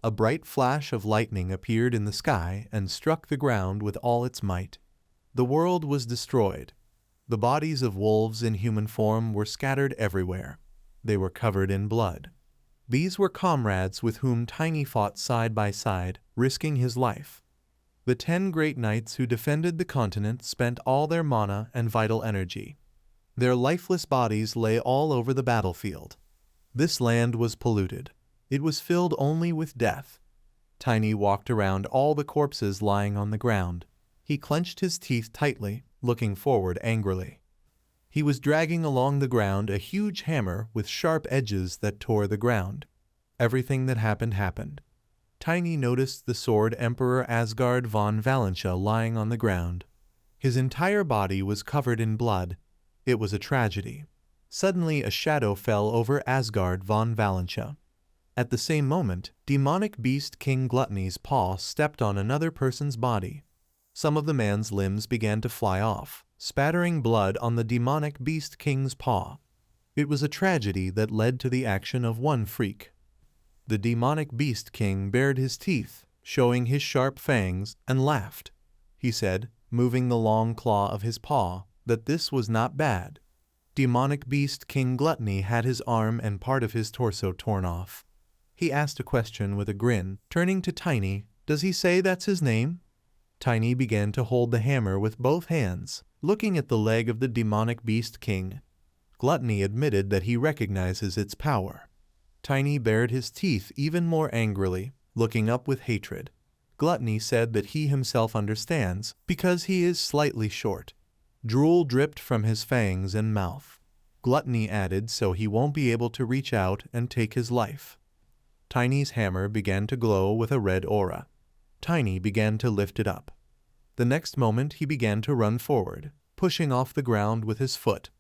A bright flash of lightning appeared in the sky and struck the ground with all its might. The world was destroyed. The bodies of wolves in human form were scattered everywhere. They were covered in blood. These were comrades with whom Tiny fought side by side, risking his life. The 10 great knights who defended the continent spent all their mana and vital energy. Their lifeless bodies lay all over the battlefield. This land was polluted. It was filled only with death. Tiny walked around all the corpses lying on the ground. He clenched his teeth tightly, looking forward angrily. He was dragging along the ground a huge hammer with sharp edges that tore the ground. Everything that happened. Tiny noticed the sword Emperor Asgard von Valentia lying on the ground. His entire body was covered in blood. It was a tragedy. Suddenly a shadow fell over Asgard von Valentia. At the same moment, demonic beast King Gluttony's paw stepped on another person's body. Some of the man's limbs began to fly off, spattering blood on the demonic beast king's paw. It was a tragedy that led to the action of one freak. The demonic beast king bared his teeth, showing his sharp fangs, and laughed. He said, moving the long claw of his paw, that this was not bad. Demonic beast King Gluttony had his arm and part of his torso torn off. He asked a question with a grin, turning to Tiny. Does he say that's his name? Tiny began to hold the hammer with both hands, looking at the leg of the demonic beast king. Gluttony admitted that he recognizes its power. Tiny bared his teeth even more angrily, looking up with hatred. Gluttony said that he himself understands, because he is slightly short. Drool dripped from his fangs and mouth. Gluttony added so he won't be able to reach out and take his life. Tiny's hammer began to glow with a red aura. Tiny began to lift it up. The next moment he began to run forward, pushing off the ground with his foot.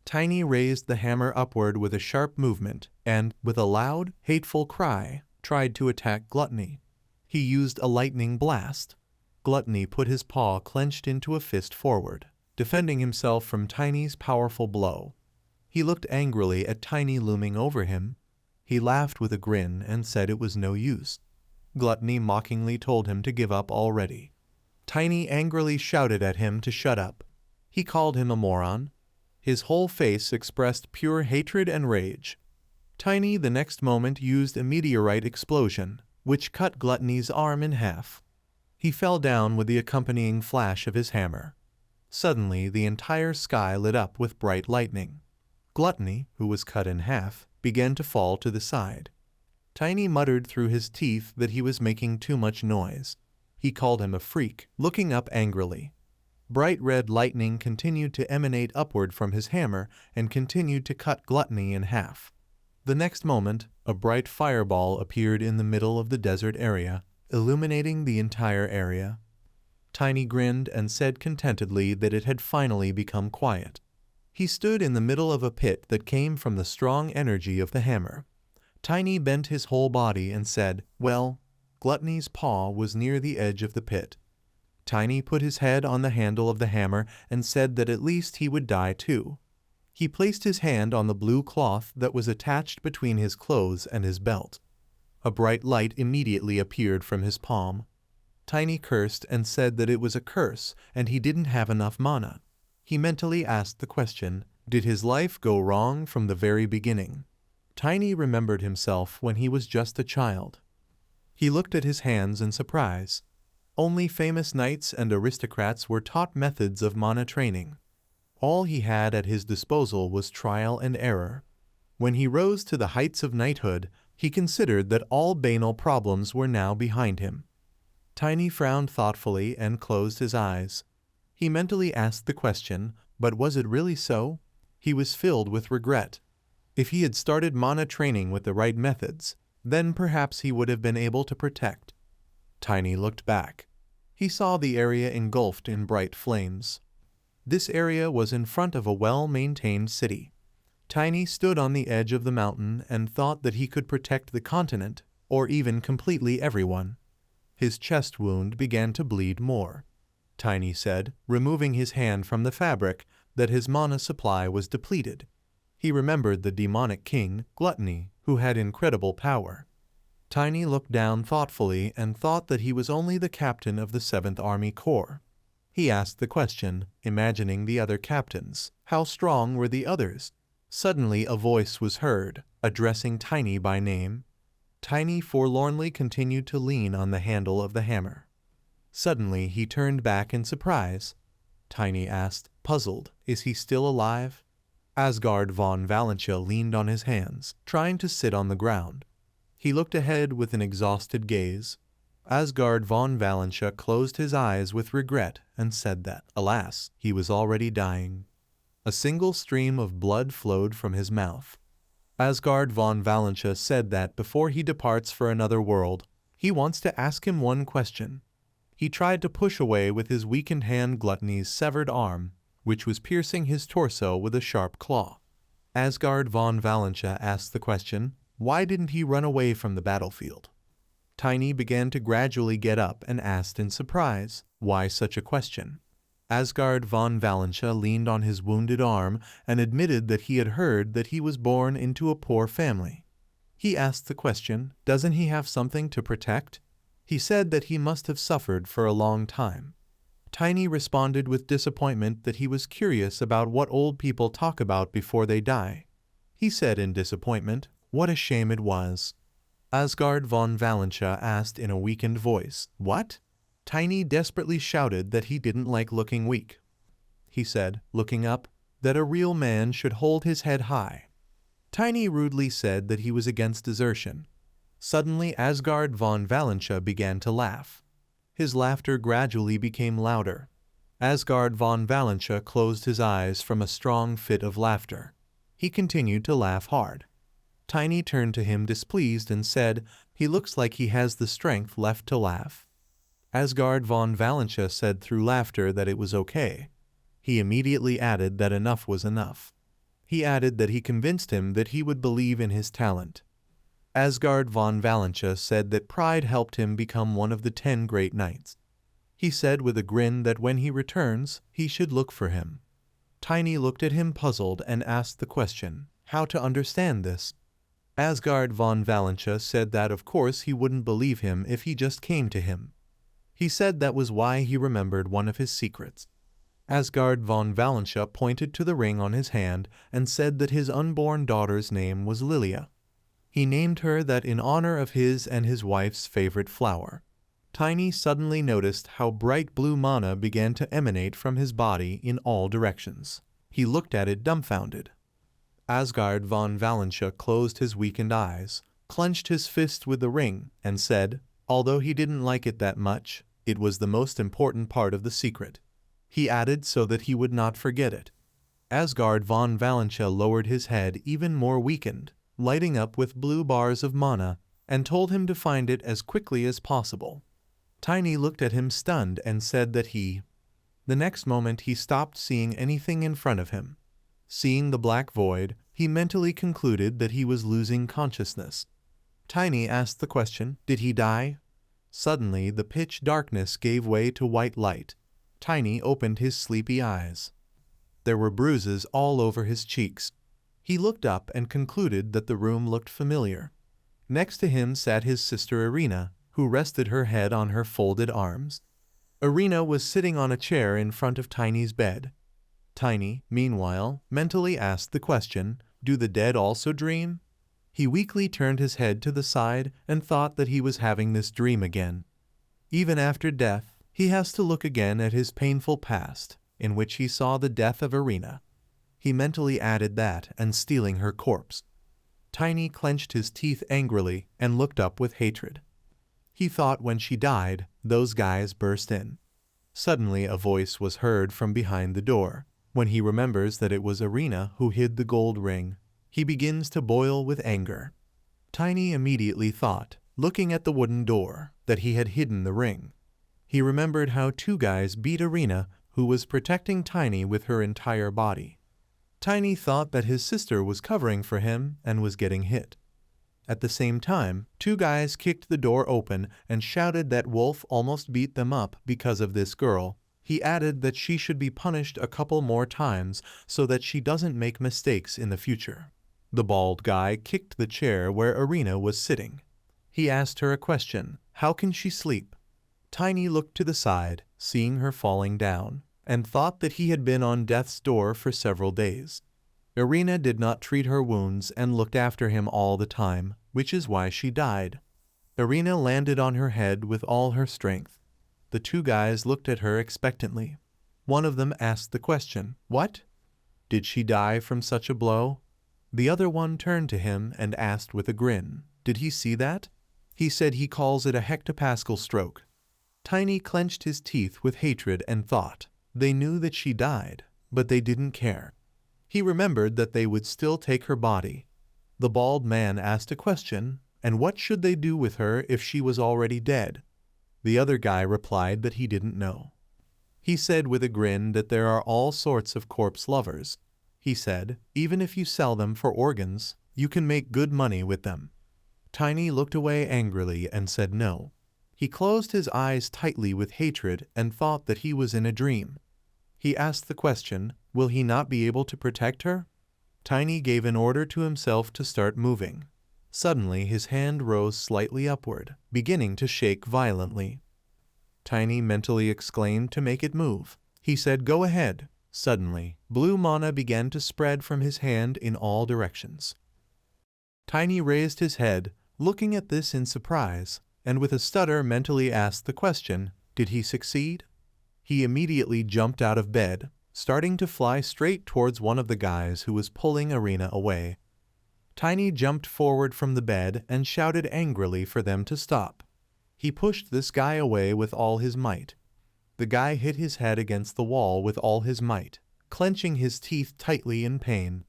Tiny raised the hammer upward with a sharp movement and, with a loud, hateful cry, tried to attack Gluttony. He used a lightning blast. Gluttony put his paw clenched into a fist forward, defending himself from Tiny's powerful blow. He looked angrily at Tiny looming over him. He laughed with a grin and said it was no use. Gluttony mockingly told him to give up already. Tiny angrily shouted at him to shut up. He called him a moron. His whole face expressed pure hatred and rage. Tiny the next moment used a meteorite explosion, which cut Gluttony's arm in half. He fell down with the accompanying flash of his hammer. Suddenly the entire sky lit up with bright lightning. Gluttony, who was cut in half, began to fall to the side. Tiny muttered through his teeth that he was making too much noise. He called him a freak, looking up angrily. Bright red lightning continued to emanate upward from his hammer and continued to cut Gluttony in half. The next moment, a bright fireball appeared in the middle of the desert area, illuminating the entire area. Tiny grinned and said contentedly that it had finally become quiet. He stood in the middle of a pit that came from the strong energy of the hammer. Tiny bent his whole body and said, "Well," Gluttony's paw was near the edge of the pit. Tiny put his head on the handle of the hammer and said that at least he would die too. He placed his hand on the blue cloth that was attached between his clothes and his belt. A bright light immediately appeared from his palm. Tiny cursed and said that it was a curse and he didn't have enough mana. He mentally asked the question, did his life go wrong from the very beginning? Tiny remembered himself when he was just a child. He looked at his hands in surprise. Only famous knights and aristocrats were taught methods of mana training. All he had at his disposal was trial and error. When he rose to the heights of knighthood, he considered that all banal problems were now behind him. Tiny frowned thoughtfully and closed his eyes. He mentally asked the question, but was it really so? He was filled with regret. If he had started mana training with the right methods, then perhaps he would have been able to protect. Tiny looked back. He saw the area engulfed in bright flames. This area was in front of a well-maintained city. Tiny stood on the edge of the mountain and thought that he could protect the continent, or even completely everyone. His chest wound began to bleed more. Tiny said, removing his hand from the fabric, that his mana supply was depleted. He remembered the demonic king, Gluttony, who had incredible power. Tiny looked down thoughtfully and thought that he was only the captain of the 7th Army Corps. He asked the question, imagining the other captains. How strong were the others? Suddenly a voice was heard, addressing Tiny by name. Tiny forlornly continued to lean on the handle of the hammer. Suddenly he turned back in surprise. Tiny asked, puzzled, is he still alive? Asgard von Valentia leaned on his hands, trying to sit on the ground. He looked ahead with an exhausted gaze. Asgard von Valentia closed his eyes with regret and said that, alas, he was already dying. A single stream of blood flowed from his mouth. Asgard von Valentia said that before he departs for another world, he wants to ask him one question. He tried to push away with his weakened hand Gluttony's severed arm, which was piercing his torso with a sharp claw. Asgard von Valentia asked the question, why didn't he run away from the battlefield? Tiny began to gradually get up and asked in surprise, why such a question? Asgard von Valentia leaned on his wounded arm and admitted that he had heard that he was born into a poor family. He asked the question, doesn't he have something to protect? He said that he must have suffered for a long time. Tiny responded with disappointment that he was curious about what old people talk about before they die. He said in disappointment, what a shame it was. Asgard von Valentia asked in a weakened voice, what? Tiny desperately shouted that he didn't like looking weak. He said, looking up, that a real man should hold his head high. Tiny rudely said that he was against desertion. Suddenly Asgard von Valentia began to laugh. His laughter gradually became louder. Asgard von Valentia closed his eyes from a strong fit of laughter. He continued to laugh hard. Tiny turned to him displeased and said, he looks like he has the strength left to laugh. Asgard von Valentia said through laughter that it was okay. He immediately added that enough was enough. He added that he convinced him that he would believe in his talent. Asgard von Valentia said that pride helped him become one of the 10 great knights. He said with a grin that when he returns, he should look for him. Tiny looked at him puzzled and asked the question, how to understand this? Asgard von Valentia said that of course he wouldn't believe him if he just came to him. He said that was why he remembered one of his secrets. Asgard von Valentia pointed to the ring on his hand and said that his unborn daughter's name was Lilia. He named her that in honor of his and his wife's favorite flower. Tiny suddenly noticed how bright blue mana began to emanate from his body in all directions. He looked at it dumbfounded. Asgard von Valentia closed his weakened eyes, clenched his fist with the ring, and said, although he didn't like it that much, it was the most important part of the secret. He added so that he would not forget it. Asgard von Valentia lowered his head even more weakened, lighting up with blue bars of mana, and told him to find it as quickly as possible. Tiny looked at him stunned and said that the next moment he stopped seeing anything in front of him. Seeing the black void, he mentally concluded that he was losing consciousness. Tiny asked the question, did he die? Suddenly the pitch darkness gave way to white light. Tiny opened his sleepy eyes. There were bruises all over his cheeks. He looked up and concluded that the room looked familiar. Next to him sat his sister Irina, who rested her head on her folded arms. Irina was sitting on a chair in front of Tiny's bed. Tiny, meanwhile, mentally asked the question, do the dead also dream? He weakly turned his head to the side and thought that he was having this dream again. Even after death, he has to look again at his painful past, in which he saw the death of Irina. He mentally added that and stealing her corpse. Tiny clenched his teeth angrily and looked up with hatred. He thought when she died, those guys burst in. Suddenly a voice was heard from behind the door. When he remembers that it was Irina who hid the gold ring, he begins to boil with anger. Tiny immediately thought, looking at the wooden door, that he had hidden the ring. He remembered how 2 guys beat Irina, who was protecting Tiny with her entire body. Tiny thought that his sister was covering for him and was getting hit. At the same time, 2 guys kicked the door open and shouted that Wolf almost beat them up because of this girl. He added that she should be punished a couple more times so that she doesn't make mistakes in the future. The bald guy kicked the chair where Irina was sitting. He asked her a question. How can she sleep? Tiny looked to the side, seeing her falling down, and thought that he had been on death's door for several days. Irina did not treat her wounds and looked after him all the time, which is why she died. Irina landed on her head with all her strength. The two guys looked at her expectantly. One of them asked the question, "What? Did she die from such a blow?" The other one turned to him and asked with a grin, "Did he see that?" He said he calls it a hectopascal stroke. Tiny clenched his teeth with hatred and thought. They knew that she died, but they didn't care. He remembered that they would still take her body. The bald man asked a question, and what should they do with her if she was already dead? The other guy replied that he didn't know. He said with a grin that there are all sorts of corpse lovers. He said, even if you sell them for organs, you can make good money with them. Tiny looked away angrily and said no. He closed his eyes tightly with hatred and thought that he was in a dream. He asked the question, will he not be able to protect her? Tiny gave an order to himself to start moving. Suddenly his hand rose slightly upward, beginning to shake violently. Tiny mentally exclaimed to make it move. He said, "Go ahead." Suddenly, blue mana began to spread from his hand in all directions. Tiny raised his head, looking at this in surprise, and with a stutter mentally asked the question, did he succeed? He immediately jumped out of bed, starting to fly straight towards one of the guys who was pulling Irina away. Tiny jumped forward from the bed and shouted angrily for them to stop. He pushed this guy away with all his might. The guy hit his head against the wall with all his might, clenching his teeth tightly in pain.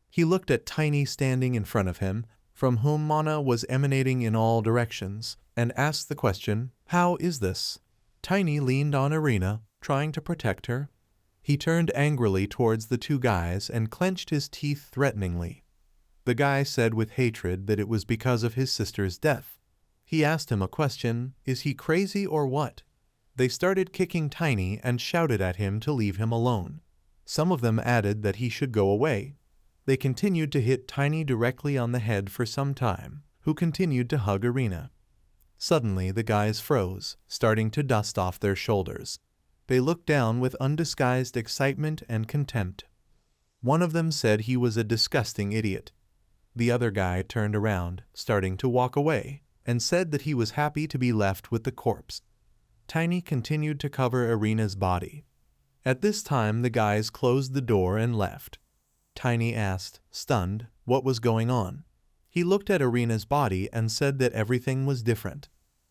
He looked at Tiny standing in front of him, from whom mana was emanating in all directions, and asked the question, "How is this?" Tiny leaned on Irina, trying to protect her. He turned angrily towards the two guys and clenched his teeth threateningly. The guy said with hatred that it was because of his sister's death. He asked him a question, is he crazy or what? They started kicking Tiny and shouted at him to leave him alone. Some of them added that he should go away. They continued to hit Tiny directly on the head for some time, who continued to hug Irina. Suddenly the guys froze, starting to dust off their shoulders. They looked down with undisguised excitement and contempt. One of them said he was a disgusting idiot. The other guy turned around, starting to walk away, and said that he was happy to be left with the corpse. Tiny continued to cover Irina's body. At this time the guys closed the door and left. Tiny asked, stunned, what was going on. He looked at Irina's body and said that everything was different.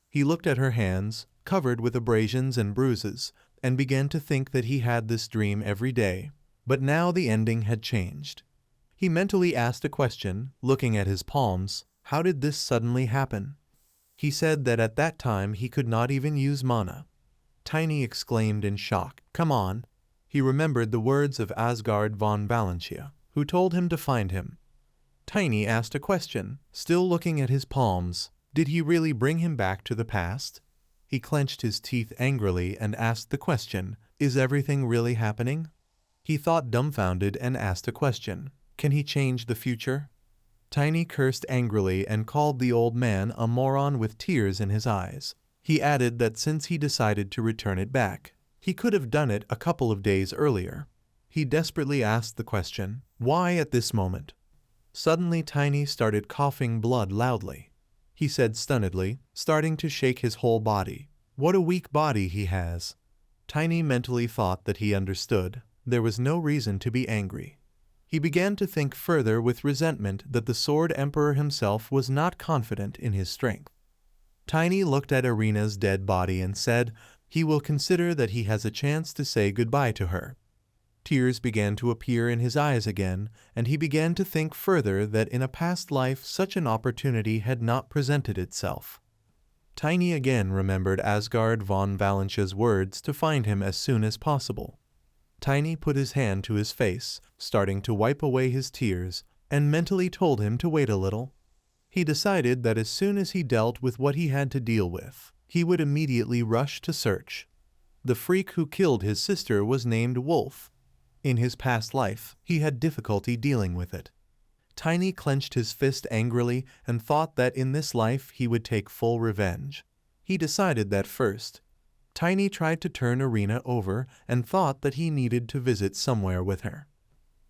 He looked at her hands, covered with abrasions and bruises, and began to think that he had this dream every day, but now the ending had changed. He mentally asked a question, looking at his palms, how did this suddenly happen? He said that at that time he could not even use mana. Tiny exclaimed in shock, "Come on." He remembered the words of Asgard von Valentia, who told him to find him. Tiny asked a question, still looking at his palms. Did he really bring him back to the past? He clenched his teeth angrily and asked the question, is everything really happening? He thought dumbfounded and asked a question, can he change the future? Tiny cursed angrily and called the old man a moron with tears in his eyes. He added that since he decided to return it back, he could have done it a couple of days earlier. He desperately asked the question, why at this moment? Suddenly Tiny started coughing blood loudly. He said stunnedly, starting to shake his whole body, what a weak body he has. Tiny mentally thought that he understood. There was no reason to be angry. He began to think further with resentment that the Sword Emperor himself was not confident in his strength. Tiny looked at Irina's dead body and said, he will consider that he has a chance to say goodbye to her. Tears began to appear in his eyes again, and he began to think further that in a past life such an opportunity had not presented itself. Tiny again remembered Asgard von Valentia's words to find him as soon as possible. Tiny put his hand to his face, starting to wipe away his tears, and mentally told him to wait a little. He decided that as soon as he dealt with what he had to deal with, he would immediately rush to search. The freak who killed his sister was named Wolf. In his past life, he had difficulty dealing with it. Tiny clenched his fist angrily and thought that in this life he would take full revenge. He decided that first. Tiny tried to turn Arena over and thought that he needed to visit somewhere with her.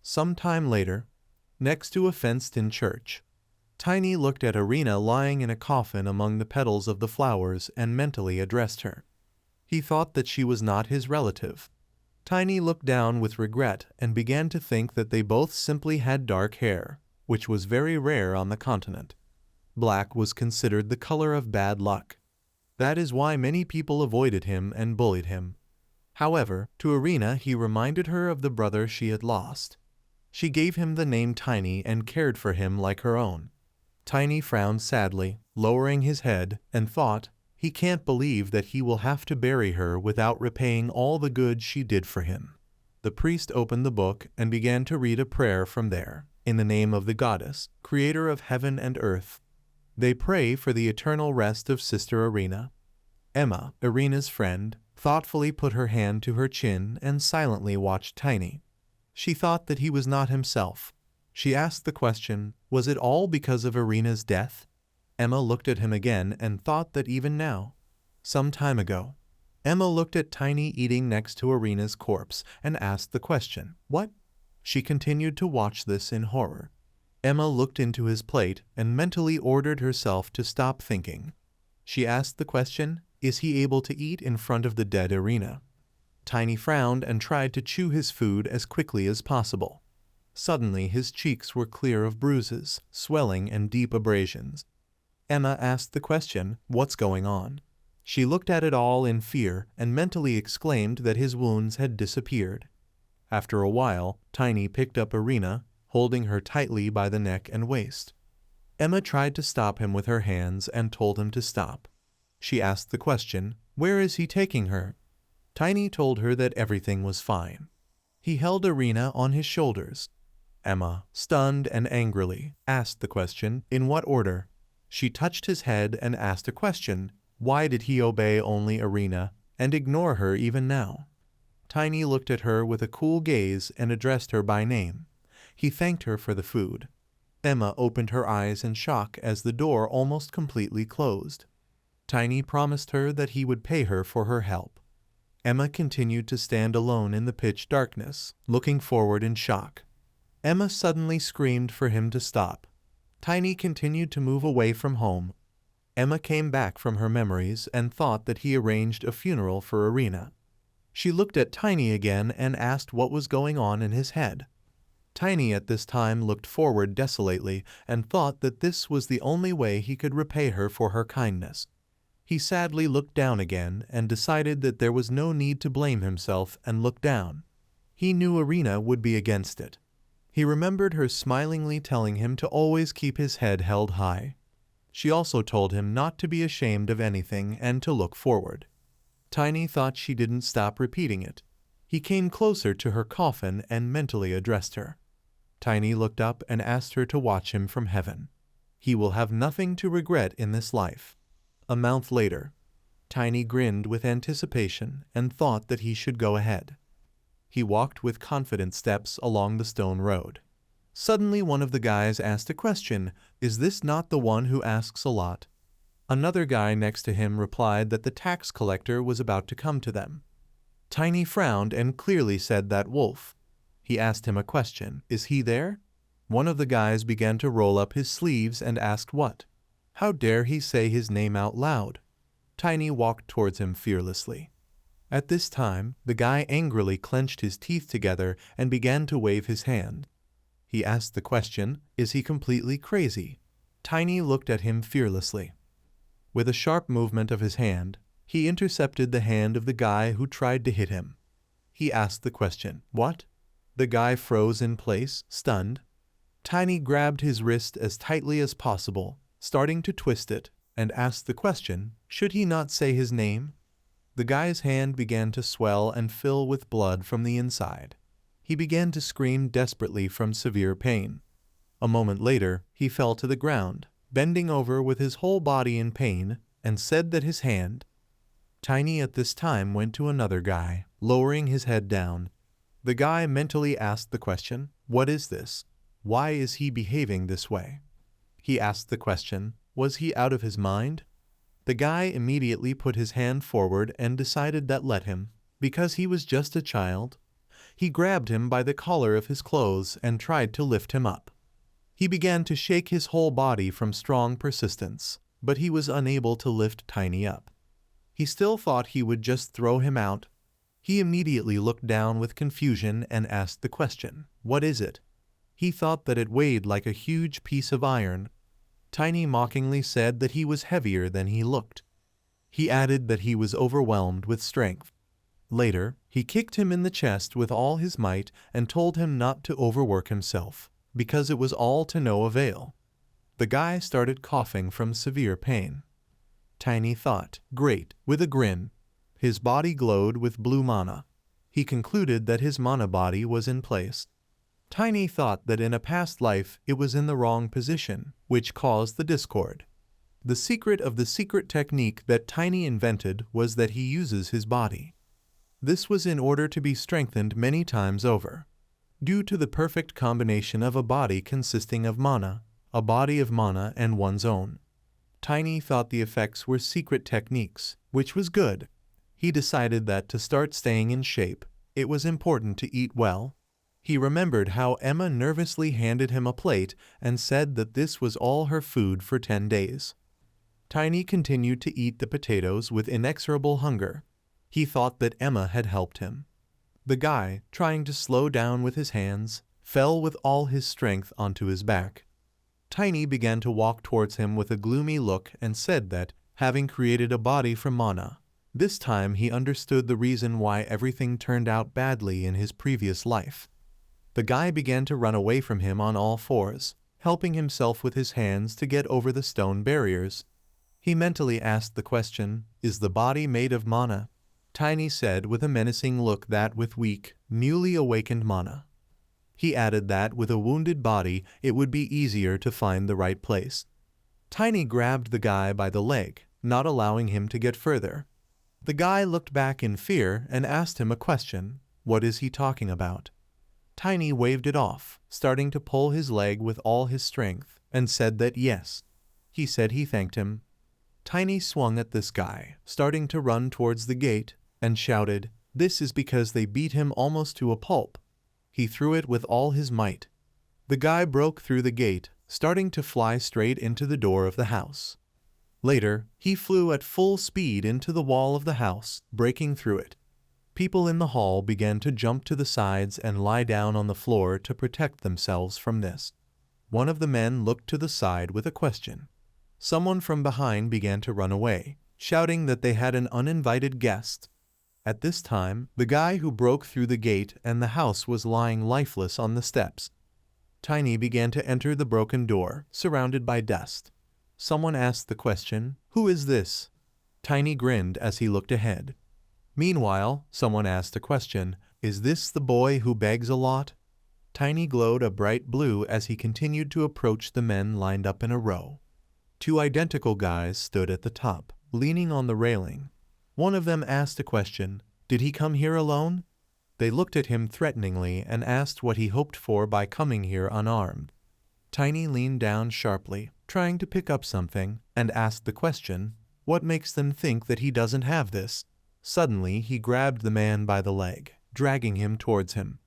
Some time later, next to a fenced-in church, Tiny looked at Arena lying in a coffin among the petals of the flowers and mentally addressed her. He thought that she was not his relative. Tiny looked down with regret and began to think that they both simply had dark hair, which was very rare on the continent. Black was considered the color of bad luck. That is why many people avoided him and bullied him. However, to Arena he reminded her of the brother she had lost. She gave him the name Tiny and cared for him like her own. Tiny frowned sadly, lowering his head, and thought, he can't believe that he will have to bury her without repaying all the good she did for him. The priest opened the book and began to read a prayer from there. In the name of the goddess, creator of heaven and earth. They pray for the eternal rest of Sister Arena. Emma, Arena's friend, thoughtfully put her hand to her chin and silently watched Tiny. She thought that he was not himself. She asked the question, was it all because of Arena's death? Emma looked at him again and thought that even now, some time ago. Emma looked at Tiny eating next to Arena's corpse and asked the question, what? She continued to watch this in horror. Emma looked into his plate and mentally ordered herself to stop thinking. She asked the question, is he able to eat in front of the dead Arena? Tiny frowned and tried to chew his food as quickly as possible. Suddenly his cheeks were clear of bruises, swelling and deep abrasions. Emma asked the question, what's going on? She looked at it all in fear and mentally exclaimed that his wounds had disappeared. After a while, Tiny picked up Arena, holding her tightly by the neck and waist. Emma tried to stop him with her hands and told him to stop. She asked the question, where is he taking her? Tiny told her that everything was fine. He held Arena on his shoulders. Emma, stunned and angrily, asked the question, in what order? She touched his head and asked a question, why did he obey only Arena and ignore her even now? Tiny looked at her with a cool gaze and addressed her by name. He thanked her for the food. Emma opened her eyes in shock as the door almost completely closed. Tiny promised her that he would pay her for her help. Emma continued to stand alone in the pitch darkness, looking forward in shock. Emma suddenly screamed for him to stop. Tiny continued to move away from home. Emma came back from her memories and thought that he arranged a funeral for Arena. She looked at Tiny again and asked what was going on in his head. Tiny at this time looked forward desolately and thought that this was the only way he could repay her for her kindness. He sadly looked down again and decided that there was no need to blame himself and look down. He knew Arena would be against it. He remembered her smilingly telling him to always keep his head held high. She also told him not to be ashamed of anything and to look forward. Tiny thought she didn't stop repeating it. He came closer to her coffin and mentally addressed her. Tiny looked up and asked her to watch him from heaven. He will have nothing to regret in this life. A month later, Tiny grinned with anticipation and thought that he should go ahead. He walked with confident steps along the stone road. Suddenly one of the guys asked a question, is this not the one who asks a lot? Another guy next to him replied that the tax collector was about to come to them. Tiny frowned and clearly said that wolf. He asked him a question, is he there? One of the guys began to roll up his sleeves and asked what? How dare he say his name out loud? Tiny walked towards him fearlessly. At this time, the guy angrily clenched his teeth together and began to wave his hand. He asked the question, is he completely crazy? Tiny looked at him fearlessly. With a sharp movement of his hand, he intercepted the hand of the guy who tried to hit him. He asked the question, what? The guy froze in place, stunned. Tiny grabbed his wrist as tightly as possible, starting to twist it, and asked the question, should he not say his name? The guy's hand began to swell and fill with blood from the inside. He began to scream desperately from severe pain. A moment later, he fell to the ground, bending over with his whole body in pain, and said that his hand. Tiny at this time went to another guy, lowering his head down. The guy mentally asked the question, what is this? Why is he behaving this way? He asked the question. Was he out of his mind? The guy immediately put his hand forward and decided that let him, because he was just a child. He grabbed him by the collar of his clothes and tried to lift him up. He began to shake his whole body from strong persistence, but he was unable to lift Tiny up. He still thought he would just throw him out. He immediately looked down with confusion and asked the question, "What is it?" He thought that it weighed like a huge piece of iron. Tiny mockingly said that he was heavier than he looked. He added that he was overwhelmed with strength. Later, he kicked him in the chest with all his might and told him not to overwork himself, because it was all to no avail. The guy started coughing from severe pain. Tiny thought, "Great," with a grin. His body glowed with blue mana. He concluded that his mana body was in place. Tiny thought that in a past life it was in the wrong position, which caused the discord. The secret of the secret technique that Tiny invented was that he uses his body. This was in order to be strengthened many times over. Due to the perfect combination of a body consisting of mana, a body of mana, and one's own. Tiny thought the effects were secret techniques, which was good. He decided that to start staying in shape, it was important to eat well. He remembered how Emma nervously handed him a plate and said that this was all her food for 10 days. Tiny continued to eat the potatoes with inexorable hunger. He thought that Emma had helped him. The guy, trying to slow down with his hands, fell with all his strength onto his back. Tiny began to walk towards him with a gloomy look and said that, having created a body from mana, this time he understood the reason why everything turned out badly in his previous life. The guy began to run away from him on all fours, helping himself with his hands to get over the stone barriers. He mentally asked the question, "Is the body made of mana?" Tiny said with a menacing look that with weak, newly awakened mana. He added that with a wounded body it would be easier to find the right place. Tiny grabbed the guy by the leg, not allowing him to get further. The guy looked back in fear and asked him a question. What is he talking about? Tiny waved it off, starting to pull his leg with all his strength, and said that yes. He said he thanked him. Tiny swung at this guy, starting to run towards the gate, and shouted, "This is because they beat him almost to a pulp." He threw it with all his might. The guy broke through the gate, starting to fly straight into the door of the house. Later, he flew at full speed into the wall of the house, breaking through it. People in the hall began to jump to the sides and lie down on the floor to protect themselves from this. One of the men looked to the side with a question. Someone from behind began to run away, shouting that they had an uninvited guest. At this time, the guy who broke through the gate and the house was lying lifeless on the steps. Tiny began to enter the broken door, surrounded by dust. Someone asked the question, "Who is this?" Tiny grinned as he looked ahead. Meanwhile, someone asked a question, "Is this the boy who begs a lot?" Tiny glowed a bright blue as he continued to approach the men lined up in a row. 2 identical guys stood at the top, leaning on the railing. One of them asked a question, "Did he come here alone?" They looked at him threateningly and asked what he hoped for by coming here unarmed. Tiny leaned down sharply, trying to pick up something, and asked the question, "What makes them think that he doesn't have this?" Suddenly, he grabbed the man by the leg, dragging him towards him.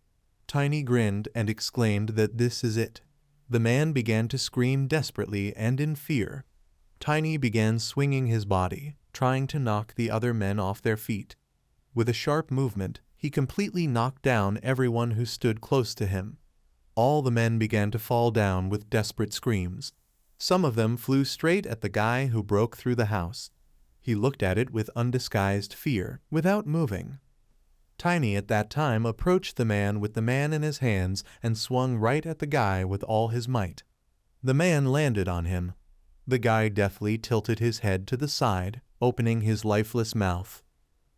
Tiny grinned and exclaimed that this is it. The man began to scream desperately and in fear. Tiny began swinging his body, trying to knock the other men off their feet. With a sharp movement, he completely knocked down everyone who stood close to him. All the men began to fall down with desperate screams. Some of them flew straight at the guy who broke through the house. He looked at it with undisguised fear, without moving. Tiny at that time approached the man with the man in his hands and swung right at the guy with all his might. The man landed on him. The guy deftly tilted his head to the side, opening his lifeless mouth.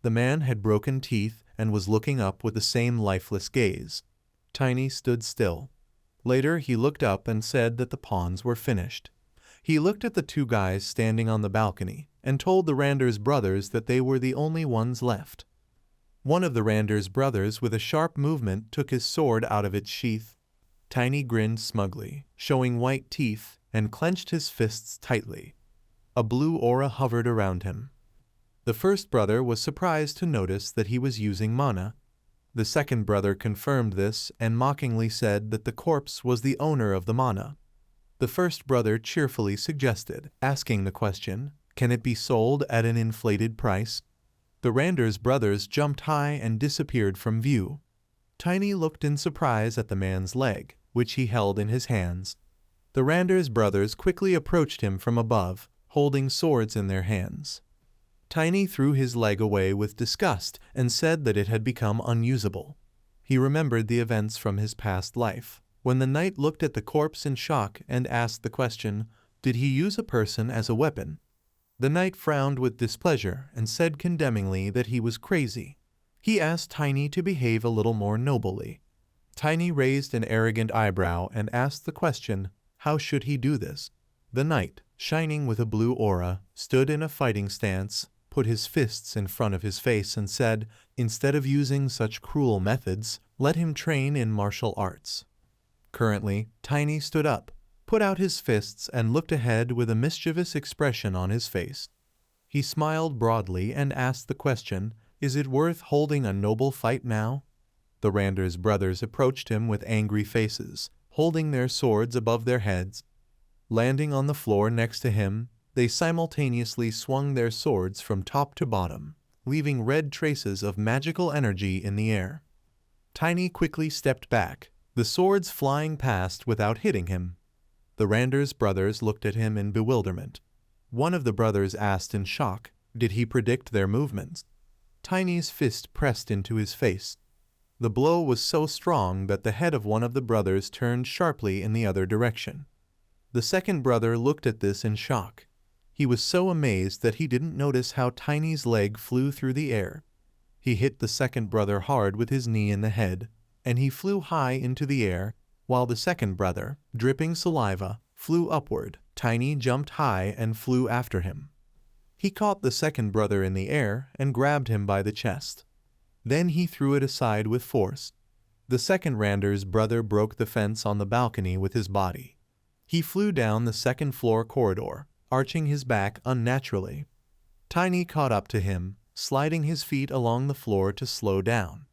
The man had broken teeth and was looking up with the same lifeless gaze. Tiny stood still. Later he looked up and said that the pawns were finished. He looked at the 2 guys standing on the balcony and told the Rander's brothers that they were the only ones left. One of the Rander's brothers with a sharp movement took his sword out of its sheath. Tiny grinned smugly, showing white teeth, and clenched his fists tightly. A blue aura hovered around him. The first brother was surprised to notice that he was using mana. The second brother confirmed this and mockingly said that the corpse was the owner of the mana. The first brother cheerfully suggested, asking the question, "Can it be sold at an inflated price?" The Randers brothers jumped high and disappeared from view. Tiny looked in surprise at the man's leg, which he held in his hands. The Randers brothers quickly approached him from above, holding swords in their hands. Tiny threw his leg away with disgust and said that it had become unusable. He remembered the events from his past life, when the knight looked at the corpse in shock and asked the question, "Did he use a person as a weapon?" The knight frowned with displeasure and said condemningly that he was crazy. He asked Tiny to behave a little more nobly. Tiny raised an arrogant eyebrow and asked the question, how should he do this? The knight, shining with a blue aura, stood in a fighting stance, put his fists in front of his face and said, "Instead of using such cruel methods, let him train in martial arts." Currently, Tiny stood up, put out his fists and looked ahead with a mischievous expression on his face. He smiled broadly and asked the question, "Is it worth holding a noble fight now?" The Randers brothers approached him with angry faces, holding their swords above their heads. Landing on the floor next to him, they simultaneously swung their swords from top to bottom, leaving red traces of magical energy in the air. Tiny quickly stepped back, the swords flying past without hitting him. The Randers brothers looked at him in bewilderment. One of the brothers asked in shock, did he predict their movements? Tiny's fist pressed into his face. The blow was so strong that the head of one of the brothers turned sharply in the other direction. The second brother looked at this in shock. He was so amazed that he didn't notice how Tiny's leg flew through the air. He hit the second brother hard with his knee in the head, and he flew high into the air, while the second brother, dripping saliva, flew upward. Tiny jumped high and flew after him. He caught the second brother in the air and grabbed him by the chest. Then he threw it aside with force. The second Randers brother broke the fence on the balcony with his body. He flew down the second-floor corridor, arching his back unnaturally. Tiny caught up to him, sliding his feet along the floor to slow down.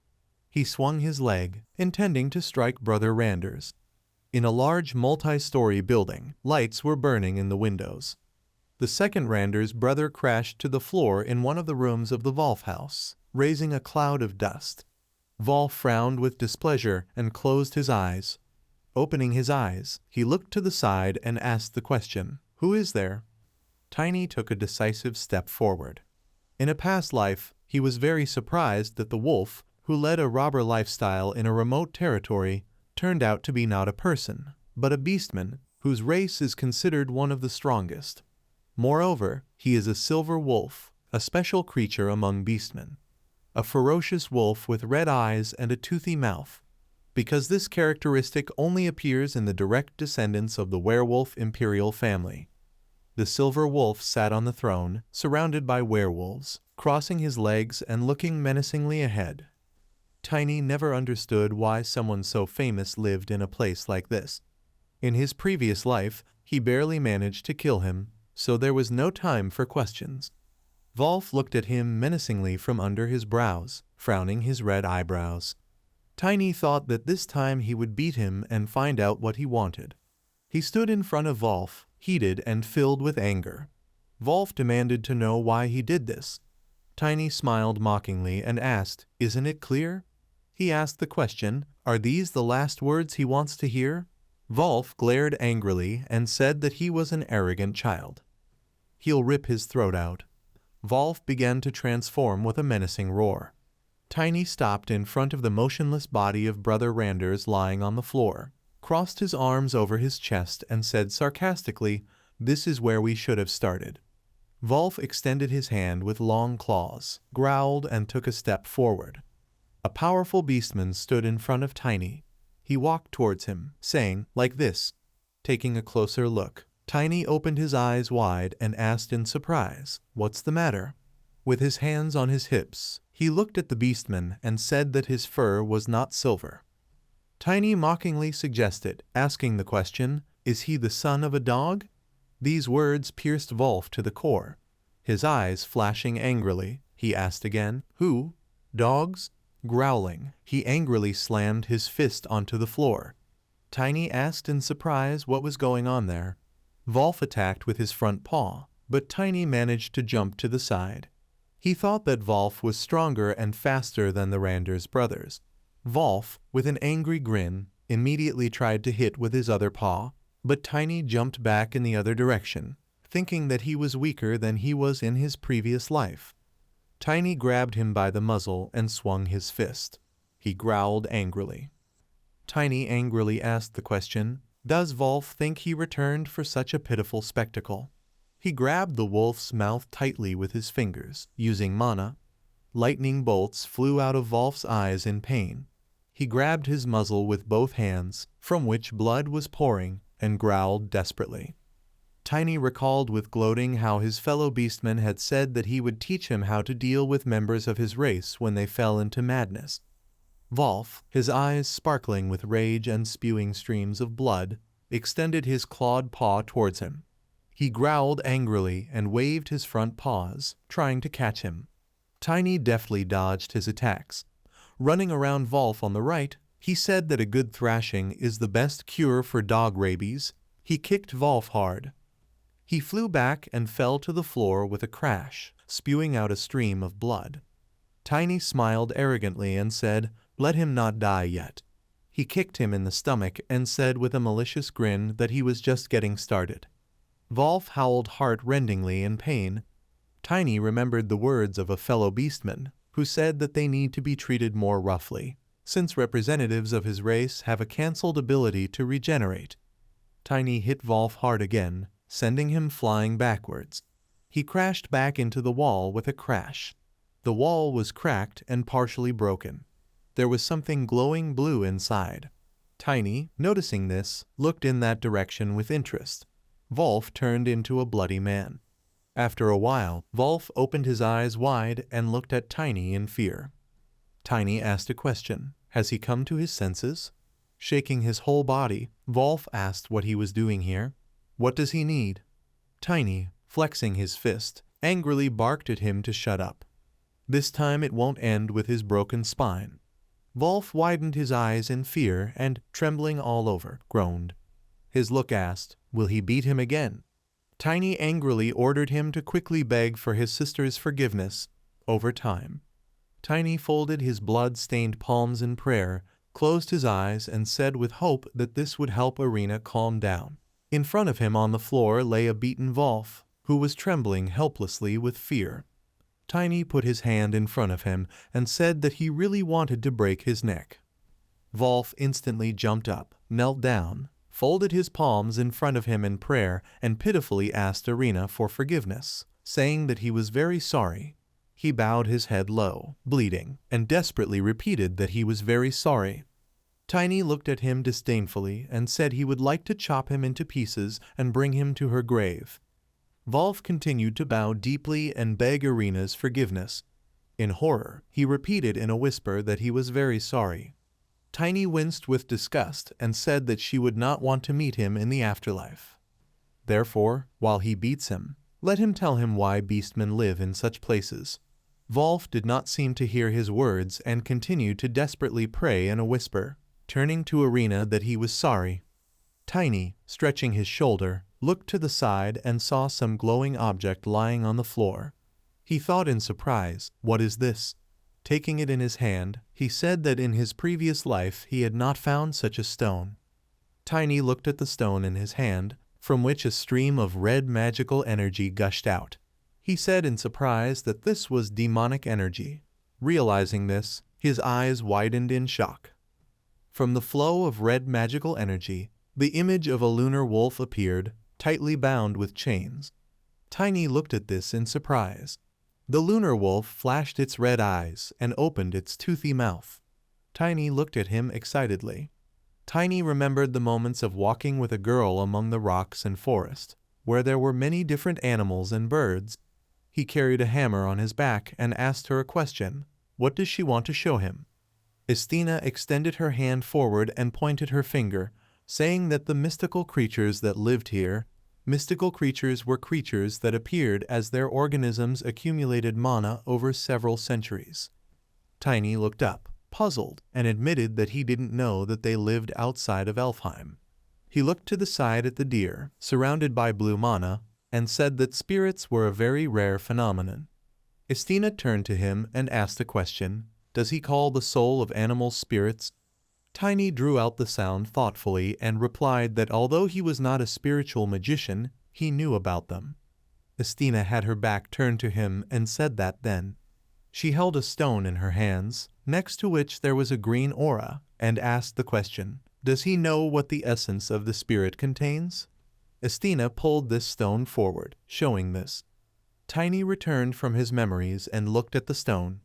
He swung his leg, intending to strike Brother Randers. In a large multi-story building, lights were burning in the windows. The second Randers brother crashed to the floor in one of the rooms of the Wolf house, raising a cloud of dust. Wolf frowned with displeasure and closed his eyes. Opening his eyes, he looked to the side and asked the question, "Who is there?" Tiny took a decisive step forward. In a past life, he was very surprised that the wolf, who led a robber lifestyle in a remote territory, turned out to be not a person, but a beastman, whose race is considered one of the strongest. Moreover, he is a silver wolf, a special creature among beastmen. A ferocious wolf with red eyes and a toothy mouth, because this characteristic only appears in the direct descendants of the werewolf imperial family. The silver wolf sat on the throne, surrounded by werewolves, crossing his legs and looking menacingly ahead. Tiny never understood why someone so famous lived in a place like this. In his previous life, he barely managed to kill him, so there was no time for questions. Wolf looked at him menacingly from under his brows, frowning his red eyebrows. Tiny thought that this time he would beat him and find out what he wanted. He stood in front of Wolf, heated and filled with anger. Wolf demanded to know why he did this. Tiny smiled mockingly and asked, "Isn't it clear?" He asked the question, are these the last words he wants to hear? Wolf glared angrily and said that he was an arrogant child. He'll rip his throat out. Wolf began to transform with a menacing roar. Tiny stopped in front of the motionless body of Brother Randers lying on the floor, crossed his arms over his chest and said sarcastically, "This is where we should have started." Wolf extended his hand with long claws, growled and took a step forward. A powerful beastman stood in front of Tiny. He walked towards him, saying, like this. Taking a closer look, Tiny opened his eyes wide and asked in surprise, "What's the matter?" With his hands on his hips, he looked at the beastman and said that his fur was not silver. Tiny mockingly suggested, asking the question, "Is he the son of a dog?" These words pierced Wolf to the core. His eyes flashing angrily, he asked again, "Who? Dogs?" Growling, he angrily slammed his fist onto the floor. Tiny asked in surprise what was going on there. Wolf attacked with his front paw, but Tiny managed to jump to the side. He thought that Wolf was stronger and faster than the Randers brothers. Wolf, with an angry grin, immediately tried to hit with his other paw, but Tiny jumped back in the other direction, thinking that he was weaker than he was in his previous life. Tiny grabbed him by the muzzle and swung his fist. He growled angrily. Tiny angrily asked the question, "Does Wolf think he returned for such a pitiful spectacle?" He grabbed the wolf's mouth tightly with his fingers, using mana. Lightning bolts flew out of Wolf's eyes in pain. He grabbed his muzzle with both hands, from which blood was pouring, and growled desperately. Tiny recalled with gloating how his fellow beastmen had said that he would teach him how to deal with members of his race when they fell into madness. Wolf, his eyes sparkling with rage and spewing streams of blood, extended his clawed paw towards him. He growled angrily and waved his front paws, trying to catch him. Tiny deftly dodged his attacks. Running around Wolf on the right, he said that a good thrashing is the best cure for dog rabies. He kicked Wolf hard. He flew back and fell to the floor with a crash, spewing out a stream of blood. Tiny smiled arrogantly and said, "Let him not die yet." He kicked him in the stomach and said with a malicious grin that he was just getting started. Wolf howled heart-rendingly in pain. Tiny remembered the words of a fellow beastman, who said that they need to be treated more roughly, since representatives of his race have a cancelled ability to regenerate. Tiny hit Wolf hard again, sending him flying backwards. He crashed back into the wall with a crash. The wall was cracked and partially broken. There was something glowing blue inside. Tiny, noticing this, looked in that direction with interest. Wolf turned into a bloody man. After a while, Wolf opened his eyes wide and looked at Tiny in fear. Tiny asked a question. Has he come to his senses? Shaking his whole body, Wolf asked what he was doing here. What does he need? Tiny, flexing his fist, angrily barked at him to shut up. This time it won't end with his broken spine. Wolf widened his eyes in fear and, trembling all over, groaned. His look asked, will he beat him again? Tiny angrily ordered him to quickly beg for his sister's forgiveness. Over time, Tiny folded his blood-stained palms in prayer, closed his eyes, and said with hope that this would help Arena calm down. In front of him on the floor lay a beaten Wolf, who was trembling helplessly with fear. Tiny put his hand in front of him and said that he really wanted to break his neck. Wolf instantly jumped up, knelt down, folded his palms in front of him in prayer, and pitifully asked Arena for forgiveness, saying that he was very sorry. He bowed his head low, bleeding, and desperately repeated that he was very sorry. Tiny looked at him disdainfully and said he would like to chop him into pieces and bring him to her grave. Wolf continued to bow deeply and beg Arena's forgiveness. In horror, he repeated in a whisper that he was very sorry. Tiny winced with disgust and said that she would not want to meet him in the afterlife. Therefore, while he beats him, let him tell him why beastmen live in such places. Wolf did not seem to hear his words and continued to desperately pray in a whisper, turning to Arena that he was sorry. Tiny, stretching his shoulder, looked to the side and saw some glowing object lying on the floor. He thought in surprise, "What is this?" Taking it in his hand, he said that in his previous life he had not found such a stone. Tiny looked at the stone in his hand, from which a stream of red magical energy gushed out. He said in surprise that this was demonic energy. Realizing this, his eyes widened in shock. From the flow of red magical energy, the image of a lunar wolf appeared, tightly bound with chains. Tiny looked at this in surprise. The lunar wolf flashed its red eyes and opened its toothy mouth. Tiny looked at him excitedly. Tiny remembered the moments of walking with a girl among the rocks and forest, where there were many different animals and birds. He carried a hammer on his back and asked her a question. What does she want to show him? Estina extended her hand forward and pointed her finger, saying that the mystical creatures that lived here, mystical creatures were creatures that appeared as their organisms accumulated mana over several centuries. Tiny looked up, puzzled, and admitted that he didn't know that they lived outside of Elfheim. He looked to the side at the deer, surrounded by blue mana, and said that spirits were a very rare phenomenon. Estina turned to him and asked a question. Does he call the soul of animals spirits? Tiny drew out the sound thoughtfully and replied that although he was not a spiritual magician, he knew about them. Estina had her back turned to him and said that then. She held a stone in her hands, next to which there was a green aura, and asked the question, does he know what the essence of the spirit contains? Estina pulled this stone forward, showing this. Tiny returned from his memories and looked at the stone.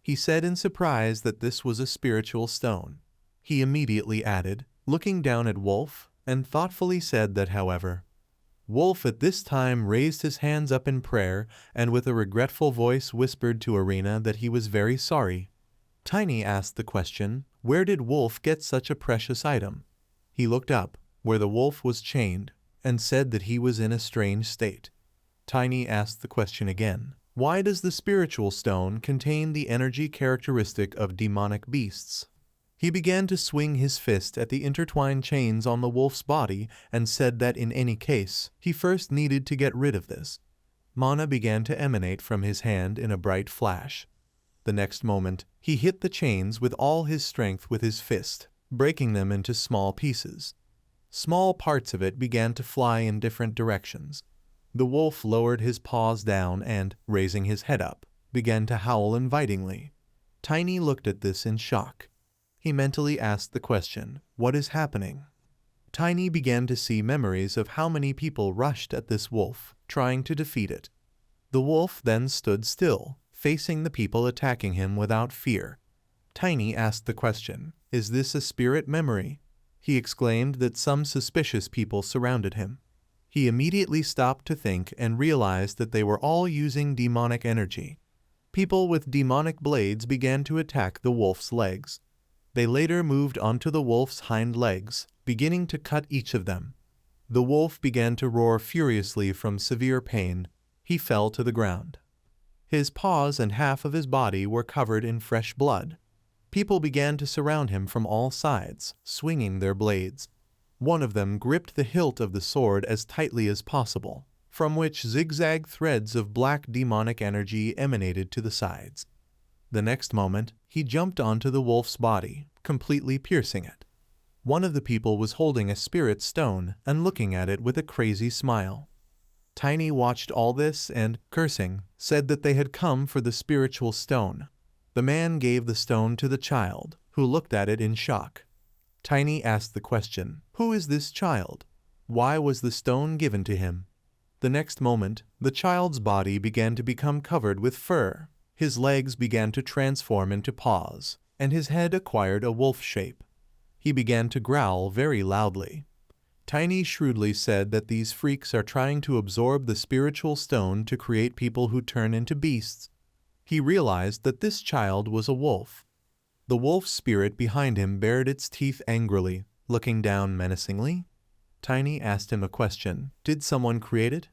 He said in surprise that this was a spiritual stone. He immediately added, looking down at Wolf, and thoughtfully said that however. Wolf at this time raised his hands up in prayer and with a regretful voice whispered to Arena that he was very sorry. Tiny asked the question, where did Wolf get such a precious item? He looked up, where the wolf was chained, and said that he was in a strange state. Tiny asked the question again, why does the spiritual stone contain the energy characteristic of demonic beasts? He began to swing his fist at the intertwined chains on the wolf's body and said that in any case, he first needed to get rid of this. Mana began to emanate from his hand in a bright flash. The next moment, he hit the chains with all his strength with his fist, breaking them into small pieces. Small parts of it began to fly in different directions. The wolf lowered his paws down and, raising his head up, began to howl invitingly. Tiny looked at this in shock. He mentally asked the question, what is happening? Tiny began to see memories of how many people rushed at this wolf, trying to defeat it. The wolf then stood still, facing the people attacking him without fear. Tiny asked the question, is this a spirit memory? He exclaimed that some suspicious people surrounded him. He immediately stopped to think and realized that they were all using demonic energy. People with demonic blades began to attack the wolf's legs. They later moved onto the wolf's hind legs, beginning to cut each of them. The wolf began to roar furiously from severe pain. He fell to the ground. His paws and half of his body were covered in fresh blood. People began to surround him from all sides, swinging their blades. One of them gripped the hilt of the sword as tightly as possible, from which zigzag threads of black demonic energy emanated to the sides. The next moment, he jumped onto the wolf's body, completely piercing it. One of the people was holding a spirit stone and looking at it with a crazy smile. Tiny watched all this and, cursing, said that they had come for the spiritual stone. The man gave the stone to the child, who looked at it in shock. Tiny asked the question, who is this child? Why was the stone given to him? The next moment, the child's body began to become covered with fur. His legs began to transform into paws, and his head acquired a wolf shape. He began to growl very loudly. Tiny shrewdly said that these freaks are trying to absorb the spiritual stone to create people who turn into beasts. He realized that this child was a wolf. The wolf spirit behind him bared its teeth angrily, looking down menacingly. Tiny asked him a question. Did someone create it?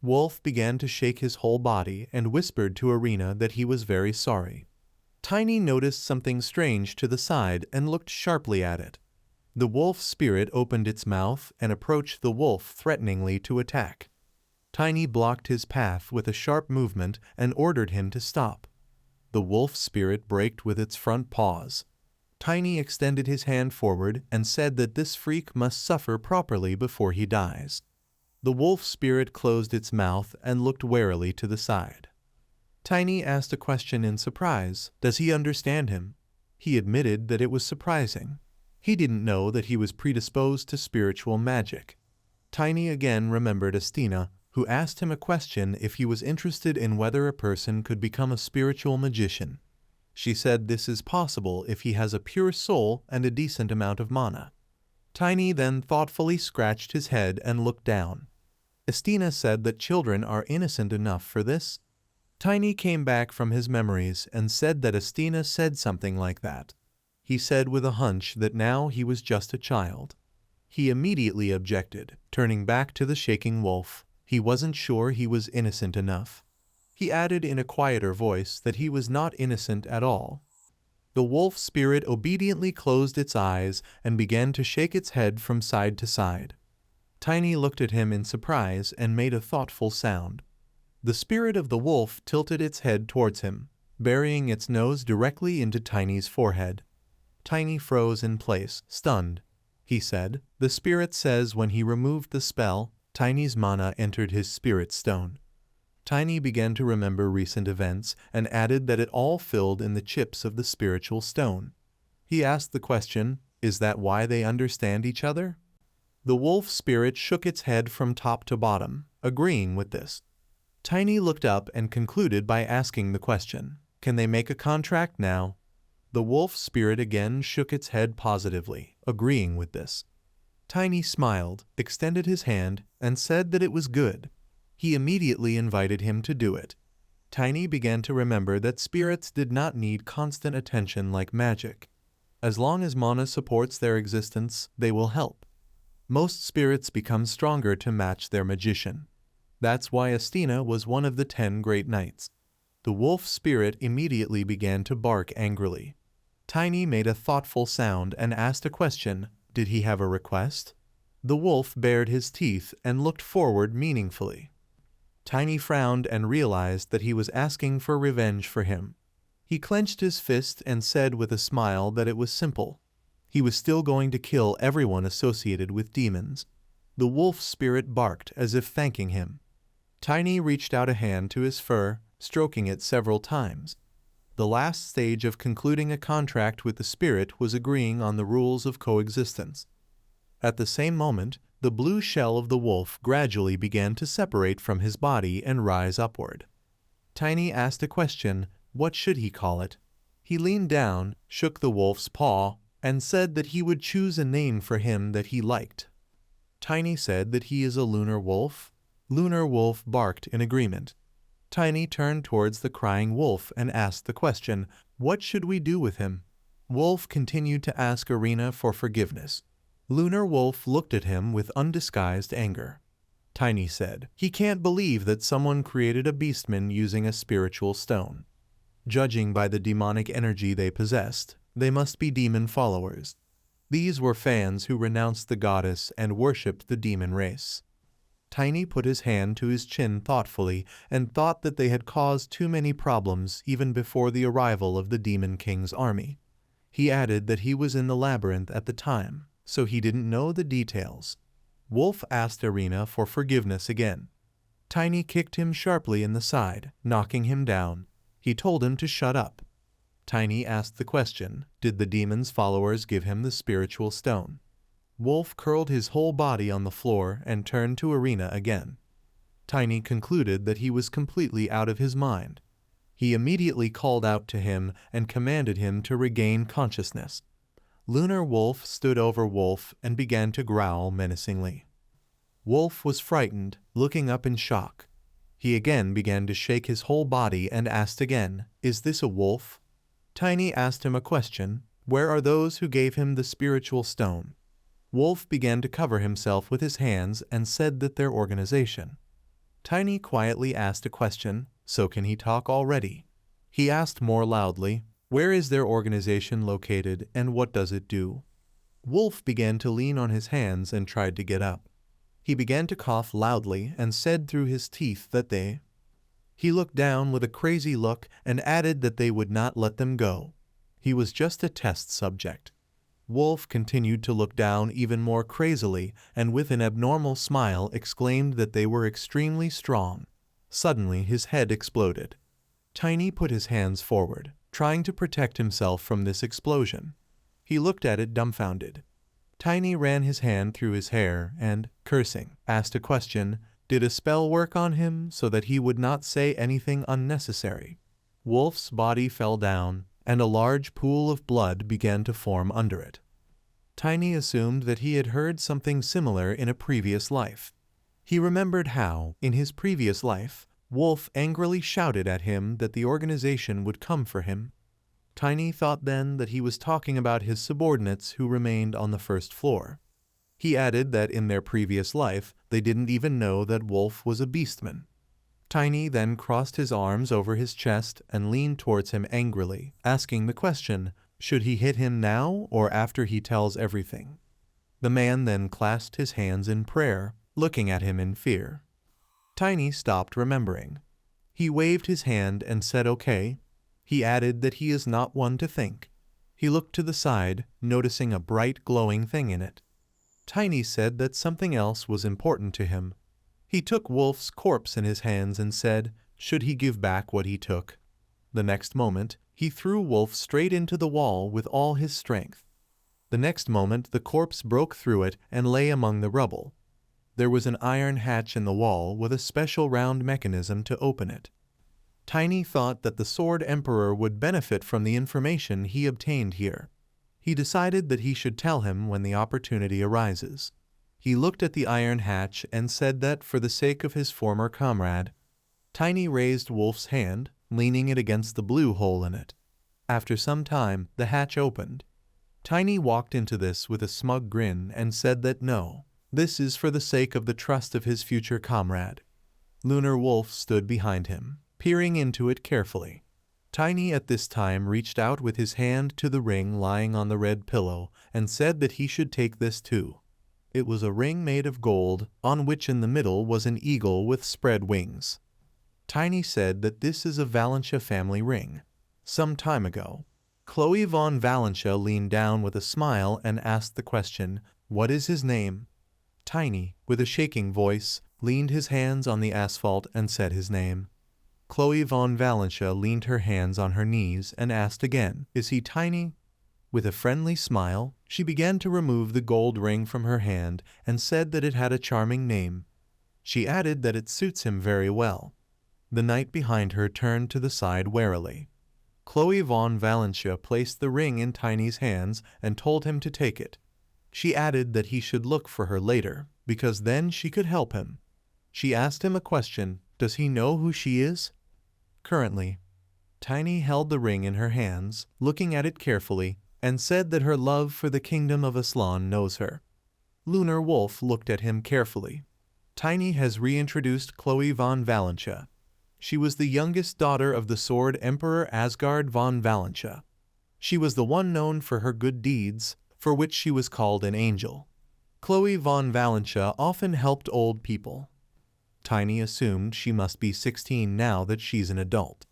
Wolf began to shake his whole body and whispered to Arena that he was very sorry. Tiny noticed something strange to the side and looked sharply at it. The wolf spirit opened its mouth and approached the wolf threateningly to attack. Tiny blocked his path with a sharp movement and ordered him to stop. The wolf spirit braked with its front paws. Tiny extended his hand forward and said that this freak must suffer properly before he dies. The wolf spirit closed its mouth and looked warily to the side. Tiny asked a question in surprise. Does he understand him? He admitted that it was surprising. He didn't know that he was predisposed to spiritual magic. Tiny again remembered Estina, who asked him a question if he was interested in whether a person could become a spiritual magician. She said this is possible if he has a pure soul and a decent amount of mana. Tiny then thoughtfully scratched his head and looked down. Estina said that children are innocent enough for this. Tiny came back from his memories and said that Estina said something like that. he said with a hunch that now he was just a child. He immediately objected, turning back to the shaking wolf. He wasn't sure he was innocent enough. He added in a quieter voice that he was not innocent at all. The wolf spirit obediently closed its eyes and began to shake its head from side to side. Tiny looked at him in surprise and made a thoughtful sound. The spirit of the wolf tilted its head towards him, burying its nose directly into Tiny's forehead. Tiny froze in place, stunned. He said, "The spirit says when he removed the spell, Tiny's mana entered his spirit stone." Tiny began to remember recent events and added that it all filled in the chips of the spiritual stone. He asked the question, "Is that why they understand each other?" The wolf spirit shook its head from top to bottom, agreeing with this. Tiny looked up and concluded by asking the question, "Can they make a contract now?" The wolf spirit again shook its head positively, agreeing with this. Tiny smiled, extended his hand, and said that it was good. He immediately invited him to do it. Tiny began to remember that spirits did not need constant attention like magic. As long as mana supports their existence, they will help. Most spirits become stronger to match their magician. That's why Astina was one of the 10 great knights. The wolf spirit immediately began to bark angrily. Tiny made a thoughtful sound and asked a question. Did he have a request? The wolf bared his teeth and looked forward meaningfully. Tiny frowned and realized that he was asking for revenge for him. He clenched his fist and said with a smile that it was simple. He was still going to kill everyone associated with demons. The wolf spirit barked as if thanking him. Tiny reached out a hand to his fur, stroking it several times. The last stage of concluding a contract with the spirit was agreeing on the rules of coexistence. At the same moment, the blue shell of the wolf gradually began to separate from his body and rise upward. Tiny asked a question, what should he call it? He leaned down, shook the wolf's paw, and said that he would choose a name for him that he liked. Tiny said that he is a lunar wolf. Lunar wolf barked in agreement. Tiny turned towards the crying wolf and asked the question, what should we do with him? Wolf continued to ask Arena for forgiveness. Lunar wolf looked at him with undisguised anger. Tiny said, he can't believe that someone created a beastman using a spiritual stone. Judging by the demonic energy they possessed, they must be demon followers. These were fans who renounced the goddess and worshipped the demon race. Tiny put his hand to his chin thoughtfully and thought that they had caused too many problems even before the arrival of the Demon King's army. He added that he was in the labyrinth at the time, so he didn't know the details. Wolf asked Arena for forgiveness again. Tiny kicked him sharply in the side, knocking him down. He told him to shut up. Tiny asked the question, did the demon's followers give him the spiritual stone? Wolf curled his whole body on the floor and turned to Arena again. Tiny concluded that he was completely out of his mind. He immediately called out to him and commanded him to regain consciousness. Lunar Wolf stood over Wolf and began to growl menacingly. Wolf was frightened, looking up in shock. He again began to shake his whole body and asked again, is this a wolf? Tiny asked him a question, where are those who gave him the spiritual stone? Wolf began to cover himself with his hands and said that their organization. Tiny quietly asked a question, so can he talk already? He asked more loudly, where is their organization located and what does it do? Wolf began to lean on his hands and tried to get up. He began to cough loudly and said through his teeth that they... He looked down with a crazy look and added that they would not let them go. He was just a test subject. Wolf continued to look down even more crazily and with an abnormal smile exclaimed that they were extremely strong. Suddenly his head exploded. Tiny put his hands forward, trying to protect himself from this explosion. He looked at it dumbfounded. Tiny ran his hand through his hair and, cursing, asked a question, did a spell work on him so that he would not say anything unnecessary? Wolf's body fell down, and a large pool of blood began to form under it. Tiny assumed that he had heard something similar in a previous life. He remembered how, in his previous life, Wolf angrily shouted at him that the organization would come for him. Tiny thought then that he was talking about his subordinates who remained on the first floor. He added that in their previous life, they didn't even know that Wolf was a beastman. Tiny then crossed his arms over his chest and leaned towards him angrily, asking the question, should he hit him now or after he tells everything? The man then clasped his hands in prayer, looking at him in fear. Tiny stopped remembering. He waved his hand and said okay. He added that he is not one to think. He looked to the side, noticing a bright glowing thing in it. Tiny said that something else was important to him. He took Wolf's corpse in his hands and said, should he give back what he took? The next moment, he threw Wolf straight into the wall with all his strength. The next moment, the corpse broke through it and lay among the rubble. There was an iron hatch in the wall with a special round mechanism to open it. Tiny thought that the Sword Emperor would benefit from the information he obtained here. He decided that he should tell him when the opportunity arises. He looked at the iron hatch and said that for the sake of his former comrade. Tiny raised Wolf's hand, leaning it against the blue hole in it. After some time, the hatch opened. Tiny walked into this with a smug grin and said that no, this is for the sake of the trust of his future comrade. Lunar Wolf stood behind him, peering into it carefully. Tiny at this time reached out with his hand to the ring lying on the red pillow and said that he should take this too. It was a ring made of gold, on which in the middle was an eagle with spread wings. Tiny said that this is a Valentia family ring. Some time ago, Chloe von Valentia leaned down with a smile and asked the question, what is his name? Tiny, with a shaking voice, leaned his hands on the asphalt and said his name. Chloe von Valentia leaned her hands on her knees and asked again, is he Tiny? With a friendly smile, she began to remove the gold ring from her hand and said that it had a charming name. She added that it suits him very well. The knight behind her turned to the side warily. Chloe von Valentia placed the ring in Tiny's hands and told him to take it. She added that he should look for her later, because then she could help him. She asked him a question, does he know who she is? Currently, Tiny held the ring in her hands, looking at it carefully, and said that her love for the kingdom of Aslan knows her. Lunar Wolf looked at him carefully. Tiny has reintroduced Chloe von Valentia. She was the youngest daughter of the Sword Emperor Asgard von Valentia. She was the one known for her good deeds, for which she was called an angel. Chloe von Valentia often helped old people. Tiny assumed she must be 16 now that she's an adult.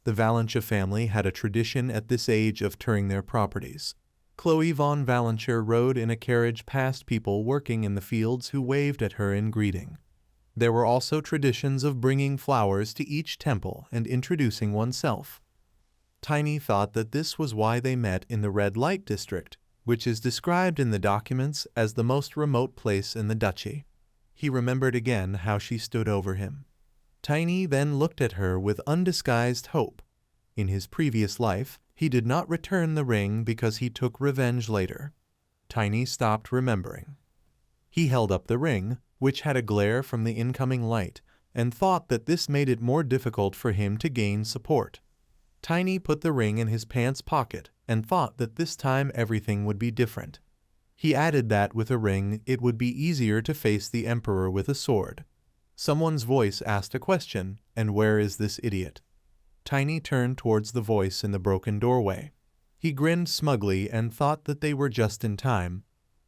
The Valentia family had a tradition at this age of touring their properties. Chloe von Valentia rode in a carriage past people working in the fields who waved at her in greeting. There were also traditions of bringing flowers to each temple and introducing oneself. Tiny thought that this was why they met in the red light district, which is described in the documents as the most remote place in the duchy. He remembered again how she stood over him. Tiny then looked at her with undisguised hope. In his previous life, he did not return the ring because he took revenge later. Tiny stopped remembering. He held up the ring, which had a glare from the incoming light, and thought that this made it more difficult for him to gain support. Tiny put the ring in his pants pocket and thought that this time everything would be different. He added that with a ring it would be easier to face the Emperor with a sword. Someone's voice asked a question, and where is this idiot? Tiny turned towards the voice in the broken doorway. He grinned smugly and thought that they were just in time.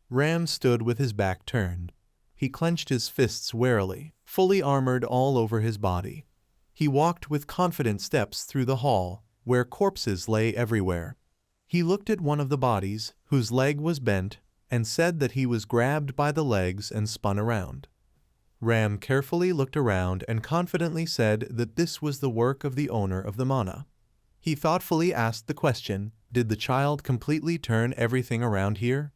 Ram stood with his back turned. He clenched his fists warily, fully armored all over his body. He walked with confident steps through the hall, where corpses lay everywhere. He looked at one of the bodies, whose leg was bent, and said that he was grabbed by the legs and spun around. Ram carefully looked around and confidently said that this was the work of the owner of the mana. He thoughtfully asked the question, did the child completely turn everything around here?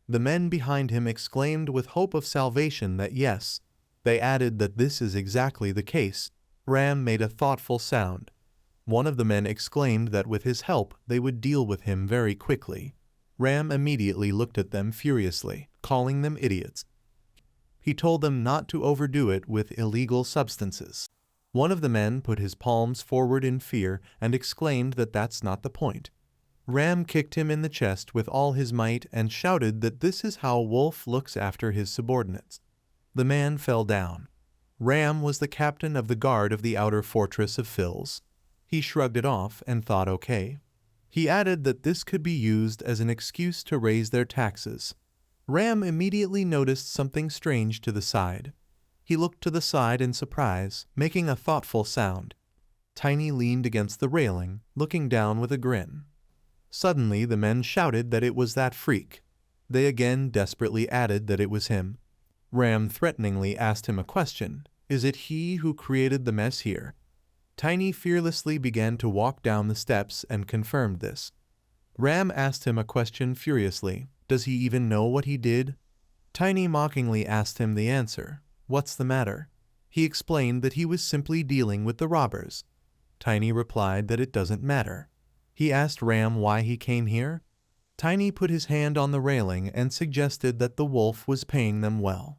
The men behind him exclaimed with hope of salvation that yes. They added that this is exactly the case. Ram made a thoughtful sound. One of the men exclaimed that with his help they would deal with him very quickly. Ram immediately looked at them furiously, calling them idiots. He told them not to overdo it with illegal substances. One of the men put his palms forward in fear and exclaimed that that's not the point. Ram kicked him in the chest with all his might and shouted that this is how Wolf looks after his subordinates. The man fell down. Ram was the captain of the guard of the outer fortress of Phils. He shrugged it off and thought okay. He added that this could be used as an excuse to raise their taxes. Ram immediately noticed something strange to the side. He looked to the side in surprise, making a thoughtful sound. Tiny leaned against the railing, looking down with a grin. Suddenly the men shouted that it was that freak. They again desperately added that it was him. Ram threateningly asked him a question. Is it he who created the mess here? Tiny fearlessly began to walk down the steps and confirmed this. Ram asked him a question furiously. Does he even know what he did? Tiny mockingly asked him the answer. What's the matter? He explained that he was simply dealing with the robbers. Tiny replied that it doesn't matter. He asked Ram why he came here. Tiny put his hand on the railing and suggested that the wolf was paying them well.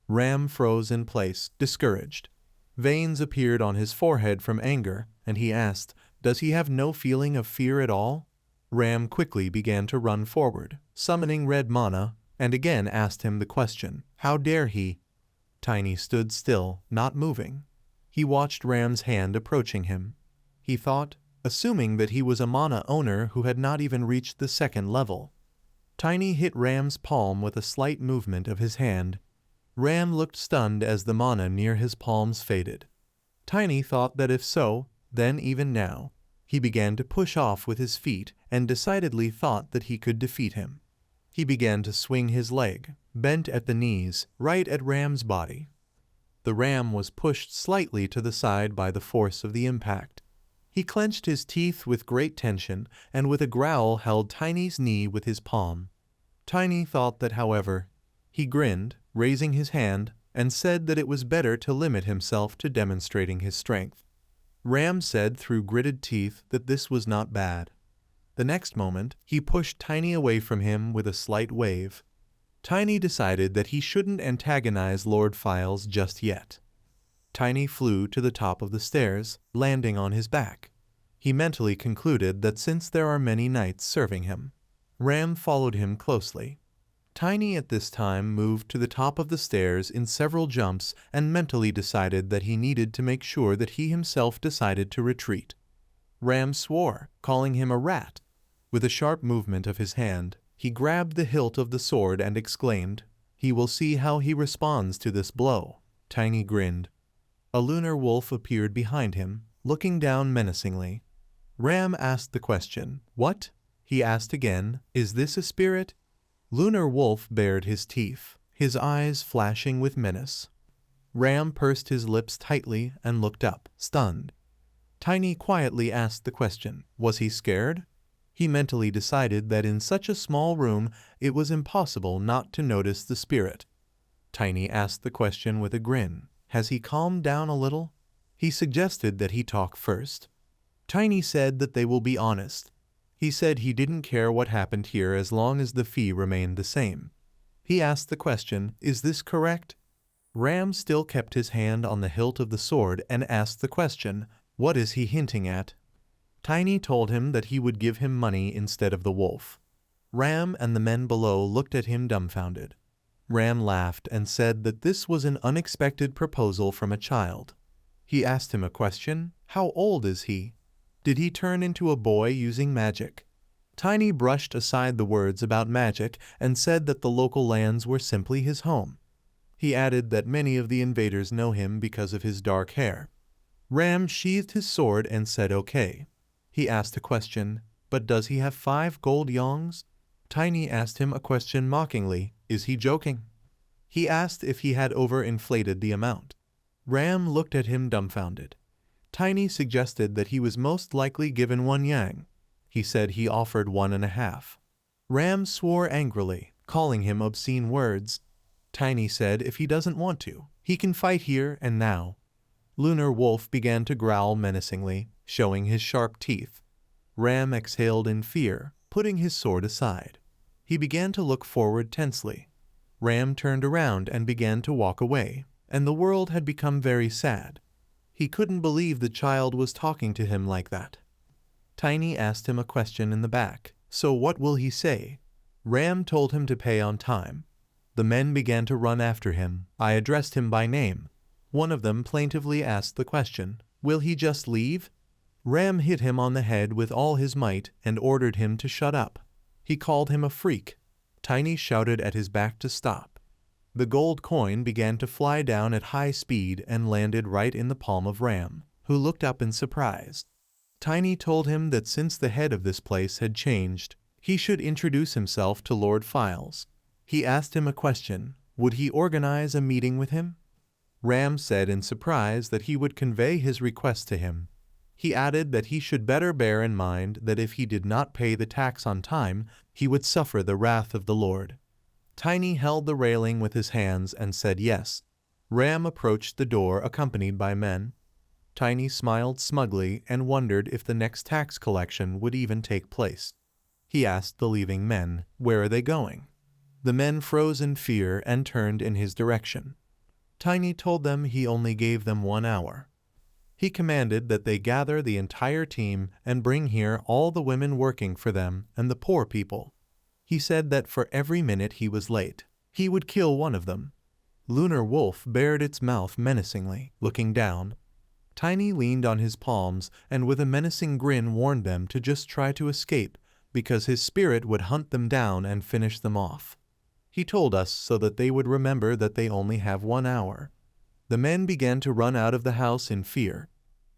Ram froze in place, discouraged. Veins appeared on his forehead from anger, and he asked, does he have no feeling of fear at all? Ram quickly began to run forward, summoning red mana, and again asked him the question, how dare he? Tiny stood still, not moving. He watched Ram's hand approaching him. He thought, assuming that he was a mana owner who had not even reached the second level. Tiny hit Ram's palm with a slight movement of his hand. Ram looked stunned as the mana near his palms faded. Tiny thought that if so, then even now, he began to push off with his feet and decidedly thought that he could defeat him. He began to swing his leg, bent at the knees, right at Ram's body. The Ram was pushed slightly to the side by the force of the impact. He clenched his teeth with great tension and with a growl held Tiny's knee with his palm. Tiny thought that, however, he grinned, raising his hand, and said that it was better to limit himself to demonstrating his strength. Ram said through gritted teeth that this was not bad. The next moment, he pushed Tiny away from him with a slight wave. Tiny decided that he shouldn't antagonize Lord Files just yet. Tiny flew to the top of the stairs, landing on his back. He mentally concluded that since there are many knights serving him, Ram followed him closely. Tiny at this time moved to the top of the stairs in several jumps and mentally decided that he needed to make sure that he himself decided to retreat. Ram swore, calling him a rat. With a sharp movement of his hand, he grabbed the hilt of the sword and exclaimed, "He will see how he responds to this blow." Tiny grinned. A lunar wolf appeared behind him, looking down menacingly. Ram asked the question, "What?" He asked again, "Is this a spirit?" Lunar Wolf bared his teeth, his eyes flashing with menace. Ram pursed his lips tightly and looked up, stunned. Tiny quietly asked the question, was he scared? He mentally decided that in such a small room it was impossible not to notice the spirit. Tiny asked the question with a grin. Has he calmed down a little? He suggested that he talk first. Tiny said that they will be honest. He said he didn't care what happened here as long as the fee remained the same. He asked the question, is this correct? Ram still kept his hand on the hilt of the sword and asked the question, what is he hinting at? Tiny told him that he would give him money instead of the wolf. Ram and the men below looked at him dumbfounded. Ram laughed and said that this was an unexpected proposal from a child. He asked him a question, how old is he? Did he turn into a boy using magic? Tiny brushed aside the words about magic and said that the local lands were simply his home. He added that many of the invaders know him because of his dark hair. Ram sheathed his sword and said okay. He asked a question, but does he have 5 gold yongs? Tiny asked him a question mockingly, is he joking? He asked if he had overinflated the amount. Ram looked at him dumbfounded. Tiny suggested that he was most likely given 1 yang. He said he offered 1.5. Ram swore angrily, calling him obscene words. Tiny said if he doesn't want to, he can fight here and now. Lunar Wolf began to growl menacingly, showing his sharp teeth. Ram exhaled in fear, putting his sword aside. He began to look forward tensely. Ram turned around and began to walk away, and the world had become very sad. He couldn't believe the child was talking to him like that. Tiny asked him a question in the back. So what will he say? Ram told him to pay on time. The men began to run after him. I addressed him by name. One of them plaintively asked the question, will he just leave? Ram hit him on the head with all his might and ordered him to shut up. He called him a freak. Tiny shouted at his back to stop. The gold coin began to fly down at high speed and landed right in the palm of Ram, who looked up in surprise. Tiny told him that since the head of this place had changed, he should introduce himself to Lord Files. He asked him a question. Would he organize a meeting with him? Ram said in surprise that he would convey his request to him. He added that he should better bear in mind that if he did not pay the tax on time, he would suffer the wrath of the Lord. Tiny held the railing with his hands and said yes. Ram approached the door accompanied by men. Tiny smiled smugly and wondered if the next tax collection would even take place. He asked the leaving men, where are they going? The men froze in fear and turned in his direction. Tiny told them he only gave them 1 hour. He commanded that they gather the entire team and bring here all the women working for them and the poor people. He said that for every minute he was late, he would kill one of them. Lunar Wolf bared its mouth menacingly, looking down. Tiny leaned on his palms and with a menacing grin warned them to just try to escape because his spirit would hunt them down and finish them off. He told us so that they would remember that they only have 1 hour. The men began to run out of the house in fear.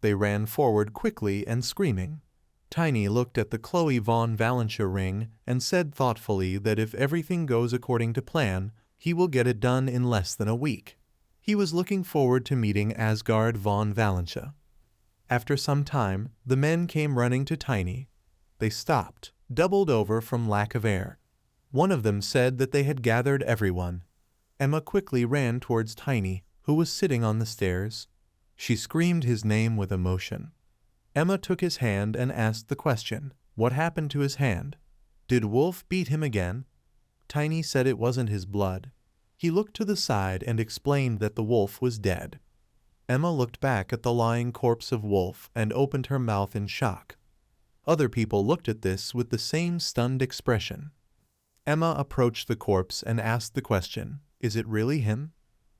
They ran forward quickly and screaming. Tiny looked at the Chloe von Valencia ring and said thoughtfully that if everything goes according to plan, he will get it done in less than a week. He was looking forward to meeting Asgard von Valencia. After some time, the men came running to Tiny. They stopped, doubled over from lack of air. One of them said that they had gathered everyone. Emma quickly ran towards Tiny, who was sitting on the stairs. She screamed his name with emotion. Emma took his hand and asked the question, what happened to his hand? Did Wolf beat him again? Tiny said it wasn't his blood. He looked to the side and explained that the wolf was dead. Emma looked back at the lying corpse of Wolf and opened her mouth in shock. Other people looked at this with the same stunned expression. Emma approached the corpse and asked the question, is it really him?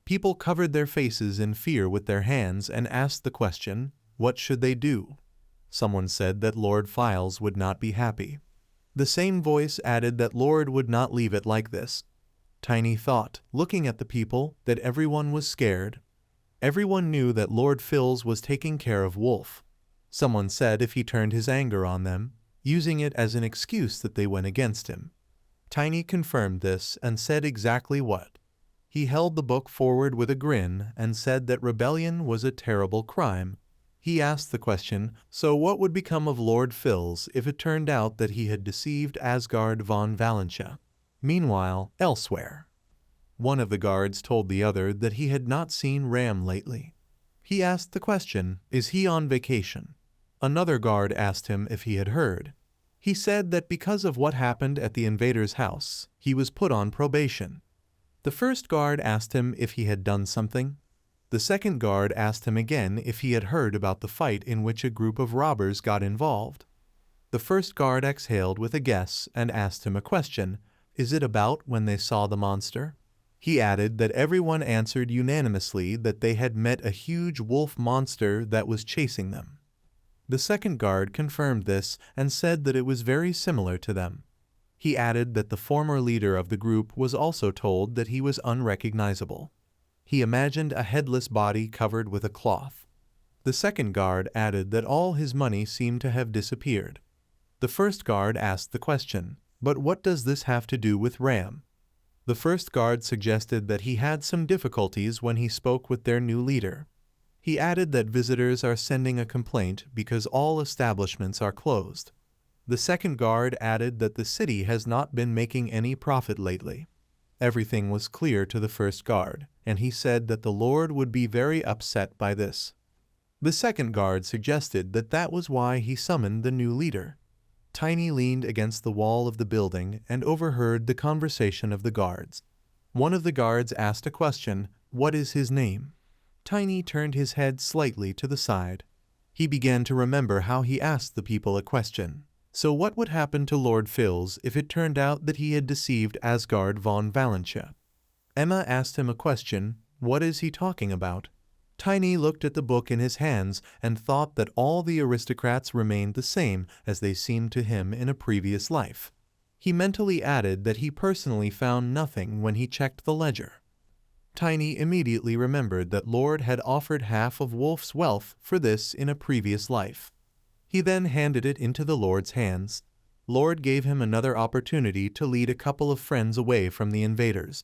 People covered their faces in fear with their hands and asked the question, what should they do? Someone said that Lord Files would not be happy. The same voice added that Lord would not leave it like this. Tiny thought, looking at the people, that everyone was scared. Everyone knew that Lord Files was taking care of Wolf. Someone said if he turned his anger on them, using it as an excuse that they went against him. Tiny confirmed this and said exactly what. He held the book forward with a grin and said that rebellion was a terrible crime. He asked the question, so what would become of Lord Files if it turned out that he had deceived Asgard von Valencia? Meanwhile, elsewhere. One of the guards told the other that he had not seen Ram lately. He asked the question, is he on vacation? Another guard asked him if he had heard. He said that because of what happened at the invader's house, he was put on probation. The first guard asked him if he had done something. The second guard asked him again if he had heard about the fight in which a group of robbers got involved. The first guard exhaled with a guess and asked him a question, is it about when they saw the monster? He added that everyone answered unanimously that they had met a huge wolf monster that was chasing them. The second guard confirmed this and said that it was very similar to them. He added that the former leader of the group was also told that he was unrecognizable. He imagined a headless body covered with a cloth. The second guard added that all his money seemed to have disappeared. The first guard asked the question, but what does this have to do with Ram? The first guard suggested that he had some difficulties when he spoke with their new leader. He added that visitors are sending a complaint because all establishments are closed. The second guard added that the city has not been making any profit lately. Everything was clear to the first guard, and he said that the Lord would be very upset by this. The second guard suggested that that was why he summoned the new leader. Tiny leaned against the wall of the building and overheard the conversation of the guards. One of the guards asked a question, what is his name? Tiny turned his head slightly to the side. He began to remember how he asked the people a question. So what would happen to Lord Fils if it turned out that he had deceived Asgard von Valentia? Emma asked him a question. What is he talking about? Tiny looked at the book in his hands and thought that all the aristocrats remained the same as they seemed to him in a previous life. He mentally added that he personally found nothing when he checked the ledger. Tiny immediately remembered that Lord had offered half of Wolf's wealth for this in a previous life. He then handed it into the Lord's hands. Lord gave him another opportunity to lead a couple of friends away from the invaders.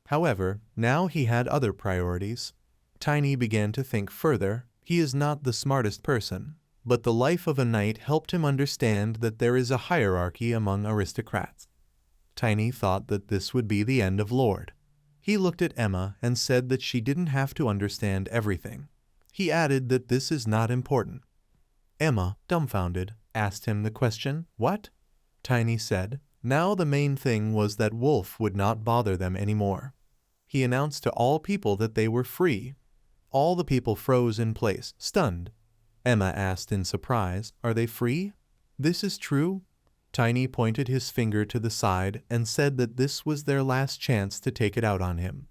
However, now he had other priorities. Tiny began to think further. He is not the smartest person, but the life of a knight helped him understand that there is a hierarchy among aristocrats. Tiny thought that this would be the end of Lord. He looked at Emma and said that she didn't have to understand everything. He added that this is not important. Emma, dumbfounded, asked him the question, "What?" Tiny said. Now the main thing was that Wolf would not bother them anymore. He announced to all people that they were free. All the people froze in place, stunned. Emma asked in surprise, "Are they free? This is true?" Tiny pointed his finger to the side and said that this was their last chance to take it out on him.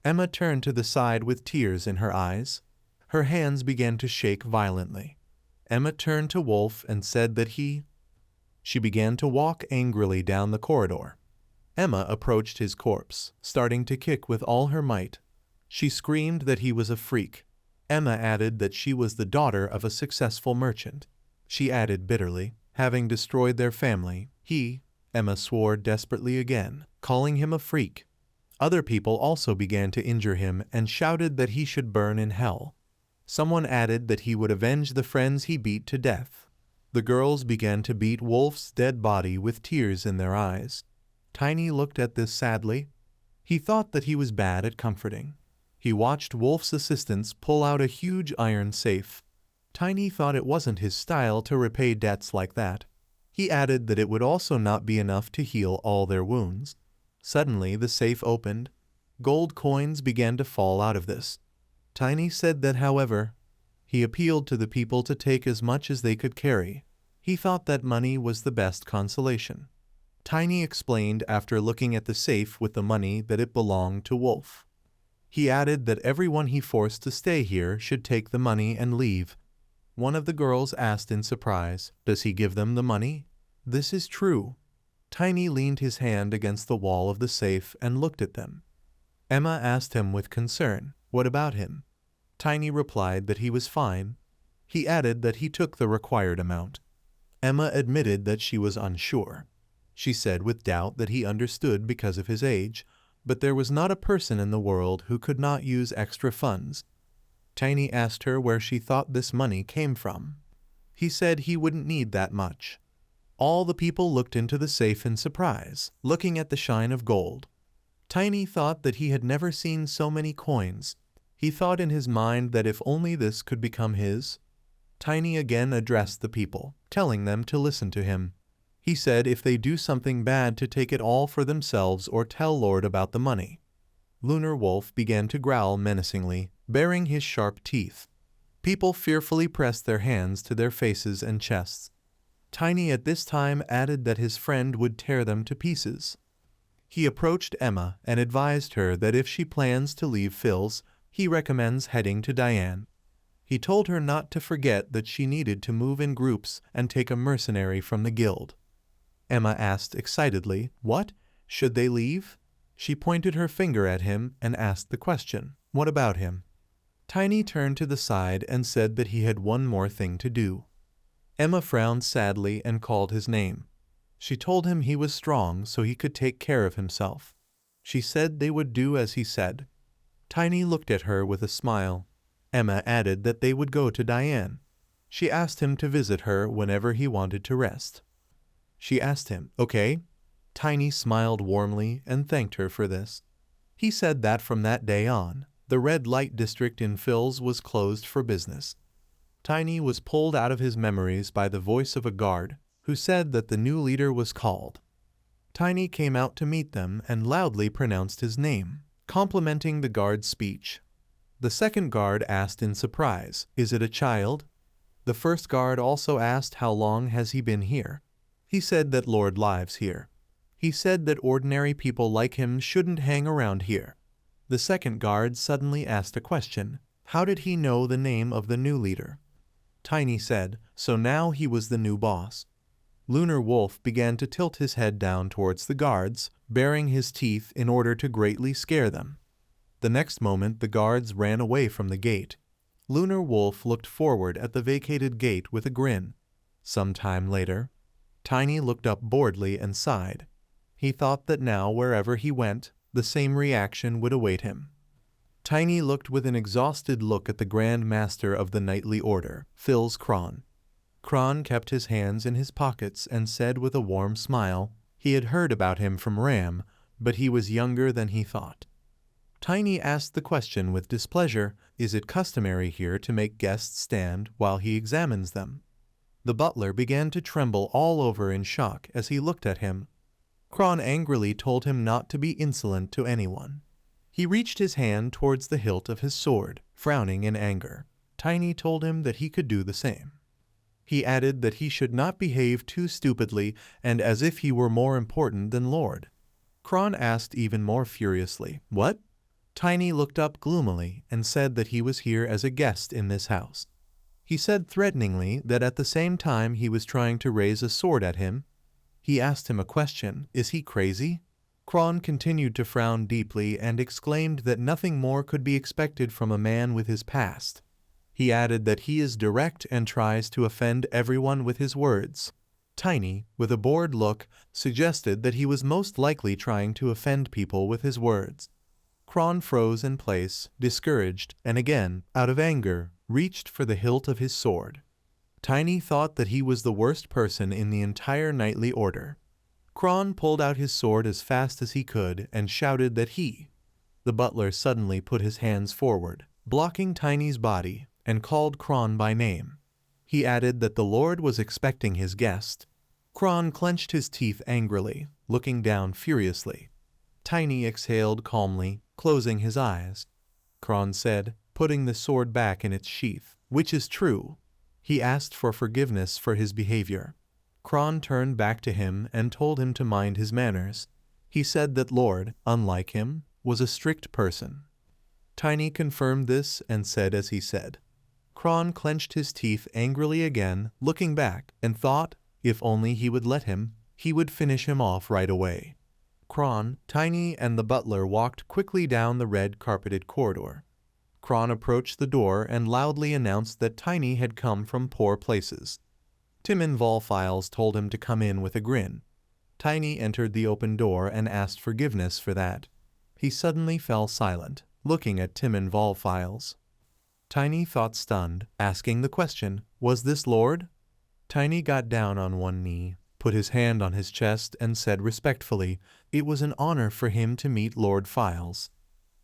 Emma turned to the side with tears in her eyes. Her hands began to shake violently. Emma turned to Wolf and said that She began to walk angrily down the corridor. Emma approached his corpse, starting to kick with all her might. She screamed that he was a freak. Emma added that she was the daughter of a successful merchant. She added bitterly, having destroyed their family, Emma swore desperately again, calling him a freak. Other people also began to injure him and shouted that he should burn in hell. Someone added that he would avenge the friends he beat to death. The girls began to beat Wolf's dead body with tears in their eyes. Tiny looked at this sadly. He thought that he was bad at comforting. He watched Wolf's assistants pull out a huge iron safe. Tiny thought it wasn't his style to repay debts like that. He added that it would also not be enough to heal all their wounds. Suddenly the safe opened. Gold coins began to fall out of this. Tiny said that, however, he appealed to the people to take as much as they could carry. He thought that money was the best consolation. Tiny explained after looking at the safe with the money that it belonged to Wolf. He added that everyone he forced to stay here should take the money and leave. One of the girls asked in surprise, "Does he give them the money?" "This is true." Tiny leaned his hand against the wall of the safe and looked at them. Emma asked him with concern, "What about him?" Tiny replied that he was fine. He added that he took the required amount. Emma admitted that she was unsure. She said with doubt that he understood because of his age, but there was not a person in the world who could not use extra funds. Tiny asked her where she thought this money came from. He said he wouldn't need that much. All the people looked into the safe in surprise, looking at the shine of gold. Tiny thought that he had never seen so many coins. He thought in his mind that if only this could become his. Tiny again addressed the people, telling them to listen to him. He said if they do something bad to take it all for themselves or tell Lord about the money. Lunar Wolf began to growl menacingly, baring his sharp teeth. People fearfully pressed their hands to their faces and chests. Tiny at this time added that his friend would tear them to pieces. He approached Emma and advised her that if she plans to leave Phil's, he recommends heading to Diane. He told her not to forget that she needed to move in groups and take a mercenary from the guild. Emma asked excitedly, "What? Should they leave?" She pointed her finger at him and asked the question, "What about him?" Tiny turned to the side and said that he had one more thing to do. Emma frowned sadly and called his name. She told him he was strong so he could take care of himself. She said they would do as he said. Tiny looked at her with a smile. Emma added that they would go to Diane. She asked him to visit her whenever he wanted to rest. She asked him, "Okay?" Tiny smiled warmly and thanked her for this. He said that from that day on, the red light district in Phil's was closed for business. Tiny was pulled out of his memories by the voice of a guard, who said that the new leader was called. Tiny came out to meet them and loudly pronounced his name, complimenting the guard's speech. The second guard asked in surprise, "Is it a child?" The first guard also asked how long has he been here. He said that Lord lives here. He said that ordinary people like him shouldn't hang around here. The second guard suddenly asked a question. How did he know the name of the new leader? Tiny said, so now he was the new boss. Lunar Wolf began to tilt his head down towards the guards, baring his teeth in order to greatly scare them. The next moment the guards ran away from the gate. Lunar Wolf looked forward at the vacated gate with a grin. Some time later, Tiny looked up boredly and sighed. He thought that now wherever he went, the same reaction would await him. Tiny looked with an exhausted look at the Grand Master of the Knightly Order, Phil's Kron. Kron kept his hands in his pockets and said with a warm smile, he had heard about him from Ram, but he was younger than he thought. Tiny asked the question with displeasure, is it customary here to make guests stand while he examines them? The butler began to tremble all over in shock as he looked at him. Kron angrily told him not to be insolent to anyone. He reached his hand towards the hilt of his sword, frowning in anger. Tiny told him that he could do the same. He added that he should not behave too stupidly and as if he were more important than Lord. Kron asked even more furiously, what? Tiny looked up gloomily and said that he was here as a guest in this house. He said threateningly that at the same time he was trying to raise a sword at him. He asked him a question, is he crazy? Kron continued to frown deeply and exclaimed that nothing more could be expected from a man with his past. He added that he is direct and tries to offend everyone with his words. Tiny, with a bored look, suggested that he was most likely trying to offend people with his words. Kron froze in place, discouraged, and again, out of anger, reached for the hilt of his sword. Tiny thought that he was the worst person in the entire knightly order. Kron pulled out his sword as fast as he could and shouted that The butler suddenly put his hands forward, blocking Tiny's body, and called Kron by name. He added that the Lord was expecting his guest. Kron clenched his teeth angrily, looking down furiously. Tiny exhaled calmly, closing his eyes. Kron said, putting the sword back in its sheath, which is true. He asked for forgiveness for his behavior. Kron turned back to him and told him to mind his manners. He said that Lord, unlike him, was a strict person. Tiny confirmed this and said as he said. Kron clenched his teeth angrily again, looking back, and thought, if only he would let him, he would finish him off right away. Kron, Tiny, and the butler walked quickly down the red-carpeted corridor. Kron approached the door and loudly announced that Tiny had come from poor places. Timon Volfiles told him to come in with a grin. Tiny entered the open door and asked forgiveness for that. He suddenly fell silent, looking at Timon Volfiles. Tiny thought stunned, asking the question, was this Lord? Tiny got down on one knee, put his hand on his chest and said respectfully, it was an honor for him to meet Lord Files.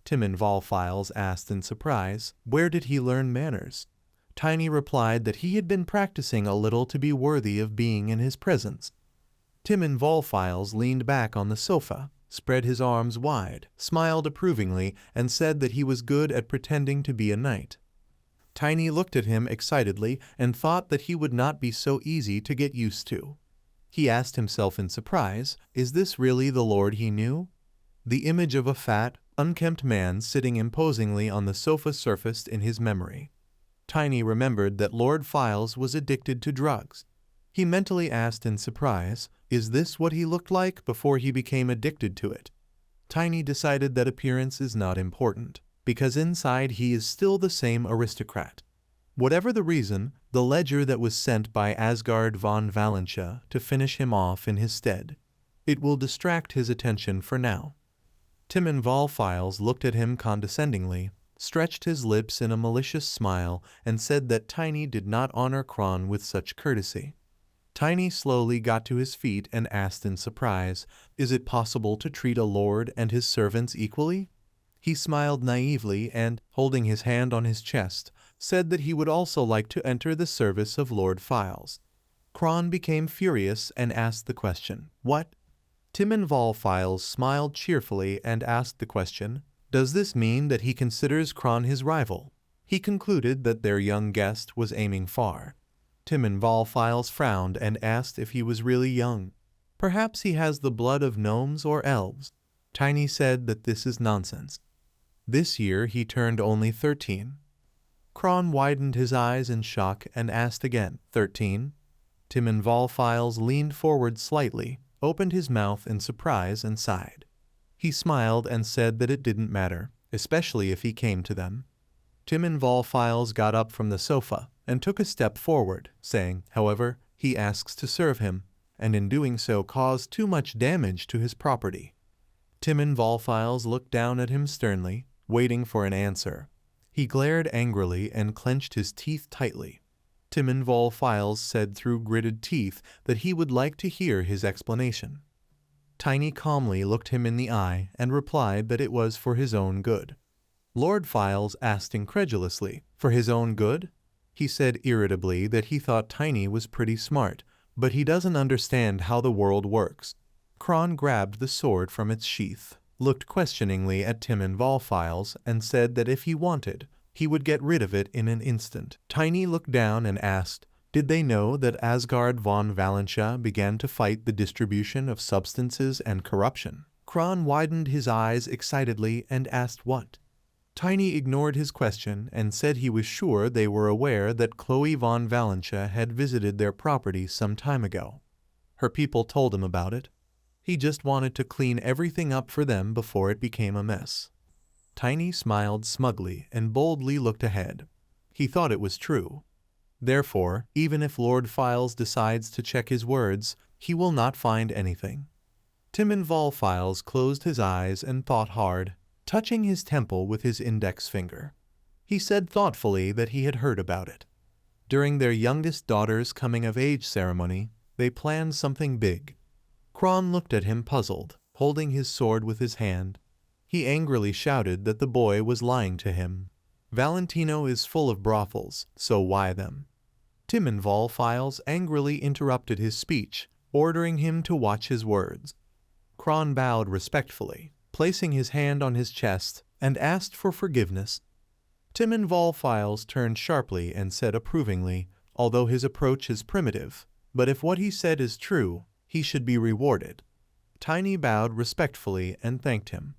Timon Volfiles asked in surprise, where did he learn manners? Tiny replied that he had been practicing a little to be worthy of being in his presence. Timon Volfiles leaned back on the sofa, spread his arms wide, smiled approvingly, and said that he was good at pretending to be a knight. Tiny looked at him excitedly and thought that he would not be so easy to get used to. He asked himself in surprise, is this really the Lord he knew? The image of a fat, unkempt man sitting imposingly on the sofa surfaced in his memory. Tiny remembered that Lord Files was addicted to drugs. He mentally asked in surprise, is this what he looked like before he became addicted to it? Tiny decided that appearance is not important, because inside he is still the same aristocrat. Whatever the reason, the ledger that was sent by Asgard von Valentia to finish him off in his stead. It will distract his attention for now. Timon Volfiles looked at him condescendingly, stretched his lips in a malicious smile, and said that Tiny did not honor Kron with such courtesy. Tiny slowly got to his feet and asked in surprise, is it possible to treat a lord and his servants equally? He smiled naively and, holding his hand on his chest, said that he would also like to enter the service of Lord Files. Kron became furious and asked the question, what? Timon Volfiles smiled cheerfully and asked the question, does this mean that he considers Kron his rival? He concluded that their young guest was aiming far. Tim and Volfiles frowned and asked if he was really young. Perhaps he has the blood of gnomes or elves. Tiny said that this is nonsense. This year he turned only 13. Kron widened his eyes in shock and asked again, 13? Tim and Volfiles leaned forward slightly, opened his mouth in surprise and sighed. He smiled and said that it didn't matter, especially if he came to them. Tim and Volfiles got up from the sofa and took a step forward, saying, however, he asks to serve him, and in doing so caused too much damage to his property. Tim and Volfiles looked down at him sternly, waiting for an answer. He glared angrily and clenched his teeth tightly. Tim and Volfiles said through gritted teeth that he would like to hear his explanation. Tiny calmly looked him in the eye and replied that it was for his own good. Lord Files asked incredulously, for his own good? He said irritably that he thought Tiny was pretty smart, but he doesn't understand how the world works. Kron grabbed the sword from its sheath, looked questioningly at Tim and Volfiles, and said that if he wanted, he would get rid of it in an instant. Tiny looked down and asked, did they know that Asgard von Valentia began to fight the distribution of substances and corruption? Kron widened his eyes excitedly and asked what? Tiny ignored his question and said he was sure they were aware that Chloe von Valentia had visited their property some time ago. Her people told him about it. He just wanted to clean everything up for them before it became a mess. Tiny smiled smugly and boldly looked ahead. He thought it was true. Therefore, even if Lord Files decides to check his words, he will not find anything. Tim and Volfiles closed his eyes and thought hard, touching his temple with his index finger. He said thoughtfully that he had heard about it. During their youngest daughter's coming-of-age ceremony, they planned something big. Kron looked at him puzzled, holding his sword with his hand. He angrily shouted that the boy was lying to him. Valentino is full of brothels, so why them? Tim and Volfiles angrily interrupted his speech, ordering him to watch his words. Kron bowed respectfully, placing his hand on his chest, and asked for forgiveness. Tim and Volfiles turned sharply and said approvingly, although his approach is primitive, but if what he said is true, he should be rewarded. Tiny bowed respectfully and thanked him.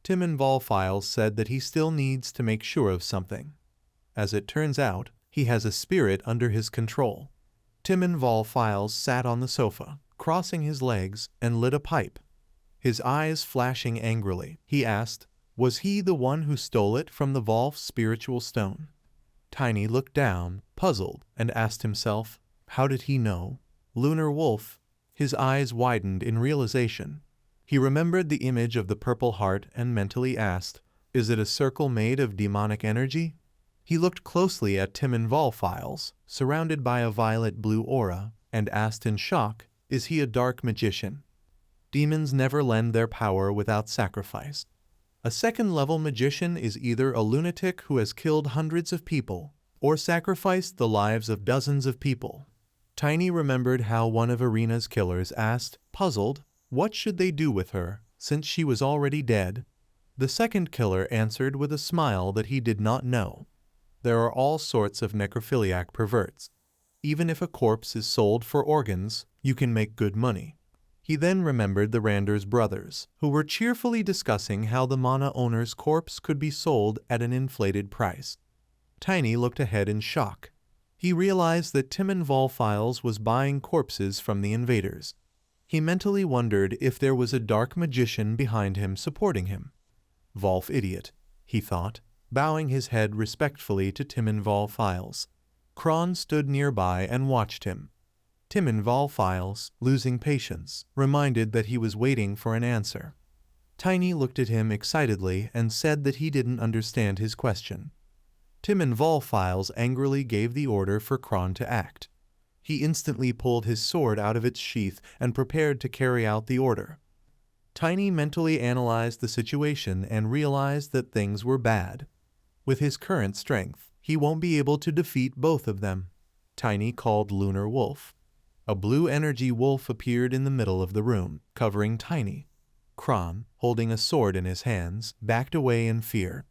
Tim and Volfiles said that he still needs to make sure of something. As it turns out, he has a spirit under his control. Tim and Volfiles sat on the sofa, crossing his legs, and lit a pipe. His eyes flashing angrily, he asked, was he the one who stole it from the Volf's spiritual stone? Tiny looked down, puzzled, and asked himself, how did he know? Lunar Wolf. His eyes widened in realization. He remembered the image of the purple heart and mentally asked, is it a circle made of demonic energy? He looked closely at Tim and Volfiles, surrounded by a violet-blue aura, and asked in shock, is he a dark magician? Demons never lend their power without sacrifice. A second-level magician is either a lunatic who has killed hundreds of people, or sacrificed the lives of dozens of people. Tiny remembered how one of Arena's killers asked, puzzled, what should they do with her, since she was already dead? The second killer answered with a smile that he did not know. There are all sorts of necrophiliac perverts. Even if a corpse is sold for organs, you can make good money. He then remembered the Randers brothers, who were cheerfully discussing how the Mana owner's corpse could be sold at an inflated price. Tiny looked ahead in shock. He realized that Tim and Volfiles was buying corpses from the invaders. He mentally wondered if there was a dark magician behind him supporting him. Volf idiot, he thought, bowing his head respectfully to Tim and Volfiles. Kron stood nearby and watched him. Tim and Volfiles, losing patience, reminded that he was waiting for an answer. Tiny looked at him excitedly and said that he didn't understand his question. Tim and Volfiles angrily gave the order for Kron to act. He instantly pulled his sword out of its sheath and prepared to carry out the order. Tiny mentally analyzed the situation and realized that things were bad. With his current strength, he won't be able to defeat both of them. Tiny called Lunar Wolf. A blue energy wolf appeared in the middle of the room, covering Tiny. Kron, holding a sword in his hands, backed away in fear.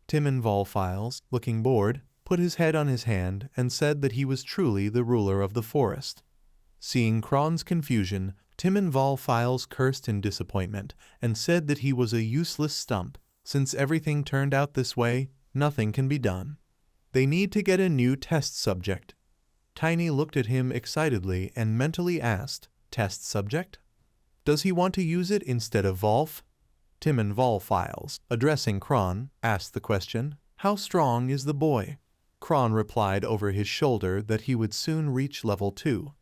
Tim and Volfiles, looking bored, put his head on his hand, and said that he was truly the ruler of the forest. Seeing Kron's confusion, Timon Volfiles cursed in disappointment and said that he was a useless stump. Since everything turned out this way, nothing can be done. They need to get a new test subject. Tiny looked at him excitedly and mentally asked, "Test subject? Does he want to use it instead of Volf?" Timon Volfiles, addressing Kron, asked the question, "How strong is the boy?" Kron replied over his shoulder that he would soon reach level 2.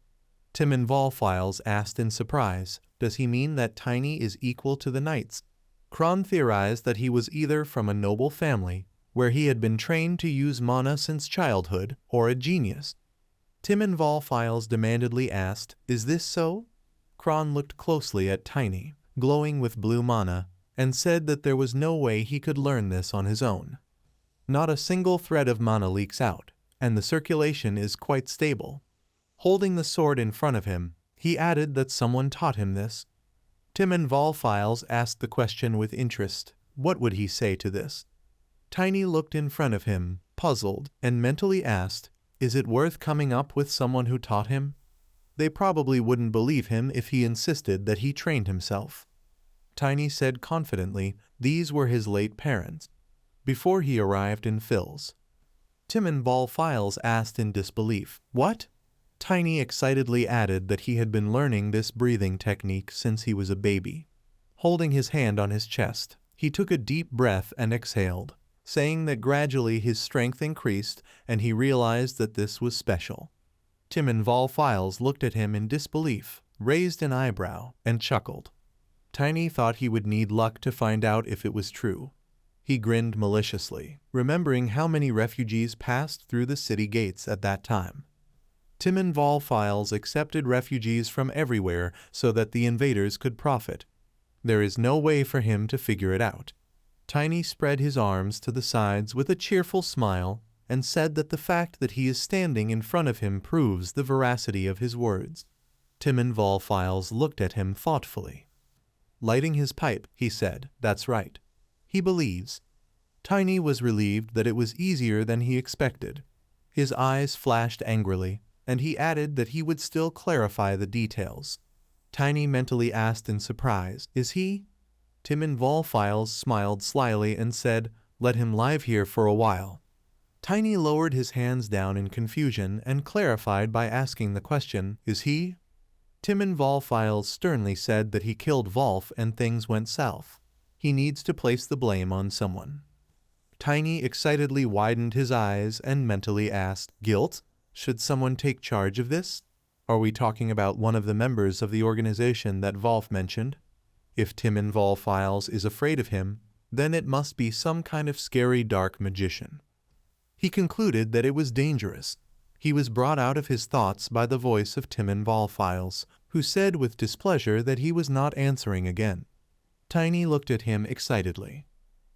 Timon Volfiles asked in surprise, "Does he mean that Tiny is equal to the knights?" Kron theorized that he was either from a noble family, where he had been trained to use mana since childhood, or a genius. Timon Volfiles demandedly asked, "Is this so?" Kron looked closely at Tiny, glowing with blue mana, and said that there was no way he could learn this on his own. Not a single thread of mana leaks out, and the circulation is quite stable. Holding the sword in front of him, he added that someone taught him this. Timon Volfiles asked the question with interest. What would he say to this? Tiny looked in front of him, puzzled, and mentally asked, "Is it worth coming up with someone who taught him?" They probably wouldn't believe him if he insisted that he trained himself. Tiny said confidently these were his late parents, before he arrived in Phil's. Timon Volfiles asked in disbelief, "What?" Tiny excitedly added that he had been learning this breathing technique since he was a baby. Holding his hand on his chest, he took a deep breath and exhaled, saying that gradually his strength increased and he realized that this was special. Timon Volfiles looked at him in disbelief, raised an eyebrow, and chuckled. Tiny thought he would need luck to find out if it was true. He grinned maliciously, remembering how many refugees passed through the city gates at that time. Timon Volfiles accepted refugees from everywhere so that the invaders could profit. There is no way for him to figure it out. Tiny spread his arms to the sides with a cheerful smile and said that the fact that he is standing in front of him proves the veracity of his words. Timon Volfiles looked at him thoughtfully. Lighting his pipe, he said, "That's right. He believes." Tiny was relieved that it was easier than he expected. His eyes flashed angrily, and he added that he would still clarify the details. Tiny mentally asked in surprise, "Is he?" Timon Volfiles smiled slyly and said, "Let him live here for a while." Tiny lowered his hands down in confusion and clarified by asking the question, "Is he?" Timon Volfiles sternly said that he killed Volf and things went south. He needs to place the blame on someone. Tiny excitedly widened his eyes and mentally asked, "Guilt? Should someone take charge of this? Are we talking about one of the members of the organization that Volf mentioned? If Timon Volfiles is afraid of him, then it must be some kind of scary dark magician." He concluded that it was dangerous. He was brought out of his thoughts by the voice of Timon Volfiles, who said with displeasure that he was not answering again. Tiny looked at him excitedly.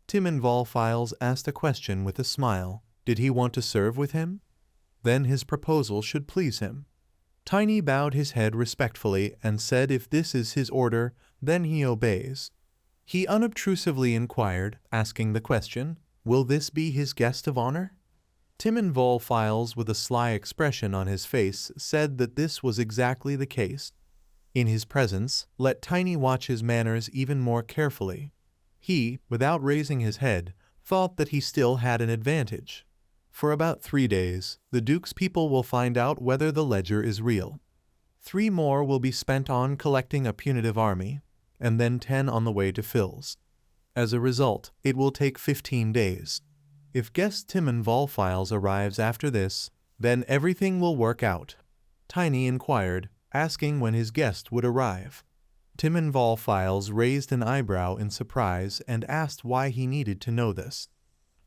Timon Volfiles asked a question with a smile. Did he want to serve with him? Then his proposal should please him. Tiny bowed his head respectfully and said if this is his order, then he obeys. He unobtrusively inquired, asking the question, "Will this be his guest of honor?" Timon Volfiles, with a sly expression on his face, said that this was exactly the case. In his presence, let Tiny watch his manners even more carefully. He, without raising his head, thought that he still had an advantage. For about 3 days, the Duke's people will find out whether the ledger is real. 3 more will be spent on collecting a punitive army, and then 10 on the way to Phil's. As a result, it will take 15 days. If guest Timon Volfiles arrives after this, then everything will work out. Tiny inquired, asking when his guest would arrive. Timon Volfiles raised an eyebrow in surprise and asked why he needed to know this.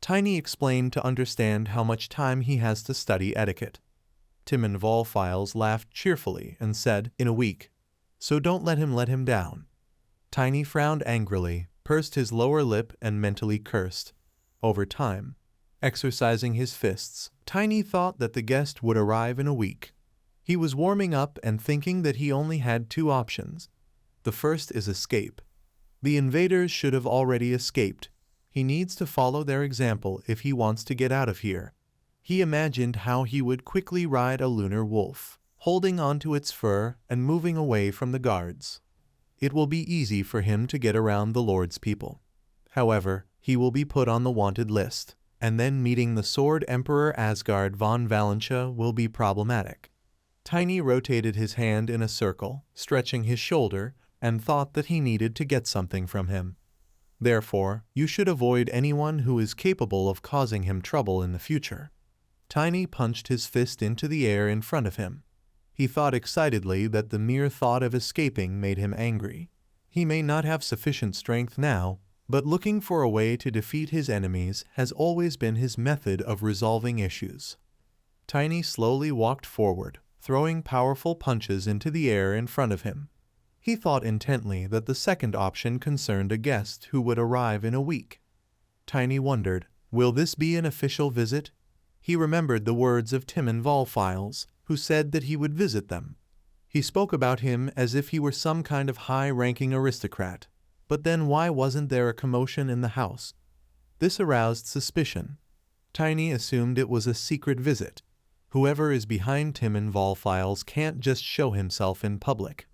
Tiny explained to understand how much time he has to study etiquette. Timon Volfiles laughed cheerfully and said, "In a week. So don't let him down." Tiny frowned angrily, pursed his lower lip and mentally cursed. Over time, exercising his fists, Tiny thought that the guest would arrive in a week. He was warming up and thinking that he only had 2 options. The first is escape. The invaders should have already escaped. He needs to follow their example if he wants to get out of here. He imagined how he would quickly ride a lunar wolf, holding onto its fur and moving away from the guards. It will be easy for him to get around the Lord's people. However, he will be put on the wanted list, and then meeting the Sword Emperor Asgard von Valentia will be problematic. Tiny rotated his hand in a circle, stretching his shoulder, and thought that he needed to get something from him. Therefore, you should avoid anyone who is capable of causing him trouble in the future. Tiny punched his fist into the air in front of him. He thought excitedly that the mere thought of escaping made him angry. He may not have sufficient strength now, but looking for a way to defeat his enemies has always been his method of resolving issues. Tiny slowly walked forward, throwing powerful punches into the air in front of him. He thought intently that the second option concerned a guest who would arrive in a week. Tiny wondered, will this be an official visit? He remembered the words of Timon Volfiles, who said that he would visit them. He spoke about him as if he were some kind of high-ranking aristocrat. But then why wasn't there a commotion in the house? This aroused suspicion. Tiny assumed it was a secret visit. Whoever is behind Timon Volfiles can't just show himself in public.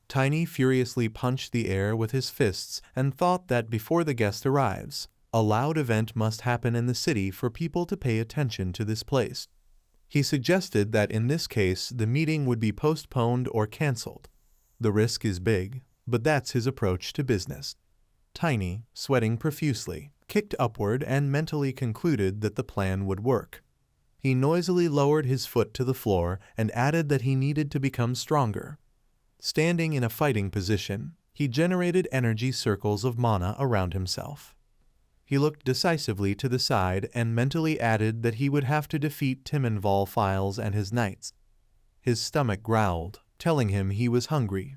Tiny furiously punched the air with his fists and thought that before the guest arrives, a loud event must happen in the city for people to pay attention to this place. He suggested that in this case the meeting would be postponed or cancelled. The risk is big, but that's his approach to business. Tiny, sweating profusely, kicked upward and mentally concluded that the plan would work. He noisily lowered his foot to the floor and added that he needed to become stronger. Standing in a fighting position, he generated energy circles of mana around himself. He looked decisively to the side and mentally added that he would have to defeat Timon Volfiles and his knights. His stomach growled, telling him he was hungry.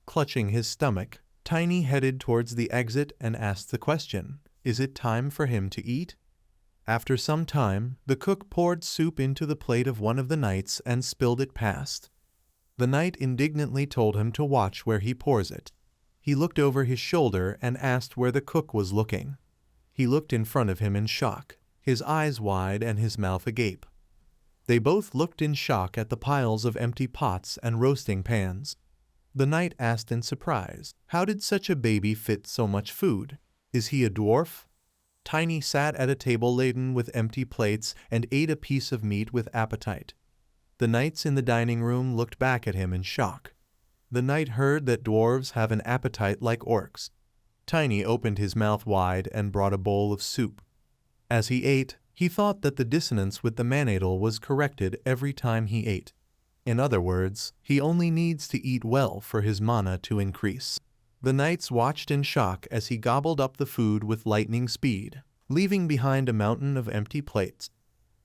Clutching his stomach, Tiny headed towards the exit and asked the question, is it time for him to eat? After some time, the cook poured soup into the plate of one of the knights and spilled it past. The knight indignantly told him to watch where he pours it. He looked over his shoulder and asked where the cook was looking. He looked in front of him in shock, his eyes wide and his mouth agape. They both looked in shock at the piles of empty pots and roasting pans. The knight asked in surprise, how did such a baby fit so much food? Is he a dwarf? Tiny sat at a table laden with empty plates and ate a piece of meat with appetite. The knights in the dining room looked back at him in shock. The knight heard that dwarves have an appetite like orcs. Tiny opened his mouth wide and brought a bowl of soup. As he ate, he thought that the dissonance with the manadal was corrected every time he ate. In other words, he only needs to eat well for his mana to increase. The knights watched in shock as he gobbled up the food with lightning speed, leaving behind a mountain of empty plates.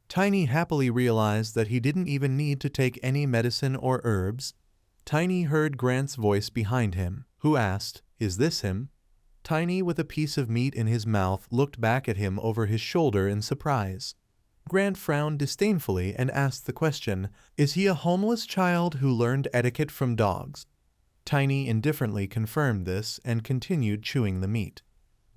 Tiny happily realized that he didn't even need to take any medicine or herbs. Tiny heard Grant's voice behind him, who asked, is this him? Tiny, with a piece of meat in his mouth, looked back at him over his shoulder in surprise. Grant frowned disdainfully and asked the question, is he a homeless child who learned etiquette from dogs? Tiny indifferently confirmed this and continued chewing the meat.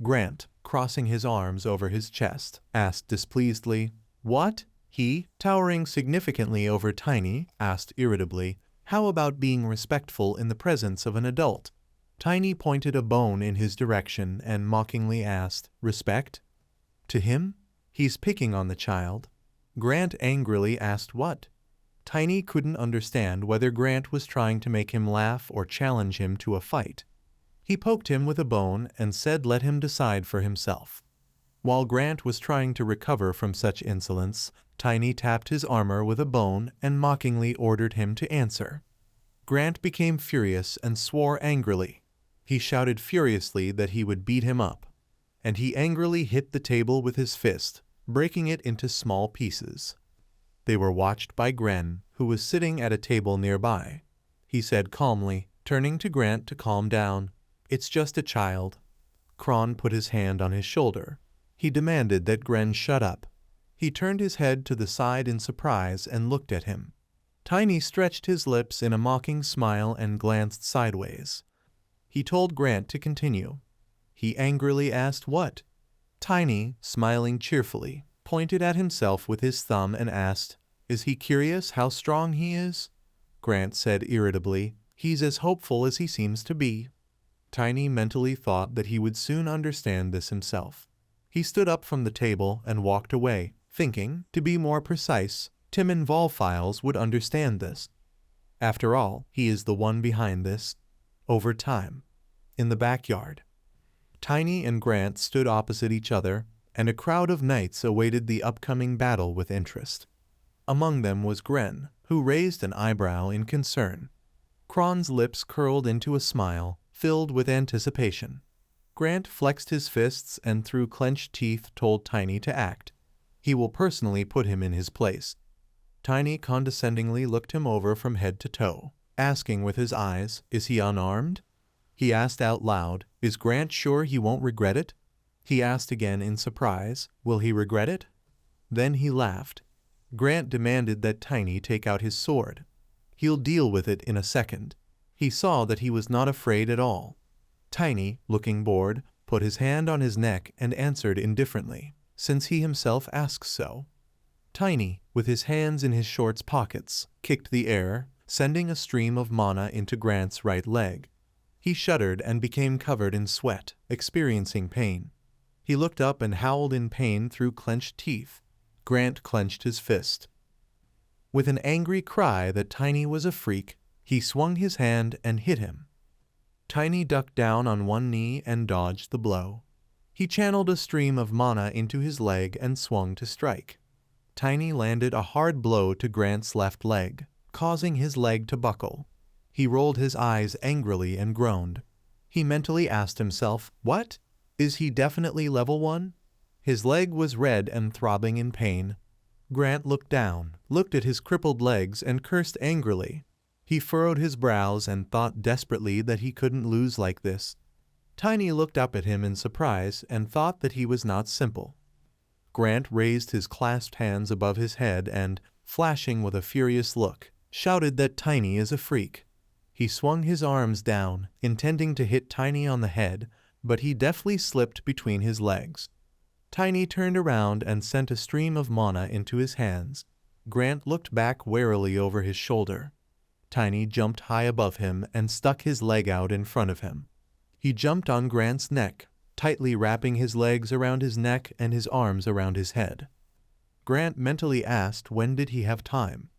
Grant, crossing his arms over his chest, asked displeasedly, what? He, towering significantly over Tiny, asked irritably, how about being respectful in the presence of an adult? Tiny pointed a bone in his direction and mockingly asked, respect? To him? He's picking on the child. Grant angrily asked what? Tiny couldn't understand whether Grant was trying to make him laugh or challenge him to a fight. He poked him with a bone and said let him decide for himself. While Grant was trying to recover from such insolence, Tiny tapped his armor with a bone and mockingly ordered him to answer. Grant became furious and swore angrily. He shouted furiously that he would beat him up, and he angrily hit the table with his fist, breaking it into small pieces. They were watched by Gren, who was sitting at a table nearby. He said calmly, turning to Grant to calm down, it's just a child. Kron put his hand on his shoulder. He demanded that Gren shut up. He turned his head to the side in surprise and looked at him. Tiny stretched his lips in a mocking smile and glanced sideways. He told Grant to continue. He angrily asked what? Tiny, smiling cheerfully, pointed at himself with his thumb and asked, "Is he curious how strong he is?" Grant said irritably, "He's as hopeful as he seems to be." Tiny mentally thought that he would soon understand this himself. He stood up from the table and walked away, thinking, to be more precise, Timon Volfiles would understand this. After all, he is the one behind this. Over time. In the backyard. Tiny and Grant stood opposite each other, and a crowd of knights awaited the upcoming battle with interest. Among them was Gren, who raised an eyebrow in concern. Kron's lips curled into a smile, filled with anticipation. Grant flexed his fists and through clenched teeth told Tiny to act. He will personally put him in his place. Tiny condescendingly looked him over from head to toe, asking with his eyes, "Is he unarmed?" He asked out loud, "Is Grant sure he won't regret it?" He asked again in surprise, "Will he regret it?" Then he laughed. Grant demanded that Tiny take out his sword. "He'll deal with it in a second." He saw that he was not afraid at all. Tiny, looking bored, put his hand on his neck and answered indifferently, since he himself asks so. Tiny, with his hands in his shorts pockets, kicked the air, sending a stream of mana into Grant's right leg. He shuddered and became covered in sweat, experiencing pain. He looked up and howled in pain through clenched teeth. Grant clenched his fist. With an angry cry that Tiny was a freak, he swung his hand and hit him. Tiny ducked down on one knee and dodged the blow. He channeled a stream of mana into his leg and swung to strike. Tiny landed a hard blow to Grant's left leg, causing his leg to buckle. He rolled his eyes angrily and groaned. He mentally asked himself, "What? Is he definitely level 1? His leg was red and throbbing in pain. Grant looked down, looked at his crippled legs and cursed angrily. He furrowed his brows and thought desperately that he couldn't lose like this. Tiny looked up at him in surprise and thought that he was not simple. Grant raised his clasped hands above his head and, flashing with a furious look, shouted that Tiny is a freak. He swung his arms down, intending to hit Tiny on the head, but he deftly slipped between his legs. Tiny turned around and sent a stream of mana into his hands. Grant looked back warily over his shoulder. Tiny jumped high above him and stuck his leg out in front of him. He jumped on Grant's neck, tightly wrapping his legs around his neck and his arms around his head. Grant mentally asked when did he have time.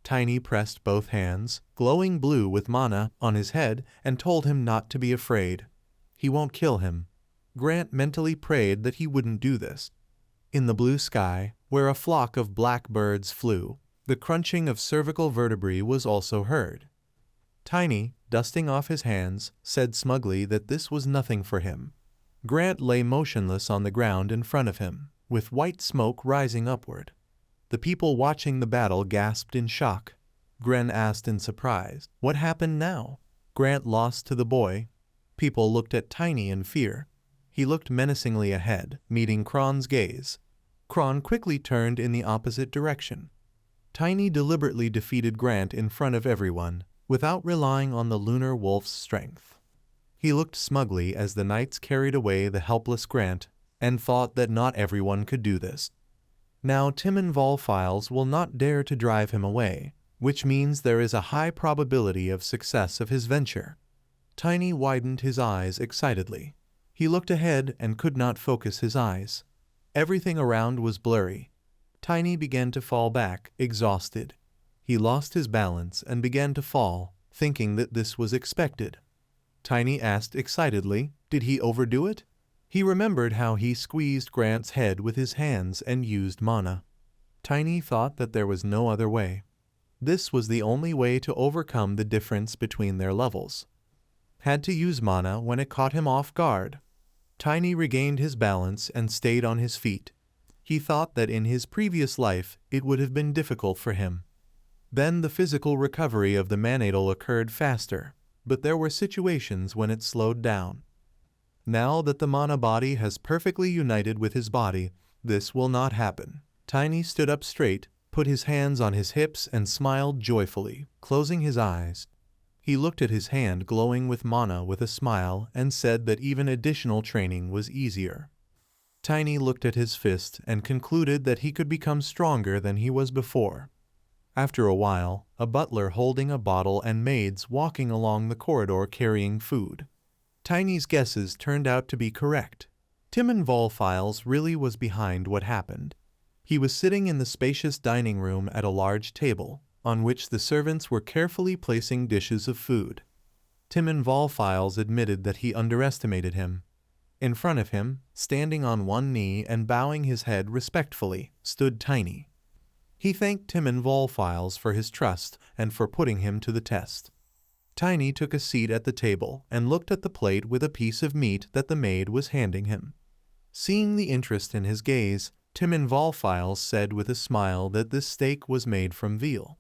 Tiny pressed both hands, glowing blue with mana, on his head and told him not to be afraid. He won't kill him. Grant mentally prayed that he wouldn't do this. In the blue sky, where a flock of blackbirds flew, the crunching of cervical vertebrae was also heard. Tiny, dusting off his hands, said smugly that this was nothing for him. Grant lay motionless on the ground in front of him, with white smoke rising upward. The people watching the battle gasped in shock. Gren asked in surprise, "What happened now?" Grant lost to the boy. People looked at Tiny in fear. He looked menacingly ahead, meeting Kron's gaze. Kron quickly turned in the opposite direction. Tiny deliberately defeated Grant in front of everyone, without relying on the lunar wolf's strength. He looked smugly as the knights carried away the helpless Grant, and thought that not everyone could do this. Now Timon Volfiles will not dare to drive him away, which means there is a high probability of success of his venture. Tiny widened his eyes excitedly. He looked ahead and could not focus his eyes. Everything around was blurry. Tiny began to fall back, exhausted. He lost his balance and began to fall, thinking that this was expected. Tiny asked excitedly, did he overdo it? He remembered how he squeezed Grant's head with his hands and used mana. Tiny thought that there was no other way. This was the only way to overcome the difference between their levels. Had to use mana when it caught him off guard. Tiny regained his balance and stayed on his feet. He thought that in his previous life it would have been difficult for him. Then the physical recovery of the manadal occurred faster, but there were situations when it slowed down. Now that the mana body has perfectly united with his body, this will not happen. Tiny stood up straight, put his hands on his hips and smiled joyfully, closing his eyes. He looked at his hand glowing with mana with a smile and said that even additional training was easier. Tiny looked at his fist and concluded that he could become stronger than he was before. After a while, a butler holding a bottle and maids walking along the corridor carrying food. Tiny's guesses turned out to be correct. Timon Volfiles really was behind what happened. He was sitting in the spacious dining room at a large table, on which the servants were carefully placing dishes of food. Timon Volfiles admitted that he underestimated him. In front of him, standing on one knee and bowing his head respectfully, stood Tiny. He thanked Timon Volfiles for his trust and for putting him to the test. Tiny took a seat at the table and looked at the plate with a piece of meat that the maid was handing him. Seeing the interest in his gaze, Timon Volfiles said with a smile that this steak was made from veal.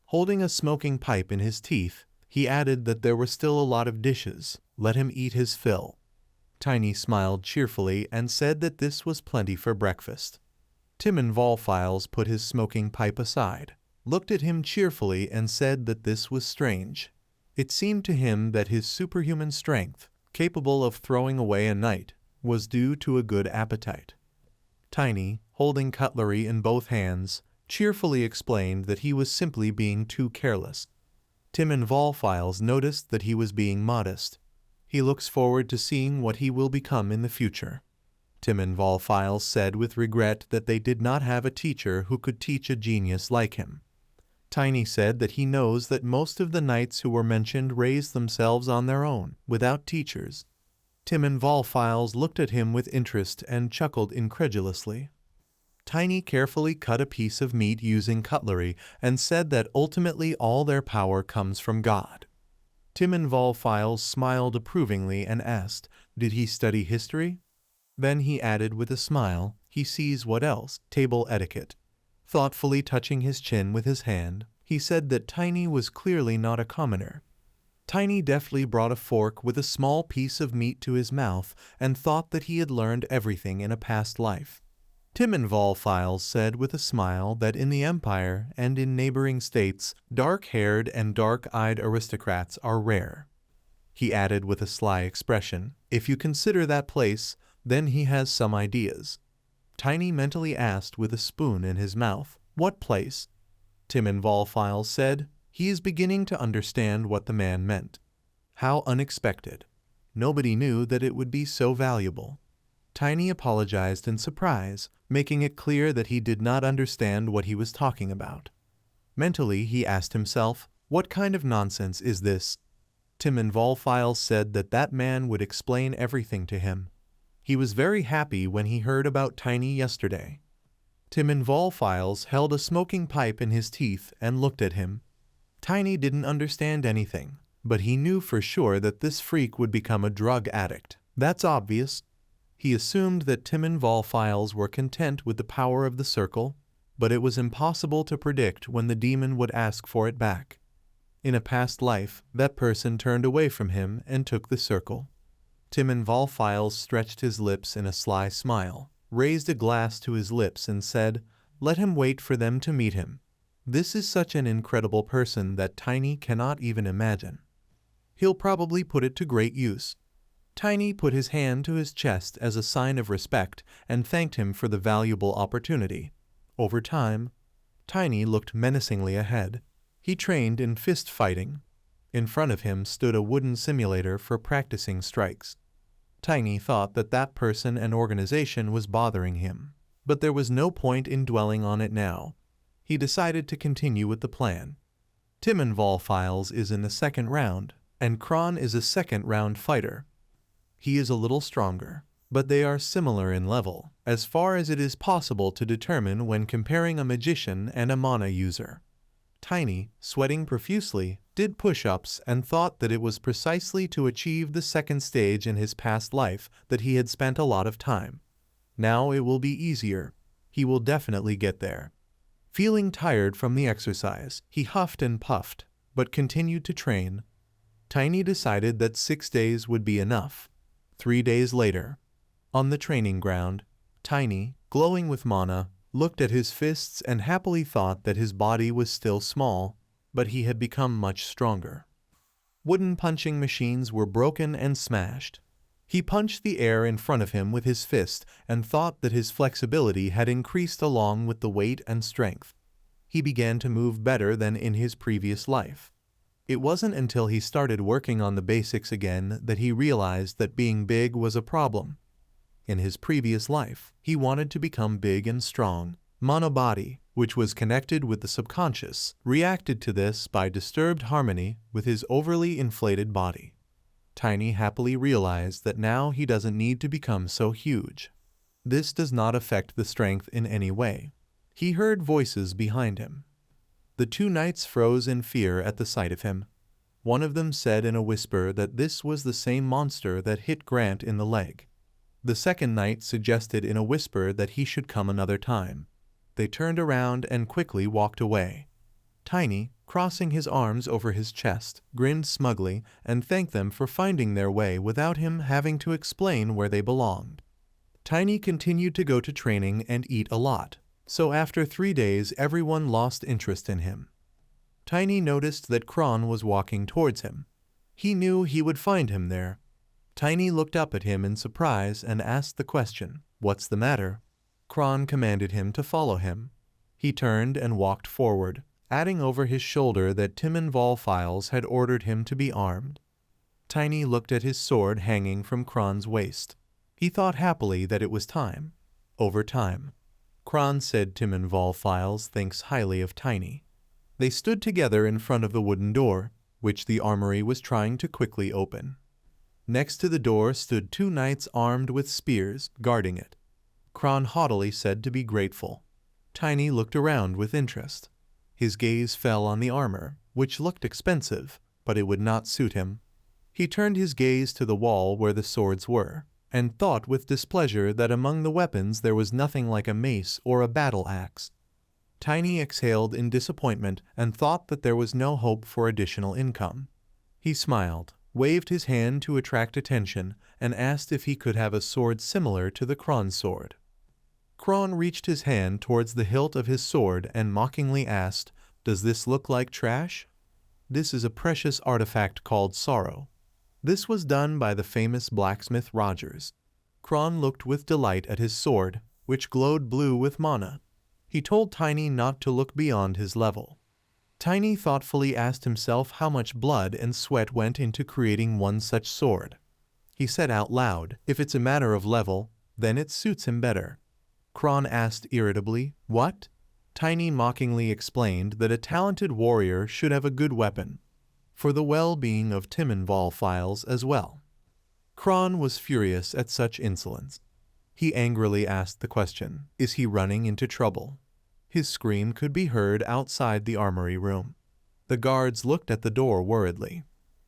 Holding a smoking pipe in his teeth, he added that there were still a lot of dishes. Let him eat his fill. Tiny smiled cheerfully and said that this was plenty for breakfast. Timon Volfiles put his smoking pipe aside, looked at him cheerfully and said that this was strange. It seemed to him that his superhuman strength, capable of throwing away a knight, was due to a good appetite. Tiny, holding cutlery in both hands, cheerfully explained that he was simply being too careless. Timon Volfiles noticed that he was being modest. He looks forward to seeing what he will become in the future. Timon Volfiles said with regret that they did not have a teacher who could teach a genius like him. Tiny said that he knows that most of the knights who were mentioned raised themselves on their own, without teachers. Timon Volfiles looked at him with interest and chuckled incredulously. Tiny carefully cut a piece of meat using cutlery and said that ultimately all their power comes from God. Timon Volfiles smiled approvingly and asked, "Did he study history?" Then he added with a smile, "He sees what else? Table etiquette." Thoughtfully touching his chin with his hand, he said that Tiny was clearly not a commoner. Tiny deftly brought a fork with a small piece of meat to his mouth and thought that he had learned everything in a past life. Timon Volfiles said with a smile that in the Empire and in neighboring states, dark-haired and dark-eyed aristocrats are rare. He added with a sly expression, "If you consider that place, then he has some ideas." Tiny mentally asked with a spoon in his mouth, "What place?" Timon Volfiles said, "He is beginning to understand what the man meant." How unexpected. Nobody knew that it would be so valuable. Tiny apologized in surprise, making it clear that he did not understand what he was talking about. Mentally, he asked himself, "What kind of nonsense is this?" Timon Volfiles said that that man would explain everything to him. He was very happy when he heard about Tiny yesterday. Timon Volfiles held a smoking pipe in his teeth and looked at him. Tiny didn't understand anything, but he knew for sure that this freak would become a drug addict. That's obvious. He assumed that Timon Volfiles were content with the power of the circle, but it was impossible to predict when the demon would ask for it back. In a past life, that person turned away from him and took the circle. Timon Volfiles stretched his lips in a sly smile, raised a glass to his lips and said, "Let him wait for them to meet him. This is such an incredible person that Tiny cannot even imagine. He'll probably put it to great use." Tiny put his hand to his chest as a sign of respect and thanked him for the valuable opportunity. Over time, Tiny looked menacingly ahead. He trained in fist fighting. In front of him stood a wooden simulator for practicing strikes. Tiny thought that that person and organization was bothering him, but there was no point in dwelling on it now. He decided to continue with the plan. Timon Volfiles is in the second round, and Kron is a second-round fighter. He is a little stronger, but they are similar in level, as far as it is possible to determine when comparing a magician and a mana user. Tiny, sweating profusely, did push-ups and thought that it was precisely to achieve the second stage in his past life that he had spent a lot of time. Now it will be easier. He will definitely get there. Feeling tired from the exercise, he huffed and puffed, but continued to train. Tiny decided that 6 days would be enough. 3 days later, on the training ground, Tiny, glowing with mana, looked at his fists and happily thought that his body was still small, but he had become much stronger. Wooden punching machines were broken and smashed. He punched the air in front of him with his fist and thought that his flexibility had increased along with the weight and strength. He began to move better than in his previous life. It wasn't until he started working on the basics again that he realized that being big was a problem. In his previous life, he wanted to become big and strong. Mono body, which was connected with the subconscious, reacted to this by disturbed harmony with his overly inflated body. Tiny happily realized that now he doesn't need to become so huge. This does not affect the strength in any way. He heard voices behind him. The two knights froze in fear at the sight of him. One of them said in a whisper that this was the same monster that hit Grant in the leg. The second knight suggested in a whisper that he should come another time. They turned around and quickly walked away. Tiny, crossing his arms over his chest, grinned smugly and thanked them for finding their way without him having to explain where they belonged. Tiny continued to go to training and eat a lot, so after 3 days everyone lost interest in him. Tiny noticed that Kron was walking towards him. He knew he would find him there. Tiny looked up at him in surprise and asked the question, "What's the matter?" Kron commanded him to follow him. He turned and walked forward, adding over his shoulder that Timon Volfiles had ordered him to be armed. Tiny looked at his sword hanging from Kron's waist. He thought happily that it was time. Over time. Kron said Timon Volfiles thinks highly of Tiny. They stood together in front of the wooden door, which the armory was trying to quickly open. Next to the door stood 2 knights armed with spears, guarding it. Kron haughtily said to be grateful. Tiny looked around with interest. His gaze fell on the armor, which looked expensive, but it would not suit him. He turned his gaze to the wall where the swords were, and thought with displeasure that among the weapons there was nothing like a mace or a battle axe. Tiny exhaled in disappointment and thought that there was no hope for additional income. He smiled, waved his hand to attract attention, and asked if he could have a sword similar to the Kron sword. Kron reached his hand towards the hilt of his sword and mockingly asked, "Does this look like trash?" This is a precious artifact called sorrow. This was done by the famous blacksmith Rogers. Kron looked with delight at his sword, which glowed blue with mana. He told Tiny not to look beyond his level. Tiny thoughtfully asked himself how much blood and sweat went into creating one such sword. He said out loud, "If it's a matter of level, then it suits him better." Kron asked irritably, "What?" Tiny mockingly explained that a talented warrior should have a good weapon, for the well-being of Timon Volfiles as well. Kron was furious at such insolence. He angrily asked the question, "Is he running into trouble?" His scream could be heard outside the armory room. The guards looked at the door worriedly.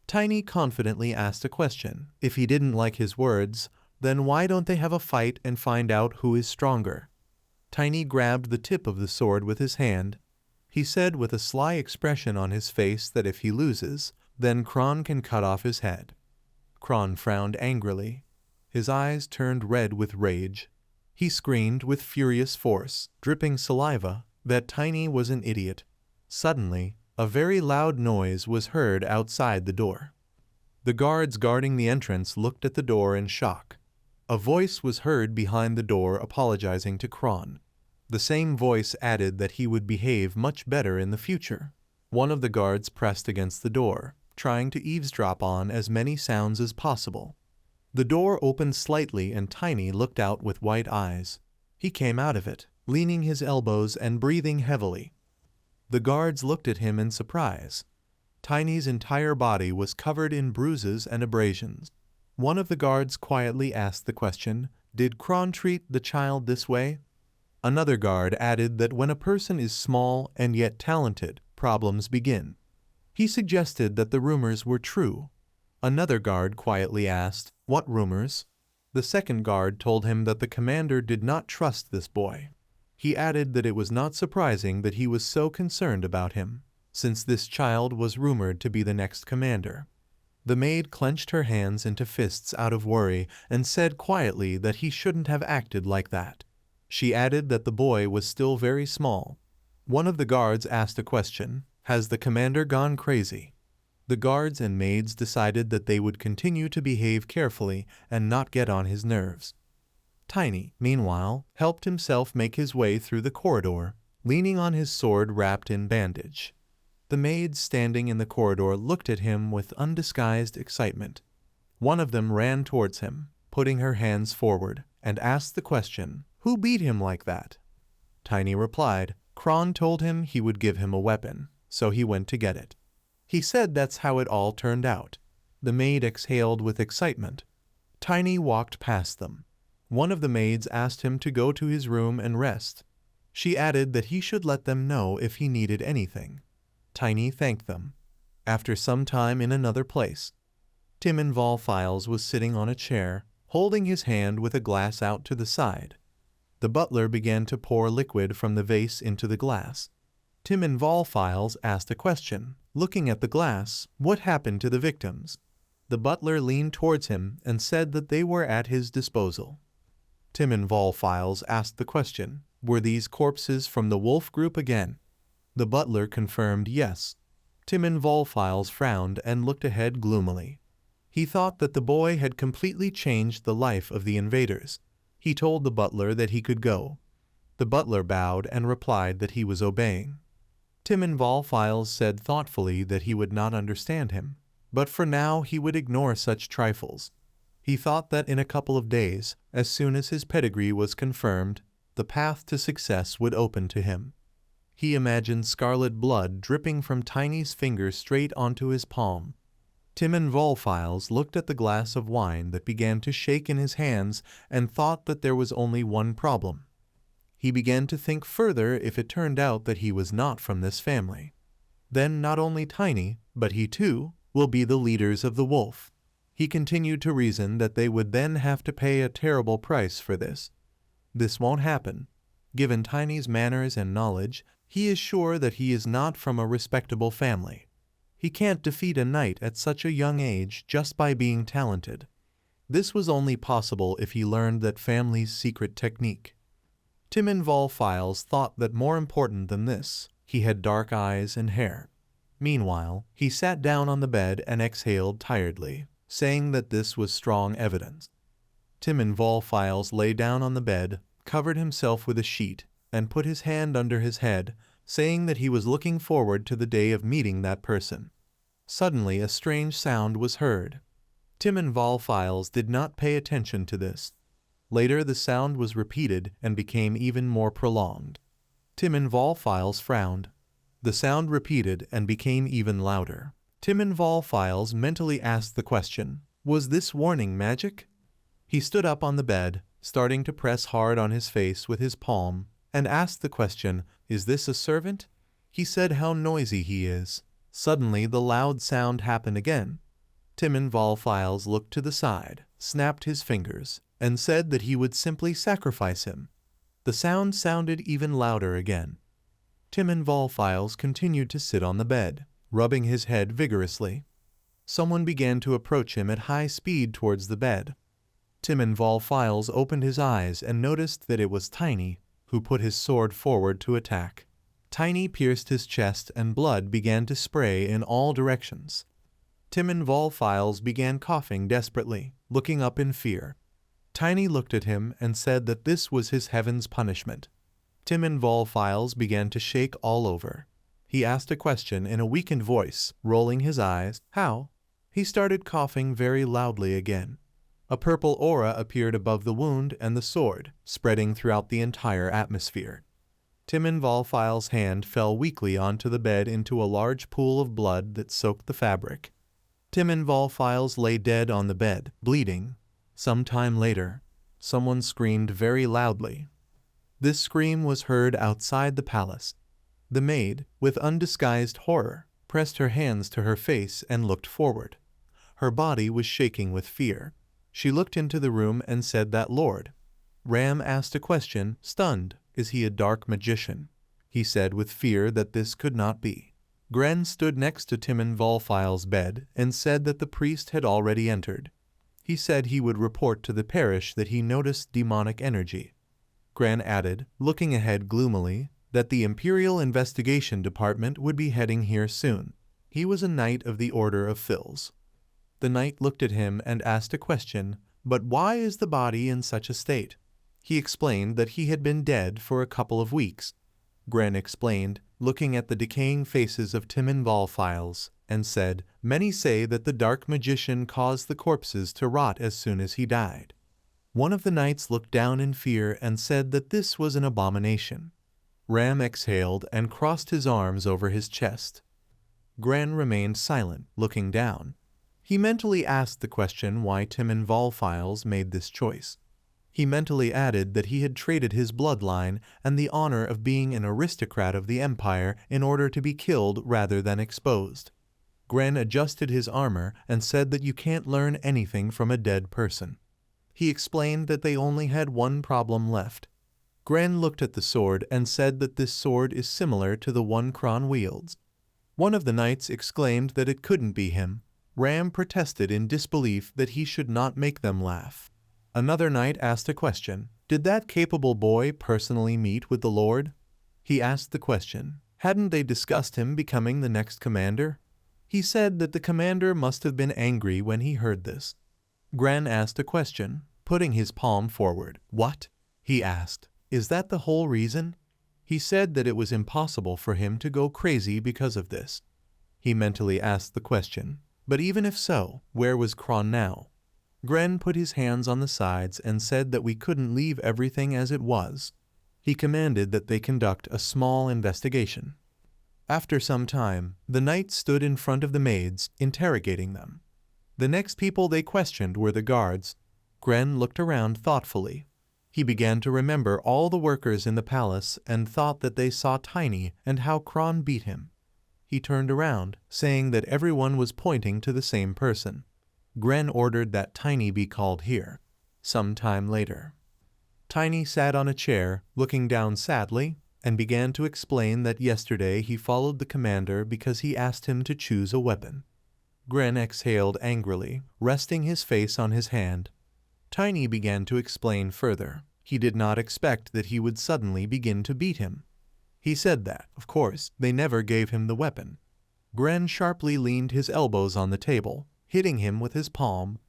Tiny confidently asked a question. If he didn't like his words, then why don't they have a fight and find out who is stronger? Tiny grabbed the tip of the sword with his hand. He said with a sly expression on his face that if he loses, then Kron can cut off his head. Kron frowned angrily. His eyes turned red with rage. He screamed with furious force, dripping saliva, that Tiny was an idiot. Suddenly, a very loud noise was heard outside the door. The guards guarding the entrance looked at the door in shock. A voice was heard behind the door apologizing to Kron. The same voice added that he would behave much better in the future. One of the guards pressed against the door, trying to eavesdrop on as many sounds as possible. The door opened slightly and Tiny looked out with white eyes. He came out of it, leaning his elbows and breathing heavily. The guards looked at him in surprise. Tiny's entire body was covered in bruises and abrasions. One of the guards quietly asked the question, "Did Kron treat the child this way?" Another guard added that when a person is small and yet talented, problems begin. He suggested that the rumors were true. Another guard quietly asked, "What rumors?" The second guard told him that the commander did not trust this boy. He added that it was not surprising that he was so concerned about him, since this child was rumored to be the next commander. The maid clenched her hands into fists out of worry and said quietly that he shouldn't have acted like that. She added that the boy was still very small. One of the guards asked a question, "Has the commander gone crazy?" The guards and maids decided that they would continue to behave carefully and not get on his nerves. Tiny, meanwhile, helped himself make his way through the corridor, leaning on his sword wrapped in bandage. The maids standing in the corridor looked at him with undisguised excitement. One of them ran towards him, putting her hands forward, and asked the question, "Who beat him like that?" Tiny replied, Kron told him he would give him a weapon, so he went to get it. He said that's how it all turned out. The maid exhaled with excitement. Tiny walked past them. One of the maids asked him to go to his room and rest. She added that he should let them know if he needed anything. Tiny thanked them. After some time in another place, Timon Volfiles was sitting on a chair, holding his hand with a glass out to the side. The butler began to pour liquid from the vase into the glass. Timon Volfiles asked a question, looking at the glass, what happened to the victims? The butler leaned towards him and said that they were at his disposal. Timon Volfiles asked the question, were these corpses from the wolf group again? The butler confirmed yes. Timon Volfiles frowned and looked ahead gloomily. He thought that the boy had completely changed the life of the invaders. He told the butler that he could go. The butler bowed and replied that he was obeying. Timon Volfiles said thoughtfully that he would not understand him, but for now he would ignore such trifles. He thought that in a couple of days, as soon as his pedigree was confirmed, the path to success would open to him. He imagined scarlet blood dripping from Tiny's finger straight onto his palm. Timon Volfiles looked at the glass of wine that began to shake in his hands and thought that there was only one problem. He began to think further if it turned out that he was not from this family. Then not only Tiny, but he too, will be the leaders of the wolf. He continued to reason that they would then have to pay a terrible price for this. This won't happen. Given Tiny's manners and knowledge, he is sure that he is not from a respectable family. He can't defeat a knight at such a young age just by being talented. This was only possible if he learned that family's secret technique. Timon Volfiles thought that more important than this, he had dark eyes and hair. Meanwhile, he sat down on the bed and exhaled tiredly, saying that this was strong evidence. Timon Volfiles lay down on the bed, covered himself with a sheet, and put his hand under his head, saying that he was looking forward to the day of meeting that person. Suddenly a strange sound was heard. Timon Volfiles did not pay attention to this. Later the sound was repeated and became even more prolonged. Timon Volfiles frowned. The sound repeated and became even louder. Timon Volfiles mentally asked the question, was this warning magic? He stood up on the bed, starting to press hard on his face with his palm, and asked the question, is this a servant? He said how noisy he is. Suddenly the loud sound happened again. Timon Volfiles looked to the side, snapped his fingers, and said that he would simply sacrifice him. The sound sounded even louder again. Timon Volfiles continued to sit on the bed, rubbing his head vigorously. Someone began to approach him at high speed towards the bed. Timon Volfiles opened his eyes and noticed that it was Tiny, who put his sword forward to attack. Tiny pierced his chest and blood began to spray in all directions. Timon Volfiles began coughing desperately, looking up in fear. Tiny looked at him and said that this was his heaven's punishment. Timon Volfiles began to shake all over. He asked a question in a weakened voice, rolling his eyes. How? He started coughing very loudly again. A purple aura appeared above the wound and the sword, spreading throughout the entire atmosphere. Timon Volfiles' hand fell weakly onto the bed into a large pool of blood that soaked the fabric. Timon Volfiles lay dead on the bed, bleeding. Some time later, someone screamed very loudly. This scream was heard outside the palace. The maid, with undisguised horror, pressed her hands to her face and looked forward. Her body was shaking with fear. She looked into the room and said that Lord Ram asked a question, stunned. Is he a dark magician? He said with fear that this could not be. Gren stood next to Timon Volfiles' bed and said that the priest had already entered. He said he would report to the parish that he noticed demonic energy. Gren added, looking ahead gloomily, that the Imperial Investigation Department would be heading here soon. He was a knight of the Order of Fills. The knight looked at him and asked a question, "But why is the body in such a state?" He explained that he had been dead for a couple of weeks. Gren explained, looking at the decaying faces of Timon Volfiles, and said, "Many say that the dark magician caused the corpses to rot as soon as he died." One of the knights looked down in fear and said that this was an abomination. Ram exhaled and crossed his arms over his chest. Gren remained silent, looking down. He mentally asked the question why Timon Volfiles made this choice. He mentally added that he had traded his bloodline and the honor of being an aristocrat of the empire in order to be killed rather than exposed. Gren adjusted his armor and said that you can't learn anything from a dead person. He explained that they only had one problem left. Gren looked at the sword and said that this sword is similar to the one Kron wields. One of the knights exclaimed that it couldn't be him. Ram protested in disbelief that he should not make them laugh. Another knight asked a question. Did that capable boy personally meet with the Lord? He asked the question. Hadn't they discussed him becoming the next commander? He said that the commander must have been angry when he heard this. Gren asked a question, putting his palm forward. What? He asked. Is that the whole reason? He said that it was impossible for him to go crazy because of this. He mentally asked the question. But even if so, where was Kron now? Gren put his hands on the sides and said that we couldn't leave everything as it was. He commanded that they conduct a small investigation. After some time, the knights stood in front of the maids, interrogating them. The next people they questioned were the guards. Gren looked around thoughtfully. He began to remember all the workers in the palace and thought that they saw Tiny and how Kron beat him. He turned around, saying that everyone was pointing to the same person. Gren ordered that Tiny be called here. Some time later, Tiny sat on a chair, looking down sadly, and began to explain that yesterday he followed the commander because he asked him to choose a weapon. Gren exhaled angrily, resting his face on his hand. Tiny began to explain further. He did not expect that he would suddenly begin to beat him. He said that, of course, they never gave him the weapon. Gren sharply leaned his elbows on the table, hitting him with his palm.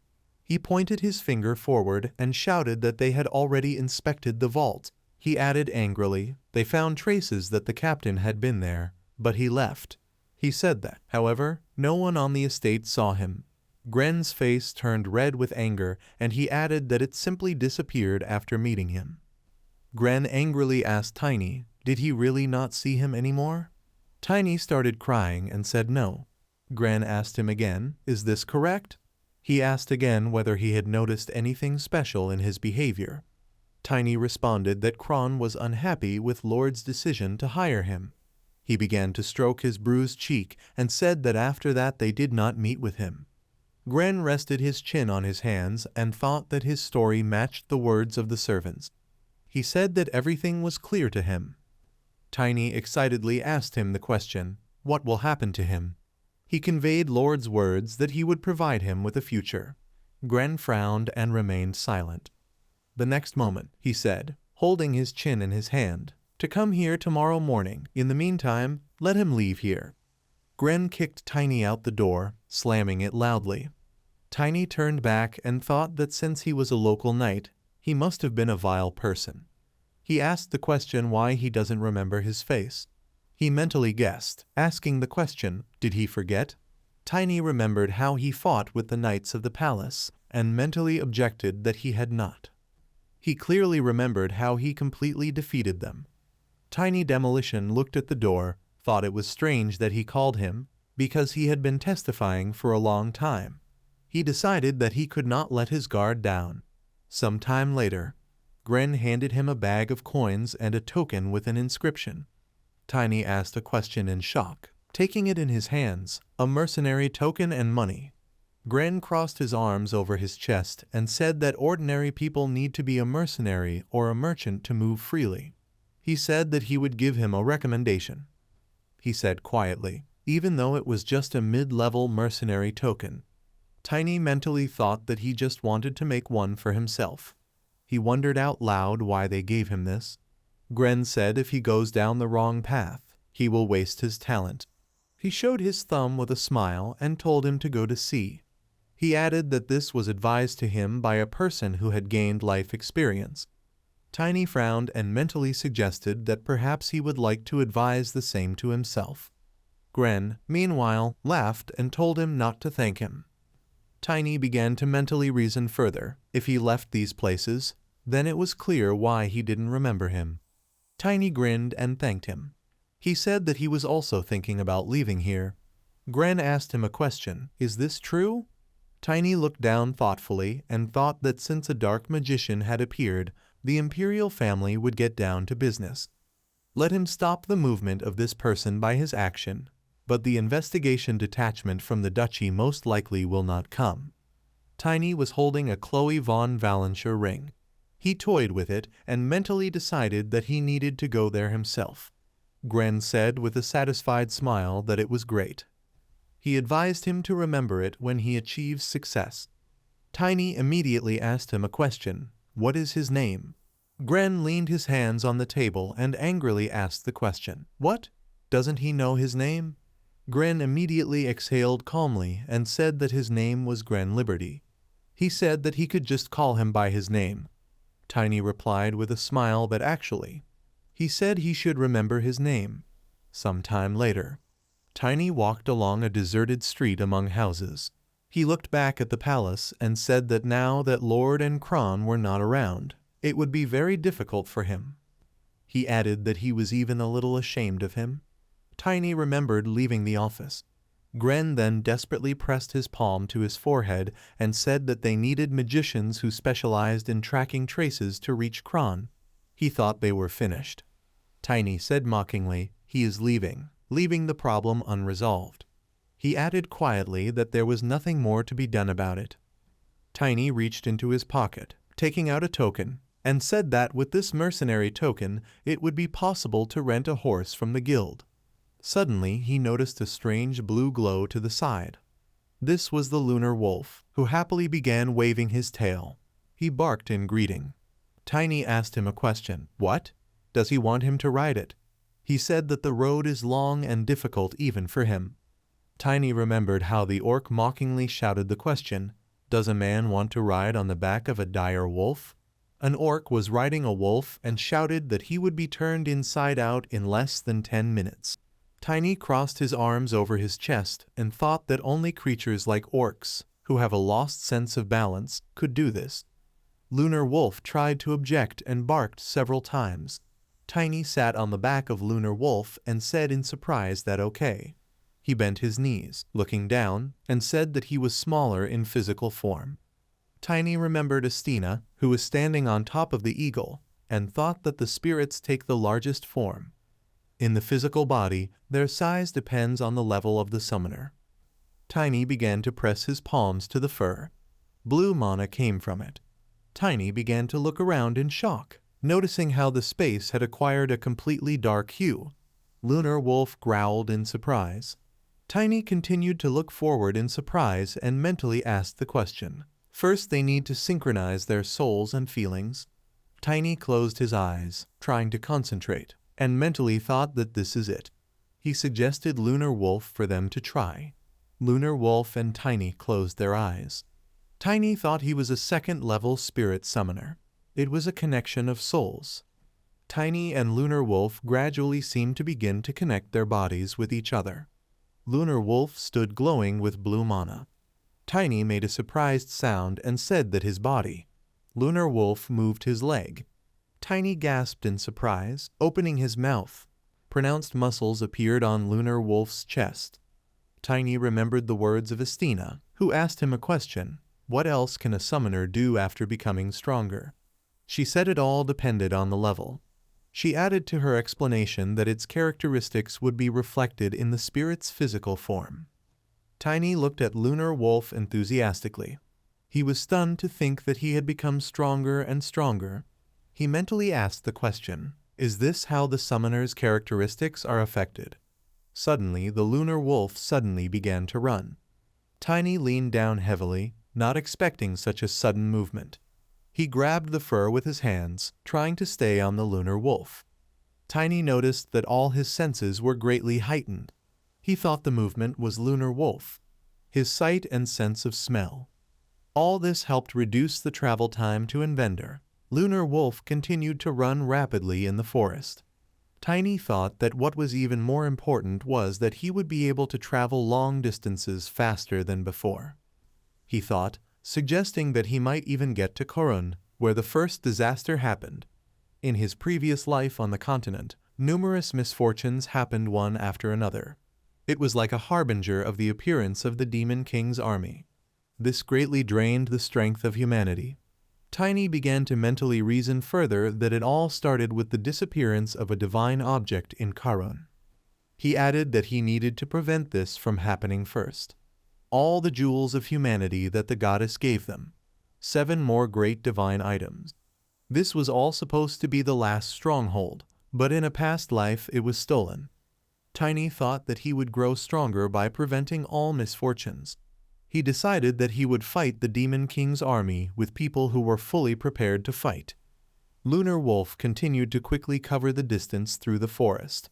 He pointed his finger forward and shouted that they had already inspected the vault. He added angrily, they found traces that the captain had been there, but he left. He said that, however, no one on the estate saw him. Gren's face turned red with anger, and he added that it simply disappeared after meeting him. Gren angrily asked Tiny, did he really not see him anymore? Tiny started crying and said no. Gren asked him again, is this correct? He asked again whether he had noticed anything special in his behavior. Tiny responded that Kron was unhappy with Lord's decision to hire him. He began to stroke his bruised cheek and said that after that they did not meet with him. Gren rested his chin on his hands and thought that his story matched the words of the servants. He said that everything was clear to him. Tiny excitedly asked him the question, what will happen to him? He conveyed Lord's words that he would provide him with a future. Gren frowned and remained silent. The next moment, he said, holding his chin in his hand, to come here tomorrow morning. In the meantime, let him leave here. Gren kicked Tiny out the door, slamming it loudly. Tiny turned back and thought that since he was a local knight, he must have been a vile person. He asked the question why he doesn't remember his face. He mentally guessed, asking the question, did he forget? Tiny remembered how he fought with the knights of the palace, and mentally objected that he had not. He clearly remembered how he completely defeated them. Tiny Demolition looked at the door, thought it was strange that he called him, because he had been testifying for a long time. He decided that he could not let his guard down. Some time later, Gren handed him a bag of coins and a token with an inscription. Tiny asked a question in shock, taking it in his hands, a mercenary token and money. Gren crossed his arms over his chest and said that ordinary people need to be a mercenary or a merchant to move freely. He said that he would give him a recommendation. He said quietly, even though it was just a mid-level mercenary token. Tiny mentally thought that he just wanted to make one for himself. He wondered out loud why they gave him this. Gren said if he goes down the wrong path, he will waste his talent. He showed his thumb with a smile and told him to go to sea. He added that this was advised to him by a person who had gained life experience. Tiny frowned and mentally suggested that perhaps he would like to advise the same to himself. Gren, meanwhile, laughed and told him not to thank him. Tiny began to mentally reason further. If he left these places, then it was clear why he didn't remember him. Tiny grinned and thanked him. He said that he was also thinking about leaving here. Gren asked him a question. Is this true? Tiny looked down thoughtfully and thought that since a dark magician had appeared, the imperial family would get down to business. Let him stop the movement of this person by his action, but the investigation detachment from the duchy most likely will not come. Tiny was holding a Chloe von Valentia ring. He toyed with it and mentally decided that he needed to go there himself. Gren said with a satisfied smile that it was great. He advised him to remember it when he achieves success. Tiny immediately asked him a question. What is his name? Gren leaned his hands on the table and angrily asked the question. What? Doesn't he know his name? Gren immediately exhaled calmly and said that his name was Gren Liberty. He said that he could just call him by his name. Tiny replied with a smile that actually, he said he should remember his name. Some time later, Tiny walked along a deserted street among houses. He looked back at the palace and said that now that Lord and Kron were not around, it would be very difficult for him. He added that he was even a little ashamed of him. Tiny remembered leaving the office. Gren then desperately pressed his palm to his forehead and said that they needed magicians who specialized in tracking traces to reach Kron. He thought they were finished. Tiny said mockingly, he is leaving the problem unresolved. He added quietly that there was nothing more to be done about it. Tiny reached into his pocket, taking out a token, and said that with this mercenary token, it would be possible to rent a horse from the guild. Suddenly, he noticed a strange blue glow to the side. This was the lunar wolf, who happily began waving his tail. He barked in greeting. Tiny asked him a question. What? Does he want him to ride it? He said that the road is long and difficult even for him. Tiny remembered how the orc mockingly shouted the question, does a man want to ride on the back of a dire wolf? An orc was riding a wolf and shouted that he would be turned inside out in less than 10 minutes. Tiny crossed his arms over his chest and thought that only creatures like orcs, who have a lost sense of balance, could do this. Lunar Wolf tried to object and barked several times. Tiny sat on the back of Lunar Wolf and said in surprise that okay. He bent his knees, looking down, and said that he was smaller in physical form. Tiny remembered Astina, who was standing on top of the eagle, and thought that the spirits take the largest form. In the physical body, their size depends on the level of the summoner. Tiny began to press his palms to the fur. Blue mana came from it. Tiny began to look around in shock, noticing how the space had acquired a completely dark hue. Lunar Wolf growled in surprise. Tiny continued to look forward in surprise and mentally asked the question. First, they need to synchronize their souls and feelings. Tiny closed his eyes, trying to concentrate, and mentally thought that this is it. He suggested Lunar Wolf for them to try. Lunar Wolf and Tiny closed their eyes. Tiny thought he was a second-level spirit summoner. It was a connection of souls. Tiny and Lunar Wolf gradually seemed to begin to connect their bodies with each other. Lunar Wolf stood glowing with blue mana. Tiny made a surprised sound and said that his body. Lunar Wolf moved his leg. Tiny gasped in surprise, opening his mouth. Pronounced muscles appeared on Lunar Wolf's chest. Tiny remembered the words of Astina, who asked him a question. What else can a summoner do after becoming stronger? She said it all depended on the level. She added to her explanation that its characteristics would be reflected in the spirit's physical form. Tiny looked at Lunar Wolf enthusiastically. He was stunned to think that he had become stronger and stronger. He mentally asked the question, is this how the summoner's characteristics are affected? Suddenly, the Lunar Wolf suddenly began to run. Tiny leaned down heavily, not expecting such a sudden movement. He grabbed the fur with his hands, trying to stay on the Lunar Wolf. Tiny noticed that all his senses were greatly heightened. He thought the movement was Lunar Wolf, his sight and sense of smell. All this helped reduce the travel time to Envender. Lunar Wolf continued to run rapidly in the forest. Tiny thought that what was even more important was that he would be able to travel long distances faster than before. He thought, suggesting that he might even get to Korun, where the first disaster happened. In his previous life on the continent, numerous misfortunes happened one after another. It was like a harbinger of the appearance of the Demon King's army. This greatly drained the strength of humanity. Tiny began to mentally reason further that it all started with the disappearance of a divine object in Korun. He added that he needed to prevent this from happening first. All the jewels of humanity that the goddess gave them. 7 more great divine items. This was all supposed to be the last stronghold, but in a past life it was stolen. Tiny thought that he would grow stronger by preventing all misfortunes. He decided that he would fight the Demon King's army with people who were fully prepared to fight. Lunar Wolf continued to quickly cover the distance through the forest.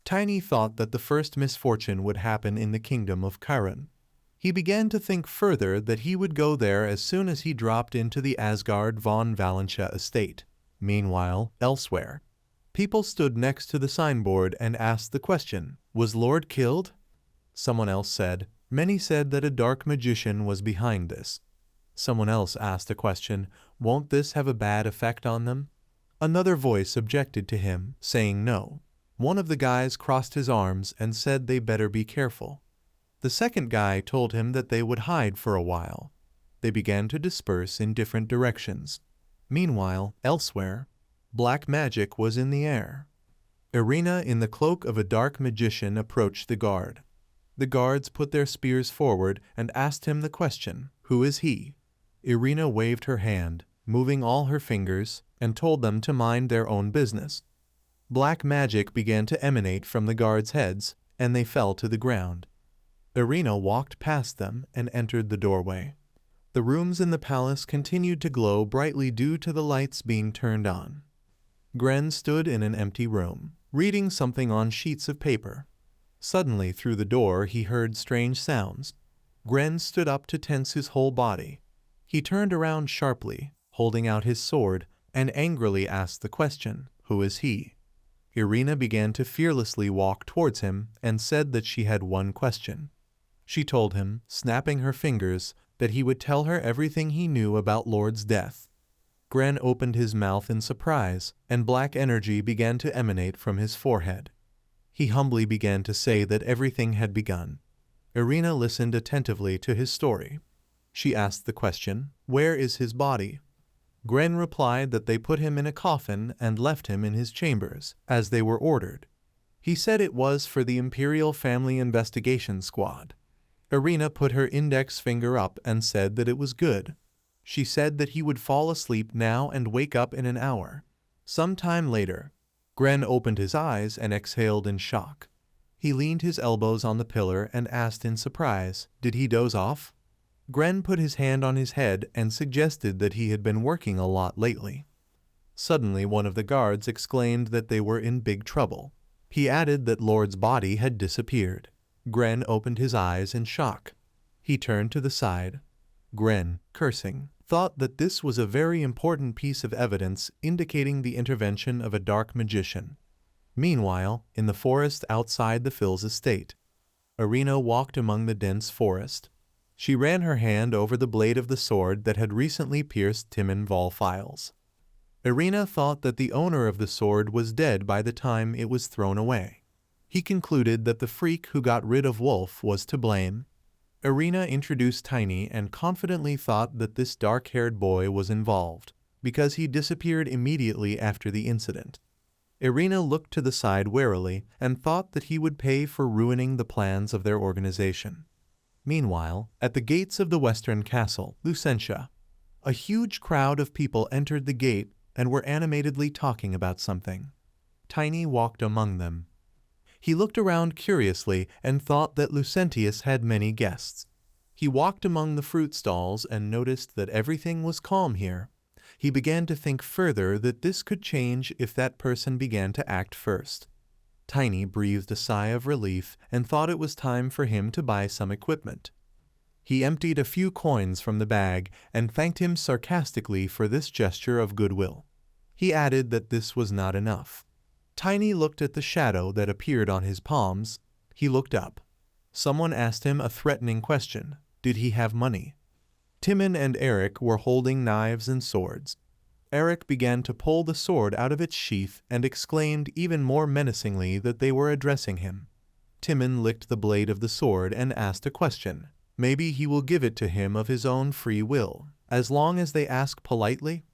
Tiny thought that the first misfortune would happen in the kingdom of Korun. He began to think further that he would go there as soon as he dropped into the Asgard von Valentia estate. Meanwhile, elsewhere, people stood next to the signboard and asked the question, "Was Lord killed?" Someone else said, "Many said that a dark magician was behind this." Someone else asked a question, "Won't this have a bad effect on them?" Another voice objected to him, saying no. One of the guys crossed his arms and said they better be careful. The second guy told him that they would hide for a while. They began to disperse in different directions. Meanwhile, elsewhere, black magic was in the air. Irina in the cloak of a dark magician approached the guard. The guards put their spears forward and asked him the question, "Who is he?" Irina waved her hand, moving all her fingers, and told them to mind their own business. Black magic began to emanate from the guards' heads, and they fell to the ground. Irina walked past them and entered the doorway. The rooms in the palace continued to glow brightly due to the lights being turned on. Gren stood in an empty room, reading something on sheets of paper. Suddenly, through the door, he heard strange sounds. Gren stood up to tense his whole body. He turned around sharply, holding out his sword, and angrily asked the question, "Who is he?" Irina began to fearlessly walk towards him and said that she had one question. She told him, snapping her fingers, that he would tell her everything he knew about Lord's death. Gren opened his mouth in surprise, and black energy began to emanate from his forehead. He humbly began to say that everything had begun. Irina listened attentively to his story. She asked the question, "Where is his body?" Gren replied that they put him in a coffin and left him in his chambers, as they were ordered. He said it was for the Imperial Family Investigation Squad. Irina put her index finger up and said that it was good. She said that he would fall asleep now and wake up in an hour. Some time later, Gren opened his eyes and exhaled in shock. He leaned his elbows on the pillar and asked in surprise, "Did he doze off?" Gren put his hand on his head and suggested that he had been working a lot lately. Suddenly one of the guards exclaimed that they were in big trouble. He added that Lord's body had disappeared. Gren opened his eyes in shock. He turned to the side. Gren, cursing, thought that this was a very important piece of evidence indicating the intervention of a dark magician. Meanwhile, in the forest outside the Phil's estate, Irina walked among the dense forest. She ran her hand over the blade of the sword that had recently pierced Timon Volfiles. Irina thought that the owner of the sword was dead by the time it was thrown away. He concluded that the freak who got rid of Wolf was to blame. Irina introduced Tiny and confidently thought that this dark-haired boy was involved, because he disappeared immediately after the incident. Irina looked to the side warily and thought that he would pay for ruining the plans of their organization. Meanwhile, at the gates of the western castle, Lucentia, a huge crowd of people entered the gate and were animatedly talking about something. Tiny walked among them. He looked around curiously and thought that Lucentius had many guests. He walked among the fruit stalls and noticed that everything was calm here. He began to think further that this could change if that person began to act first. Tiny breathed a sigh of relief and thought it was time for him to buy some equipment. He emptied a few coins from the bag and thanked him sarcastically for this gesture of goodwill. He added that this was not enough. Tiny looked at the shadow that appeared on his palms. He looked up. Someone asked him a threatening question. Did he have money? Timon and Eric were holding knives and swords. Eric began to pull the sword out of its sheath and exclaimed even more menacingly that they were addressing him. Timon licked the blade of the sword and asked a question. Maybe he will give it to him of his own free will, as long as they ask politely.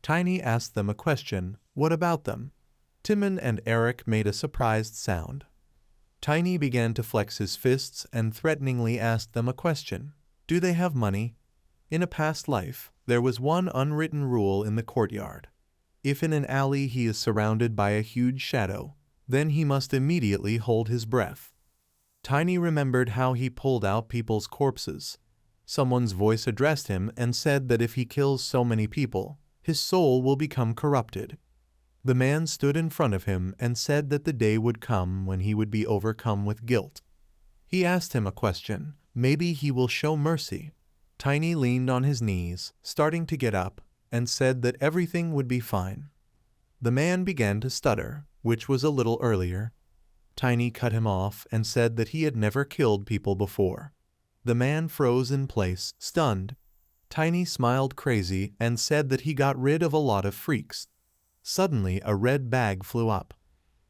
Tiny asked them a question. What about them? Timon and Eric made a surprised sound. Tiny began to flex his fists and threateningly asked them a question. Do they have money? In a past life, there was one unwritten rule in the courtyard. If in an alley he is surrounded by a huge shadow, then he must immediately hold his breath. Tiny remembered how he pulled out people's corpses. Someone's voice addressed him and said that if he kills so many people, his soul will become corrupted. The man stood in front of him and said that the day would come when he would be overcome with guilt. He asked him a question. Maybe he will show mercy. Tiny leaned on his knees, starting to get up, and said that everything would be fine. The man began to stutter, which was a little earlier. Tiny cut him off and said that he had never killed people before. The man froze in place, stunned. Tiny smiled crazy and said that he got rid of a lot of freaks. Suddenly, a red bag flew up.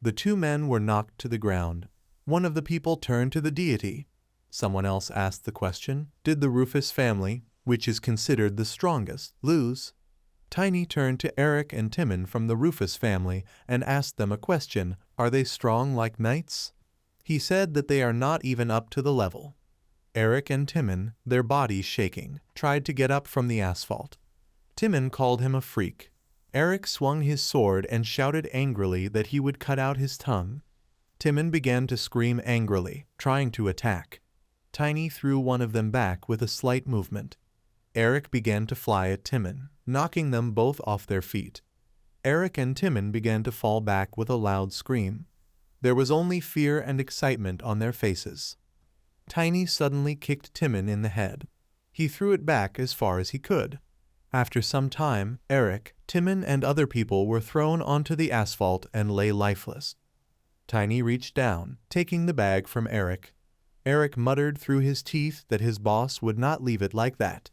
The two men were knocked to the ground. One of the people turned to the deity. Someone else asked the question, did the Rufus family, which is considered the strongest, lose? Tiny turned to Eric and Timon from the Rufus family and asked them a question, are they strong like knights? He said that they are not even up to the level. Eric and Timon, their bodies shaking, tried to get up from the asphalt. Timon called him a freak. Eric swung his sword and shouted angrily that he would cut out his tongue. Timon began to scream angrily, trying to attack. Tiny threw one of them back with a slight movement. Eric began to fly at Timon, knocking them both off their feet. Eric and Timon began to fall back with a loud scream. There was only fear and excitement on their faces. Tiny suddenly kicked Timon in the head. He threw it back as far as he could. After some time, Eric, Timon, and other people were thrown onto the asphalt and lay lifeless. Tiny reached down, taking the bag from Eric. Eric muttered through his teeth that his boss would not leave it like that.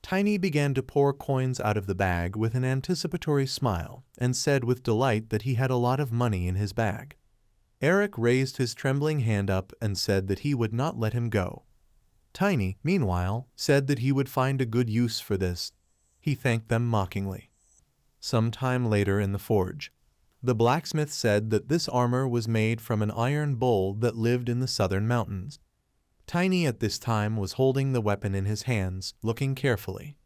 Tiny began to pour coins out of the bag with an anticipatory smile and said with delight that he had a lot of money in his bag. Eric raised his trembling hand up and said that he would not let him go. Tiny, meanwhile, said that he would find a good use for this. He thanked them mockingly. Some time later in the forge, the blacksmith said that this armor was made from an iron bull that lived in the southern mountains. Tiny at this time was holding the weapon in his hands, looking carefully.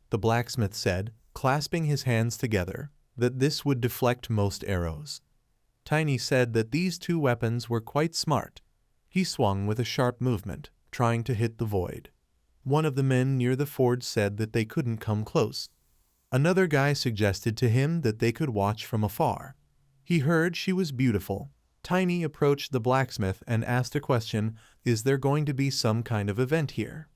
The blacksmith said, clasping his hands together, that this would deflect most arrows. Tiny said that these two weapons were quite smart. He swung with a sharp movement, trying to hit the void. One of the men near the forge said that they couldn't come close. Another guy suggested to him that they could watch from afar. He heard she was beautiful. Tiny approached the blacksmith and asked a question, is there going to be some kind of event here?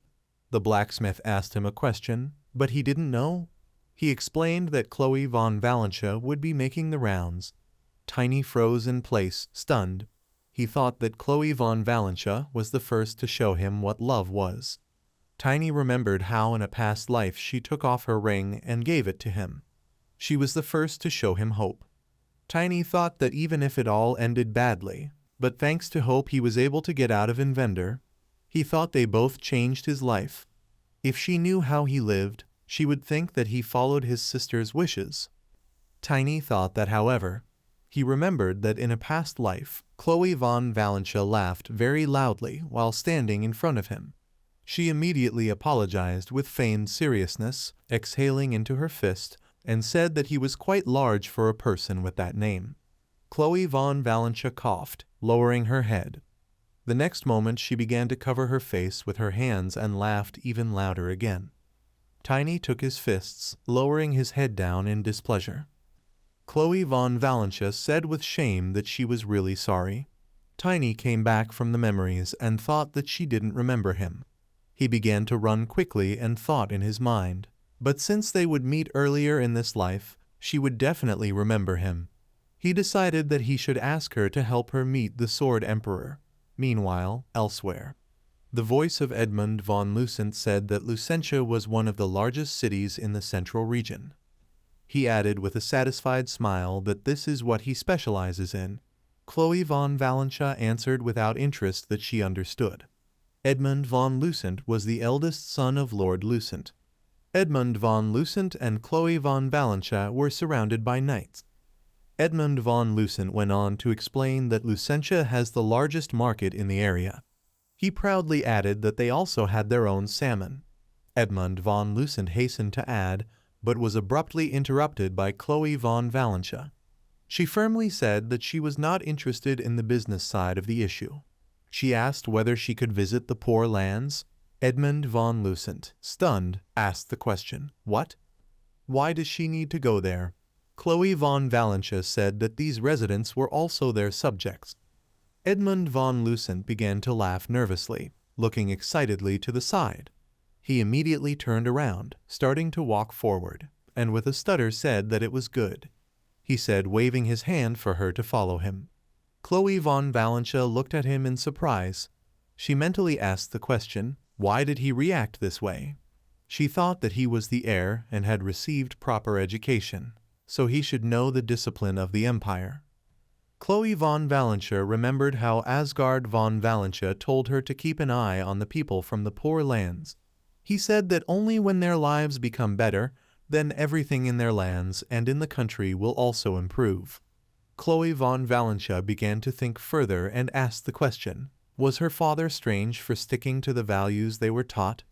The blacksmith asked him a question, but he didn't know. He explained that Chloe von Valentia would be making the rounds. Tiny froze in place, stunned. He thought that Chloe von Valentia was the first to show him what love was. Tiny remembered how in a past life she took off her ring and gave it to him. She was the first to show him hope. Tiny thought that even if it all ended badly, but thanks to hope he was able to get out of Invender, he thought they both changed his life. If she knew how he lived, she would think that he followed his sister's wishes. Tiny thought that, however, he remembered that in a past life, Chloe von Valentia laughed very loudly while standing in front of him. She immediately apologized with feigned seriousness, exhaling into her fist, and said that he was quite large for a person with that name. Chloe von Valentia coughed, lowering her head. The next moment she began to cover her face with her hands and laughed even louder again. Tiny took his fists, lowering his head down in displeasure. Chloe von Valentia said with shame that she was really sorry. Tiny came back from the memories and thought that she didn't remember him. He began to run quickly and thought in his mind, but since they would meet earlier in this life, she would definitely remember him. He decided that he should ask her to help her meet the Sword Emperor. Meanwhile, elsewhere, the voice of Edmund von Lucent said that Lucentia was one of the largest cities in the central region. He added with a satisfied smile that this is what he specializes in. Chloe von Valentia answered without interest that she understood. Edmund von Lucent was the eldest son of Lord Lucent. Edmund von Lucent and Chloe von Valentia were surrounded by knights. Edmund von Lucent went on to explain that Lucentia has the largest market in the area. He proudly added that they also had their own salmon. Edmund von Lucent hastened to add, but was abruptly interrupted by Chloe von Valentia. She firmly said that she was not interested in the business side of the issue. She asked whether she could visit the Poor Lands. Edmund von Lucent, stunned, asked the question, "What? Why does she need to go there?" Chloe von Valentia said that these residents were also their subjects. Edmund von Lucent began to laugh nervously, looking excitedly to the side. He immediately turned around, starting to walk forward, and with a stutter said that it was good. He said, waving his hand for her to follow him. Chloe von Valentia looked at him in surprise. She mentally asked the question, why did he react this way? She thought that he was the heir and had received proper education, so he should know the discipline of the empire. Chloe von Valentia remembered how Asgard von Valentia told her to keep an eye on the people from the Poor Lands. He said that only when their lives become better, then everything in their lands and in the country will also improve. Chloe von Valentia began to think further and asked the question, was her father strange for sticking to the values they were taught?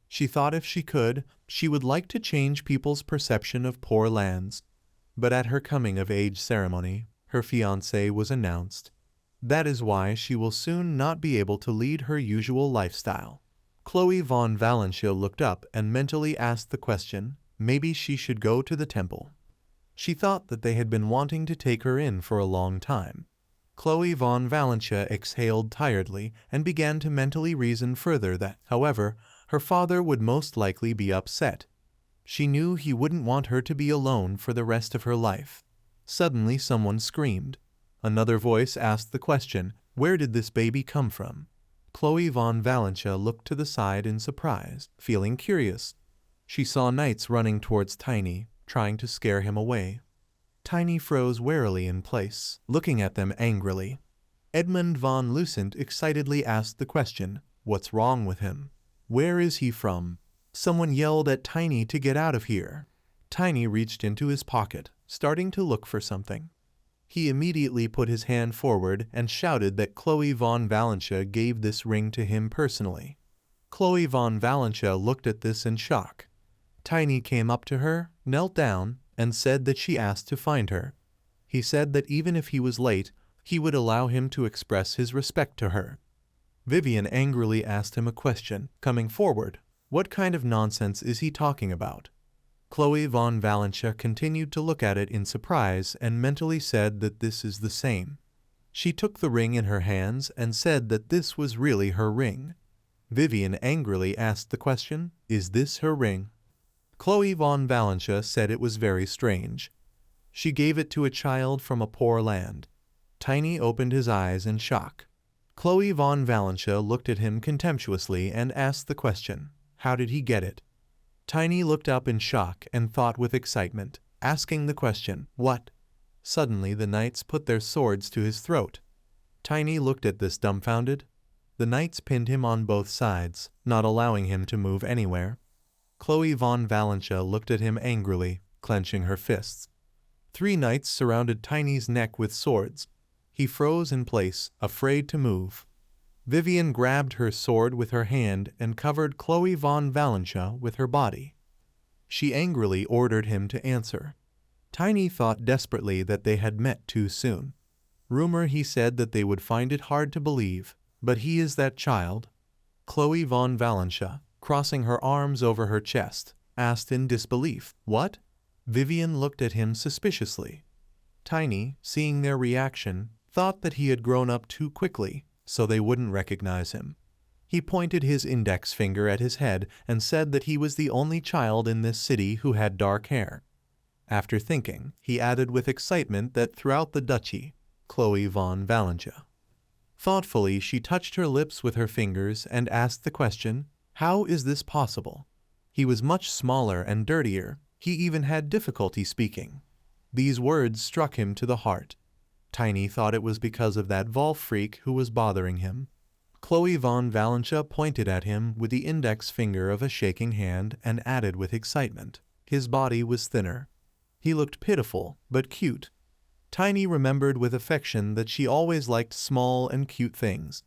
She thought if she could, she would like to change people's perception of Poor Lands. But at her coming-of-age ceremony, her fiancé was announced. That is why she will soon not be able to lead her usual lifestyle. Chloe von Valentia looked up and mentally asked the question, maybe she should go to the temple. She thought that they had been wanting to take her in for a long time. Chloe von Valentia exhaled tiredly and began to mentally reason further that, however, her father would most likely be upset. She knew he wouldn't want her to be alone for the rest of her life. Suddenly someone screamed. Another voice asked the question, where did this baby come from? Chloe von Valentia looked to the side in surprise, feeling curious. She saw knights running towards Tiny, trying to scare him away. Tiny froze warily in place, looking at them angrily. Edmund von Lucent excitedly asked the question, what's wrong with him? Where is he from? Someone yelled at Tiny to get out of here. Tiny reached into his pocket, starting to look for something. He immediately put his hand forward and shouted that Chloe von Valentia gave this ring to him personally. Chloe von Valentia looked at this in shock. Tiny came up to her, knelt down, and said that she asked to find her. He said that even if he was late, he would allow him to express his respect to her. Vivian angrily asked him a question, coming forward. What kind of nonsense is he talking about? Chloe von Valentia continued to look at it in surprise and mentally said that this is the same. She took the ring in her hands and said that this was really her ring. Vivian angrily asked the question, is this her ring? Chloe von Valentia said it was very strange. She gave it to a child from a poor land. Tiny opened his eyes in shock. Chloe von Valentia looked at him contemptuously and asked the question, how did he get it? Tiny looked up in shock and thought with excitement, asking the question, what? Suddenly the knights put their swords to his throat. Tiny looked at this dumbfounded. The knights pinned him on both sides, not allowing him to move anywhere. Chloe von Valentia looked at him angrily, clenching her fists. 3 knights surrounded Tiny's neck with swords. He froze in place, afraid to move. Vivian grabbed her sword with her hand and covered Chloe von Valentia with her body. She angrily ordered him to answer. Tiny thought desperately that they had met too soon. Rumor he said that they would find it hard to believe, but he is that child. Chloe von Valentia, crossing her arms over her chest, asked in disbelief, what? Vivian looked at him suspiciously. Tiny, seeing their reaction, thought that he had grown up too quickly, so they wouldn't recognize him. He pointed his index finger at his head and said that he was the only child in this city who had dark hair. After thinking, he added with excitement that throughout the duchy, Chloe von Valentia. Thoughtfully, she touched her lips with her fingers and asked the question, "How is this possible?" He was much smaller and dirtier. He even had difficulty speaking. These words struck him to the heart. Tiny thought it was because of that Volf freak who was bothering him. Chloe von Valentia pointed at him with the index finger of a shaking hand and added with excitement. His body was thinner. He looked pitiful, but cute. Tiny remembered with affection that she always liked small and cute things.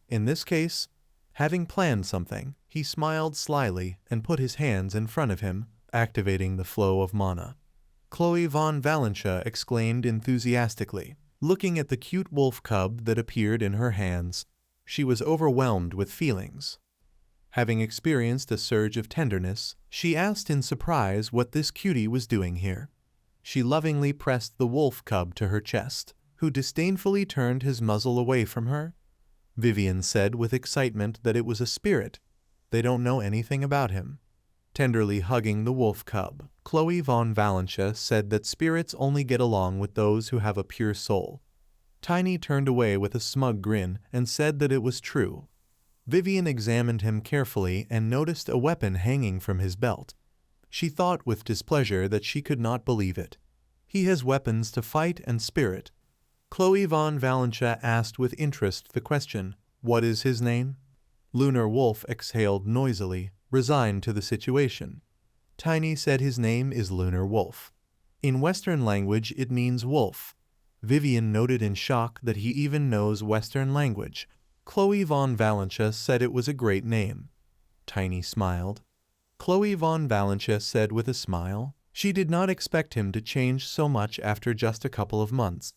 In this case, having planned something, he smiled slyly and put his hands in front of him, activating the flow of mana. Chloe von Valentia exclaimed enthusiastically, looking at the cute wolf cub that appeared in her hands. She was overwhelmed with feelings. Having experienced a surge of tenderness, she asked in surprise what this cutie was doing here. She lovingly pressed the wolf cub to her chest, who disdainfully turned his muzzle away from her. Vivian said with excitement that it was a spirit. They don't know anything about him. Tenderly hugging the wolf cub, Chloe von Valentia said that spirits only get along with those who have a pure soul. Tiny turned away with a smug grin and said that it was true. Vivian examined him carefully and noticed a weapon hanging from his belt. She thought with displeasure that she could not believe it. He has weapons to fight and spirit. Chloe von Valentia asked with interest the question, "What is his name?" Lunar Wolf exhaled noisily, resigned to the situation. Tiny said his name is Lunar Wolf. In Western language it means wolf. Vivian noted in shock that he even knows Western language. Chloe von Valentia said it was a great name. Tiny smiled. Chloe von Valentia said with a smile, she did not expect him to change so much after just a couple of months.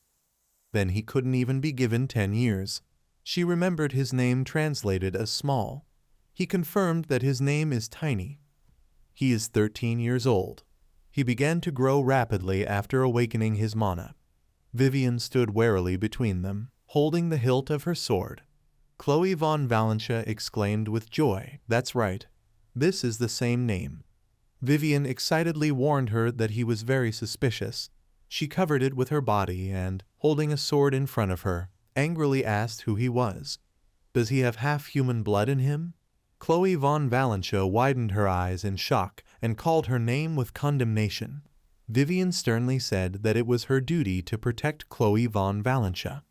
Then he couldn't even be given 10 years. She remembered his name translated as small. He confirmed that his name is Tiny. He is 13 years old. He began to grow rapidly after awakening his mana. Vivian stood warily between them, holding the hilt of her sword. Chloe von Valentia exclaimed with joy, "That's right. This is the same name." Vivian excitedly warned her that he was very suspicious. She covered it with her body and, holding a sword in front of her, angrily asked who he was. "Does he have half human blood in him?" Chloe von Valentia widened her eyes in shock and called her name with condemnation. Vivian sternly said that it was her duty to protect Chloe von Valentia.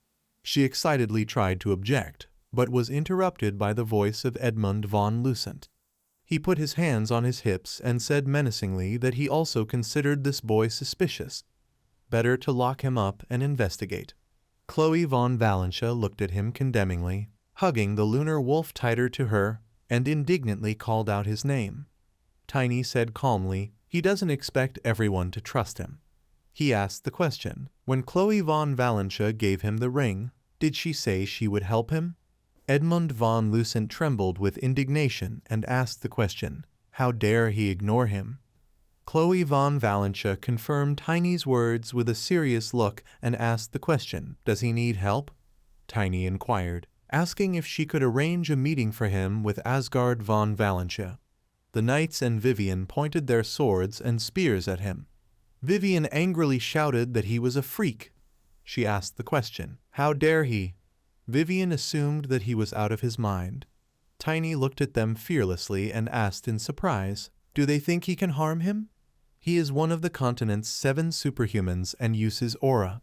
She excitedly tried to object, but was interrupted by the voice of Edmund von Lucent. He put his hands on his hips and said menacingly that he also considered this boy suspicious. Better to lock him up and investigate. Chloe von Valentia looked at him condemningly, hugging the lunar wolf tighter to her, and indignantly called out his name. Tiny said calmly, he doesn't expect everyone to trust him. He asked the question, when Chloe von Valentia gave him the ring, did she say she would help him? Edmund von Lucent trembled with indignation and asked the question, how dare he ignore him? Chloe von Valentia confirmed Tiny's words with a serious look and asked the question, does he need help? Tiny inquired, asking if she could arrange a meeting for him with Asgard von Valentia. The knights and Vivian pointed their swords and spears at him. Vivian angrily shouted that he was a freak. She asked the question, how dare he? Vivian assumed that he was out of his mind. Tiny looked at them fearlessly and asked in surprise, do they think he can harm him? He is one of the continent's 7 superhumans and uses aura.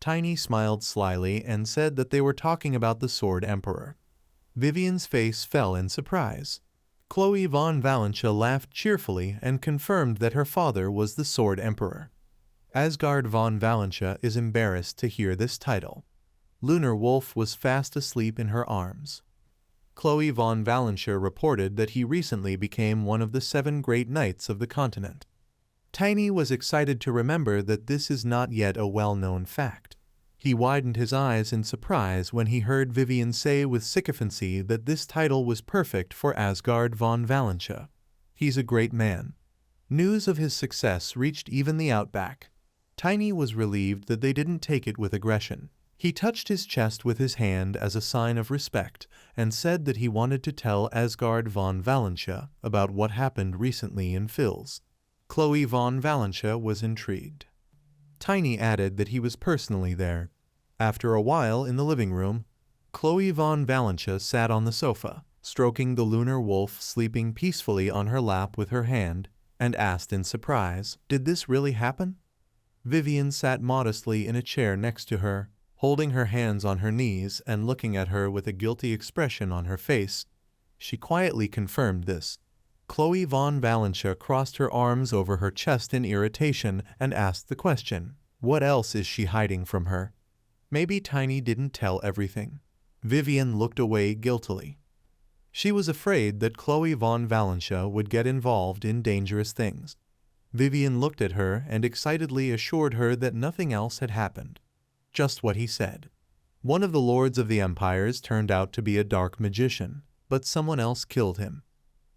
Tiny smiled slyly and said that they were talking about the Sword Emperor. Vivian's face fell in surprise. Chloe von Valentia laughed cheerfully and confirmed that her father was the Sword Emperor. Asgard von Valentia is embarrassed to hear this title. Lunar Wolf was fast asleep in her arms. Chloe von Valentia reported that he recently became one of the 7 great knights of the continent. Tiny was excited to remember that this is not yet a well-known fact. He widened his eyes in surprise when he heard Vivian say with sycophancy that this title was perfect for Asgard von Valentia. He's a great man. News of his success reached even the Outback. Tiny was relieved that they didn't take it with aggression. He touched his chest with his hand as a sign of respect and said that he wanted to tell Asgard von Valentia about what happened recently in Phil's. Chloe von Valentia was intrigued. Tiny added that he was personally there. After a while in the living room, Chloe von Valentia sat on the sofa, stroking the lunar wolf sleeping peacefully on her lap with her hand, and asked in surprise, "Did this really happen?" Vivian sat modestly in a chair next to her, holding her hands on her knees and looking at her with a guilty expression on her face. She quietly confirmed this. Chloe von Valentia crossed her arms over her chest in irritation and asked the question, what else is she hiding from her? Maybe Tiny didn't tell everything. Vivian looked away guiltily. She was afraid that Chloe von Valentia would get involved in dangerous things. Vivian looked at her and excitedly assured her that nothing else had happened. Just what he said. One of the lords of the empires turned out to be a dark magician, but someone else killed him.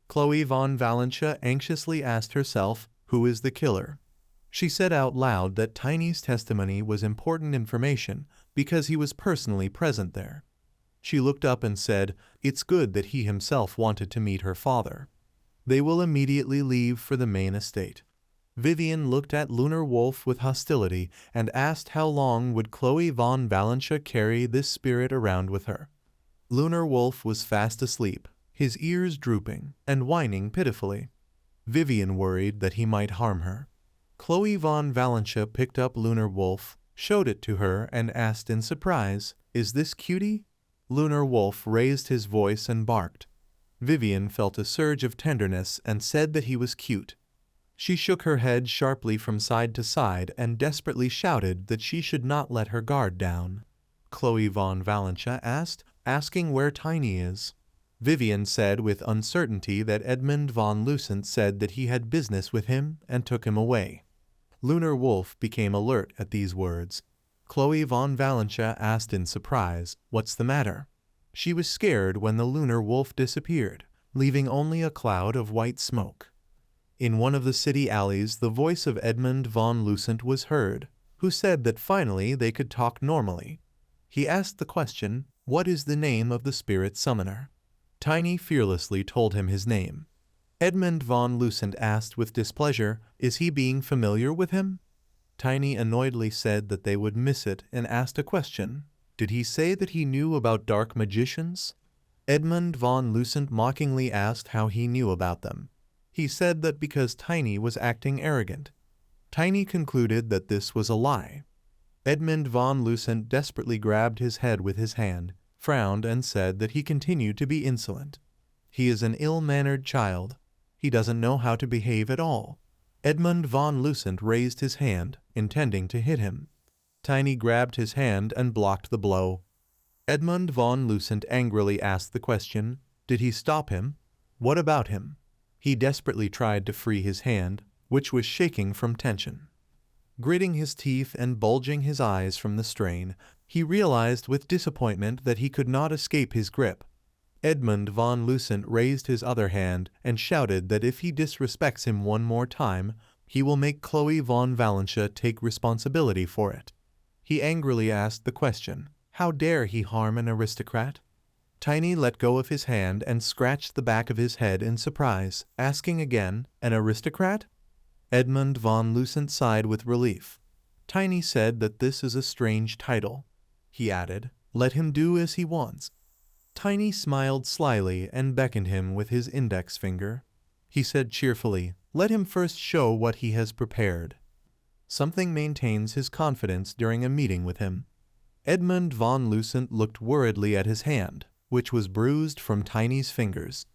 Chloe von Valentia anxiously asked herself, who is the killer? She said out loud that Tiny's testimony was important information because he was personally present there. She looked up and said, "It's good that he himself wanted to meet her father. They will immediately leave for the main estate." Vivian looked at Lunar Wolf with hostility and asked how long would Chloe von Valentia carry this spirit around with her. Lunar Wolf was fast asleep, his ears drooping and whining pitifully. Vivian worried that he might harm her. Chloe von Valentia picked up Lunar Wolf, showed it to her and asked in surprise, "Is this cutie?" Lunar Wolf raised his voice and barked. Vivian felt a surge of tenderness and said that he was cute. She shook her head sharply from side to side and desperately shouted that she should not let her guard down. Chloe von Valentia asked, asking where Tiny is. Vivian said with uncertainty that Edmund von Lucent said that he had business with him and took him away. Lunar Wolf became alert at these words. Chloe von Valentia asked in surprise, "What's the matter?" She was scared when the Lunar Wolf disappeared, leaving only a cloud of white smoke. In one of the city alleys, the voice of Edmund von Lucent was heard, who said that finally they could talk normally. He asked the question, "What is the name of the spirit summoner?" Tiny fearlessly told him his name. Edmund von Lucent asked with displeasure, "Is he being familiar with him?" Tiny annoyedly said that they would miss it and asked a question. Did he say that he knew about dark magicians? Edmund von Lucent mockingly asked how he knew about them. He said that because Tiny was acting arrogant. Tiny concluded that this was a lie. Edmund von Lucent desperately grabbed his head with his hand, frowned and said that he continued to be insolent. He is an ill-mannered child. He doesn't know how to behave at all. Edmund von Lucent raised his hand, intending to hit him. Tiny grabbed his hand and blocked the blow. Edmund von Lucent angrily asked the question, "Did he stop him? What about him?" He desperately tried to free his hand, which was shaking from tension. Gritting his teeth and bulging his eyes from the strain, he realized with disappointment that he could not escape his grip. Edmund von Lucent raised his other hand and shouted that if he disrespects him one more time, he will make Chloe von Valentia take responsibility for it. He angrily asked the question, "How dare he harm an aristocrat?" Tiny let go of his hand and scratched the back of his head in surprise, asking again, "An aristocrat?" Edmund von Lucent sighed with relief. Tiny said that this is a strange title. He added, "Let him do as he wants." Tiny smiled slyly and beckoned him with his index finger. He said cheerfully, "Let him first show what he has prepared." Something maintains his confidence during a meeting with him. Edmund von Lucent looked worriedly at his hand, which was bruised from Tiny's fingers.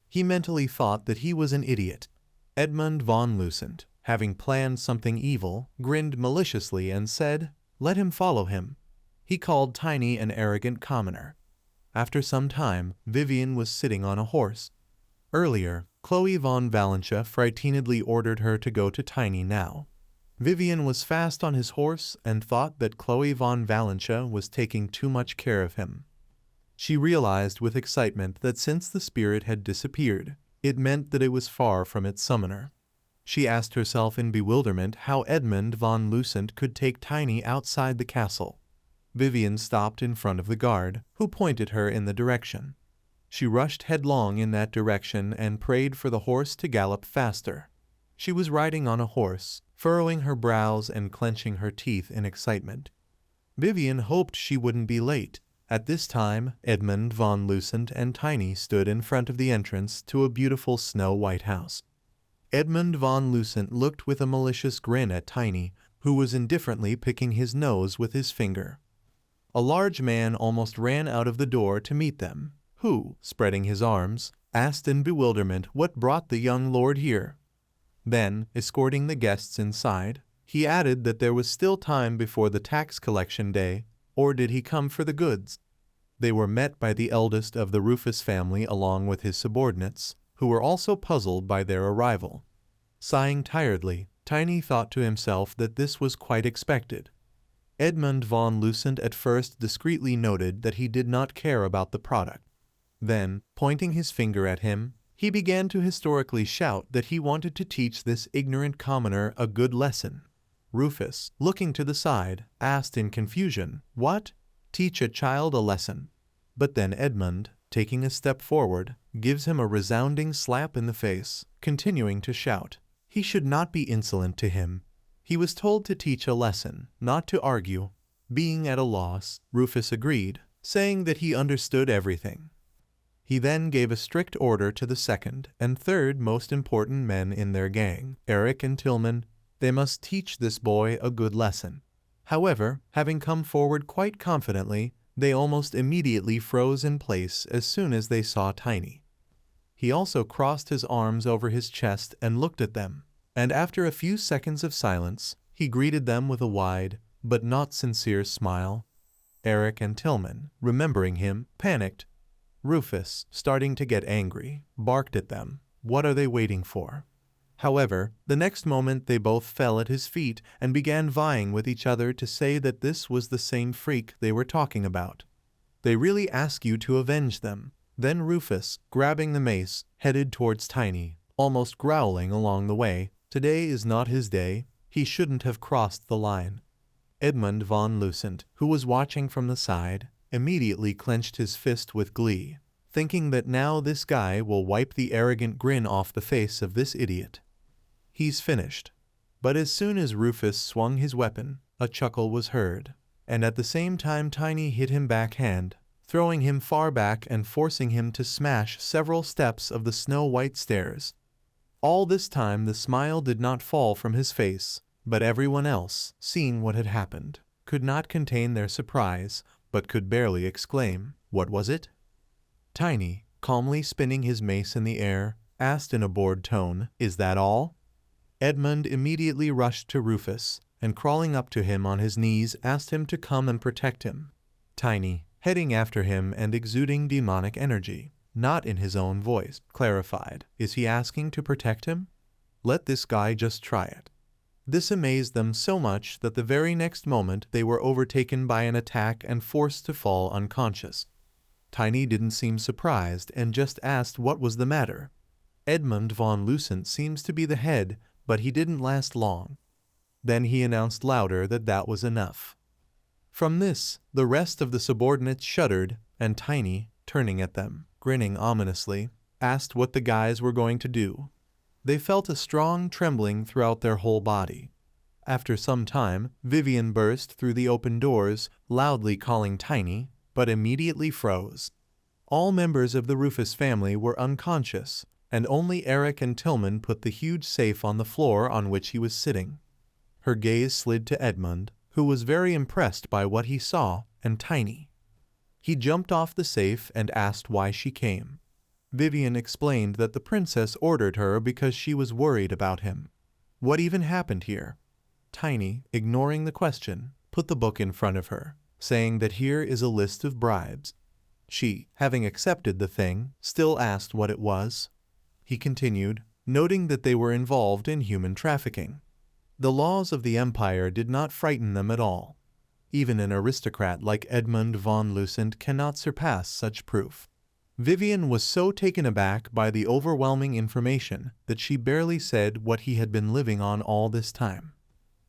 He mentally thought that he was an idiot. Edmund von Lucent, having planned something evil, grinned maliciously and said, "Let him follow him." He called Tiny an arrogant commoner. After some time, Vivian was sitting on a horse. Earlier, Chloe von Valentia frightenedly ordered her to go to Tiny now. Vivian was fast on his horse and thought that Chloe von Valentia was taking too much care of him. She realized with excitement that since the spirit had disappeared, it meant that it was far from its summoner. She asked herself in bewilderment how Edmund von Lucent could take Tiny outside the castle. Vivian stopped in front of the guard, who pointed her in the direction. She rushed headlong in that direction and prayed for the horse to gallop faster. She was riding on a horse, furrowing her brows and clenching her teeth in excitement. Vivian hoped she wouldn't be late. At this time, Edmund von Lucent and Tiny stood in front of the entrance to a beautiful snow-white house. Edmund von Lucent looked with a malicious grin at Tiny, who was indifferently picking his nose with his finger. A large man almost ran out of the door to meet them, who, spreading his arms, asked in bewilderment what brought the young lord here. Then, escorting the guests inside, he added that there was still time before the tax collection day, or did he come for the goods? They were met by the eldest of the Rufus family along with his subordinates, who were also puzzled by their arrival. Sighing tiredly, Tiny thought to himself that this was quite expected. Edmund von Lucent at first discreetly noted that he did not care about the product. Then, pointing his finger at him, he began to historically shout that he wanted to teach this ignorant commoner a good lesson. Rufus, looking to the side, asked in confusion, "What? Teach a child a lesson?" But then Edmund, taking a step forward, gives him a resounding slap in the face, continuing to shout. He should not be insolent to him. He was told to teach a lesson, not to argue. Being at a loss, Rufus agreed, saying that he understood everything. He then gave a strict order to the second and third most important men in their gang, Eric and Tillman. They must teach this boy a good lesson. However, having come forward quite confidently, they almost immediately froze in place as soon as they saw Tiny. He also crossed his arms over his chest and looked at them, and after a few seconds of silence, he greeted them with a wide, but not sincere smile. Eric and Tillman, remembering him, panicked. Rufus, starting to get angry, barked at them. What are they waiting for? However, the next moment they both fell at his feet and began vying with each other to say that this was the same freak they were talking about. They really ask you to avenge them. Then Rufus, grabbing the mace, headed towards Tiny, almost growling along the way. Today is not his day. He shouldn't have crossed the line. Edmund von Lucent, who was watching from the side, immediately clenched his fist with glee, thinking that now this guy will wipe the arrogant grin off the face of this idiot. He's finished. But as soon as Rufus swung his weapon, a chuckle was heard, and at the same time Tiny hit him backhand, throwing him far back and forcing him to smash several steps of the snow-white stairs. All this time the smile did not fall from his face, but everyone else, seeing what had happened, could not contain their surprise, but could barely exclaim, "What was it?" Tiny, calmly spinning his mace in the air, asked in a bored tone, "Is that all?" Edmund immediately rushed to Rufus, and crawling up to him on his knees asked him to come and protect him. Tiny, heading after him and exuding demonic energy, not in his own voice, clarified, "Is he asking to protect him? Let this guy just try it." This amazed them so much that the very next moment they were overtaken by an attack and forced to fall unconscious. Tiny didn't seem surprised and just asked what was the matter. Edmund von Lucent seems to be the head, but he didn't last long. Then he announced louder that that was enough. From this, the rest of the subordinates shuddered, and Tiny, turning at them, grinning ominously, asked what the guys were going to do. They felt a strong trembling throughout their whole body. After some time, Vivian burst through the open doors, loudly calling Tiny, but immediately froze. All members of the Rufus family were unconscious, and only Eric and Tillman put the huge safe on the floor on which he was sitting. Her gaze slid to Edmund, who was very impressed by what he saw, and Tiny. He jumped off the safe and asked why she came. Vivian explained that the princess ordered her because she was worried about him. What even happened here? Tiny, ignoring the question, put the book in front of her, saying that here is a list of bribes. She, having accepted the thing, still asked what it was. He continued, noting that they were involved in human trafficking. The laws of the empire did not frighten them at all. Even an aristocrat like Edmund von Lucent cannot surpass such proof. Vivian was so taken aback by the overwhelming information that she barely said what he had been living on all this time.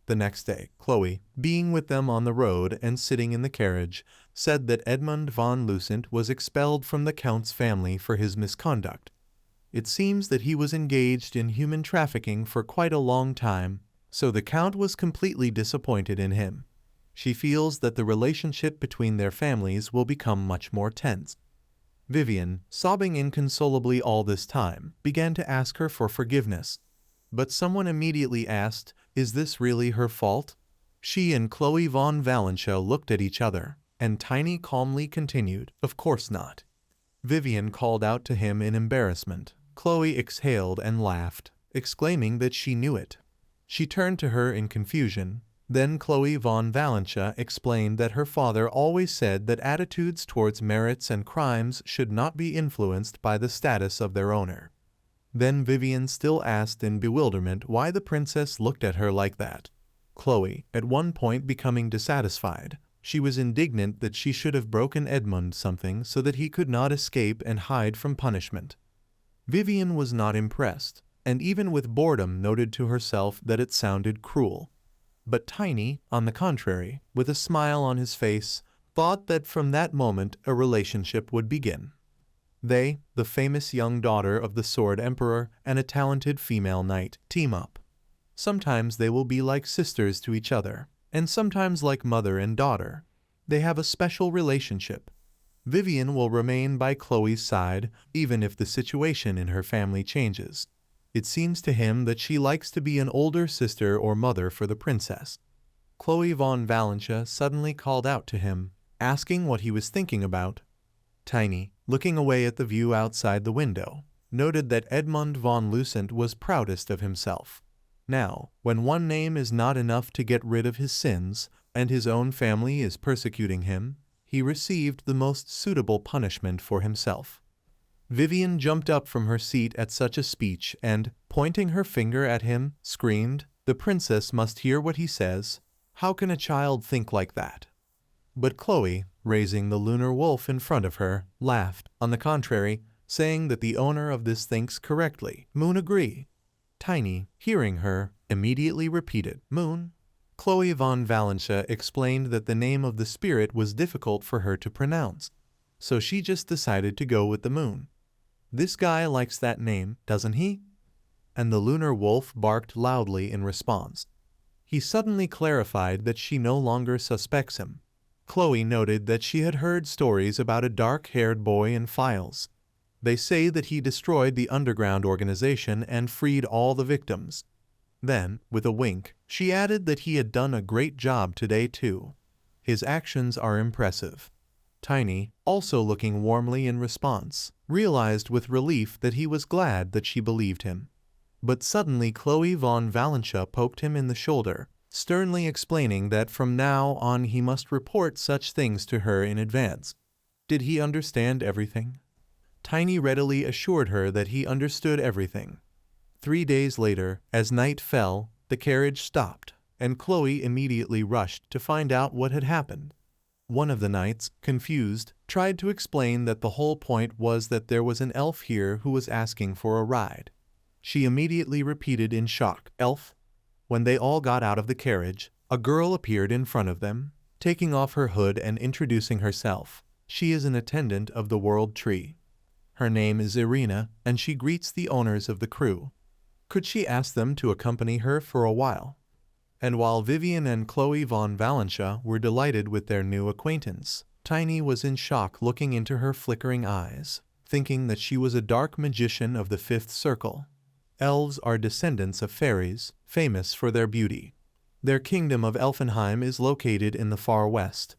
The next day, Chloe, being with them on the road and sitting in the carriage, said that Edmund von Lucent was expelled from the Count's family for his misconduct. It seems that he was engaged in human trafficking for quite a long time, so the Count was completely disappointed in him. She feels that the relationship between their families will become much more tense. Vivian, sobbing inconsolably all this time, began to ask her for forgiveness. But someone immediately asked, is this really her fault? She and Chloe von Valentia looked at each other, and Tiny calmly continued, of course not. Vivian called out to him in embarrassment. Chloe exhaled and laughed, exclaiming that she knew it. She turned to her in confusion. Then Chloe von Valentia explained that her father always said that attitudes towards merits and crimes should not be influenced by the status of their owner. Then Vivian still asked in bewilderment why the princess looked at her like that. Chloe, at one point becoming dissatisfied, she was indignant that she should have broken Edmund something so that he could not escape and hide from punishment. Vivian was not impressed, and even with boredom noted to herself that it sounded cruel. But Tiny, on the contrary, with a smile on his face, thought that from that moment a relationship would begin. They, the famous young daughter of the Sword Emperor and a talented female knight, team up. Sometimes they will be like sisters to each other, and sometimes like mother and daughter. They have a special relationship. Vivian will remain by Chloe's side, even if the situation in her family changes. It seems to him that she likes to be an older sister or mother for the princess. Chloe von Valentia suddenly called out to him, asking what he was thinking about. Tiny, looking away at the view outside the window, noted that Edmund von Lucent was proudest of himself. Now, when one name is not enough to get rid of his sins, and his own family is persecuting him, he received the most suitable punishment for himself. Vivian jumped up from her seat at such a speech and, pointing her finger at him, screamed, "The princess must hear what he says. How can a child think like that?" But Chloe, raising the lunar wolf in front of her, laughed, on the contrary, saying that the owner of this thinks correctly. Moon agree. Tiny, hearing her, immediately repeated, Moon. Chloe von Valentia explained that the name of the spirit was difficult for her to pronounce, so she just decided to go with the moon. This guy likes that name, doesn't he? And the lunar wolf barked loudly in response. He suddenly clarified that she no longer suspects him. Chloe noted that she had heard stories about a dark-haired boy in files. They say that he destroyed the underground organization and freed all the victims. Then, with a wink, she added that he had done a great job today too. His actions are impressive. Tiny, also looking warmly in response, realized with relief that he was glad that she believed him. But suddenly Chloe von Valentia poked him in the shoulder, sternly explaining that from now on he must report such things to her in advance. Did he understand everything? Tiny readily assured her that he understood everything. 3 days later, as night fell, the carriage stopped, and Chloe immediately rushed to find out what had happened. One of the knights, confused, tried to explain that the whole point was that there was an elf here who was asking for a ride. She immediately repeated in shock, "Elf?" When they all got out of the carriage, a girl appeared in front of them, taking off her hood and introducing herself. She is an attendant of the World Tree. Her name is Irina, and she greets the owners of the crew. Could she ask them to accompany her for a while? And while Vivian and Chloe von Valentia were delighted with their new acquaintance, Tiny was in shock looking into her flickering eyes, thinking that she was a dark magician of the fifth circle. Elves are descendants of fairies, famous for their beauty. Their kingdom of Elfenheim is located in the far west.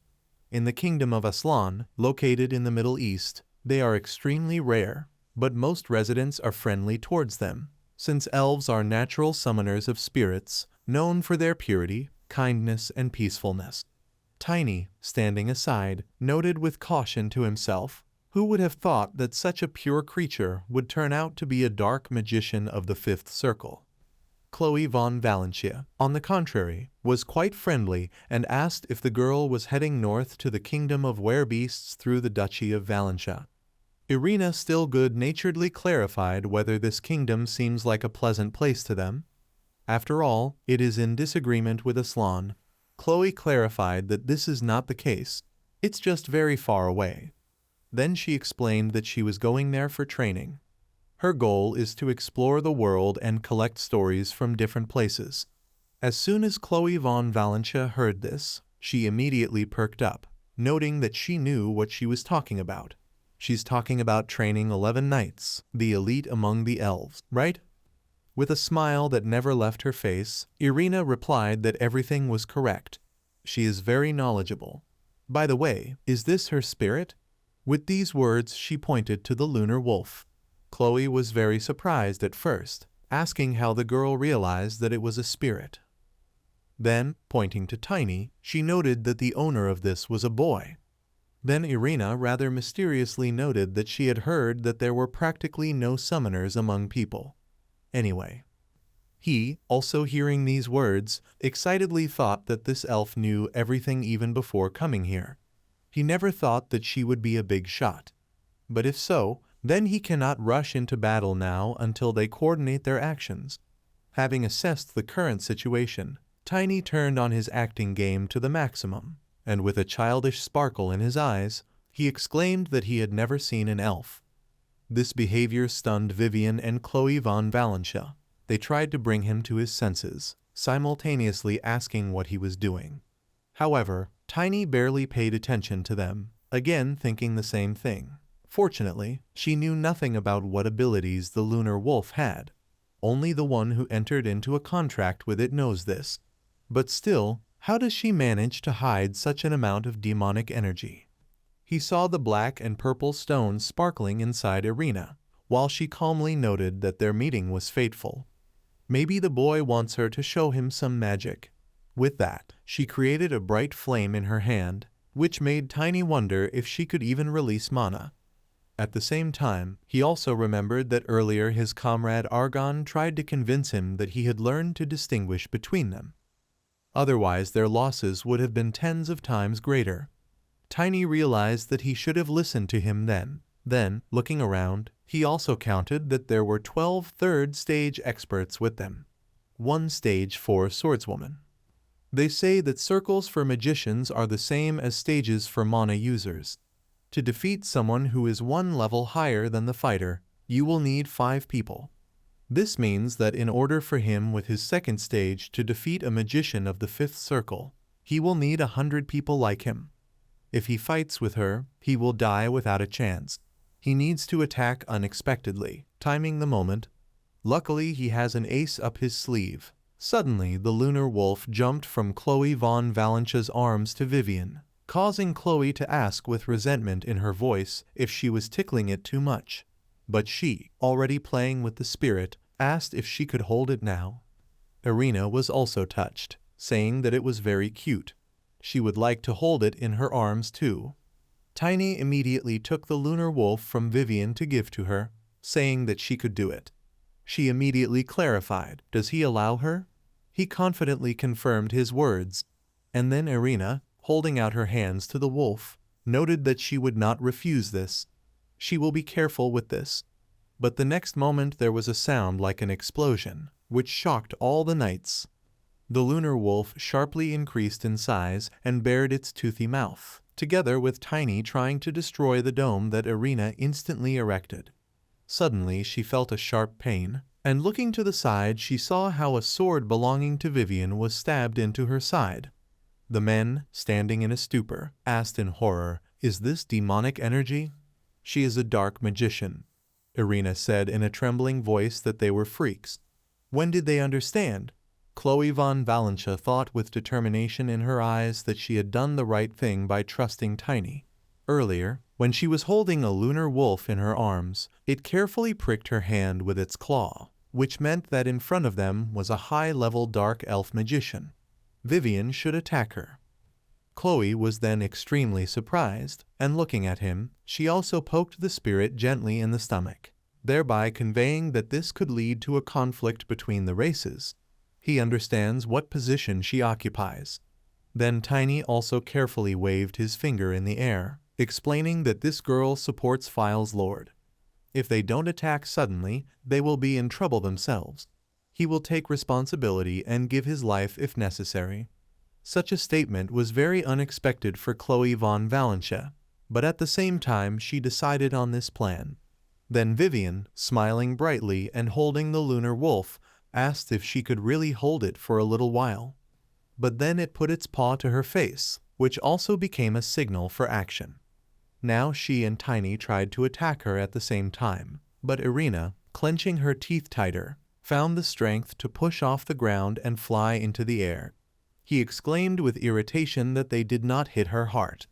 In the kingdom of Aslan, located in the Middle East, they are extremely rare, but most residents are friendly towards them, since elves are natural summoners of spirits, known for their purity, kindness, and peacefulness. Tiny, standing aside, noted with caution to himself, who would have thought that such a pure creature would turn out to be a dark magician of the fifth circle? Chloe von Valentia, on the contrary, was quite friendly and asked if the girl was heading north to the kingdom of werebeasts through the Duchy of Valentia. Irina still good-naturedly clarified whether this kingdom seems like a pleasant place to them. After all, it is in disagreement with Aslan. Chloe clarified that this is not the case. It's just very far away. Then she explained that she was going there for training. Her goal is to explore the world and collect stories from different places. As soon as Chloe von Valentia heard this, she immediately perked up, noting that she knew what she was talking about. She's talking about training 11 knights, the elite among the elves, right? With a smile that never left her face, Irina replied that everything was correct. She is very knowledgeable. By the way, is this her spirit? With these words, she pointed to the lunar wolf. Chloe was very surprised at first, asking how the girl realized that it was a spirit. Then, pointing to Tiny, she noted that the owner of this was a boy. Then Irina rather mysteriously noted that she had heard that there were practically no summoners among people. Anyway, he, also hearing these words, excitedly thought that this elf knew everything even before coming here. He never thought that she would be a big shot. But if so, then he cannot rush into battle now until they coordinate their actions. Having assessed the current situation, Tiny turned on his acting game to the maximum, and with a childish sparkle in his eyes, he exclaimed that he had never seen an elf. This behavior stunned Vivian and Chloe von Valentia. They tried to bring him to his senses, simultaneously asking what he was doing. However, Tiny barely paid attention to them, again thinking the same thing. Fortunately, she knew nothing about what abilities the lunar wolf had. Only the one who entered into a contract with it knows this. But still, how does she manage to hide such an amount of demonic energy? He saw the black and purple stones sparkling inside Irina, while she calmly noted that their meeting was fateful. Maybe the boy wants her to show him some magic. With that, she created a bright flame in her hand, which made Tiny wonder if she could even release mana. At the same time, he also remembered that earlier his comrade Argon tried to convince him that he had learned to distinguish between them. Otherwise, their losses would have been tens of times greater. Tiny realized that he should have listened to him then. Then, looking around, he also counted that there were 12 third-stage experts with them. 1 stage for swordswoman. They say that circles for magicians are the same as stages for mana users. To defeat someone who is 1 level higher than the fighter, you will need 5 people. This means that in order for him with his 2nd stage to defeat a magician of the 5th circle, he will need 100 people like him. If he fights with her, he will die without a chance. He needs to attack unexpectedly, timing the moment. Luckily, he has an ace up his sleeve. Suddenly, the lunar wolf jumped from Chloe von Valentia's arms to Vivian, causing Chloe to ask with resentment in her voice if she was tickling it too much. But she, already playing with the spirit, asked if she could hold it now. Irina was also touched, saying that it was very cute. She would like to hold it in her arms too. Tiny immediately took the lunar wolf from Vivian to give to her, saying that she could do it. She immediately clarified, does he allow her? He confidently confirmed his words. And then Irina, holding out her hands to the wolf, noted that she would not refuse this. She will be careful with this. But the next moment there was a sound like an explosion, which shocked all the knights. The lunar wolf sharply increased in size and bared its toothy mouth, together with Tiny trying to destroy the dome that Irina instantly erected. Suddenly she felt a sharp pain, and looking to the side she saw how a sword belonging to Vivian was stabbed into her side. The men, standing in a stupor, asked in horror, "Is this demonic energy?" "She is a dark magician." Irina said in a trembling voice that they were freaks. When did they understand? Chloe von Valentia thought with determination in her eyes that she had done the right thing by trusting Tiny. Earlier, when she was holding a lunar wolf in her arms, it carefully pricked her hand with its claw, which meant that in front of them was a high-level dark elf magician. Vivian should attack her. Chloe was then extremely surprised, and looking at him, she also poked the spirit gently in the stomach, thereby conveying that this could lead to a conflict between the races. He understands what position she occupies. Then Tiny also carefully waved his finger in the air, explaining that this girl supports File's lord. If they don't attack suddenly, they will be in trouble themselves. He will take responsibility and give his life if necessary. Such a statement was very unexpected for Chloe von Valencia, but at the same time she decided on this plan. Then Vivian, smiling brightly and holding the lunar wolf, asked if she could really hold it for a little while. But then it put its paw to her face, which also became a signal for action. Now she and Tiny tried to attack her at the same time, but Irina, clenching her teeth tighter, found the strength to push off the ground and fly into the air. He exclaimed with irritation that they did not hit her heart.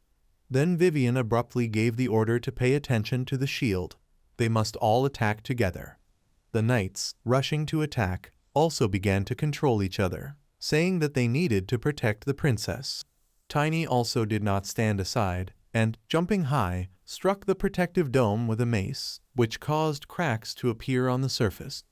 Then Vivian abruptly gave the order to pay attention to the shield. They must all attack together. The knights, rushing to attack, also began to control each other, saying that they needed to protect the princess. Tiny also did not stand aside, and, jumping high, struck the protective dome with a mace, which caused cracks to appear on the surface.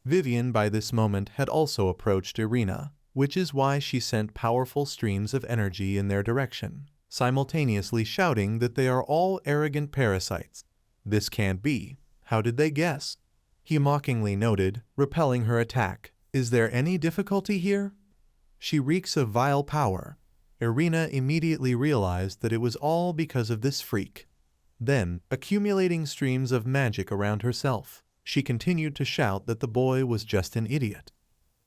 Vivian by this moment had also approached Irina, which is why she sent powerful streams of energy in their direction, simultaneously shouting that they are all arrogant parasites. This can't be. How did they guess? He mockingly noted, repelling her attack. Is there any difficulty here? She reeks of vile power. Irina immediately realized that it was all because of this freak. Then, accumulating streams of magic around herself, she continued to shout that the boy was just an idiot.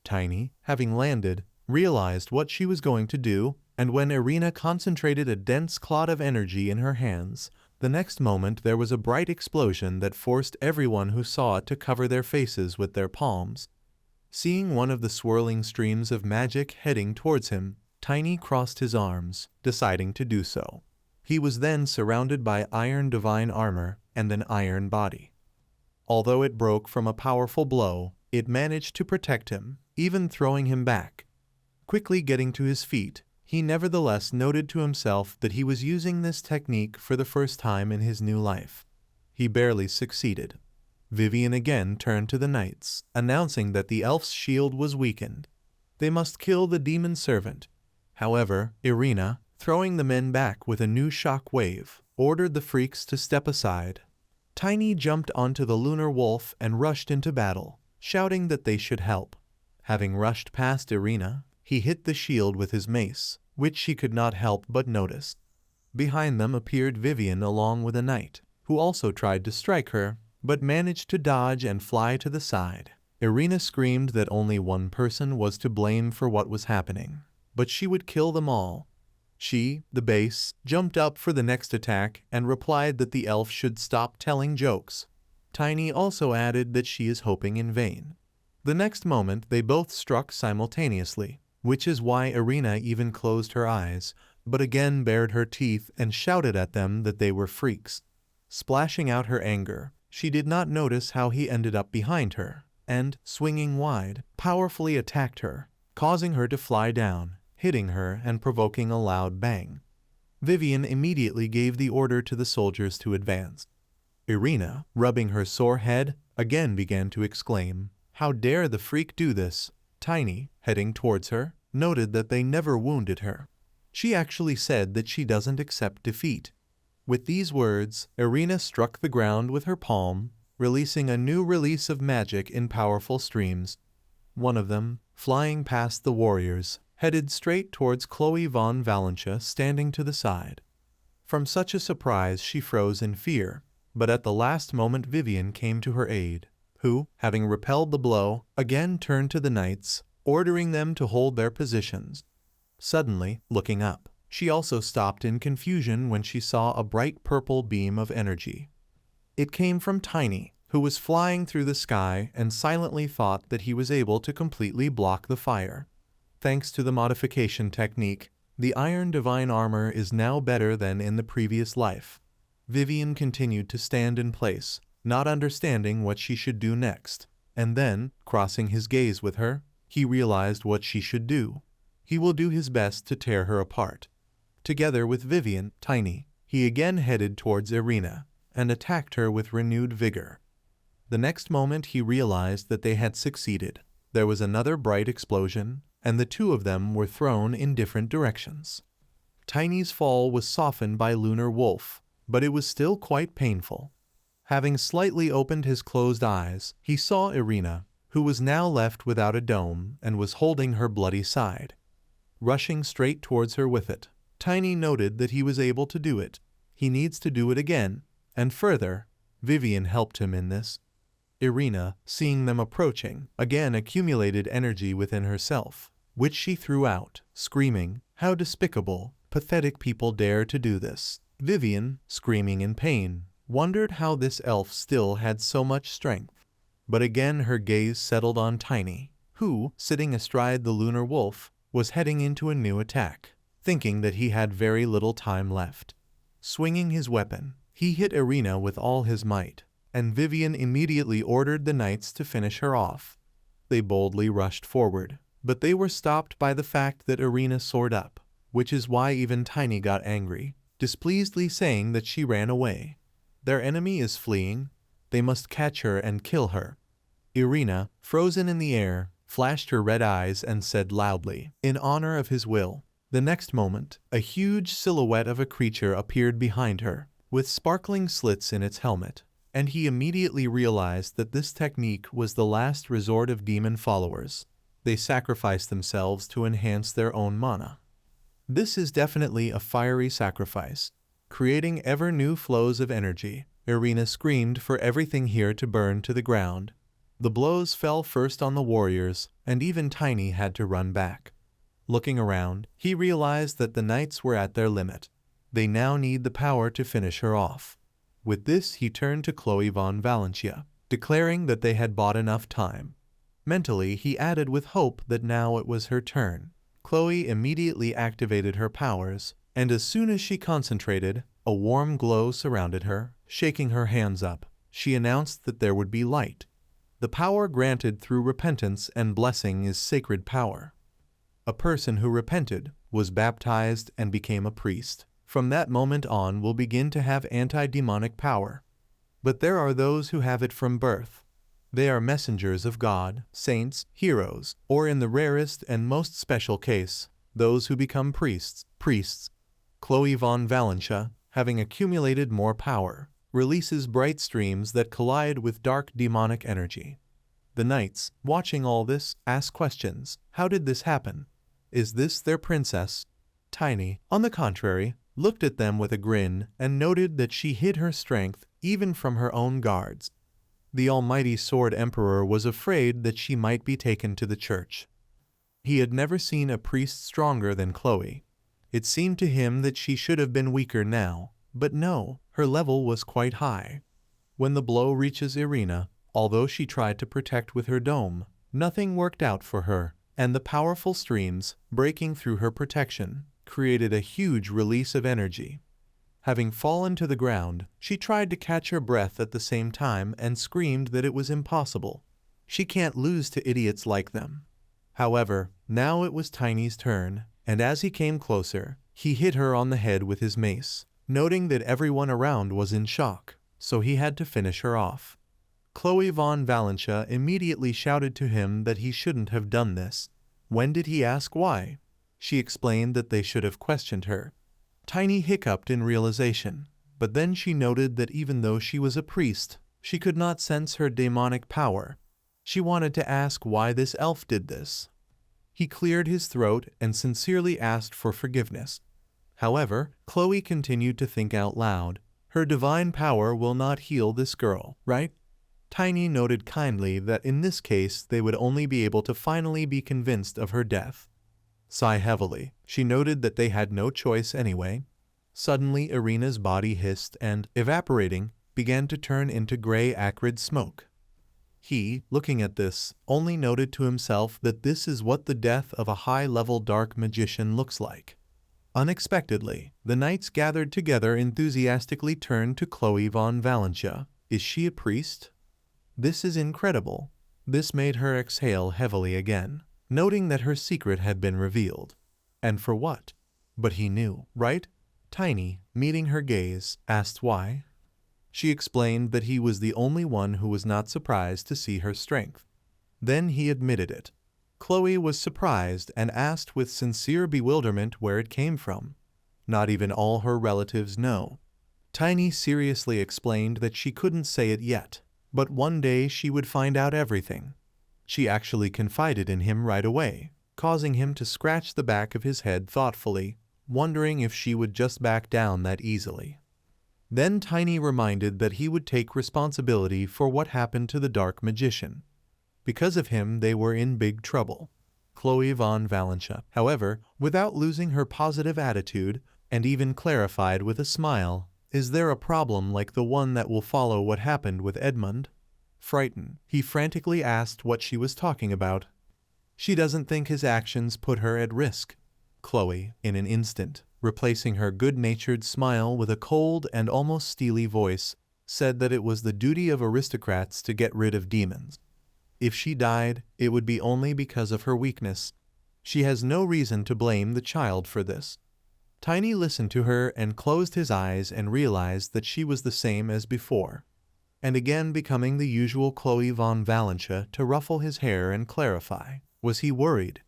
Tiny, having landed, realized what she was going to do, and when Irina concentrated a dense clot of energy in her hands, the next moment there was a bright explosion that forced everyone who saw it to cover their faces with their palms. Seeing one of the swirling streams of magic heading towards him, Tiny crossed his arms, deciding to do so. He was then surrounded by iron divine armor and an iron body. Although it broke from a powerful blow, it managed to protect him, even throwing him back. Quickly getting to his feet, he nevertheless noted to himself that he was using this technique for the first time in his new life. He barely succeeded. Vivian again turned to the knights, announcing that the elf's shield was weakened. They must kill the demon servant. However, Irina, throwing the men back with a new shock wave, ordered the freaks to step aside. Tiny jumped onto the lunar wolf and rushed into battle, shouting that they should help. Having rushed past Irina, he hit the shield with his mace, which she could not help but notice. Behind them appeared Vivian along with a knight, who also tried to strike her, but managed to dodge and fly to the side. Irina screamed that only one person was to blame for what was happening, but she would kill them all. She, the base, jumped up for the next attack and replied that the elf should stop telling jokes. Tiny also added that she is hoping in vain. The next moment they both struck simultaneously, which is why Irina even closed her eyes, but again bared her teeth and shouted at them that they were freaks. Splashing out her anger, she did not notice how he ended up behind her, and, swinging wide, powerfully attacked her, causing her to fly down, hitting her and provoking a loud bang. Vivian immediately gave the order to the soldiers to advance. Irina, rubbing her sore head, again began to exclaim, "How dare the freak do this?" Tiny, heading towards her, noted that they never wounded her. She actually said that she doesn't accept defeat. With these words, Irina struck the ground with her palm, releasing a new release of magic in powerful streams. One of them, flying past the warriors, headed straight towards Chloe von Valencia standing to the side. From such a surprise she froze in fear, but at the last moment Vivian came to her aid, who, having repelled the blow, again turned to the knights, ordering them to hold their positions. Suddenly, looking up, she also stopped in confusion when she saw a bright purple beam of energy. It came from Tiny, who was flying through the sky and silently thought that he was able to completely block the fire. Thanks to the modification technique, the iron divine armor is now better than in the previous life. Vivian continued to stand in place, not understanding what she should do next, and then, crossing his gaze with her, he realized what she should do. He will do his best to tear her apart. Together with Vivian, Tiny, he again headed towards Irina, and attacked her with renewed vigor. The next moment he realized that they had succeeded. There was another bright explosion, and the two of them were thrown in different directions. Tiny's fall was softened by Lunar Wolf, but it was still quite painful. Having slightly opened his closed eyes, he saw Irina, who was now left without a dome and was holding her bloody side. Rushing straight towards her with it, Tiny noted that he was able to do it. He needs to do it again, and further, Vivian helped him in this. Irina, seeing them approaching, again accumulated energy within herself, which she threw out, screaming, "How despicable, pathetic people dare to do this." Vivian, screaming in pain, wondered how this elf still had so much strength. But again her gaze settled on Tiny, who, sitting astride the lunar wolf, was heading into a new attack, thinking that he had very little time left. Swinging his weapon, he hit Irina with all his might, and Vivian immediately ordered the knights to finish her off. They boldly rushed forward, but they were stopped by the fact that Irina soared up, which is why even Tiny got angry, displeasedly saying that she ran away. Their enemy is fleeing. They must catch her and kill her. Irina, frozen in the air, flashed her red eyes and said loudly, "In honor of his will." The next moment, a huge silhouette of a creature appeared behind her, with sparkling slits in its helmet, and he immediately realized that this technique was the last resort of demon followers. They sacrificed themselves to enhance their own mana. This is definitely a fiery sacrifice, creating ever new flows of energy. Irina screamed for everything here to burn to the ground. The blows fell first on the warriors, and even Tiny had to run back. Looking around, he realized that the knights were at their limit. They now need the power to finish her off. With this, he turned to Chloe von Valentia, declaring that they had bought enough time. Mentally, he added with hope that now it was her turn. Chloe immediately activated her powers, and as soon as she concentrated, a warm glow surrounded her. Shaking her hands up, she announced that there would be light. The power granted through repentance and blessing is sacred power. A person who repented, was baptized, and became a priest, from that moment on will begin to have anti-demonic power. But there are those who have it from birth. They are messengers of God, saints, heroes, or in the rarest and most special case, those who become priests. Chloe von Valentia, having accumulated more power, releases bright streams that collide with dark demonic energy. The knights, watching all this, ask questions. How did this happen? Is this their princess? Tiny, on the contrary, looked at them with a grin and noted that she hid her strength even from her own guards. The almighty Sword Emperor was afraid that she might be taken to the church. He had never seen a priest stronger than Chloe. It seemed to him that she should have been weaker now, but no, her level was quite high. When the blow reaches Irina, although she tried to protect with her dome, nothing worked out for her, and the powerful streams, breaking through her protection, created a huge release of energy. Having fallen to the ground, she tried to catch her breath at the same time and screamed that it was impossible. She can't lose to idiots like them. However, now it was Tiny's turn, and as he came closer, he hit her on the head with his mace, noting that everyone around was in shock, so he had to finish her off. Chloe von Valentia immediately shouted to him that he shouldn't have done this. When did he ask why? She explained that they should have questioned her. Tiny hiccuped in realization, but then she noted that even though she was a priest, she could not sense her demonic power. She wanted to ask why this elf did this. He cleared his throat and sincerely asked for forgiveness. However, Chloe continued to think out loud. Her divine power will not heal this girl, right? Tiny noted kindly that in this case they would only be able to finally be convinced of her death. Sigh heavily, she noted that they had no choice anyway. Suddenly Irina's body hissed and, evaporating, began to turn into gray acrid smoke. He, looking at this, only noted to himself that this is what the death of a high-level dark magician looks like. Unexpectedly, the knights gathered together enthusiastically turned to Chloe von Valentia. Is she a priest? This is incredible. This made her exhale heavily again, noting that her secret had been revealed. And for what? But he knew, right? Tiny, meeting her gaze, asked why. She explained that he was the only one who was not surprised to see her strength. Then he admitted it. Chloe was surprised and asked with sincere bewilderment where it came from. Not even all her relatives know. Tiny seriously explained that she couldn't say it yet, but one day she would find out everything. She actually confided in him right away, causing him to scratch the back of his head thoughtfully, wondering if she would just back down that easily. Then Tiny reminded that he would take responsibility for what happened to the Dark Magician. Because of him, they were in big trouble. Chloe von Valentia, however, without losing her positive attitude, and even clarified with a smile, "Is there a problem like the one that will follow what happened with Edmund?" Frightened, he frantically asked what she was talking about. "She doesn't think his actions put her at risk." Chloe, in an instant, replacing her good-natured smile with a cold and almost steely voice, said that it was the duty of aristocrats to get rid of demons. If she died, it would be only because of her weakness. She has no reason to blame the child for this. Tiny listened to her and closed his eyes and realized that she was the same as before, and again becoming the usual Chloe von Valentia to ruffle his hair and clarify. Was he worried?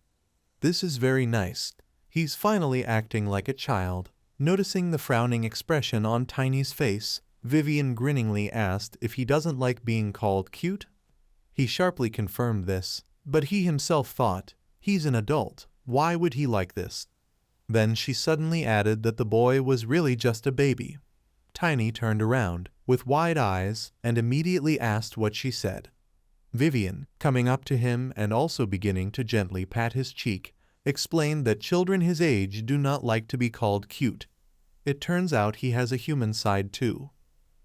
This is very nice. He's finally acting like a child. Noticing the frowning expression on Tiny's face, Vivian grinningly asked if he doesn't like being called cute. He sharply confirmed this, but he himself thought, he's an adult, why would he like this? Then she suddenly added that the boy was really just a baby. Tiny turned around, with wide eyes, and immediately asked what she said. Vivian, coming up to him and also beginning to gently pat his cheek, explained that children his age do not like to be called cute. It turns out he has a human side too.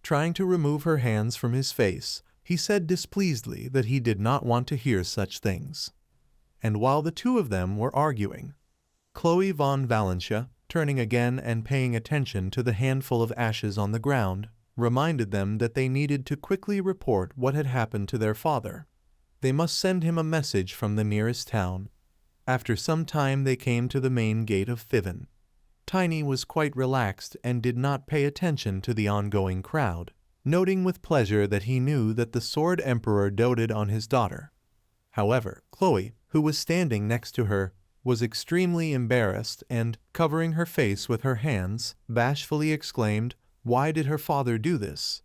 Trying to remove her hands from his face, he said displeasedly that he did not want to hear such things. And while the two of them were arguing, Chloe von Valentia, turning again and paying attention to the handful of ashes on the ground, reminded them that they needed to quickly report what had happened to their father. They must send him a message from the nearest town. After some time they came to the main gate of Fiven. Tiny was quite relaxed and did not pay attention to the ongoing crowd, noting with pleasure that he knew that the Sword Emperor doted on his daughter. However, Chloe, who was standing next to her, was extremely embarrassed and, covering her face with her hands, bashfully exclaimed, "Why did her father do this?"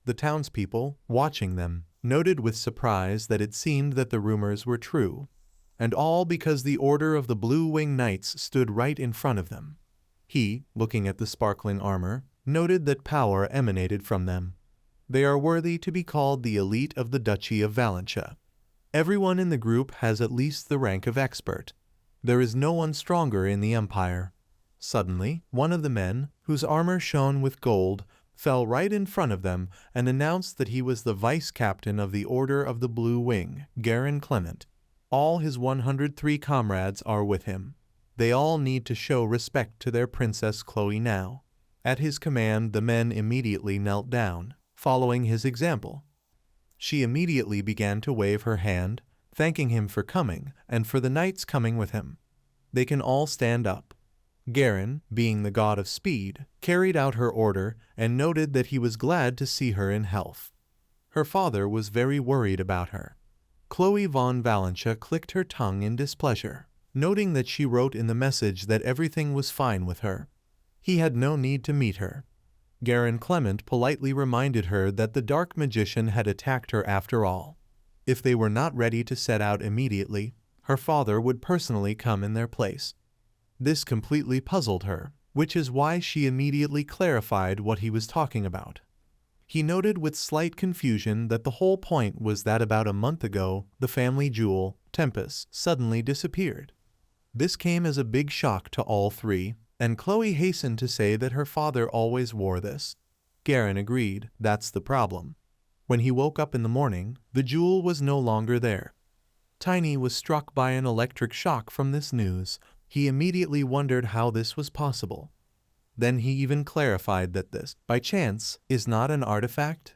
The townspeople, watching them, noted with surprise that it seemed that the rumors were true, and all because the Order of the Blue Wing Knights stood right in front of them. He, looking at the sparkling armor, noted that power emanated from them. They are worthy to be called the elite of the Duchy of Valentia. Everyone in the group has at least the rank of expert. There is no one stronger in the empire. Suddenly, one of the men, whose armor shone with gold, fell right in front of them and announced that he was the vice-captain of the Order of the Blue Wing, Garen Clement. All his 103 comrades are with him. They all need to show respect to their Princess Chloe now. At his command, the men immediately knelt down, following his example. She immediately began to wave her hand, thanking him for coming and for the knights coming with him. They can all stand up. Garen, being the god of speed, carried out her order and noted that he was glad to see her in health. Her father was very worried about her. Chloe von Valentia clicked her tongue in displeasure, noting that she wrote in the message that everything was fine with her. He had no need to meet her. Garen Clement politely reminded her that the Dark Magician had attacked her after all. If they were not ready to set out immediately, her father would personally come in their place. This completely puzzled her, which is why she immediately clarified what he was talking about. He noted with slight confusion that the whole point was that about a month ago, the family jewel, Tempest, suddenly disappeared. This came as a big shock to all three, and Chloe hastened to say that her father always wore this. Garen agreed, that's the problem. When he woke up in the morning, the jewel was no longer there. Tiny was struck by an electric shock from this news. He immediately wondered how this was possible. Then he even clarified that this, by chance, is not an artifact.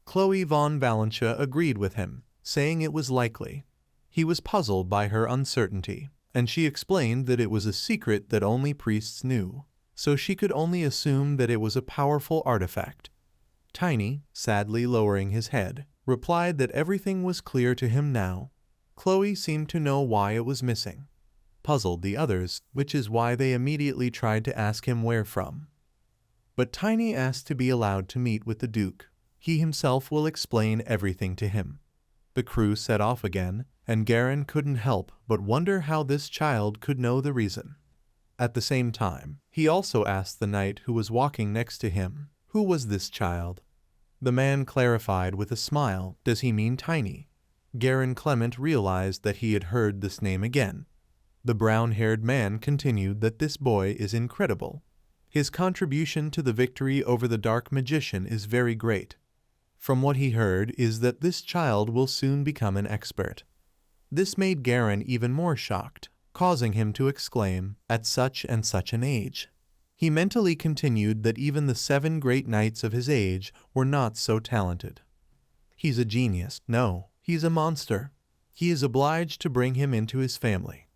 Chloe von Valentia agreed with him, saying it was likely. He was puzzled by her uncertainty, and she explained that it was a secret that only priests knew, so she could only assume that it was a powerful artifact. Tiny, sadly lowering his head, replied that everything was clear to him now. Chloe seemed to know why it was missing. Puzzled the others, which is why they immediately tried to ask him where from. But Tiny asked to be allowed to meet with the Duke. He himself will explain everything to him. The crew set off again, and Garen couldn't help but wonder how this child could know the reason. At the same time, he also asked the knight who was walking next to him, who was this child? The man clarified with a smile, does he mean Tiny? Garen Clement realized that he had heard this name again. The brown-haired man continued that this boy is incredible. His contribution to the victory over the dark magician is very great. From what he heard is that this child will soon become an expert. This made Garen even more shocked, causing him to exclaim, at such and such an age. He mentally continued that even the 7 great knights of his age were not so talented. He's a genius. No, he's a monster. He is obliged to bring him into his family.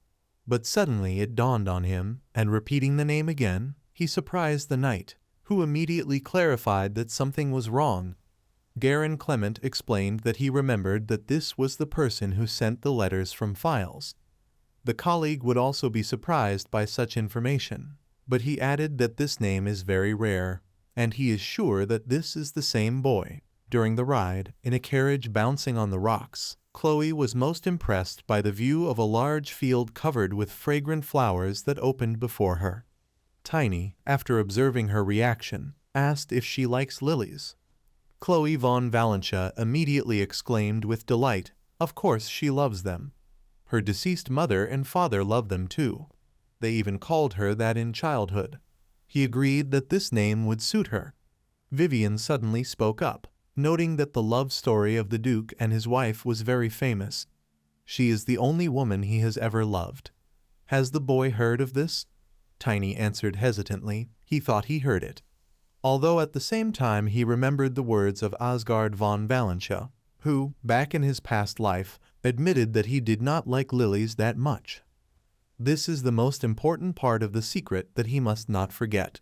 But suddenly it dawned on him, and repeating the name again, he surprised the knight, who immediately clarified that something was wrong. Garen Clement explained that he remembered that this was the person who sent the letters from files. The colleague would also be surprised by such information, but he added that this name is very rare, and he is sure that this is the same boy. During the ride, in a carriage bouncing on the rocks, Chloe was most impressed by the view of a large field covered with fragrant flowers that opened before her. Tiny, after observing her reaction, asked if she likes lilies. Chloe von Valencia immediately exclaimed with delight, of course she loves them. Her deceased mother and father loved them too. They even called her that in childhood. He agreed that this name would suit her. Vivian suddenly spoke up, noting that the love story of the Duke and his wife was very famous. She is the only woman he has ever loved. Has the boy heard of this? Tiny answered hesitantly. He thought he heard it. Although at the same time he remembered the words of Asgard von Valencia, who, back in his past life, admitted that he did not like lilies that much. This is the most important part of the secret that he must not forget.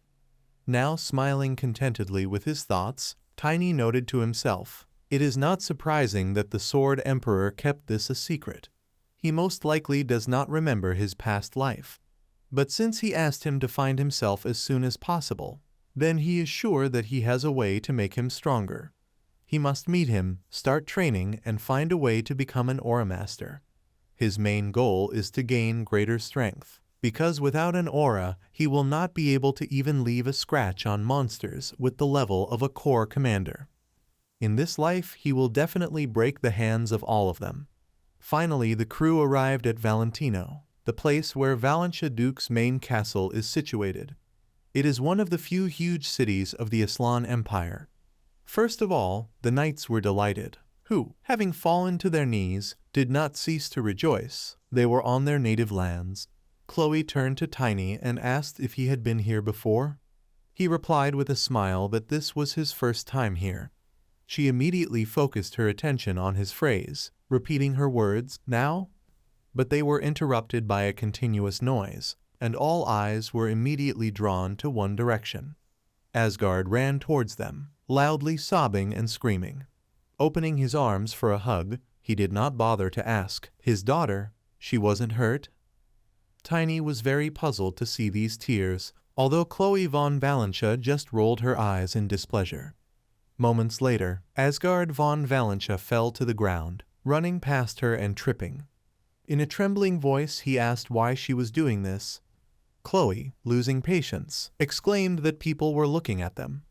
Now smiling contentedly with his thoughts, Tiny noted to himself, it is not surprising that the Sword Emperor kept this a secret. He most likely does not remember his past life. But since he asked him to find himself as soon as possible, then he is sure that he has a way to make him stronger. He must meet him, start training, and find a way to become an aura master. His main goal is to gain greater strength, because without an aura, he will not be able to even leave a scratch on monsters with the level of a corps commander. In this life, he will definitely break the hands of all of them. Finally, the crew arrived at Valentino, the place where Valencia Duke's main castle is situated. It is one of the few huge cities of the Aslan Empire. First of all, the knights were delighted, who, having fallen to their knees, did not cease to rejoice. They were on their native lands. Chloe turned to Tiny and asked if he had been here before. He replied with a smile that this was his first time here. She immediately focused her attention on his phrase, repeating her words, now? But they were interrupted by a continuous noise, and all eyes were immediately drawn to one direction. Asgard ran towards them, loudly sobbing and screaming. Opening his arms for a hug, he did not bother to ask, his daughter, she wasn't hurt? Tiny was very puzzled to see these tears, although Chloe von Valencia just rolled her eyes in displeasure. Moments later, Asgard von Valencia fell to the ground, running past her and tripping. In a trembling voice he asked why she was doing this. Chloe, losing patience, exclaimed that people were looking at them.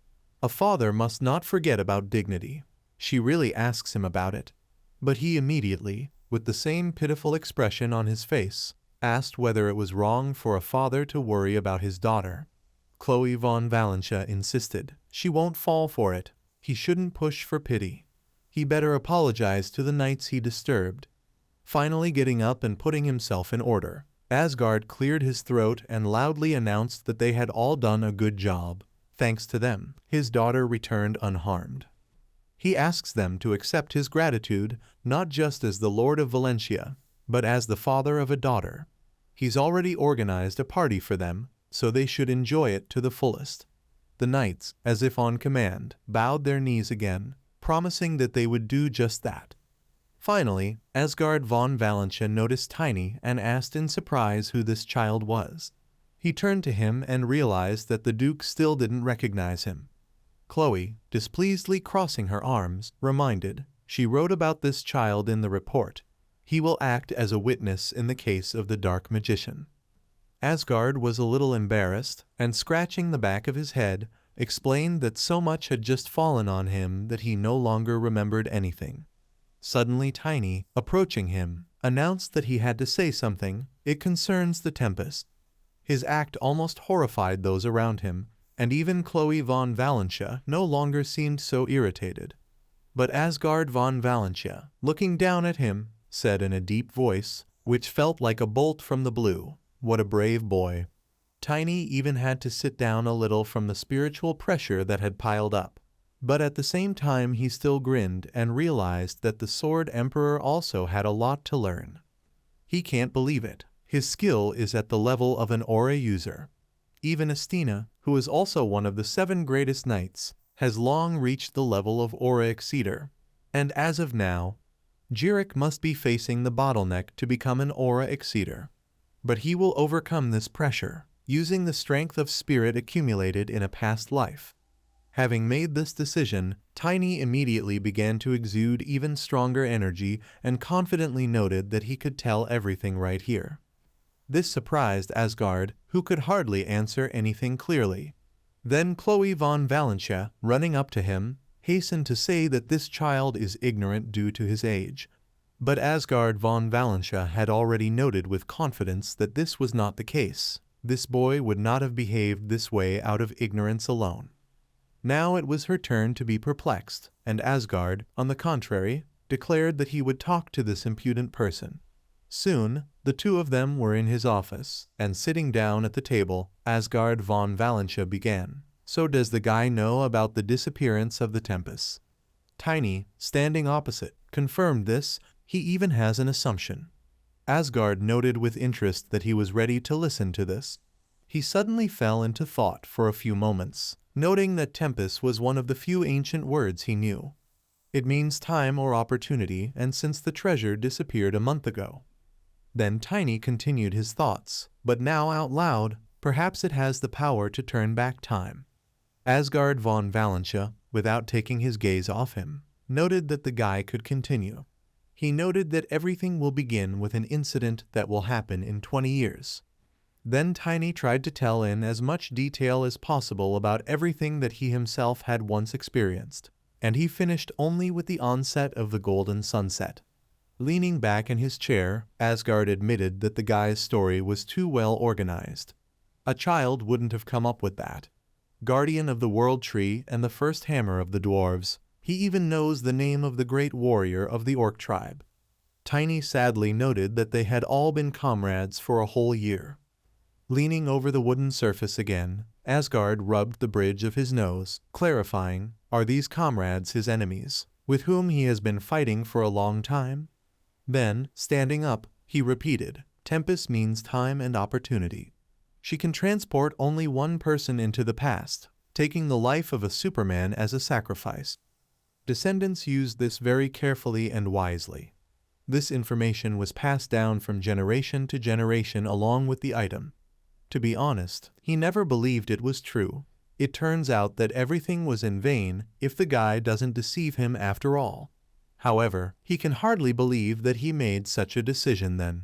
A father must not forget about dignity. She really asks him about it. But he immediately, with the same pitiful expression on his face, asked whether it was wrong for a father to worry about his daughter. Chloe von Valencia insisted. She won't fall for it. He shouldn't push for pity. He better apologize to the knights he disturbed. Finally getting up and putting himself in order, Asgard cleared his throat and loudly announced that they had all done a good job. Thanks to them, his daughter returned unharmed. He asks them to accept his gratitude not just as the Lord of Valencia, but as the father of a daughter. He's already organized a party for them, so they should enjoy it to the fullest. The knights, as if on command, bowed their knees again, promising that they would do just that. Finally, Asgard von Valencia noticed Tiny and asked in surprise who this child was. He turned to him and realized that the Duke still didn't recognize him. Chloe, displeasedly crossing her arms, reminded, "She wrote about this child in the report. He will act as a witness in the case of the Dark Magician." Asgard was a little embarrassed, and scratching the back of his head, explained that so much had just fallen on him that he no longer remembered anything. Suddenly Tiny, approaching him, announced that he had to say something. "It concerns the Tempest." His act almost horrified those around him, and even Chloe von Valentia no longer seemed so irritated. But Asgard von Valentia, looking down at him, said in a deep voice, which felt like a bolt from the blue, "What a brave boy." Tiny even had to sit down a little from the spiritual pressure that had piled up. But at the same time he still grinned and realized that the Sword Emperor also had a lot to learn. He can't believe it. His skill is at the level of an aura user. Even Astina, who is also one of the 7 greatest knights, has long reached the level of aura exceeder. And as of now, Jirik must be facing the bottleneck to become an aura exceeder. But he will overcome this pressure, using the strength of spirit accumulated in a past life. Having made this decision, Tiny immediately began to exude even stronger energy and confidently noted that he could tell everything right here. This surprised Asgard, who could hardly answer anything clearly. Then Chloe von Valentia, running up to him, hastened to say that this child is ignorant due to his age. But Asgard von Valentia had already noted with confidence that this was not the case. This boy would not have behaved this way out of ignorance alone. Now it was her turn to be perplexed, and Asgard, on the contrary, declared that he would talk to this impudent person. Soon, the two of them were in his office, and sitting down at the table, Asgard von Valentia began. "So does the guy know about the disappearance of the Tempest?" Tiny, standing opposite, confirmed this. "He even has an assumption." Asgard noted with interest that he was ready to listen to this. He suddenly fell into thought for a few moments, noting that Tempest was one of the few ancient words he knew. It means time or opportunity, and since the treasure disappeared a month ago. Then Tiny continued his thoughts, but now out loud, "Perhaps it has the power to turn back time." Asgard von Valentia, without taking his gaze off him, noted that the guy could continue. He noted that everything will begin with an incident that will happen in 20 years. Then Tiny tried to tell in as much detail as possible about everything that he himself had once experienced, and he finished only with the onset of the golden sunset. Leaning back in his chair, Asgard admitted that the guy's story was too well organized. A child wouldn't have come up with that. Guardian of the World Tree and the first hammer of the dwarves, he even knows the name of the great warrior of the orc tribe. Tiny sadly noted that they had all been comrades for a whole year. Leaning over the wooden surface again, Asgard rubbed the bridge of his nose, clarifying, "Are these comrades his enemies, with whom he has been fighting for a long time?" Then, standing up, he repeated, "Tempest means time and opportunity. She can transport only one person into the past, taking the life of a Superman as a sacrifice. Descendants used this very carefully and wisely. This information was passed down from generation to generation along with the item. To be honest, he never believed it was true. It turns out that everything was in vain if the guy doesn't deceive him after all. However, he can hardly believe that he made such a decision then.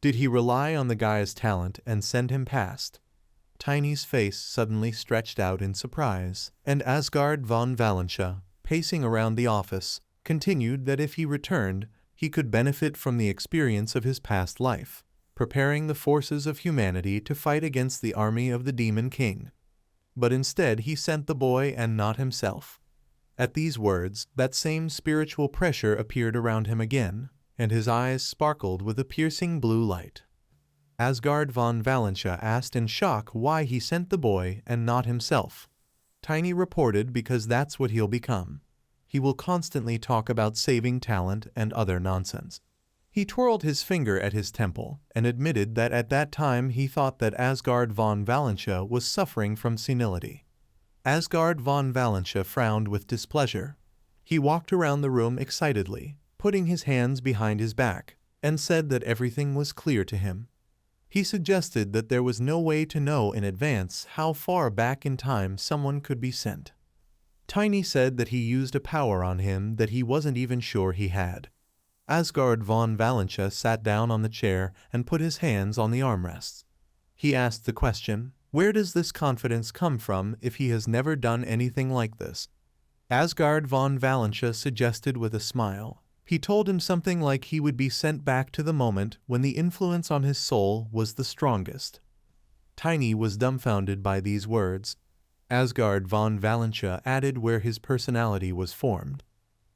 Did he rely on the guy's talent and send him past?" Tiny's face suddenly stretched out in surprise, and Asgard von Valentia, pacing around the office, continued that if he returned, he could benefit from the experience of his past life, preparing the forces of humanity to fight against the army of the Demon King. But instead he sent the boy and not himself. At these words, that same spiritual pressure appeared around him again, and his eyes sparkled with a piercing blue light. Asgard von Valentia asked in shock why he sent the boy and not himself. Tiny reported because that's what he'll become. He will constantly talk about saving talent and other nonsense. He twirled his finger at his temple and admitted that at that time he thought that Asgard von Valentia was suffering from senility. Asgard von Valentia frowned with displeasure. He walked around the room excitedly, putting his hands behind his back, and said that everything was clear to him. He suggested that there was no way to know in advance how far back in time someone could be sent. Tiny said that he used a power on him that he wasn't even sure he had. Asgard von Valentia sat down on the chair and put his hands on the armrests. He asked the question, where does this confidence come from if he has never done anything like this? Asgard von Valentia suggested with a smile. He told him something like he would be sent back to the moment when the influence on his soul was the strongest. Tiny was dumbfounded by these words. Asgard von Valentia added where his personality was formed.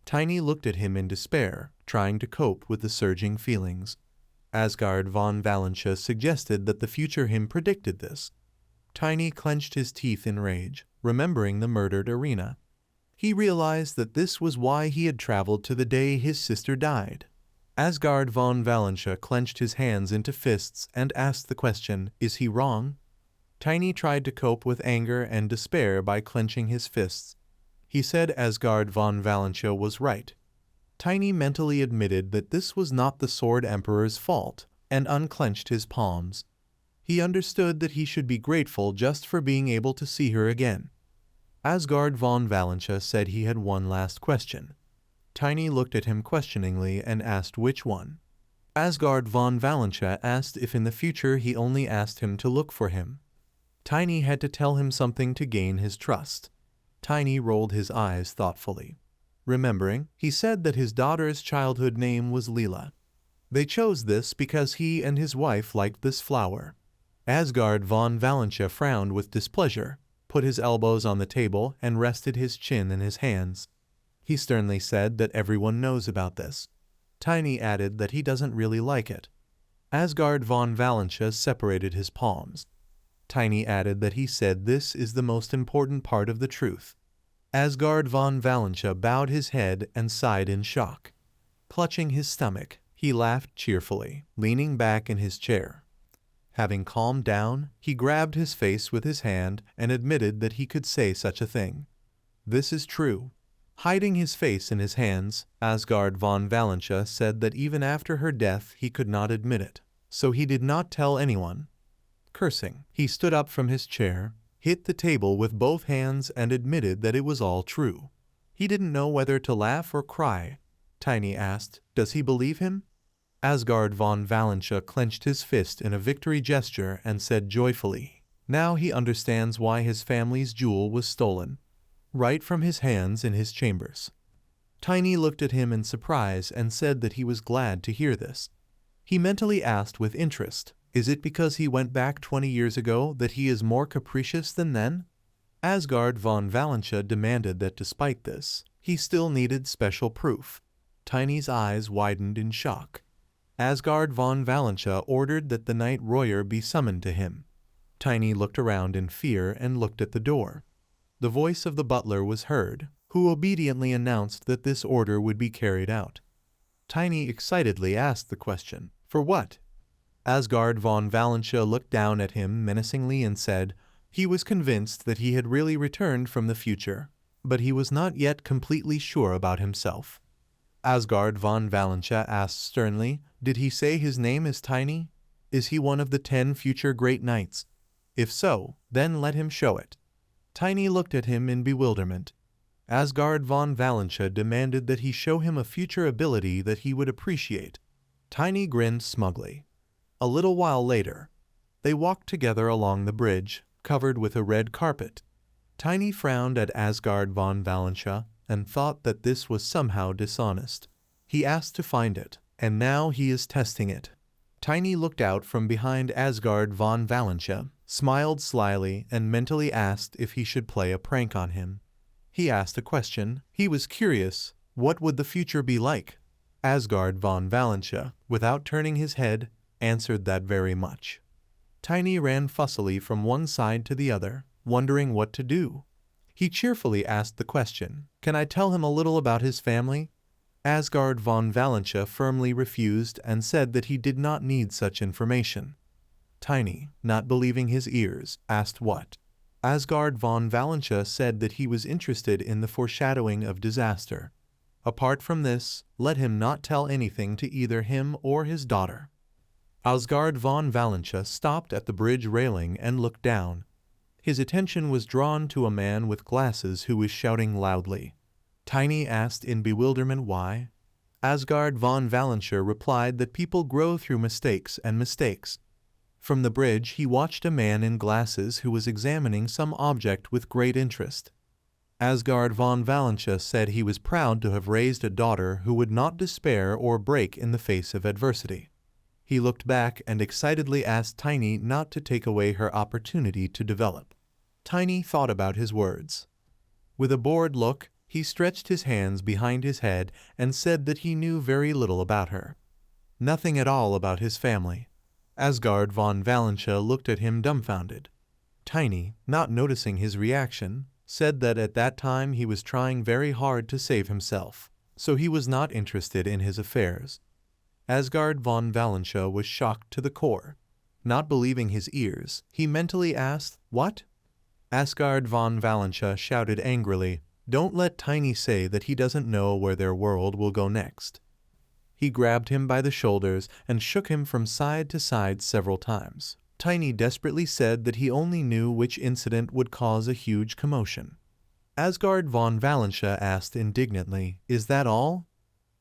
Tiny looked at him in despair, trying to cope with the surging feelings. Asgard von Valentia suggested that the future him predicted this. Tiny clenched his teeth in rage, remembering the murdered arena. He realized that this was why he had traveled to the day his sister died. Asgard von Valentia clenched his hands into fists and asked the question, is he wrong? Tiny tried to cope with anger and despair by clenching his fists. He said Asgard von Valentia was right. Tiny mentally admitted that this was not the Sword Emperor's fault, and unclenched his palms. He understood that he should be grateful just for being able to see her again. Asgard von Valentia said he had one last question. Tiny looked at him questioningly and asked which one. Asgard von Valentia asked if in the future he only asked him to look for him. Tiny had to tell him something to gain his trust. Tiny rolled his eyes thoughtfully. Remembering, he said that his daughter's childhood name was Leela. They chose this because he and his wife liked this flower. Asgard von Valentia frowned with displeasure, put his elbows on the table and rested his chin in his hands. He sternly said that everyone knows about this. Tiny added that he doesn't really like it. Asgard von Valentia separated his palms. Tiny added that he said this is the most important part of the truth. Asgard von Valentia bowed his head and sighed in shock. Clutching his stomach, he laughed cheerfully, leaning back in his chair. Having calmed down, he grabbed his face with his hand and admitted that he could say such a thing. This is true. Hiding his face in his hands, Asgard von Valentia said that even after her death he could not admit it, so he did not tell anyone. Cursing, he stood up from his chair, hit the table with both hands and admitted that it was all true. He didn't know whether to laugh or cry. Tiny asked, does he believe him? Asgard von Valentia clenched his fist in a victory gesture and said joyfully, now he understands why his family's jewel was stolen. Right from his hands in his chambers. Tiny looked at him in surprise and said that he was glad to hear this. He mentally asked with interest, is it because he went back 20 years ago that he is more capricious than then? Asgard von Valentia demanded that despite this, he still needed special proof. Tiny's eyes widened in shock. Asgard von Valentia ordered that the Knight Royer be summoned to him. Tiny looked around in fear and looked at the door. The voice of the butler was heard, who obediently announced that this order would be carried out. Tiny excitedly asked the question, for what? Asgard von Valentia looked down at him menacingly and said, he was convinced that he had really returned from the future, but he was not yet completely sure about himself. Asgard von Valentia asked sternly, did he say his name is Tiny? Is he one of the 10 future great knights? If so, then let him show it. Tiny looked at him in bewilderment. Asgard von Valentia demanded that he show him a future ability that he would appreciate. Tiny grinned smugly. A little while later, they walked together along the bridge, covered with a red carpet. Tiny frowned at Asgard von Valentia and thought that this was somehow dishonest. He asked to find it, and now he is testing it. Tiny looked out from behind Asgard von Valentia, smiled slyly, and mentally asked if he should play a prank on him. He asked a question. He was curious. What would the future be like? Asgard von Valentia, without turning his head, answered that very much. Tiny ran fussily from one side to the other, wondering what to do. He cheerfully asked the question, can I tell him a little about his family? Asgard von Valentia firmly refused and said that he did not need such information. Tiny, not believing his ears, asked what. Asgard von Valentia said that he was interested in the foreshadowing of disaster. Apart from this, let him not tell anything to either him or his daughter. Asgard von Valentia stopped at the bridge railing and looked down. His attention was drawn to a man with glasses who was shouting loudly. Tiny asked in bewilderment why. Asgard von Valentia replied that people grow through mistakes and mistakes. From the bridge he watched a man in glasses who was examining some object with great interest. Asgard von Valentia said he was proud to have raised a daughter who would not despair or break in the face of adversity. He looked back and excitedly asked Tiny not to take away her opportunity to develop. Tiny thought about his words. With a bored look, he stretched his hands behind his head and said that he knew very little about her. Nothing at all about his family. Asgard von Valentia looked at him dumbfounded. Tiny, not noticing his reaction, said that at that time he was trying very hard to save himself, so he was not interested in his affairs. Asgard von Valentia was shocked to the core. Not believing his ears, he mentally asked, "What?" Asgard von Valentia shouted angrily, "Don't let Tiny say that he doesn't know where their world will go next." He grabbed him by the shoulders and shook him from side to side several times. Tiny desperately said that he only knew which incident would cause a huge commotion. Asgard von Valentia asked indignantly, "Is that all?"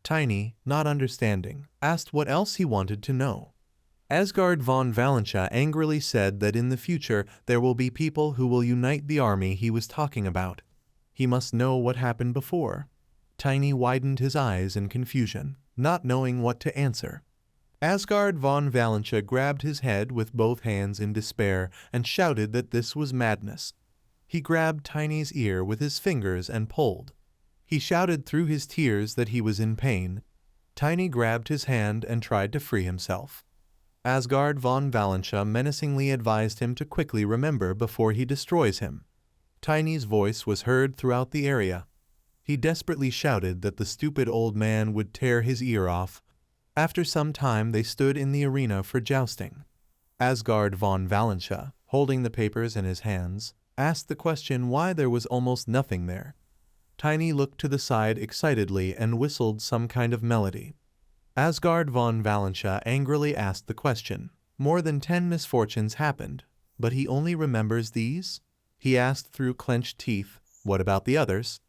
Tiny, not understanding, asked what else he wanted to know. Asgard von Valentia angrily said that in the future there will be people who will unite the army he was talking about. He must know what happened before. Tiny widened his eyes in confusion, not knowing what to answer. Asgard von Valentia grabbed his head with both hands in despair and shouted that this was madness. He grabbed Tiny's ear with his fingers and pulled. He shouted through his tears that he was in pain. Tiny grabbed his hand and tried to free himself. Asgard von Valentia menacingly advised him to quickly remember before he destroys him. Tiny's voice was heard throughout the area. He desperately shouted that the stupid old man would tear his ear off. After some time they stood in the arena for jousting. Asgard von Valentia, holding the papers in his hands, asked the question why there was almost nothing there. Tiny looked to the side excitedly and whistled some kind of melody. Asgard von Valentia angrily asked the question. More than 10 misfortunes happened, but he only remembers these? He asked through clenched teeth, "What about the others?"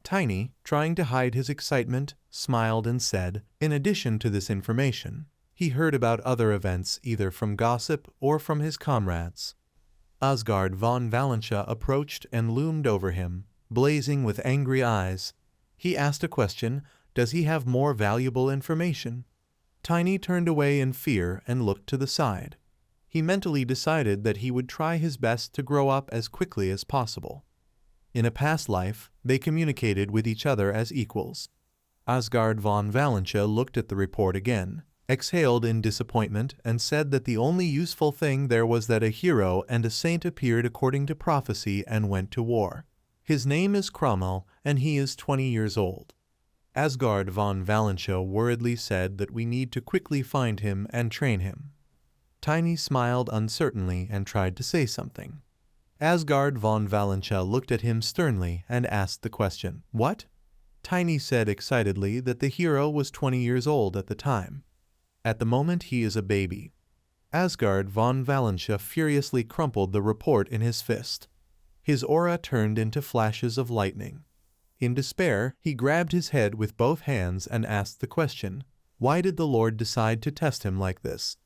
Tiny, trying to hide his excitement, smiled and said, in addition to this information, he heard about other events either from gossip or from his comrades. Asgard von Valentia approached and loomed over him, blazing with angry eyes. He asked a question, "Does he have more valuable information?" Tiny turned away in fear and looked to the side. He mentally decided that he would try his best to grow up as quickly as possible. In a past life, they communicated with each other as equals. Asgard von Valentia looked at the report again, exhaled in disappointment, and said that the only useful thing there was that a hero and a saint appeared according to prophecy and went to war. His name is Cromwell, and he is 20 years old. Asgard von Valentia worriedly said that we need to quickly find him and train him. Tiny smiled uncertainly and tried to say something. Asgard von Valentia looked at him sternly and asked the question, "What?" Tiny said excitedly that the hero was 20 years old at the time. At the moment he is a baby. Asgard von Valentia furiously crumpled the report in his fist. His aura turned into flashes of lightning. In despair, he grabbed his head with both hands and asked the question, why did the Lord decide to test him like this?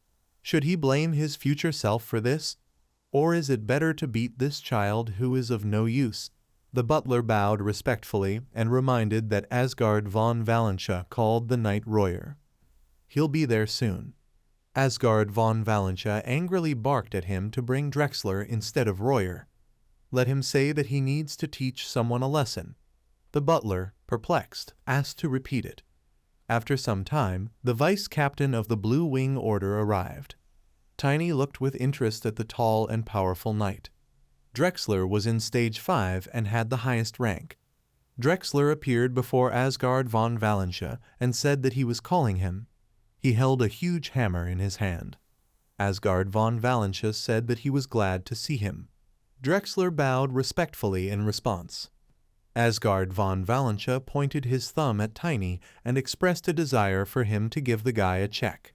Should he blame his future self for this? Or is it better to beat this child who is of no use? The butler bowed respectfully and reminded that Asgard von Valentia called the Knight Royer. He'll be there soon. Asgard von Valentia angrily barked at him to bring Drexler instead of Royer. Let him say that he needs to teach someone a lesson. The butler, perplexed, asked to repeat it. After some time, the vice-captain of the Blue Wing Order arrived. Tiny looked with interest at the tall and powerful knight. Drexler was in stage 5 and had the highest rank. Drexler appeared before Asgard von Valentia and said that he was calling him. He held a huge hammer in his hand. Asgard von Valentia said that he was glad to see him. Drexler bowed respectfully in response. Asgard von Valentia pointed his thumb at Tiny and expressed a desire for him to give the guy a check.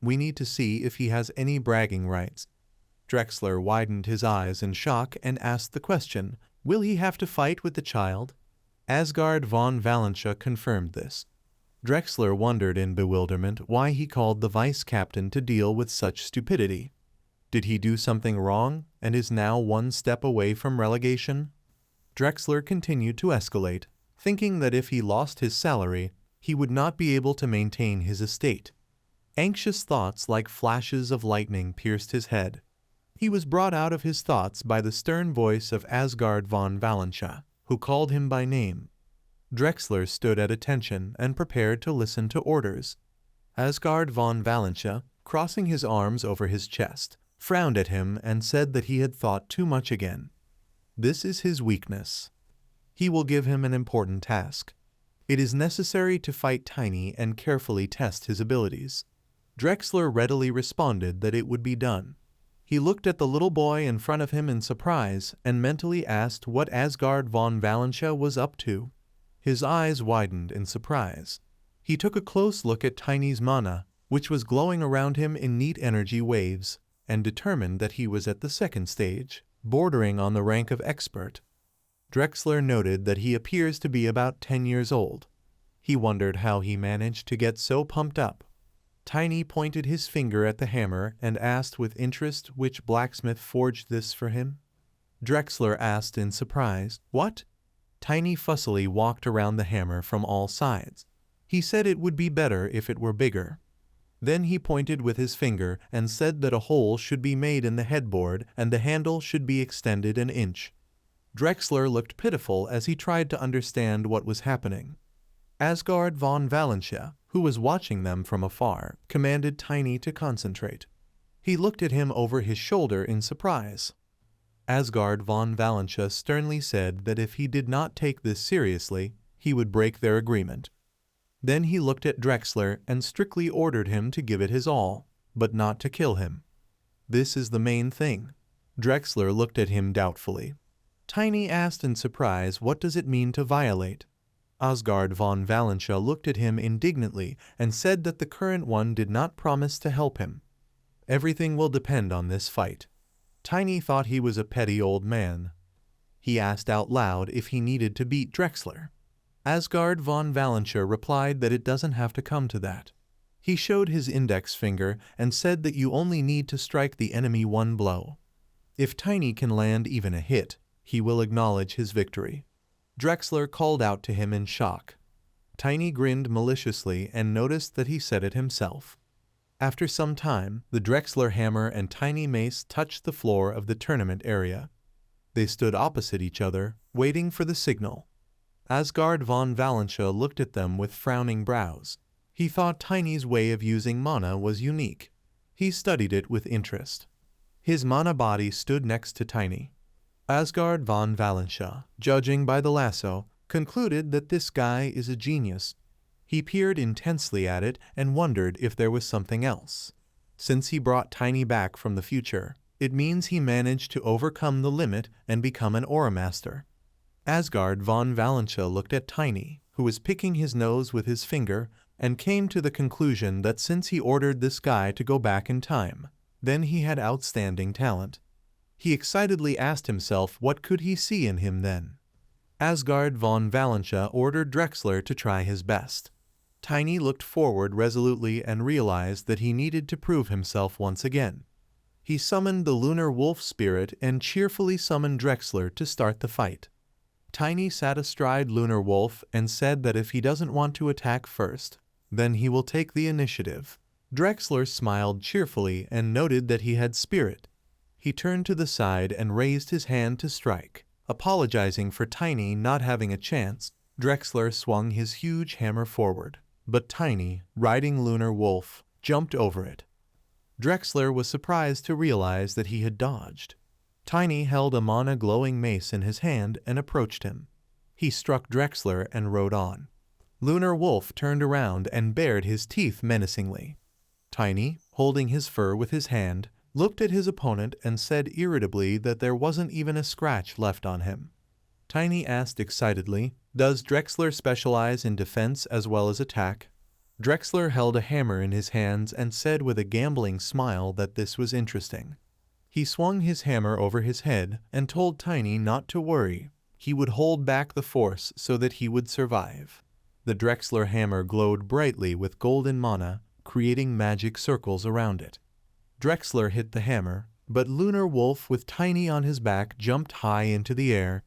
We need to see if he has any bragging rights. Drexler widened his eyes in shock and asked the question, will he have to fight with the child? Asgard von Valentia confirmed this. Drexler wondered in bewilderment why he called the vice-captain to deal with such stupidity. Did he do something wrong and is now one step away from relegation? Drexler continued to escalate, thinking that if he lost his salary, he would not be able to maintain his estate. Anxious thoughts like flashes of lightning pierced his head. He was brought out of his thoughts by the stern voice of Asgard von Valentia, who called him by name. Drexler stood at attention and prepared to listen to orders. Asgard von Valentia, crossing his arms over his chest, frowned at him and said that he had thought too much again. This is his weakness. He will give him an important task. It is necessary to fight Tiny and carefully test his abilities. Drexler readily responded that it would be done. He looked at the little boy in front of him in surprise and mentally asked what Asgard von Valentia was up to. His eyes widened in surprise. He took a close look at Tiny's mana, which was glowing around him in neat energy waves, and determined that he was at the second stage, bordering on the rank of expert. Drexler noted that he appears to be about 10 years old. He wondered how he managed to get so pumped up. Tiny pointed his finger at the hammer and asked with interest which blacksmith forged this for him. Drexler asked in surprise, "What?" Tiny fussily walked around the hammer from all sides. He said it would be better if it were bigger. Then he pointed with his finger and said that a hole should be made in the headboard and the handle should be extended an inch. Drexler looked pitiful as he tried to understand what was happening. Asgard von Valentia, who was watching them from afar, commanded Tiny to concentrate. He looked at him over his shoulder in surprise. Asgard von Valentia sternly said that if he did not take this seriously, he would break their agreement. Then he looked at Drexler and strictly ordered him to give it his all, but not to kill him. This is the main thing. Drexler looked at him doubtfully. Tiny asked in surprise, what does it mean to violate? Asgard von Valentia looked at him indignantly and said that the current one did not promise to help him. Everything will depend on this fight. Tiny thought he was a petty old man. He asked out loud if he needed to beat Drexler. Asgard von Valentia replied that it doesn't have to come to that. He showed his index finger and said that you only need to strike the enemy one blow. If Tiny can land even a hit, he will acknowledge his victory. Drexler called out to him in shock. Tiny grinned maliciously and noticed that he said it himself. After some time, the Drexler hammer and Tiny mace touched the floor of the tournament area. They stood opposite each other, waiting for the signal. Asgard von Valentia looked at them with frowning brows. He thought Tiny's way of using mana was unique. He studied it with interest. His mana body stood next to Tiny. Asgard von Valentia, judging by the lasso, concluded that this guy is a genius. He peered intensely at it and wondered if there was something else. Since he brought Tiny back from the future, it means he managed to overcome the limit and become an aura master. Asgard von Valentia looked at Tiny, who was picking his nose with his finger, and came to the conclusion that since he ordered this guy to go back in time, then he had outstanding talent. He excitedly asked himself what could he see in him then. Asgard von Valentia ordered Drexler to try his best. Tiny looked forward resolutely and realized that he needed to prove himself once again. He summoned the lunar wolf spirit and cheerfully summoned Drexler to start the fight. Tiny sat astride Lunar Wolf and said that if he doesn't want to attack first, then he will take the initiative. Drexler smiled cheerfully and noted that he had spirit. He turned to the side and raised his hand to strike. Apologizing for Tiny not having a chance, Drexler swung his huge hammer forward, but Tiny, riding Lunar Wolf, jumped over it. Drexler was surprised to realize that he had dodged. Tiny held a mana glowing mace in his hand and approached him. He struck Drexler and rode on. Lunar Wolf turned around and bared his teeth menacingly. Tiny, holding his fur with his hand, looked at his opponent and said irritably that there wasn't even a scratch left on him. Tiny asked excitedly, "Does Drexler specialize in defense as well as attack?" Drexler held a hammer in his hands and said with a gambling smile that this was interesting. He swung his hammer over his head and told Tiny not to worry. He would hold back the force so that he would survive. The Drexler hammer glowed brightly with golden mana, creating magic circles around it. Drexler hit the hammer, but Lunar Wolf with Tiny on his back jumped high into the air.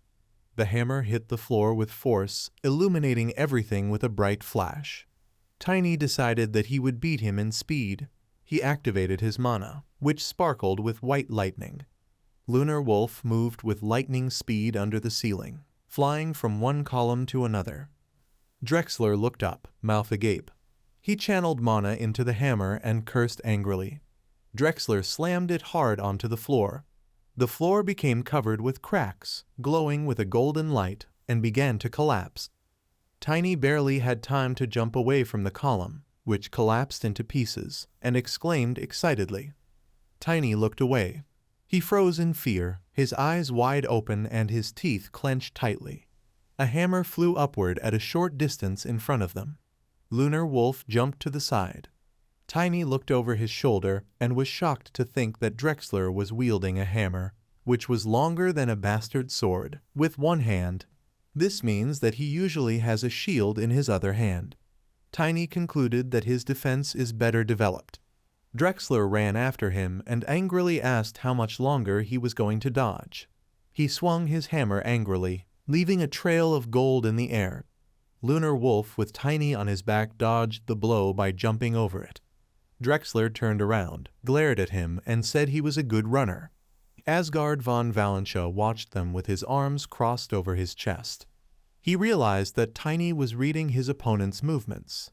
The hammer hit the floor with force, illuminating everything with a bright flash. Tiny decided that he would beat him in speed. He activated his mana, which sparkled with white lightning. Lunar Wolf moved with lightning speed under the ceiling, flying from one column to another. Drexler looked up, mouth agape. He channeled mana into the hammer and cursed angrily. Drexler slammed it hard onto the floor. The floor became covered with cracks, glowing with a golden light, and began to collapse. Tiny barely had time to jump away from the column, which collapsed into pieces, and exclaimed excitedly. Tiny looked away. He froze in fear, his eyes wide open and his teeth clenched tightly. A hammer flew upward at a short distance in front of them. Lunar Wolf jumped to the side. Tiny looked over his shoulder and was shocked to think that Drexler was wielding a hammer, which was longer than a bastard sword, with one hand. This means that he usually has a shield in his other hand. Tiny concluded that his defense is better developed. Drexler ran after him and angrily asked how much longer he was going to dodge. He swung his hammer angrily, leaving a trail of gold in the air. Lunar Wolf with Tiny on his back dodged the blow by jumping over it. Drexler turned around, glared at him, and said he was a good runner. Asgard von Valentia watched them with his arms crossed over his chest. He realized that Tiny was reading his opponent's movements.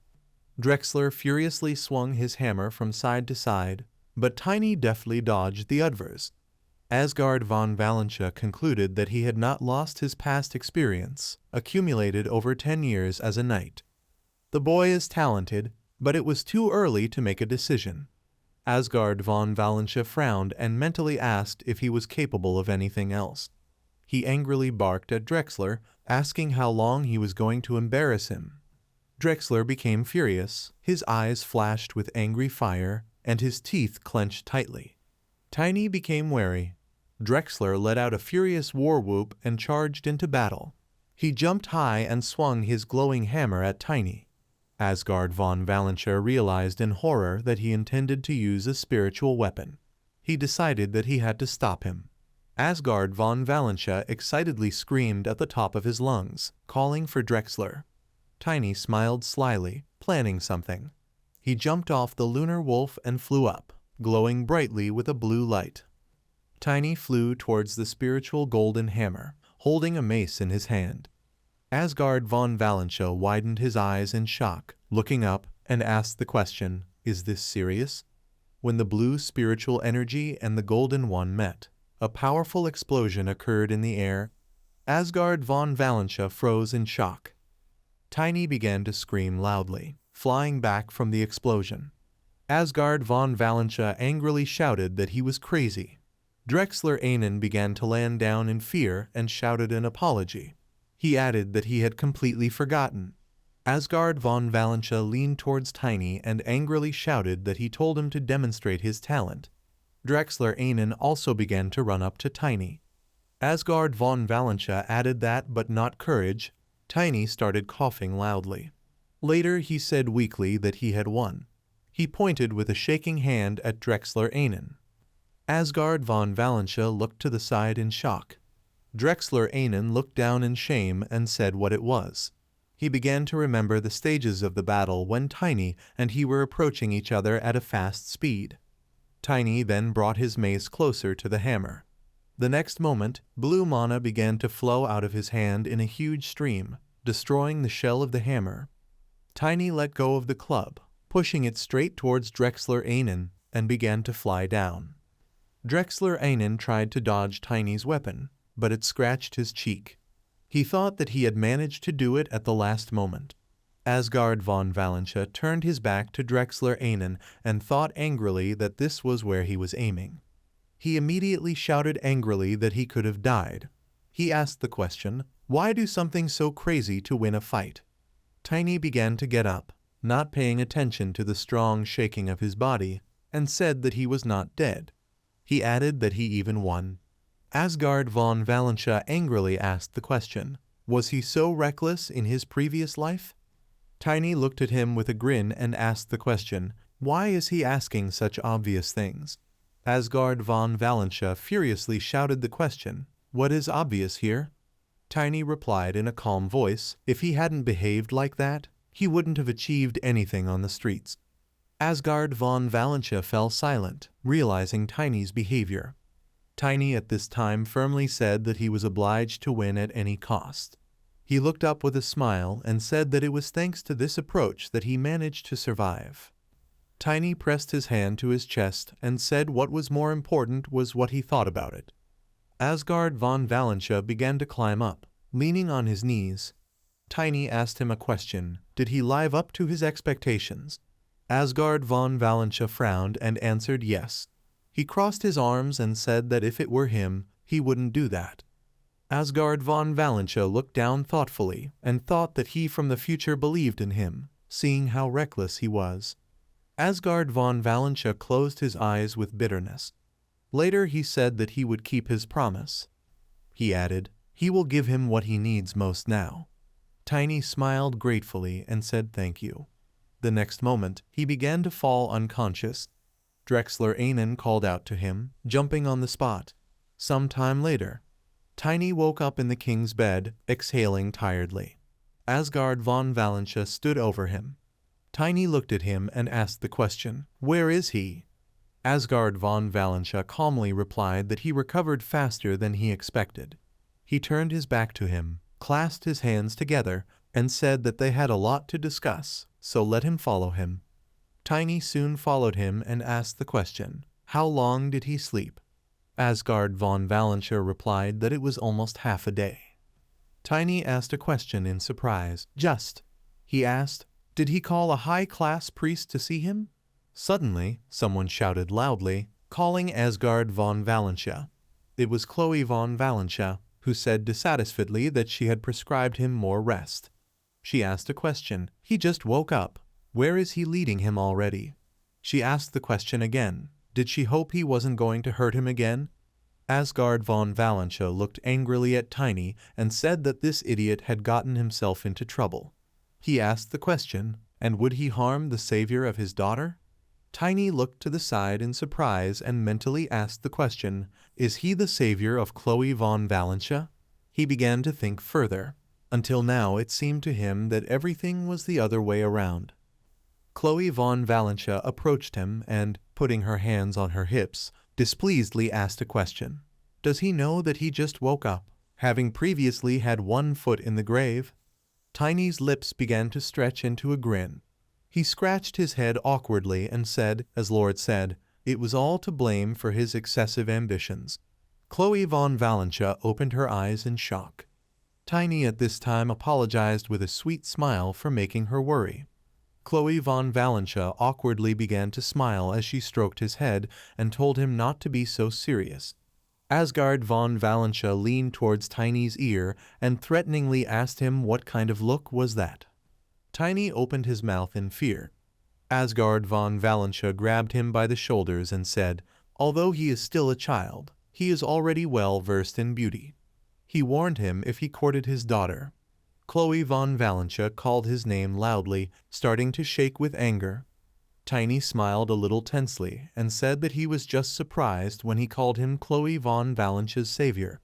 Drexler furiously swung his hammer from side to side, but Tiny deftly dodged the others. Asgard von Valentia concluded that he had not lost his past experience, accumulated over 10 years as a knight. The boy is talented, but it was too early to make a decision. Asgard von Valentia frowned and mentally asked if he was capable of anything else. He angrily barked at Drexler, asking how long he was going to embarrass him. Drexler became furious, his eyes flashed with angry fire, and his teeth clenched tightly. Tiny became wary. Drexler let out a furious war whoop and charged into battle. He jumped high and swung his glowing hammer at Tiny. Asgard von Valentia realized in horror that he intended to use a spiritual weapon. He decided that he had to stop him. Asgard von Valentia excitedly screamed at the top of his lungs, calling for Drexler. Tiny smiled slyly, planning something. He jumped off the Lunar Wolf and flew up, glowing brightly with a blue light. Tiny flew towards the spiritual golden hammer, holding a mace in his hand. Asgard von Valentia widened his eyes in shock, looking up, and asked the question, "Is this serious?" When the blue spiritual energy and the golden one met, a powerful explosion occurred in the air. Asgard von Valentia froze in shock. Tiny began to scream loudly, flying back from the explosion. Asgard von Valentia angrily shouted that he was crazy. Drexler Ainen began to land down in fear and shouted an apology. He added that he had completely forgotten. Asgard von Valentia leaned towards Tiny and angrily shouted that he told him to demonstrate his talent. Drexler Ainen also began to run up to Tiny. Asgard von Valentia added that, but not courage. Tiny started coughing loudly. Later he said weakly that he had won. He pointed with a shaking hand at Drexler Ainen. Asgard von Valentia looked to the side in shock. Drexler Ainen looked down in shame and said what it was. He began to remember the stages of the battle when Tiny and he were approaching each other at a fast speed. Tiny then brought his mace closer to the hammer. The next moment, blue mana began to flow out of his hand in a huge stream, destroying the shell of the hammer. Tiny let go of the club, pushing it straight towards Drexler Ainen, and began to fly down. Drexler Ainen tried to dodge Tiny's weapon, but it scratched his cheek. He thought that he had managed to do it at the last moment. Asgard von Valentia turned his back to Drexler Ainen and thought angrily that this was where he was aiming. He immediately shouted angrily that he could have died. He asked the question, "Why do something so crazy to win a fight?" Tiny began to get up. not paying attention to the strong shaking of his body, and said that he was not dead. He added that he even won. Asgard von Valentia angrily asked the question, was he so reckless in his previous life? Tiny looked at him with a grin and asked the question, why is he asking such obvious things? Asgard von Valentia furiously shouted the question, what is obvious here? Tiny replied in a calm voice, if he hadn't behaved like that, he wouldn't have achieved anything on the streets. Asgard von Valentia fell silent, realizing Tiny's behavior. Tiny at this time firmly said that he was obliged to win at any cost. He looked up with a smile and said that it was thanks to this approach that he managed to survive. Tiny pressed his hand to his chest and said what was more important was what he thought about it. Asgard von Valentia began to climb up, leaning on his knees. Tiny asked him a question, did he live up to his expectations? Asgard von Valentia frowned and answered yes. He crossed his arms and said that if it were him, he wouldn't do that. Asgard von Valentia looked down thoughtfully and thought that he from the future believed in him, seeing how reckless he was. Asgard von Valentia closed his eyes with bitterness. Later he said that he would keep his promise. He added, he will give him what he needs most now. Tiny smiled gratefully and said thank you. The next moment, he began to fall unconscious. Drexler Ainen called out to him, jumping on the spot. Some time later, Tiny woke up in the king's bed, exhaling tiredly. Asgard von Valentia stood over him. Tiny looked at him and asked the question, where is he? Asgard von Valentia calmly replied that he recovered faster than he expected. He turned his back to him, clasped his hands together, and said that they had a lot to discuss, so let him follow him. Tiny soon followed him and asked the question, how long did he sleep? Asgard von Valentia replied that it was almost half a day. Tiny asked a question in surprise. He asked, did he call a high-class priest to see him? Suddenly, someone shouted loudly, calling Asgard von Valentia. It was Chloe von Valentia, who said dissatisfiedly that she had prescribed him more rest. She asked a question. He just woke up. Where is he leading him already? She asked the question again. Did she hope he wasn't going to hurt him again? Asgard von Valentia looked angrily at Tiny and said that this idiot had gotten himself into trouble. He asked the question, and would he harm the savior of his daughter? Tiny looked to the side in surprise and mentally asked the question, is he the savior of Chloe von Valentia? He began to think further. Until now it seemed to him that everything was the other way around. Chloe von Valentia approached him and, putting her hands on her hips, displeasedly asked a question. Does he know that he just woke up, having previously had one foot in the grave? Tiny's lips began to stretch into a grin. He scratched his head awkwardly and said, as Lord said, it was all to blame for his excessive ambitions. Chloe von Valentia opened her eyes in shock. Tiny at this time apologized with a sweet smile for making her worry. Chloe von Valentia awkwardly began to smile as she stroked his head and told him not to be so serious. Asgard von Valentia leaned towards Tiny's ear and threateningly asked him what kind of look was that. Tiny opened his mouth in fear. Asgard von Valentia grabbed him by the shoulders and said, although he is still a child, he is already well versed in beauty. He warned him if he courted his daughter. Chloe von Valentia called his name loudly, starting to shake with anger. Tiny smiled a little tensely and said that he was just surprised when he called him Chloe von Valentia's savior.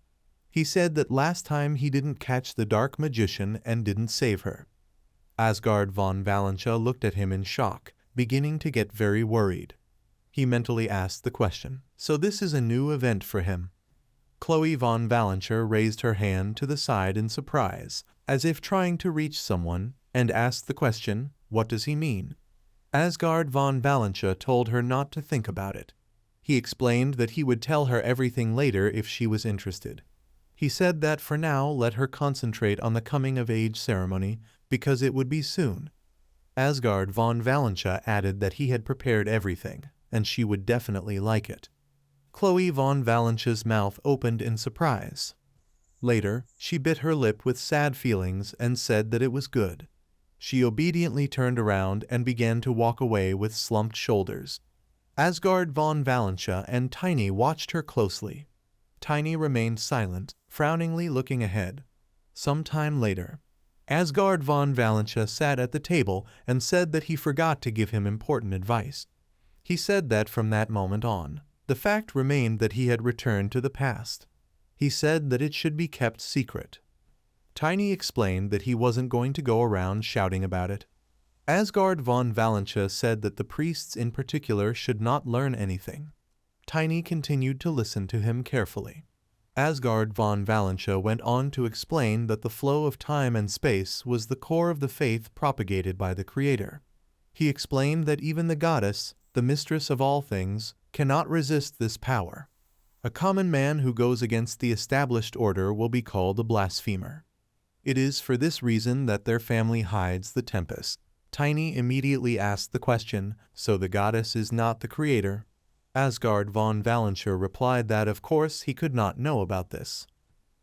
He said that last time he didn't catch the dark magician and didn't save her. Asgard von Valentia looked at him in shock, beginning to get very worried. He mentally asked the question, so this is a new event for him. Chloe von Valentia raised her hand to the side in surprise, as if trying to reach someone, and asked the question, what does he mean? Asgard von Valentia told her not to think about it. He explained that he would tell her everything later if she was interested. He said that for now let her concentrate on the coming-of-age ceremony, because it would be soon. Asgard von Valentia added that he had prepared everything, and she would definitely like it. Chloe von Valentia's mouth opened in surprise. Later, she bit her lip with sad feelings and said that it was good. She obediently turned around and began to walk away with slumped shoulders. Asgard von Valentia and Tiny watched her closely. Tiny remained silent, frowningly looking ahead. Some time later, Asgard von Valentia sat at the table and said that he forgot to give him important advice. He said that from that moment on, the fact remained that he had returned to the past. He said that it should be kept secret. Tiny explained that he wasn't going to go around shouting about it. Asgard von Valentia said that the priests in particular should not learn anything. Tiny continued to listen to him carefully. Asgard von Valentia went on to explain that the flow of time and space was the core of the faith propagated by the Creator. He explained that even the goddess, the mistress of all things, cannot resist this power. A common man who goes against the established order will be called a blasphemer. It is for this reason that their family hides the tempest. Tiny immediately asked the question, so the goddess is not the creator? Asgard von Valentia replied that of course he could not know about this.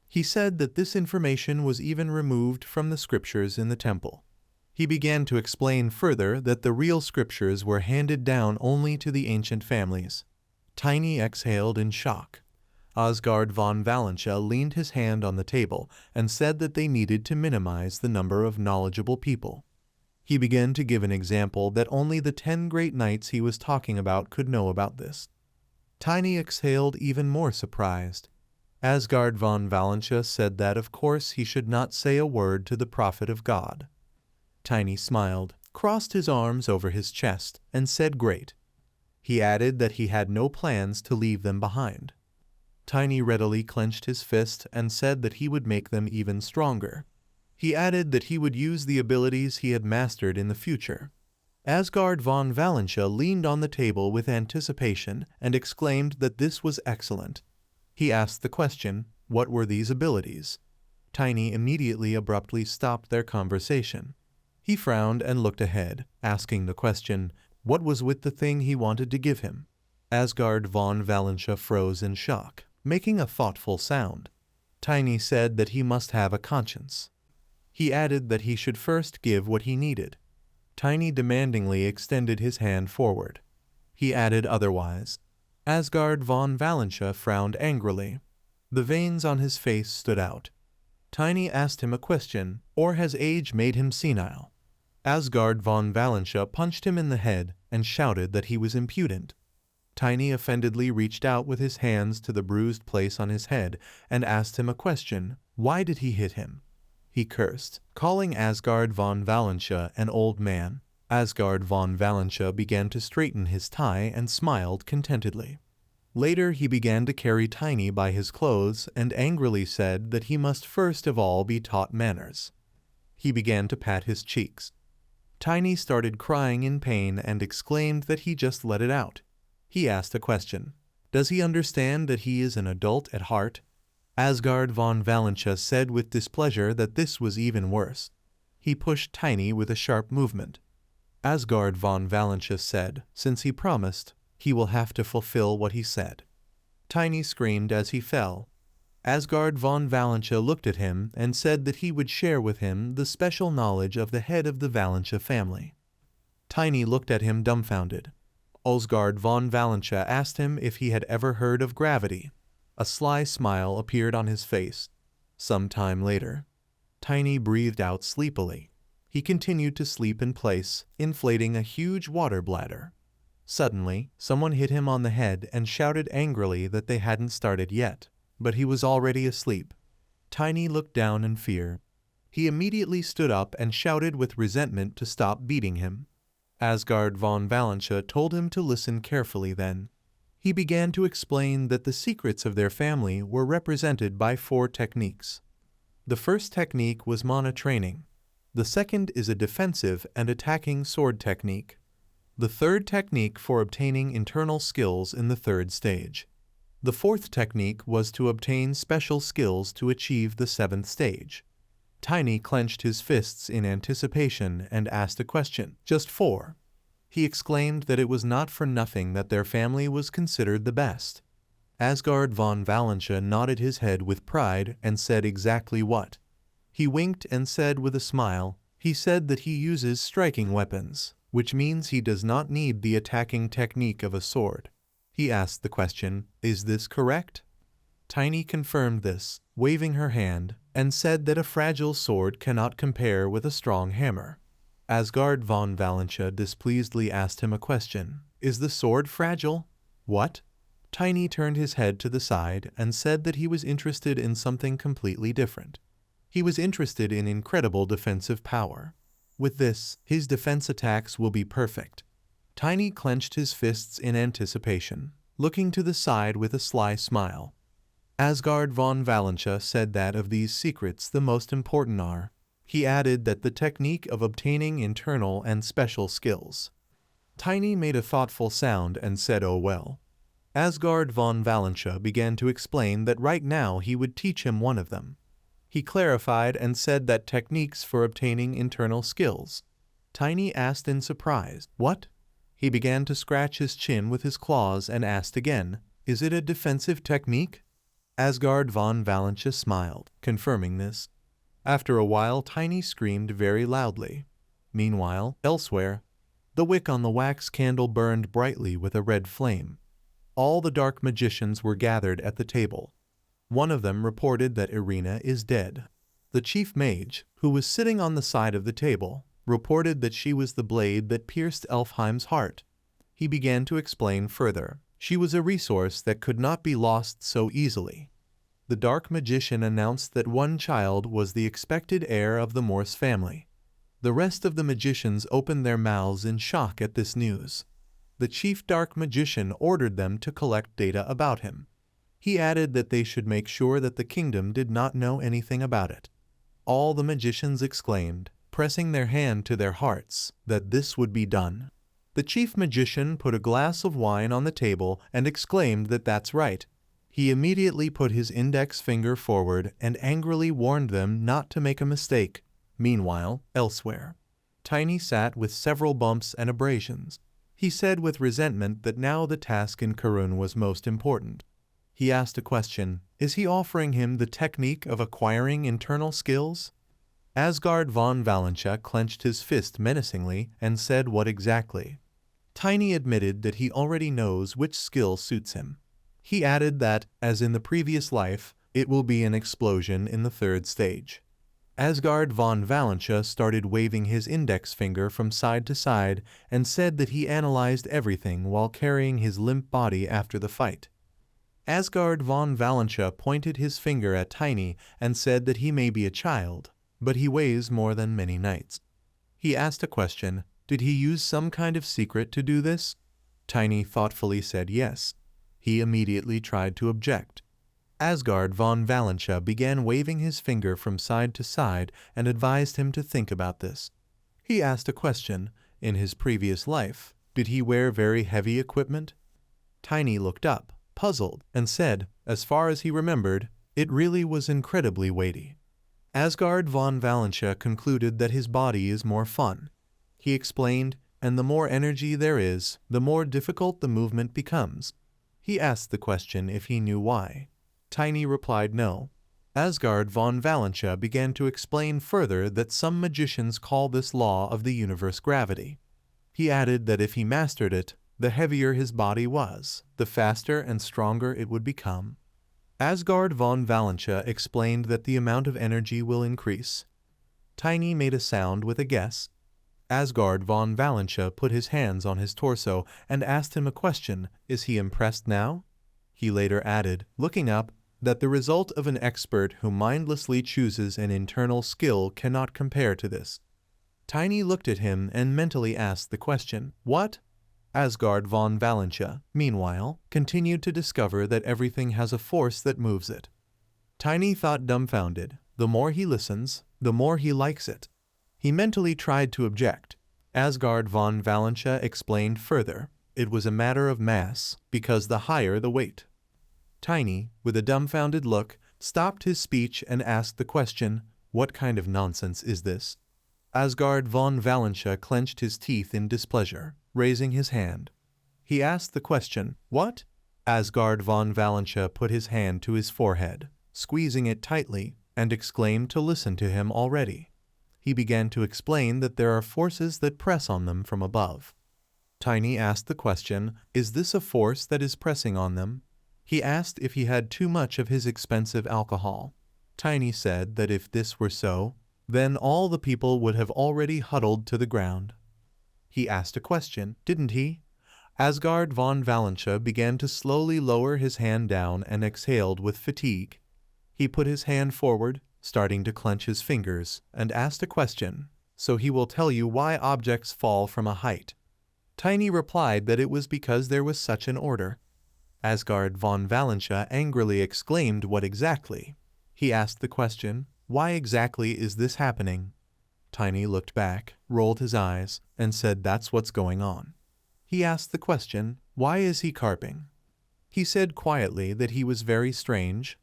He said that this information was even removed from the scriptures in the temple. He began to explain further that the real scriptures were handed down only to the ancient families. Tiny exhaled in shock. Asgard von Valentia leaned his hand on the table and said that they needed to minimize the number of knowledgeable people. He began to give an example that only the 10 great knights he was talking about could know about this. Tiny exhaled even more surprised. Asgard von Valentia said that of course he should not say a word to the prophet of God. Tiny smiled, crossed his arms over his chest, and said great. He added that he had no plans to leave them behind. Tiny readily clenched his fist and said that he would make them even stronger. He added that he would use the abilities he had mastered in the future. Asgard von Valentia leaned on the table with anticipation and exclaimed that this was excellent. He asked the question, what were these abilities? Tiny immediately abruptly stopped their conversation. He frowned and looked ahead, asking the question, what was with the thing he wanted to give him? Asgard von Valentia froze in shock, making a thoughtful sound. Tiny said that he must have a conscience. He added that he should first give what he needed. Tiny demandingly extended his hand forward. He added otherwise. Asgard von Valentia frowned angrily. The veins on his face stood out. Tiny asked him a question, or has age made him senile? Asgard von Valentia punched him in the head and shouted that he was impudent. Tiny offendedly reached out with his hands to the bruised place on his head and asked him a question, why did he hit him? He cursed, calling Asgard von Valentia an old man. Asgard von Valentia began to straighten his tie and smiled contentedly. Later he began to carry Tiny by his clothes and angrily said that he must first of all be taught manners. He began to pat his cheeks. Tiny started crying in pain and exclaimed that he just let it out. He asked a question. Does he understand that he is an adult at heart? Asgard von Valentia said with displeasure that this was even worse. He pushed Tiny with a sharp movement. Asgard von Valentia said, since he promised, he will have to fulfill what he said. Tiny screamed as he fell. Asgard von Valentia looked at him and said that he would share with him the special knowledge of the head of the Valentia family. Tiny looked at him dumbfounded. Asgard von Valentia asked him if he had ever heard of gravity. A sly smile appeared on his face. Some time later, Tiny breathed out sleepily. He continued to sleep in place, inflating a huge water bladder. Suddenly, someone hit him on the head and shouted angrily that they hadn't started yet, but he was already asleep. Tiny looked down in fear. He immediately stood up and shouted with resentment to stop beating him. Asgard von Valentia told him to listen carefully then. He began to explain that the secrets of their family were represented by 4 techniques. The first technique was mana training. The second is a defensive and attacking sword technique. The third technique for obtaining internal skills in the 3rd stage. The 4th technique was to obtain special skills to achieve the 7th stage. Tiny clenched his fists in anticipation and asked a question. Just 4. He exclaimed that it was not for nothing that their family was considered the best. Asgard von Valentia nodded his head with pride and said exactly what. He winked and said with a smile, He said that he uses striking weapons, which means he does not need the attacking technique of a sword. He asked the question, "Is this correct?" Tiny confirmed this, waving her hand, and said that a fragile sword cannot compare with a strong hammer. Asgard von Valentia displeasedly asked him a question. "Is the sword fragile?" "What?" Tiny turned his head to the side and said that he was interested in something completely different. He was interested in incredible defensive power. With this, his defense attacks will be perfect. Tiny clenched his fists in anticipation, looking to the side with a sly smile. Asgard von Valentia said that of these secrets the most important are. He added that the technique of obtaining internal and special skills. Tiny made a thoughtful sound and said, "Oh well." Asgard von Valentia began to explain that right now he would teach him one of them. He clarified and said that techniques for obtaining internal skills. Tiny asked in surprise, "What?" He began to scratch his chin with his claws and asked again, "Is it a defensive technique?" Asgard von Valentia smiled, confirming this. After a while, Tiny screamed very loudly. Meanwhile, elsewhere, the wick on the wax candle burned brightly with a red flame. All the dark magicians were gathered at the table. One of them reported that Irina is dead. The chief mage, who was sitting on the side of the table, reported that she was the blade that pierced Elfheim's heart. He began to explain further. She was a resource that could not be lost so easily. The dark magician announced that one child was the expected heir of the Morse family. The rest of the magicians opened their mouths in shock at this news. The chief dark magician ordered them to collect data about him. He added that they should make sure that the kingdom did not know anything about it. All the magicians exclaimed, pressing their hand to their hearts, that this would be done. The chief magician put a glass of wine on the table and exclaimed that that's right. He immediately put his index finger forward and angrily warned them not to make a mistake. Meanwhile, elsewhere, Tiny sat with several bumps and abrasions. He said with resentment that now the task in Karun was most important. He asked a question, is he offering him the technique of acquiring internal skills? Asgard von Valentia clenched his fist menacingly and said what exactly. Tiny admitted that he already knows which skill suits him. He added that, as in the previous life, it will be an explosion in the third stage. Asgard von Valentia started waving his index finger from side to side and said that he analyzed everything while carrying his limp body after the fight. Asgard von Valentia pointed his finger at Tiny and said that he may be a child, but he weighs more than many knights. He asked a question, did he use some kind of secret to do this? Tiny thoughtfully said yes. He immediately tried to object. Asgard von Valentia began waving his finger from side to side and advised him to think about this. He asked a question, in his previous life, did he wear very heavy equipment? Tiny looked up, puzzled, and said, as far as he remembered, it really was incredibly weighty. Asgard von Valentia concluded that his body is more fun. He explained, and the more energy there is, the more difficult the movement becomes. He asked the question if he knew why. Tiny replied no. Asgard von Valentia began to explain further that some magicians call this law of the universe gravity. He added that if he mastered it, the heavier his body was, the faster and stronger it would become. Asgard von Valentia explained that the amount of energy will increase. Tiny made a sound with a guess. Asgard von Valentia put his hands on his torso and asked him a question, is he impressed now? He later added, looking up, that the result of an expert who mindlessly chooses an internal skill cannot compare to this. Tiny looked at him and mentally asked the question, what? Asgard von Valentia, meanwhile, continued to discover that everything has a force that moves it. Tiny thought dumbfounded. The more he listens, the more he likes it. He mentally tried to object. Asgard von Valentia explained further. It was a matter of mass, because the higher the weight. Tiny, with a dumbfounded look, stopped his speech and asked the question, what kind of nonsense is this? Asgard von Valentia clenched his teeth in displeasure, raising his hand. He asked the question, what? Asgard von Valentia put his hand to his forehead, squeezing it tightly, and exclaimed to listen to him already. He began to explain that there are forces that press on them from above. Tiny asked the question, is this a force that is pressing on them? He asked if he had too much of his expensive alcohol. Tiny said that if this were so, then all the people would have already huddled to the ground. He asked a question, didn't he? Asgard von Valentia began to slowly lower his hand down and exhaled with fatigue. He put his hand forward, starting to clench his fingers, and asked a question, so he will tell you why objects fall from a height. Tiny replied that it was because there was such an order. Asgard von Valentia angrily exclaimed, what exactly? He asked the question, why exactly is this happening? Tiny looked back, rolled his eyes, and said that's what's going on. He asked the question, why is he carping? He said quietly that he was very strange.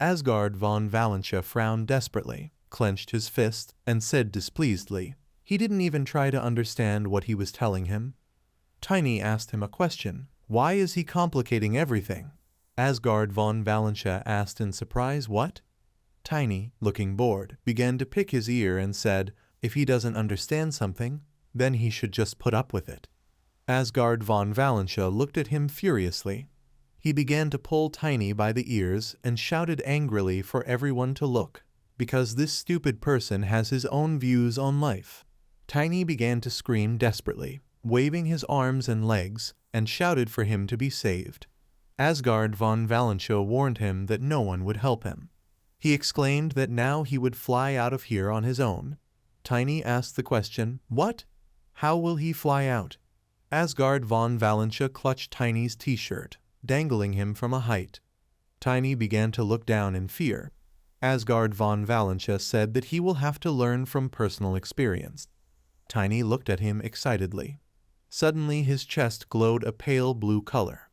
Asgard von Valentia frowned desperately, clenched his fist, and said displeasedly, he didn't even try to understand what he was telling him. Tiny asked him a question, why is he complicating everything? Asgard von Valentia asked in surprise, what? Tiny, looking bored, began to pick his ear and said, if he doesn't understand something, then he should just put up with it. Asgard von Valentia looked at him furiously. He began to pull Tiny by the ears and shouted angrily for everyone to look, because this stupid person has his own views on life. Tiny began to scream desperately, waving his arms and legs, and shouted for him to be saved. Asgard von Valentia warned him that no one would help him. He exclaimed that now he would fly out of here on his own. Tiny asked the question, what? How will he fly out? Asgard von Valentia clutched Tiny's t-shirt, dangling him from a height. Tiny began to look down in fear. Asgard von Valentia said that he will have to learn from personal experience. Tiny looked at him excitedly. Suddenly his chest glowed a pale blue color.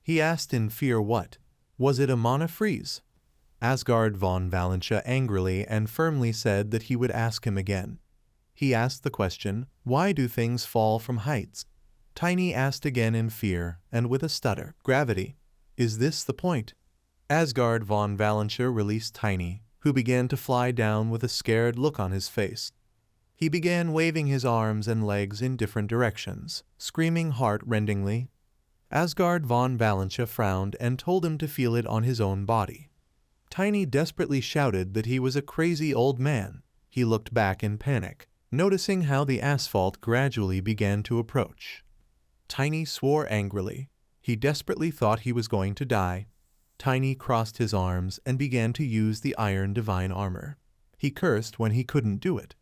He asked in fear what? Was it a mana freeze? Asgard von Valentia angrily and firmly said that he would ask him again. He asked the question, why do things fall from heights? Tiny asked again in fear and with a stutter, gravity. Is this the point? Asgard von Valentia released Tiny, who began to fly down with a scared look on his face. He began waving his arms and legs in different directions, screaming heart-rendingly. Asgard von Valentia frowned and told him to feel it on his own body. Tiny desperately shouted that he was a crazy old man. He looked back in panic, noticing how the asphalt gradually began to approach. Tiny swore angrily. He desperately thought he was going to die. Tiny crossed his arms and began to use the iron divine armor. He cursed when he couldn't do it.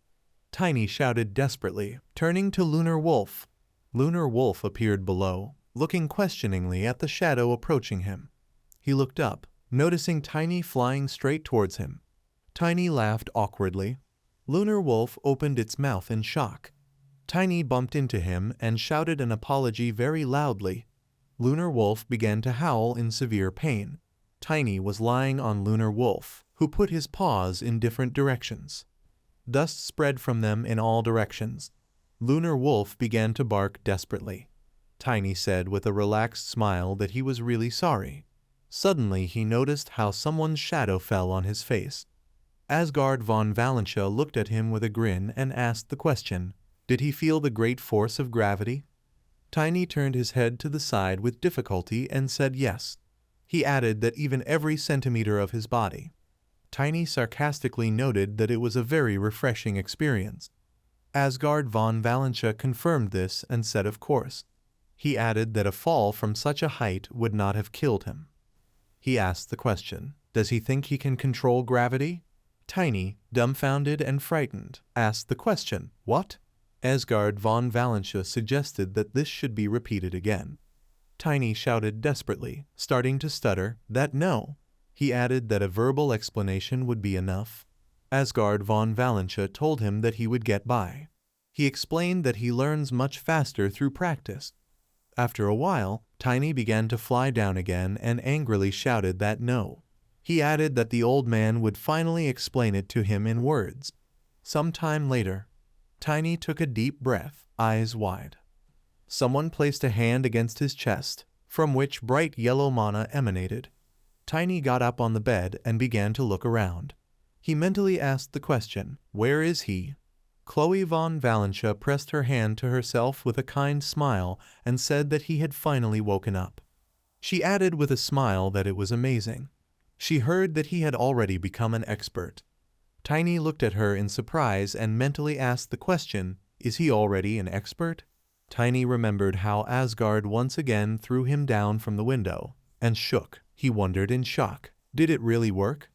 Tiny shouted desperately, turning to Lunar Wolf. Lunar Wolf appeared below, looking questioningly at the shadow approaching him. He looked up, noticing Tiny flying straight towards him. Tiny laughed awkwardly. Lunar Wolf opened its mouth in shock. Tiny bumped into him and shouted an apology very loudly. Lunar Wolf began to howl in severe pain. Tiny was lying on Lunar Wolf, who put his paws in different directions. Dust spread from them in all directions. Lunar Wolf began to bark desperately. Tiny said with a relaxed smile that he was really sorry. Suddenly he noticed how someone's shadow fell on his face. Asgard von Valentia looked at him with a grin and asked the question, did he feel the great force of gravity? Tiny turned his head to the side with difficulty and said yes. He added that even every centimeter of his body. Tiny sarcastically noted that it was a very refreshing experience. Asgard von Valentia confirmed this and said of course. He added that a fall from such a height would not have killed him. He asked the question, does he think he can control gravity? Tiny, dumbfounded and frightened, asked the question, what? Asgard von Valentia suggested that this should be repeated again. Tiny shouted desperately, starting to stutter, that no. He added that a verbal explanation would be enough. Asgard von Valentia told him that he would get by. He explained that he learns much faster through practice. After a while, Tiny began to fly down again and angrily shouted that no. He added that the old man would finally explain it to him in words. Some time later, Tiny took a deep breath, eyes wide. Someone placed a hand against his chest, from which bright yellow mana emanated. Tiny got up on the bed and began to look around. He mentally asked the question, where is he? Chloe von Valencia pressed her hand to herself with a kind smile and said that he had finally woken up. She added with a smile that it was amazing. She heard that he had already become an expert. Tiny looked at her in surprise and mentally asked the question, is he already an expert? Tiny remembered how Asgard once again threw him down from the window, and shook. He wondered in shock. Did it really work?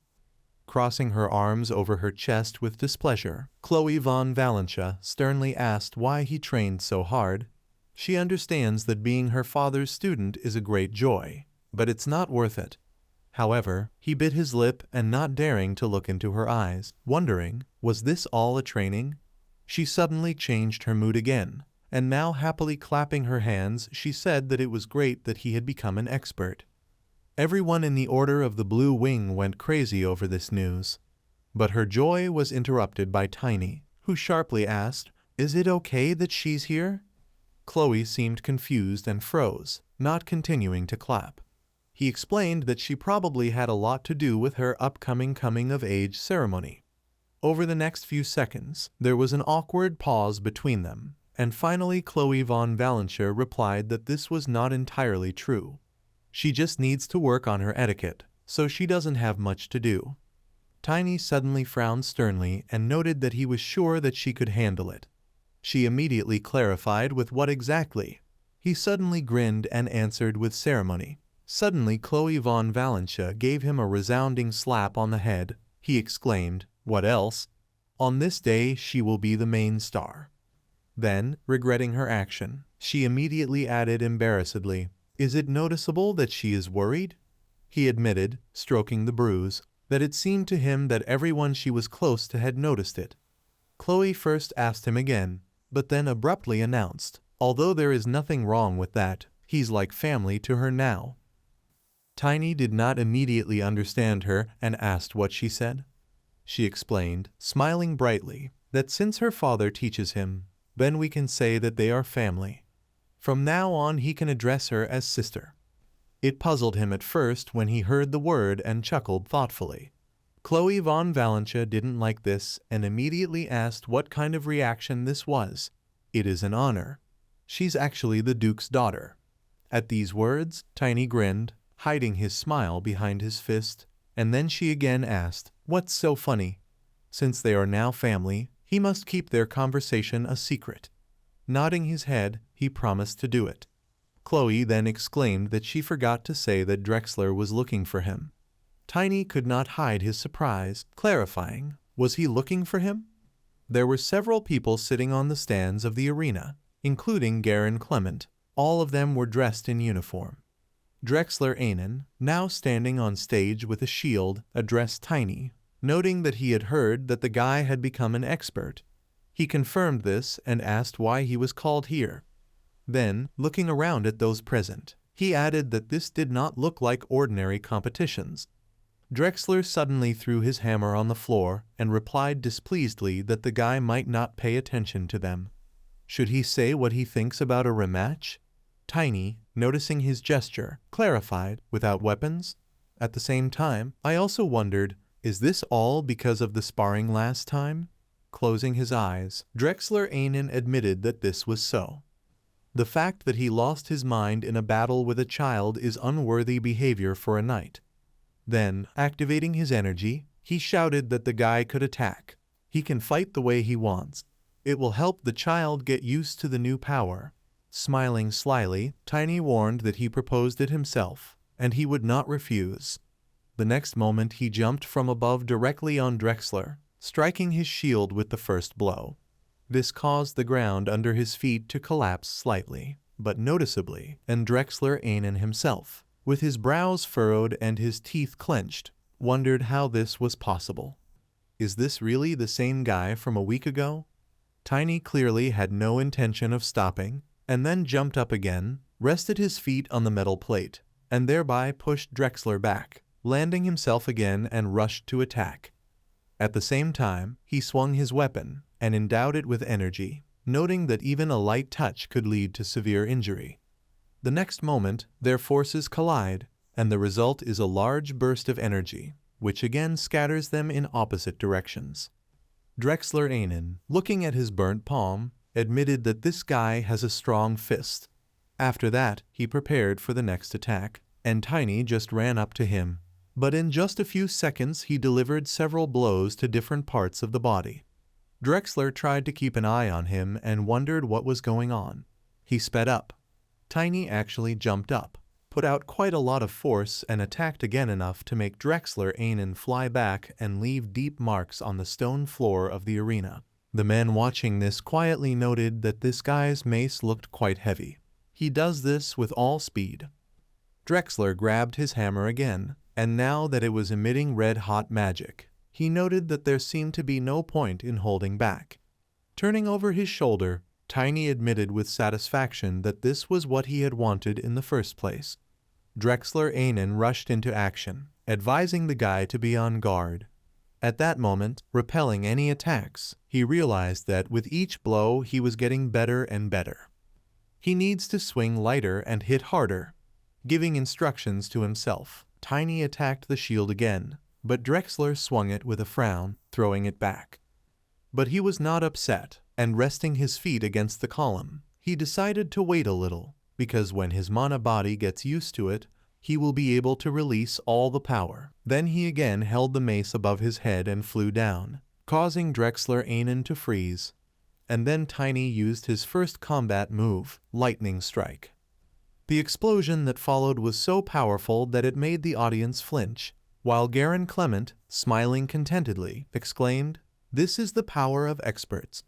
Crossing her arms over her chest with displeasure, Chloe von Valencia sternly asked why he trained so hard. She understands that being her father's student is a great joy, but it's not worth it. However, he bit his lip and not daring to look into her eyes, wondering, was this all a training? She suddenly changed her mood again, and now happily clapping her hands, she said that it was great that he had become an expert. Everyone in the Order of the Blue Wing went crazy over this news. But her joy was interrupted by Tiny, who sharply asked, is it okay that she's here? Chloe seemed confused and froze, not continuing to clap. He explained that she probably had a lot to do with her upcoming coming-of-age ceremony. Over the next few seconds, there was an awkward pause between them, and finally Chloe von Valencia replied that this was not entirely true. She just needs to work on her etiquette, so she doesn't have much to do. Tiny suddenly frowned sternly and noted that he was sure that she could handle it. She immediately clarified with what exactly. He suddenly grinned and answered with ceremony. Suddenly Chloe von Valencia gave him a resounding slap on the head. He exclaimed, what else? On this day she will be the main star. Then, regretting her action, she immediately added embarrassedly, is it noticeable that she is worried? He admitted, stroking the bruise, that it seemed to him that everyone she was close to had noticed it. Chloe first asked him again, but then abruptly announced, although there is nothing wrong with that, he's like family to her now. Tiny did not immediately understand her and asked what she said. She explained, smiling brightly, that since her father teaches him, then we can say that they are family. From now on he can address her as sister. It puzzled him at first when he heard the word and chuckled thoughtfully. Chloe von Valencia didn't like this and immediately asked what kind of reaction this was. It is an honor. She's actually the Duke's daughter. At these words, Tiny grinned, hiding his smile behind his fist, and then she again asked, what's so funny? Since they are now family, he must keep their conversation a secret. Nodding his head, he promised to do it. Chloe then exclaimed that she forgot to say that Drexler was looking for him. Tiny could not hide his surprise, clarifying, was he looking for him? There were several people sitting on the stands of the arena, including Garen Clement. All of them were dressed in uniform. Drexler Ainen, now standing on stage with a shield, addressed Tiny, noting that he had heard that the guy had become an expert. He confirmed this and asked why he was called here. Then, looking around at those present, he added that this did not look like ordinary competitions. Drexler suddenly threw his hammer on the floor and replied displeasedly that the guy might not pay attention to them. Should he say what he thinks about a rematch? Tiny, noticing his gesture, clarified, without weapons? At the same time, I also wondered, is this all because of the sparring last time? Closing his eyes, Drexler Ainen admitted that this was so. The fact that he lost his mind in a battle with a child is unworthy behavior for a knight. Then, activating his energy, he shouted that the guy could attack. He can fight the way he wants. It will help the child get used to the new power. Smiling slyly, Tiny warned that he proposed it himself, and he would not refuse. The next moment he jumped from above directly on Drexler, striking his shield with the first blow. This caused the ground under his feet to collapse slightly, but noticeably, and Drexler Ainen himself, with his brows furrowed and his teeth clenched, wondered how this was possible. Is this really the same guy from a week ago? Tiny clearly had no intention of stopping, and then jumped up again, rested his feet on the metal plate, and thereby pushed Drexler back, landing himself again and rushed to attack. At the same time, he swung his weapon and endowed it with energy, noting that even a light touch could lead to severe injury. The next moment, their forces collide, and the result is a large burst of energy, which again scatters them in opposite directions. Drexler Ainen, looking at his burnt palm, admitted that this guy has a strong fist. After that, he prepared for the next attack, and Tiny just ran up to him. But in just a few seconds he delivered several blows to different parts of the body. Drexler tried to keep an eye on him and wondered what was going on. He sped up. Tiny actually jumped up, put out quite a lot of force and attacked again enough to make Drexler Ainen fly back and leave deep marks on the stone floor of the arena. The men watching this quietly noted that this guy's mace looked quite heavy. He does this with all speed. Drexler grabbed his hammer again, and now that it was emitting red-hot magic, he noted that there seemed to be no point in holding back. Turning over his shoulder, Tiny admitted with satisfaction that this was what he had wanted in the first place. Drexler Ainen rushed into action, advising the guy to be on guard. At that moment, repelling any attacks, he realized that with each blow he was getting better and better. He needs to swing lighter and hit harder. Giving instructions to himself, Tiny attacked the shield again, but Drexler swung it with a frown, throwing it back. But he was not upset, and resting his feet against the column, he decided to wait a little, because when his mana body gets used to it, he will be able to release all the power. Then he again held the mace above his head and flew down, causing Drexler Ainen to freeze. And then Tiny used his first combat move, Lightning Strike. The explosion that followed was so powerful that it made the audience flinch, while Garen Clement, smiling contentedly, exclaimed, "This is the power of experts."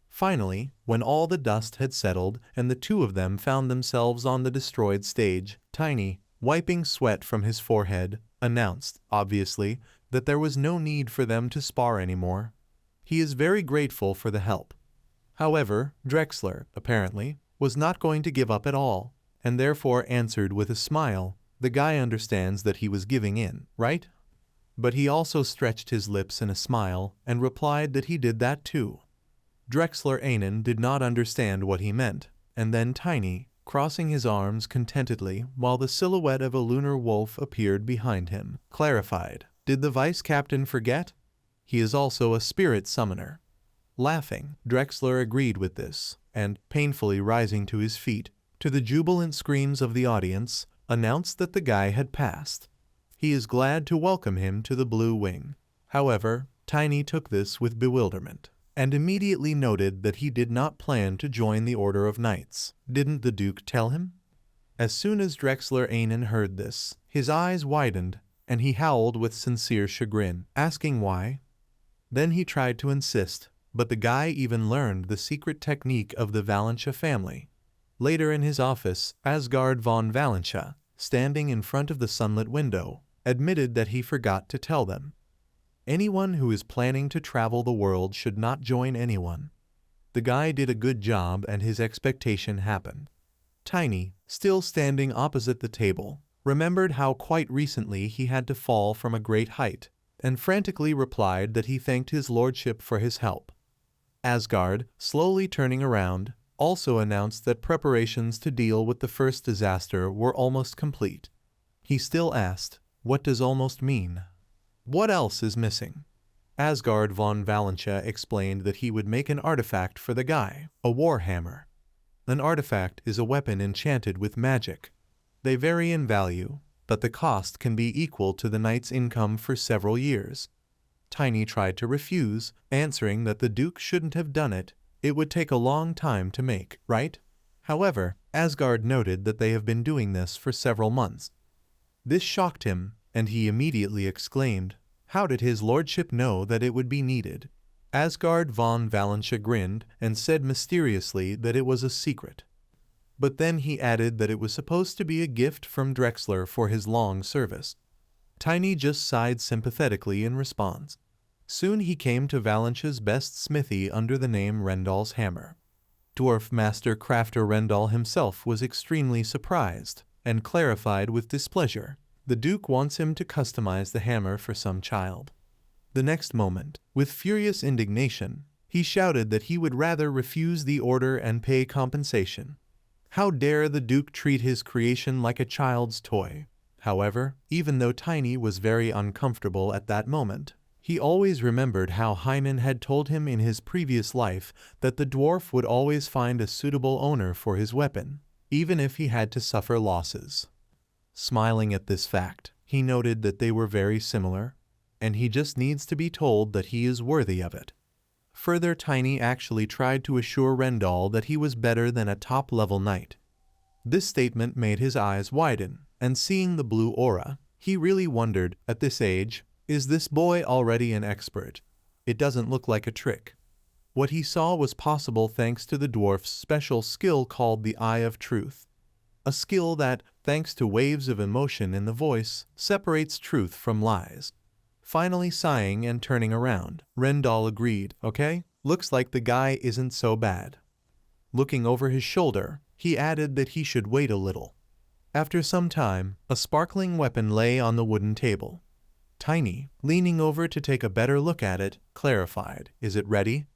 Finally, when all the dust had settled and the two of them found themselves on the destroyed stage, Tiny, wiping sweat from his forehead, announced, obviously, that there was no need for them to spar anymore. He is very grateful for the help. However, Drexler, apparently, was not going to give up at all, and therefore answered with a smile, "The guy understands that he was giving in, right?" But he also stretched his lips in a smile and replied that he did that too. Drexler Ainen did not understand what he meant, and then Tiny, crossing his arms contentedly while the silhouette of a lunar wolf appeared behind him, clarified, "Did the vice captain forget? He is also a spirit summoner." Laughing, Drexler agreed with this, and, painfully rising to his feet, to the jubilant screams of the audience, announced that the guy had passed. He is glad to welcome him to the Blue Wing. However, Tiny took this with bewilderment, and immediately noted that he did not plan to join the Order of Knights. Didn't the Duke tell him? As soon as Drexler Ainen heard this, his eyes widened, and he howled with sincere chagrin, asking why. Then he tried to insist, but the guy even learned the secret technique of the Valentia family. Later in his office, Asgard von Valentia, standing in front of the sunlit window, admitted that he forgot to tell them. Anyone who is planning to travel the world should not join anyone. The guy did a good job and his expectation happened. Tiny, still standing opposite the table, remembered how quite recently he had to fall from a great height, and frantically replied that he thanked his lordship for his help. Asgard, slowly turning around, also announced that preparations to deal with the first disaster were almost complete. He still asked, "What does almost mean? What else is missing?" Asgard von Valentia explained that he would make an artifact for the guy, a warhammer. An artifact is a weapon enchanted with magic. They vary in value, but the cost can be equal to the knight's income for several years. Tiny tried to refuse, answering that the Duke shouldn't have done it. It would take a long time to make, right? However, Asgard noted that they have been doing this for several months. This shocked him, and he immediately exclaimed, "How did his lordship know that it would be needed?" Asgard von Valentia grinned and said mysteriously that it was a secret. But then he added that it was supposed to be a gift from Drexler for his long service. Tiny just sighed sympathetically in response. Soon he came to Valentia's best smithy under the name Rendal's Hammer. Dwarf Master Crafter Rendal himself was extremely surprised, and clarified with displeasure. The Duke wants him to customize the hammer for some child. The next moment, with furious indignation, he shouted that he would rather refuse the order and pay compensation. How dare the Duke treat his creation like a child's toy? However, even though Tiny was very uncomfortable at that moment, He always remembered how Hyman had told him in his previous life that the dwarf would always find a suitable owner for his weapon, even if he had to suffer losses. Smiling at this fact, he noted that they were very similar, and he just needs to be told that he is worthy of it. Further, Tiny actually tried to assure Rendall that he was better than a top-level knight. This statement made his eyes widen, and seeing the blue aura, he really wondered, at this age, is this boy already an expert? It doesn't look like a trick. What he saw was possible thanks to the dwarf's special skill called the Eye of Truth. A skill that, thanks to waves of emotion in the voice, separates truth from lies. Finally sighing and turning around, Rendall agreed, "Okay, looks like the guy isn't so bad." Looking over his shoulder, he added that he should wait a little. After some time, a sparkling weapon lay on the wooden table. Tiny, leaning over to take a better look at it, clarified, "Is it ready?"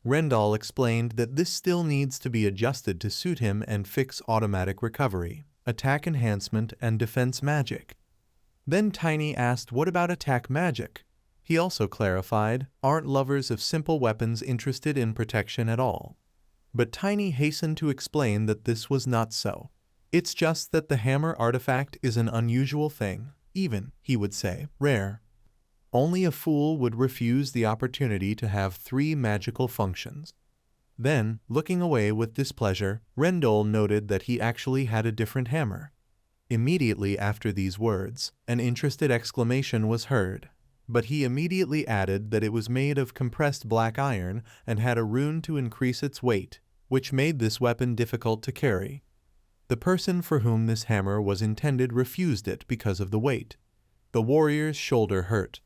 Rendall explained that this still needs to be adjusted to suit him and fix automatic recovery, attack enhancement, and defense magic. Then Tiny asked what about attack magic? He also clarified, aren't lovers of simple weapons interested in protection at all? But Tiny hastened to explain that this was not so. It's just that the hammer artifact is an unusual thing, even, he would say, rare. Only a fool would refuse the opportunity to have 3 magical functions. Then, looking away with displeasure, Rendall noted that he actually had a different hammer. Immediately after these words, an interested exclamation was heard, but he immediately added that it was made of compressed black iron and had a rune to increase its weight, which made this weapon difficult to carry. The person for whom this hammer was intended refused it because of the weight. The warrior's shoulder hurt.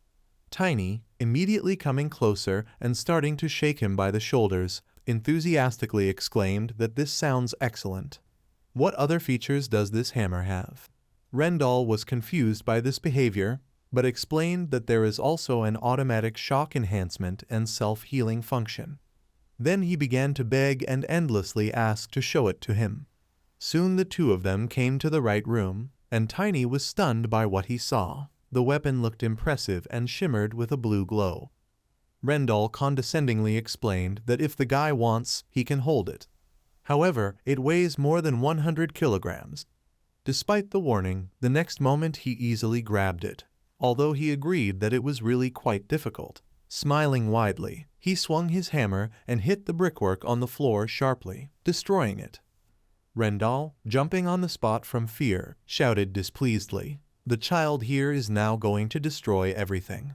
Tiny, immediately coming closer and starting to shake him by the shoulders, enthusiastically exclaimed that this sounds excellent. What other features does this hammer have? Rendall was confused by this behavior, but explained that there is also an automatic shock enhancement and self-healing function. Then he began to beg and endlessly ask to show it to him. Soon the two of them came to the right room, and Tiny was stunned by what he saw. The weapon looked impressive and shimmered with a blue glow. Rendall condescendingly explained that if the guy wants, he can hold it. However, it weighs more than 100 kilograms. Despite the warning, the next moment he easily grabbed it, although he agreed that it was really quite difficult. Smiling widely, he swung his hammer and hit the brickwork on the floor sharply, destroying it. Rendall, jumping on the spot from fear, shouted displeasedly, "The child here is now going to destroy everything."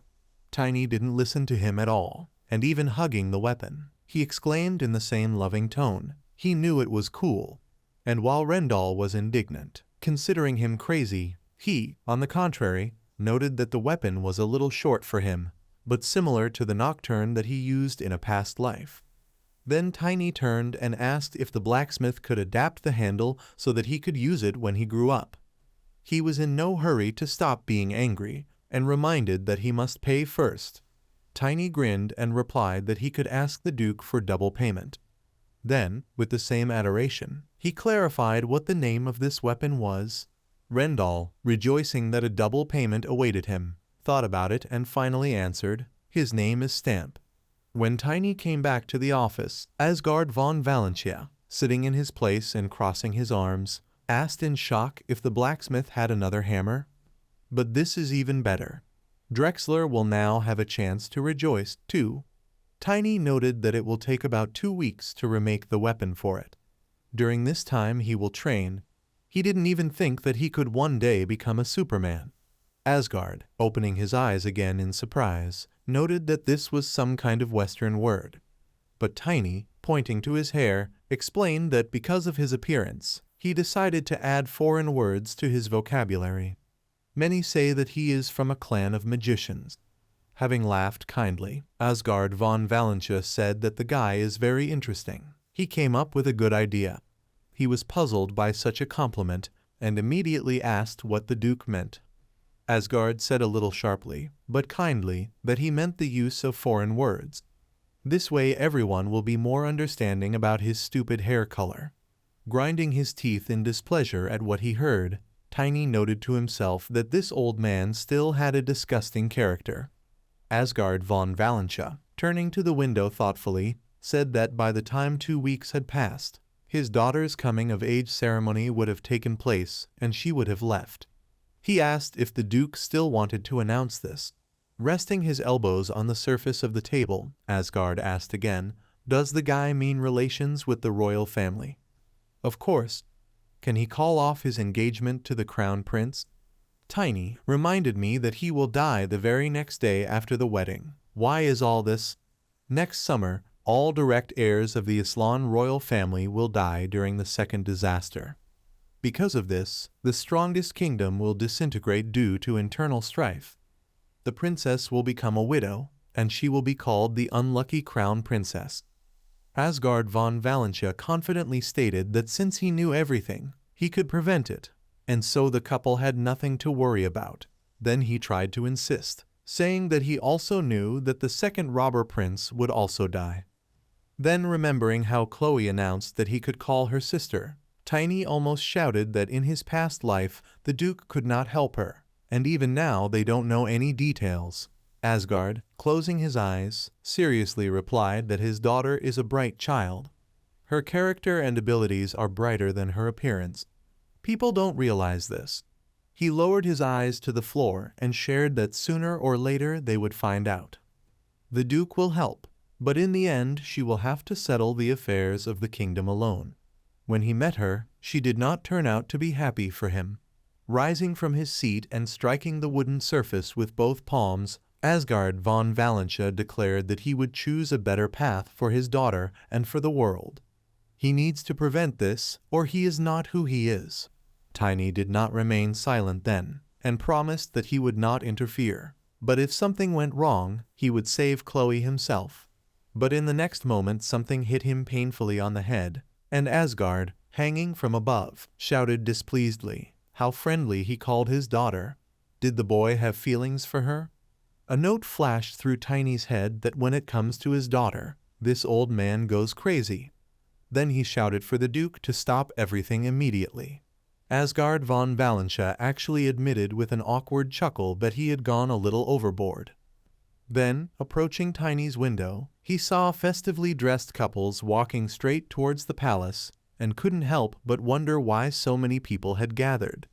Tiny didn't listen to him at all, and even hugging the weapon, he exclaimed in the same loving tone. He knew it was cool, and while Rendall was indignant, considering him crazy, he, on the contrary, noted that the weapon was a little short for him, but similar to the nocturne that he used in a past life. Then Tiny turned and asked if the blacksmith could adapt the handle so that he could use it when he grew up. He was in no hurry to stop being angry, and reminded that he must pay first. Tiny grinned and replied that he could ask the Duke for double payment. Then, with the same adoration, he clarified what the name of this weapon was. Rendall, rejoicing that a double payment awaited him, thought about it and finally answered, "His name is Stamp." When Tiny came back to the office, Asgard von Valentia, sitting in his place and crossing his arms, asked in shock if the blacksmith had another hammer. But this is even better. Drexler will now have a chance to rejoice, too. Tiny noted that it will take about 2 weeks to remake the weapon for it. During this time he will train. He didn't even think that he could one day become a Superman. Asgard, opening his eyes again in surprise, noted that this was some kind of Western word. But Tiny, pointing to his hair, explained that because of his appearance, he decided to add foreign words to his vocabulary. Many say that he is from a clan of magicians. Having laughed kindly, Asgard von Valentia said that the guy is very interesting. He came up with a good idea. He was puzzled by such a compliment and immediately asked what the Duke meant. Asgard said a little sharply, but kindly, that he meant the use of foreign words. This way everyone will be more understanding about his stupid hair color. Grinding his teeth in displeasure at what he heard, Tiny noted to himself that this old man still had a disgusting character. Asgard von Valentia, turning to the window thoughtfully, said that by the time 2 weeks had passed, his daughter's coming-of-age ceremony would have taken place and she would have left. He asked if the Duke still wanted to announce this. Resting his elbows on the surface of the table, Asgard asked again, "Does the guy mean relations with the royal family?" "Of course. Can he call off his engagement to the crown prince?" "Tiny reminded me that he will die the very next day after the wedding. Why is all this? Next summer, all direct heirs of the Aslan royal family will die during the second disaster. Because of this, the strongest kingdom will disintegrate due to internal strife. The princess will become a widow, and she will be called the unlucky crown princess." Asgard von Valentia confidently stated that since he knew everything, he could prevent it, and so the couple had nothing to worry about. Then he tried to insist, saying that he also knew that the second robber prince would also die. Then, remembering how Chloe announced that he could call her sister, Tiny almost shouted that in his past life the Duke could not help her, and even now they don't know any details. Asgard, closing his eyes, seriously replied that his daughter is a bright child. Her character and abilities are brighter than her appearance. People don't realize this. He lowered his eyes to the floor and shared that sooner or later they would find out. The Duke will help, but in the end she will have to settle the affairs of the kingdom alone. When he met her, she did not turn out to be happy for him. Rising from his seat and striking the wooden surface with both palms, Asgard von Valentia declared that he would choose a better path for his daughter and for the world. He needs to prevent this, or he is not who he is. Tiny did not remain silent then, and promised that he would not interfere. But if something went wrong, he would save Chloe himself. But in the next moment something hit him painfully on the head, and Asgard, hanging from above, shouted displeasedly how friendly he called his daughter. Did the boy have feelings for her? A note flashed through Tiny's head that when it comes to his daughter, this old man goes crazy. Then he shouted for the Duke to stop everything immediately. Asgard von Valentia actually admitted with an awkward chuckle that he had gone a little overboard. Then, approaching Tiny's window, he saw festively dressed couples walking straight towards the palace and couldn't help but wonder why so many people had gathered.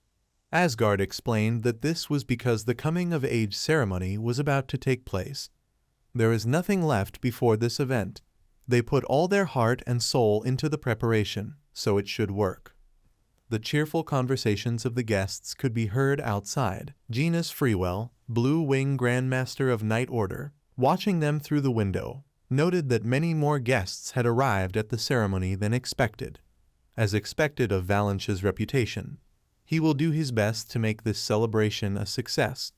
Asgard explained that this was because the coming-of-age ceremony was about to take place. There is nothing left before this event. They put all their heart and soul into the preparation, so it should work. The cheerful conversations of the guests could be heard outside. Genus Freewell, Blue Wing Grandmaster of Night Order, watching them through the window, noted that many more guests had arrived at the ceremony than expected. As expected of Valentia's reputation, he will do his best to make this celebration a success.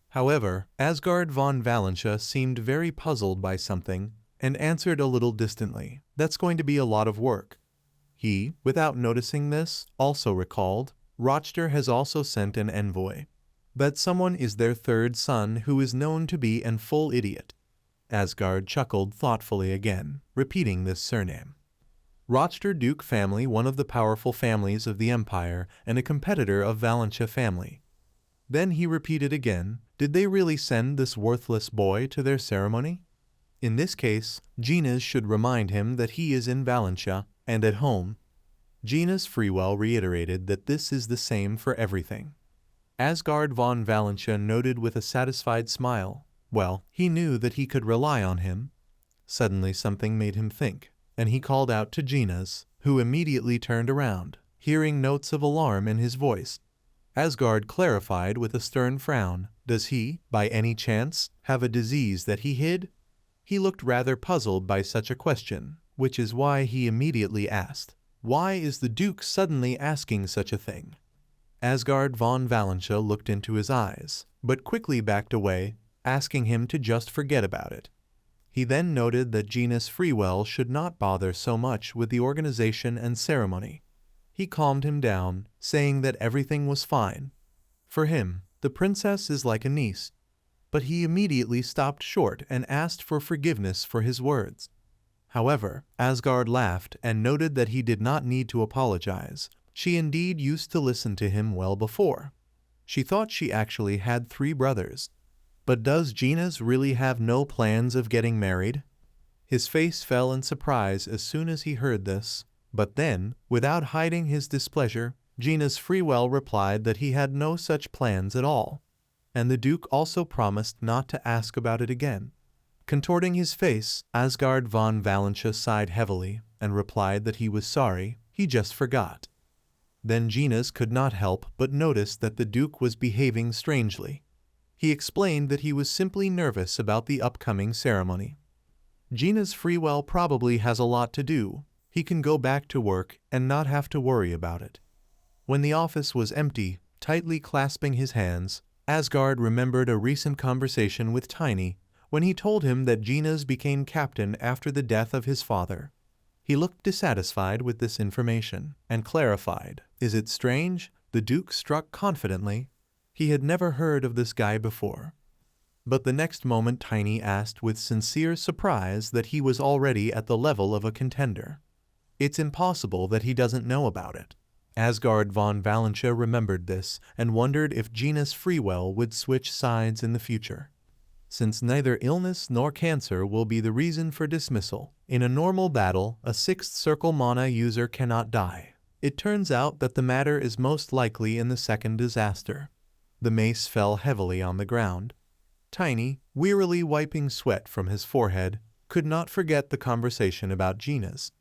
However, Asgard von Valentia seemed very puzzled by something and answered a little distantly, "That's going to be a lot of work." He, without noticing this, also recalled, Rochester has also sent an envoy. That someone is their third son who is known to be an full idiot. Asgard chuckled thoughtfully again, repeating this surname. Rochester Duke family, one of the powerful families of the Empire and a competitor of Valentia family. Then he repeated again, did they really send this worthless boy to their ceremony? In this case, Genus should remind him that he is in Valentia and at home. Genus Freewell reiterated that this is the same for everything. Asgard von Valentia noted with a satisfied smile. Well, he knew that he could rely on him. Suddenly something made him think, and he called out to Genus, who immediately turned around, hearing notes of alarm in his voice. Asgard clarified with a stern frown, does he, by any chance, have a disease that he hid? He looked rather puzzled by such a question, which is why he immediately asked, why is the Duke suddenly asking such a thing? Asgard von Valentia looked into his eyes, but quickly backed away, asking him to just forget about it. He then noted that Genus Freewell should not bother so much with the organization and ceremony. He calmed him down, saying that everything was fine. For him, the princess is like a niece. But he immediately stopped short and asked for forgiveness for his words. However, Asgard laughed and noted that he did not need to apologize. She indeed used to listen to him well before. She thought she actually had 3 brothers. But does Gina's really have no plans of getting married? His face fell in surprise as soon as he heard this, but then, without hiding his displeasure, Gina's Freewell replied that he had no such plans at all, and the Duke also promised not to ask about it again. Contorting his face, Asgard von Valentia sighed heavily and replied that he was sorry, he just forgot. Then Gina's could not help but notice that the Duke was behaving strangely. He explained that he was simply nervous about the upcoming ceremony. Gina's Freewell probably has a lot to do. He can go back to work and not have to worry about it. When the office was empty, tightly clasping his hands, Asgard remembered a recent conversation with Tiny when he told him that Gina's became captain after the death of his father. He looked dissatisfied with this information and clarified, "Is it strange?" The Duke struck confidently. He had never heard of this guy before. But the next moment Tiny asked with sincere surprise that he was already at the level of a contender. It's impossible that he doesn't know about it. Asgard von Valentia remembered this and wondered if Gina's Freewell would switch sides in the future. Since neither illness nor cancer will be the reason for dismissal, in a normal battle, a sixth circle mana user cannot die. It turns out that the matter is most likely in the second disaster. The mace fell heavily on the ground. Tiny, wearily wiping sweat from his forehead, could not forget the conversation about Gina's.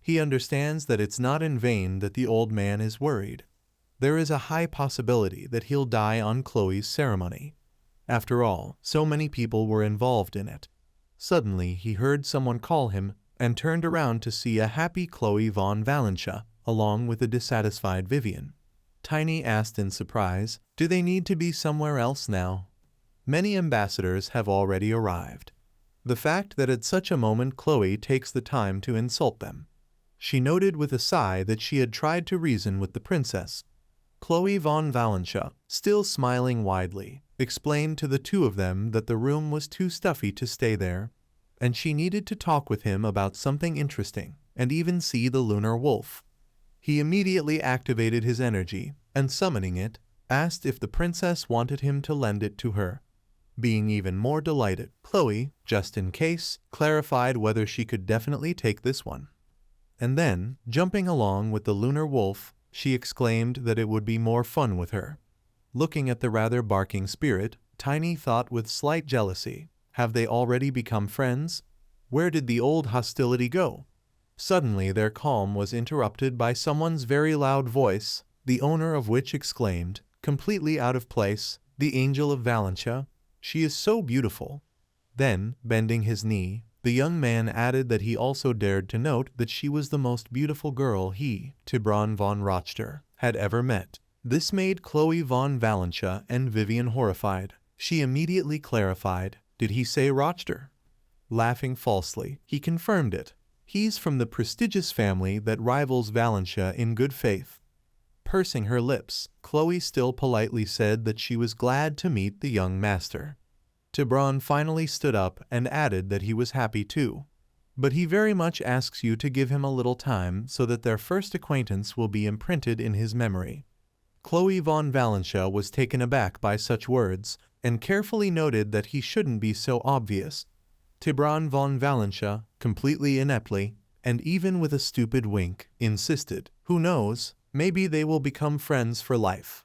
He understands that it's not in vain that the old man is worried. There is a high possibility that he'll die on Chloe's ceremony. After all, so many people were involved in it. Suddenly he heard someone call him and turned around to see a happy Chloe von Valentia, along with a dissatisfied Vivian. Tiny asked in surprise, "Do they need to be somewhere else now?" Many ambassadors have already arrived. The fact that at such a moment Chloe takes the time to insult them. She noted with a sigh that she had tried to reason with the princess. Chloe von Valentia, still smiling widely, explained to the two of them that the room was too stuffy to stay there, and she needed to talk with him about something interesting, and even see the lunar wolf. He immediately activated his energy, and summoning it, asked if the princess wanted him to lend it to her. Being even more delighted, Chloe, just in case, clarified whether she could definitely take this one. And then, jumping along with the lunar wolf, she exclaimed that it would be more fun with her. Looking at the rather barking spirit, Tiny thought with slight jealousy, have they already become friends? Where did the old hostility go? Suddenly their calm was interrupted by someone's very loud voice, the owner of which exclaimed, completely out of place, "The angel of Valentia? She is so beautiful." Then, bending his knee, the young man added that he also dared to note that she was the most beautiful girl he, Tibron von Rochter, had ever met. This made Chloe von Valentia and Vivian horrified. She immediately clarified, "Did he say Rochter?" Laughing falsely, he confirmed it. He's from the prestigious family that rivals Valentia in good faith. Pursing her lips, Chloe still politely said that she was glad to meet the young master. Tibron finally stood up and added that he was happy too. But he very much asks you to give him a little time so that their first acquaintance will be imprinted in his memory. Chloe von Valentia was taken aback by such words and carefully noted that he shouldn't be so obvious. Tibron von Valentia, completely ineptly, and even with a stupid wink, insisted, "Who knows, maybe they will become friends for life.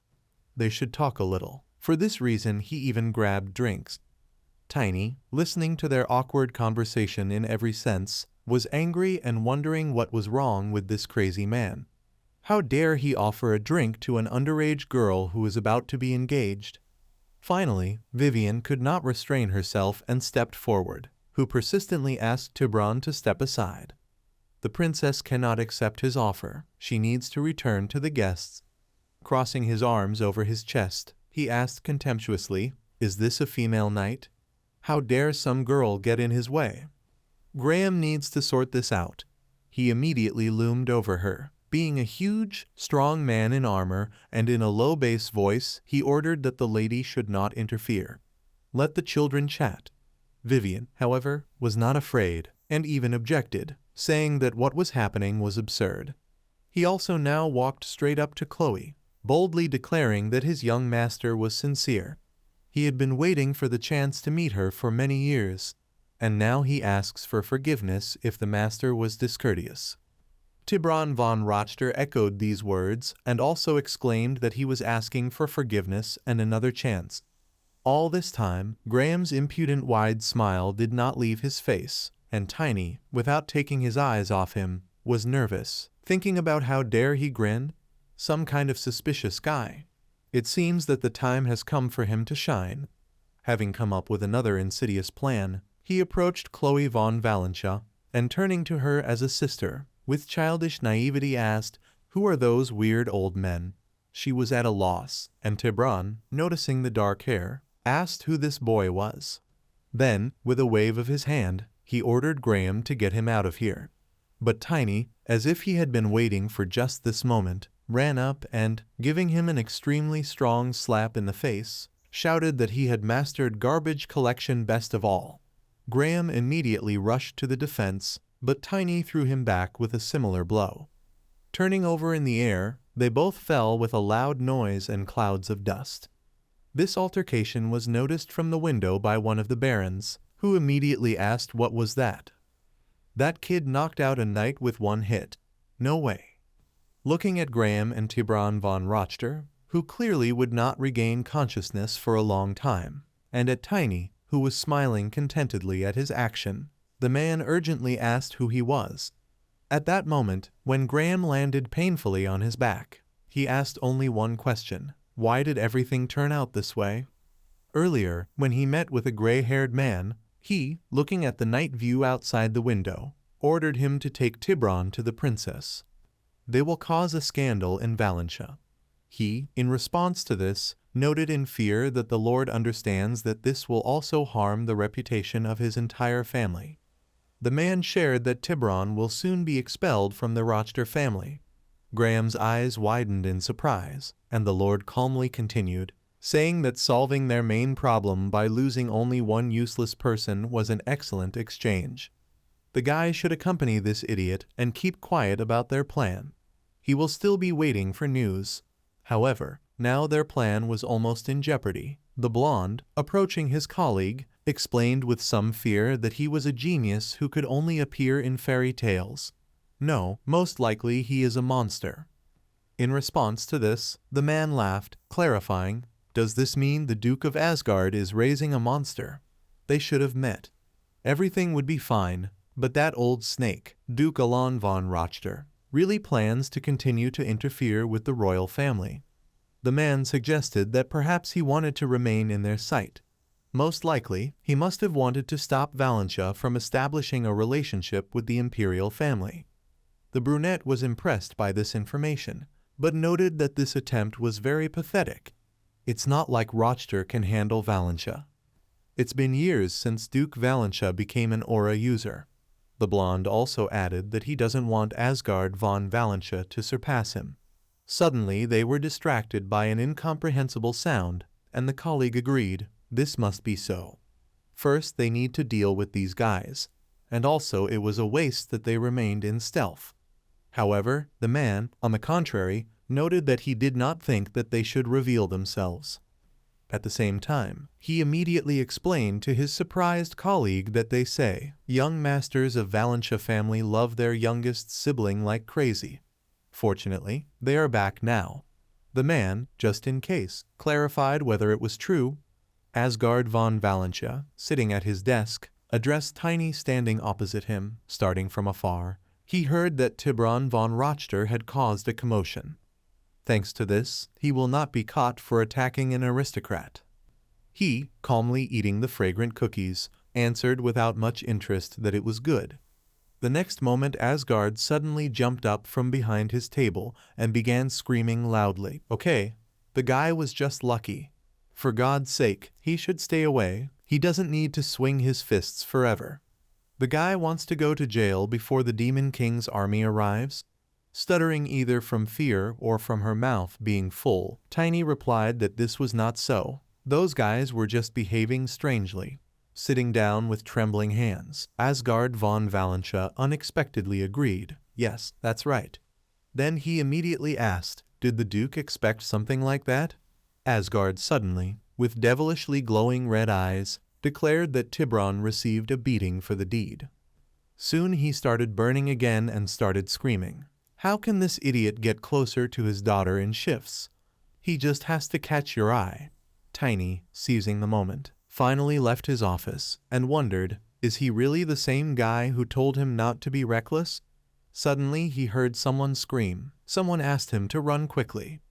They should talk a little." For this reason he even grabbed drinks. Tiny, listening to their awkward conversation in every sense, was angry and wondering what was wrong with this crazy man. How dare he offer a drink to an underage girl who was about to be engaged? Finally, Vivian could not restrain herself and stepped forward, who persistently asked Tibron to step aside. The princess cannot accept his offer. She needs to return to the guests. Crossing his arms over his chest, he asked contemptuously, "Is this a female knight? How dare some girl get in his way? Graham needs to sort this out." He immediately loomed over her. Being a huge, strong man in armor, and in a low bass voice, he ordered that the lady should not interfere. Let the children chat. Vivian, however, was not afraid, and even objected, saying that what was happening was absurd. He also now walked straight up to Chloe, boldly declaring that his young master was sincere. He had been waiting for the chance to meet her for many years, and now he asks for forgiveness if the master was discourteous. Tibron von Rochter echoed these words and also exclaimed that he was asking for forgiveness and another chance. All this time, Graham's impudent wide smile did not leave his face, and Tiny, without taking his eyes off him, was nervous, thinking about how dare he grin? Some kind of suspicious guy. It seems that the time has come for him to shine. Having come up with another insidious plan, he approached Chloe von Valencia, and turning to her as a sister, with childish naivety asked, "Who are those weird old men?" She was at a loss, and Tibron, noticing the dark hair, asked who this boy was. Then, with a wave of his hand, he ordered Graham to get him out of here. But Tiny, as if he had been waiting for just this moment, ran up and, giving him an extremely strong slap in the face, shouted that he had mastered garbage collection best of all. Graham immediately rushed to the defense, but Tiny threw him back with a similar blow. Turning over in the air, they both fell with a loud noise and clouds of dust. This altercation was noticed from the window by one of the barons, who immediately asked what was that. That kid knocked out a knight with one hit. No way. Looking at Graham and Tibron von Rochter, who clearly would not regain consciousness for a long time, and at Tiny, who was smiling contentedly at his action, the man urgently asked who he was. At that moment, when Graham landed painfully on his back, he asked only one question: why did everything turn out this way? Earlier, when he met with a gray-haired man, he, looking at the night view outside the window, ordered him to take Tibron to the princess. They will cause a scandal in Valencia. He, in response to this, noted in fear that the Lord understands that this will also harm the reputation of his entire family. The man shared that Tibron will soon be expelled from the Rochter family. Graham's eyes widened in surprise, and the Lord calmly continued, saying that solving their main problem by losing only one useless person was an excellent exchange. The guy should accompany this idiot and keep quiet about their plan. He will still be waiting for news. However, now their plan was almost in jeopardy. The blonde, approaching his colleague, explained with some fear that he was a genius who could only appear in fairy tales. No, most likely he is a monster. In response to this, the man laughed, clarifying, "Does this mean the Duke of Asgard is raising a monster?" They should have met. Everything would be fine, but that old snake, Duke Alon von Rochter, really plans to continue to interfere with the royal family. The man suggested that perhaps he wanted to remain in their sight. Most likely, he must have wanted to stop Valencia from establishing a relationship with the imperial family. The brunette was impressed by this information, but noted that this attempt was very pathetic. It's not like Rochter can handle Valencia. It's been years since Duke Valencia became an aura user. The blonde also added that he doesn't want Asgard von Valencia to surpass him. Suddenly, they were distracted by an incomprehensible sound, and the colleague agreed, this must be so. First, they need to deal with these guys, and also it was a waste that they remained in stealth. However, the man, on the contrary, noted that he did not think that they should reveal themselves. At the same time, he immediately explained to his surprised colleague that they say, young masters of Valencia family love their youngest sibling like crazy. Fortunately, they are back now. The man, just in case, clarified whether it was true. Asgard von Valencia, sitting at his desk, addressed Tiny standing opposite him, starting from afar. He heard that Tibron von Rochter had caused a commotion. Thanks to this, he will not be caught for attacking an aristocrat. He, calmly eating the fragrant cookies, answered without much interest that it was good. The next moment Asgard suddenly jumped up from behind his table and began screaming loudly. Okay, the guy was just lucky. For God's sake, he should stay away. He doesn't need to swing his fists forever. The guy wants to go to jail before the Demon King's army arrives. Stuttering either from fear or from her mouth being full, Tiny replied that this was not so. Those guys were just behaving strangely. Sitting down with trembling hands, Asgard von Valencia unexpectedly agreed. Yes, that's right. Then he immediately asked, did the Duke expect something like that? Asgard suddenly, with devilishly glowing red eyes, declared that Tiburon received a beating for the deed. Soon he started burning again and started screaming. How can this idiot get closer to his daughter in shifts? He just has to catch your eye. Tiny, seizing the moment, finally left his office and wondered, is he really the same guy who told him not to be reckless? Suddenly he heard someone scream. Someone asked him to run quickly.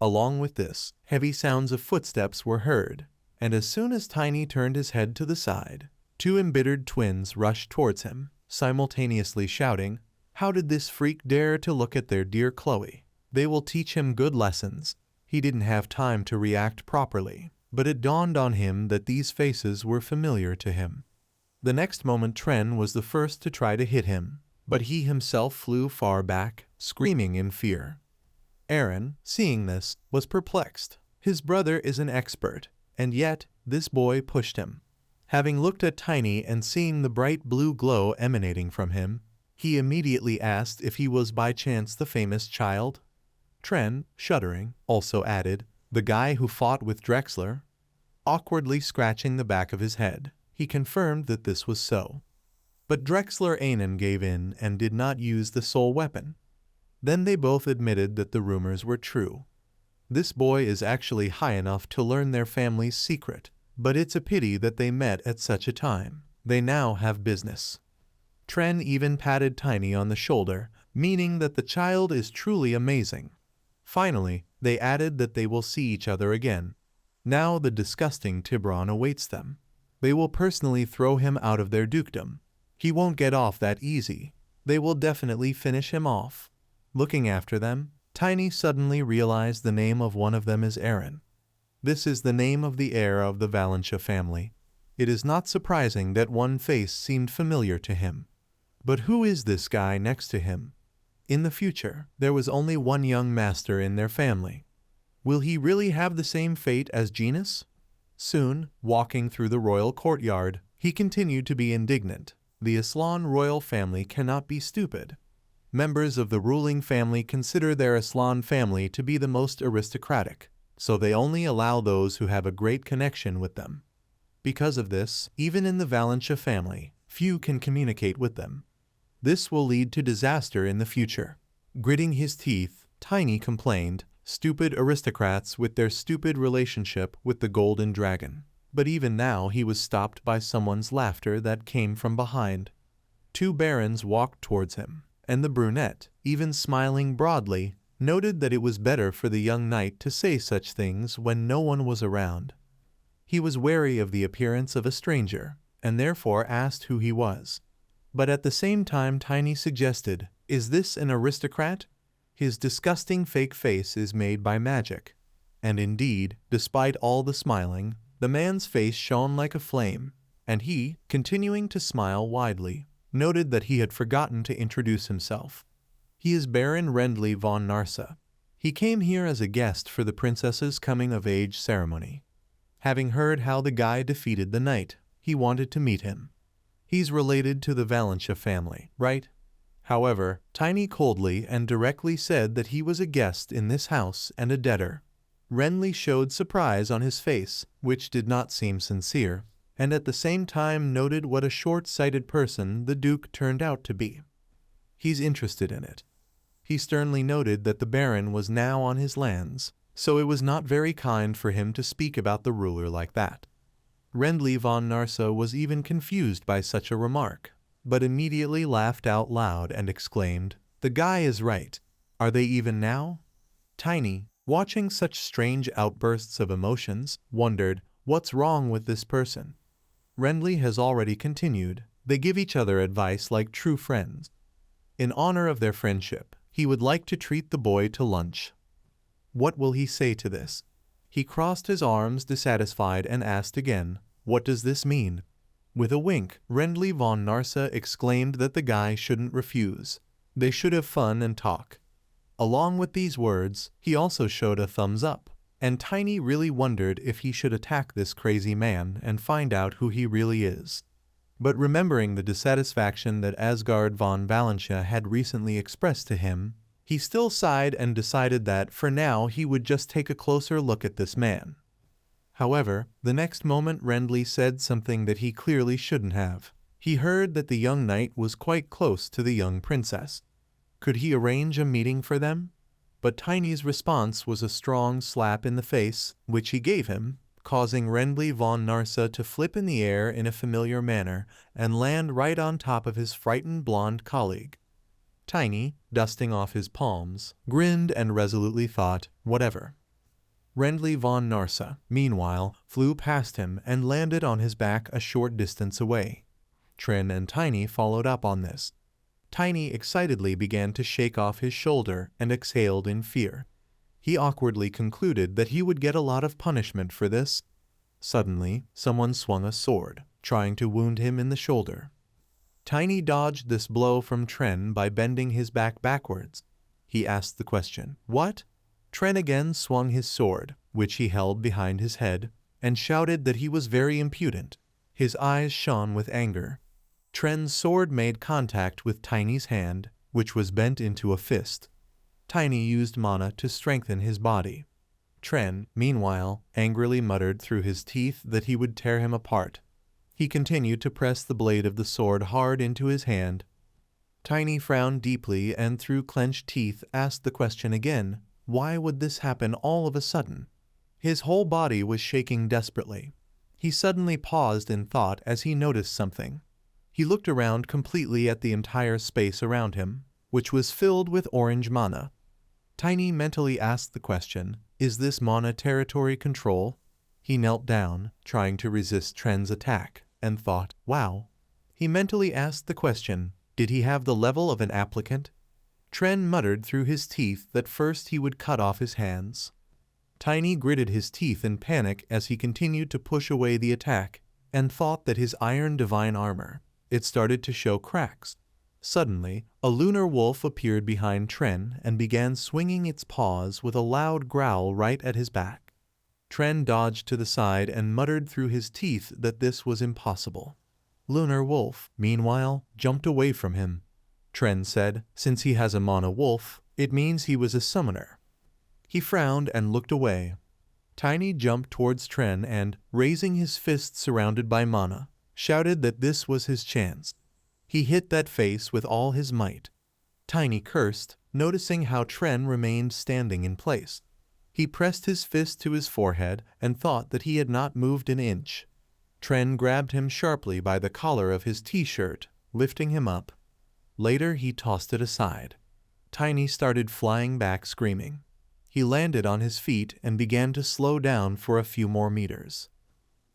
Along with this, heavy sounds of footsteps were heard, and as soon as Tiny turned his head to the side, two embittered twins rushed towards him, simultaneously shouting, "How did this freak dare to look at their dear Chloe? They will teach him good lessons." He didn't have time to react properly, but it dawned on him that these faces were familiar to him. The next moment Tren was the first to try to hit him, but he himself flew far back, screaming in fear. Aaron, seeing this, was perplexed. His brother is an expert, and yet this boy pushed him. Having looked at Tiny and seeing the bright blue glow emanating from him, he immediately asked if he was by chance the famous child. Tren, shuddering, also added, "The guy who fought with Drexler?" Awkwardly scratching the back of his head, he confirmed that this was so. But Drexler Ainen gave in and did not use the soul weapon. Then they both admitted that the rumors were true. This boy is actually high enough to learn their family's secret, but it's a pity that they met at such a time. They now have business. Tren even patted Tiny on the shoulder, meaning that the child is truly amazing. Finally, they added that they will see each other again. Now the disgusting Tiburon awaits them. They will personally throw him out of their dukedom. He won't get off that easy. They will definitely finish him off. Looking after them, Tiny suddenly realized the name of one of them is Aaron. This is the name of the heir of the Valencia family. It is not surprising that one face seemed familiar to him. But who is this guy next to him? In the future, there was only one young master in their family. Will he really have the same fate as Genus? Soon, walking through the royal courtyard, he continued to be indignant. The Aslan royal family cannot be stupid. Members of the ruling family consider their Aslan family to be the most aristocratic, so they only allow those who have a great connection with them. Because of this, even in the Valencia family, few can communicate with them. This will lead to disaster in the future. Gritting his teeth, Tiny complained, "Stupid aristocrats with their stupid relationship with the golden dragon." But even now he was stopped by someone's laughter that came from behind. Two barons walked towards him, and the brunette, even smiling broadly, noted that it was better for the young knight to say such things when no one was around. He was wary of the appearance of a stranger, and therefore asked who he was. But at the same time Tiny suggested, "Is this an aristocrat? His disgusting fake face is made by magic." And indeed, despite all the smiling, the man's face shone like a flame, and he, continuing to smile widely, noted that he had forgotten to introduce himself. He is Baron Rendley von Narsa. He came here as a guest for the princess's coming-of-age ceremony. Having heard how the guy defeated the knight, he wanted to meet him. He's related to the Valencia family, right? However, Tiny coldly and directly said that he was a guest in this house and a debtor. Renly showed surprise on his face, which did not seem sincere, and at the same time noted what a short-sighted person the Duke turned out to be. He's interested in it. He sternly noted that the Baron was now on his lands, so it was not very kind for him to speak about the ruler like that. Rendley von Narsa was even confused by such a remark, but immediately laughed out loud and exclaimed, "The guy is right. Are they even now?" Tiny, watching such strange outbursts of emotions, wondered, what's wrong with this person? Rendley has already continued, they give each other advice like true friends. In honor of their friendship, he would like to treat the boy to lunch. What will he say to this? He crossed his arms dissatisfied and asked again, "What does this mean?" With a wink, Rendley von Narsa exclaimed that the guy shouldn't refuse. They should have fun and talk. Along with these words, he also showed a thumbs up, and Tiny really wondered if he should attack this crazy man and find out who he really is. But remembering the dissatisfaction that Asgard von Valencia had recently expressed to him, he still sighed and decided that, for now, he would just take a closer look at this man. However, the next moment Rendley said something that he clearly shouldn't have. He heard that the young knight was quite close to the young princess. Could he arrange a meeting for them? But Tiny's response was a strong slap in the face, which he gave him, causing Rendley von Narsa to flip in the air in a familiar manner and land right on top of his frightened blonde colleague. Tiny, dusting off his palms, grinned and resolutely thought, whatever. Rendley von Narsa, meanwhile, flew past him and landed on his back a short distance away. Trin and Tiny followed up on this. Tiny excitedly began to shake off his shoulder and exhaled in fear. He awkwardly concluded that he would get a lot of punishment for this. Suddenly, someone swung a sword, trying to wound him in the shoulder. Tiny dodged this blow from Tren by bending his back backwards. He asked the question, "What?" Tren again swung his sword, which he held behind his head, and shouted that he was very impudent. His eyes shone with anger. Tren's sword made contact with Tiny's hand, which was bent into a fist. Tiny used mana to strengthen his body. Tren, meanwhile, angrily muttered through his teeth that he would tear him apart. He continued to press the blade of the sword hard into his hand. Tiny frowned deeply and through clenched teeth asked the question again, why would this happen all of a sudden? His whole body was shaking desperately. He suddenly paused in thought as he noticed something. He looked around completely at the entire space around him, which was filled with orange mana. Tiny mentally asked the question, is this mana territory control? He knelt down, trying to resist Tren's attack, and thought, wow. He mentally asked the question, did he have the level of an applicant? Tren muttered through his teeth that first he would cut off his hands. Tiny gritted his teeth in panic as he continued to push away the attack, and thought that his iron divine armor, it started to show cracks. Suddenly, a lunar wolf appeared behind Tren and began swinging its paws with a loud growl right at his back. Tren dodged to the side and muttered through his teeth that this was impossible. Lunar Wolf, meanwhile, jumped away from him. Tren said, since he has a mana wolf, it means he was a summoner. He frowned and looked away. Tiny jumped towards Tren and, raising his fist surrounded by mana, shouted that this was his chance. He hit that face with all his might. Tiny cursed, noticing how Tren remained standing in place. He pressed his fist to his forehead and thought that he had not moved an inch. Tren grabbed him sharply by the collar of his t-shirt, lifting him up. Later he tossed it aside. Tiny started flying back screaming. He landed on his feet and began to slow down for a few more meters.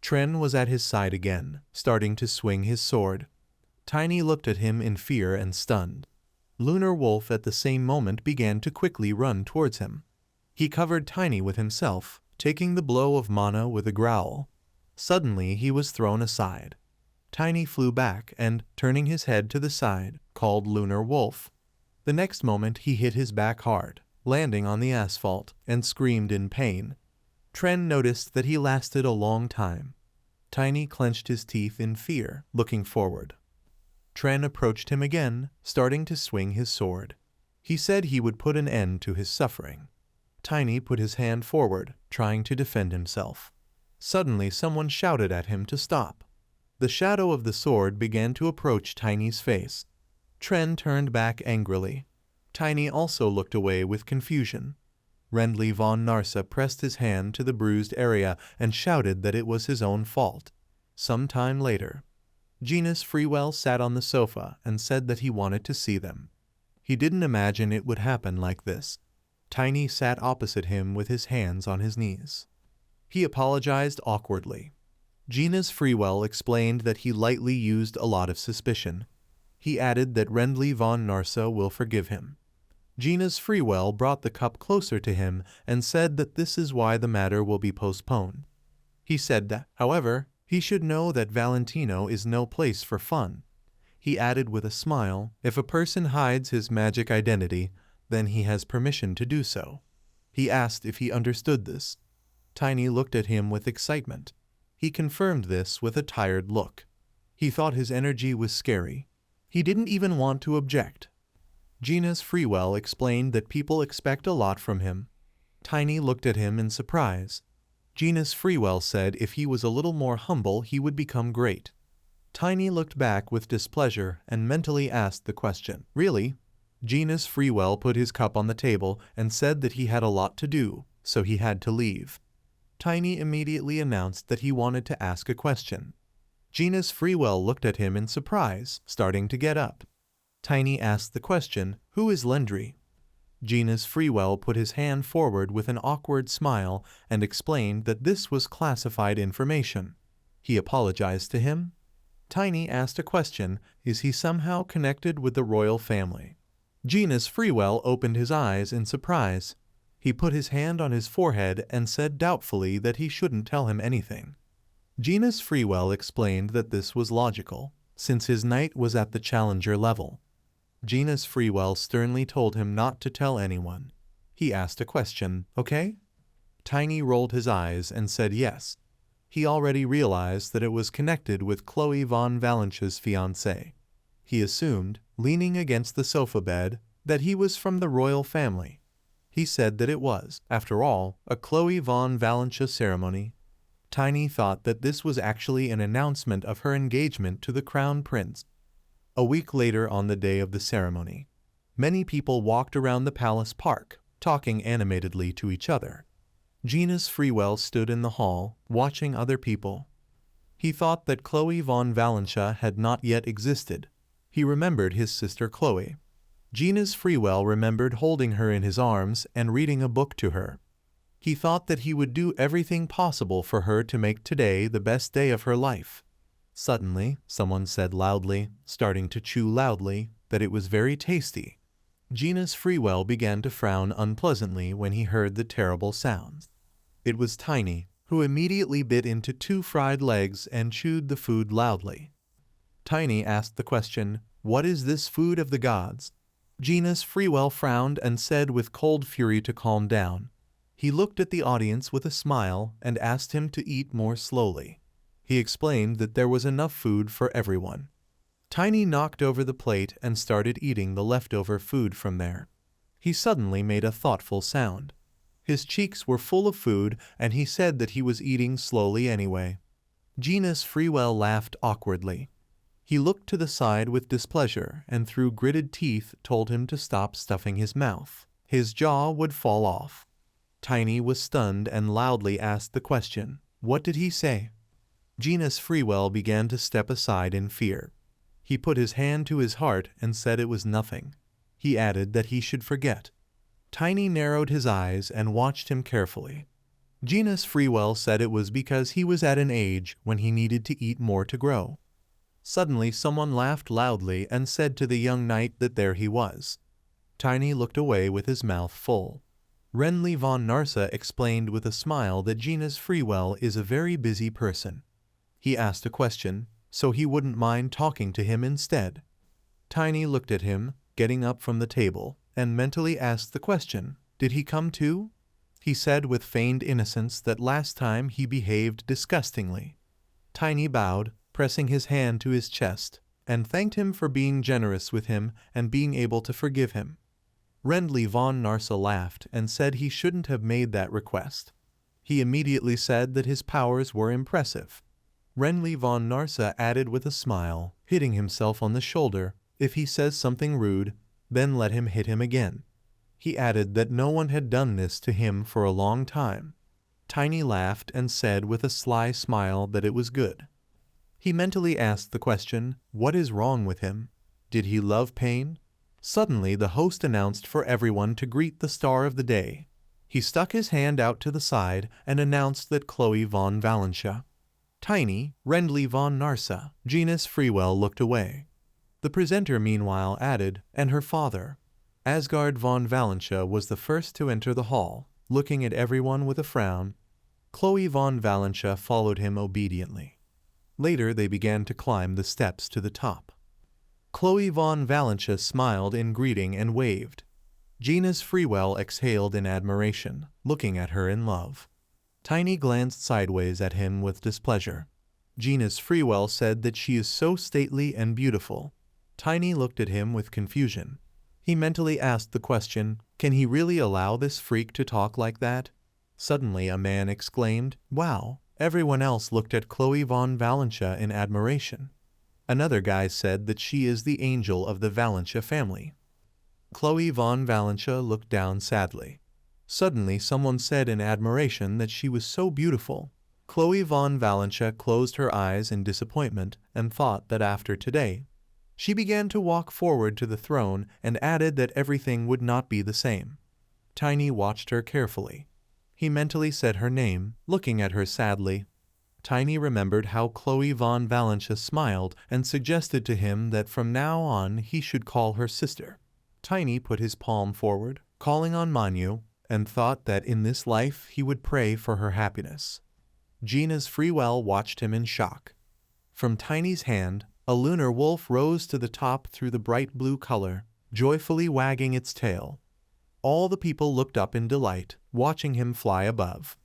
Tren was at his side again, starting to swing his sword. Tiny looked at him in fear and stunned. Lunar Wolf at the same moment began to quickly run towards him. He covered Tiny with himself, taking the blow of mana with a growl. Suddenly he was thrown aside. Tiny flew back and, turning his head to the side, called Lunar Wolf. The next moment he hit his back hard, landing on the asphalt, and screamed in pain. Tren noticed that he lasted a long time. Tiny clenched his teeth in fear, looking forward. Tren approached him again, starting to swing his sword. He said he would put an end to his suffering. Tiny put his hand forward, trying to defend himself. Suddenly someone shouted at him to stop. The shadow of the sword began to approach Tiny's face. Tren turned back angrily. Tiny also looked away with confusion. Rendley von Narsa pressed his hand to the bruised area and shouted that it was his own fault. Some time later, Genus Freewell sat on the sofa and said that he wanted to see them. He didn't imagine it would happen like this. Tiny sat opposite him with his hands on his knees. He apologized awkwardly. Genus Freewell explained that he lightly used a lot of suspicion. He added that Rendley von Narsa will forgive him. Genus Freewell brought the cup closer to him and said that this is why the matter will be postponed. He said that, however, he should know that Valentino is no place for fun. He added with a smile, if a person hides his magic identity, then he has permission to do so. He asked if he understood this. Tiny looked at him with excitement. He confirmed this with a tired look. He thought his energy was scary. He didn't even want to object. Genus Freewell explained that people expect a lot from him. Tiny looked at him in surprise. Genus Freewell said if he was a little more humble he would become great. Tiny looked back with displeasure and mentally asked the question, "Really?" Genus Freewell put his cup on the table and said that he had a lot to do, so he had to leave. Tiny immediately announced that he wanted to ask a question. Genus Freewell looked at him in surprise, starting to get up. Tiny asked the question, "Who is Lendry?" Genus Freewell put his hand forward with an awkward smile and explained that this was classified information. He apologized to him. Tiny asked a question, is he somehow connected with the royal family? Genus Freewell opened his eyes in surprise. He put his hand on his forehead and said doubtfully that he shouldn't tell him anything. Genus Freewell explained that this was logical, since his knight was at the challenger level. Genus Freewell sternly told him not to tell anyone. He asked a question, "Okay?" Tiny rolled his eyes and said yes. He already realized that it was connected with Chloe von Valencha's fiancé. He assumed, leaning against the sofa bed, that he was from the royal family. He said that it was, after all, a Chloe von Valencha ceremony. Tiny thought that this was actually an announcement of her engagement to the crown prince. A week later on the day of the ceremony, many people walked around the palace park, talking animatedly to each other. Genus Freewell stood in the hall, watching other people. He thought that Chloe von Valencha had not yet existed. He remembered his sister Chloe. Genus Freewell remembered holding her in his arms and reading a book to her. He thought that he would do everything possible for her to make today the best day of her life. Suddenly, someone said loudly, starting to chew loudly, that it was very tasty. Genus Freewell began to frown unpleasantly when he heard the terrible sounds. It was Tiny, who immediately bit into 2 fried legs and chewed the food loudly. Tiny asked the question, "What is this food of the gods?" Genus Freewell frowned and said with cold fury to calm down. He looked at the audience with a smile and asked him to eat more slowly. He explained that there was enough food for everyone. Tiny knocked over the plate and started eating the leftover food from there. He suddenly made a thoughtful sound. His cheeks were full of food and he said that he was eating slowly anyway. Genus Freewell laughed awkwardly. He looked to the side with displeasure and through gritted teeth told him to stop stuffing his mouth. His jaw would fall off. Tiny was stunned and loudly asked the question, "What did he say?" Genus Freewell began to step aside in fear. He put his hand to his heart and said it was nothing. He added that he should forget. Tiny narrowed his eyes and watched him carefully. Genus Freewell said it was because he was at an age when he needed to eat more to grow. Suddenly someone laughed loudly and said to the young knight that there he was. Tiny looked away with his mouth full. Renly von Narsa explained with a smile that Genus Freewell is a very busy person. He asked a question, so he wouldn't mind talking to him instead. Tiny looked at him, getting up from the table, and mentally asked the question, "Did he come too?" He said with feigned innocence that last time he behaved disgustingly. Tiny bowed, pressing his hand to his chest, and thanked him for being generous with him and being able to forgive him. Renly von Narsa laughed and said he shouldn't have made that request. He immediately said that his powers were impressive. Renly von Narsa added with a smile, hitting himself on the shoulder, "If he says something rude, then let him hit him again." He added that no one had done this to him for a long time. Tiny laughed and said with a sly smile that it was good. He mentally asked the question, "What is wrong with him? Did he love pain?" Suddenly the host announced for everyone to greet the star of the day. He stuck his hand out to the side and announced that Chloe von Valencha. Tiny, Renly von Narsa, Genus Freewell looked away. The presenter meanwhile added, "And her father." Asgard von Valencha was the first to enter the hall, looking at everyone with a frown. Chloe von Valencha followed him obediently. Later they began to climb the steps to the top. Chloe von Valencha smiled in greeting and waved. Genus Freewell exhaled in admiration, looking at her in love. Tiny glanced sideways at him with displeasure. Genus Freewell said that she is so stately and beautiful. Tiny looked at him with confusion. He mentally asked the question, can he really allow this freak to talk like that? Suddenly a man exclaimed, "Wow!" Everyone else looked at Chloe von Valencia in admiration. Another guy said that she is the angel of the Valencia family. Chloe von Valencia looked down sadly. Suddenly someone said in admiration that she was so beautiful. Chloe von Valencia closed her eyes in disappointment and thought that after today, she began to walk forward to the throne and added that everything would not be the same. Tiny watched her carefully. He mentally said her name, looking at her sadly. Tiny remembered how Chloe von Valencia smiled and suggested to him that from now on he should call her sister. Tiny put his palm forward, calling on Manhwa, and thought that in this life he would pray for her happiness. Gina's Freewell watched him in shock. From Tiny's hand, a lunar wolf rose to the top through the bright blue color, joyfully wagging its tail. All the people looked up in delight, watching him fly above.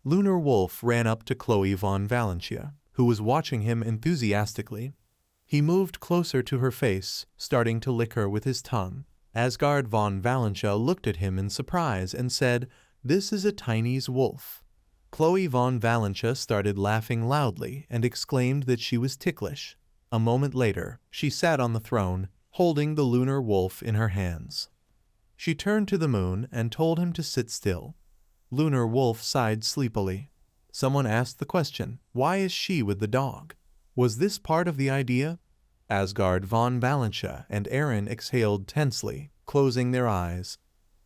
Lunar Wolf ran up to Chloe von Valencia, who was watching him enthusiastically. He moved closer to her face, starting to lick her with his tongue. Asgard von Valencia looked at him in surprise and said, "This is a Tiny's wolf." Chloe von Valencia started laughing loudly and exclaimed that she was ticklish. A moment later, she sat on the throne, holding the lunar wolf in her hands. She turned to the moon and told him to sit still. Lunar Wolf sighed sleepily. Someone asked the question, "Why is she with the dog?" Was this part of the idea? Asgard von Valencia and Aaron exhaled tensely, closing their eyes.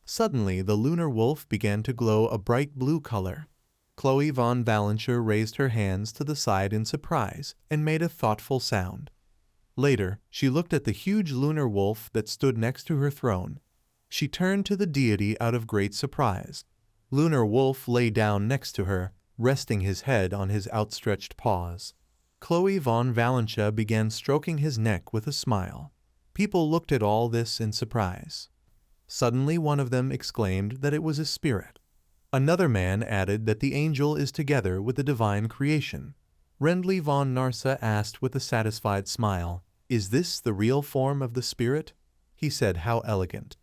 Suddenly, the lunar wolf began to glow a bright blue color. Chloe von Valencia raised her hands to the side in surprise and made a thoughtful sound. Later, she looked at the huge lunar wolf that stood next to her throne. She turned to the deity out of great surprise. Lunar Wolf lay down next to her, resting his head on his outstretched paws. Chloe von Valencia began stroking his neck with a smile. People looked at all this in surprise. Suddenly one of them exclaimed that it was a spirit. Another man added that the angel is together with the divine creation. Rendley von Narsa asked with a satisfied smile, "Is this the real form of the spirit?" He said, "How elegant."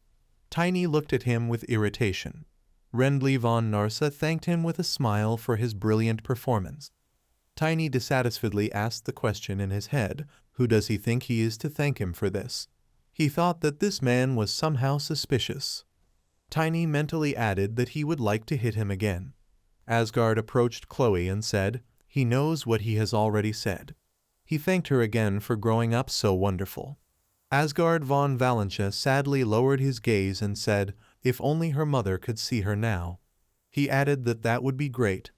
Tiny looked at him with irritation. Rendley von Narsa thanked him with a smile for his brilliant performance. Tiny dissatisfiedly asked the question in his head, who does he think he is to thank him for this? He thought that this man was somehow suspicious. Tiny mentally added that he would like to hit him again. Asgard approached Chloe and said, "He knows what he has already said." He thanked her again for growing up so wonderful. Asgard von Valencia sadly lowered his gaze and said, if only her mother could see her now. He added that that would be great.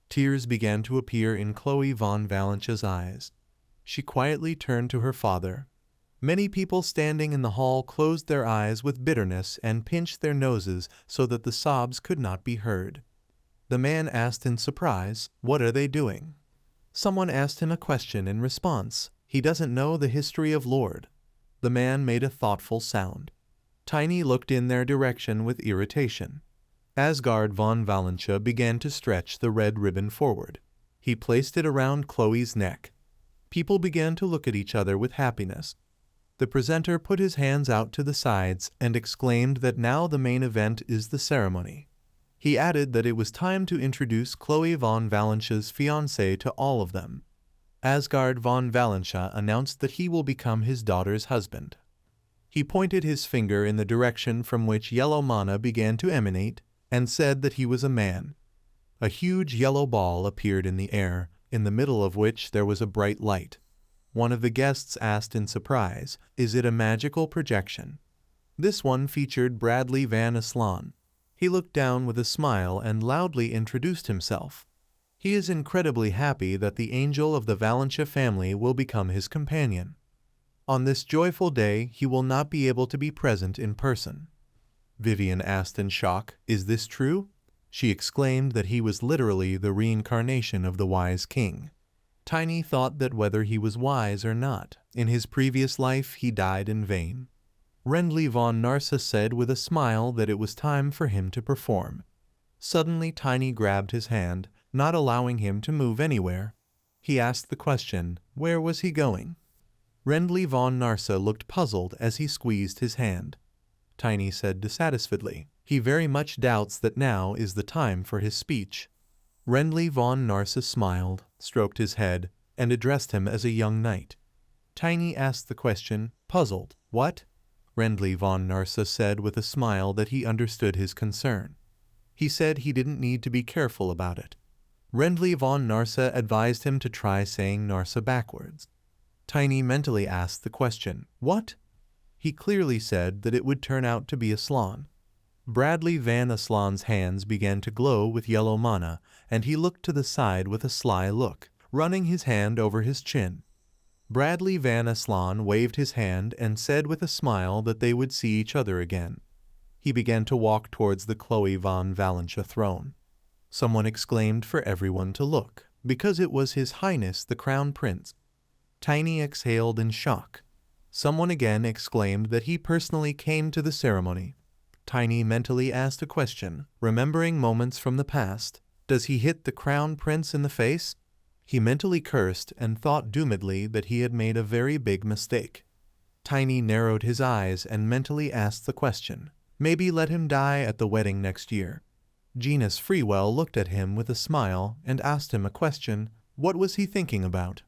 Tears began to appear in Chloe von Valencia's eyes. She quietly turned to her father. Many people standing in the hall closed their eyes with bitterness and pinched their noses so that the sobs could not be heard. The man asked in surprise, "What are they doing?" Someone asked him a question in response. "He doesn't know the history of Lord." The man made a thoughtful sound. Tiny looked in their direction with irritation. Asgard von Valencia began to stretch the red ribbon forward. He placed it around Chloe's neck. People began to look at each other with happiness. The presenter put his hands out to the sides and exclaimed that now the main event is the ceremony. He added that it was time to introduce Chloe von Valencia's fiancé to all of them. Asgard von Valencia announced that he will become his daughter's husband. He pointed his finger in the direction from which yellow mana began to emanate and said that he was a man. A huge yellow ball appeared in the air, in the middle of which there was a bright light. One of the guests asked in surprise, "Is it a magical projection?" This one featured Bradley Van Aslan. He looked down with a smile and loudly introduced himself. He is incredibly happy that the angel of the Valencia family will become his companion. On this joyful day, he will not be able to be present in person. Vivian asked in shock, "Is this true?" She exclaimed that he was literally the reincarnation of the wise king. Tiny thought that whether he was wise or not, in his previous life he died in vain. Rendley von Narsa said with a smile that it was time for him to perform. Suddenly Tiny grabbed his hand, not allowing him to move anywhere. He asked the question, where was he going? Rendley von Narsa looked puzzled as he squeezed his hand. Tiny said dissatisfiedly. He very much doubts that now is the time for his speech. Rendley von Narcissus smiled, stroked his head, and addressed him as a young knight. Tiny asked the question, puzzled. What? Rendley von Narcissus said with a smile that he understood his concern. He said he didn't need to be careful about it. Rendley von Narsa advised him to try saying Narsa backwards. Tiny mentally asked the question, what? He clearly said that it would turn out to be Aslan. Bradley Van Aslan's hands began to glow with yellow mana, and he looked to the side with a sly look, running his hand over his chin. Bradley Van Aslan waved his hand and said with a smile that they would see each other again. He began to walk towards the Chloe von Valentia throne. Someone exclaimed for everyone to look, because it was His Highness the Crown Prince. Tiny exhaled in shock. Someone again exclaimed that he personally came to the ceremony. Tiny mentally asked a question, remembering moments from the past. Does he hit the Crown Prince in the face? He mentally cursed and thought doomedly that he had made a very big mistake. Tiny narrowed his eyes and mentally asked the question. Maybe let him die at the wedding next year. Genus Freewell looked at him with a smile and asked him a question. What was he thinking about?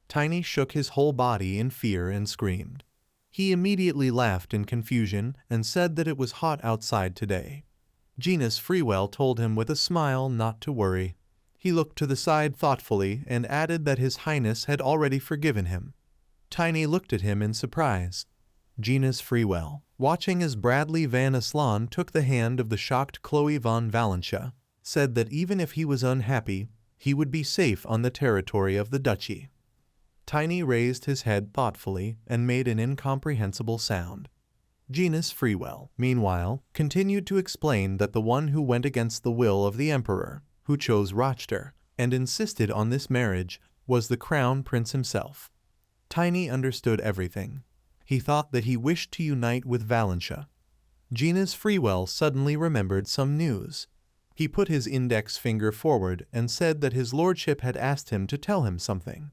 Tiny shook his whole body in fear and screamed. He immediately laughed in confusion and said that it was hot outside today. Genus Freewell told him with a smile not to worry. He looked to the side thoughtfully and added that His Highness had already forgiven him. Tiny looked at him in surprise. Genus Freewell, watching as Bradley Van Aslan took the hand of the shocked Chloe von Valentia, said that even if he was unhappy, he would be safe on the territory of the duchy. Tiny raised his head thoughtfully and made an incomprehensible sound. Genus Freewell, meanwhile, continued to explain that the one who went against the will of the Emperor, who chose Rochester, and insisted on this marriage, was the Crown Prince himself. Tiny understood everything. He thought that he wished to unite with Valentia. Genus Freewell suddenly remembered some news. He put his index finger forward and said that his lordship had asked him to tell him something.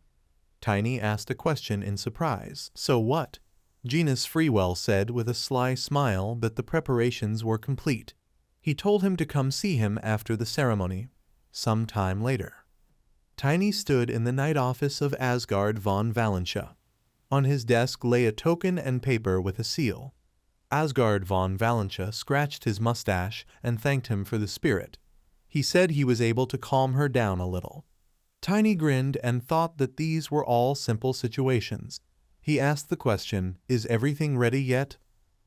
Tiny asked a question in surprise. So what? Genus Freewell said with a sly smile that the preparations were complete. He told him to come see him after the ceremony, some time later. Tiny stood in the night office of Asgard von Valentia. On his desk lay a token and paper with a seal. Asgard von Valentia scratched his mustache and thanked him for the spirit. He said he was able to calm her down a little. Tiny grinned and thought that these were all simple situations. He asked the question, is everything ready yet?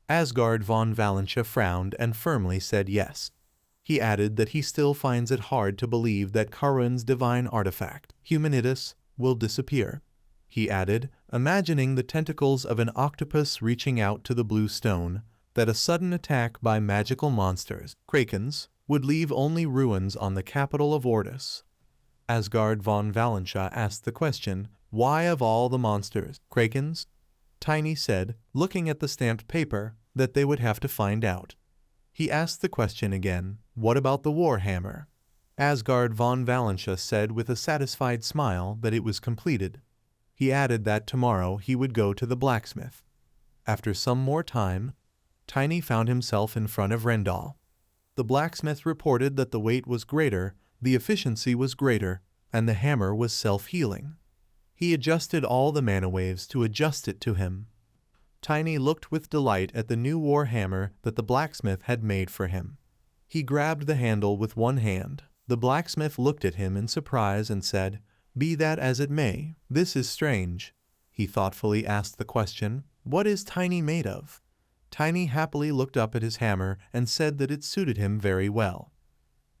Asgard von Valentia frowned and firmly said yes. He added that he still finds it hard to believe that Karun's divine artifact, Humanitas, will disappear. He added, imagining the tentacles of an octopus reaching out to the blue stone, that a sudden attack by magical monsters, krakens, would leave only ruins on the capital of Ordis. Asgard von Valentia asked the question, why of all the monsters, krakens? Tiny said, looking at the stamped paper, that they would have to find out. He asked the question again, what about the warhammer? Asgard von Valentia said with a satisfied smile that it was completed. He added that tomorrow he would go to the blacksmith. After some more time, Tiny found himself in front of Rendal. The blacksmith reported that the weight was greater, the efficiency was greater, and the hammer was self-healing. He adjusted all the mana waves to adjust it to him. Tiny looked with delight at the new war hammer that the blacksmith had made for him. He grabbed the handle with one hand. The blacksmith looked at him in surprise and said, be that as it may, this is strange. He thoughtfully asked the question, what is Tiny made of? Tiny happily looked up at his hammer and said that it suited him very well.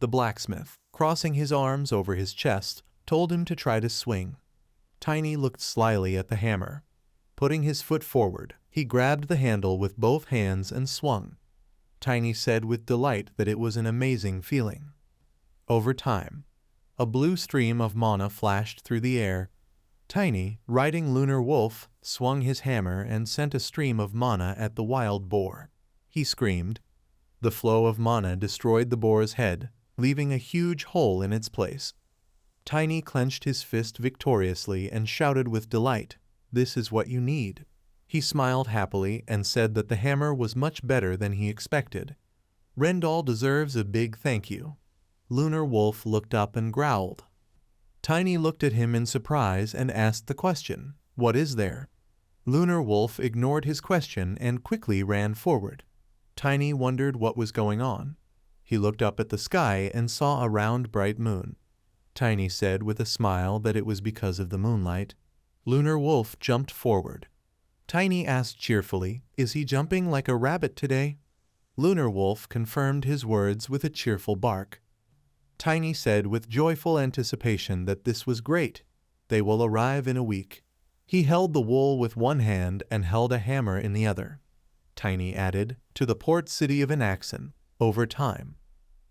The blacksmith, crossing his arms over his chest, told him to try to swing. Tiny looked slyly at the hammer. Putting his foot forward, he grabbed the handle with both hands and swung. Tiny said with delight that it was an amazing feeling. Over time, a blue stream of mana flashed through the air. Tiny, riding Lunar Wolf, swung his hammer and sent a stream of mana at the wild boar. He screamed. The flow of mana destroyed the boar's head, leaving a huge hole in its place. Tiny clenched his fist victoriously and shouted with delight, this is what you need. He smiled happily and said that the hammer was much better than he expected. Rendall deserves a big thank you. Lunar Wolf looked up and growled. Tiny looked at him in surprise and asked the question, "What is there?" Lunar Wolf ignored his question and quickly ran forward. Tiny wondered what was going on. He looked up at the sky and saw a round bright moon. Tiny said with a smile that it was because of the moonlight. Lunar Wolf jumped forward. Tiny asked cheerfully, "Is he jumping like a rabbit today?" Lunar Wolf confirmed his words with a cheerful bark. Tiny said with joyful anticipation that this was great. They will arrive in a week. He held the wool with one hand and held a hammer in the other. Tiny added, "To the port city of Anaxon, over time."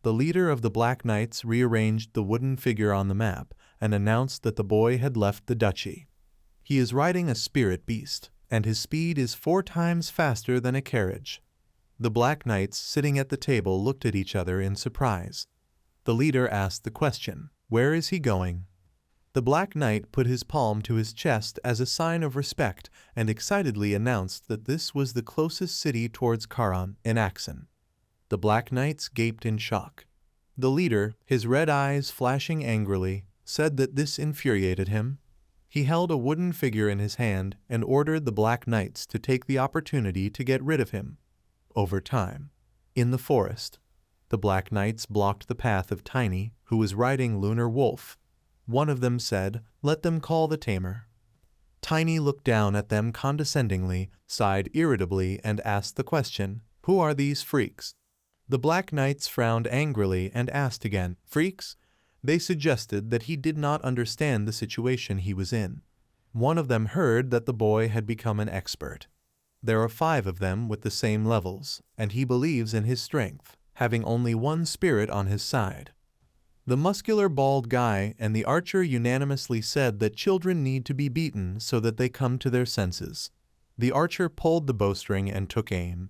The leader of the Black Knights rearranged the wooden figure on the map and announced that the boy had left the duchy. He is riding a spirit beast, and his speed is 4 times faster than a carriage. The Black Knights sitting at the table looked at each other in surprise. The leader asked the question, "Where is he going?" The Black Knight put his palm to his chest as a sign of respect and excitedly announced that this was the closest city towards Charon in Axon. The Black Knights gaped in shock. The leader, his red eyes flashing angrily, said that this infuriated him. He held a wooden figure in his hand and ordered the Black Knights to take the opportunity to get rid of him. Over time, in the forest, the Black Knights blocked the path of Tiny, who was riding Lunar Wolf. One of them said, "Let them call the tamer." Tiny looked down at them condescendingly, sighed irritably, and asked the question, "Who are these freaks?" The Black Knights frowned angrily and asked again, "Freaks?" They suggested that he did not understand the situation he was in. One of them heard that the boy had become an expert. There are 5 of them with the same levels, and he believes in his strength, having only one spirit on his side. The muscular bald guy and the archer unanimously said that children need to be beaten so that they come to their senses. The archer pulled the bowstring and took aim.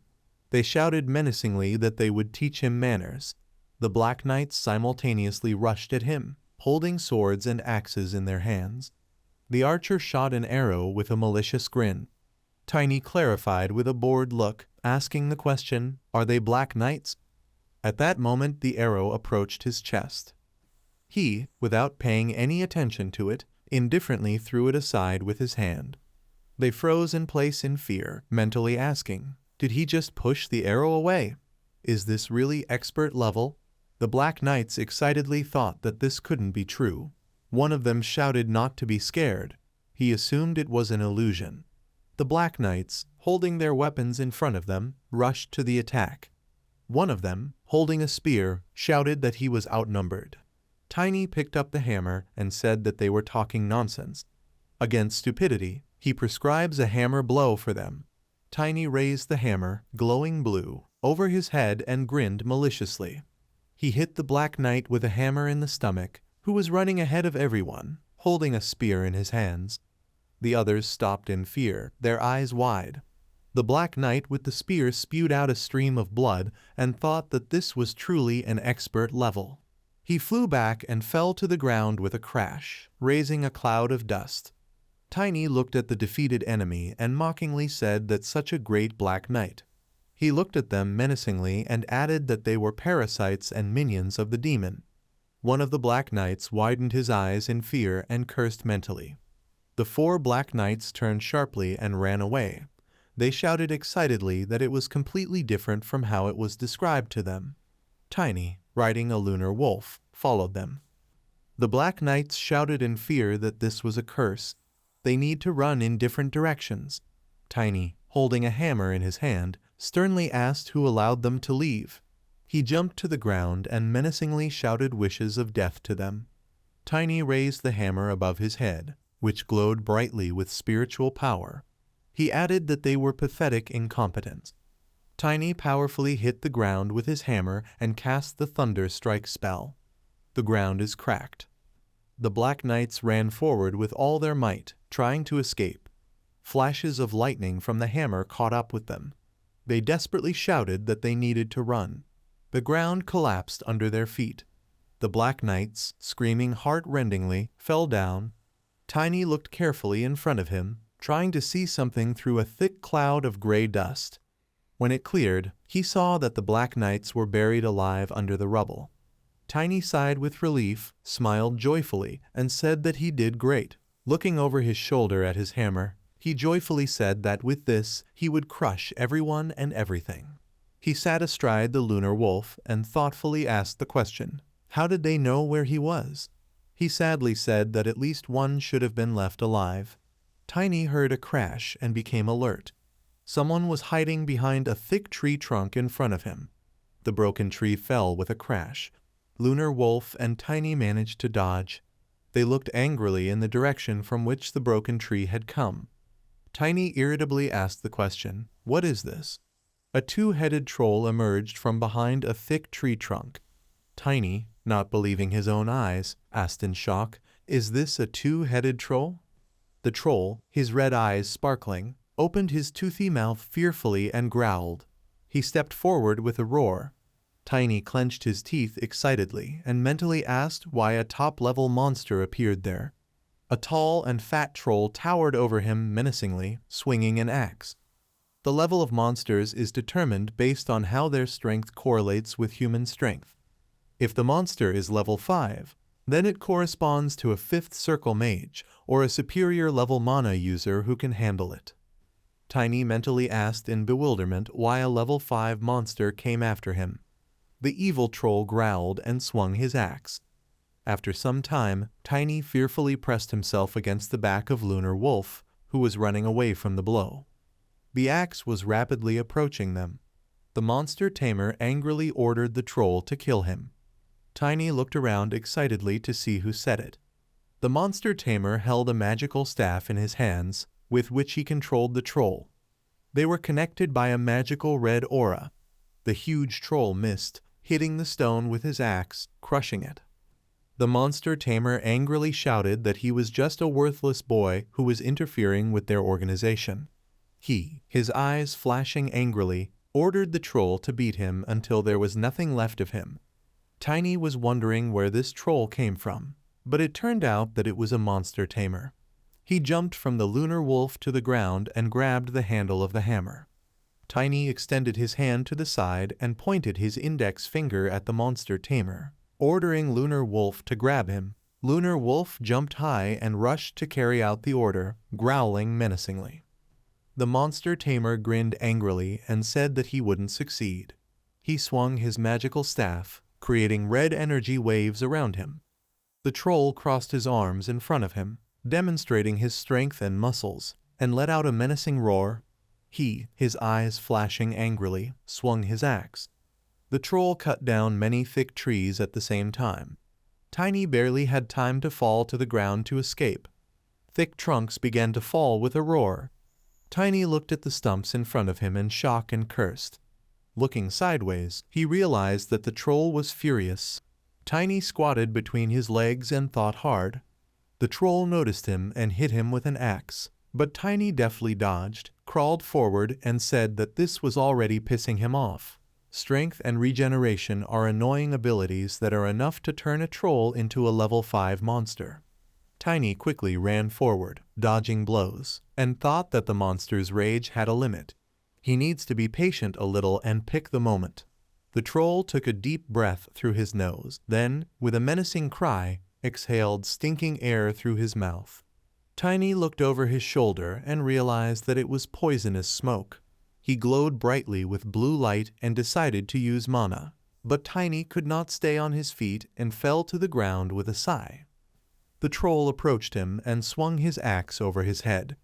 They shouted menacingly that they would teach him manners. The Black Knights simultaneously rushed at him, holding swords and axes in their hands. The archer shot an arrow with a malicious grin. Tiny clarified with a bored look, asking the question, "Are they Black Knights?" At that moment the arrow approached his chest. He, without paying any attention to it, indifferently threw it aside with his hand. They froze in place in fear, mentally asking, "Did he just push the arrow away? Is this really expert level?" The Black Knights excitedly thought that this couldn't be true. One of them shouted not to be scared. He assumed it was an illusion. The Black Knights, holding their weapons in front of them, rushed to the attack. One of them, holding a spear, shouted that he was outnumbered. Tiny picked up the hammer and said that they were talking nonsense. Against stupidity, he prescribes a hammer blow for them. Tiny raised the hammer, glowing blue, over his head and grinned maliciously. He hit the Black Knight with a hammer in the stomach, who was running ahead of everyone, holding a spear in his hands. The others stopped in fear, their eyes wide. The Black Knight with the spear spewed out a stream of blood and thought that this was truly an expert level. He flew back and fell to the ground with a crash, raising a cloud of dust. Tiny looked at the defeated enemy and mockingly said that such a great Black Knight. He looked at them menacingly and added that they were parasites and minions of the demon. One of the Black Knights widened his eyes in fear and cursed mentally. The 4 Black Knights turned sharply and ran away. They shouted excitedly that it was completely different from how it was described to them. Tiny, riding a Lunar Wolf, followed them. The Black Knights shouted in fear that this was a curse. They need to run in different directions. Tiny, holding a hammer in his hand, sternly asked who allowed them to leave. He jumped to the ground and menacingly shouted wishes of death to them. Tiny raised the hammer above his head, which glowed brightly with spiritual power. He added that they were pathetic incompetents. Tiny powerfully hit the ground with his hammer and cast the Thunder Strike spell. The ground is cracked. The Black Knights ran forward with all their might, trying to escape. Flashes of lightning from the hammer caught up with them. They desperately shouted that they needed to run. The ground collapsed under their feet. The Black Knights, screaming heart-rendingly, fell down. Tiny looked carefully in front of him, trying to see something through a thick cloud of gray dust. When it cleared, he saw that the Black Knights were buried alive under the rubble. Tiny sighed with relief, smiled joyfully, and said that he did great. Looking over his shoulder at his hammer, he joyfully said that with this he would crush everyone and everything. He sat astride the lunar wolf and thoughtfully asked the question, how did they know where he was? He sadly said that at least one should have been left alive. Tiny heard a crash and became alert. Someone was hiding behind a thick tree trunk in front of him. The broken tree fell with a crash. Lunar Wolf and Tiny managed to dodge. They looked angrily in the direction from which the broken tree had come. Tiny irritably asked the question, what is this? A two-headed troll emerged from behind a thick tree trunk. Tiny, not believing his own eyes, asked in shock, is this a two-headed troll? The troll, his red eyes sparkling, opened his toothy mouth fearfully and growled. He stepped forward with a roar. Tiny clenched his teeth excitedly and mentally asked why a top-level monster appeared there. A tall and fat troll towered over him menacingly, swinging an axe. The level of monsters is determined based on how their strength correlates with human strength. If the monster is level 5, then it corresponds to a 5th circle mage or a superior level mana user who can handle it. Tiny mentally asked in bewilderment why a level 5 monster came after him. The evil troll growled and swung his axe. After some time, Tiny fearfully pressed himself against the back of Lunar Wolf, who was running away from the blow. The axe was rapidly approaching them. The monster tamer angrily ordered the troll to kill him. Tiny looked around excitedly to see who said it. The monster tamer held a magical staff in his hands, with which he controlled the troll. They were connected by a magical red aura. The huge troll missed, hitting the stone with his axe, crushing it. The monster tamer angrily shouted that he was just a worthless boy who was interfering with their organization. He, his eyes flashing angrily, ordered the troll to beat him until there was nothing left of him. Tiny was wondering where this troll came from, but it turned out that it was a monster tamer. He jumped from the lunar wolf to the ground and grabbed the handle of the hammer. Tiny extended his hand to the side and pointed his index finger at the monster tamer, ordering Lunar Wolf to grab him. Lunar Wolf jumped high and rushed to carry out the order, growling menacingly. The monster tamer grinned angrily and said that he wouldn't succeed. He swung his magical staff, creating red energy waves around him. The troll crossed his arms in front of him, demonstrating his strength and muscles, and let out a menacing roar. He, his eyes flashing angrily, swung his axe. The troll cut down many thick trees at the same time. Tiny barely had time to fall to the ground to escape. Thick trunks began to fall with a roar. Tiny looked at the stumps in front of him in shock and cursed. Looking sideways, he realized that the troll was furious. Tiny squatted between his legs and thought hard. The troll noticed him and hit him with an axe, but Tiny deftly dodged, crawled forward, and said that this was already pissing him off. Strength and regeneration are annoying abilities that are enough to turn a troll into a level 5 monster. Tiny quickly ran forward, dodging blows, and thought that the monster's rage had a limit. He needs to be patient a little and pick the moment. The troll took a deep breath through his nose, then, with a menacing cry, exhaled stinking air through his mouth. Tiny looked over his shoulder and realized that it was poisonous smoke. He glowed brightly with blue light and decided to use mana. But Tiny could not stay on his feet and fell to the ground with a sigh. The troll approached him and swung his axe over his head.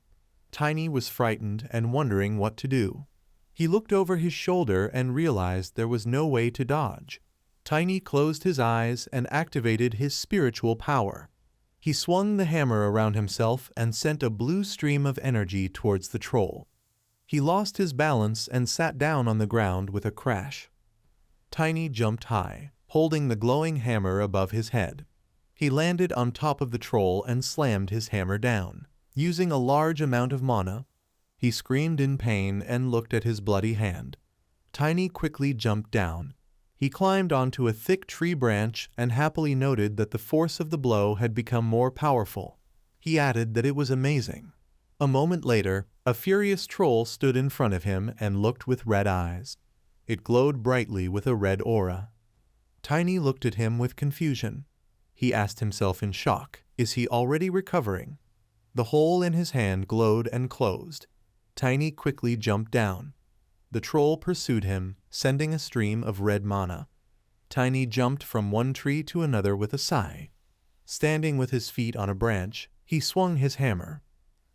Tiny was frightened and wondering what to do. He looked over his shoulder and realized there was no way to dodge. Tiny closed his eyes and activated his spiritual power. He swung the hammer around himself and sent a blue stream of energy towards the troll. He lost his balance and sat down on the ground with a crash. Tiny jumped high, holding the glowing hammer above his head. He landed on top of the troll and slammed his hammer down, using a large amount of mana. He screamed in pain and looked at his bloody hand. Tiny quickly jumped down. He climbed onto a thick tree branch and happily noted that the force of the blow had become more powerful. He added that it was amazing. A moment later, a furious troll stood in front of him and looked with red eyes. It glowed brightly with a red aura. Tiny looked at him with confusion. He asked himself in shock, is he already recovering? The hole in his hand glowed and closed. Tiny quickly jumped down. The troll pursued him, sending a stream of red mana. Tiny jumped from one tree to another with a sigh. Standing with his feet on a branch, he swung his hammer.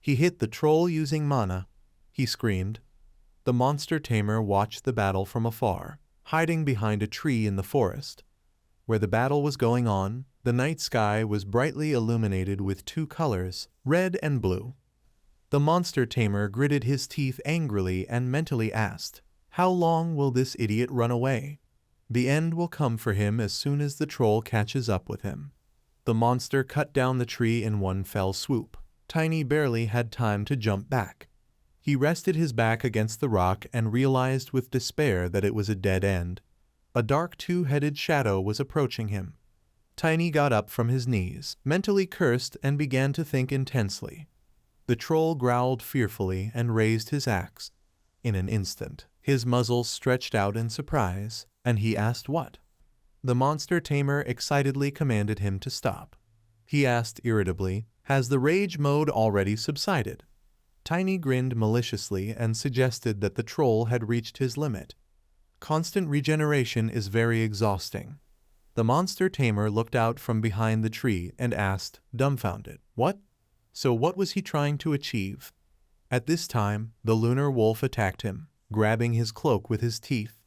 He hit the troll using mana. He screamed. The monster tamer watched the battle from afar, hiding behind a tree in the forest. Where the battle was going on, the night sky was brightly illuminated with two colors, red and blue. The monster tamer gritted his teeth angrily and mentally asked, "How long will this idiot run away? The end will come for him as soon as the troll catches up with him." The monster cut down the tree in one fell swoop. Tiny barely had time to jump back. He rested his back against the rock and realized with despair that it was a dead end. A dark two-headed shadow was approaching him. Tiny got up from his knees, mentally cursed, and began to think intensely. The troll growled fearfully and raised his axe. In an instant, his muzzle stretched out in surprise, and he asked what? The monster tamer excitedly commanded him to stop. He asked irritably, "Has the rage mode already subsided?" Tiny grinned maliciously and suggested that the troll had reached his limit. Constant regeneration is very exhausting. The monster tamer looked out from behind the tree and asked, dumbfounded, "What?" So what was he trying to achieve? At this time, the lunar wolf attacked him, grabbing his cloak with his teeth.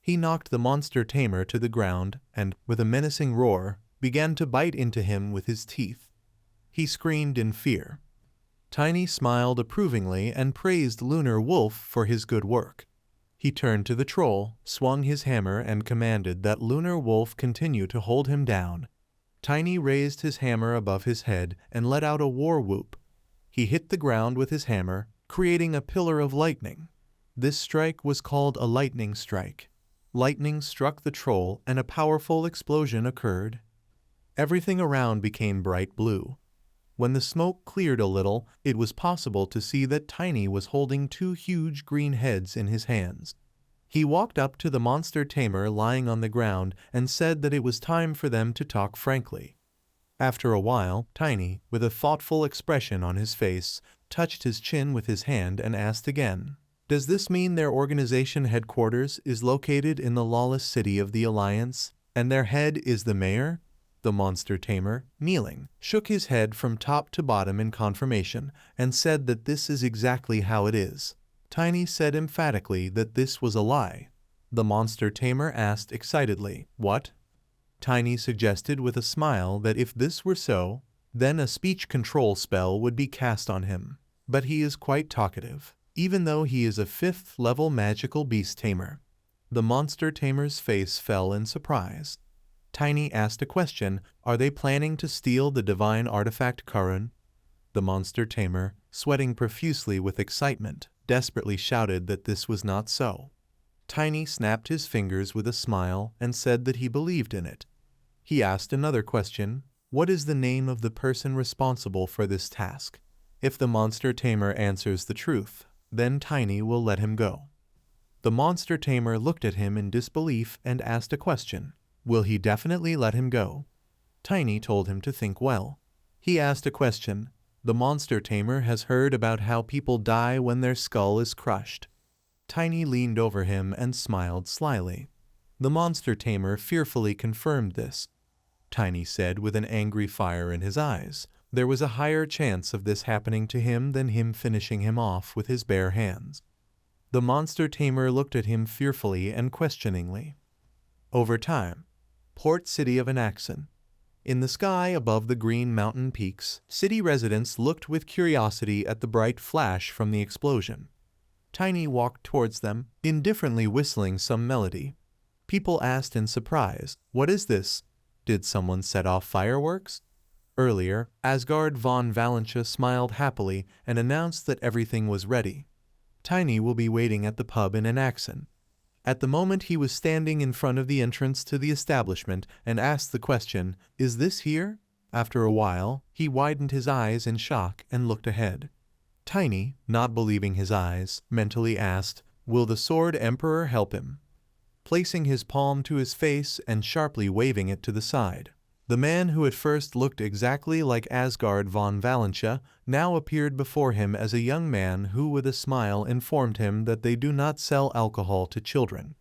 He knocked the monster tamer to the ground and, with a menacing roar, began to bite into him with his teeth. He screamed in fear. Tiny smiled approvingly and praised Lunar Wolf for his good work. He turned to the troll, swung his hammer, and commanded that Lunar Wolf continue to hold him down. Tiny raised his hammer above his head and let out a war whoop. He hit the ground with his hammer, creating a pillar of lightning. This strike was called a lightning strike. Lightning struck the troll and a powerful explosion occurred. Everything around became bright blue. When the smoke cleared a little, it was possible to see that Tiny was holding two huge green heads in his hands. He walked up to the monster tamer lying on the ground and said that it was time for them to talk frankly. After a while, Tiny, with a thoughtful expression on his face, touched his chin with his hand and asked again, "Does this mean their organization headquarters is located in the lawless city of the Alliance, and their head is the mayor?" The monster tamer, kneeling, shook his head from top to bottom in confirmation and said that this is exactly how it is. Tiny said emphatically that this was a lie. The monster tamer asked excitedly, "What?" Tiny suggested with a smile that if this were so, then a speech control spell would be cast on him. But he is quite talkative, even though he is a 5th level magical beast tamer. The monster tamer's face fell in surprise. Tiny asked a question, "Are they planning to steal the divine artifact Karun?" The monster tamer, sweating profusely with excitement, desperately shouted that this was not so. Tiny snapped his fingers with a smile and said that he believed in it. He asked another question, "What is the name of the person responsible for this task?" If the monster tamer answers the truth, then Tiny will let him go. The monster tamer looked at him in disbelief and asked a question. Will he definitely let him go? Tiny told him to think well. He asked a question. The monster tamer has heard about how people die when their skull is crushed. Tiny leaned over him and smiled slyly. The monster tamer fearfully confirmed this. Tiny said with an angry fire in his eyes, there was a higher chance of this happening to him than him finishing him off with his bare hands. The monster tamer looked at him fearfully and questioningly. Over time, Port City of Anaxon. In the sky above the green mountain peaks, city residents looked with curiosity at the bright flash from the explosion. Tiny walked towards them, indifferently whistling some melody. People asked in surprise, "What is this? Did someone set off fireworks?" Earlier, Asgard von Valentia smiled happily and announced that everything was ready. Tiny will be waiting at the pub in Anaxon. At the moment he was standing in front of the entrance to the establishment and asked the question, "Is this here?" After a while, he widened his eyes in shock and looked ahead. Tiny, not believing his eyes, mentally asked, "Will the Sword Emperor help him?" Placing his palm to his face and sharply waving it to the side. The man who at first looked exactly like Asgard von Valentia now appeared before him as a young man who with a smile informed him that they do not sell alcohol to children.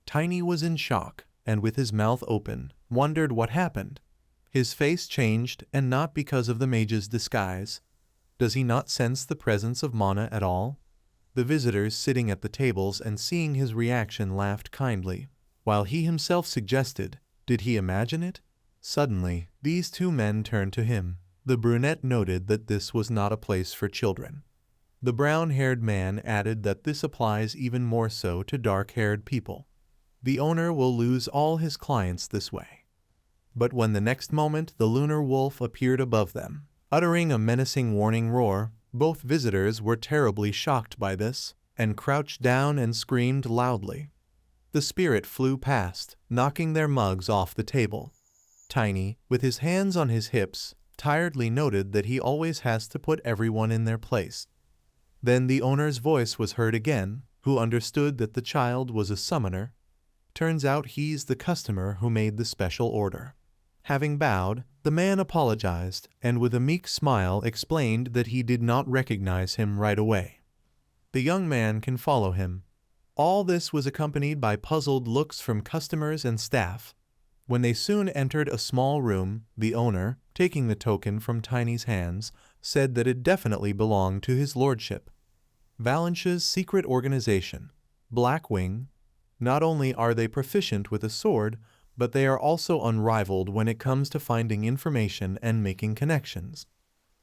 Tiny was in shock, and with his mouth open, wondered what happened. His face changed, and not because of the mage's disguise. Does he not sense the presence of Mana at all? The visitors sitting at the tables and seeing his reaction laughed kindly, while he himself suggested, "Did he imagine it?" Suddenly, these two men turned to him. The brunette noted that this was not a place for children. The brown-haired man added that this applies even more so to dark-haired people. The owner will lose all his clients this way. But when the next moment the lunar wolf appeared above them, uttering a menacing warning roar, both visitors were terribly shocked by this, and crouched down and screamed loudly. The spirit flew past, knocking their mugs off the table. Tiny, with his hands on his hips, tiredly noted that he always has to put everyone in their place. Then the owner's voice was heard again, who understood that the child was a summoner. Turns out he's the customer who made the special order. Having bowed, the man apologized and with a meek smile explained that he did not recognize him right away. The young man can follow him. All this was accompanied by puzzled looks from customers and staff. When they soon entered a small room, the owner, taking the token from Tiny's hands, said that it definitely belonged to his lordship. Valentia's secret organization, Blackwing. Not only are they proficient with a sword, but they are also unrivaled when it comes to finding information and making connections.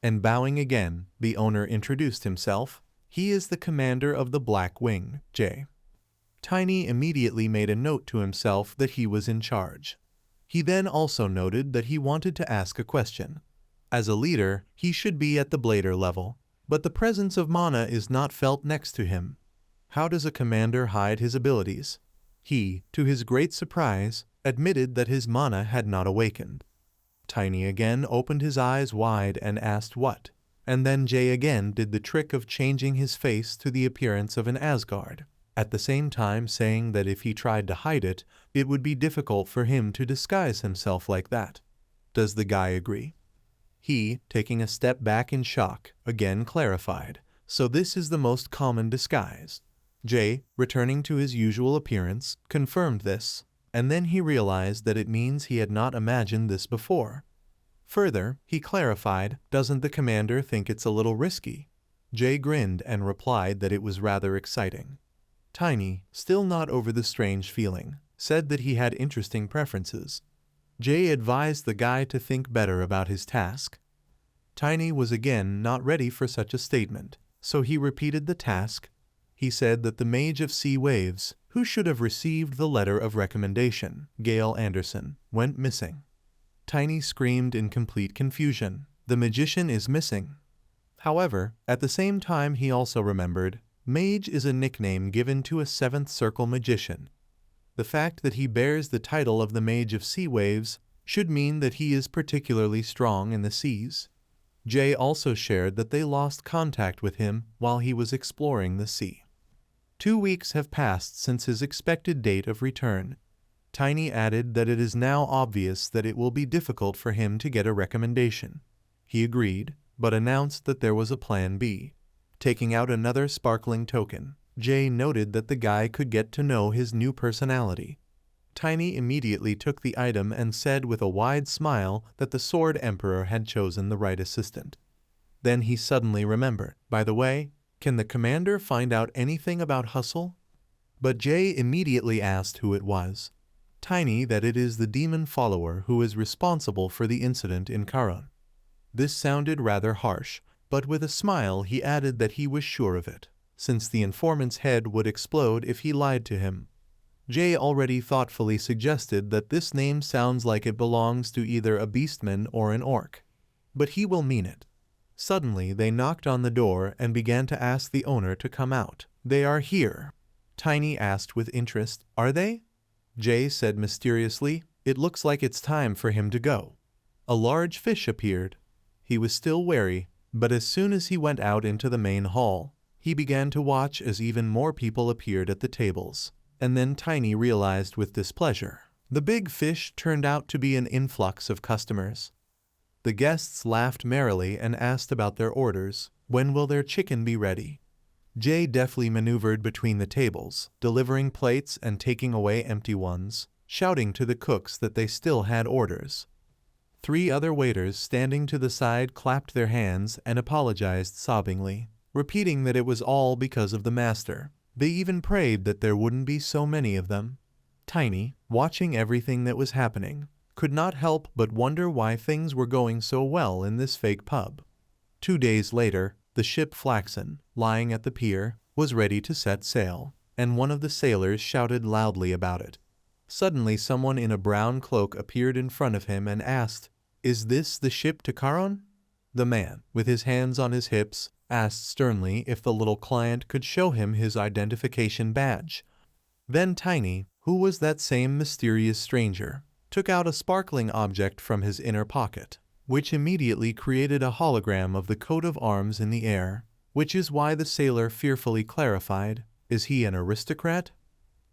And bowing again, the owner introduced himself. He is the commander of the Black Wing, J. Tiny immediately made a note to himself that he was in charge. He then also noted that he wanted to ask a question. As a leader, he should be at the blader level, but the presence of Mana is not felt next to him. How does a commander hide his abilities? He, to his great surprise, admitted that his Mana had not awakened. Tiny again opened his eyes wide and asked what, and then Jay again did the trick of changing his face to the appearance of an Asgard, at the same time saying that if he tried to hide it, it would be difficult for him to disguise himself like that. Does the guy agree? He, taking a step back in shock, again clarified, so this is the most common disguise. Jay, returning to his usual appearance, confirmed this, and then he realized that it means he had not imagined this before. Further, he clarified, doesn't the commander think it's a little risky? Jay grinned and replied that it was rather exciting. Tiny, still not over the strange feeling, said that he had interesting preferences. Jay advised the guy to think better about his task. Tiny was again not ready for such a statement, so he repeated the task. He said that the Mage of Sea Waves, who should have received the letter of recommendation, Gail Anderson, went missing. Tiny screamed in complete confusion. The magician is missing. However, at the same time he also remembered, Mage is a nickname given to a seventh circle magician. The fact that he bears the title of the Mage of Sea Waves should mean that he is particularly strong in the seas. Jay also shared that they lost contact with him while he was exploring the sea. 2 weeks have passed since his expected date of return. Tiny added that it is now obvious that it will be difficult for him to get a recommendation. He agreed, but announced that there was a plan B. Taking out another sparkling token, Jay noted that the guy could get to know his new personality. Tiny immediately took the item and said with a wide smile that the Sword Emperor had chosen the right assistant. Then he suddenly remembered, by the way, can the commander find out anything about Hustle? But Jay immediately asked who it was. Tiny that it is the demon follower who is responsible for the incident in Karan. This sounded rather harsh, but with a smile he added that he was sure of it, since the informant's head would explode if he lied to him. Jay already thoughtfully suggested that this name sounds like it belongs to either a beastman or an orc. But he will mean it. Suddenly they knocked on the door and began to ask the owner to come out. They are here. Tiny asked with interest, are they? Jay said mysteriously, it looks like it's time for him to go. A large fish appeared. He was still wary, But as soon as he went out into the main hall, he began to watch as even more people appeared at the tables. And then Tiny realized with displeasure. The big fish turned out to be an influx of customers. The guests laughed merrily and asked about their orders. When will their chicken be ready? Jay deftly maneuvered between the tables, delivering plates and taking away empty ones, shouting to the cooks that they still had orders. 3 other waiters standing to the side clapped their hands and apologized sobbingly, repeating that it was all because of the master. They even prayed that there wouldn't be so many of them. Tiny, watching everything that was happening, could not help but wonder why things were going so well in this fake pub. 2 days later, the ship Flaxen, lying at the pier, was ready to set sail, and one of the sailors shouted loudly about it. Suddenly someone in a brown cloak appeared in front of him and asked, "Is this the ship to Charon?" The man, with his hands on his hips, asked sternly if the little client could show him his identification badge. Then Tiny, who was that same mysterious stranger, took out a sparkling object from his inner pocket, which immediately created a hologram of the coat of arms in the air, which is why the sailor fearfully clarified, "Is he an aristocrat?"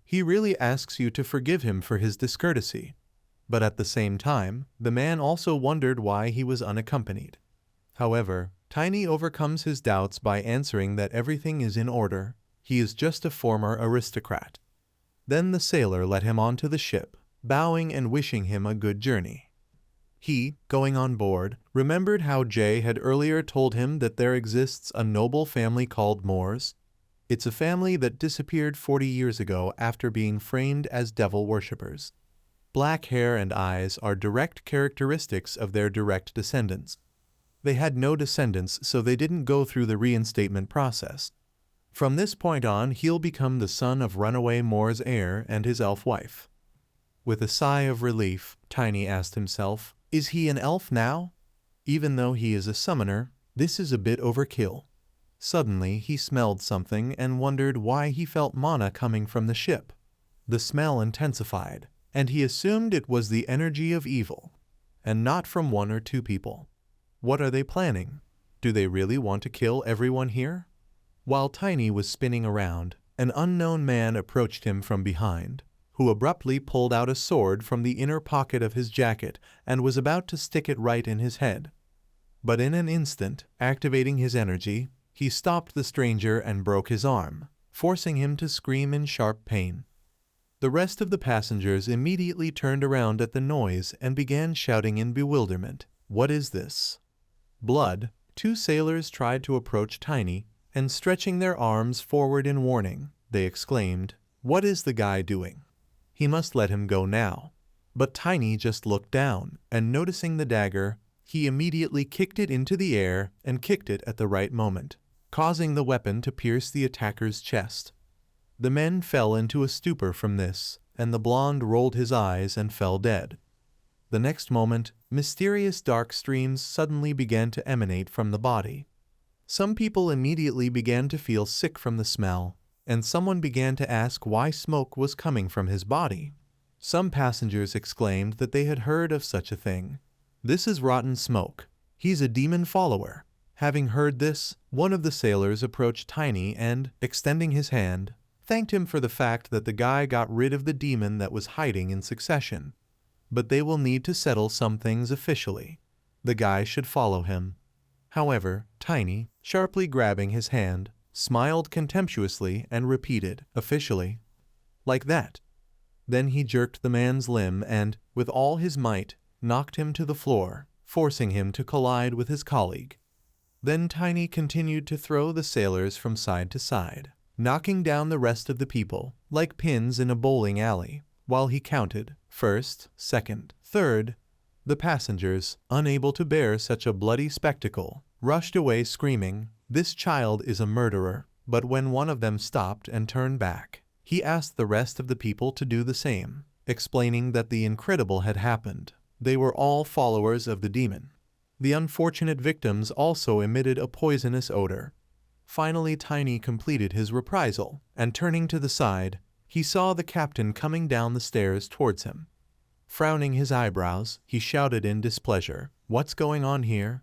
He really asks you to forgive him for his discourtesy. But at the same time, the man also wondered why he was unaccompanied. However, Tiny overcomes his doubts by answering that everything is in order. He is just a former aristocrat. Then the sailor let him onto the ship, bowing and wishing him a good journey. He, going on board, remembered how Jay had earlier told him that there exists a noble family called Moors. It's a family that disappeared 40 years ago after being framed as devil worshippers. Black hair and eyes are direct characteristics of their direct descendants. They had no descendants, so they didn't go through the reinstatement process. From this point on, he'll become the son of runaway Moor's heir and his elf wife. With a sigh of relief, Tiny asked himself, is he an elf now? Even though he is a summoner, this is a bit overkill. Suddenly, he smelled something and wondered why he felt mana coming from the ship. The smell intensified, and he assumed it was the energy of evil, and not from 1 or 2 people. What are they planning? Do they really want to kill everyone here? While Tiny was spinning around, an unknown man approached him from behind, who abruptly pulled out a sword from the inner pocket of his jacket and was about to stick it right in his head. But in an instant, activating his energy, he stopped the stranger and broke his arm, forcing him to scream in sharp pain. The rest of the passengers immediately turned around at the noise and began shouting in bewilderment, "What is this?" Blood. 2 sailors tried to approach Tiny, and stretching their arms forward in warning, they exclaimed, "What is the guy doing? He must let him go now." But Tiny just looked down, and noticing the dagger, he immediately kicked it into the air and kicked it at the right moment, causing the weapon to pierce the attacker's chest. The men fell into a stupor from this, and the blonde rolled his eyes and fell dead. The next moment, mysterious dark streams suddenly began to emanate from the body. Some people immediately began to feel sick from the smell, and someone began to ask why smoke was coming from his body. Some passengers exclaimed that they had heard of such a thing. "This is rotten smoke. He's a demon follower." Having heard this, one of the sailors approached Tiny and, extending his hand, thanked him for the fact that the guy got rid of the demon that was hiding in succession. But they will need to settle some things officially. The guy should follow him. However, Tiny, sharply grabbing his hand, smiled contemptuously and repeated, "Officially." Like that. Then he jerked the man's limb and, with all his might, knocked him to the floor, forcing him to collide with his colleague. Then Tiny continued to throw the sailors from side to side, knocking down the rest of the people, like pins in a bowling alley, while he counted, first, second, third. The passengers, unable to bear such a bloody spectacle, rushed away screaming, "This child is a murderer." But when one of them stopped and turned back, he asked the rest of the people to do the same, explaining that the incredible had happened. They were all followers of the demon. The unfortunate victims also emitted a poisonous odor. Finally, Tiny completed his reprisal, and turning to the side, he saw the captain coming down the stairs towards him. Frowning his eyebrows, he shouted in displeasure, "What's going on here?"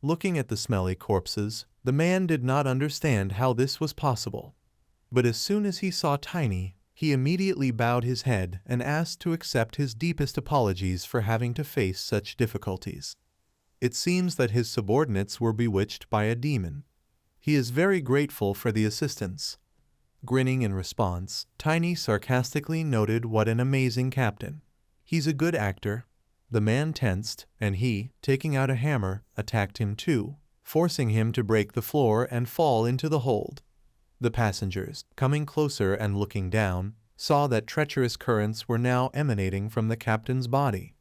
Looking at the smelly corpses, the man did not understand how this was possible. But as soon as he saw Tiny, he immediately bowed his head and asked to accept his deepest apologies for having to face such difficulties. It seems that his subordinates were bewitched by a demon. He is very grateful for the assistance. Grinning in response, Tiny sarcastically noted what an amazing captain. He's a good actor. The man tensed, and he, taking out a hammer, attacked him too, forcing him to break the floor and fall into the hold. The passengers, coming closer and looking down, saw that treacherous currents were now emanating from the captain's body.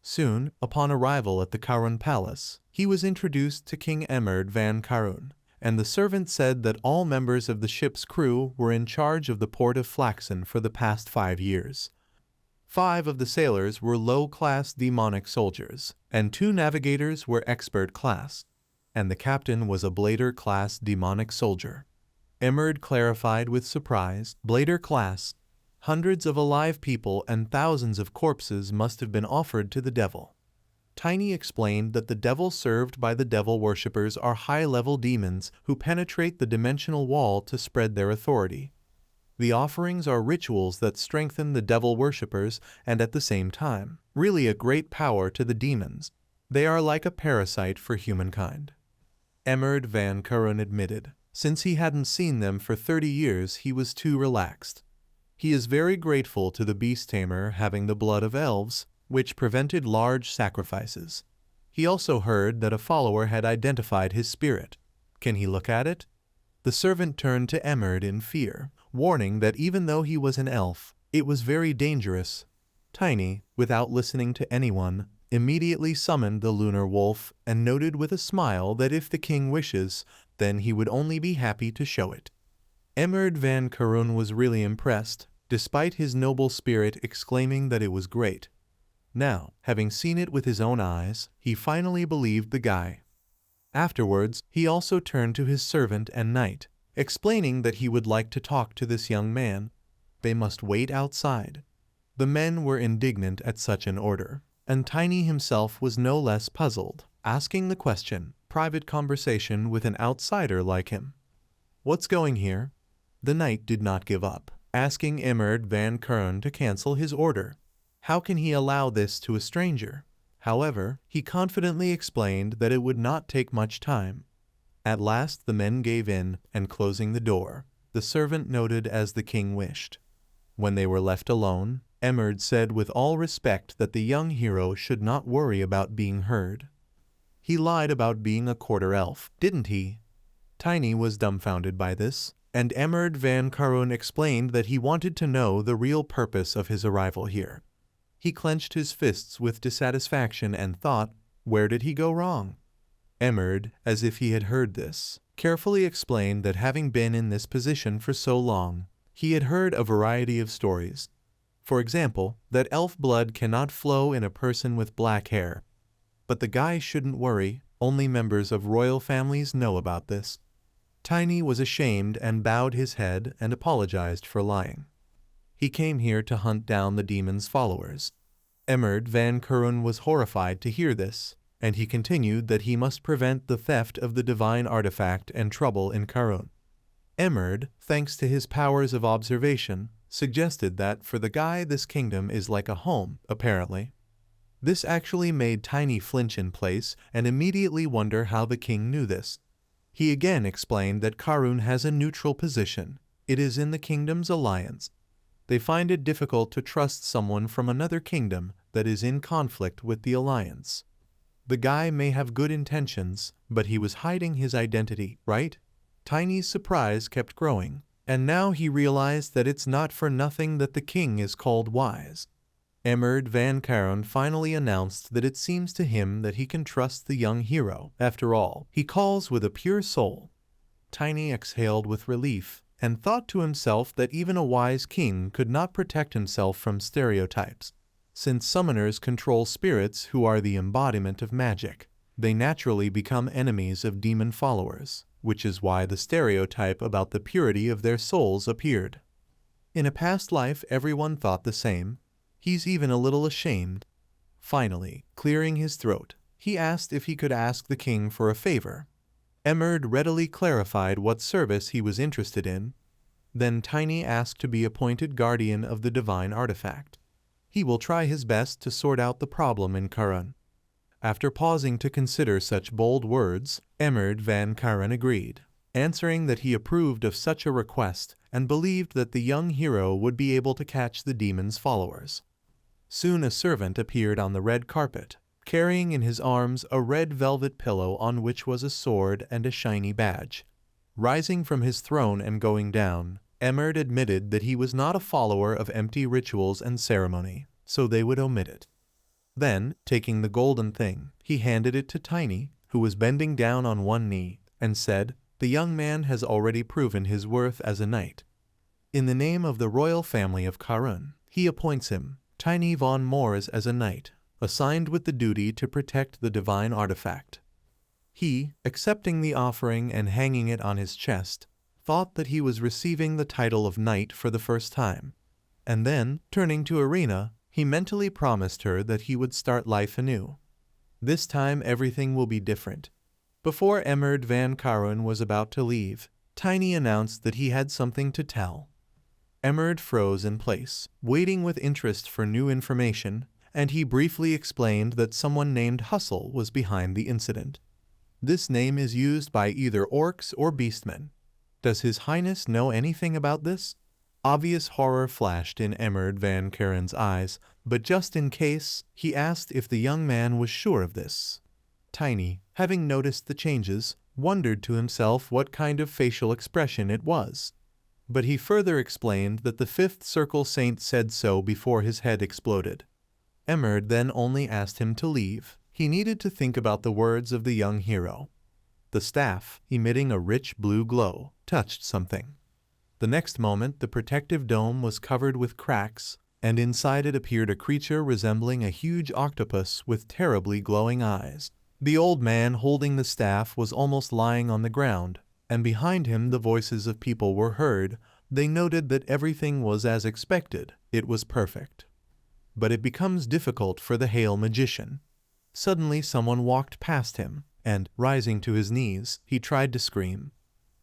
Soon, upon arrival at the Karun Palace, he was introduced to King Emerd van Karun, and the servant said that all members of the ship's crew were in charge of the port of Flaxen for the past 5 years. 5 of the sailors were low-class demonic soldiers, and 2 navigators were expert class, and the captain was a blader class demonic soldier. Emerd clarified with surprise, blader class. Hundreds of alive people and thousands of corpses must have been offered to the devil. Tiny explained that the devil served by the devil worshippers are high-level demons who penetrate the dimensional wall to spread their authority. The offerings are rituals that strengthen the devil worshippers and at the same time, really a great power to the demons. They are like a parasite for humankind. Emerd van Karun admitted. Since he hadn't seen them for 30 years, he was too relaxed. He is very grateful to the beast tamer having the blood of elves, which prevented large sacrifices. He also heard that a follower had identified his spirit. Can he look at it? The servant turned to Emerd in fear, warning that even though he was an elf, it was very dangerous. Tiny, without listening to anyone, immediately summoned the lunar wolf and noted with a smile that if the king wishes, then he would only be happy to show it. Emerd van Karun was really impressed, despite his noble spirit exclaiming that it was great. Now, having seen it with his own eyes, he finally believed the guy. Afterwards, he also turned to his servant and knight, explaining that he would like to talk to this young man. They must wait outside. The men were indignant at such an order, and Tiny himself was no less puzzled, asking the question, private conversation with an outsider like him. What's going here? The knight did not give up, asking Emerd van Karun to cancel his order. How can he allow this to a stranger? However, he confidently explained that it would not take much time. At last the men gave in, and closing the door, the servant noted as the king wished. When they were left alone, Emerd said with all respect that the young hero should not worry about being heard. He lied about being a quarter elf, didn't he? Tiny was dumbfounded by this, and Emerd van Karun explained that he wanted to know the real purpose of his arrival here. He clenched his fists with dissatisfaction and thought, where did he go wrong? Emerd, as if he had heard this, carefully explained that having been in this position for so long, he had heard a variety of stories. For example, that elf blood cannot flow in a person with black hair. But the guy shouldn't worry, only members of royal families know about this. Tiny was ashamed and bowed his head and apologized for lying. He came here to hunt down the demon's followers. Emerd van Karun was horrified to hear this, and he continued that he must prevent the theft of the divine artifact and trouble in Karun. Emerd, thanks to his powers of observation, suggested that for the guy this kingdom is like a home, apparently. This actually made Tiny flinch in place and immediately wonder how the king knew this. He again explained that Karun has a neutral position. It is in the kingdom's alliance. They find it difficult to trust someone from another kingdom that is in conflict with the alliance. The guy may have good intentions, but he was hiding his identity, right? Tiny's surprise kept growing, and now he realized that it's not for nothing that the king is called wise. Emerd van Karun finally announced that it seems to him that he can trust the young hero. After all, he calls with a pure soul. Tiny exhaled with relief, and thought to himself that even a wise king could not protect himself from stereotypes. Since summoners control spirits who are the embodiment of magic, they naturally become enemies of demon followers, which is why the stereotype about the purity of their souls appeared. In a past life, everyone thought the same. He's even a little ashamed. Finally, clearing his throat, He asked if he could ask the king for a favor. Emerd readily clarified what service he was interested in. Then Tiny asked to be appointed guardian of the divine artifact. He will try his best to sort out the problem in Karan. After pausing to consider such bold words, Emerd van Karan agreed, answering that he approved of such a request and believed that the young hero would be able to catch the demon's followers. Soon a servant appeared on the red carpet, carrying in his arms a red velvet pillow on which was a sword and a shiny badge. Rising from his throne and going down, Emerd admitted that he was not a follower of empty rituals and ceremony, so they would omit it. Then, taking the golden thing, he handed it to Tiny, who was bending down on one knee, and said, "The young man has already proven his worth as a knight. In the name of the royal family of Karun, he appoints him, Tiny von Moors, as a knight, assigned with the duty to protect the divine artifact." He, accepting the offering and hanging it on his chest, thought that he was receiving the title of knight for the first time. And then, turning to Arena, he mentally promised her that he would start life anew. This time everything will be different. Before Emerd van Karan was about to leave, Tiny announced that he had something to tell. Emerd froze in place, waiting with interest for new information, and he briefly explained that someone named Hustle was behind the incident. This name is used by either orcs or beastmen. Does His Highness know anything about this? Obvious horror flashed in Emerd van Karan's eyes, but just in case, he asked if the young man was sure of this. Tiny, having noticed the changes, wondered to himself what kind of facial expression it was. But he further explained that the fifth circle saint said so before his head exploded. Emerd then only asked him to leave. He needed to think about the words of the young hero. The staff, emitting a rich blue glow, touched something. The next moment the protective dome was covered with cracks, and inside it appeared a creature resembling a huge octopus with terribly glowing eyes. The old man holding the staff was almost lying on the ground, and behind him the voices of people were heard. They noted that everything was as expected. It was perfect. But it becomes difficult for the Hail magician. Suddenly someone walked past him, and, rising to his knees, he tried to scream.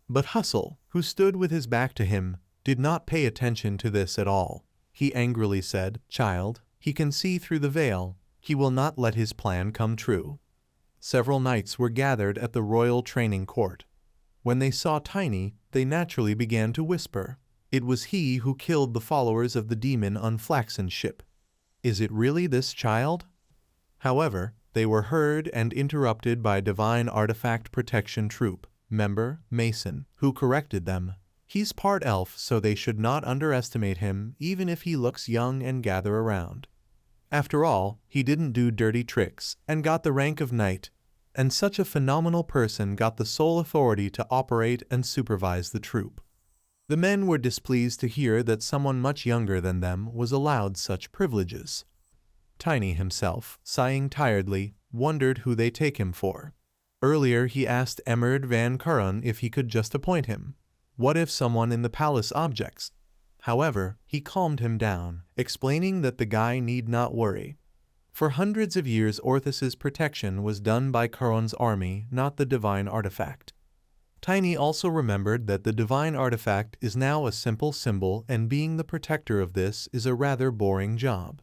But Hustle, who stood with his back to him, did not pay attention to this at all. He angrily said, "Child, he can see through the veil. He will not let his plan come true." Several knights were gathered at the royal training court. When they saw Tiny, they naturally began to whisper. It was he who killed the followers of the demon on Flaxen's ship. Is it really this child? However, they were heard and interrupted by Divine Artifact Protection Troop member Mason, who corrected them. He's part elf, so they should not underestimate him even if he looks young and gather around. After all, he didn't do dirty tricks and got the rank of knight, and such a phenomenal person got the sole authority to operate and supervise the troop. The men were displeased to hear that someone much younger than them was allowed such privileges. Tiny himself, sighing tiredly, wondered who they take him for. Earlier he asked Emerd van Karan if he could just appoint him. What if someone in the palace objects? However, he calmed him down, explaining that the guy need not worry. For hundreds of years Orthus's protection was done by Karan's army, not the divine artifact. Tiny also remembered that the divine artifact is now a simple symbol, and being the protector of this is a rather boring job.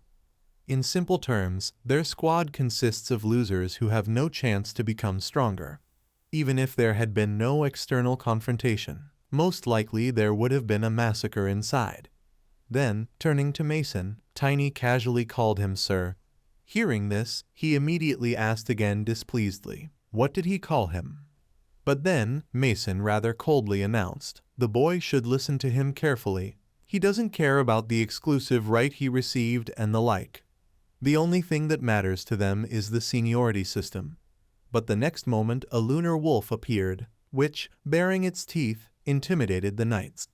In simple terms, their squad consists of losers who have no chance to become stronger. Even if there had been no external confrontation, most likely there would have been a massacre inside. Then, turning to Mason, Tiny casually called him sir. Hearing this, he immediately asked again displeasedly, what did he call him? But then, Mason rather coldly announced, the boy should listen to him carefully. He doesn't care about the exclusive right he received and the like. The only thing that matters to them is the seniority system. But the next moment a lunar wolf appeared, which, baring its teeth, intimidated the knights.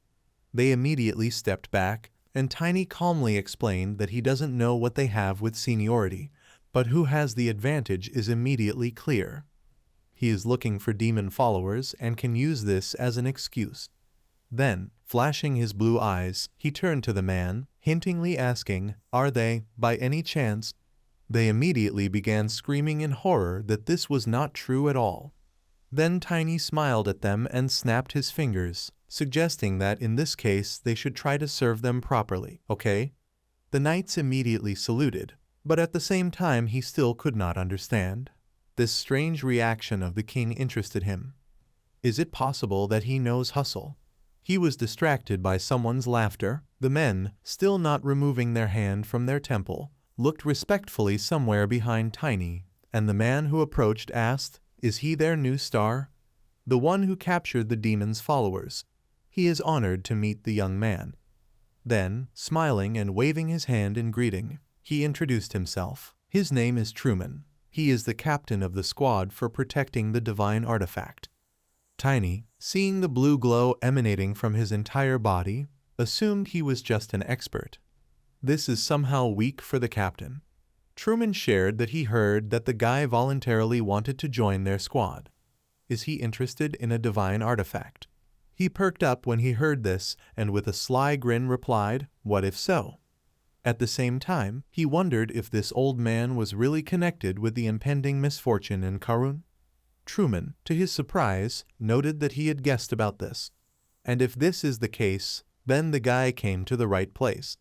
They immediately stepped back, and Tiny calmly explained that he doesn't know what they have with seniority, but who has the advantage is immediately clear. He is looking for demon followers and can use this as an excuse. Then, flashing his blue eyes, he turned to the man, hintingly asking, are they, by any chance, They immediately began screaming in horror that this was not true at all. Then Tiny smiled at them and snapped his fingers, suggesting that in this case they should try to serve them properly, okay? The knights immediately saluted, but at the same time he still could not understand. This strange reaction of the king interested him. Is it possible that he knows Hustle? He was distracted by someone's laughter. The men, still not removing their hand from their temple, looked respectfully somewhere behind Tiny, and the man who approached asked, "Is he their new star?" "The one who captured the demon's followers. He is honored to meet the young man." Then, smiling and waving his hand in greeting, he introduced himself. His name is Truman. He is the captain of the squad for protecting the divine artifact. Tiny, seeing the blue glow emanating from his entire body, assumed he was just an expert. This is somehow weak for the captain. Truman shared that he heard that the guy voluntarily wanted to join their squad. Is he interested in a divine artifact? He perked up when he heard this and with a sly grin replied, "What if so?" At the same time, he wondered if this old man was really connected with the impending misfortune in Karun. Truman, to his surprise, noted that he had guessed about this. And if this is the case, then the guy came to the right place.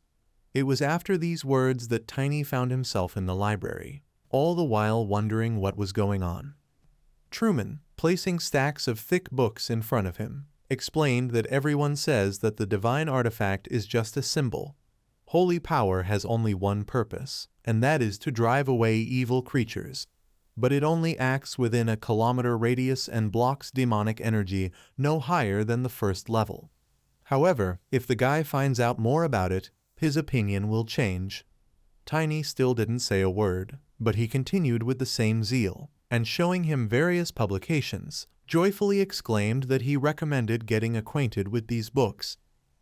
It was after these words that Tiny found himself in the library, all the while wondering what was going on. Truman, placing stacks of thick books in front of him, explained that everyone says that the divine artifact is just a symbol. Holy power has only one purpose, and that is to drive away evil creatures. But it only acts within a kilometer radius and blocks demonic energy no higher than the first level. However, if the guy finds out more about it, his opinion will change. Tiny still didn't say a word, but he continued with the same zeal, and showing him various publications, joyfully exclaimed that he recommended getting acquainted with these books.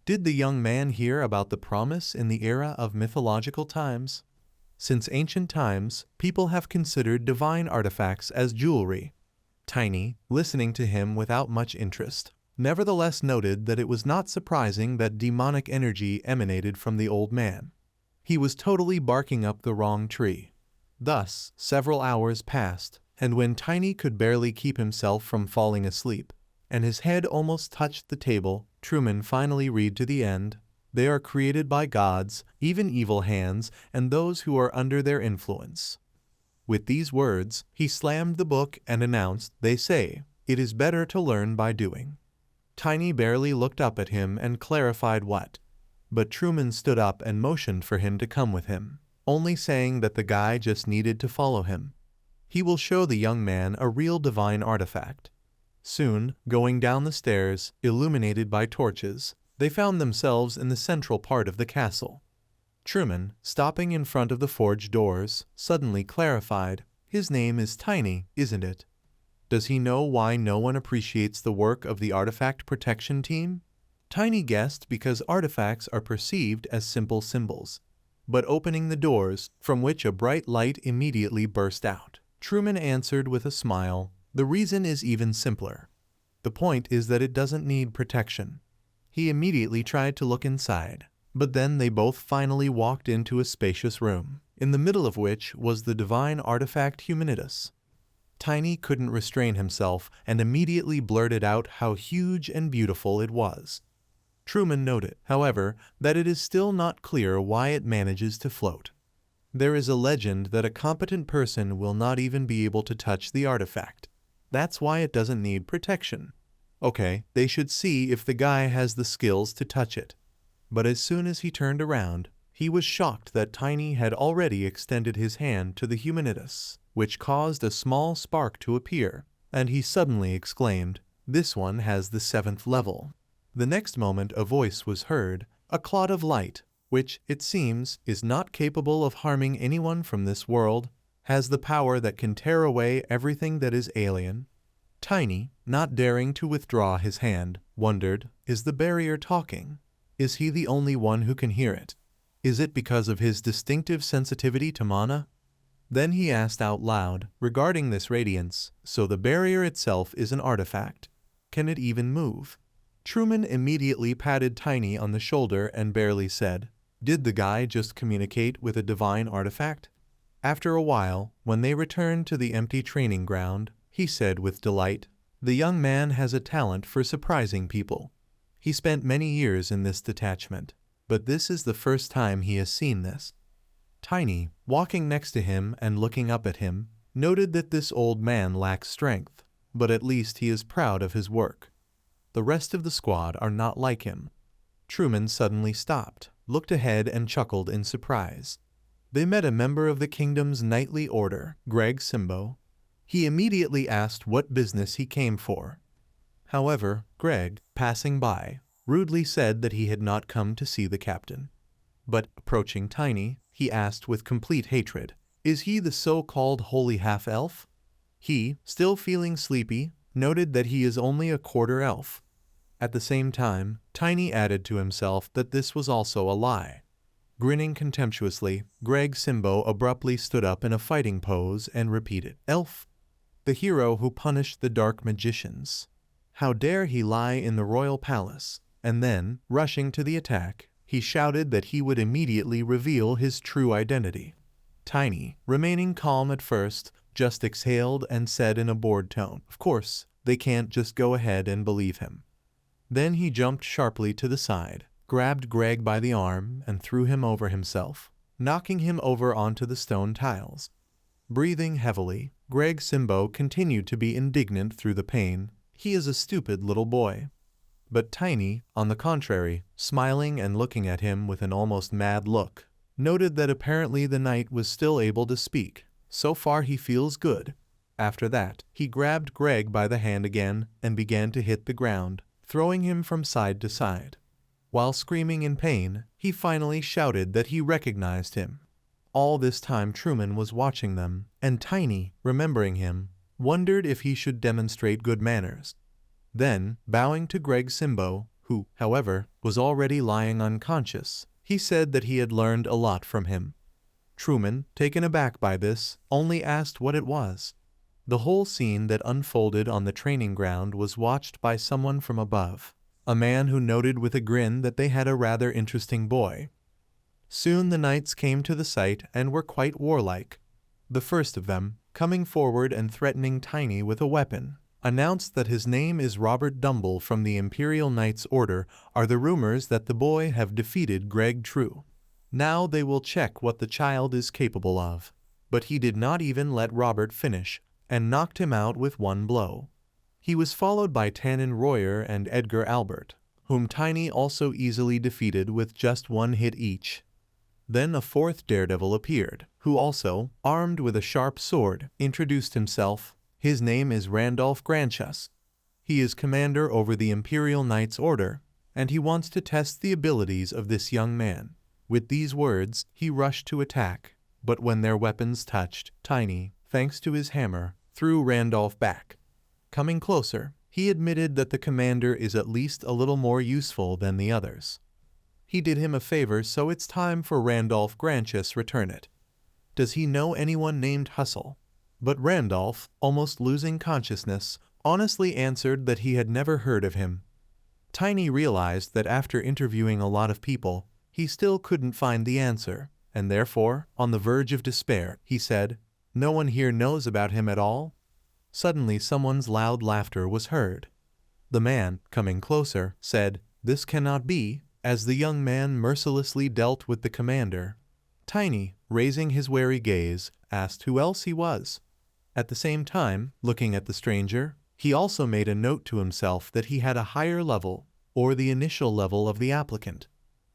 Did the young man hear about the promise in the era of mythological times? Since ancient times, people have considered divine artifacts as jewelry. Tiny, listening to him without much interest, nevertheless noted that it was not surprising that demonic energy emanated from the old man. He was totally barking up the wrong tree. Thus, several hours passed, and when Tiny could barely keep himself from falling asleep, and his head almost touched the table, Truman finally read to the end. They are created by gods, even evil hands, and those who are under their influence. With these words, he slammed the book and announced, "They say, it is better to learn by doing." Tiny barely looked up at him and clarified what. But Truman stood up and motioned for him to come with him, only saying that the guy just needed to follow him. He will show the young man a real divine artifact. Soon, going down the stairs, illuminated by torches, they found themselves in the central part of the castle. Truman, stopping in front of the forge doors, suddenly clarified, "His name is Tiny, isn't it? Does he know why no one appreciates the work of the artifact protection team?" Tiny guessed because artifacts are perceived as simple symbols. But opening the doors, from which a bright light immediately burst out, Truman answered with a smile, "The reason is even simpler. The point is that it doesn't need protection." He immediately tried to look inside, but then they both finally walked into a spacious room, in the middle of which was the divine artifact Humanitas. Tiny couldn't restrain himself and immediately blurted out how huge and beautiful it was. Truman noted, however, that it is still not clear why it manages to float. There is a legend that a competent person will not even be able to touch the artifact. That's why it doesn't need protection. Okay, they should see if the guy has the skills to touch it. But as soon as he turned around, he was shocked that Tiny had already extended his hand to the Humanitas, which caused a small spark to appear, and he suddenly exclaimed, "This one has the 7th level." The next moment a voice was heard, a clot of light, which, it seems, is not capable of harming anyone from this world, has the power that can tear away everything that is alien. Tiny, not daring to withdraw his hand, wondered, is the barrier talking? Is he the only one who can hear it? Is it because of his distinctive sensitivity to mana? Then he asked out loud, regarding this radiance, so the barrier itself is an artifact. Can it even move? Truman immediately patted Tiny on the shoulder and barely said, "Did the guy just communicate with a divine artifact?" After a while, when they returned to the empty training ground, he said with delight, "The young man has a talent for surprising people. He spent many years in this detachment, but this is the first time he has seen this." Tiny, walking next to him and looking up at him, noted that this old man lacks strength, but at least he is proud of his work. The rest of the squad are not like him. Truman suddenly stopped, looked ahead and chuckled in surprise. They met a member of the kingdom's knightly order, Greg Simbo. He immediately asked what business he came for. However, Greg, passing by, rudely said that he had not come to see the captain. But, approaching Tiny, he asked with complete hatred, "Is he the so-called holy half-elf?" He, still feeling sleepy, noted that he is only a quarter elf. At the same time, Tiny added to himself that this was also a lie. Grinning contemptuously, Greg Simbo abruptly stood up in a fighting pose and repeated, "Elf? The hero who punished the dark magicians. How dare he lie in the royal palace?" And then, rushing to the attack, he shouted that he would immediately reveal his true identity. Tiny, remaining calm at first, just exhaled and said in a bored tone, "Of course, they can't just go ahead and believe him." Then he jumped sharply to the side, grabbed Greg by the arm and threw him over himself, knocking him over onto the stone tiles. Breathing heavily, Greg Simbo continued to be indignant through the pain. He is a stupid little boy. But Tiny, on the contrary, smiling and looking at him with an almost mad look, noted that apparently the knight was still able to speak. So far he feels good. After that, he grabbed Greg by the hand again and began to hit the ground, throwing him from side to side. While screaming in pain, he finally shouted that he recognized him. All this time Truman was watching them, and Tiny, remembering him, wondered if he should demonstrate good manners. Then, bowing to Greg Simbo, who, however, was already lying unconscious, he said that he had learned a lot from him. Truman, taken aback by this, only asked what it was. The whole scene that unfolded on the training ground was watched by someone from above, a man who noted with a grin that they had a rather interesting boy. Soon the knights came to the site and were quite warlike. The first of them, coming forward and threatening Tiny with a weapon, announced that his name is Robert Dumble from the Imperial Knights Order. Are the rumors that the boy have defeated Greg true? Now they will check what the child is capable of. But he did not even let Robert finish, and knocked him out with one blow. He was followed by Tannen Royer and Edgar Albert, whom Tiny also easily defeated with just one hit each. Then a fourth daredevil appeared, who also, armed with a sharp sword, introduced himself. His name is Randolph Granchus. He is commander over the Imperial Knights Order, and he wants to test the abilities of this young man. With these words, he rushed to attack, but when their weapons touched, Tiny, thanks to his hammer, threw Randolph back. Coming closer, he admitted that the commander is at least a little more useful than the others. He did him a favor, so it's time for Randolph Granchus return it. Does he know anyone named Hustle? But Randolph, almost losing consciousness, honestly answered that he had never heard of him. Tiny realized that after interviewing a lot of people, he still couldn't find the answer, and therefore, on the verge of despair, he said, "No one here knows about him at all?" Suddenly someone's loud laughter was heard. The man, coming closer, said, "This cannot be," as the young man mercilessly dealt with the commander. Tiny, raising his wary gaze, asked who else he was. At the same time, looking at the stranger, he also made a note to himself that he had a higher level, or the initial level of the applicant.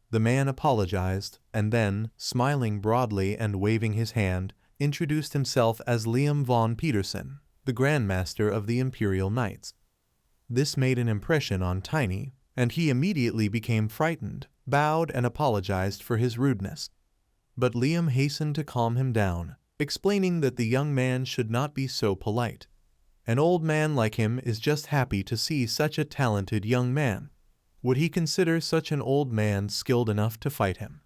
The man apologized, and then, smiling broadly and waving his hand, introduced himself as Liam von Peterson, the Grandmaster of the Imperial Knights. This made an impression on Tiny, and he immediately became frightened, bowed and apologized for his rudeness. But Liam hastened to calm him down, explaining that the young man should not be so polite. An old man like him is just happy to see such a talented young man. Would he consider such an old man skilled enough to fight him?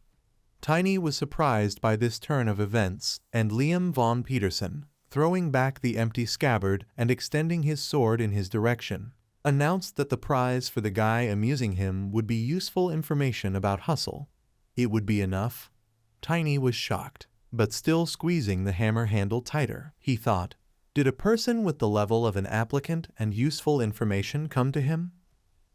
Tiny was surprised by this turn of events, and Liam von Peterson, throwing back the empty scabbard and extending his sword in his direction, announced that the prize for the guy amusing him would be useful information about Hustle. It would be enough. Tiny was shocked. but still squeezing the hammer handle tighter. He thought, did a person with the level of an applicant and useful information come to him?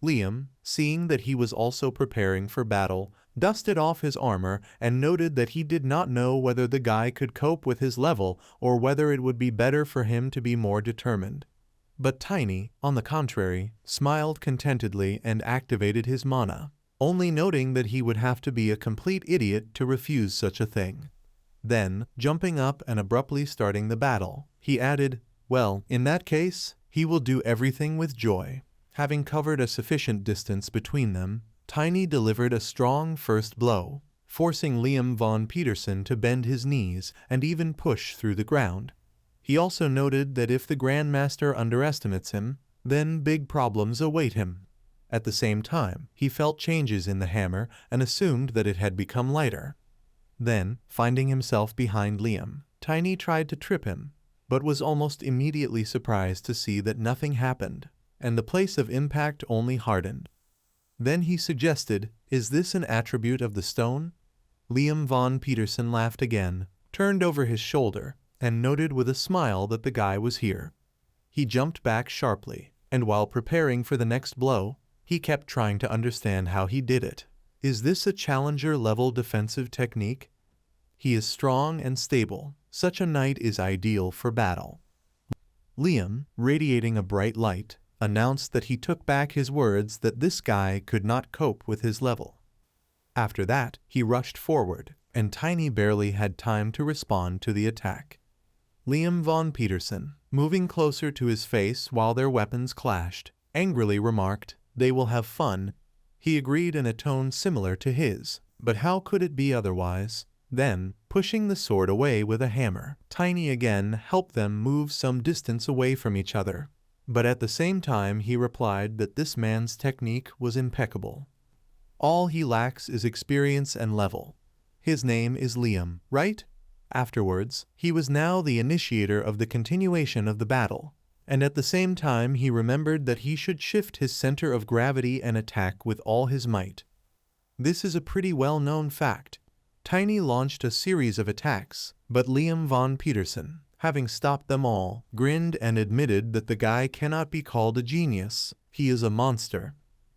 Liam, seeing that he was also preparing for battle, dusted off his armor and noted that he did not know whether the guy could cope with his level or whether it would be better for him to be more determined. But Tiny, on the contrary, smiled contentedly and activated his mana, only noting that he would have to be a complete idiot to refuse such a thing. Then, jumping up and abruptly starting the battle, he added, well, in that case, he will do everything with joy. Having covered a sufficient distance between them, Tiny delivered a strong first blow, forcing Liam von Petersen to bend his knees and even push through the ground. He also noted that if the Grandmaster underestimates him, then big problems await him. At the same time, he felt changes in the hammer and assumed that it had become lighter. Then, finding himself behind Liam, Tiny tried to trip him, but was almost immediately surprised to see that nothing happened, and the place of impact only hardened. Then he suggested, is this an attribute of the stone? Liam von Petersen laughed again, turned over his shoulder, and noted with a smile that the guy was here. He jumped back sharply, and while preparing for the next blow, he kept trying to understand how he did it. Is this a challenger-level defensive technique? He is strong and stable. Such a knight is ideal for battle. Liam, radiating a bright light, announced that he took back his words that this guy could not cope with his level. After that, he rushed forward, and Tiny barely had time to respond to the attack. Liam von Petersen, moving closer to his face while their weapons clashed, angrily remarked, they will have fun. He agreed in a tone similar to his, but how could it be otherwise? Then, pushing the sword away with a hammer, Tiny again helped them move some distance away from each other. But at the same time he replied that this man's technique was impeccable. All he lacks is experience and level. His name is Liam, right? Afterwards, he was now the initiator of the continuation of the battle, and at the same time he remembered that he should shift his center of gravity and attack with all his might. This is a pretty well-known fact. Tiny launched a series of attacks, but Liam von Petersen, having stopped them all, grinned and admitted that the guy cannot be called a genius. He is a monster.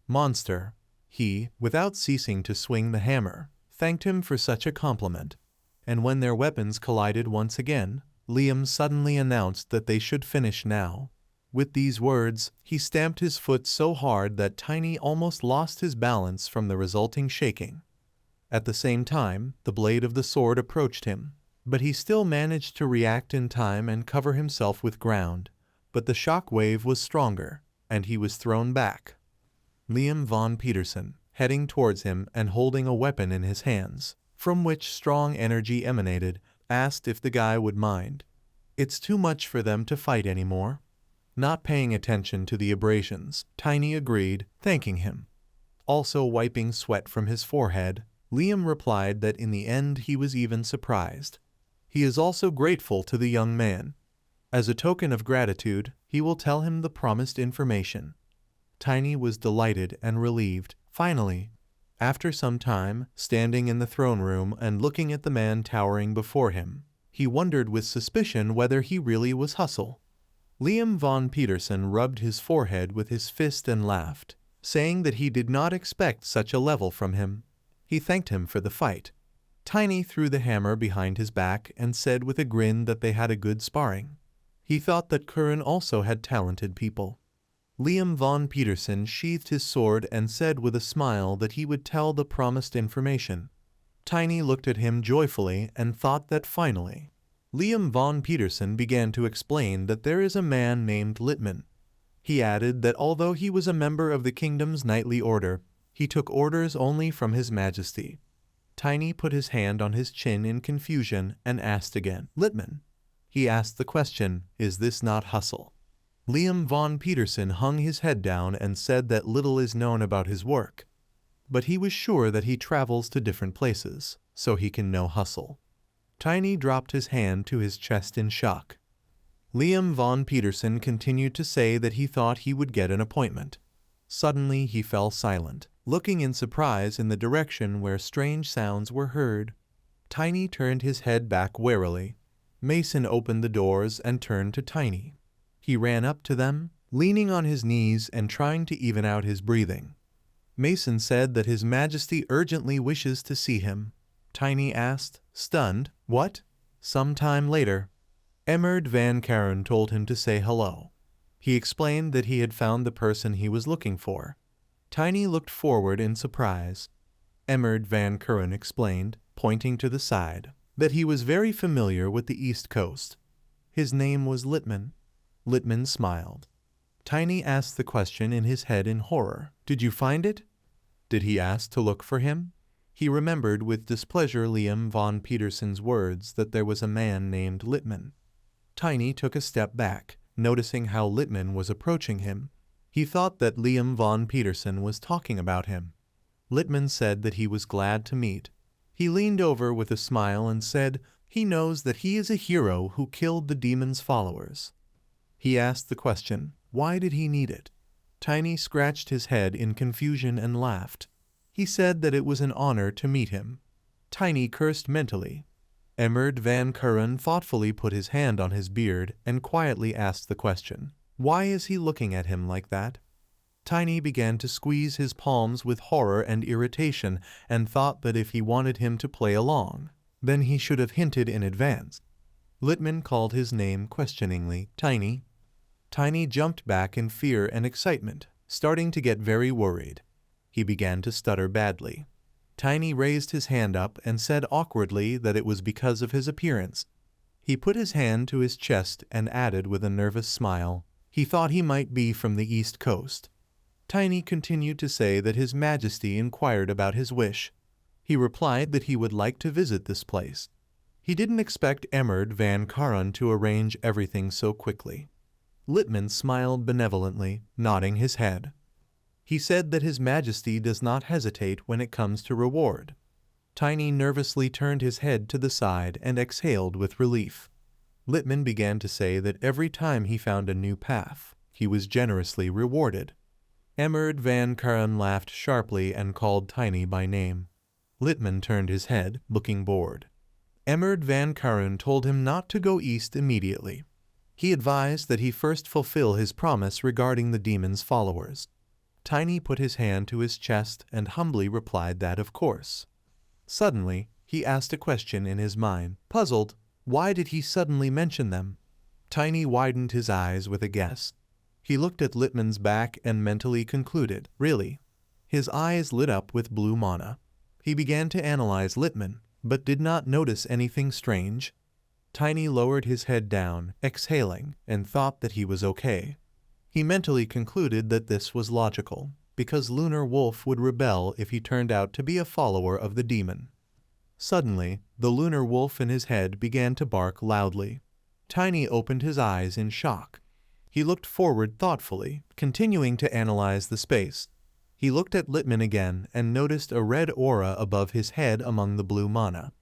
Monster. He, without ceasing to swing the hammer, thanked him for such a compliment. And when their weapons collided once again, Liam suddenly announced that they should finish now. With these words, he stamped his foot so hard that Tiny almost lost his balance from the resulting shaking. At the same time, the blade of the sword approached him, but he still managed to react in time and cover himself with ground. But the shock wave was stronger, and he was thrown back. Liam von Petersen, heading towards him and holding a weapon in his hands, from which strong energy emanated, asked if the guy would mind. It's too much for them to fight anymore. Not paying attention to the abrasions, Tiny agreed, thanking him. Also wiping sweat from his forehead, Liam replied that in the end he was even surprised. He is also grateful to the young man. As a token of gratitude, he will tell him the promised information. Tiny was delighted and relieved. Finally, after some time, standing in the throne room and looking at the man towering before him, he wondered with suspicion whether he really was Hustle. Liam von Petersen rubbed his forehead with his fist and laughed, saying that he did not expect such a level from him. He thanked him for the fight. Tiny threw the hammer behind his back and said with a grin that they had a good sparring. He thought that Curran also had talented people. Liam von Petersen sheathed his sword and said with a smile that he would tell the promised information. Tiny looked at him joyfully and thought that finally. Liam von Petersen began to explain that there is a man named Littman. He added that although he was a member of the kingdom's knightly order, he took orders only from His Majesty. Tiny put his hand on his chin in confusion and asked again, Littman. He asked the question, is this not Hustle? Liam von Petersen hung his head down and said that little is known about his work, but he was sure that he travels to different places, so he can know Hustle. Tiny dropped his hand to his chest in shock. Liam von Petersen continued to say that he thought he would get an appointment. Suddenly he fell silent, looking in surprise in the direction where strange sounds were heard. Tiny turned his head back warily. Mason opened the doors and turned to Tiny. He ran up to them, leaning on his knees and trying to even out his breathing. Mason said that His Majesty urgently wishes to see him. Tiny asked, stunned, "What?" Some time later, Emmerd Van Karen told him to say hello. He explained that he had found the person he was looking for. Tiny looked forward in surprise. Emmerd Van Karen explained, pointing to the side, that he was very familiar with the East Coast. His name was Littman. Littman smiled. Tiny asked the question in his head in horror. "Did you find it?" Did he ask to look for him? He remembered with displeasure Liam von Peterson's words that there was a man named Littman. Tiny took a step back, noticing how Littman was approaching him. He thought that Liam von Peterson was talking about him. Littman said that he was glad to meet. He leaned over with a smile and said he knows that he is a hero who killed the demon's followers. He asked the question, why did he need it? Tiny scratched his head in confusion and laughed. He said that it was an honor to meet him. Tiny cursed mentally. Emmerd Van Karen thoughtfully put his hand on his beard and quietly asked the question, why is he looking at him like that? Tiny began to squeeze his palms with horror and irritation and thought that if he wanted him to play along, then he should have hinted in advance. Littman called his name questioningly, Tiny. Tiny jumped back in fear and excitement, starting to get very worried. He began to stutter badly. Tiny raised his hand up and said awkwardly that it was because of his appearance. He put his hand to his chest and added with a nervous smile, he thought he might be from the East Coast. Tiny continued to say that His Majesty inquired about his wish. He replied that he would like to visit this place. He didn't expect Emmerd Van Karen to arrange everything so quickly. Littman smiled benevolently, nodding his head. He said that His Majesty does not hesitate when it comes to reward. Tiny nervously turned his head to the side and exhaled with relief. Littman began to say that every time he found a new path, he was generously rewarded. Emmerd Van Karen laughed sharply and called Tiny by name. Littman turned his head, looking bored. Emmerd Van Karen told him not to go east immediately. He advised that he first fulfill his promise regarding the demon's followers. Tiny put his hand to his chest and humbly replied that of course. Suddenly, he asked a question in his mind, puzzled. Why did he suddenly mention them? Tiny widened his eyes with a guess. He looked at Littman's back and mentally concluded, really. His eyes lit up with blue mana. He began to analyze Littman, but did not notice anything strange. Tiny lowered his head down, exhaling, and thought that he was okay. He mentally concluded that this was logical, because Lunar Wolf would rebel if he turned out to be a follower of the demon. Suddenly, the Lunar Wolf in his head began to bark loudly. Tiny opened his eyes in shock. He looked forward thoughtfully, continuing to analyze the space. He looked at Littman again and noticed a red aura above his head among the blue mana.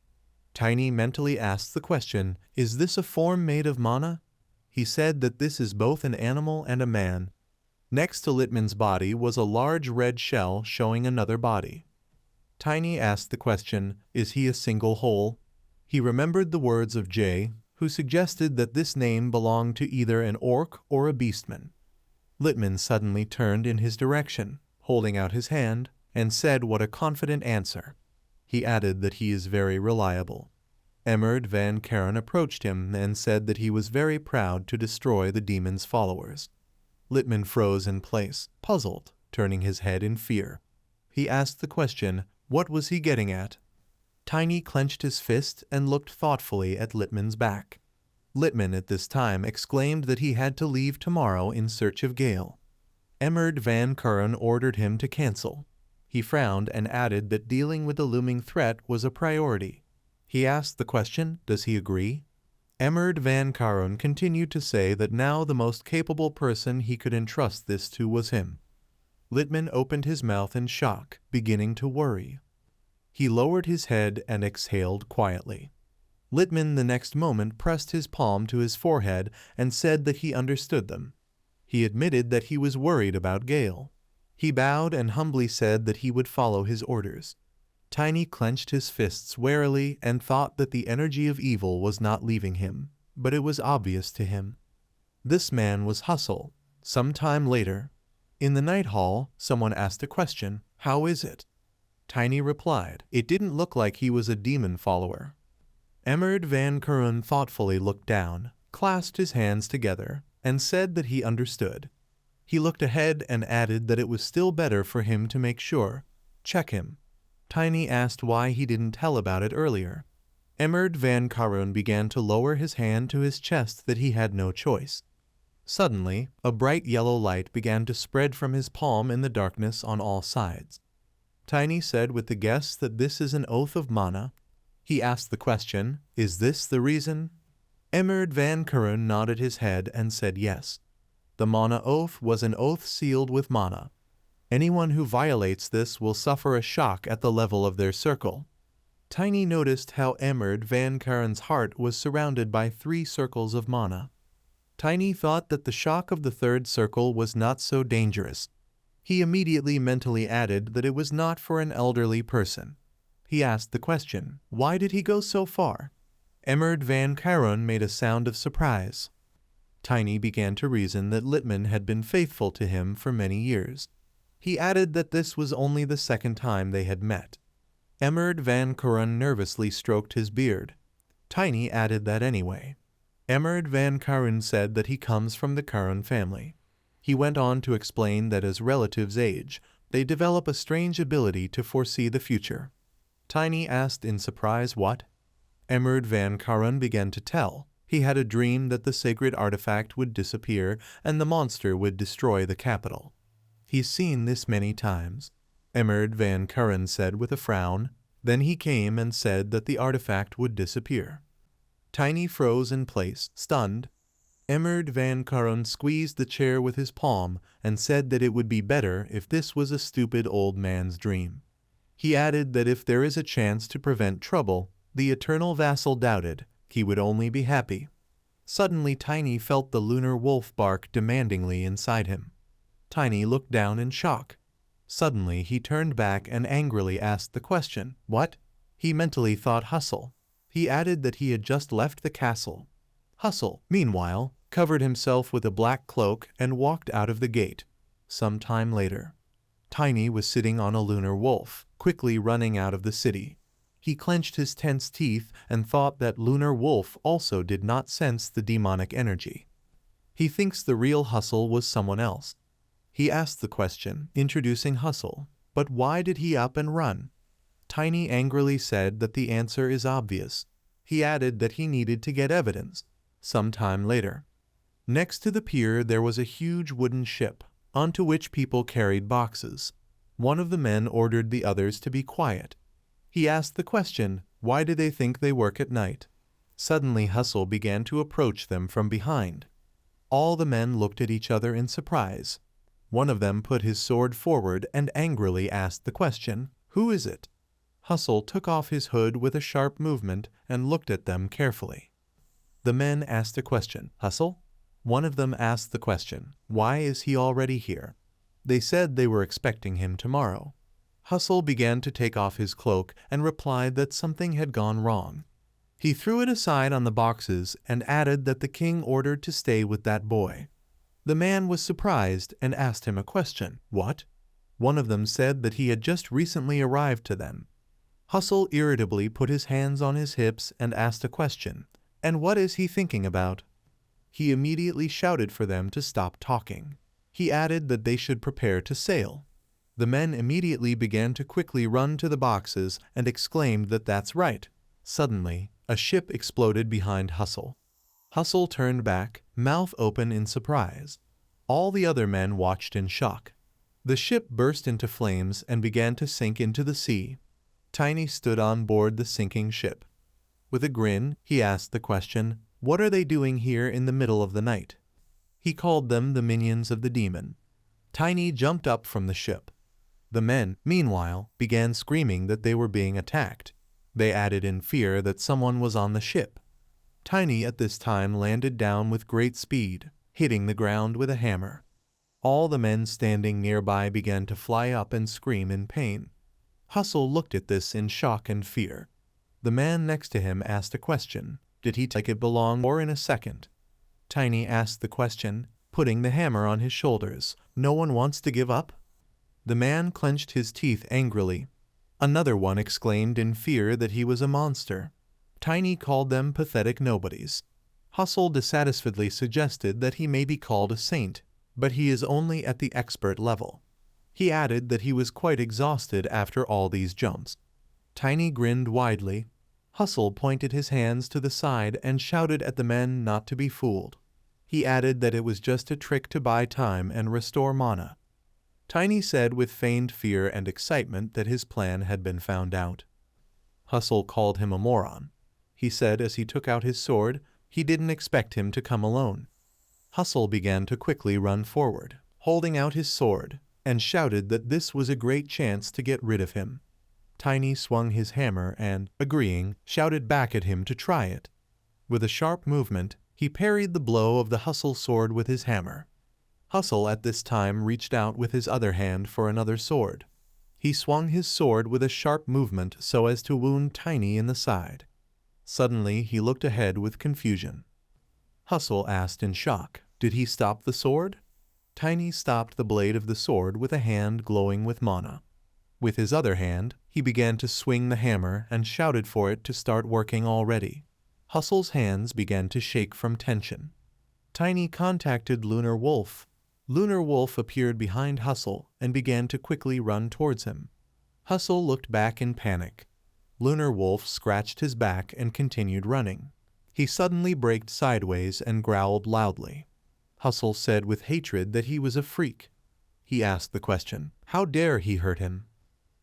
Tiny mentally asked the question, is this a form made of mana? He said that this is both an animal and a man. Next to Littman's body was a large red shell showing another body. Tiny asked the question, is he a single whole? He remembered the words of Jay, who suggested that this name belonged to either an orc or a beastman. Littman suddenly turned in his direction, holding out his hand, and said what a confident answer. He added that he is very reliable. Emmerd Van Karen approached him and said that he was very proud to destroy the demon's followers. Littman froze in place, puzzled, turning his head in fear. He asked the question, what was he getting at? Tiny clenched his fist and looked thoughtfully at Littman's back. Littman at this time exclaimed that he had to leave tomorrow in search of Gale. Emmerd Van Karen ordered him to cancel. He frowned and added that dealing with the looming threat was a priority. He asked the question, does he agree? Emmerd Van Karen continued to say that now the most capable person he could entrust this to was him. Littman opened his mouth in shock, beginning to worry. He lowered his head and exhaled quietly. Littman the next moment pressed his palm to his forehead and said that he understood them. He admitted that he was worried about Gale. He bowed and humbly said that he would follow his orders. Tiny clenched his fists warily and thought that the energy of evil was not leaving him, but it was obvious to him. This man was Hustle. Some time later, in the night hall, someone asked a question, "How is it?" Tiny replied, "It didn't look like he was a demon follower." Emerd Van Kuren thoughtfully looked down, clasped his hands together, and said that he understood. He looked ahead and added that it was still better for him to make sure. Check him. Tiny asked why he didn't tell about it earlier. Emerd Van Kuren began to lower his hand to his chest that he had no choice. Suddenly, a bright yellow light began to spread from his palm in the darkness on all sides. Tiny said with the guess that this is an oath of mana. He asked the question, "Is this the reason?" Emerd Van Kuren nodded his head and said yes. The mana oath was an oath sealed with mana. Anyone who violates this will suffer a shock at the level of their circle. Tiny noticed how Emerd Van Kuren's heart was surrounded by 3 circles of mana. Tiny thought that the shock of the 3rd circle was not so dangerous. He immediately mentally added that it was not for an elderly person. He asked the question, why did he go so far? Emerd Van Kuren made a sound of surprise. Tiny began to reason that Littman had been faithful to him for many years. He added that this was only the 2nd time they had met. Emerd Van Kuren nervously stroked his beard. Tiny added that anyway. Emerd Van Kuren said that he comes from the Kuren family. He went on to explain that as relatives age, they develop a strange ability to foresee the future. Tiny asked in surprise what? Emerd Van Kuren began to tell. He had a dream that the sacred artifact would disappear and the monster would destroy the capital. He's seen this many times. Emerd Van Kuren said with a frown. Then he came and said that the artifact would disappear. Tiny froze in place, stunned. Emerd Van Kuren squeezed the chair with his palm and said that it would be better if this was a stupid old man's dream. He added that if there is a chance to prevent trouble, the eternal vassal doubted, he would only be happy. Suddenly Tiny felt the lunar wolf bark demandingly inside him. Tiny looked down in shock. Suddenly he turned back and angrily asked the question, what? He mentally thought Hustle. He added that he had just left the castle. Hustle, meanwhile, covered himself with a black cloak and walked out of the gate. Some time later, Tiny was sitting on a lunar wolf, quickly running out of the city. He clenched his tense teeth and thought that lunar wolf also did not sense the demonic energy. He thinks the real Hustle was someone else. He asked the question, introducing Hustle, but why did he up and run? Tiny angrily said that the answer is obvious. He added that he needed to get evidence. Some time later, next to the pier there was a huge wooden ship, onto which people carried boxes. One of the men ordered the others to be quiet. He asked the question, why do they think they work at night? Suddenly Hustle began to approach them from behind. All the men looked at each other in surprise. One of them put his sword forward and angrily asked the question, who is it? Hustle took off his hood with a sharp movement and looked at them carefully. The men asked a question, Hustle? One of them asked the question, why is he already here? They said they were expecting him tomorrow. Hustle began to take off his cloak and replied that something had gone wrong. He threw it aside on the boxes and added that the king ordered to stay with that boy. The man was surprised and asked him a question. What? One of them said that he had just recently arrived to them. Hustle irritably put his hands on his hips and asked a question. And what is he thinking about? He immediately shouted for them to stop talking. He added that they should prepare to sail. The men immediately began to quickly run to the boxes and exclaimed that that's right. Suddenly, a ship exploded behind Hustle. Hustle turned back, mouth open in surprise. All the other men watched in shock. The ship burst into flames and began to sink into the sea. Tiny stood on board the sinking ship. With a grin, he asked the question, what are they doing here in the middle of the night? He called them the minions of the demon. Tiny jumped up from the ship. The men, meanwhile, began screaming that they were being attacked. They added in fear that someone was on the ship. Tiny at this time landed down with great speed, hitting the ground with a hammer. All the men standing nearby began to fly up and scream in pain. Hustle looked at this in shock and fear. The man next to him asked a question. Did he take it belong or in a second? Tiny asked the question, putting the hammer on his shoulders. No one wants to give up? The man clenched his teeth angrily. Another one exclaimed in fear that he was a monster. Tiny called them pathetic nobodies. Hustle dissatisfiedly suggested that he may be called a saint, but he is only at the expert level. He added that he was quite exhausted after all these jumps. Tiny grinned widely. Hustle pointed his hands to the side and shouted at the men not to be fooled. He added that it was just a trick to buy time and restore mana. Tiny said with feigned fear and excitement that his plan had been found out. Hustle called him a moron. He said as he took out his sword, he didn't expect him to come alone. Hustle began to quickly run forward, holding out his sword, and shouted that this was a great chance to get rid of him. Tiny swung his hammer and, agreeing, shouted back at him to try it. With a sharp movement, he parried the blow of the Hustle sword with his hammer. Hustle at this time reached out with his other hand for another sword. He swung his sword with a sharp movement so as to wound Tiny in the side. Suddenly he looked ahead with confusion. Hustle asked in shock, did he stop the sword? Tiny stopped the blade of the sword with a hand glowing with mana. With his other hand, he began to swing the hammer and shouted for it to start working already. Hustle's hands began to shake from tension. Tiny contacted Lunar Wolf. Lunar Wolf appeared behind Hustle and began to quickly run towards him. Hustle looked back in panic. Lunar Wolf scratched his back and continued running. He suddenly braked sideways and growled loudly. Hustle said with hatred that he was a freak. He asked the question, how dare he hurt him?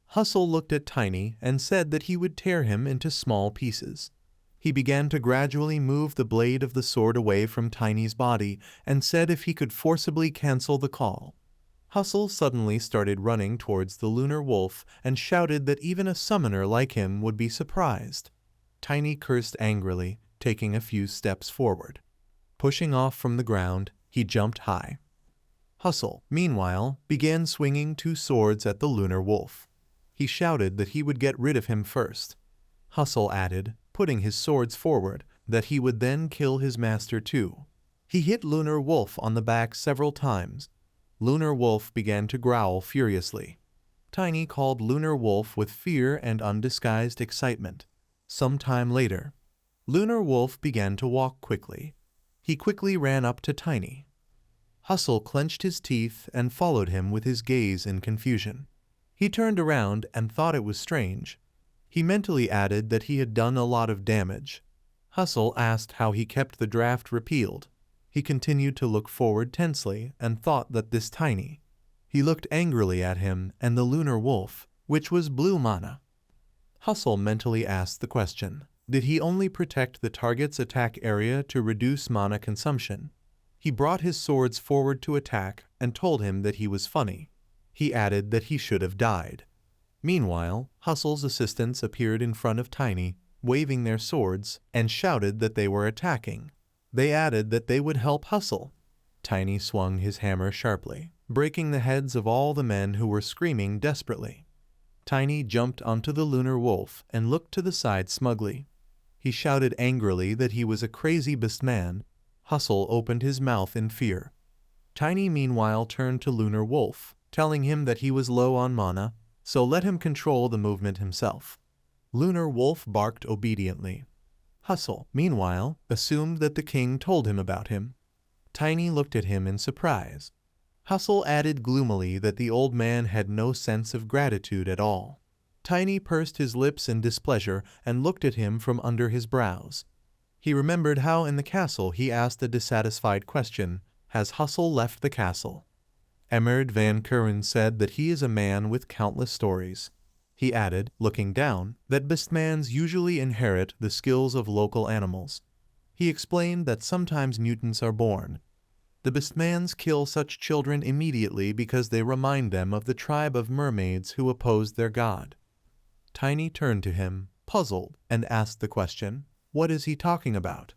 Hustle looked at Tiny and said that he would tear him into small pieces. He began to gradually move the blade of the sword away from Tiny's body and said if he could forcibly cancel the call. Hustle suddenly started running towards the Lunar Wolf and shouted that even a summoner like him would be surprised. Tiny cursed angrily, taking a few steps forward. Pushing off from the ground, he jumped high. Hustle, meanwhile, began swinging two swords at the Lunar Wolf. He shouted that he would get rid of him first. Hustle added, putting his swords forward, that he would then kill his master too. He hit Lunar Wolf on the back several times. Lunar Wolf began to growl furiously. Tiny called Lunar Wolf with fear and undisguised excitement. Some time later, Lunar Wolf began to walk quickly. He quickly ran up to Tiny. Hustle clenched his teeth and followed him with his gaze in confusion. He turned around and thought it was strange. He mentally added that he had done a lot of damage. Hustle asked how he kept the draft repealed. He continued to look forward tensely and thought that this Tiny. He looked angrily at him and the Lunar Wolf, which was blue mana. Hustle mentally asked the question, did he only protect the target's attack area to reduce mana consumption? He brought his swords forward to attack and told him that he was funny. He added that he should have died. Meanwhile, Hustle's assistants appeared in front of Tiny, waving their swords, and shouted that they were attacking. They added that they would help Hustle. Tiny swung his hammer sharply, breaking the heads of all the men who were screaming desperately. Tiny jumped onto the Lunar Wolf and looked to the side smugly. He shouted angrily that he was a crazy beast man. Hustle opened his mouth in fear. Tiny meanwhile turned to Lunar Wolf, telling him that he was low on mana, so let him control the movement himself. Lunar Wolf barked obediently. Hustle, meanwhile, assumed that the king told him about him. Tiny looked at him in surprise. Hustle added gloomily that the old man had no sense of gratitude at all. Tiny pursed his lips in displeasure and looked at him from under his brows. He remembered how in the castle he asked a dissatisfied question, has Hustle left the castle? Emerd Van Kuren said that he is a man with countless stories. He added, looking down, that beastmans usually inherit the skills of local animals. He explained that sometimes mutants are born. The beastmans kill such children immediately because they remind them of the tribe of mermaids who opposed their god. Tiny turned to him, puzzled, and asked the question, what is he talking about?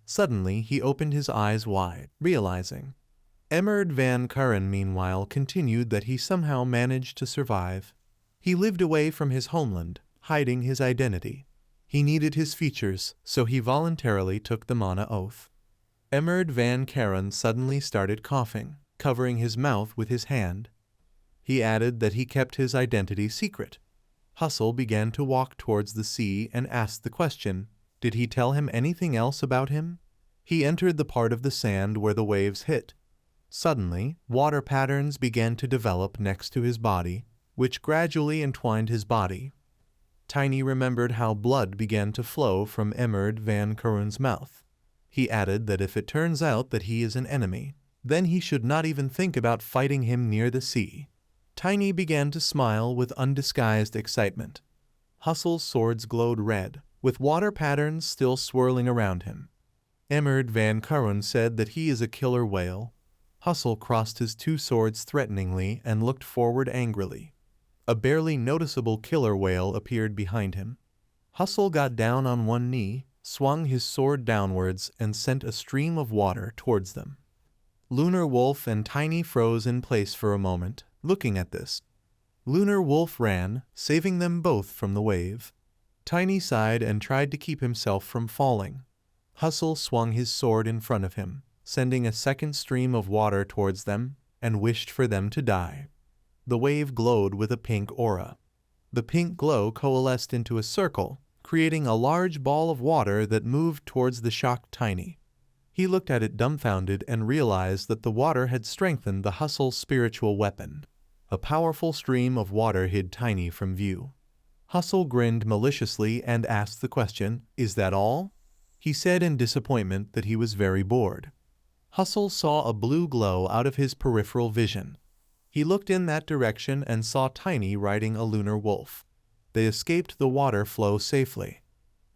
Suddenly he opened his eyes wide, realizing. Emerd Van Kuren meanwhile continued that he somehow managed to survive. He lived away from his homeland, hiding his identity. He needed his features, so he voluntarily took the mana oath. Emerd van Karen suddenly started coughing, covering his mouth with his hand. He added that he kept his identity secret. Hustle began to walk towards the sea and asked the question, did he tell him anything else about him? He entered the part of the sand where the waves hit. Suddenly, water patterns began to develop next to his body, which gradually entwined his body. Tiny remembered how blood began to flow from Emerd van Karen's mouth. He added that if it turns out that he is an enemy, then he should not even think about fighting him near the sea. Tiny began to smile with undisguised excitement. Hustle's swords glowed red, with water patterns still swirling around him. Emerd van Karen said that he is a killer whale. Hustle crossed his two swords threateningly and looked forward angrily. A barely noticeable killer whale appeared behind him. Hustle got down on one knee, swung his sword downwards, and sent a stream of water towards them. Lunar Wolf and Tiny froze in place for a moment, looking at this. Lunar Wolf ran, saving them both from the wave. Tiny sighed and tried to keep himself from falling. Hustle swung his sword in front of him, sending a second stream of water towards them, and wished for them to die. The wave glowed with a pink aura. The pink glow coalesced into a circle, creating a large ball of water that moved towards the shocked Tiny. He looked at it dumbfounded and realized that the water had strengthened the Hustle's spiritual weapon. A powerful stream of water hid Tiny from view. Hustle grinned maliciously and asked the question, "Is that all?" He said in disappointment that he was very bored. Hustle saw a blue glow out of his peripheral vision. He looked in that direction and saw Tiny riding a lunar wolf. They escaped the water flow safely.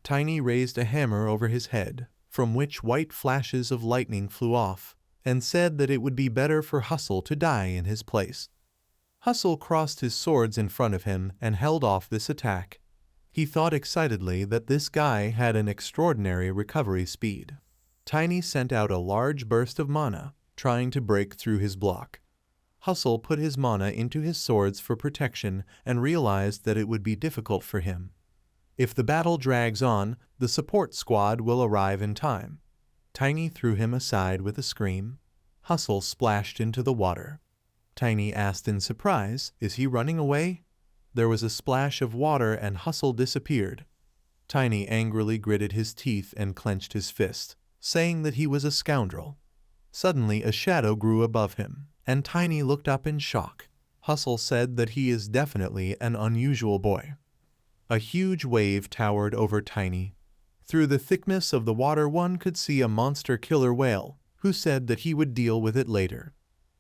Tiny raised a hammer over his head, from which white flashes of lightning flew off, and said that it would be better for Hustle to die in his place. Hustle crossed his swords in front of him and held off this attack. He thought excitedly that this guy had an extraordinary recovery speed. Tiny sent out a large burst of mana, trying to break through his block. Hustle put his mana into his swords for protection and realized that it would be difficult for him. If the battle drags on, the support squad will arrive in time. Tiny threw him aside with a scream. Hustle splashed into the water. Tiny asked in surprise, "Is he running away?" There was a splash of water and Hustle disappeared. Tiny angrily gritted his teeth and clenched his fist, saying that he was a scoundrel. Suddenly a shadow grew above him, and Tiny looked up in shock. Hustle said that he is definitely an unusual boy. A huge wave towered over Tiny. Through the thickness of the water one could see a monster killer whale, who said that he would deal with it later.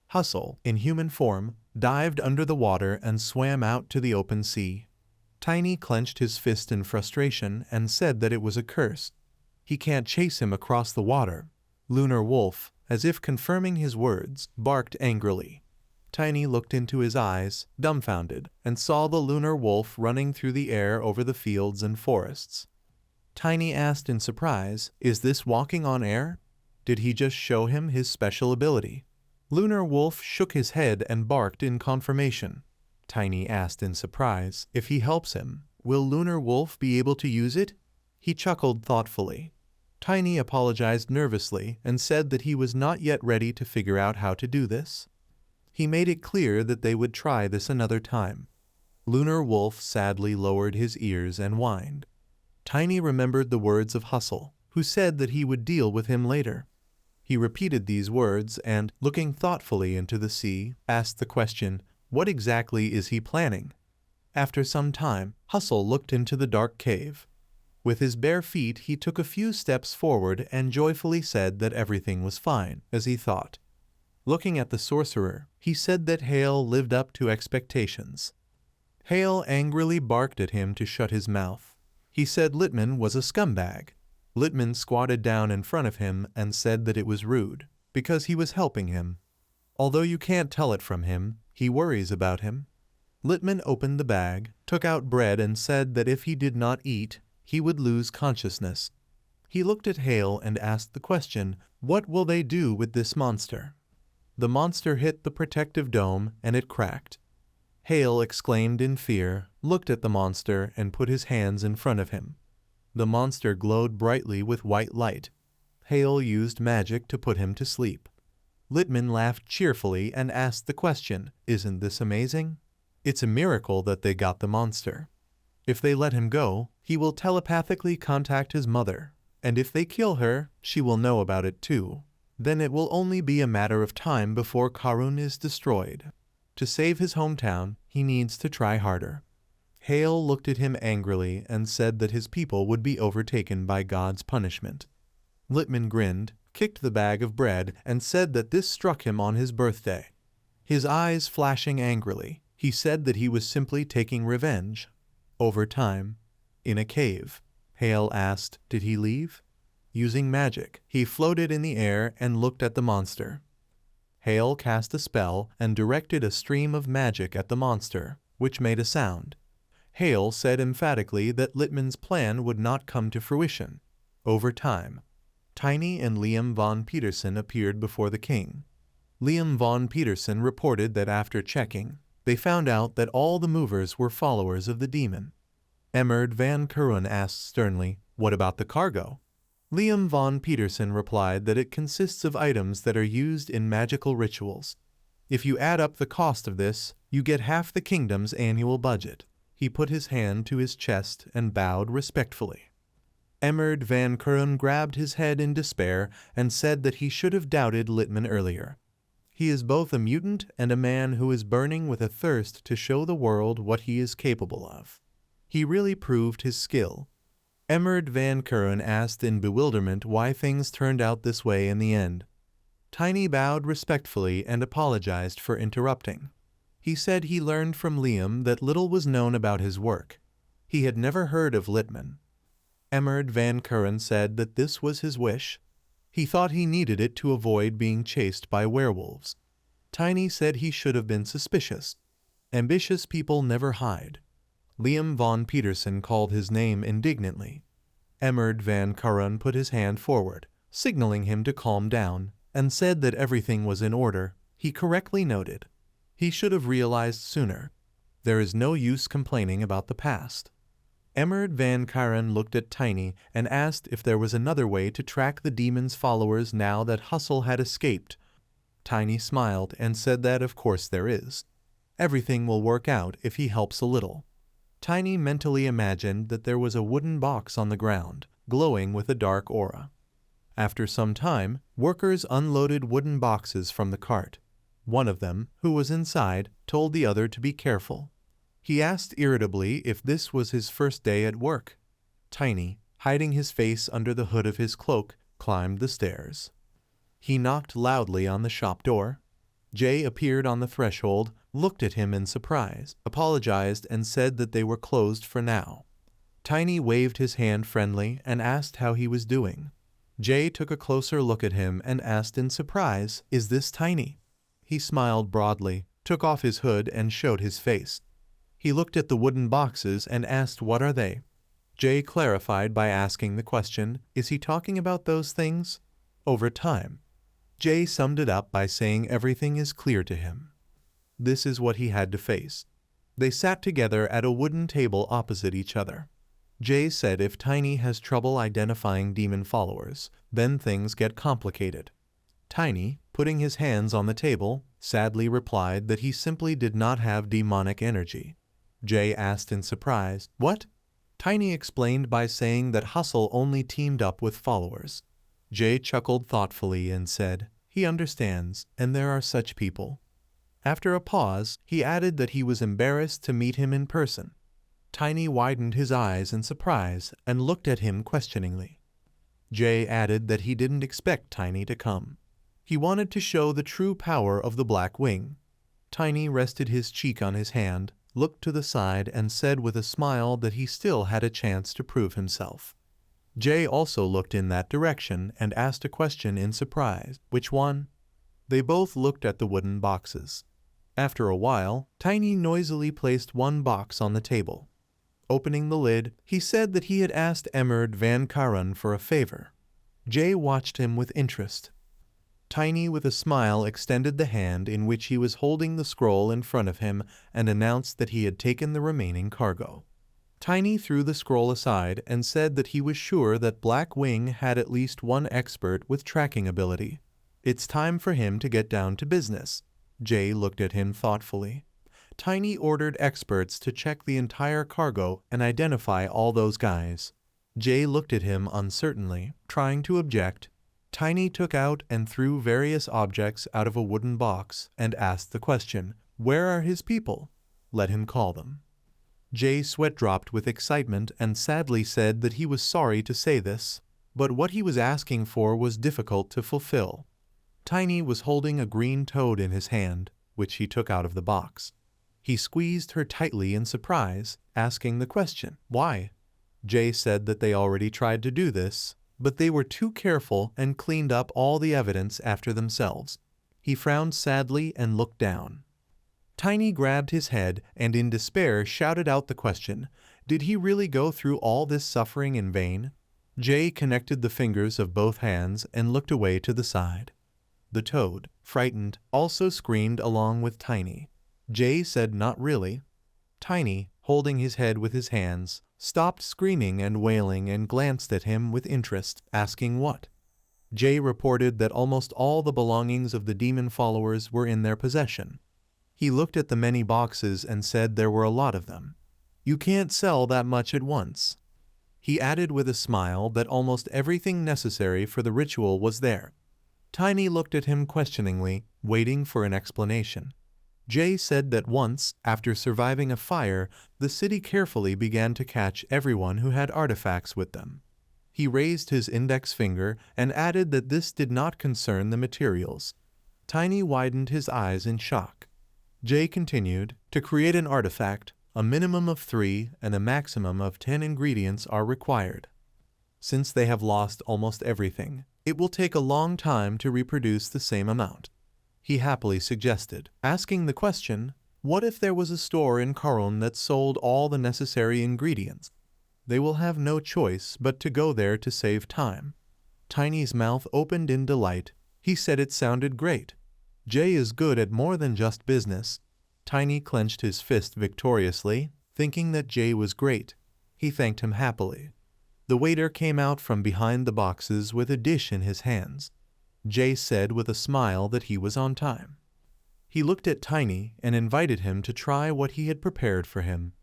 Hustle, in human form, dived under the water and swam out to the open sea. Tiny clenched his fist in frustration and said that it was a curse. He can't chase him across the water. Lunar Wolf, as if confirming his words, barked angrily. Tiny looked into his eyes, dumbfounded, and saw the Lunar Wolf running through the air over the fields and forests. Tiny asked in surprise, "Is this walking on air? Did he just show him his special ability?" Lunar Wolf shook his head and barked in confirmation. Tiny asked in surprise, "If he helps him, will Lunar Wolf be able to use it?" He chuckled thoughtfully. Tiny apologized nervously and said that he was not yet ready to figure out how to do this. He made it clear that they would try this another time. Lunar Wolf sadly lowered his ears and whined. Tiny remembered the words of Hustle, who said that he would deal with him later. He repeated these words and, looking thoughtfully into the sea, asked the question, "What exactly is he planning?" After some time, Hustle looked into the dark cave. With his bare feet, he took a few steps forward and joyfully said that everything was fine, as he thought. Looking at the sorcerer, he said that Hale lived up to expectations. Hale angrily barked at him to shut his mouth. He said Littman was a scumbag. Littman squatted down in front of him and said that it was rude, because he was helping him. Although you can't tell it from him, he worries about him. Littman opened the bag, took out bread and said that if he did not eat, he would lose consciousness. He looked at Hale and asked the question, "What will they do with this monster?" The monster hit the protective dome and it cracked. Hale exclaimed in fear, looked at the monster, and put his hands in front of him. The monster glowed brightly with white light. Hale used magic to put him to sleep. Littman laughed cheerfully and asked the question, "Isn't this amazing? It's a miracle that they got the monster. If they let him go, he will telepathically contact his mother, and if they kill her, she will know about it too. Then it will only be a matter of time before Karun is destroyed. To save his hometown, he needs to try harder." Hale looked at him angrily and said that his people would be overtaken by God's punishment. Littman grinned, kicked the bag of bread, and said that this struck him on his birthday. His eyes flashing angrily, he said that he was simply taking revenge. Over time, in a cave, Hale asked, "Did he leave?" Using magic, he floated in the air and looked at the monster. Hale cast a spell and directed a stream of magic at the monster, which made a sound. Hale said emphatically that Littman's plan would not come to fruition. Over time, Tiny and Liam von Petersen appeared before the king. Liam von Petersen reported that after checking, they found out that all the movers were followers of the demon. Emmerd van Kuren asked sternly, "What about the cargo?" Liam von Petersen replied that it consists of items that are used in magical rituals. If you add up the cost of this, you get half the kingdom's annual budget. He put his hand to his chest and bowed respectfully. Emmerd van Kuren grabbed his head in despair and said that he should have doubted Littman earlier. He is both a mutant and a man who is burning with a thirst to show the world what he is capable of. He really proved his skill. Emmerd van Kuren asked in bewilderment why things turned out this way in the end. Tiny bowed respectfully and apologized for interrupting. He said he learned from Liam that little was known about his work. He had never heard of Littman. Emmerd van Kuren said that this was his wish. He thought he needed it to avoid being chased by werewolves. Tiny said he should have been suspicious. Ambitious people never hide. Liam von Petersen called his name indignantly. Emmerd van Kuren put his hand forward, signaling him to calm down, and said that everything was in order. He correctly noted, "He should have realized sooner. There is no use complaining about the past." Emmerd van Kuren looked at Tiny and asked if there was another way to track the demon's followers now that Hustle had escaped. Tiny smiled and said that of course there is. Everything will work out if he helps a little. Tiny mentally imagined that there was a wooden box on the ground, glowing with a dark aura. After some time, workers unloaded wooden boxes from the cart. One of them, who was inside, told the other to be careful. He asked irritably if this was his first day at work. Tiny, hiding his face under the hood of his cloak, climbed the stairs. He knocked loudly on the shop door. Jay appeared on the threshold, looked at him in surprise, apologized and said that they were closed for now. Tiny waved his hand friendly and asked how he was doing. Jay took a closer look at him and asked in surprise, "Is this Tiny?" He smiled broadly, took off his hood and showed his face. He looked at the wooden boxes and asked, "What are they?" Jay clarified by asking the question, "Is he talking about those things?" Over time, Jay summed it up by saying everything is clear to him. This is what he had to face. They sat together at a wooden table opposite each other. Jay said if Tiny has trouble identifying demon followers, then things get complicated. Tiny, putting his hands on the table, sadly replied that he simply did not have demonic energy. Jay asked in surprise, "What?" Tiny explained by saying that Hustle only teamed up with followers. Jay chuckled thoughtfully and said, "He understands, and there are such people." After a pause, he added that he was embarrassed to meet him in person. Tiny widened his eyes in surprise and looked at him questioningly. Jay added that he didn't expect Tiny to come. He wanted to show the true power of the Black Wing. Tiny rested his cheek on his hand, looked to the side and said with a smile that he still had a chance to prove himself. Jay also looked in that direction and asked a question in surprise. "Which one?" They both looked at the wooden boxes. After a while, Tiny noisily placed one box on the table. Opening the lid, he said that he had asked Emmerd van Kuren for a favor. Jay watched him with interest. Tiny with a smile extended the hand in which he was holding the scroll in front of him and announced that he had taken the remaining cargo. Tiny threw the scroll aside and said that he was sure that Black Wing had at least one expert with tracking ability. It's time for him to get down to business. Jay looked at him thoughtfully. Tiny ordered experts to check the entire cargo and identify all those guys. Jay looked at him uncertainly, trying to object. Tiny took out and threw various objects out of a wooden box and asked the question, "Where are his people? Let him call them." Jay's sweat dropped with excitement and sadly said that he was sorry to say this, but what he was asking for was difficult to fulfill. Tiny was holding a green toad in his hand, which he took out of the box. He squeezed her tightly in surprise, asking the question, "Why?" Jay said that they already tried to do this, but they were too careful and cleaned up all the evidence after themselves. He frowned sadly and looked down. Tiny grabbed his head and in despair shouted out the question, did he really go through all this suffering in vain? Jay connected the fingers of both hands and looked away to the side. The toad, frightened, also screamed along with Tiny. Jay said not really. Tiny, holding his head with his hands, stopped screaming and wailing and glanced at him with interest, asking what. Jay reported that almost all the belongings of the demon followers were in their possession. He looked at the many boxes and said there were a lot of them. You can't sell that much at once. He added with a smile that almost everything necessary for the ritual was there. Tiny looked at him questioningly, waiting for an explanation. Jay said that once, after surviving a fire, the city carefully began to catch everyone who had artifacts with them. He raised his index finger and added that this did not concern the materials. Tiny widened his eyes in shock. Jay continued, to create an artifact, a minimum of 3 and a maximum of 10 ingredients are required. Since they have lost almost everything, it will take a long time to reproduce the same amount. He happily suggested, asking the question, what if there was a store in Karun that sold all the necessary ingredients? They will have no choice but to go there to save time. Tiny's mouth opened in delight. He said it sounded great. Jay is good at more than just business. Tiny clenched his fist victoriously, thinking that Jay was great. He thanked him happily. The waiter came out from behind the boxes with a dish in his hands. Jay said with a smile that he was on time. He looked at Tiny and invited him to try what he had prepared for him.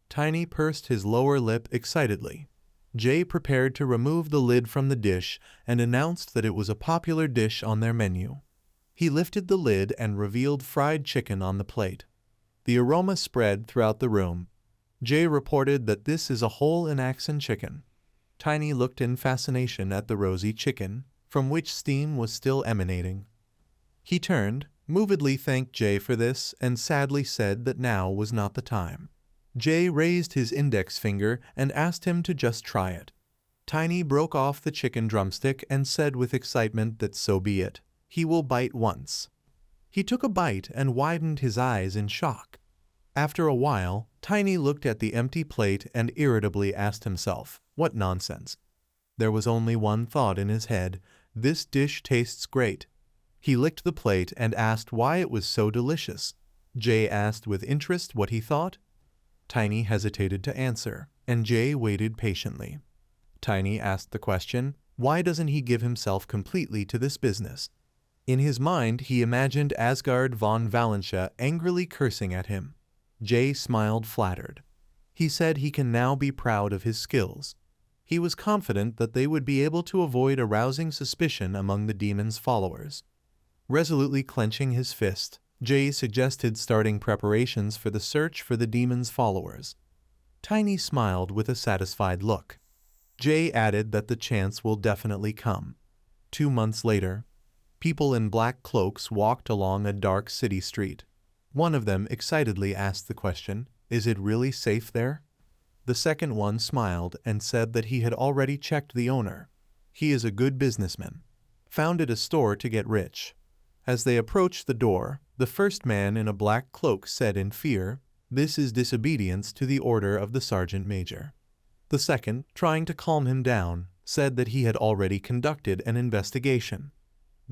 Tiny pursed his lower lip excitedly. Jay prepared to remove the lid from the dish and announced that it was a popular dish on their menu. He lifted the lid and revealed fried chicken on the plate. The aroma spread throughout the room. Jay reported that this is a whole Inaxan chicken. Tiny looked in fascination at the rosy chicken, from which steam was still emanating. He turned, movedly thanked Jay for this, and sadly said that now was not the time. Jay raised his index finger and asked him to just try it. Tiny broke off the chicken drumstick and said with excitement that so be it. He will bite once. He took a bite and widened his eyes in shock. After a while, Tiny looked at the empty plate and irritably asked himself, what nonsense. There was only one thought in his head, this dish tastes great. He licked the plate and asked why it was so delicious. Jay asked with interest what he thought. Tiny hesitated to answer, and Jay waited patiently. Tiny asked the question, why doesn't he give himself completely to this business? In his mind, he imagined Asgard von Valensha angrily cursing at him. Jay smiled flattered. He said he can now be proud of his skills. He was confident that they would be able to avoid arousing suspicion among the demon's followers. Resolutely clenching his fist, Jay suggested starting preparations for the search for the demon's followers. Tiny smiled with a satisfied look. Jay added that the chance will definitely come. 2 months later, people in black cloaks walked along a dark city street. One of them excitedly asked the question, is it really safe there? The second one smiled and said that he had already checked the owner. He is a good businessman. Founded a store to get rich. As they approached the door, the first man in a black cloak said in fear, this is disobedience to the order of the sergeant major. The second, trying to calm him down, said that he had already conducted an investigation.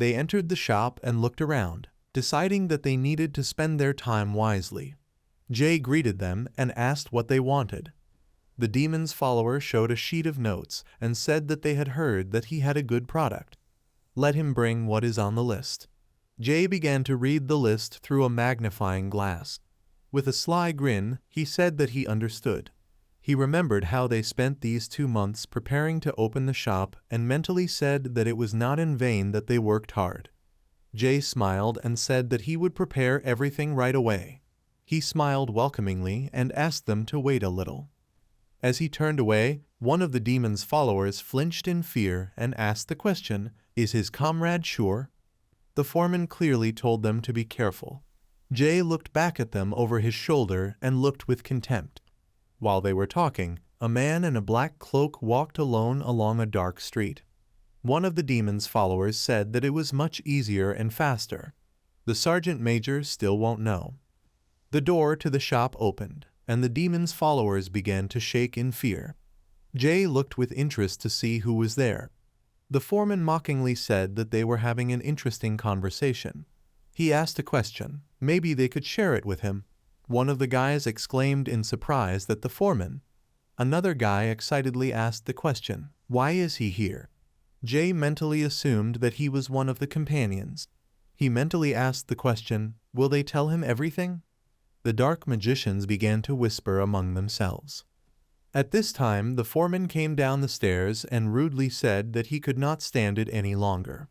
They entered the shop and looked around, deciding that they needed to spend their time wisely. Jay greeted them and asked what they wanted. The demon's follower showed a sheet of notes and said that they had heard that he had a good product. Let him bring what is on the list. Jay began to read the list through a magnifying glass. With a sly grin, he said that he understood. He remembered how they spent these 2 months preparing to open the shop and mentally said that it was not in vain that they worked hard. Jay smiled and said that he would prepare everything right away. He smiled welcomingly and asked them to wait a little. As he turned away, one of the demon's followers flinched in fear and asked the question, "Is his comrade sure?" The foreman clearly told them to be careful. Jay looked back at them over his shoulder and looked with contempt. While they were talking, a man in a black cloak walked alone along a dark street. One of the demon's followers said that it was much easier and faster. The sergeant major still won't know. The door to the shop opened, and the demon's followers began to shake in fear. Jay looked with interest to see who was there. The foreman mockingly said that they were having an interesting conversation. He asked a question. Maybe they could share it with him. One of the guys exclaimed in surprise that the foreman. Another guy excitedly asked the question, "Why is he here?" Jay mentally assumed that he was one of the companions. He mentally asked the question, "Will they tell him everything?" The dark magicians began to whisper among themselves. At this time, the foreman came down the stairs and rudely said that he could not stand it any longer.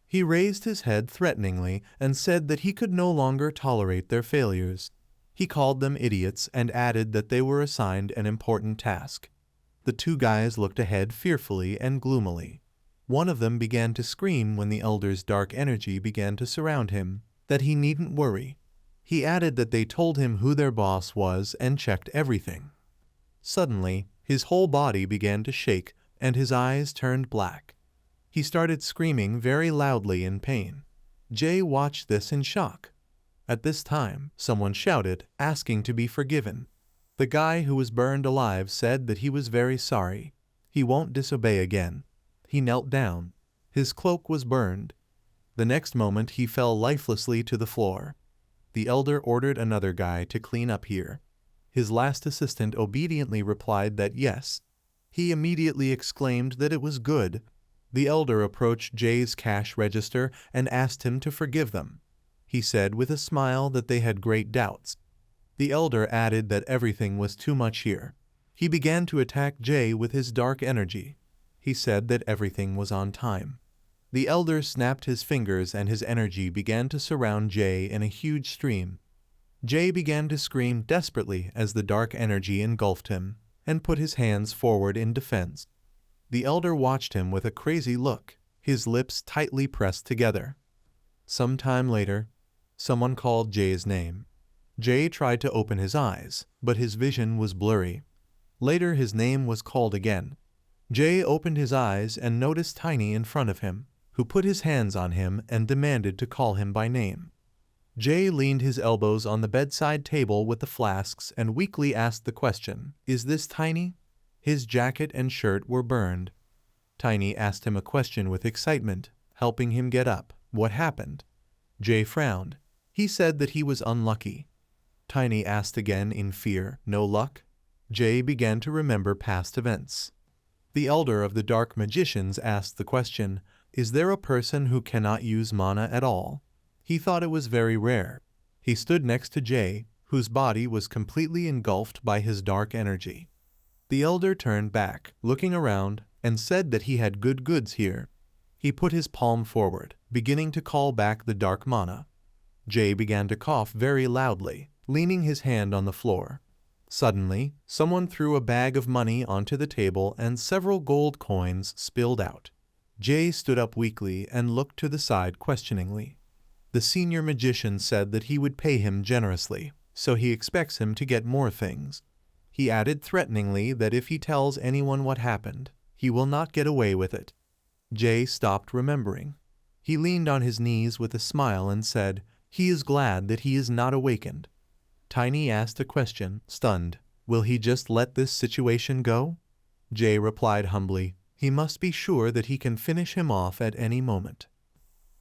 He raised his head threateningly and said that he could no longer tolerate their failures. He called them idiots and added that they were assigned an important task. The 2 guys looked ahead fearfully and gloomily. One of them began to scream when the elder's dark energy began to surround him, that he needn't worry. He added that they told him who their boss was and checked everything. Suddenly, his whole body began to shake and his eyes turned black. He started screaming very loudly in pain. Jay watched this in shock. At this time, someone shouted, asking to be forgiven. The guy who was burned alive said that he was very sorry. He won't disobey again. He knelt down. His cloak was burned. The next moment he fell lifelessly to the floor. The elder ordered another guy to clean up here. His last assistant obediently replied that yes. He immediately exclaimed that it was good. The elder approached Jay's cash register and asked him to forgive them. He said with a smile that they had great doubts. The elder added that everything was too much here. He began to attack Jay with his dark energy. He said that everything was on time. The elder snapped his fingers and his energy began to surround Jay in a huge stream. Jay began to scream desperately as the dark energy engulfed him and put his hands forward in defense. The elder watched him with a crazy look, his lips tightly pressed together. Some time later, someone called Jay's name. Jay tried to open his eyes, but his vision was blurry. Later his name was called again. Jay opened his eyes and noticed Tiny in front of him, who put his hands on him and demanded to call him by name. Jay leaned his elbows on the bedside table with the flasks and weakly asked the question, "Is this Tiny?" His jacket and shirt were burned. Tiny asked him a question with excitement, helping him get up. What happened? Jay frowned. He said that he was unlucky. Tiny asked again in fear, "No luck?" Jay began to remember past events. The elder of the dark magicians asked the question, "Is there a person who cannot use mana at all?" He thought it was very rare. He stood next to Jay, whose body was completely engulfed by his dark energy. The elder turned back, looking around, and said that he had good goods here. He put his palm forward, beginning to call back the dark mana. Jay began to cough very loudly, leaning his hand on the floor. Suddenly, someone threw a bag of money onto the table and several gold coins spilled out. Jay stood up weakly and looked to the side questioningly. The senior magician said that he would pay him generously, so he expects him to get more things. He added threateningly that if he tells anyone what happened, he will not get away with it. Jay stopped remembering. He leaned on his knees with a smile and said, "He is glad that he is not awakened." Tiny asked a question, stunned. "Will he just let this situation go?" Jay replied humbly, "He must be sure that he can finish him off at any moment."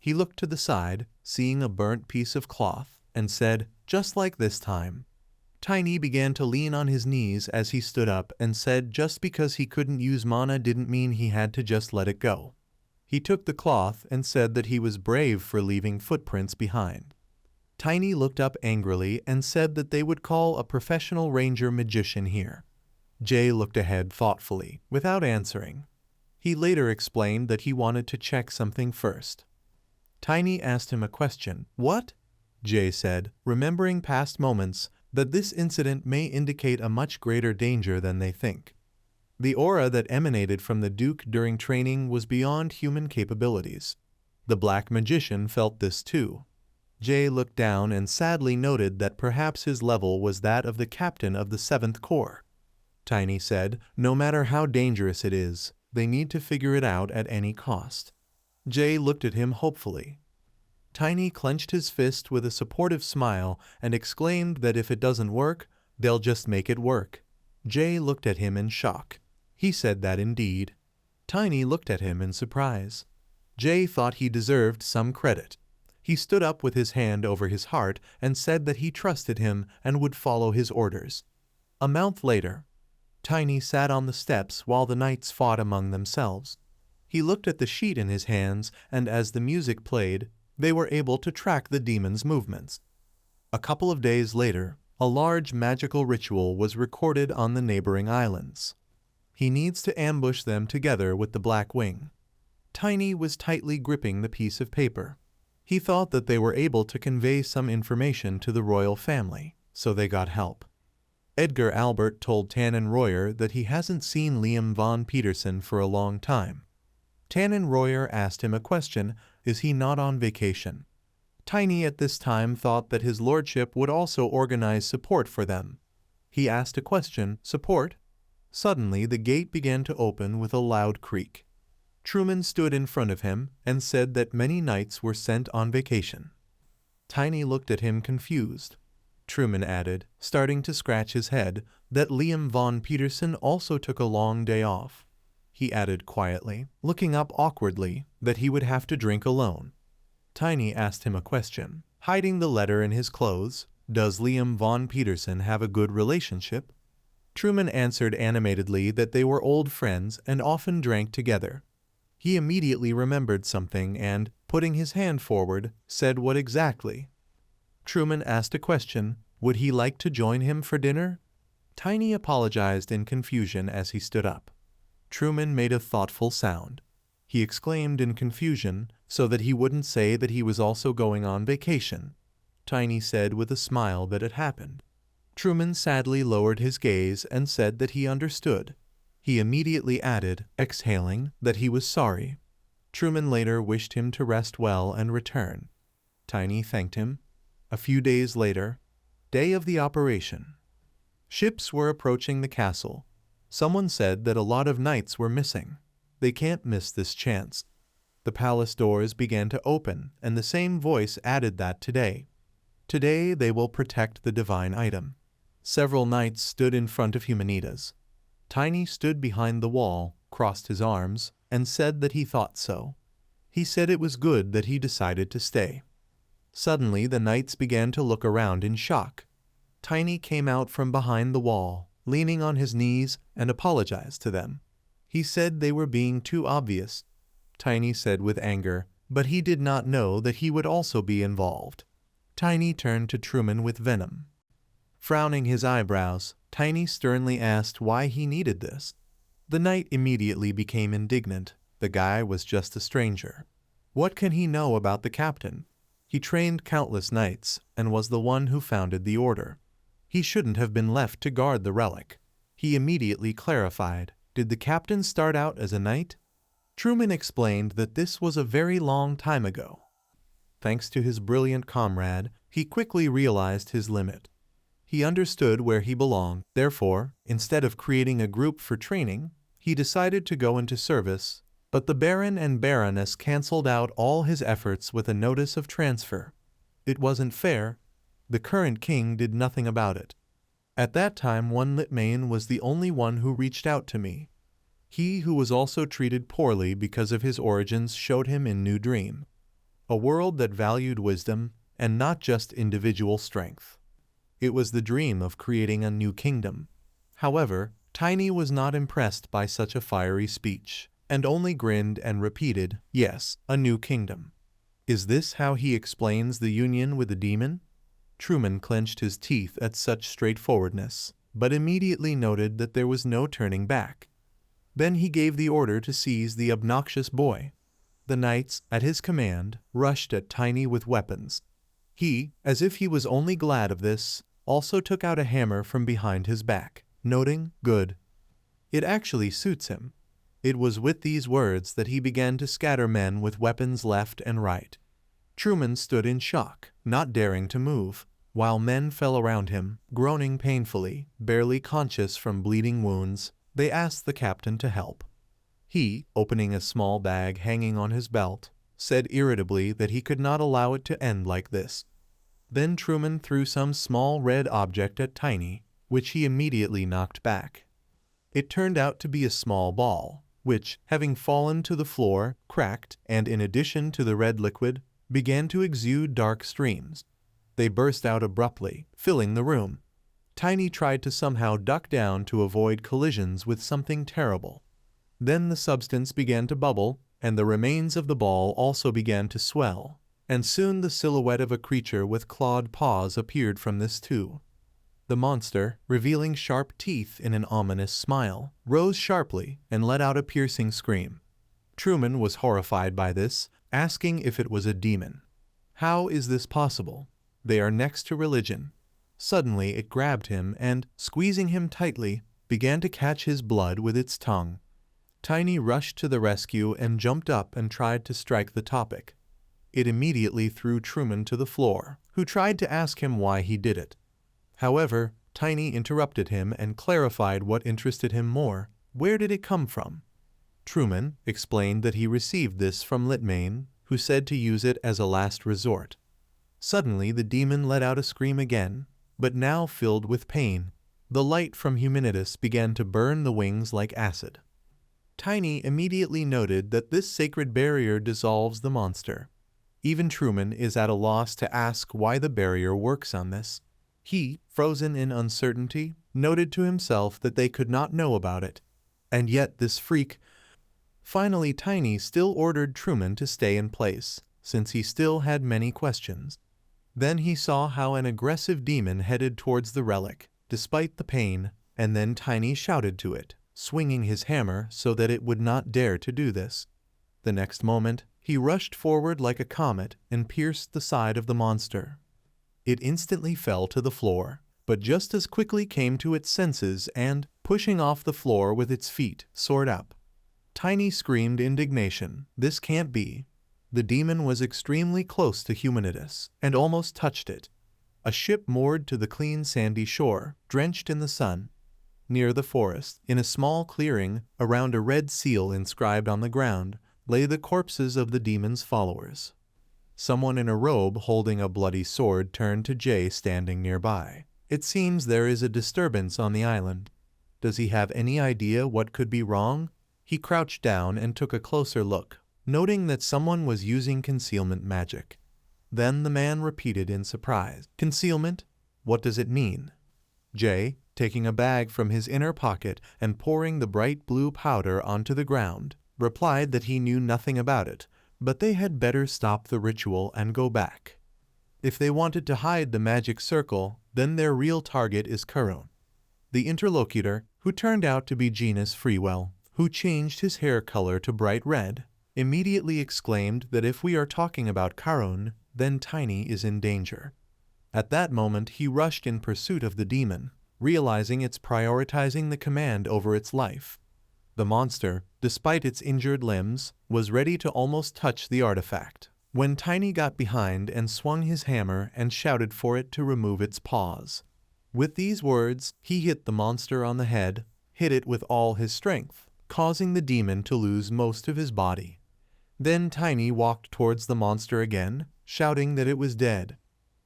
He looked to the side, seeing a burnt piece of cloth, and said, "Just like this time." Tiny began to lean on his knees as he stood up and said just because he couldn't use mana didn't mean he had to just let it go. He took the cloth and said that he was brave for leaving footprints behind. Tiny looked up angrily and said that they would call a professional ranger magician here. Jay looked ahead thoughtfully, without answering. He later explained that he wanted to check something first. Tiny asked him a question. "What?" Jay said, remembering past moments, that this incident may indicate a much greater danger than they think. The aura that emanated from the Duke during training was beyond human capabilities. The Black Magician felt this too. Jay looked down and sadly noted that perhaps his level was that of the captain of the 7th Corps. Tiny said, "No matter how dangerous it is, they need to figure it out at any cost." Jay looked at him hopefully. Tiny clenched his fist with a supportive smile and exclaimed that if it doesn't work, they'll just make it work. Jay looked at him in shock. He said that indeed. Tiny looked at him in surprise. Jay thought he deserved some credit. He stood up with his hand over his heart and said that he trusted him and would follow his orders. A month later, Tiny sat on the steps while the knights fought among themselves. He looked at the sheet in his hands, and as the music played, they were able to track the demon's movements. A couple of days later, a large magical ritual was recorded on the neighboring islands. He needs to ambush them together with the Black Wing. Tiny was tightly gripping the piece of paper. He thought that they were able to convey some information to the royal family, so they got help. Edgar Albert told Tannen Royer that he hasn't seen Liam von Petersen for a long time. Tannen Royer asked him a question, is he not on vacation? Tiny at this time thought that his lordship would also organize support for them. He asked a question, support? Suddenly the gate began to open with a loud creak. Truman stood in front of him and said that many knights were sent on vacation. Tiny looked at him confused. Truman added, starting to scratch his head, that Liam von Petersen also took a long day off. He added quietly, looking up awkwardly, that he would have to drink alone. Tiny asked him a question, hiding the letter in his clothes. Does Liam von Petersen have a good relationship? Truman answered animatedly that they were old friends and often drank together. He immediately remembered something and, putting his hand forward, said what exactly. Truman asked a question, would he like to join him for dinner? Tiny apologized in confusion as he stood up. Truman made a thoughtful sound. He exclaimed in confusion so that he wouldn't say that he was also going on vacation. Tiny said with a smile that it happened. Truman sadly lowered his gaze and said that he understood. He immediately added, exhaling, that he was sorry. Truman later wished him to rest well and return. Tiny thanked him. A few days later, day of the operation. Ships were approaching the castle. Someone said that a lot of knights were missing. They can't miss this chance. The palace doors began to open, and the same voice added that today. Today they will protect the divine item. Several knights stood in front of Humanitas. Tiny stood behind the wall, crossed his arms, and said that he thought so. He said it was good that he decided to stay. Suddenly the knights began to look around in shock. Tiny came out from behind the wall, leaning on his knees, and apologized to them. He said they were being too obvious. Tiny said with anger, but he did not know that he would also be involved. Tiny turned to Truman with venom. Frowning his eyebrows, Tiny sternly asked why he needed this. The knight immediately became indignant. The guy was just a stranger. What can he know about the captain? He trained countless knights and was the one who founded the order. He shouldn't have been left to guard the relic. He immediately clarified, did the captain start out as a knight? Truman explained that this was a very long time ago. Thanks to his brilliant comrade, he quickly realized his limit. He understood where he belonged. Therefore, instead of creating a group for training, he decided to go into service, but the Baron and Baroness cancelled out all his efforts with a notice of transfer. It wasn't fair. The current king did nothing about it. At that time, one Litmain was the only one who reached out to me. He who was also treated poorly because of his origins showed him in New Dream. a world that valued wisdom and not just individual strength. It was the dream of creating a new kingdom. However, Tiny was not impressed by such a fiery speech, and only grinned and repeated, "Yes, a new kingdom." Is this how he explains the union with the demon? Truman clenched his teeth at such straightforwardness, but immediately noted that there was no turning back. Then he gave the order to seize the obnoxious boy. The knights, at his command, rushed at Tiny with weapons. He, as if he was only glad of this, also took out a hammer from behind his back, noting, "Good. It actually suits him." It was with these words that he began to scatter men with weapons left and right. Truman stood in shock, not daring to move, while men fell around him, groaning painfully, barely conscious from bleeding wounds. They asked the captain to help. He, opening a small bag hanging on his belt, said irritably that he could not allow it to end like this. Then Truman threw some small red object at Tiny, which he immediately knocked back. It turned out to be a small ball, which, having fallen to the floor, cracked, and in addition to the red liquid, began to exude dark streams. They burst out abruptly, filling the room. Tiny tried to somehow duck down to avoid collisions with something terrible. Then the substance began to bubble, and the remains of the ball also began to swell, and soon the silhouette of a creature with clawed paws appeared from this too. The monster, revealing sharp teeth in an ominous smile, rose sharply and let out a piercing scream. Truman was horrified by this, asking if it was a demon. How is this possible? They are next to religion. Suddenly it grabbed him and, squeezing him tightly, began to catch his blood with its tongue. Tiny rushed to the rescue and jumped up and tried to strike the topic. It immediately threw Truman to the floor, who tried to ask him why he did it. However, Tiny interrupted him and clarified what interested him more. Where did it come from? Truman explained that he received this from Litmain, who said to use it as a last resort. Suddenly the demon let out a scream again, but now filled with pain. The light from Humanitas began to burn the wings like acid. Tiny immediately noted that this sacred barrier dissolves the monster. Even Truman is at a loss to ask why the barrier works on this. He, frozen in uncertainty, noted to himself that they could not know about it. And yet this freak... Finally, Tiny still ordered Truman to stay in place, since he still had many questions. Then he saw how an aggressive demon headed towards the relic, despite the pain, and then Tiny shouted to it, swinging his hammer so that it would not dare to do this. The next moment, he rushed forward like a comet and pierced the side of the monster. It instantly fell to the floor, but just as quickly came to its senses and, pushing off the floor with its feet, soared up. Tiny screamed indignation. This can't be. The demon was extremely close to Humanitas, and almost touched it. A ship moored to the clean sandy shore, drenched in the sun. Near the forest, in a small clearing, around a red seal inscribed on the ground, lay the corpses of the demon's followers. Someone in a robe holding a bloody sword turned to Jay standing nearby. It seems there is a disturbance on the island. Does he have any idea what could be wrong? He crouched down and took a closer look, noting that someone was using concealment magic. Then the man repeated in surprise, "Concealment? What does it mean?" Jay, taking a bag from his inner pocket and pouring the bright blue powder onto the ground, replied that he knew nothing about it, but they had better stop the ritual and go back. If they wanted to hide the magic circle, then their real target is Karun. The interlocutor, who turned out to be Genus Freewell, who changed his hair color to bright red, immediately exclaimed that if we are talking about Karun, then Tiny is in danger. At that moment he rushed in pursuit of the demon, realizing it's prioritizing the command over its life. The monster, despite its injured limbs, was ready to almost touch the artifact, when Tiny got behind and swung his hammer and shouted for it to remove its paws. With these words, he hit the monster on the head, hit it with all his strength, causing the demon to lose most of his body. Then Tiny walked towards the monster again, shouting that it was dead.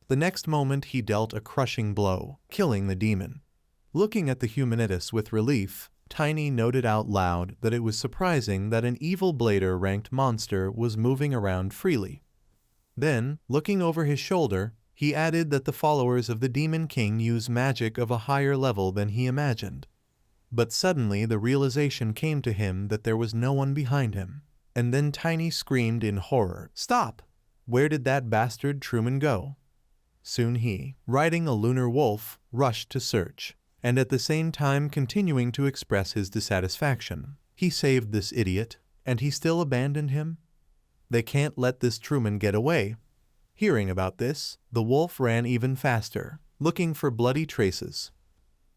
The next moment he dealt a crushing blow, killing the demon. Looking at the Humanitas with relief, Tiny noted out loud that it was surprising that an evil blader-ranked monster was moving around freely. Then, looking over his shoulder, he added that the followers of the Demon King use magic of a higher level than he imagined. But suddenly the realization came to him that there was no one behind him. And then Tiny screamed in horror, "Stop! Where did that bastard Truman go?" Soon he, riding a lunar wolf, rushed to search, and at the same time continuing to express his dissatisfaction. He saved this idiot, and he still abandoned him? They can't let this Truman get away. Hearing about this, the wolf ran even faster, looking for bloody traces.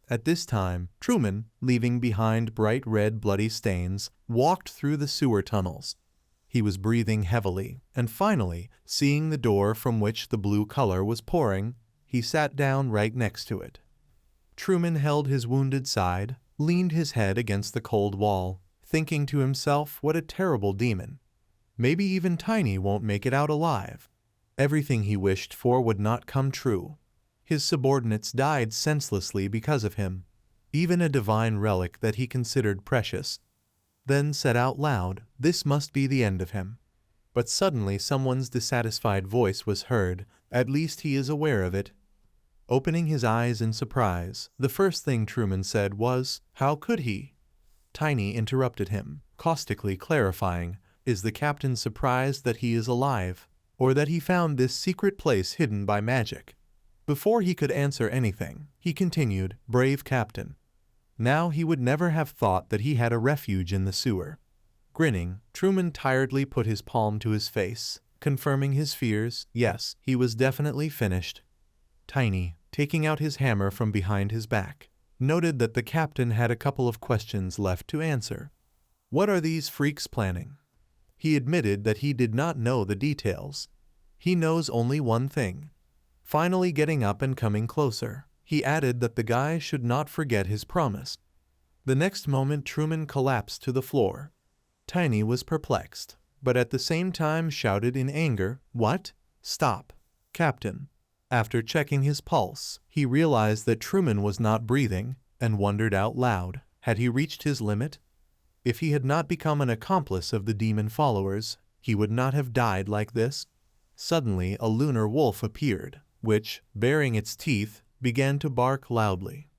At this time, Truman, leaving behind bright red bloody stains, walked through the sewer tunnels. He was breathing heavily, and finally, seeing the door from which the blue color was pouring, he sat down right next to it. Truman held his wounded side, leaned his head against the cold wall, thinking to himself, what a terrible demon. Maybe even Tiny won't make it out alive. Everything he wished for would not come true. His subordinates died senselessly because of him. Even a divine relic that he considered precious. Then said out loud, this must be the end of him. But suddenly someone's dissatisfied voice was heard, at least he is aware of it. Opening his eyes in surprise, the first thing Truman said was, "How could he?" Tiny interrupted him, caustically clarifying, "Is the captain surprised that he is alive, or that he found this secret place hidden by magic?" Before he could answer anything, he continued, "Brave captain." Now he would never have thought that he had a refuge in the sewer. Grinning, Truman tiredly put his palm to his face, confirming his fears. Yes, he was definitely finished. Tiny, taking out his hammer from behind his back, noted that the captain had a couple of questions left to answer. What are these freaks planning? He admitted that he did not know the details. He knows only one thing. Finally getting up and coming closer, he added that the guy should not forget his promise. The next moment Truman collapsed to the floor. Tiny was perplexed, but at the same time shouted in anger, "What? Stop, Captain." After checking his pulse, he realized that Truman was not breathing, and wondered out loud, had he reached his limit? If he had not become an accomplice of the demon followers, he would not have died like this. Suddenly a lunar wolf appeared, which, baring its teeth, began to bark loudly.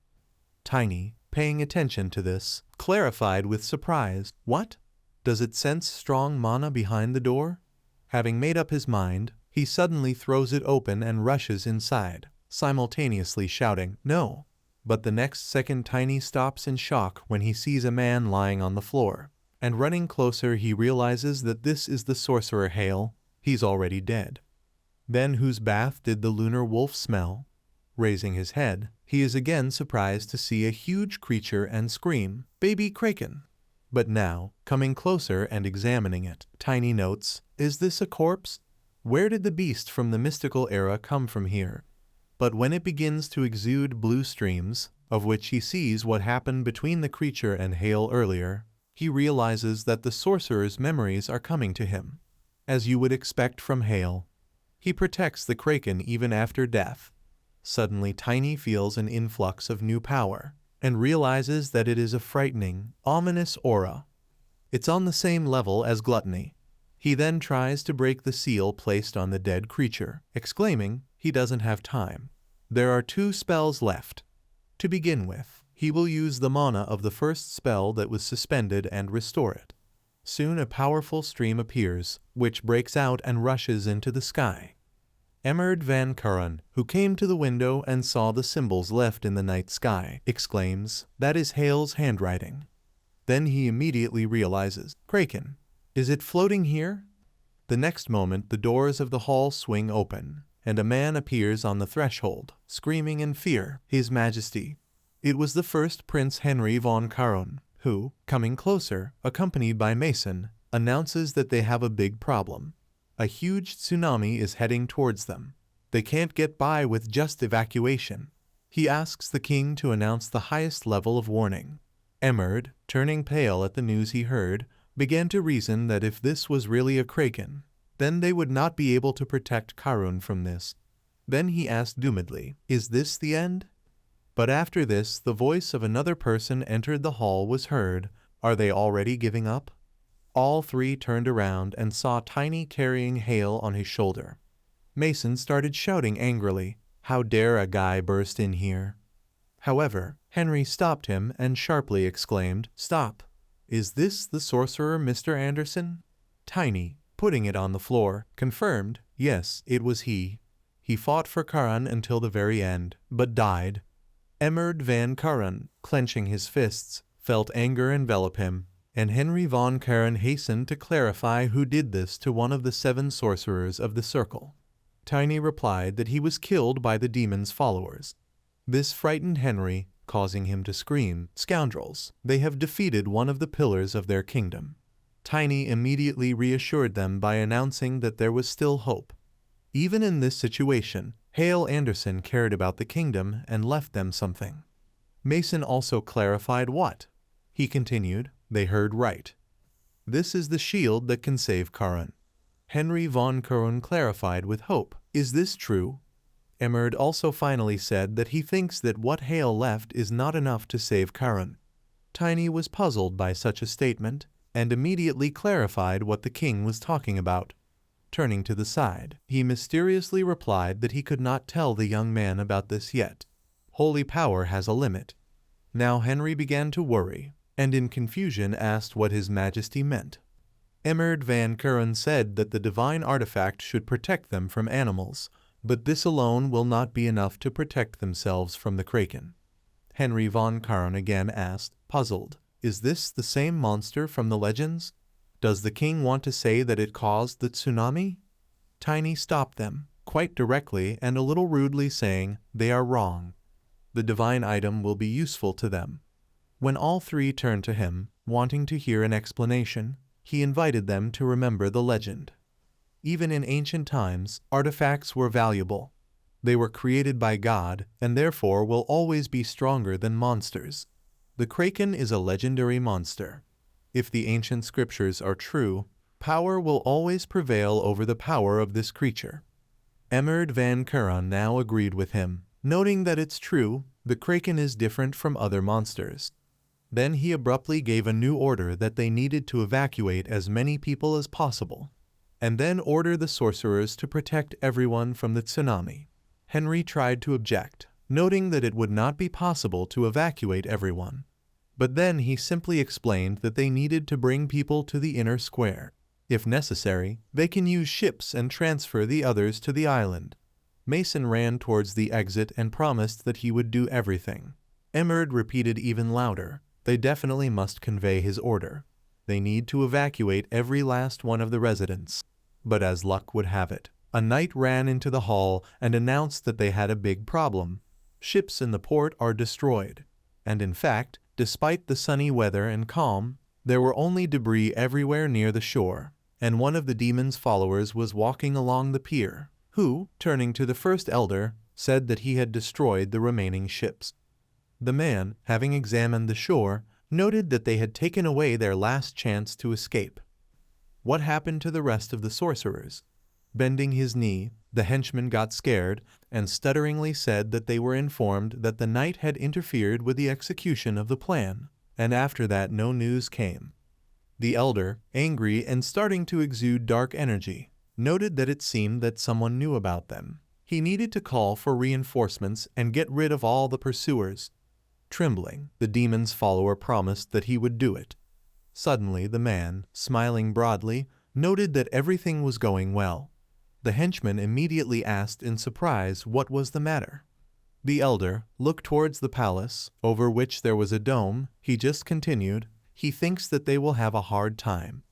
Tiny, paying attention to this, clarified with surprise, "What? Does it sense strong mana behind the door?" Having made up his mind, he suddenly throws it open and rushes inside, simultaneously shouting, "No!" But the next second Tiny stops in shock when he sees a man lying on the floor, and running closer he realizes that this is the sorcerer Yahello. He's already dead. Then whose bath did the lunar wolf smell? Raising his head, he is again surprised to see a huge creature and scream, "Baby Kraken!" But now, coming closer and examining it, Tiny notes, "Is this a corpse? Where did the beast from the mystical era come from here?" But when it begins to exude blue streams, of which he sees what happened between the creature and Yahello earlier, he realizes that the sorcerer's memories are coming to him. As you would expect from Yahello, he protects the Kraken even after death. Suddenly Tiny feels an influx of new power, and realizes that it is a frightening, ominous aura. It's on the same level as gluttony. He then tries to break the seal placed on the dead creature, exclaiming, he doesn't have time. There are 2 spells left. To begin with, he will use the mana of the first spell that was suspended and restore it. Soon a powerful stream appears, which breaks out and rushes into the sky. Emmerd van Kuren, who came to the window and saw the symbols left in the night sky, exclaims, "That is Yahello's handwriting." Then he immediately realizes, Kraken, is it floating here? The next moment the doors of the hall swing open, and a man appears on the threshold, screaming in fear, "His Majesty." It was the first Prince Henry von Kuren, who, coming closer, accompanied by Mason, announces that they have a big problem. A huge tsunami is heading towards them. They can't get by with just evacuation. He asks the king to announce the highest level of warning. Emmerd, turning pale at the news he heard, began to reason that if this was really a kraken, then they would not be able to protect Karun from this. Then he asked doomedly, "Is this the end?" But after this, the voice of another person entered the hall was heard. "Are they already giving up?" All 3 turned around and saw Tiny carrying Yahello on his shoulder. Mason started shouting angrily, "How dare a guy burst in here?" However, Henry stopped him and sharply exclaimed, "Stop! Is this the sorcerer, Mr. Anderson?" Tiny, putting it on the floor, confirmed, yes, it was he. He fought for Karan until the very end, but died. Emmerd van Karan, clenching his fists, felt anger envelop him, and Henry von Karan hastened to clarify who did this to one of the 7 sorcerers of the circle. Tiny replied that he was killed by the demon's followers. This frightened Henry, causing him to scream, "Scoundrels, they have defeated one of the pillars of their kingdom." Tiny immediately reassured them by announcing that there was still hope. Even in this situation, Hale Anderson cared about the kingdom and left them something. Mason also clarified what. He continued, "They heard right. This is the shield that can save Karan." Henry von Karan clarified with hope, "Is this true?" Emmerd also finally said that he thinks that what Hale left is not enough to save Karan. Tiny was puzzled by such a statement, and immediately clarified what the king was talking about. Turning to the side, he mysteriously replied that he could not tell the young man about this yet. Holy power has a limit. Now Henry began to worry, and in confusion asked what His Majesty meant. Emmerd van Karan said that the divine artifact should protect them from animals, but this alone will not be enough to protect themselves from the kraken. Henry von Karan again asked, puzzled, "Is this the same monster from the legends? Does the king want to say that it caused the tsunami?" Tiny stopped them, quite directly and a little rudely saying, "They are wrong. The divine item will be useful to them." When all 3 turned to him, wanting to hear an explanation, he invited them to remember the legend. Even in ancient times, artifacts were valuable. They were created by God and therefore will always be stronger than monsters. The kraken is a legendary monster. If the ancient scriptures are true, power will always prevail over the power of this creature. Emmerd van Karan now agreed with him, noting that it's true, the kraken is different from other monsters. Then he abruptly gave a new order that they needed to evacuate as many people as possible, and then order the sorcerers to protect everyone from the tsunami. Henry tried to object, noting that it would not be possible to evacuate everyone. But then he simply explained that they needed to bring people to the inner square. If necessary, they can use ships and transfer the others to the island. Mason ran towards the exit and promised that he would do everything. Emmerd repeated even louder, they definitely must convey his order. They need to evacuate every last one of the residents. But as luck would have it, a knight ran into the hall and announced that they had a big problem. Ships in the port are destroyed. And in fact, despite the sunny weather and calm, there were only debris everywhere near the shore, and one of the demon's followers was walking along the pier, who, turning to the first elder, said that he had destroyed the remaining ships. The man, having examined the shore, noted that they had taken away their last chance to escape. What happened to the rest of the sorcerers? Bending his knee, the henchman got scared and stutteringly said that they were informed that the knight had interfered with the execution of the plan, and after that no news came. The elder, angry and starting to exude dark energy, noted that it seemed that someone knew about them. He needed to call for reinforcements and get rid of all the pursuers. Trembling, the demon's follower promised that he would do it. Suddenly the man, smiling broadly, noted that everything was going well. The henchman immediately asked in surprise what was the matter. The elder looked towards the palace, over which there was a dome. He just continued, "He thinks that they will have a hard time."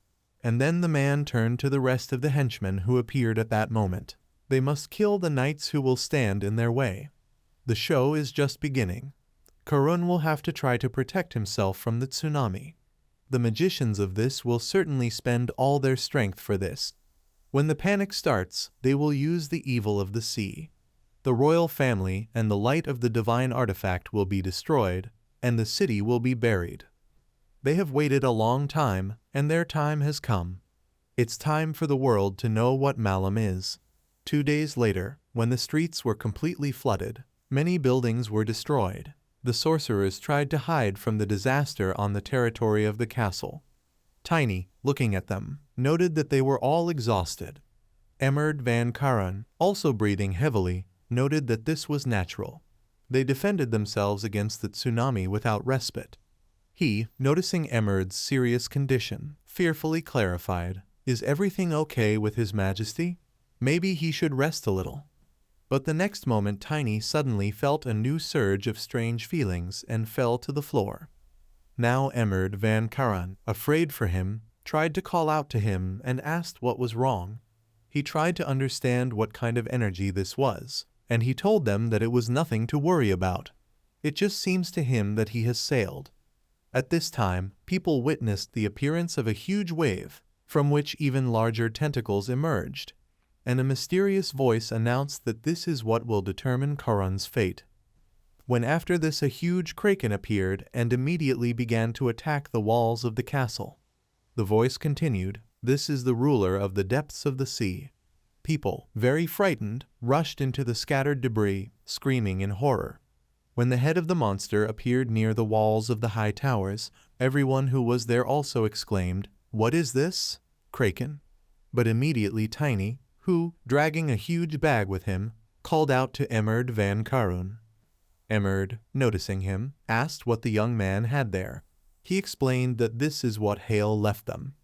And then the man turned to the rest of the henchmen who appeared at that moment. They must kill the knights who will stand in their way. The show is just beginning. Karun will have to try to protect himself from the tsunami. The magicians of this will certainly spend all their strength for this. When the panic starts, they will use the evil of the sea. The royal family and the light of the divine artifact will be destroyed, and the city will be buried. They have waited a long time, and their time has come. It's time for the world to know what Malum is. 2 days later, when the streets were completely flooded, many buildings were destroyed. The sorcerers tried to hide from the disaster on the territory of the castle. Tiny, looking at them, noted that they were all exhausted. Emerd Van Karen, also breathing heavily, noted that this was natural. They defended themselves against the tsunami without respite. He, noticing Emerd's serious condition, fearfully clarified, "Is everything okay with His Majesty? Maybe he should rest a little." But the next moment Tiny suddenly felt a new surge of strange feelings and fell to the floor. Now Emerd Van Karen, afraid for him, tried to call out to him and asked what was wrong. He tried to understand what kind of energy this was, and he told them that it was nothing to worry about. It just seems to him that he has sailed. At this time, people witnessed the appearance of a huge wave, from which even larger tentacles emerged, and a mysterious voice announced that this is what will determine Karan's fate. When after this a huge kraken appeared and immediately began to attack the walls of the castle. The voice continued, "This is the ruler of the depths of the sea." People, very frightened, rushed into the scattered debris, screaming in horror. When the head of the monster appeared near the walls of the high towers, everyone who was there also exclaimed, "What is this? Kraken?" But immediately Tiny, who, dragging a huge bag with him, called out to Emerd Van Karen. Emerd, noticing him, asked what the young man had there. He explained that this is what Hale left them.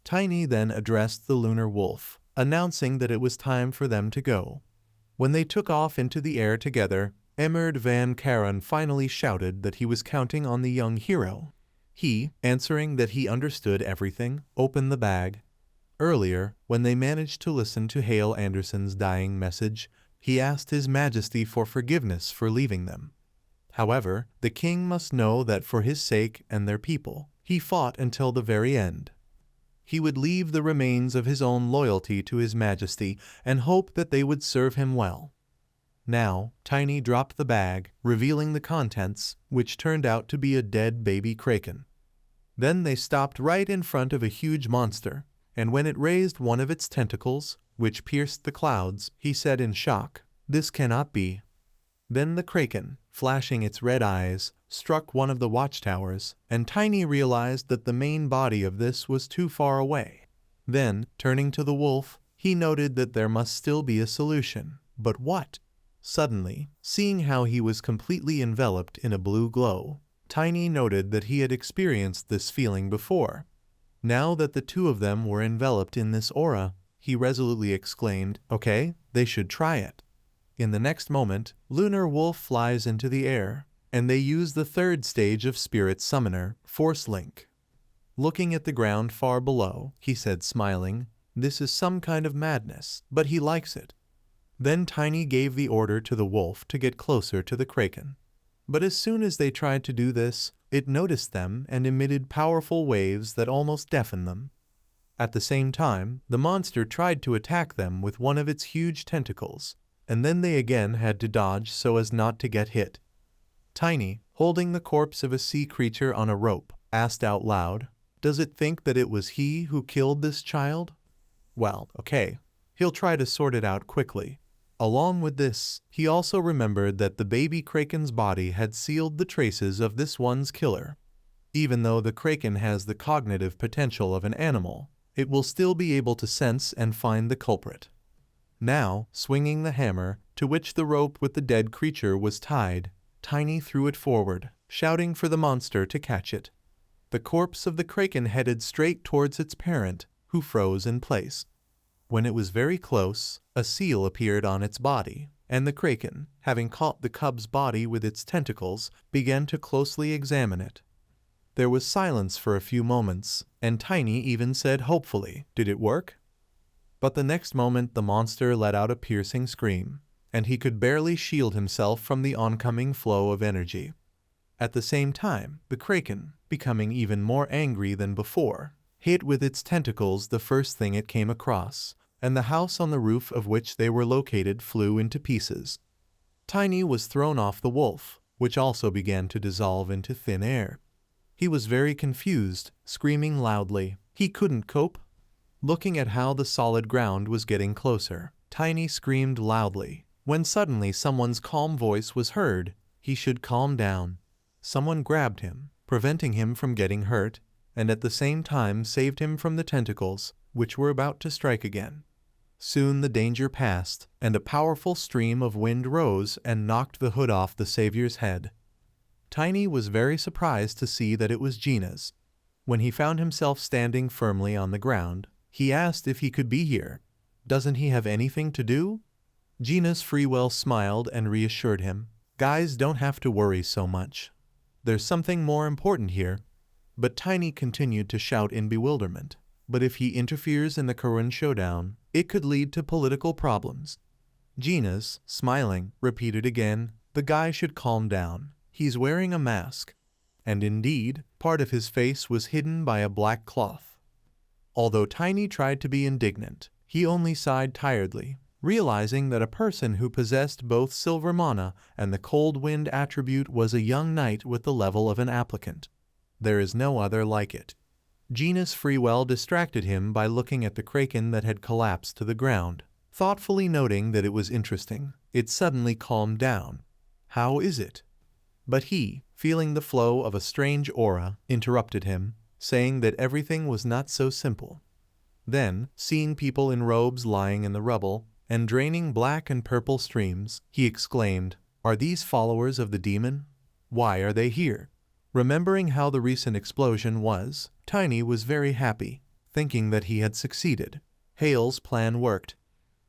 Tiny then addressed the lunar wolf, announcing that it was time for them to go. When they took off into the air together, Emerd Van Karen finally shouted that he was counting on the young hero. He, answering that he understood everything, opened the bag. Earlier, when they managed to listen to Hale Anderson's dying message, he asked His Majesty for forgiveness for leaving them. However, the king must know that for his sake and their people, he fought until the very end. He would leave the remains of his own loyalty to His Majesty and hope that they would serve him well. Now, Tiny dropped the bag, revealing the contents, which turned out to be a dead baby kraken. Then they stopped right in front of a huge monster, and when it raised one of its tentacles, which pierced the clouds, he said in shock, "This cannot be." Then the kraken, flashing its red eyes, struck one of the watchtowers, and Tiny realized that the main body of this was too far away. Then, turning to the wolf, he noted that there must still be a solution. But what? Suddenly, seeing how he was completely enveloped in a blue glow, Tiny noted that he had experienced this feeling before. Now that the two of them were enveloped in this aura, he resolutely exclaimed, "Okay, they should try it." In the next moment, Lunar Wolf flies into the air, and they use the third stage of Spirit Summoner, Force Link. Looking at the ground far below, he said smiling, "This is some kind of madness, but he likes it." Then Tiny gave the order to the wolf to get closer to the kraken. But as soon as they tried to do this, it noticed them and emitted powerful waves that almost deafened them. At the same time, the monster tried to attack them with one of its huge tentacles, and then they again had to dodge so as not to get hit. Tiny, holding the corpse of a sea creature on a rope, asked out loud, "Does it think that it was he who killed this child? Well, okay. He'll try to sort it out quickly." Along with this, he also remembered that the baby kraken's body had sealed the traces of this one's killer. Even though the kraken has the cognitive potential of an animal, it will still be able to sense and find the culprit. Now, swinging the hammer, to which the rope with the dead creature was tied, Tiny threw it forward, shouting for the monster to catch it. The corpse of the kraken headed straight towards its parent, who froze in place. When it was very close, a seal appeared on its body, and the kraken, having caught the cub's body with its tentacles, began to closely examine it. There was silence for a few moments, and Tiny even said hopefully, "Did it work?" But the next moment the monster let out a piercing scream, and he could barely shield himself from the oncoming flow of energy. At the same time, the kraken, becoming even more angry than before, hit with its tentacles the first thing it came across, and the house on the roof of which they were located flew into pieces. Tiny was thrown off the wolf, which also began to dissolve into thin air. He was very confused, screaming loudly. He couldn't cope. Looking at how the solid ground was getting closer, Tiny screamed loudly, when suddenly someone's calm voice was heard. He should calm down. Someone grabbed him, preventing him from getting hurt, and at the same time saved him from the tentacles, which were about to strike again. Soon the danger passed, and a powerful stream of wind rose and knocked the hood off the savior's head. Tiny was very surprised to see that it was Gina's. When he found himself standing firmly on the ground, he asked if he could be here. Doesn't he have anything to do? Gina's Freewell smiled and reassured him. Guys don't have to worry so much. There's something more important here. But Tiny continued to shout in bewilderment. But if he interferes in the Karun showdown, it could lead to political problems. Gina's, smiling, repeated again, the guy should calm down. He's wearing a mask. And indeed, part of his face was hidden by a black cloth. Although Tiny tried to be indignant, he only sighed tiredly, realizing that a person who possessed both silver mana and the cold wind attribute was a young knight with the level of an applicant. There is no other like it. Gina's Freewell distracted him by looking at the kraken that had collapsed to the ground. Thoughtfully noting that it was interesting, it suddenly calmed down. How is it? But he, feeling the flow of a strange aura, interrupted him, saying that everything was not so simple. Then, seeing people in robes lying in the rubble, and draining black and purple streams, he exclaimed, "Are these followers of the demon? Why are they here?" Remembering how the recent explosion was, Tiny was very happy, thinking that he had succeeded. Hale's plan worked.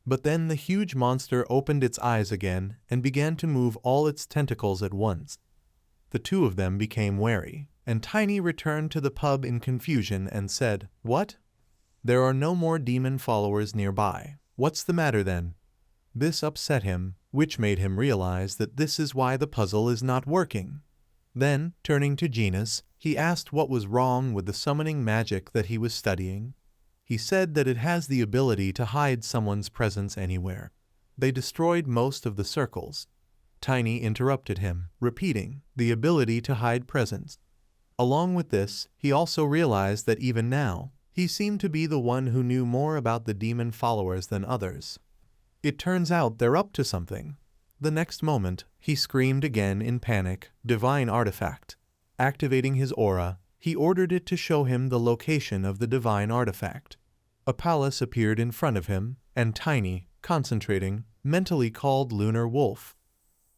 But then the huge monster opened its eyes again and began to move all its tentacles at once. The two of them became wary, and Tiny returned to the pub in confusion and said, "What? There are no more demon followers nearby. What's the matter then?" This upset him, which made him realize that this is why the puzzle is not working. Then, turning to Genus, he asked what was wrong with the summoning magic that he was studying. He said that it has the ability to hide someone's presence anywhere. They destroyed most of the circles. Tiny interrupted him, repeating, the ability to hide presence. Along with this, he also realized that even now, he seemed to be the one who knew more about the demon followers than others. It turns out they're up to something. The next moment, he screamed again in panic, "Divine artifact." Activating his aura, he ordered it to show him the location of the divine artifact. A palace appeared in front of him, and Tiny, concentrating, mentally called Lunar Wolf.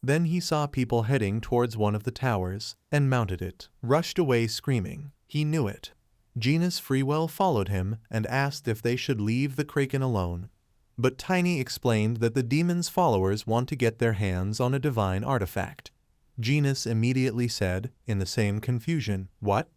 Then he saw people heading towards one of the towers, and mounted it, rushed away screaming. He knew it. Genus Freewell followed him and asked if they should leave the kraken alone. But Tiny explained that the demon's followers want to get their hands on a divine artifact. Genus immediately said, in the same confusion, "What?"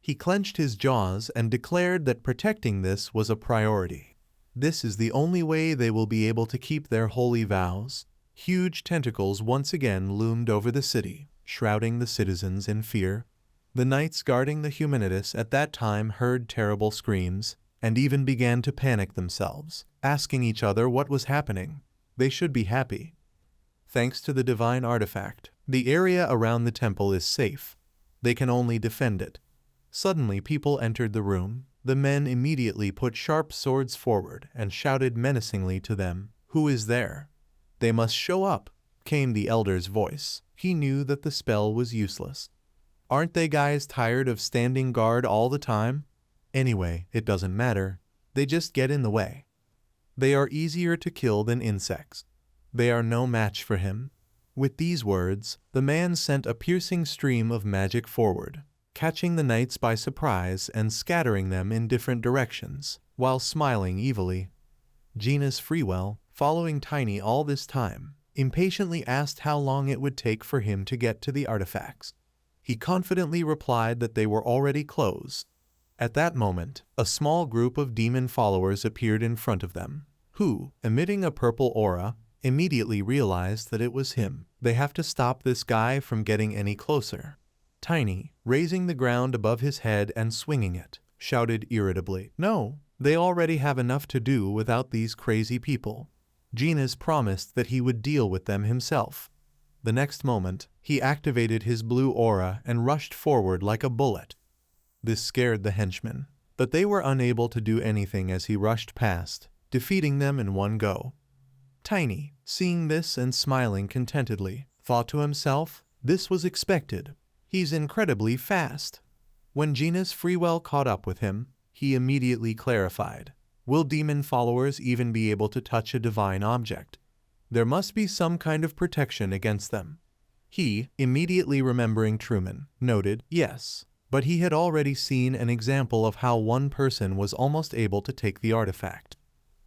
He clenched his jaws and declared that protecting this was a priority. This is the only way they will be able to keep their holy vows. Huge tentacles once again loomed over the city, shrouding the citizens in fear. The knights guarding the Humanitas at that time heard terrible screams, and even began to panic themselves, asking each other what was happening. They should be happy. Thanks to the divine artifact, the area around the temple is safe. They can only defend it. Suddenly people entered the room. The men immediately put sharp swords forward and shouted menacingly to them, "Who is there?" "They must show up," came the elder's voice. He knew that the spell was useless. "Aren't they guys tired of standing guard all the time? Anyway, it doesn't matter. They just get in the way. They are easier to kill than insects. They are no match for him." With these words, the man sent a piercing stream of magic forward, catching the knights by surprise and scattering them in different directions, while smiling evilly. Genus Freewell, following Tiny all this time, impatiently asked how long it would take for him to get to the artifacts. He confidently replied that they were already close. At that moment, a small group of demon followers appeared in front of them, who, emitting a purple aura, immediately realized that it was him. They have to stop this guy from getting any closer. Tiny, raising the ground above his head and swinging it, shouted irritably, "No, they already have enough to do without these crazy people." Genus promised that he would deal with them himself. The next moment, he activated his blue aura and rushed forward like a bullet. This scared the henchmen, but they were unable to do anything as he rushed past, defeating them in one go. Tiny, seeing this and smiling contentedly, thought to himself, "This was expected. He's incredibly fast." When Genus Freewell caught up with him, he immediately clarified, Will demon followers even be able to touch a divine object? There must be some kind of protection against them. He, immediately remembering Truman, noted, yes, but he had already seen an example of how one person was almost able to take the artifact.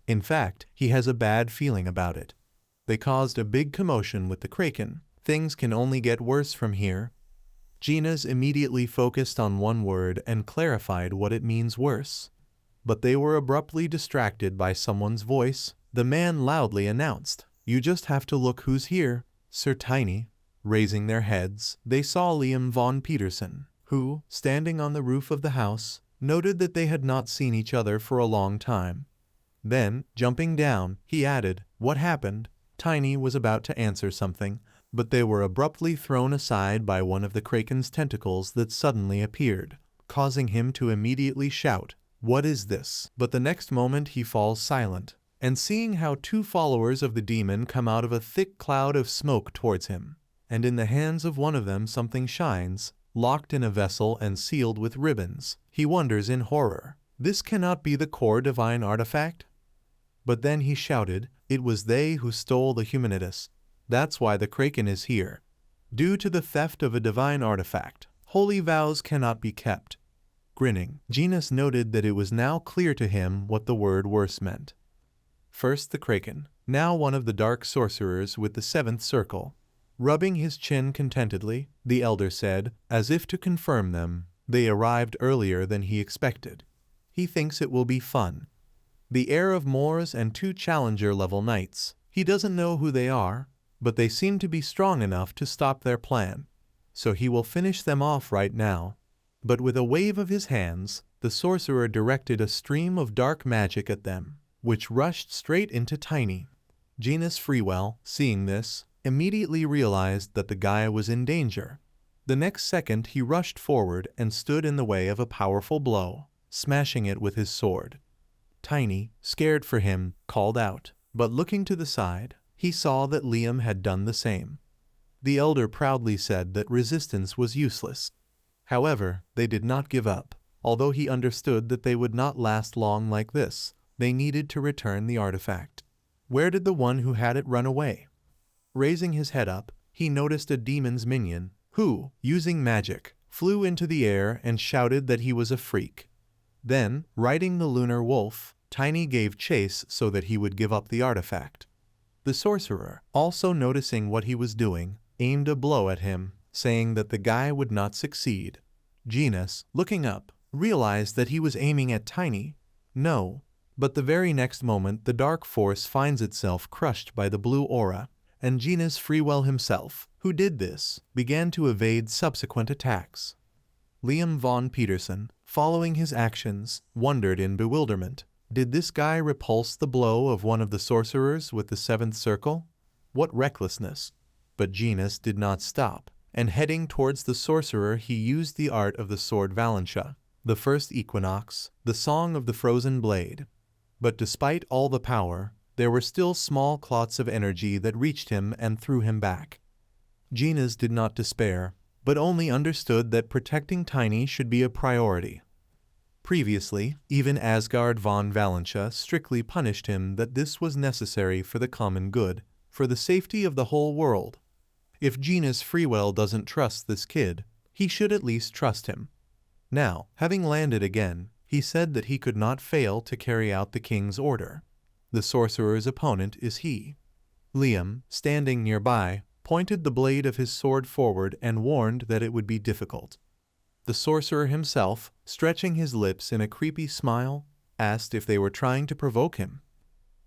In fact, he has a bad feeling about it. They caused a big commotion with the Kraken. Things can only get worse from here. Gina's immediately focused on one word and clarified what it means worse. But they were abruptly distracted by someone's voice. The man loudly announced, "You just have to look who's here, Sir Tiny." Raising their heads, they saw Liam von Peterson, who, standing on the roof of the house, noted that they had not seen each other for a long time. Then, jumping down, he added, "What happened?" Tiny was about to answer something, but they were abruptly thrown aside by one of the Kraken's tentacles that suddenly appeared, causing him to immediately shout, "What is this?" But the next moment he falls silent, and seeing how two followers of the demon come out of a thick cloud of smoke towards him, and in the hands of one of them something shines, locked in a vessel and sealed with ribbons, he wonders in horror, "This cannot be the core divine artifact?" But then he shouted, "It was they who stole the humanitas. That's why the Kraken is here. Due to the theft of a divine artifact, holy vows cannot be kept." Grinning, Genus noted that it was now clear to him what the word worse meant. First the Kraken, now one of the dark sorcerers with the seventh circle. Rubbing his chin contentedly, the elder said, as if to confirm them, "They arrived earlier than he expected. He thinks it will be fun. The heir of Moors and two challenger-level knights. He doesn't know who they are, but they seem to be strong enough to stop their plan. So he will finish them off right now." But with a wave of his hands, the sorcerer directed a stream of dark magic at them, which rushed straight into Tiny. Genus Freewell, seeing this, immediately realized that the guy was in danger. The next second he rushed forward and stood in the way of a powerful blow, smashing it with his sword. Tiny, scared for him, called out, but looking to the side, he saw that Liam had done the same. The elder proudly said that resistance was useless. However, they did not give up. Although he understood that they would not last long like this, they needed to return the artifact. Where did the one who had it run away? Raising his head up, he noticed a demon's minion, who, using magic, flew into the air and shouted that he was a freak. Then, riding the lunar wolf, Tiny gave chase so that he would give up the artifact. The sorcerer, also noticing what he was doing, aimed a blow at him, saying that the guy would not succeed. Genus, looking up, realized that he was aiming at Tiny. No. But the very next moment the dark force finds itself crushed by the blue aura, and Genus Freewell himself, who did this, began to evade subsequent attacks. Liam von Peterson, following his actions, wondered in bewilderment. Did this guy repulse the blow of one of the sorcerers with the seventh circle? What recklessness! But Genus did not stop, and heading towards the sorcerer he used the art of the sword Valentia, the first equinox, the song of the frozen blade. But despite all the power, there were still small clots of energy that reached him and threw him back. Genus did not despair, but only understood that protecting Tiny should be a priority. Previously, even Asgard von Valentia strictly punished him that this was necessary for the common good, for the safety of the whole world. If Genus Freewell doesn't trust this kid, he should at least trust him. Now, having landed again, he said that he could not fail to carry out the king's order. The sorcerer's opponent is he. Liam, standing nearby, pointed the blade of his sword forward and warned that it would be difficult. The sorcerer himself, stretching his lips in a creepy smile, asked if they were trying to provoke him.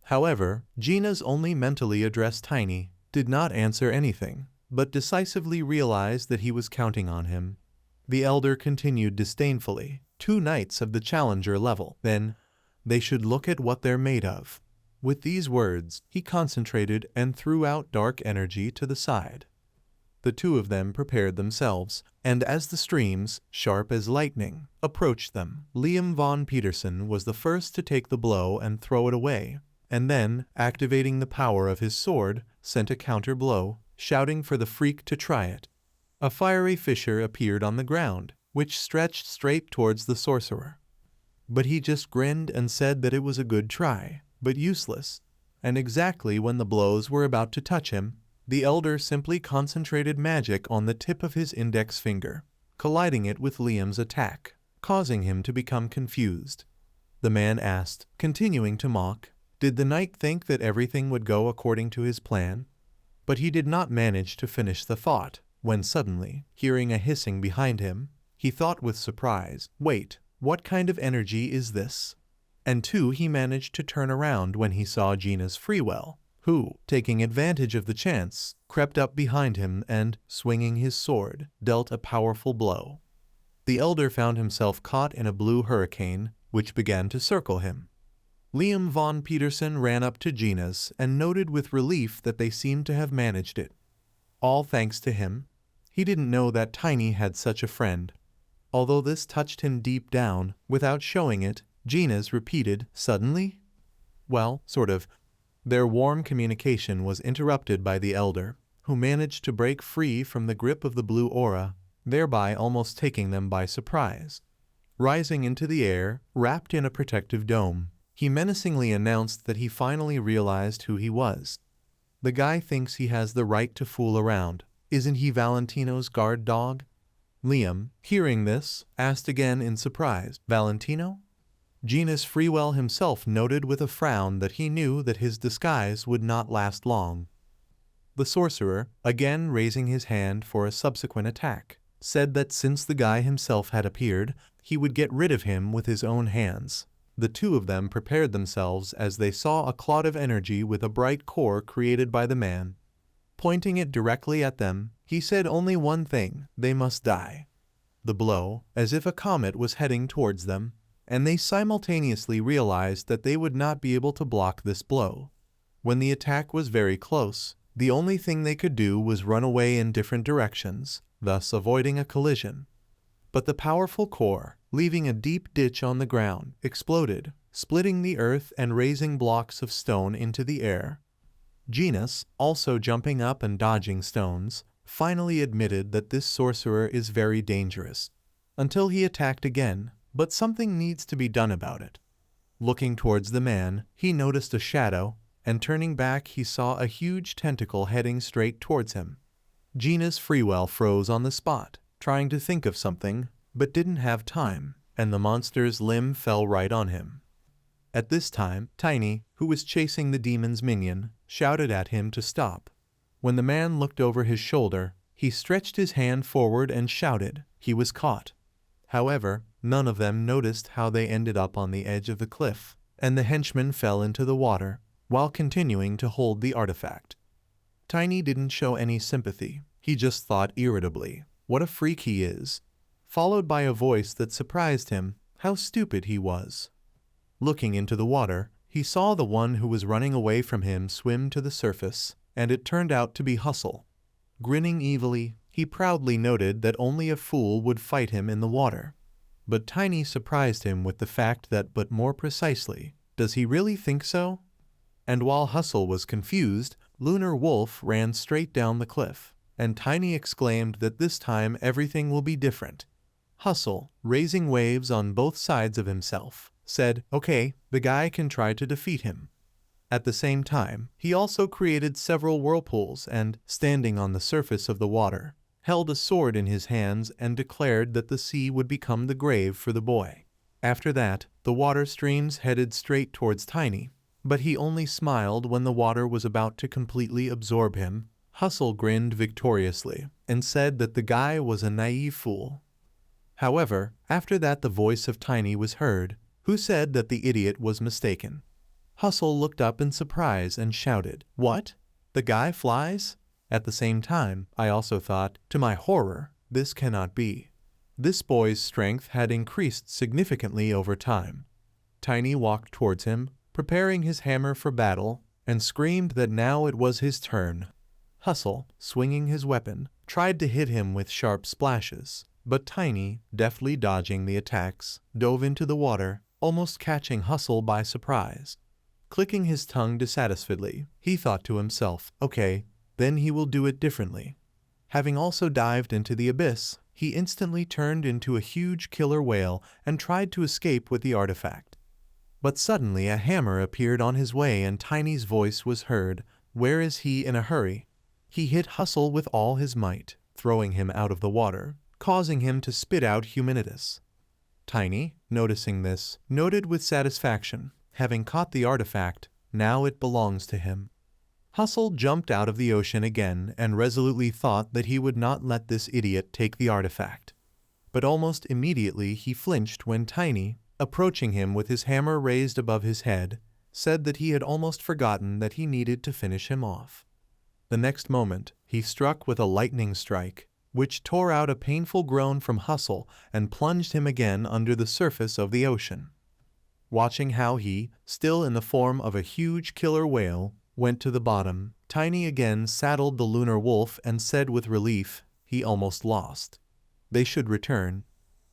However, Gina's only mentally addressed Tiny, did not answer anything, but decisively realized that he was counting on him. The elder continued disdainfully, 2 knights of the challenger level, then, they should look at what they're made of. With these words, he concentrated and threw out dark energy to the side. The 2 of them prepared themselves, and as the streams, sharp as lightning, approached them, Liam von Peterson was the first to take the blow and throw it away, and then, activating the power of his sword, sent a counter blow, shouting for the freak to try it. A fiery fissure appeared on the ground, which stretched straight towards the sorcerer. but he just grinned and said that it was a good try, but useless. And exactly when the blows were about to touch him, the elder simply concentrated magic on the tip of his index finger, colliding it with Liam's attack, causing him to become confused. The man asked, continuing to mock, did the knight think that everything would go according to his plan? But he did not manage to finish the thought, when suddenly, hearing a hissing behind him, he thought with surprise, wait, what kind of energy is this? And two, he managed to turn around when he saw Gina's Freewell, who, taking advantage of the chance, crept up behind him and, swinging his sword, dealt a powerful blow. The elder found himself caught in a blue hurricane, which began to circle him. Liam von Peterson ran up to Gina's and noted with relief that they seemed to have managed it. All thanks to him. He didn't know that Tiny had such a friend. Although this touched him deep down, without showing it, Gina's repeated, suddenly? Well, sort of. Their warm communication was interrupted by the elder, who managed to break free from the grip of the blue aura, thereby almost taking them by surprise. Rising into the air, wrapped in a protective dome, he menacingly announced that he finally realized who he was. The guy thinks he has the right to fool around. Isn't he Valentino's guard dog? Liam, hearing this, asked again in surprise, Valentino? Gina's Freewell himself noted with a frown that he knew that his disguise would not last long. The sorcerer, again raising his hand for a subsequent attack, said that since the guy himself had appeared, he would get rid of him with his own hands. The two of them prepared themselves as they saw a clot of energy with a bright core created by the man. Pointing it directly at them, he said only one thing, they must die. The blow, as if a comet was heading towards them, and they simultaneously realized that they would not be able to block this blow. When the attack was very close, the only thing they could do was run away in different directions, thus avoiding a collision. But the powerful core, leaving a deep ditch on the ground, exploded, splitting the earth and raising blocks of stone into the air. Genus, also jumping up and dodging stones, finally admitted that this sorcerer is very dangerous, until he attacked again, but something needs to be done about it. Looking towards the man, he noticed a shadow, and turning back he saw a huge tentacle heading straight towards him. Gina's Freewell froze on the spot, trying to think of something, but didn't have time, and the monster's limb fell right on him. At this time, Tiny, who was chasing the demon's minion, shouted at him to stop. When the man looked over his shoulder, he stretched his hand forward and shouted. He was caught. However, none of them noticed how they ended up on the edge of the cliff, and the henchman fell into the water, while continuing to hold the artifact. Tiny didn't show any sympathy. He just thought irritably, what a freak he is, followed by a voice that surprised him, how stupid he was. Looking into the water, he saw the one who was running away from him swim to the surface, and it turned out to be Hustle. Grinning evilly, he proudly noted that only a fool would fight him in the water. But Tiny surprised him with the fact that, but more precisely, does he really think so? And while Hustle was confused, Lunar Wolf ran straight down the cliff, and Tiny exclaimed that this time everything will be different. Hustle, raising waves on both sides of himself, said, okay, the guy can try to defeat him. At the same time, he also created several whirlpools and, standing on the surface of the water, held a sword in his hands and declared that the sea would become the grave for the boy. After that, the water streams headed straight towards Tiny, but he only smiled when the water was about to completely absorb him. Hustle grinned victoriously and said that the guy was a naive fool. However, after that the voice of Tiny was heard, who said that the idiot was mistaken. Hustle looked up in surprise and shouted, "What? The guy flies?" At the same time, I also thought, to my horror, this cannot be. This boy's strength had increased significantly over time. Tiny walked towards him, preparing his hammer for battle, and screamed that now it was his turn. Hustle, swinging his weapon, tried to hit him with sharp splashes, but Tiny, deftly dodging the attacks, dove into the water, almost catching Hustle by surprise. Clicking his tongue dissatisfiedly, he thought to himself, okay, then he will do it differently. Having also dived into the abyss, he instantly turned into a huge killer whale and tried to escape with the artifact. But suddenly a hammer appeared on his way and Tiny's voice was heard. "Where is he in a hurry?" He hit Hustle with all his might, throwing him out of the water, causing him to spit out humanitas. Tiny, noticing this, noted with satisfaction, having caught the artifact, now it belongs to him. Hustle jumped out of the ocean again and resolutely thought that he would not let this idiot take the artifact. But almost immediately he flinched when Tiny, approaching him with his hammer raised above his head, said that he had almost forgotten that he needed to finish him off. The next moment, he struck with a lightning strike, which tore out a painful groan from Hustle and plunged him again under the surface of the ocean. Watching how he, still in the form of a huge killer whale, went to the bottom, Tiny again saddled the lunar wolf and said with relief, he almost lost. They should return.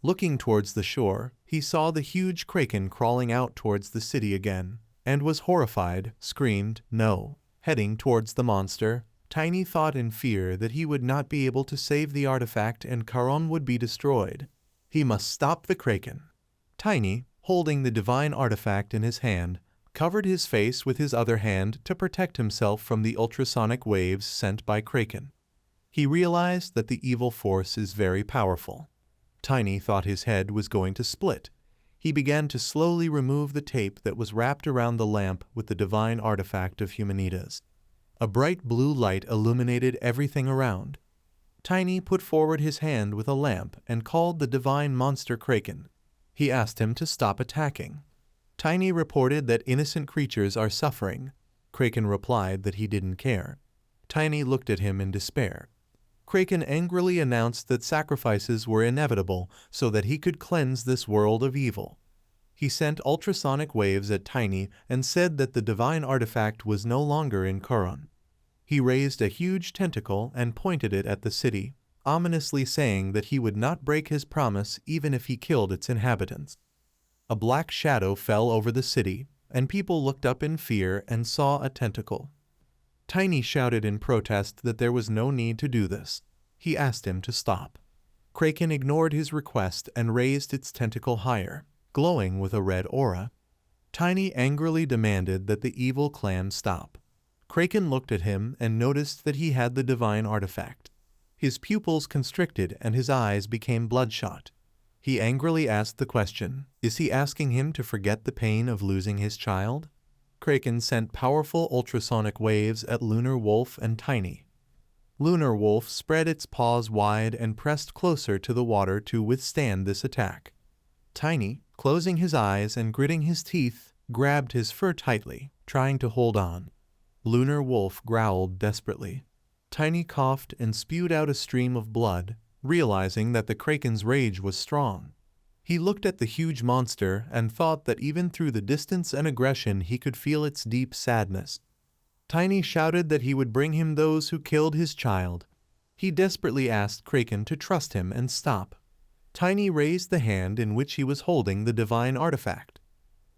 Looking towards the shore, he saw the huge kraken crawling out towards the city again, and was horrified, screamed, "No!" Heading towards the monster, Tiny thought in fear that he would not be able to save the artifact and Charon would be destroyed. He must stop the kraken. Tiny, holding the divine artifact in his hand, covered his face with his other hand to protect himself from the ultrasonic waves sent by kraken. He realized that the evil force is very powerful. Tiny thought his head was going to split. He began to slowly remove the tape that was wrapped around the lamp with the divine artifact of humanitas. A bright blue light illuminated everything around. Tiny put forward his hand with a lamp and called the divine monster kraken. He asked him to stop attacking. Tiny reported that innocent creatures are suffering. Kraken replied that he didn't care. Tiny looked at him in despair. Kraken angrily announced that sacrifices were inevitable so that he could cleanse this world of evil. He sent ultrasonic waves at Tiny and said that the divine artifact was no longer in Charon. He raised a huge tentacle and pointed it at the city, ominously saying that he would not break his promise even if he killed its inhabitants. A black shadow fell over the city, and people looked up in fear and saw a tentacle. Tiny shouted in protest that there was no need to do this. He asked him to stop. Kraken ignored his request and raised its tentacle higher, glowing with a red aura. Tiny angrily demanded that the evil clan stop. Kraken looked at him and noticed that he had the divine artifact. His pupils constricted and his eyes became bloodshot. He angrily asked the question, is he asking him to forget the pain of losing his child? Kraken sent powerful ultrasonic waves at Lunar Wolf and Tiny. Lunar Wolf spread its paws wide and pressed closer to the water to withstand this attack. Tiny, closing his eyes and gritting his teeth, grabbed his fur tightly, trying to hold on. Lunar Wolf growled desperately. Tiny coughed and spewed out a stream of blood, realizing that the kraken's rage was strong. He looked at the huge monster and thought that even through the distance and aggression he could feel its deep sadness. Tiny shouted that he would bring him those who killed his child. He desperately asked Kraken to trust him and stop. Tiny raised the hand in which he was holding the divine artifact.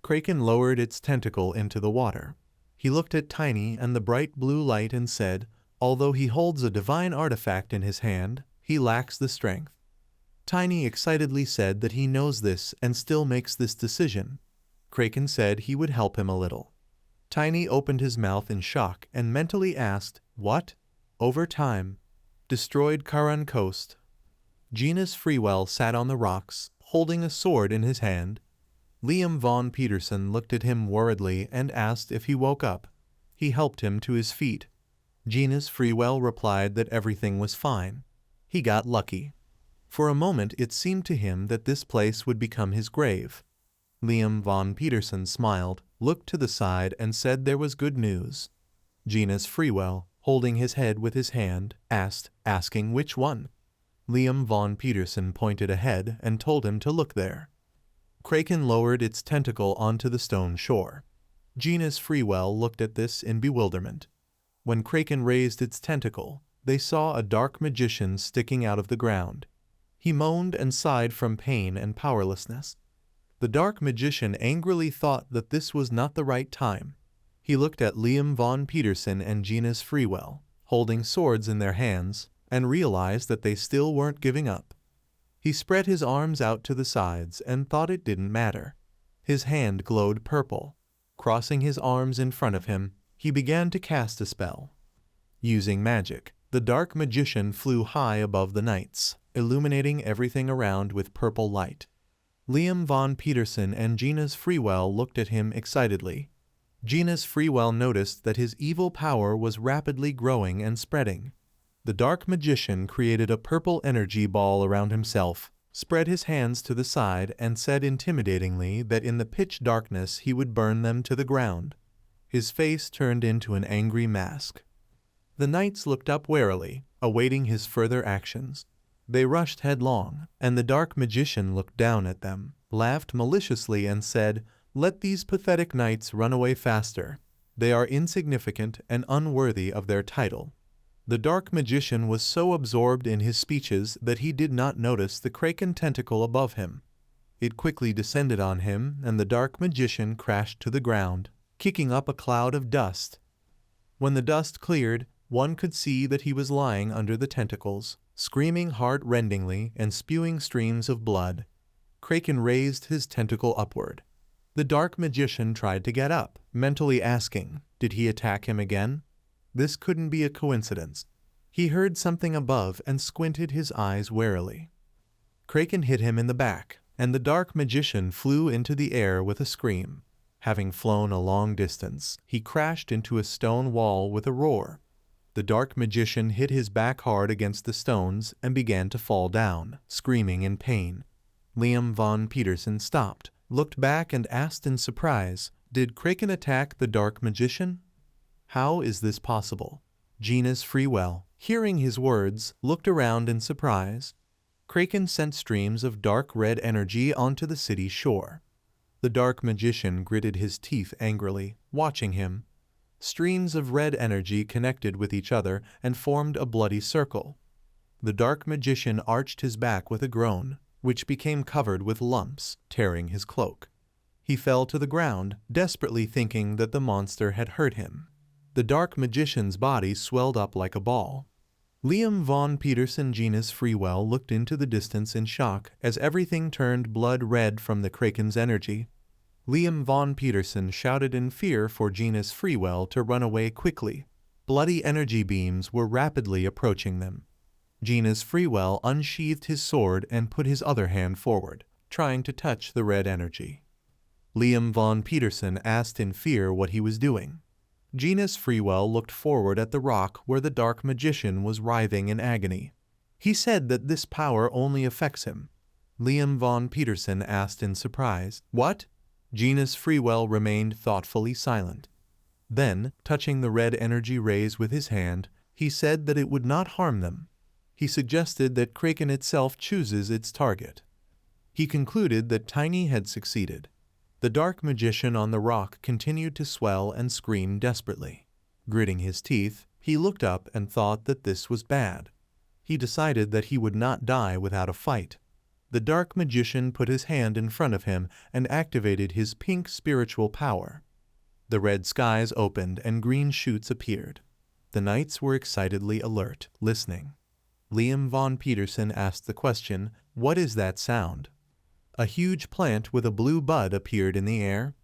Kraken lowered its tentacle into the water. He looked at Tiny and the bright blue light and said, although he holds a divine artifact in his hand, he lacks the strength. Tiny excitedly said that he knows this and still makes this decision. Kraken said he would help him a little. Tiny opened his mouth in shock and mentally asked, what? Over time. Destroyed Charon Coast. Genus Freewell sat on the rocks, holding a sword in his hand. Liam von Peterson looked at him worriedly and asked if he woke up. He helped him to his feet. Genus Freewell replied that everything was fine. He got lucky. For a moment it seemed to him that this place would become his grave. Liam von Peterson smiled, looked to the side and said there was good news. Genus Freewell, holding his head with his hand, asked, asking which one. Liam von Peterson pointed ahead and told him to look there. Kraken lowered its tentacle onto the stone shore. Genus Freewell looked at this in bewilderment. When Kraken raised its tentacle, they saw a dark magician sticking out of the ground. He moaned and sighed from pain and powerlessness. The dark magician angrily thought that this was not the right time. He looked at Liam von Peterson and Genus Freewell, holding swords in their hands, and realized that they still weren't giving up. He spread his arms out to the sides and thought it didn't matter. His hand glowed purple. Crossing his arms in front of him, he began to cast a spell. Using magic, the dark magician flew high above the knights, illuminating everything around with purple light. Liam von Petersen and Gina's Freewell looked at him excitedly. Gina's Freewell noticed that his evil power was rapidly growing and spreading. The dark magician created a purple energy ball around himself, spread his hands to the side, and said intimidatingly that in the pitch darkness he would burn them to the ground. His face turned into an angry mask. The knights looked up warily, awaiting his further actions. They rushed headlong, and the dark magician looked down at them, laughed maliciously, and said, "Let these pathetic knights run away faster. They are insignificant and unworthy of their title." The dark magician was so absorbed in his speeches that he did not notice the kraken tentacle above him. It quickly descended on him, and the dark magician crashed to the ground, kicking up a cloud of dust. When the dust cleared, one could see that he was lying under the tentacles, screaming heart-rendingly and spewing streams of blood. Kraken raised his tentacle upward. The dark magician tried to get up, mentally asking, did he attack him again? This couldn't be a coincidence. He heard something above and squinted his eyes warily. Kraken hit him in the back, and the dark magician flew into the air with a scream. Having flown a long distance, he crashed into a stone wall with a roar. The dark magician hit his back hard against the stones and began to fall down, screaming in pain. Liam von Petersen stopped, looked back, and asked in surprise, "Did Kraken attack the dark magician? How is this possible?" Gina's Freewell, hearing his words, looked around in surprise. Kraken sent streams of dark red energy onto the city shore. The dark magician gritted his teeth angrily, watching him. Streams of red energy connected with each other and formed a bloody circle. The dark magician arched his back with a groan, which became covered with lumps, tearing his cloak. He fell to the ground, desperately thinking that the monster had hurt him. The dark magician's body swelled up like a ball. Liam von Petersen Gina's Freewell looked into the distance in shock as everything turned blood red from the Kraken's energy. Liam von Petersen shouted in fear for Gina's Freewell to run away quickly. Bloody energy beams were rapidly approaching them. Gina's Freewell unsheathed his sword and put his other hand forward, trying to touch the red energy. Liam von Petersen asked in fear what he was doing. Gina's Freewell looked forward at the rock where the dark magician was writhing in agony. He said that this power only affects him. Liam von Petersen asked in surprise, "What?" Gina's Freewell remained thoughtfully silent. Then, touching the red energy rays with his hand, he said that it would not harm them. He suggested that Kraken itself chooses its target. He concluded that Tiny had succeeded. The dark magician on the rock continued to swell and scream desperately. Gritting his teeth, he looked up and thought that this was bad. He decided that he would not die without a fight. The dark magician put his hand in front of him and activated his pink spiritual power. The red skies opened and green shoots appeared. The knights were excitedly alert, listening. Liam von Petersen asked the question, "What is that sound?" A huge plant with a blue bud appeared in the air.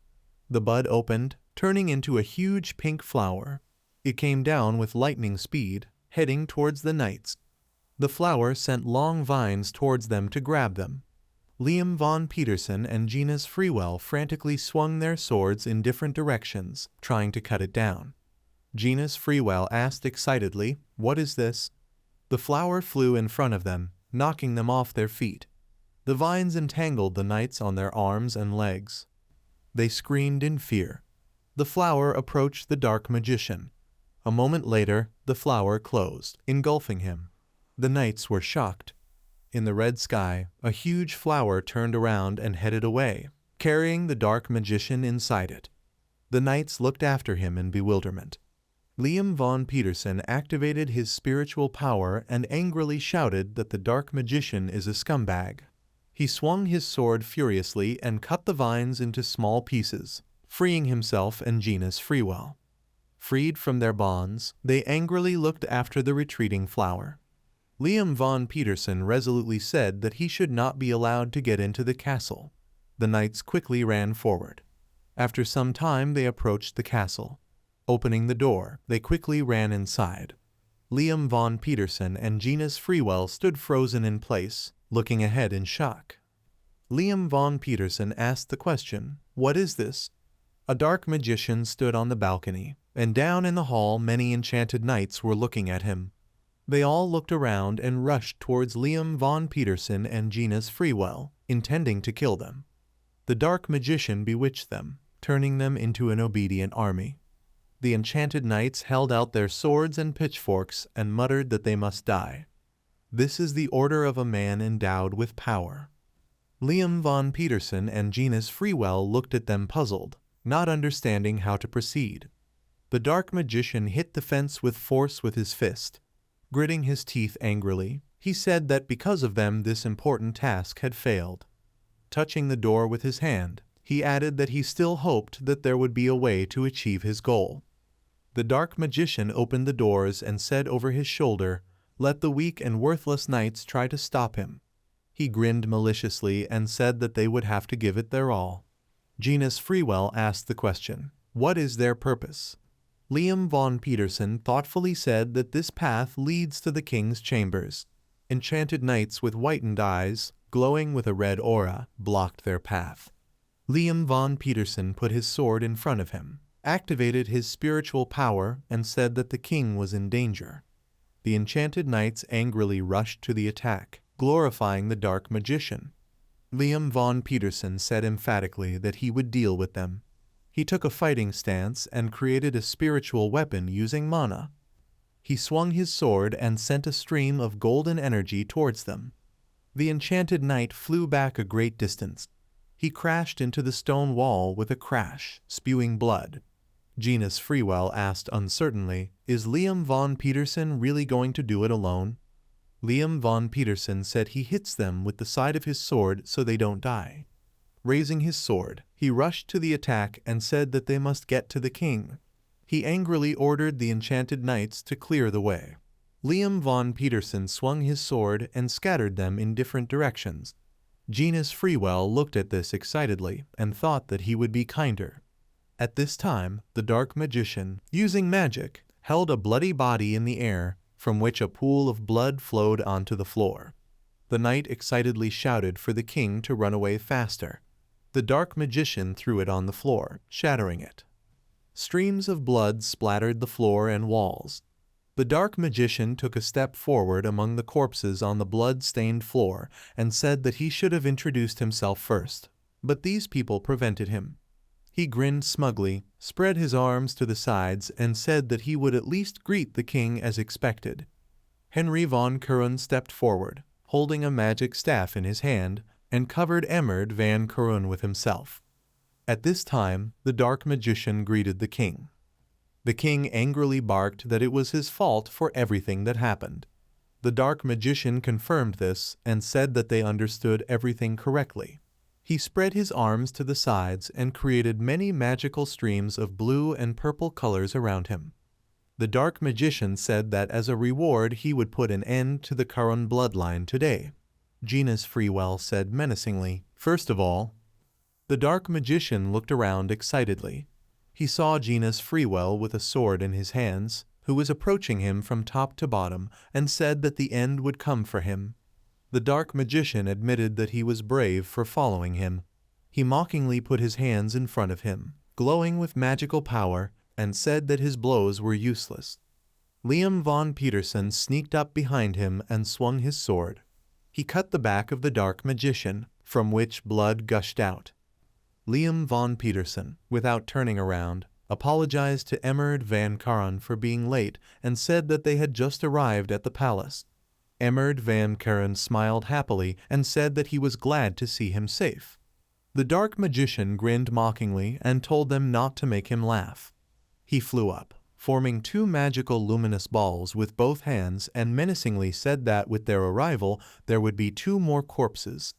The bud opened, turning into a huge pink flower. It came down with lightning speed, heading towards the knights. The flower sent long vines towards them to grab them. Liam von Petersen and Gina's Freewell frantically swung their swords in different directions, trying to cut it down. Gina's Freewell asked excitedly, "What is this?" The flower flew in front of them, knocking them off their feet. The vines entangled the knights on their arms and legs. They screamed in fear. The flower approached the dark magician. A moment later, the flower closed, engulfing him. The knights were shocked. In the red sky, a huge flower turned around and headed away, carrying the dark magician inside it. The knights looked after him in bewilderment. Liam von Petersen activated his spiritual power and angrily shouted that the dark magician is a scumbag. He swung his sword furiously and cut the vines into small pieces, freeing himself and Gina's Freewell. Freed from their bonds, they angrily looked after the retreating flower. Liam von Petersen resolutely said that he should not be allowed to get into the castle. The knights quickly ran forward. After some time they approached the castle. Opening the door, they quickly ran inside. Liam von Petersen and Genus Freewell stood frozen in place, looking ahead in shock. Liam von Petersen asked the question, "What is this?" A dark magician stood on the balcony, and down in the hall many enchanted knights were looking at him. They all looked around and rushed towards Liam von Petersen and Genus Freewell, intending to kill them. The dark magician bewitched them, turning them into an obedient army. The enchanted knights held out their swords and pitchforks and muttered that they must die. This is the order of a man endowed with power. Liam von Petersen and Genus Freewell looked at them puzzled, not understanding how to proceed. The dark magician hit the fence with force with his fist. Gritting his teeth angrily, he said that because of them this important task had failed. Touching the door with his hand, he added that he still hoped that there would be a way to achieve his goal. The dark magician opened the doors and said over his shoulder, "Let the weak and worthless knights try to stop him." He grinned maliciously and said that they would have to give it their all. Genus Freewell asked the question, "What is their purpose?" Liam von Petersen thoughtfully said that this path leads to the king's chambers. Enchanted knights with whitened eyes, glowing with a red aura, blocked their path. Liam von Petersen put his sword in front of him, activated his spiritual power, and said that the king was in danger. The enchanted knights angrily rushed to the attack, glorifying the dark magician. Liam von Petersen said emphatically that he would deal with them. He took a fighting stance and created a spiritual weapon using mana. He swung his sword and sent a stream of golden energy towards them. The enchanted knight flew back a great distance. He crashed into the stone wall with a crash, spewing blood. Genus Freewell asked uncertainly, "Is Liam von Petersen really going to do it alone?" Liam von Petersen said he hits them with the side of his sword so they don't die. Raising his sword, he rushed to the attack and said that they must get to the king. He angrily ordered the enchanted knights to clear the way. Liam von Petersen swung his sword and scattered them in different directions. Genus Freewell looked at this excitedly and thought that he would be kinder. At this time, the dark magician, using magic, held a bloody body in the air, from which a pool of blood flowed onto the floor. The knight excitedly shouted for the king to run away faster. The dark magician threw it on the floor, shattering it. Streams of blood splattered the floor and walls. The dark magician took a step forward among the corpses on the blood-stained floor and said that he should have introduced himself first, but these people prevented him. He grinned smugly, spread his arms to the sides, and said that he would at least greet the king as expected. Henry von Curran stepped forward, holding a magic staff in his hand, and covered Emmerd van Curran with himself. At this time, the dark magician greeted the king. The king angrily barked that it was his fault for everything that happened. The dark magician confirmed this and said that they understood everything correctly. He spread his arms to the sides and created many magical streams of blue and purple colors around him. The dark magician said that as a reward he would put an end to the Curran bloodline today. Genus Freewell said menacingly, "First of all." The dark magician looked around excitedly. He saw Genus Freewell with a sword in his hands, who was approaching him from top to bottom, and said that the end would come for him. The dark magician admitted that he was brave for following him. He mockingly put his hands in front of him, glowing with magical power, and said that his blows were useless. Liam von Petersen sneaked up behind him and swung his sword. He cut the back of the dark magician, from which blood gushed out. Liam von Petersen, without turning around, apologized to Emmerd van Curran for being late and said that they had just arrived at the palace. Emmerd van Curran smiled happily and said that he was glad to see him safe. The dark magician grinned mockingly and told them not to make him laugh. He flew up, forming two magical luminous balls with both hands, and menacingly said that with their arrival there would be two more corpses.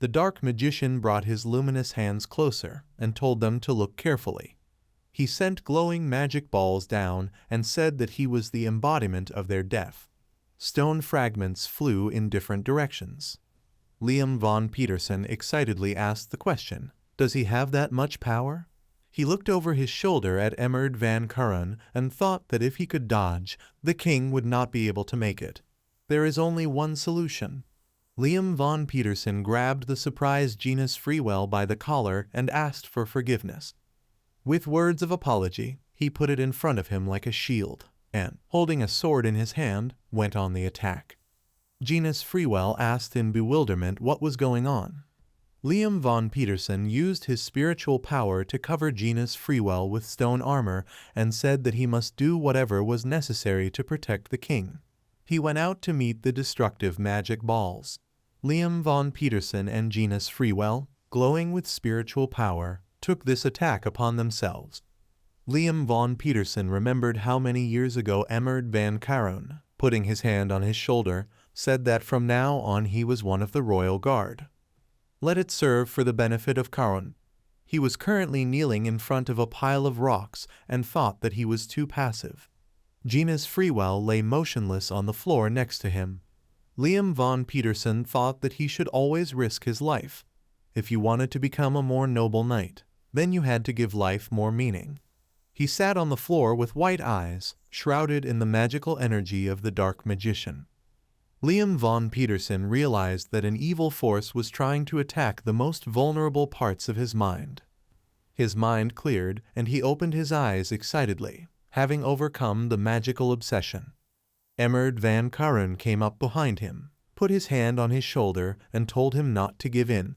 The dark magician brought his luminous hands closer and told them to look carefully. He sent glowing magic balls down and said that he was the embodiment of their death. Stone fragments flew in different directions. Liam von Petersen excitedly asked the question, "Does he have that much power?" He looked over his shoulder at Emmerd van Kuren and thought that if he could dodge, the king would not be able to make it. There is only one solution. Liam von Petersen grabbed the surprised Genus Freewell by the collar and asked for forgiveness. With words of apology, he put it in front of him like a shield, and, holding a sword in his hand, went on the attack. Genus Freewell asked in bewilderment what was going on. Liam von Petersen used his spiritual power to cover Genus Freewell with stone armor and said that he must do whatever was necessary to protect the king. He went out to meet the destructive magic balls. Liam von Petersen and Genus Freewell, glowing with spiritual power, took this attack upon themselves. Liam von Petersen remembered how many years ago Emmerd van Kuren, putting his hand on his shoulder, said that from now on he was one of the royal guard. Let it serve for the benefit of Kuren. He was currently kneeling in front of a pile of rocks and thought that he was too passive. Genus Freewell lay motionless on the floor next to him. Liam von Petersen thought that he should always risk his life. If you wanted to become a more noble knight, then you had to give life more meaning. He sat on the floor with white eyes, shrouded in the magical energy of the dark magician. Liam von Petersen realized that an evil force was trying to attack the most vulnerable parts of his mind. His mind cleared, and he opened his eyes excitedly, having overcome the magical obsession. Emmerd van Kuren came up behind him, put his hand on his shoulder, and told him not to give in.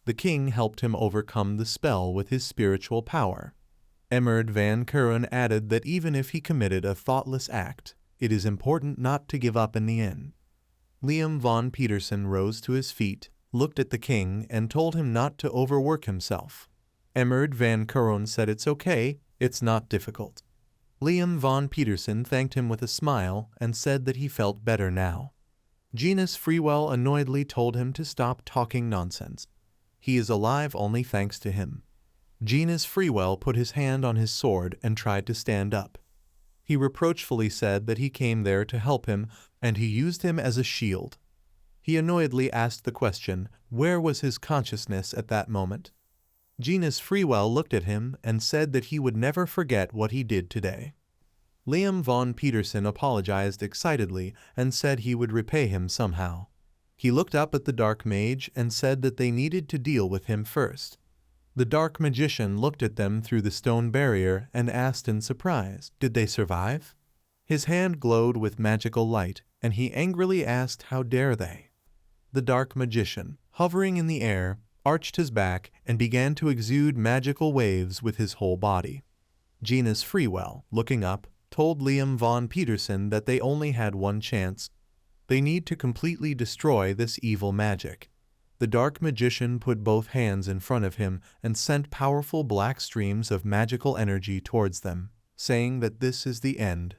The king helped him overcome the spell with his spiritual power. Emmerd van Kuren added that even if he committed a thoughtless act, it is important not to give up in the end. Liam von Petersen rose to his feet, looked at the king, and told him not to overwork himself. Emmerd van Kuren said it's okay, it's not difficult. Liam von Petersen thanked him with a smile and said that he felt better now. Genus Freewell annoyedly told him to stop talking nonsense. He is alive only thanks to him. Genus Freewell put his hand on his sword and tried to stand up. He reproachfully said that he came there to help him and he used him as a shield. He annoyedly asked the question, where was his consciousness at that moment? Genus Freewell looked at him and said that he would never forget what he did today. Liam von Petersen apologized excitedly and said he would repay him somehow. He looked up at the dark mage and said that they needed to deal with him first. The dark magician looked at them through the stone barrier and asked in surprise, did they survive? His hand glowed with magical light, and he angrily asked, how dare they? The dark magician, hovering in the air, arched his back and began to exude magical waves with his whole body. Genus Freewell, looking up, told Liam von Petersen that they only had one chance. They need to completely destroy this evil magic. The dark magician put both hands in front of him and sent powerful black streams of magical energy towards them, saying that this is the end.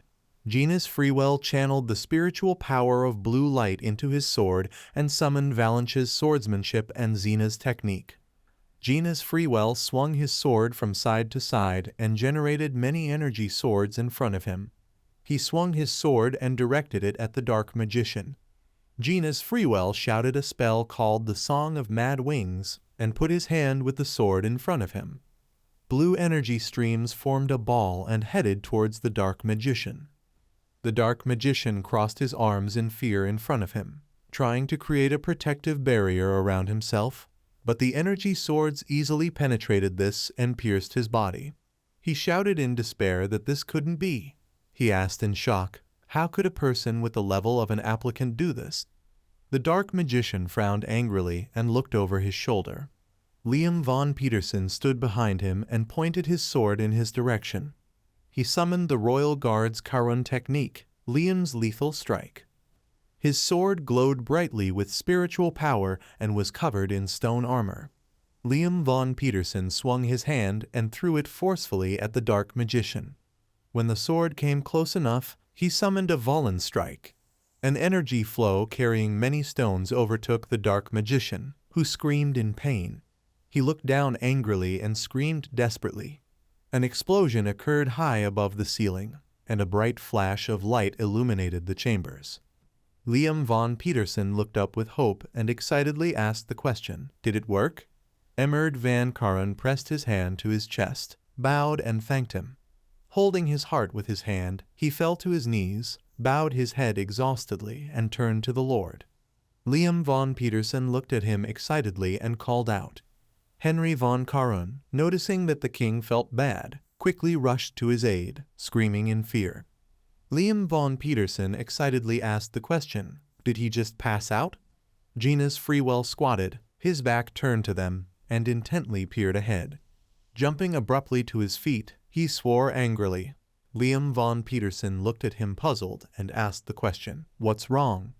Genus Freewell channeled the spiritual power of blue light into his sword and summoned Valanche's swordsmanship and Xena's technique. Genus Freewell swung his sword from side to side and generated many energy swords in front of him. He swung his sword and directed it at the dark magician. Genus Freewell shouted a spell called the Song of Mad Wings and put his hand with the sword in front of him. Blue energy streams formed a ball and headed towards the dark magician. The dark magician crossed his arms in fear in front of him, trying to create a protective barrier around himself, but the energy swords easily penetrated this and pierced his body. He shouted in despair that this couldn't be. He asked in shock, how could a person with the level of an applicant do this? The dark magician frowned angrily and looked over his shoulder. Liam von Petersen stood behind him and pointed his sword in his direction. He summoned the Royal Guard's Kuren technique, Liam's lethal strike. His sword glowed brightly with spiritual power and was covered in stone armor. Liam von Petersen swung his hand and threw it forcefully at the dark magician. When the sword came close enough, he summoned a Wallenstrike. An energy flow carrying many stones overtook the dark magician, who screamed in pain. He looked down angrily and screamed desperately. An explosion occurred high above the ceiling, and a bright flash of light illuminated the chambers. Liam von Petersen looked up with hope and excitedly asked the question, "Did it work?" Emmerd van Karen pressed his hand to his chest, bowed and thanked him. Holding his heart with his hand, he fell to his knees, bowed his head exhaustedly, and turned to the Lord. Liam von Petersen looked at him excitedly and called out. Henry von Karen, noticing that the king felt bad, quickly rushed to his aid, screaming in fear. Liam von Petersen excitedly asked the question, "Did he just pass out?" Genus Freewell squatted, his back turned to them, and intently peered ahead. Jumping abruptly to his feet, he swore angrily. Liam von Petersen looked at him puzzled and asked the question, "What's wrong?"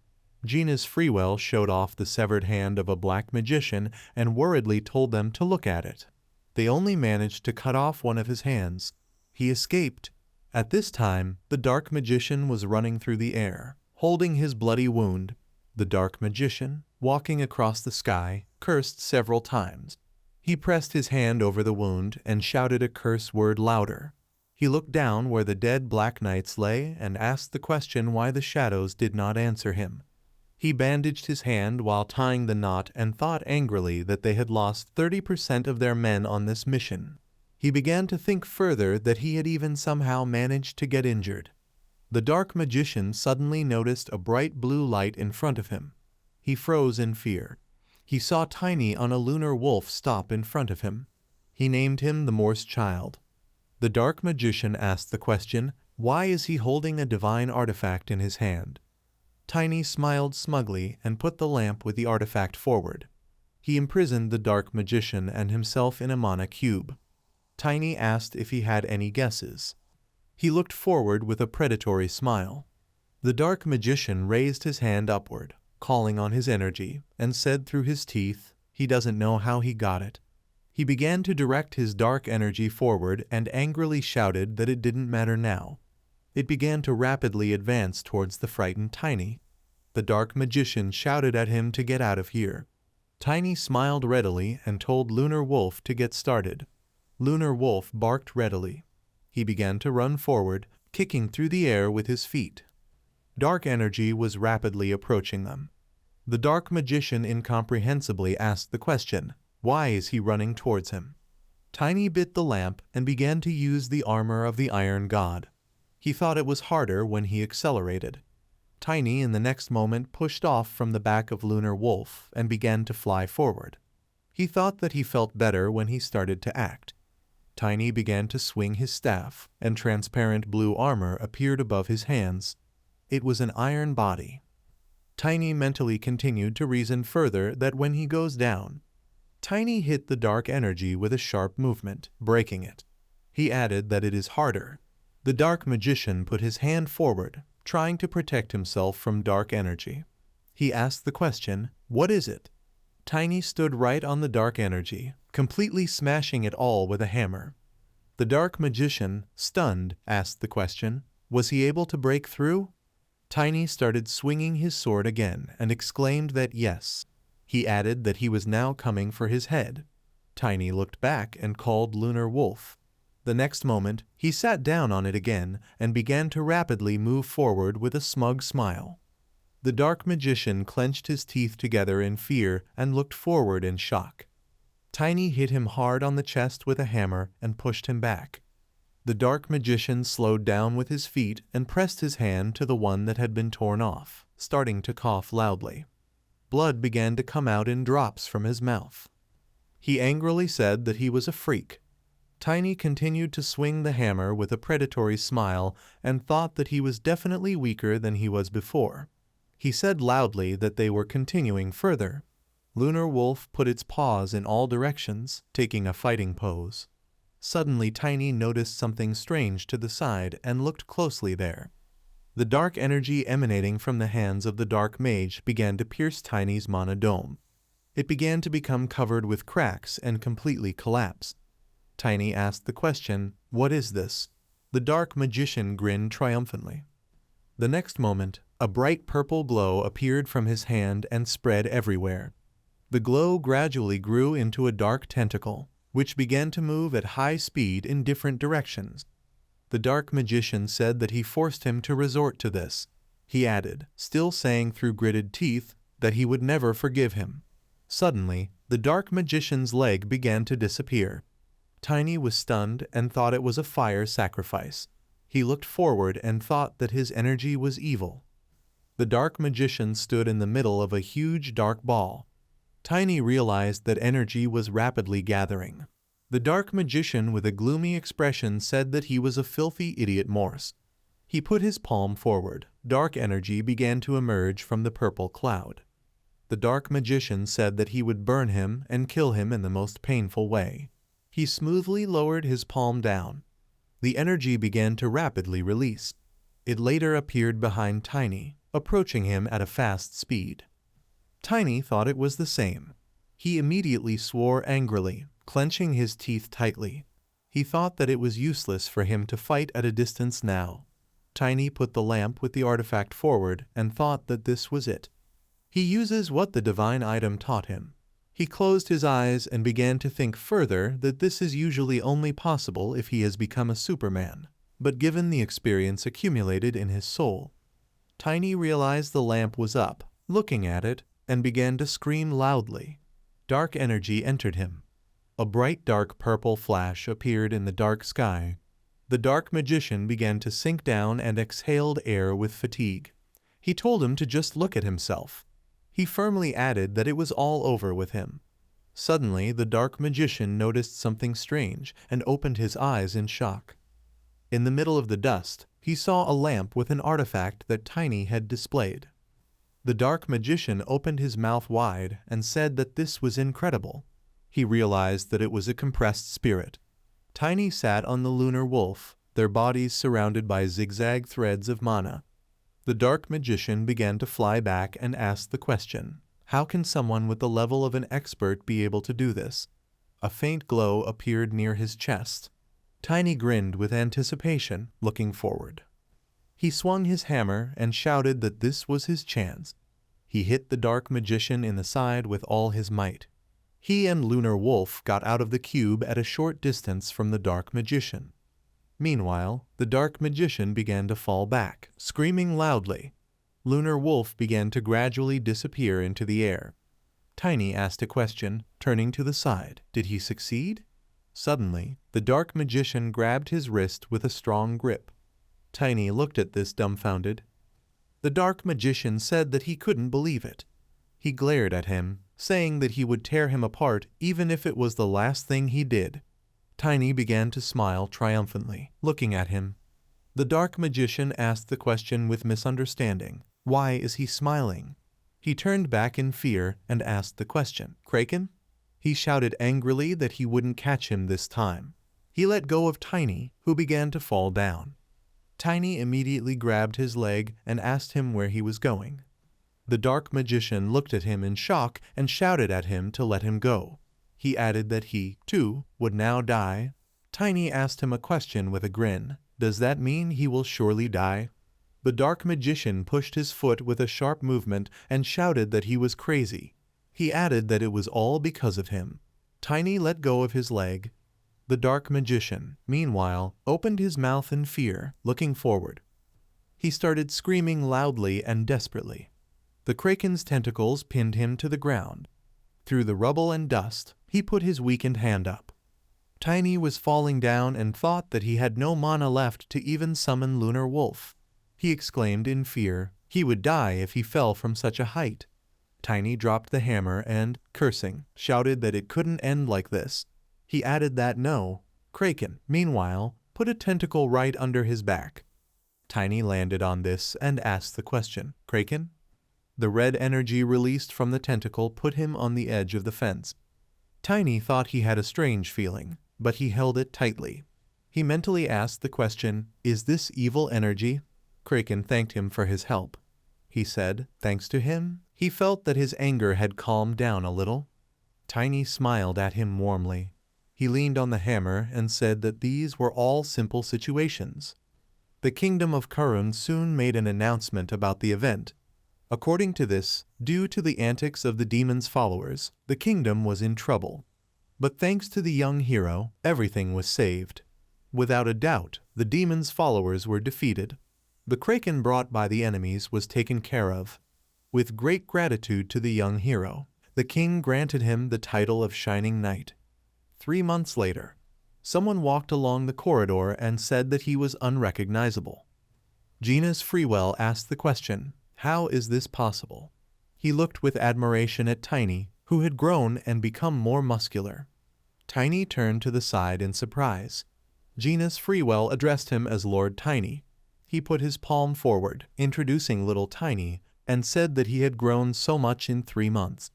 Genus Freewell showed off the severed hand of a black magician and worriedly told them to look at it. They only managed to cut off one of his hands. He escaped. At this time, the dark magician was running through the air, holding his bloody wound. The dark magician, walking across the sky, cursed several times. He pressed his hand over the wound and shouted a curse word louder. He looked down where the dead black knights lay and asked the question why the shadows did not answer him. He bandaged his hand while tying the knot and thought angrily that they had lost 30% of their men on this mission. He began to think further that he had even somehow managed to get injured. The dark magician suddenly noticed a bright blue light in front of him. He froze in fear. He saw Tiny on a lunar wolf stop in front of him. He named him the Morse Child. The dark magician asked the question, "Why is he holding a divine artifact in his hand?" Tiny smiled smugly and put the lamp with the artifact forward. He imprisoned the dark magician and himself in a mana cube. Tiny asked if he had any guesses. He looked forward with a predatory smile. The dark magician raised his hand upward, calling on his energy, and said through his teeth, "He doesn't know how he got it." He began to direct his dark energy forward and angrily shouted that it didn't matter now. It began to rapidly advance towards the frightened Tiny. The dark magician shouted at him to get out of here. Tiny smiled readily and told Lunar Wolf to get started. Lunar Wolf barked readily. He began to run forward, kicking through the air with his feet. Dark energy was rapidly approaching them. The dark magician incomprehensibly asked the question, "Why is he running towards him?" Tiny bit the lamp and began to use the armor of the Iron God. He thought it was harder when he accelerated. Tiny in the next moment pushed off from the back of Lunar Wolf and began to fly forward. He thought that he felt better when he started to act. Tiny began to swing his staff, and transparent blue armor appeared above his hands. It was an iron body. Tiny mentally continued to reason further that when he goes down, Tiny hit the dark energy with a sharp movement, breaking it. He added that it is harder. The dark magician put his hand forward, trying to protect himself from dark energy. He asked the question, "What is it?" Tiny stood right on the dark energy, completely smashing it all with a hammer. The dark magician, stunned, asked the question, "Was he able to break through?" Tiny started swinging his sword again and exclaimed that yes. He added that he was now coming for his head. Tiny looked back and called Lunar Wolf. The next moment, he sat down on it again and began to rapidly move forward with a smug smile. The dark magician clenched his teeth together in fear and looked forward in shock. Tiny hit him hard on the chest with a hammer and pushed him back. The dark magician slowed down with his feet and pressed his hand to the one that had been torn off, starting to cough loudly. Blood began to come out in drops from his mouth. He angrily said that he was a freak. Tiny continued to swing the hammer with a predatory smile and thought that he was definitely weaker than he was before. He said loudly that they were continuing further. Lunar Wolf put its paws in all directions, taking a fighting pose. Suddenly Tiny noticed something strange to the side and looked closely there. The dark energy emanating from the hands of the dark mage began to pierce Tiny's mana dome. It began to become covered with cracks and completely collapse. Tiny asked the question, "What is this?" The dark magician grinned triumphantly. The next moment, a bright purple glow appeared from his hand and spread everywhere. The glow gradually grew into a dark tentacle, which began to move at high speed in different directions. The dark magician said that he forced him to resort to this. he added, still saying through gritted teeth that he would never forgive him. Suddenly, the dark magician's leg began to disappear. Tiny was stunned and thought it was a fire sacrifice. He looked forward and thought that his energy was evil. The dark magician stood in the middle of a huge dark ball. Tiny realized that energy was rapidly gathering. The dark magician with a gloomy expression said that he was a filthy idiot Morse. He put his palm forward. Dark energy began to emerge from the purple cloud. The dark magician said that he would burn him and kill him in the most painful way. He smoothly lowered his palm down. The energy began to rapidly release. It later appeared behind Tiny, approaching him at a fast speed. Tiny thought it was the same. He immediately swore angrily, clenching his teeth tightly. He thought that it was useless for him to fight at a distance now. Tiny put the lamp with the artifact forward and thought that this was it. He uses what the divine item taught him. He closed his eyes and began to think further that this is usually only possible if he has become a Superman, but given the experience accumulated in his soul. Tiny realized the lamp was up, looking at it, and began to scream loudly. Dark energy entered him. A bright dark purple flash appeared in the dark sky. The dark magician began to sink down and exhaled air with fatigue. He told him to just look at himself. He firmly added that it was all over with him. Suddenly, the dark magician noticed something strange and opened his eyes in shock. In the middle of the dust, he saw a lamp with an artifact that Tiny had displayed. The dark magician opened his mouth wide and said that this was incredible. He realized that it was a compressed spirit. Tiny sat on the lunar wolf, their bodies surrounded by zigzag threads of mana. The dark magician began to fly back and asked the question, how can someone with the level of an expert be able to do this? A faint glow appeared near his chest. Tiny grinned with anticipation, looking forward. He swung his hammer and shouted that this was his chance. He hit the dark magician in the side with all his might. He and Lunar Wolf got out of the cube at a short distance from the dark magician. Meanwhile, the dark magician began to fall back, screaming loudly. Lunar Wolf began to gradually disappear into the air. Tiny asked a question, turning to the side. Did he succeed? Suddenly, the dark magician grabbed his wrist with a strong grip. Tiny looked at this dumbfounded. The dark magician said that he couldn't believe it. He glared at him, saying that he would tear him apart even if it was the last thing he did. Tiny began to smile triumphantly, looking at him. The dark magician asked the question with misunderstanding. Why is he smiling? He turned back in fear and asked the question. Kraken? He shouted angrily that he wouldn't catch him this time. He let go of Tiny, who began to fall down. Tiny immediately grabbed his leg and asked him where he was going. The dark magician looked at him in shock and shouted at him to let him go. He added that he, too, would now die. Tiny asked him a question with a grin. Does that mean he will surely die? The dark magician pushed his foot with a sharp movement and shouted that he was crazy. He added that it was all because of him. Tiny let go of his leg. The dark magician, meanwhile, opened his mouth in fear, looking forward. He started screaming loudly and desperately. The kraken's tentacles pinned him to the ground. Through the rubble and dust, he put his weakened hand up. Tiny was falling down and thought that he had no mana left to even summon Lunar Wolf. He exclaimed in fear. He would die if he fell from such a height. Tiny dropped the hammer and, cursing, shouted that it couldn't end like this. He added that no. Kraken, meanwhile, put a tentacle right under his back. Tiny landed on this and asked the question, Kraken? The red energy released from the tentacle put him on the edge of the fence. Tiny thought he had a strange feeling, but he held it tightly. He mentally asked the question, is this evil energy? Kraken thanked him for his help. He said, thanks to him, he felt that his anger had calmed down a little. Tiny smiled at him warmly. He leaned on the hammer and said that these were all simple situations. The kingdom of Karun soon made an announcement about the event. According to this, due to the antics of the demon's followers, the kingdom was in trouble. But thanks to the young hero, everything was saved. Without a doubt, the demon's followers were defeated. The kraken brought by the enemies was taken care of. With great gratitude to the young hero, the king granted him the title of Shining Knight. 3 months later, someone walked along the corridor and said that he was unrecognizable. Genus Freewell asked the question, "How is this possible?" He looked with admiration at Tiny, who had grown and become more muscular. Tiny turned to the side in surprise. Genus Freewell addressed him as Lord Tiny. He put his palm forward, introducing little Tiny, and said that he had grown so much in 3 months.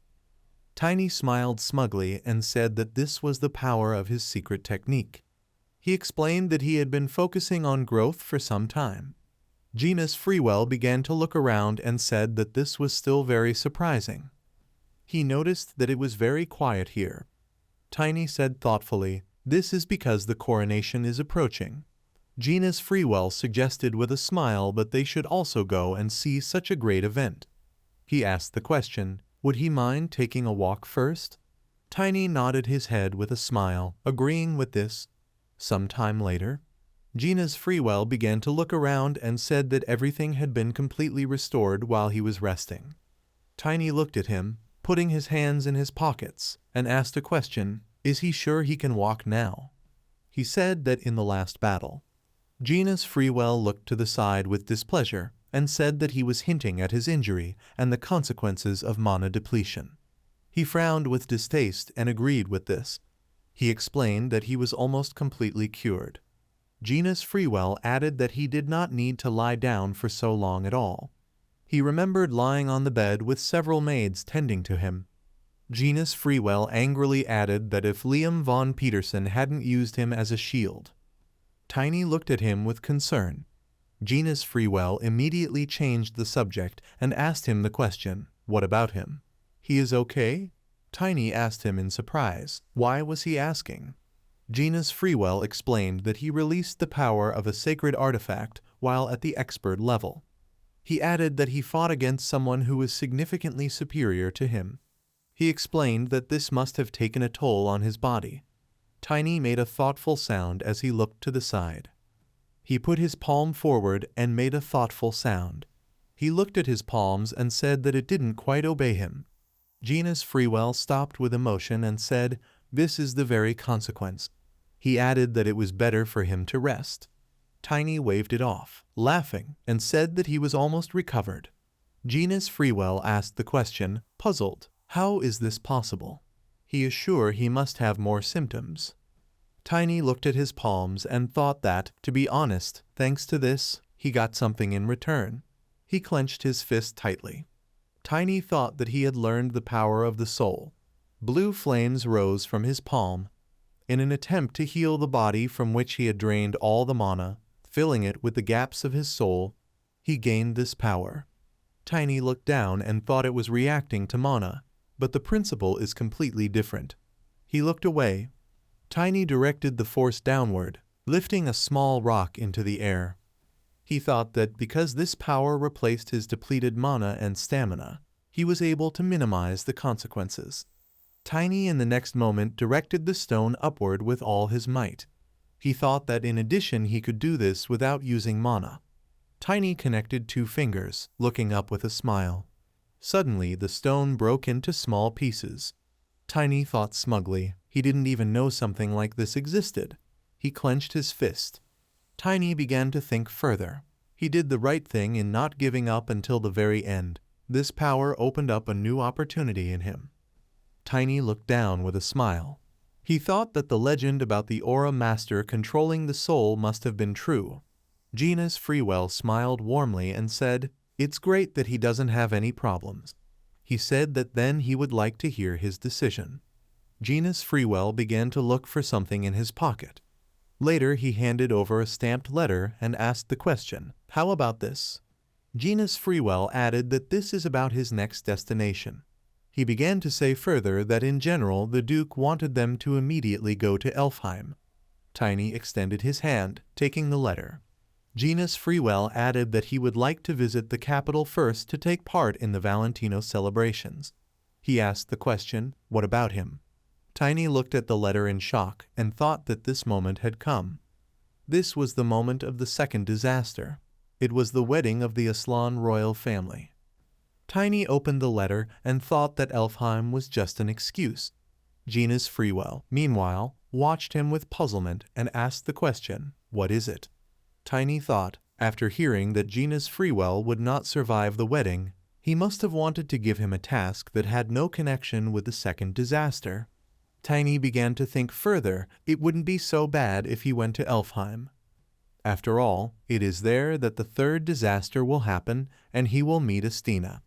Tiny smiled smugly and said that this was the power of his secret technique. He explained that he had been focusing on growth for some time. Genus Freewell began to look around and said that this was still very surprising. He noticed that it was very quiet here. Tiny said thoughtfully, "This is because the coronation is approaching." Genus Freewell suggested with a smile that they should also go and see such a great event. He asked the question, would he mind taking a walk first? Tiny nodded his head with a smile, agreeing with this. Some time later, Genus Freewell began to look around and said that everything had been completely restored while he was resting. Tiny looked at him, putting his hands in his pockets, and asked a question, is he sure he can walk now? He said that in the last battle. Genus Freewell looked to the side with displeasure and said that he was hinting at his injury and the consequences of mana depletion. He frowned with distaste and agreed with this. He explained that he was almost completely cured. Genus Freewell added that he did not need to lie down for so long at all. He remembered lying on the bed with several maids tending to him. Genus Freewell angrily added that if Liam von Peterson hadn't used him as a shield. Tiny looked at him with concern. Genus Freewell immediately changed the subject and asked him the question, what about him? He is okay? Tiny asked him in surprise. Why was he asking? Genus Freewell explained that he released the power of a sacred artifact while at the expert level. He added that he fought against someone who was significantly superior to him. He explained that this must have taken a toll on his body. Tiny made a thoughtful sound as he looked to the side. He put his palm forward and made a thoughtful sound. He looked at his palms and said that it didn't quite obey him. Genus Freewell stopped with emotion and said, "This is the very consequence." He added that it was better for him to rest. Tiny waved it off, laughing, and said that he was almost recovered. Genus Freewell asked the question, puzzled, how is this possible? He is sure he must have more symptoms. Tiny looked at his palms and thought that, to be honest, thanks to this, he got something in return. He clenched his fist tightly. Tiny thought that he had learned the power of the soul. Blue flames rose from his palm. In an attempt to heal the body from which he had drained all the mana, filling it with the gaps of his soul, he gained this power. Tiny looked down and thought it was reacting to mana, but the principle is completely different. He looked away. Tiny directed the force downward, lifting a small rock into the air. He thought that because this power replaced his depleted mana and stamina, he was able to minimize the consequences. Tiny in the next moment directed the stone upward with all his might. He thought that in addition he could do this without using mana. Tiny connected 2 fingers, looking up with a smile. Suddenly the stone broke into small pieces. Tiny thought smugly, he didn't even know something like this existed. He clenched his fist. Tiny began to think further. He did the right thing in not giving up until the very end. This power opened up a new opportunity in him. Tiny looked down with a smile. He thought that the legend about the Aura Master controlling the soul must have been true. Genus Freewell smiled warmly and said, "It's great that he doesn't have any problems." He said that then he would like to hear his decision. Genus Freewell began to look for something in his pocket. Later he handed over a stamped letter and asked the question, "How about this?" Genus Freewell added that this is about his next destination. He began to say further that in general the Duke wanted them to immediately go to Elfheim. Tiny extended his hand, taking the letter. Genus Freewell added that he would like to visit the capital first to take part in the Valentino celebrations. He asked the question, what about him? Tiny looked at the letter in shock and thought that this moment had come. This was the moment of the second disaster. It was the wedding of the Aslan royal family. Tiny opened the letter and thought that Elfheim was just an excuse. Gina's Freewell, meanwhile, watched him with puzzlement and asked the question, "What is it?" Tiny thought, after hearing that Gina's Freewell would not survive the wedding, he must have wanted to give him a task that had no connection with the second disaster. Tiny began to think further. It wouldn't be so bad if he went to Elfheim. After all, it is there that the third disaster will happen and he will meet Estina.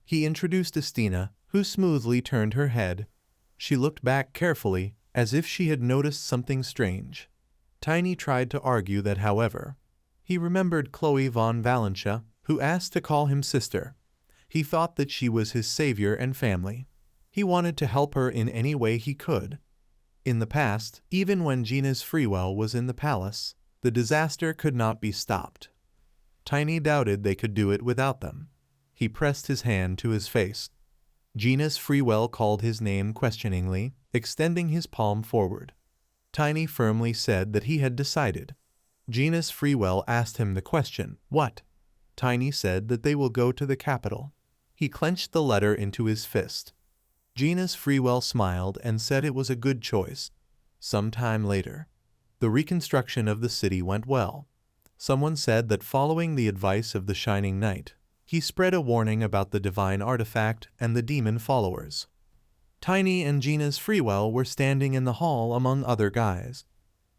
He introduced Estina, who smoothly turned her head. She looked back carefully, as if she had noticed something strange. Tiny tried to argue that, however. He remembered Chloe von Valencia, who asked to call him sister. He thought that she was his savior and family. He wanted to help her in any way he could. In the past, even when Gina's Freewell was in the palace, the disaster could not be stopped. Tiny doubted they could do it without them. He pressed his hand to his face. Gina's Freewell called his name questioningly, extending his palm forward. Tiny firmly said that he had decided. Gina's Freewell asked him the question, "What?" Tiny said that they will go to the capital. He clenched the letter into his fist. Gina's Freewell smiled and said it was a good choice. Some time later, the reconstruction of the city went well. Someone said that following the advice of the Shining Knight, he spread a warning about the divine artifact and the demon followers. Tiny and Gina's Freewell were standing in the hall among other guys.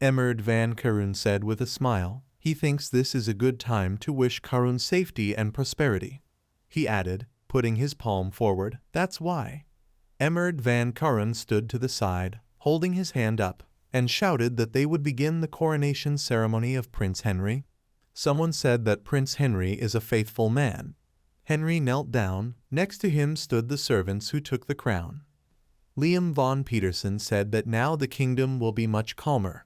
Emmerd van Karun said with a smile, "He thinks this is a good time to wish Karun safety and prosperity." He added, putting his palm forward, "That's why." Emmerd van Karun stood to the side, holding his hand up, and shouted that they would begin the coronation ceremony of Prince Henry. Someone said that Prince Henry is a faithful man. Henry knelt down. Next to him stood the servants who took the crown. Liam von Petersen said that now the kingdom will be much calmer.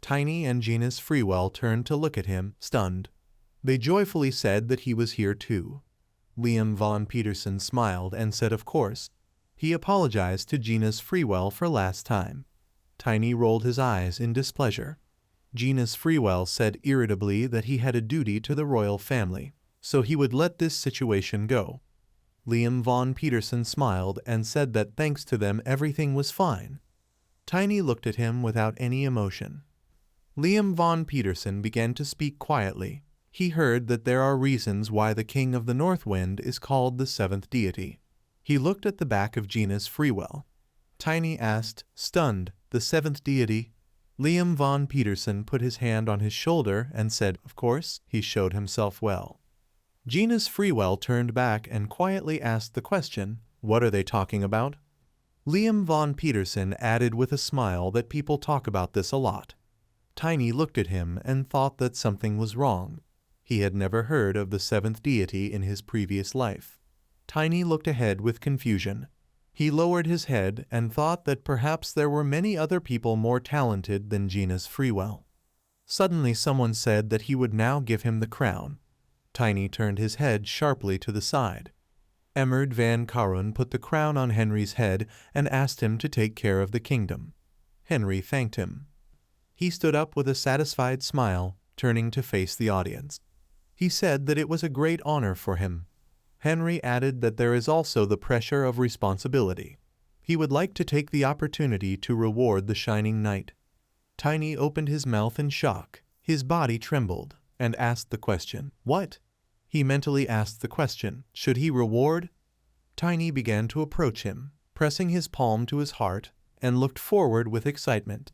Tiny and Gina's Freewell turned to look at him, stunned. They joyfully said that he was here too. Liam von Petersen smiled and said of course. He apologized to Gina's Freewell for last time. Tiny rolled his eyes in displeasure. Gina's Freewell said irritably that he had a duty to the royal family, so he would let this situation go. Liam von Petersen smiled and said that thanks to them everything was fine. Tiny looked at him without any emotion. Liam von Petersen began to speak quietly. He heard that there are reasons why the King of the North Wind is called the seventh deity. He looked at the back of Gina's Freewell. Tiny asked, stunned, "The seventh deity?" Liam von Petersen put his hand on his shoulder and said, "Of course." He showed himself well. Gina's Freewell turned back and quietly asked the question, "What are they talking about?" Liam von Petersen added with a smile that people talk about this a lot. Tiny looked at him and thought that something was wrong. He had never heard of the seventh deity in his previous life. Tiny looked ahead with confusion. He lowered his head and thought that perhaps there were many other people more talented than Gina's Freewell. Suddenly someone said that he would now give him the crown. Tiny turned his head sharply to the side. Emmerd van Karun put the crown on Henry's head and asked him to take care of the kingdom. Henry thanked him. He stood up with a satisfied smile, turning to face the audience. He said that it was a great honor for him. Henry added that there is also the pressure of responsibility. He would like to take the opportunity to reward the Shining Knight. Tiny opened his mouth in shock. His body trembled, and asked the question, "What?" He mentally asked the question, should he reward? Tiny began to approach him, pressing his palm to his heart, and looked forward with excitement.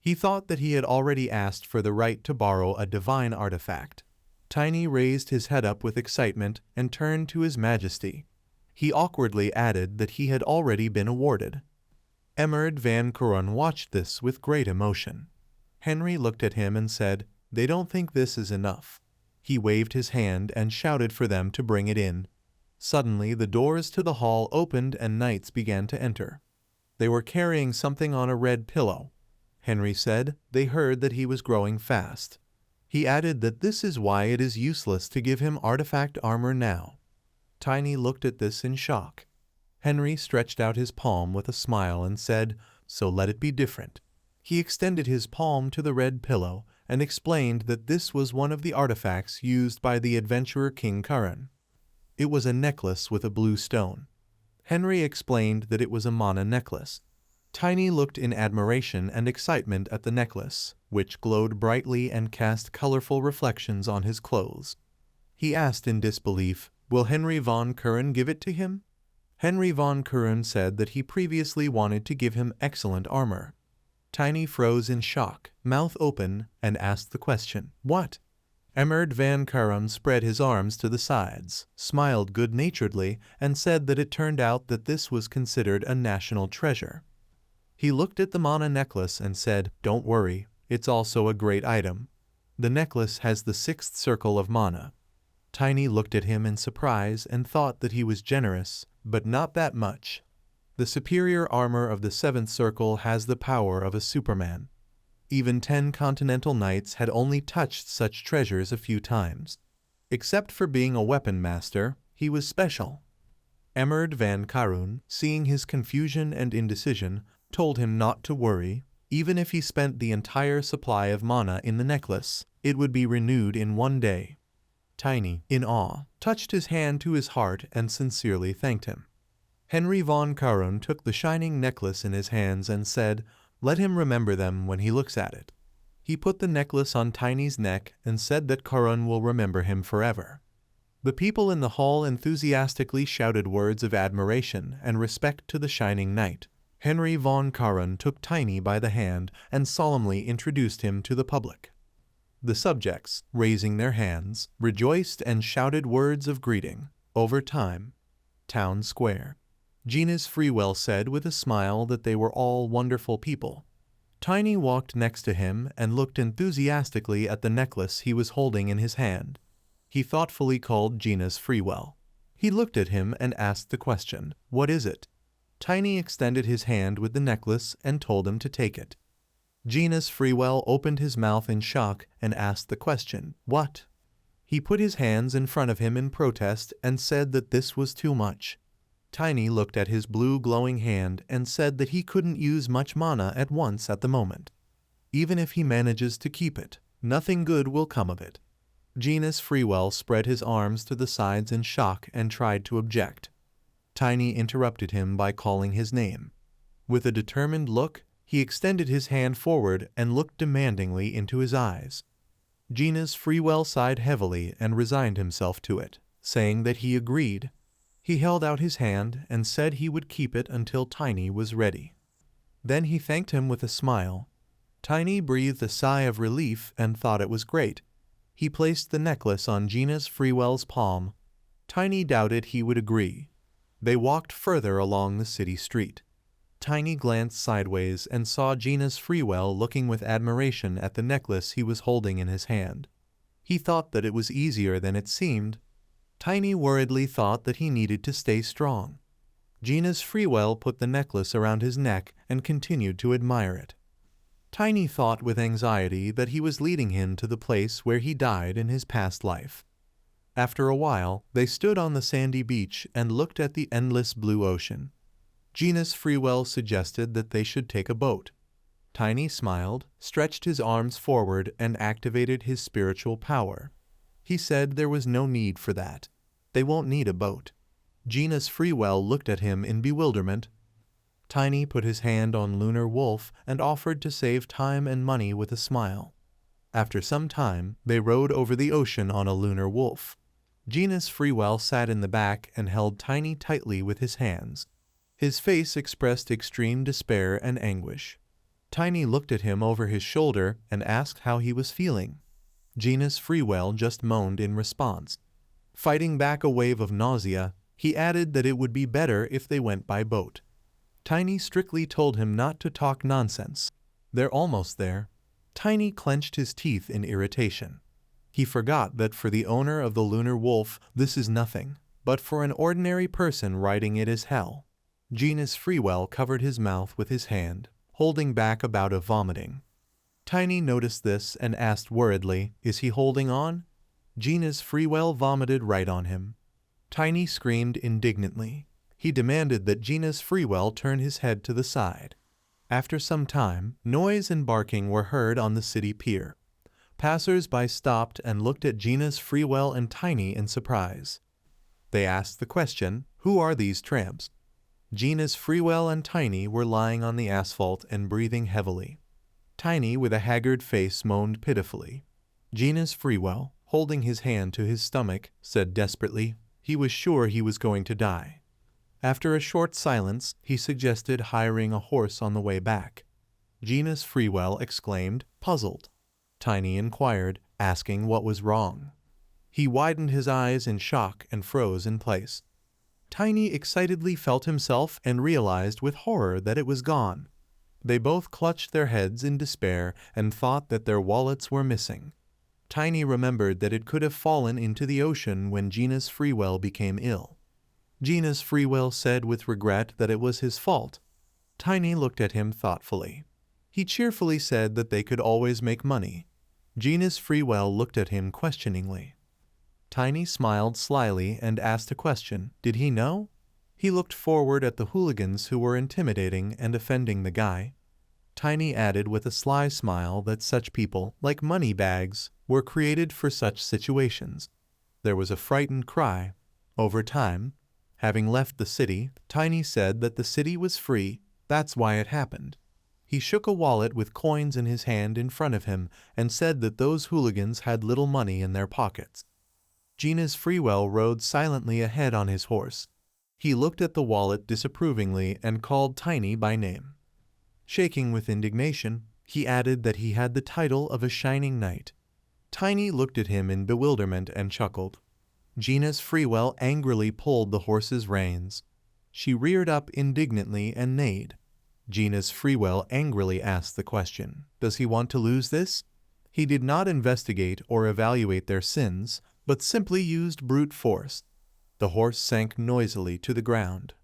He thought that he had already asked for the right to borrow a divine artifact. Tiny raised his head up with excitement and turned to His Majesty. He awkwardly added that he had already been awarded. Emmerd van Karun watched this with great emotion. Henry looked at him and said, "They don't think this is enough." He waved his hand and shouted for them to bring it in. Suddenly the doors to the hall opened and knights began to enter. They were carrying something on a red pillow. Henry said they heard that he was growing fast. He added that this is why it is useless to give him artifact armor now. Tiny looked at this in shock. Henry stretched out his palm with a smile and said, "So let it be different." He extended his palm to the red pillow and explained that this was one of the artifacts used by the adventurer King Curran. It was a necklace with a blue stone. Henry explained that it was a mana necklace. Tiny looked in admiration and excitement at the necklace, which glowed brightly and cast colorful reflections on his clothes. He asked in disbelief, "Will Henry von Curran give it to him?" Henry von Curran said that he previously wanted to give him excellent armor. Tiny froze in shock, mouth open, and asked the question, "What?" Emerd van Curran spread his arms to the sides, smiled good-naturedly, and said that it turned out that this was considered a national treasure. He looked at the mana necklace and said, "Don't worry, it's also a great item. The necklace has the 6th circle of mana." Tiny looked at him in surprise and thought that he was generous, but not that much. The superior armor of the 7th circle has the power of a Superman. Even 10 continental knights had only touched such treasures a few times. Except for being a weapon master, he was special. Emerd van Curran, seeing his confusion and indecision, told him not to worry. Even if he spent the entire supply of mana in the necklace, it would be renewed in one day. Tiny, in awe, touched his hand to his heart and sincerely thanked him. Henry von Curran took the shining necklace in his hands and said, "Let him remember them when he looks at it." He put the necklace on Tiny's neck and said that Curran will remember him forever. The people in the hall enthusiastically shouted words of admiration and respect to the shining knight. Henry von Curran took Tiny by the hand and solemnly introduced him to the public. The subjects, raising their hands, rejoiced and shouted words of greeting. Over time. Town Square. Gina's Freewell said with a smile that they were all wonderful people. Tiny walked next to him and looked enthusiastically at the necklace he was holding in his hand. He thoughtfully called Gina's Freewell. He looked at him and asked the question, "What is it?" Tiny extended his hand with the necklace and told him to take it. Gina's Freewell opened his mouth in shock and asked the question, "What?" He put his hands in front of him in protest and said that this was too much. Tiny looked at his blue glowing hand and said that he couldn't use much mana at once at the moment. Even if he manages to keep it, nothing good will come of it. Gina's Freewell spread his arms to the sides in shock and tried to object. Tiny interrupted him by calling his name. With a determined look, he extended his hand forward and looked demandingly into his eyes. Gina's Freewell sighed heavily and resigned himself to it, saying that he agreed. He held out his hand and said he would keep it until Tiny was ready. Then he thanked him with a smile. Tiny breathed a sigh of relief and thought it was great. He placed the necklace on Gina's Freewell's palm. Tiny doubted he would agree. They walked further along the city street. Tiny glanced sideways and saw Gina's Freewell looking with admiration at the necklace he was holding in his hand. He thought that it was easier than it seemed. Tiny worriedly thought that he needed to stay strong. Gina's Freewell put the necklace around his neck and continued to admire it. Tiny thought with anxiety that he was leading him to the place where he died in his past life. After a while, they stood on the sandy beach and looked at the endless blue ocean. Gina's Freewell suggested that they should take a boat. Tiny smiled, stretched his arms forward, and activated his spiritual power. He said there was no need for that. They won't need a boat. Gina's Freewell looked at him in bewilderment. Tiny put his hand on Lunar Wolf and offered to save time and money with a smile. After some time, they rowed over the ocean on a Lunar Wolf. Gina's Freewell sat in the back and held Tiny tightly with his hands. His face expressed extreme despair and anguish. Tiny looked at him over his shoulder and asked how he was feeling. Gina's Freewell just moaned in response. Fighting back a wave of nausea, he added that it would be better if they went by boat. Tiny strictly told him not to talk nonsense. They're almost there. Tiny clenched his teeth in irritation. He forgot that for the owner of the Lunar Wolf, this is nothing, but for an ordinary person riding it is hell. Gina's Freewell covered his mouth with his hand, holding back a bout of vomiting. Tiny noticed this and asked worriedly, "Is he holding on?" Gina's Freewell vomited right on him. Tiny screamed indignantly. He demanded that Gina's Freewell turn his head to the side. After some time, noise and barking were heard on the city pier. Passers-by stopped and looked at Gina's Freewell and Tiny in surprise. They asked the question, "Who are these tramps?" Gina's Freewell and Tiny were lying on the asphalt and breathing heavily. Tiny, with a haggard face, moaned pitifully. Gina's Freewell, holding his hand to his stomach, said desperately he was sure he was going to die. After a short silence, he suggested hiring a horse on the way back. Gina's Freewell exclaimed, puzzled. Tiny inquired, asking what was wrong. He widened his eyes in shock and froze in place. Tiny excitedly felt himself and realized with horror that it was gone. They both clutched their heads in despair and thought that their wallets were missing. Tiny remembered that it could have fallen into the ocean when Gina's Freewell became ill. Gina's Freewell said with regret that it was his fault. Tiny looked at him thoughtfully. He cheerfully said that they could always make money. Gina's Freewell looked at him questioningly. Tiny smiled slyly and asked a question. Did he know? He looked forward at the hooligans who were intimidating and offending the guy. Tiny added with a sly smile that such people, like money bags, were created for such situations. There was a frightened cry. Over time, having left the city, Tiny said that the city was free, that's why it happened. He shook a wallet with coins in his hand in front of him and said that those hooligans had little money in their pockets. Gina's Freewell rode silently ahead on his horse. He looked at the wallet disapprovingly and called Tiny by name. Shaking with indignation, he added that he had the title of a shining knight. Tiny looked at him in bewilderment and chuckled. Gina's Freewell angrily pulled the horse's reins. She reared up indignantly and neighed. Gina's Freewell angrily asked the question, "Does he want to lose this?" He did not investigate or evaluate their sins, but simply used brute force. The horse sank noisily to the ground.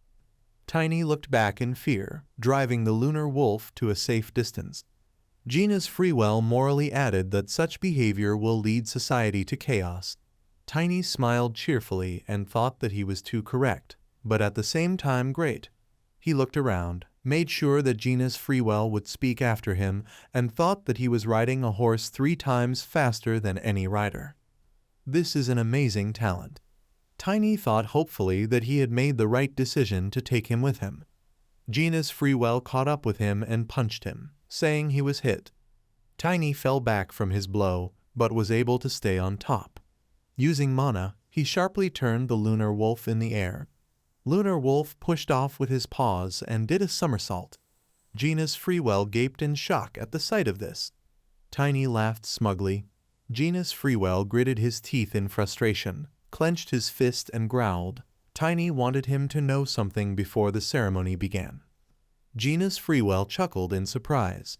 Tiny looked back in fear, driving the lunar wolf to a safe distance. Gina's Freewell morally added that such behavior will lead society to chaos. Tiny smiled cheerfully and thought that he was too correct, but at the same time great. He looked around, made sure that Gina's Freewell would speak after him, and thought that he was riding a horse 3 times faster than any rider. This is an amazing talent. Tiny thought hopefully that he had made the right decision to take him with him. Gina's Freewell caught up with him and punched him, saying he was hit. Tiny fell back from his blow, but was able to stay on top. Using mana, he sharply turned the lunar wolf in the air. Lunar wolf pushed off with his paws and did a somersault. Gina's Freewell gaped in shock at the sight of this. Tiny laughed smugly. Gina's Freewell gritted his teeth in frustration, clenched his fist and growled. Tiny wanted him to know something before the ceremony began. Gina's Freewell chuckled in surprise.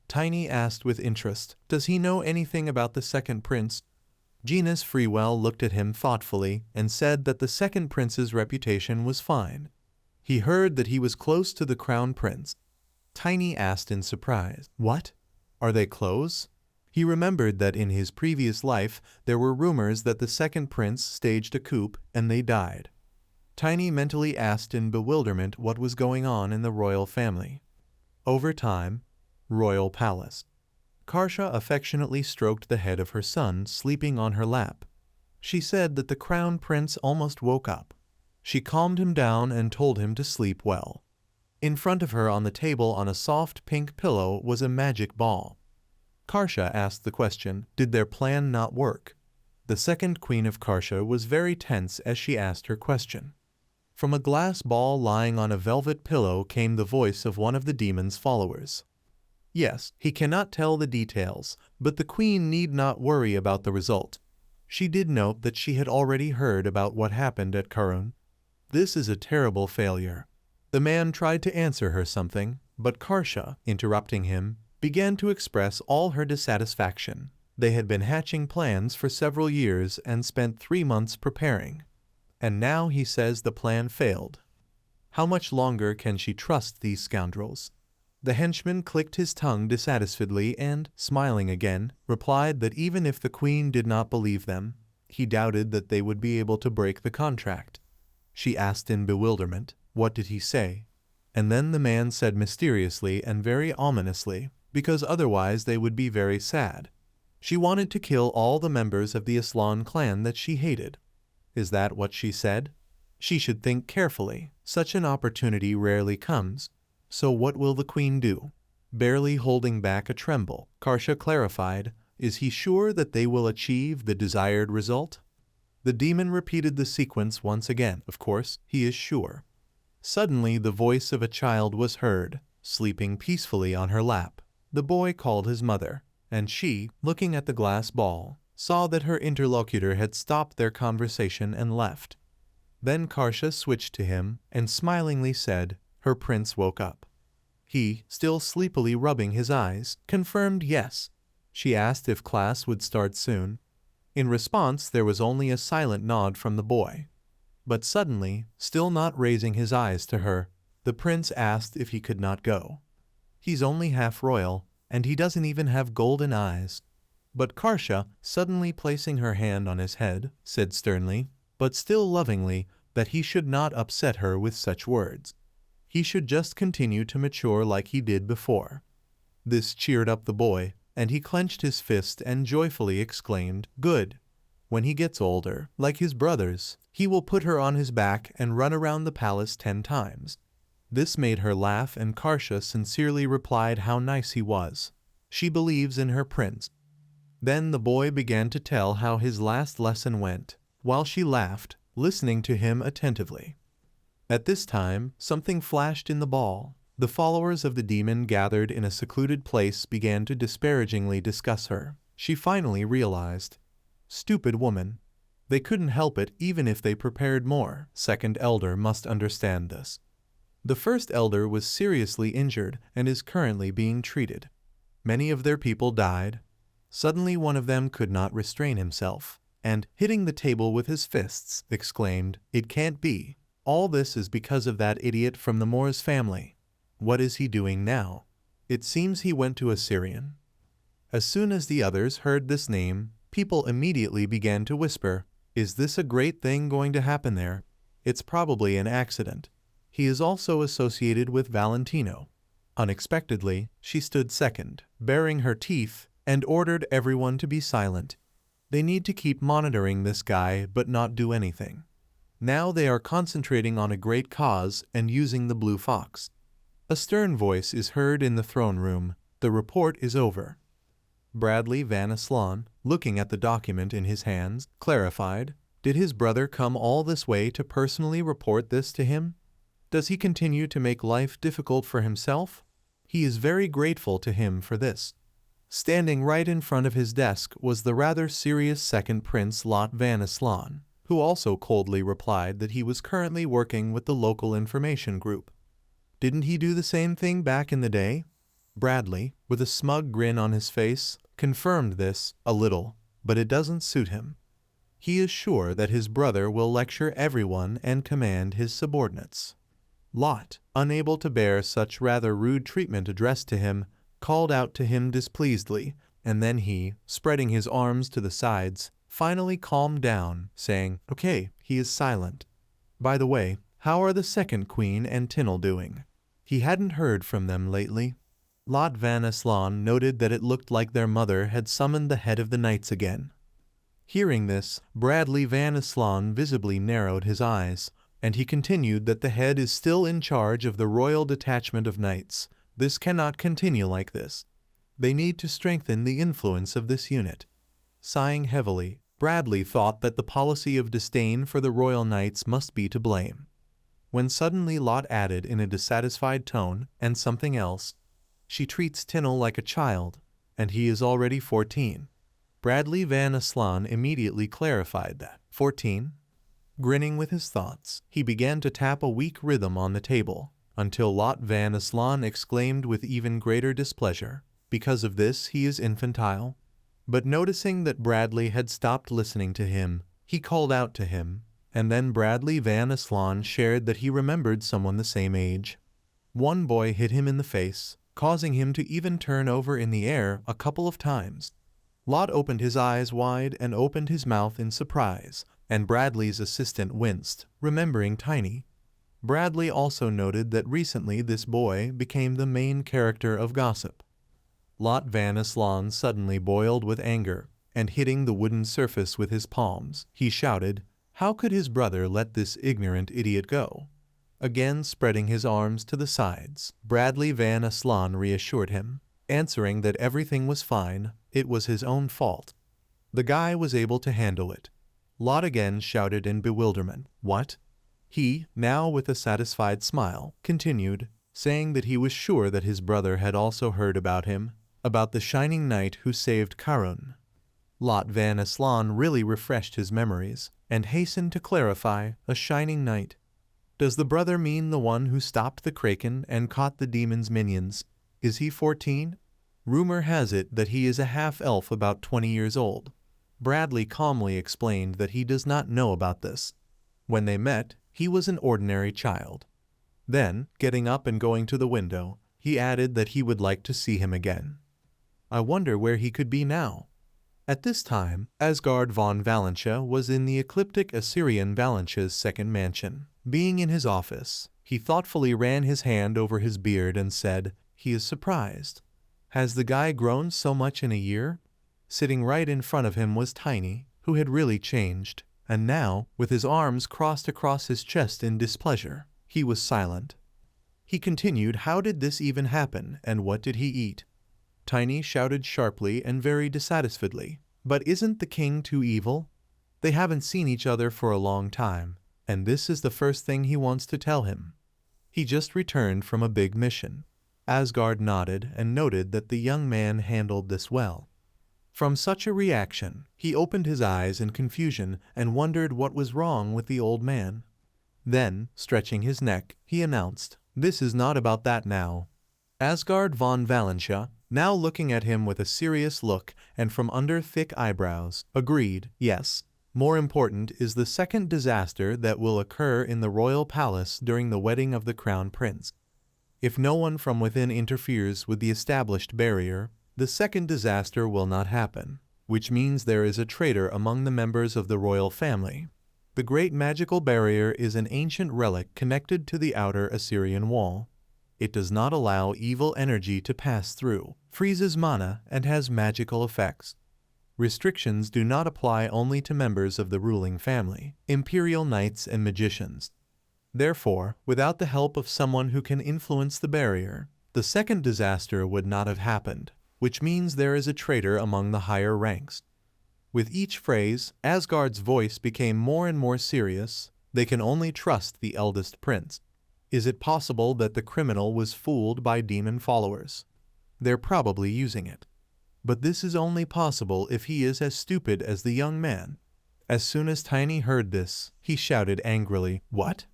Tiny asked with interest, "Does he know anything about the second prince?" Gina's Freewell looked at him thoughtfully and said that the second prince's reputation was fine. He heard that he was close to the crown prince. Tiny asked in surprise, "What? Are they close?" He remembered that in his previous life there were rumors that the second prince staged a coup and they died. Tiny mentally asked in bewilderment what was going on in the royal family. Over time, royal palace. Karsha affectionately stroked the head of her son sleeping on her lap. She said that the crown prince almost woke up. She calmed him down and told him to sleep well. In front of her on the table on a soft pink pillow was a magic ball. Karsha asked the question, did their plan not work? The second queen of Karsha was very tense as she asked her question. From a glass ball lying on a velvet pillow came the voice of one of the demon's followers. Yes, he cannot tell the details, but the queen need not worry about the result. She did note that she had already heard about what happened at Karun. This is a terrible failure. The man tried to answer her something, but Karsha, interrupting him, began to express all her dissatisfaction. They had been hatching plans for several years and spent 3 months preparing. And now he says the plan failed. How much longer can she trust these scoundrels? The henchman clicked his tongue dissatisfiedly and, smiling again, replied that even if the queen did not believe them, he doubted that they would be able to break the contract. She asked in bewilderment, "What did he say?" And then the man said mysteriously and very ominously, "Because otherwise they would be very sad." She wanted to kill all the members of the Aslan clan that she hated. Is that what she said? She should think carefully. Such an opportunity rarely comes. So what will the queen do? Barely holding back a tremble, Karsha clarified, is he sure that they will achieve the desired result? The demon repeated the sequence once again. Of course, he is sure. Suddenly the voice of a child was heard, sleeping peacefully on her lap. The boy called his mother, and she, looking at the glass ball, saw that her interlocutor had stopped their conversation and left. Then Karsha switched to him and smilingly said, her prince woke up. He, still sleepily rubbing his eyes, confirmed yes. She asked if class would start soon. In response, there was only a silent nod from the boy. But suddenly, still not raising his eyes to her, the prince asked if he could not go. He's only half royal, and he doesn't even have golden eyes. But Karsha, suddenly placing her hand on his head, said sternly, but still lovingly, that he should not upset her with such words. He should just continue to mature like he did before. This cheered up the boy, and he clenched his fist and joyfully exclaimed, good. When he gets older, like his brothers, he will put her on his back and run around the palace 10 times. This made her laugh, and Karsha sincerely replied how nice he was. She believes in her prince. Then the boy began to tell how his last lesson went, while she laughed, listening to him attentively. At this time, something flashed in the ball. The followers of the demon gathered in a secluded place began to disparagingly discuss her. She finally realized. Stupid woman. They couldn't help it even if they prepared more. Second elder must understand this. The first elder was seriously injured and is currently being treated. Many of their people died. Suddenly one of them could not restrain himself, and, hitting the table with his fists, exclaimed, it can't be. All this is because of that idiot from the Moor's family. What is he doing now? It seems he went to Assyrian. As soon as the others heard this name, people immediately began to whisper, is this a great thing going to happen there? It's probably an accident. He is also associated with Valentino. Unexpectedly, she stood second, baring her teeth, and ordered everyone to be silent. They need to keep monitoring this guy but not do anything. Now they are concentrating on a great cause and using the blue fox. A stern voice is heard in the throne room. The report is over. Bradley Van Aslan, looking at the document in his hands, clarified, did his brother come all this way to personally report this to him? Does he continue to make life difficult for himself? He is very grateful to him for this. Standing right in front of his desk was the rather serious second Prince Lot Van Aslan, who also coldly replied that he was currently working with the local information group. Didn't he do the same thing back in the day? Bradley, with a smug grin on his face, confirmed this a little, but it doesn't suit him. He is sure that his brother will lecture everyone and command his subordinates. Lot, unable to bear such rather rude treatment addressed to him, called out to him displeasedly, and then he, spreading his arms to the sides, finally calmed down, saying, okay, he is silent. By the way, how are the second queen and Tinel doing? He hadn't heard from them lately. Lot Van Aslan noted that it looked like their mother had summoned the head of the knights again. Hearing this, Bradley Van Aslan visibly narrowed his eyes, and he continued that the head is still in charge of the royal detachment of knights. This cannot continue like this. They need to strengthen the influence of this unit. Sighing heavily, Bradley thought that the policy of disdain for the royal knights must be to blame. When suddenly Lot added in a dissatisfied tone, and something else, she treats Tinel like a child, and he is already 14. Bradley Van Aslan immediately clarified that. 14? Grinning with his thoughts, he began to tap a weak rhythm on the table, until Lot Van Aslan exclaimed with even greater displeasure, because of this he is infantile. But noticing that Bradley had stopped listening to him, he called out to him, and then Bradley Van Aslan shared that he remembered someone the same age. One boy hit him in the face, causing him to even turn over in the air a couple of times. Lot opened his eyes wide and opened his mouth in surprise, and Bradley's assistant winced, remembering Tiny. Bradley also noted that recently this boy became the main character of gossip. Lot Van Aslan suddenly boiled with anger, and hitting the wooden surface with his palms, he shouted, "How could his brother let this ignorant idiot go?" Again spreading his arms to the sides, Bradley Van Aslan reassured him, answering that everything was fine, it was his own fault. The guy was able to handle it. Lot again shouted in bewilderment, "What?" He, now with a satisfied smile, continued, saying that he was sure that his brother had also heard about him, about the shining knight who saved Karun. Lot Van Aslan really refreshed his memories, and hastened to clarify, a shining knight. Does the brother mean the one who stopped the Kraken and caught the demon's minions? Is he 14? Rumor has it that he is a half-elf about 20 years old. Bradley calmly explained that he does not know about this. When they met, he was an ordinary child. Then, getting up and going to the window, he added that he would like to see him again. I wonder where he could be now. At this time, Asgard von Valentia was in the ecliptic Assyrian Valentia's second mansion. Being in his office, he thoughtfully ran his hand over his beard and said, "He is surprised. Has the guy grown so much in a year?" Sitting right in front of him was Tiny, who had really changed, and now, with his arms crossed across his chest in displeasure, he was silent. He continued, "How did this even happen, and what did he eat?" Tiny shouted sharply and very dissatisfiedly, "But isn't the king too evil? They haven't seen each other for a long time, and this is the first thing he wants to tell him. He just returned from a big mission." Asgard nodded and noted that the young man handled this well. From such a reaction, he opened his eyes in confusion and wondered what was wrong with the old man. Then, stretching his neck, he announced, "This is not about that now." Asgard von Valentia, now looking at him with a serious look and from under thick eyebrows, agreed, "Yes. More important is the second disaster that will occur in the royal palace during the wedding of the crown prince. If no one from within interferes with the established barrier, the second disaster will not happen, which means there is a traitor among the members of the royal family. The great magical barrier is an ancient relic connected to the outer Assyrian wall. It does not allow evil energy to pass through, freezes mana, and has magical effects. Restrictions do not apply only to members of the ruling family, imperial knights and magicians. Therefore, without the help of someone who can influence the barrier, the second disaster would not have happened, which means there is a traitor among the higher ranks." With each phrase, Asgard's voice became more and more serious. They can only trust the eldest prince. Is it possible that the criminal was fooled by demon followers? They're probably using it. But this is only possible if he is as stupid as the young man. As soon as Tiny heard this, he shouted angrily, "What?"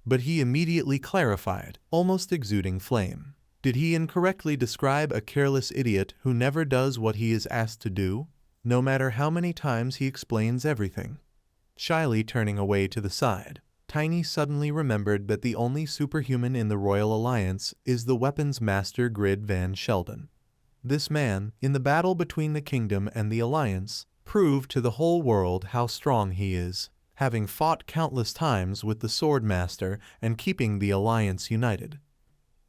But he immediately clarified, almost exuding flame. Did he incorrectly describe a careless idiot who never does what he is asked to do, no matter how many times he explains everything? Shyly turning away to the side, Tiny suddenly remembered that the only superhuman in the Royal Alliance is the weapons master Grid Van Sheldon. This man, in the battle between the kingdom and the Alliance, proved to the whole world how strong he is, having fought countless times with the Sword Master and keeping the Alliance united.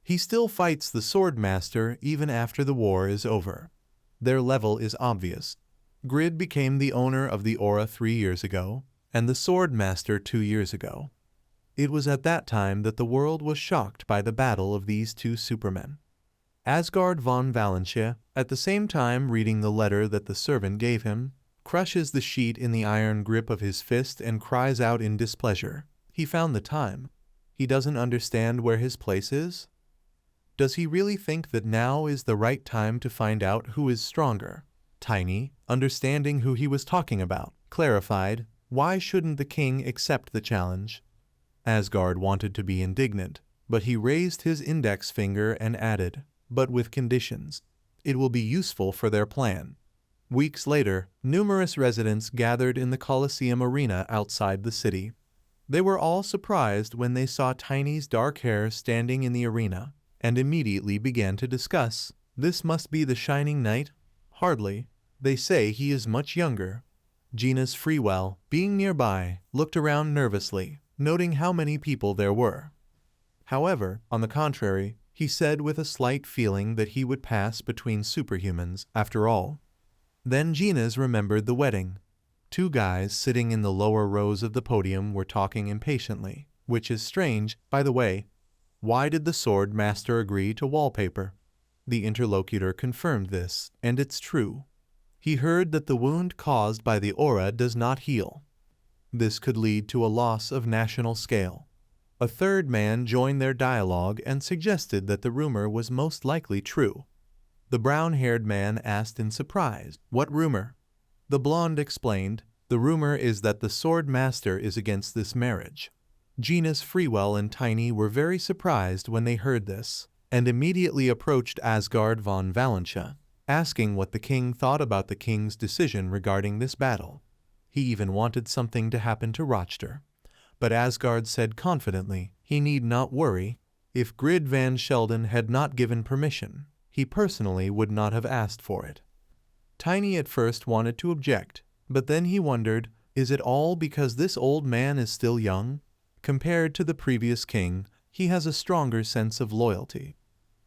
He still fights the Sword Master even after the war is over. Their level is obvious. Grid became the owner of the aura 3 years ago, and the Sword Master 2 years ago. It was at that time that the world was shocked by the battle of these two supermen. Asgard von Valentia, at the same time reading the letter that the servant gave him, crushes the sheet in the iron grip of his fist and cries out in displeasure. He found the time. He doesn't understand where his place is? Does he really think that now is the right time to find out who is stronger? Tiny, understanding who he was talking about, clarified, why shouldn't the king accept the challenge? Asgard wanted to be indignant, but he raised his index finger and added, but with conditions. It will be useful for their plan. Weeks later, numerous residents gathered in the Colosseum arena outside the city. They were all surprised when they saw Tiny's dark hair standing in the arena, and immediately began to discuss, "This must be the Shining Knight?" "Hardly. They say he is much younger." Gina's Freewell, being nearby, looked around nervously, noting how many people there were. However, on the contrary, he said with a slight feeling that he would pass between superhumans after all. Then Gina's remembered the wedding. Two guys sitting in the lower rows of the podium were talking impatiently, which is strange, by the way. Why did the sword master agree to wallpaper? The interlocutor confirmed this, and it's true. He heard that the wound caused by the aura does not heal. This could lead to a loss of national scale. A third man joined their dialogue and suggested that the rumor was most likely true. The brown-haired man asked in surprise, "What rumor?" The blonde explained, "The rumor is that the sword master is against this marriage." Genus Freewell and Tiny were very surprised when they heard this, and immediately approached Asgard von Valentia, asking what the king thought about the king's decision regarding this battle. He even wanted something to happen to Rochter. But Asgard said confidently he need not worry. If Grid Van Sheldon had not given permission, he personally would not have asked for it. Tiny at first wanted to object, but then he wondered, is it all because this old man is still young? Compared to the previous king, he has a stronger sense of loyalty.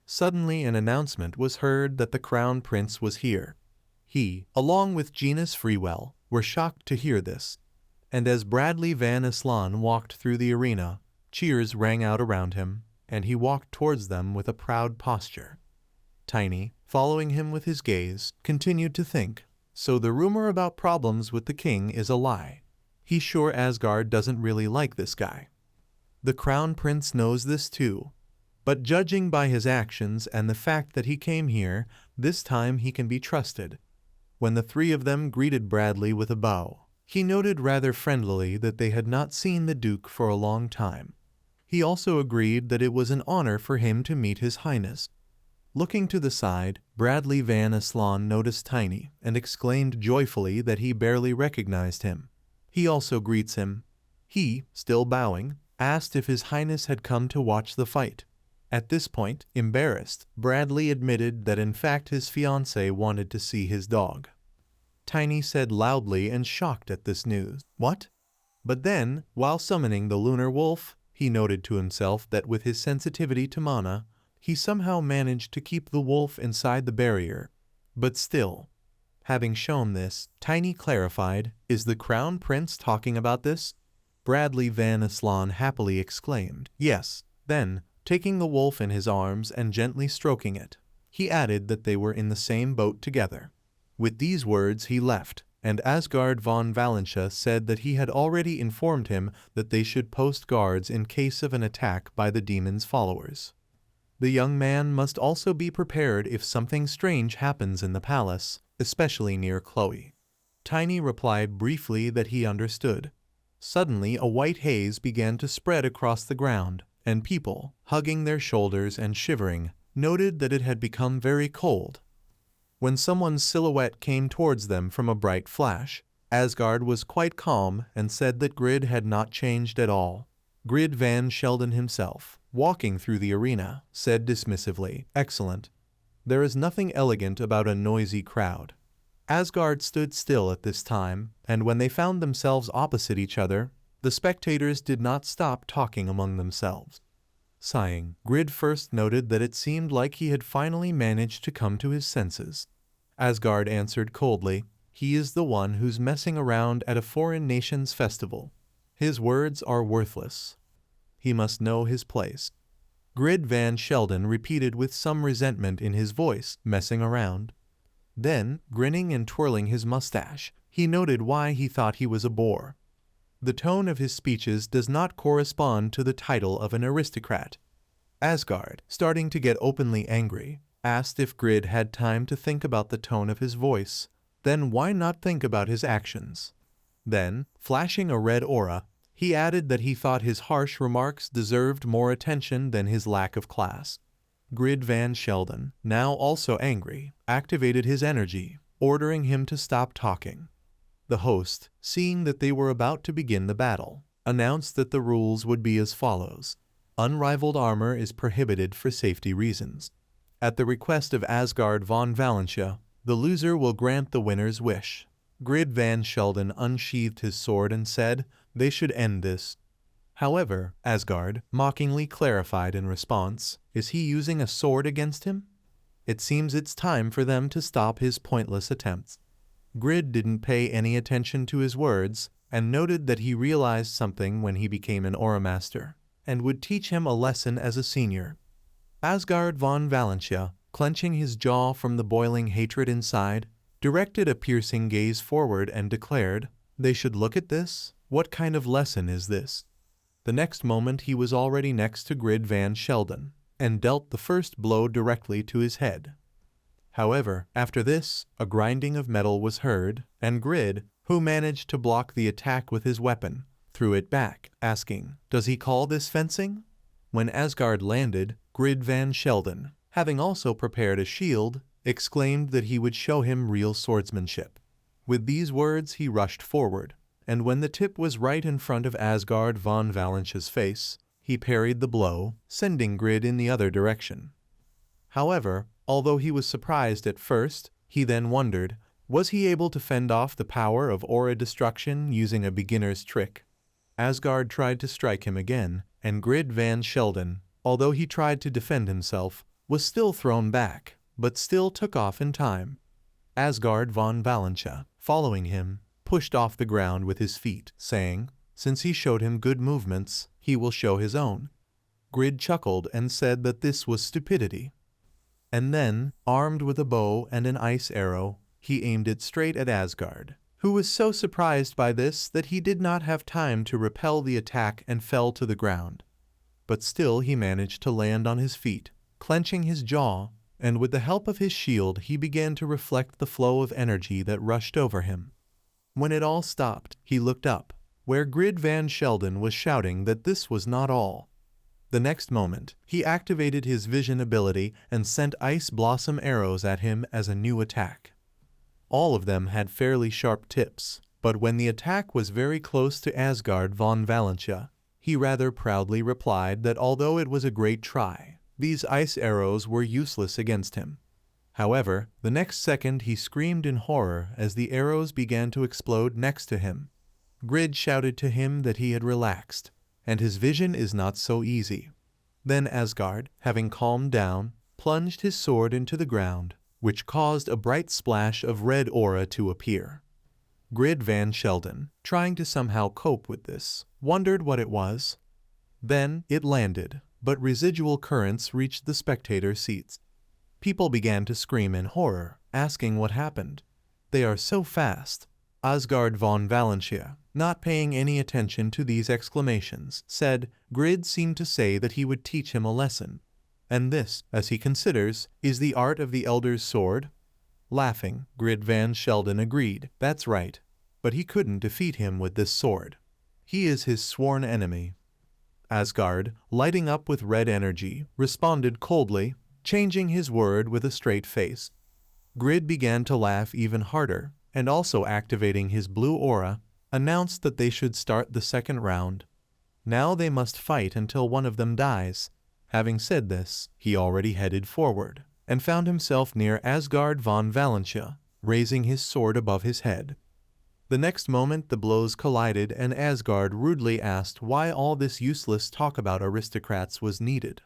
Suddenly an announcement was heard that the crown prince was here. He, along with Genus Freewell, were shocked to hear this. And as Bradley Van Aslan walked through the arena, cheers rang out around him, and he walked towards them with a proud posture. Tiny, following him with his gaze, continued to think, so the rumor about problems with the king is a lie. He's sure Asgard doesn't really like this guy. The crown prince knows this too. But judging by his actions and the fact that he came here, this time he can be trusted. When the three of them greeted Bradley with a bow, he noted rather friendlily that they had not seen the Duke for a long time. He also agreed that it was an honor for him to meet His Highness. Looking to the side, Bradley Van Aslan noticed Tiny and exclaimed joyfully that he barely recognized him. He also greets him. He, still bowing, asked if His Highness had come to watch the fight. At this point, embarrassed, Bradley admitted that in fact his fiancée wanted to see his dog. Tiny said loudly and shocked at this news, "What?" But then, while summoning the lunar wolf, he noted to himself that with his sensitivity to mana, he somehow managed to keep the wolf inside the barrier. But still, having shown this, Tiny clarified, "Is the crown prince talking about this?" Bradley Van Aslan happily exclaimed, "Yes." Then, taking the wolf in his arms and gently stroking it, he added that they were in the same boat together. With these words he left, and Asgard von Valentia said that he had already informed him that they should post guards in case of an attack by the demon's followers. The young man must also be prepared if something strange happens in the palace, especially near Chloe. Tiny replied briefly that he understood. Suddenly a white haze began to spread across the ground, and people, hugging their shoulders and shivering, noted that it had become very cold. When someone's silhouette came towards them from a bright flash, Asgard was quite calm and said that Grid had not changed at all. Grid Van Sheldon himself, walking through the arena, said dismissively, "Excellent. There is nothing elegant about a noisy crowd." Asgard stood still at this time, and when they found themselves opposite each other, the spectators did not stop talking among themselves. Sighing, Grid first noted that it seemed like he had finally managed to come to his senses. Asgard answered coldly, "He is the one who's messing around at a foreign nation's festival. His words are worthless. He must know his place." Grid Van Sheldon repeated with some resentment in his voice, "Messing around." Then, grinning and twirling his mustache, he noted why he thought he was a bore. The tone of his speeches does not correspond to the title of an aristocrat. Asgard, starting to get openly angry, asked if Grid had time to think about the tone of his voice. Then why not think about his actions? Then, flashing a red aura, he added that he thought his harsh remarks deserved more attention than his lack of class. Grid Van Sheldon, now also angry, activated his energy, ordering him to stop talking. The host, seeing that they were about to begin the battle, announced that the rules would be as follows. Unrivaled armor is prohibited for safety reasons. At the request of Asgard von Valentia, the loser will grant the winner's wish. Grid Van Sheldon unsheathed his sword and said, "They should end this." However, Asgard mockingly clarified in response, is he using a sword against him? It seems it's time for them to stop his pointless attempts. Grid didn't pay any attention to his words and noted that he realized something when he became an Aura Master and would teach him a lesson as a senior. Asgard von Valentia, clenching his jaw from the boiling hatred inside, directed a piercing gaze forward and declared, "They should look at this? What kind of lesson is this?" The next moment he was already next to Grid Van Sheldon and dealt the first blow directly to his head. However, after this, a grinding of metal was heard, and Grid, who managed to block the attack with his weapon, threw it back, asking, "Does he call this fencing?" When Asgard landed, Grid Van Sheldon, having also prepared a shield, exclaimed that he would show him real swordsmanship. With these words he rushed forward, and when the tip was right in front of Asgard von Valentia's face, he parried the blow, sending Grid in the other direction. However, although he was surprised at first, he then wondered, was he able to fend off the power of aura destruction using a beginner's trick? Asgard tried to strike him again, and Grid Van Sheldon, although he tried to defend himself, was still thrown back, but still took off in time. Asgard von Valentia, following him, pushed off the ground with his feet, saying, since he showed him good movements, he will show his own. Grid chuckled and said that this was stupidity. And then, armed with a bow and an ice arrow, he aimed it straight at Asgard, who was so surprised by this that he did not have time to repel the attack and fell to the ground. But still he managed to land on his feet, clenching his jaw, and with the help of his shield he began to reflect the flow of energy that rushed over him. When it all stopped, he looked up, where Grid Van Sheldon was shouting that this was not all. The next moment, he activated his vision ability and sent ice blossom arrows at him as a new attack. All of them had fairly sharp tips, but when the attack was very close to Asgard von Valentia, he rather proudly replied that although it was a great try, these ice arrows were useless against him. However, the next second he screamed in horror as the arrows began to explode next to him. Grid shouted to him that he had relaxed, and his vision is not so easy. Then Asgard, having calmed down, plunged his sword into the ground, which caused a bright splash of red aura to appear. Grid Van Sheldon, trying to somehow cope with this, wondered what it was. Then it landed, but residual currents reached the spectator seats. People began to scream in horror, asking what happened. They are so fast. Asgard von Valentia, not paying any attention to these exclamations, said Grid seemed to say that he would teach him a lesson. And this, as he considers, is the art of the Elder's sword? Laughing, Grid Van Sheldon agreed, that's right, but he couldn't defeat him with this sword. He is his sworn enemy. Asgard, lighting up with red energy, responded coldly, changing his word with a straight face. Grid began to laugh even harder, and also activating his blue aura, announced that they should start the second round. Now they must fight until one of them dies. Having said this, he already headed forward, and found himself near Asgard von Valentia, raising his sword above his head. The next moment the blows collided and Asgard rudely asked why all this useless talk about aristocrats was needed.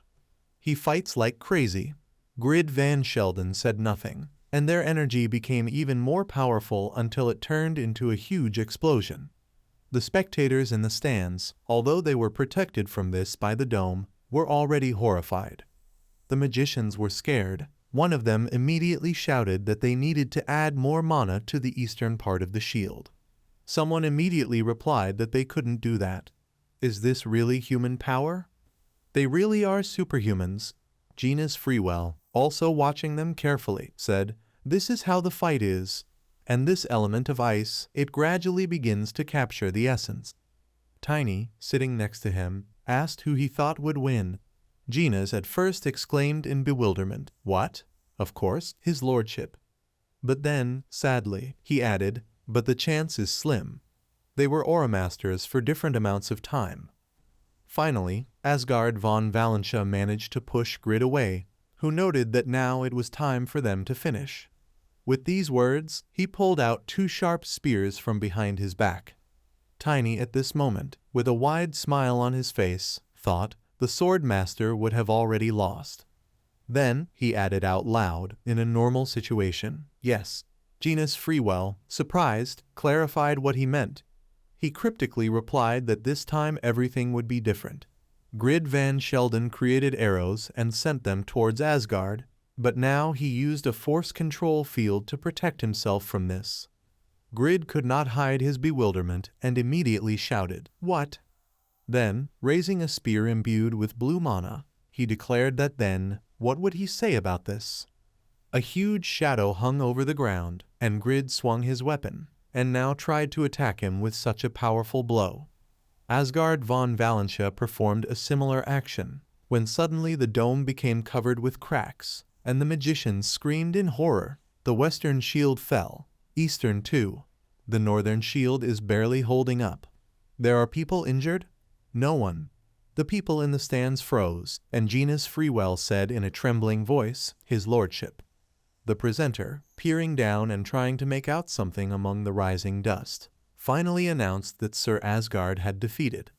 He fights like crazy. Grid Van Sheldon said nothing, and their energy became even more powerful until it turned into a huge explosion. The spectators in the stands, although they were protected from this by the dome, were already horrified. The magicians were scared. One of them immediately shouted that they needed to add more mana to the eastern part of the shield. Someone immediately replied that they couldn't do that. Is this really human power? They really are superhumans. Gina's Freewell, also watching them carefully, said, this is how the fight is. And this element of ice, it gradually begins to capture the essence. Tiny, sitting next to him, asked who he thought would win. Gina's at first exclaimed in bewilderment, what? Of course, his lordship. But then, sadly, he added, but the chance is slim. They were Aura Masters for different amounts of time. Finally, Asgard von Valentia managed to push Grid away, who noted that now it was time for them to finish. With these words, he pulled out two sharp spears from behind his back. Tiny at this moment, with a wide smile on his face, thought the sword master would have already lost. Then, he added out loud, in a normal situation, yes. Genus Freewell, surprised, clarified what he meant. He cryptically replied that this time everything would be different. Grid Van Sheldon created arrows and sent them towards Asgard, but now he used a force control field to protect himself from this. Grid could not hide his bewilderment and immediately shouted, "What?" Then, raising a spear imbued with blue mana, he declared that then, what would he say about this? A huge shadow hung over the ground, and Grid swung his weapon, and now tried to attack him with such a powerful blow. Asgard von Valentia performed a similar action, when suddenly the dome became covered with cracks, and the magician screamed in horror. The western shield fell, eastern too. The northern shield is barely holding up. There are people injured? No one. The people in the stands froze, and Genus Freewell said in a trembling voice, "His lordship." The presenter, peering down and trying to make out something among the rising dust, finally announced that Sir Asgard had defeated.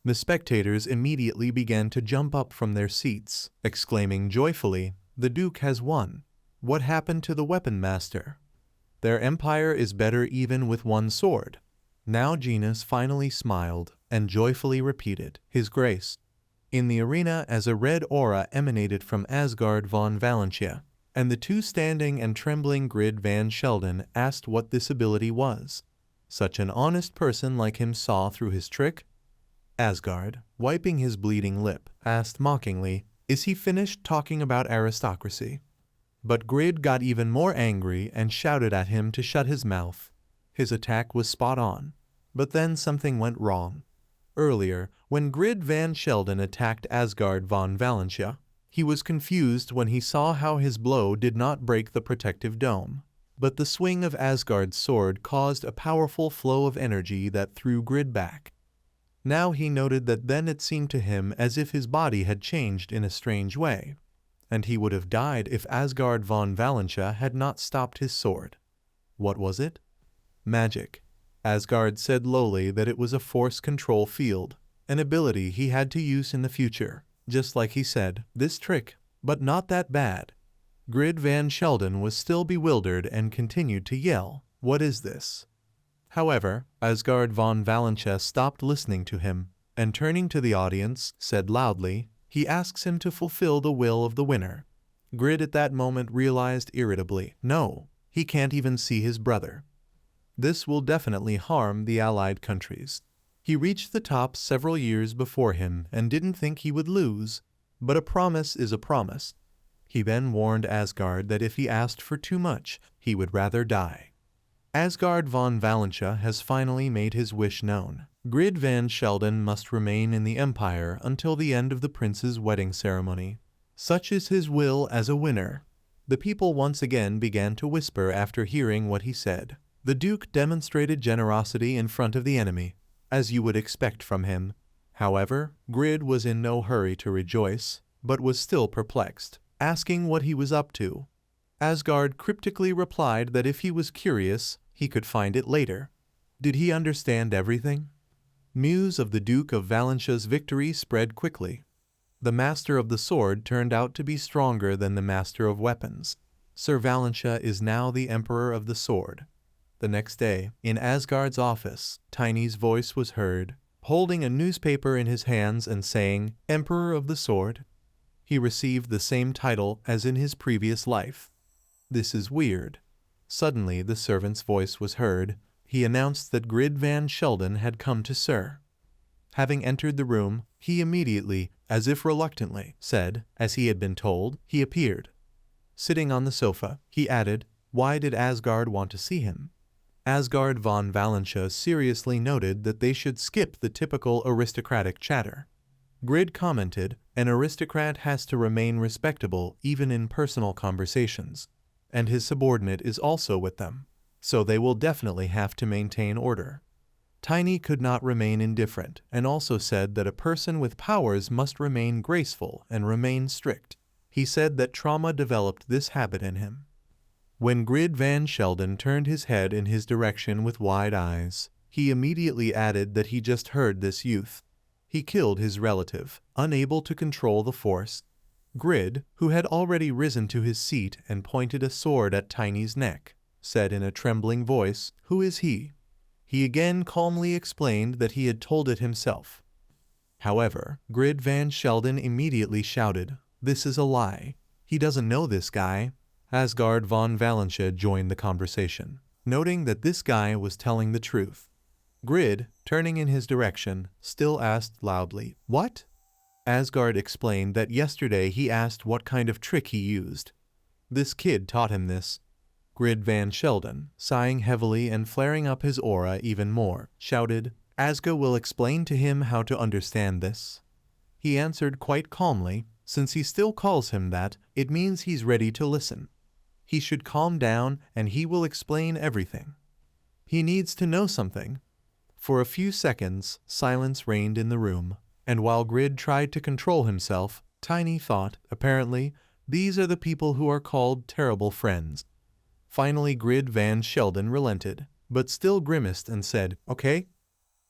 The spectators immediately began to jump up from their seats, exclaiming joyfully, "The Duke has won. What happened to the weapon master? Their empire is better even with one sword." Now Genus finally smiled and joyfully repeated, "His Grace." In the arena, as a red aura emanated from Asgard von Valentia, and the two standing and trembling Grid Van Sheldon asked what this ability was. Such an honest person like him saw through his trick? Asgard, wiping his bleeding lip, asked mockingly, "Is he finished talking about aristocracy?" But Grid got even more angry and shouted at him to shut his mouth. His attack was spot on, but then something went wrong. Earlier, when Grid Van Sheldon attacked Asgard von Valentia, he was confused when he saw how his blow did not break the protective dome. But the swing of Asgard's sword caused a powerful flow of energy that threw Grid back. Now he noted that then it seemed to him as if his body had changed in a strange way, and he would have died if Asgard von Valentia had not stopped his sword. What was it? Magic. Asgard said lowly that it was a force control field, an ability he had to use in the future, just like he said, "This trick, but not that bad." Grid Van Sheldon was still bewildered and continued to yell, "What is this?" However, Asgard von Valentia stopped listening to him, and turning to the audience, said loudly, "He asks him to fulfill the will of the winner." Grid at that moment realized irritably, no, he can't even see his brother. This will definitely harm the allied countries. He reached the top several years before him and didn't think he would lose, but a promise is a promise. He then warned Asgard that if he asked for too much, he would rather die. Asgard von Valentia has finally made his wish known. Grid Van Sheldon must remain in the Empire until the end of the prince's wedding ceremony. Such is his will as a winner. The people once again began to whisper after hearing what he said. The Duke demonstrated generosity in front of the enemy, as you would expect from him. However, Grid was in no hurry to rejoice, but was still perplexed, asking what he was up to. Asgard cryptically replied that if he was curious, he could find it later. Did he understand everything? News of the Duke of Valentia's victory spread quickly. The Master of the Sword turned out to be stronger than the Master of Weapons. Sir Valentia is now the Emperor of the Sword. The next day, in Asgard's office, Tiny's voice was heard, holding a newspaper in his hands and saying, "Emperor of the Sword." He received the same title as in his previous life. This is weird. Suddenly the servant's voice was heard. He announced that Grid Van Sheldon had come to Sir. Having entered the room, he immediately, as if reluctantly, said, as he had been told, he appeared. Sitting on the sofa, he added, "Why did Asgard want to see him?" Asgard von Valentia seriously noted that they should skip the typical aristocratic chatter. Grid commented, "An aristocrat has to remain respectable even in personal conversations, and his subordinate is also with them, so they will definitely have to maintain order." Tiny could not remain indifferent, and also said that a person with powers must remain graceful and remain strict. He said that trauma developed this habit in him. When Grid Van Sheldon turned his head in his direction with wide eyes, He immediately added that he just heard this youth. He killed his relative, unable to control the force. Grid, who had already risen to his seat and pointed a sword at Tiny's neck, said in a trembling voice, "Who is he?" He again calmly explained that he had told it himself. However, Grid Van Sheldon immediately shouted, "This is a lie. He doesn't know this guy." Asgard von Valentia joined the conversation, noting that this guy was telling the truth. Grid, turning in his direction, still asked loudly, "What?" Asgard explained that yesterday he asked what kind of trick he used. This kid taught him this. Grid Van Sheldon, sighing heavily and flaring up his aura even more, shouted, "Asga will explain to him how to understand this." He answered quite calmly, since he still calls him that, it means he's ready to listen. He should calm down and he will explain everything. He needs to know something. For a few seconds, silence reigned in the room, and while Grid tried to control himself, Tiny thought, apparently, these are the people who are called terrible friends. Finally Grid Van Sheldon relented, but still grimaced and said, "Okay."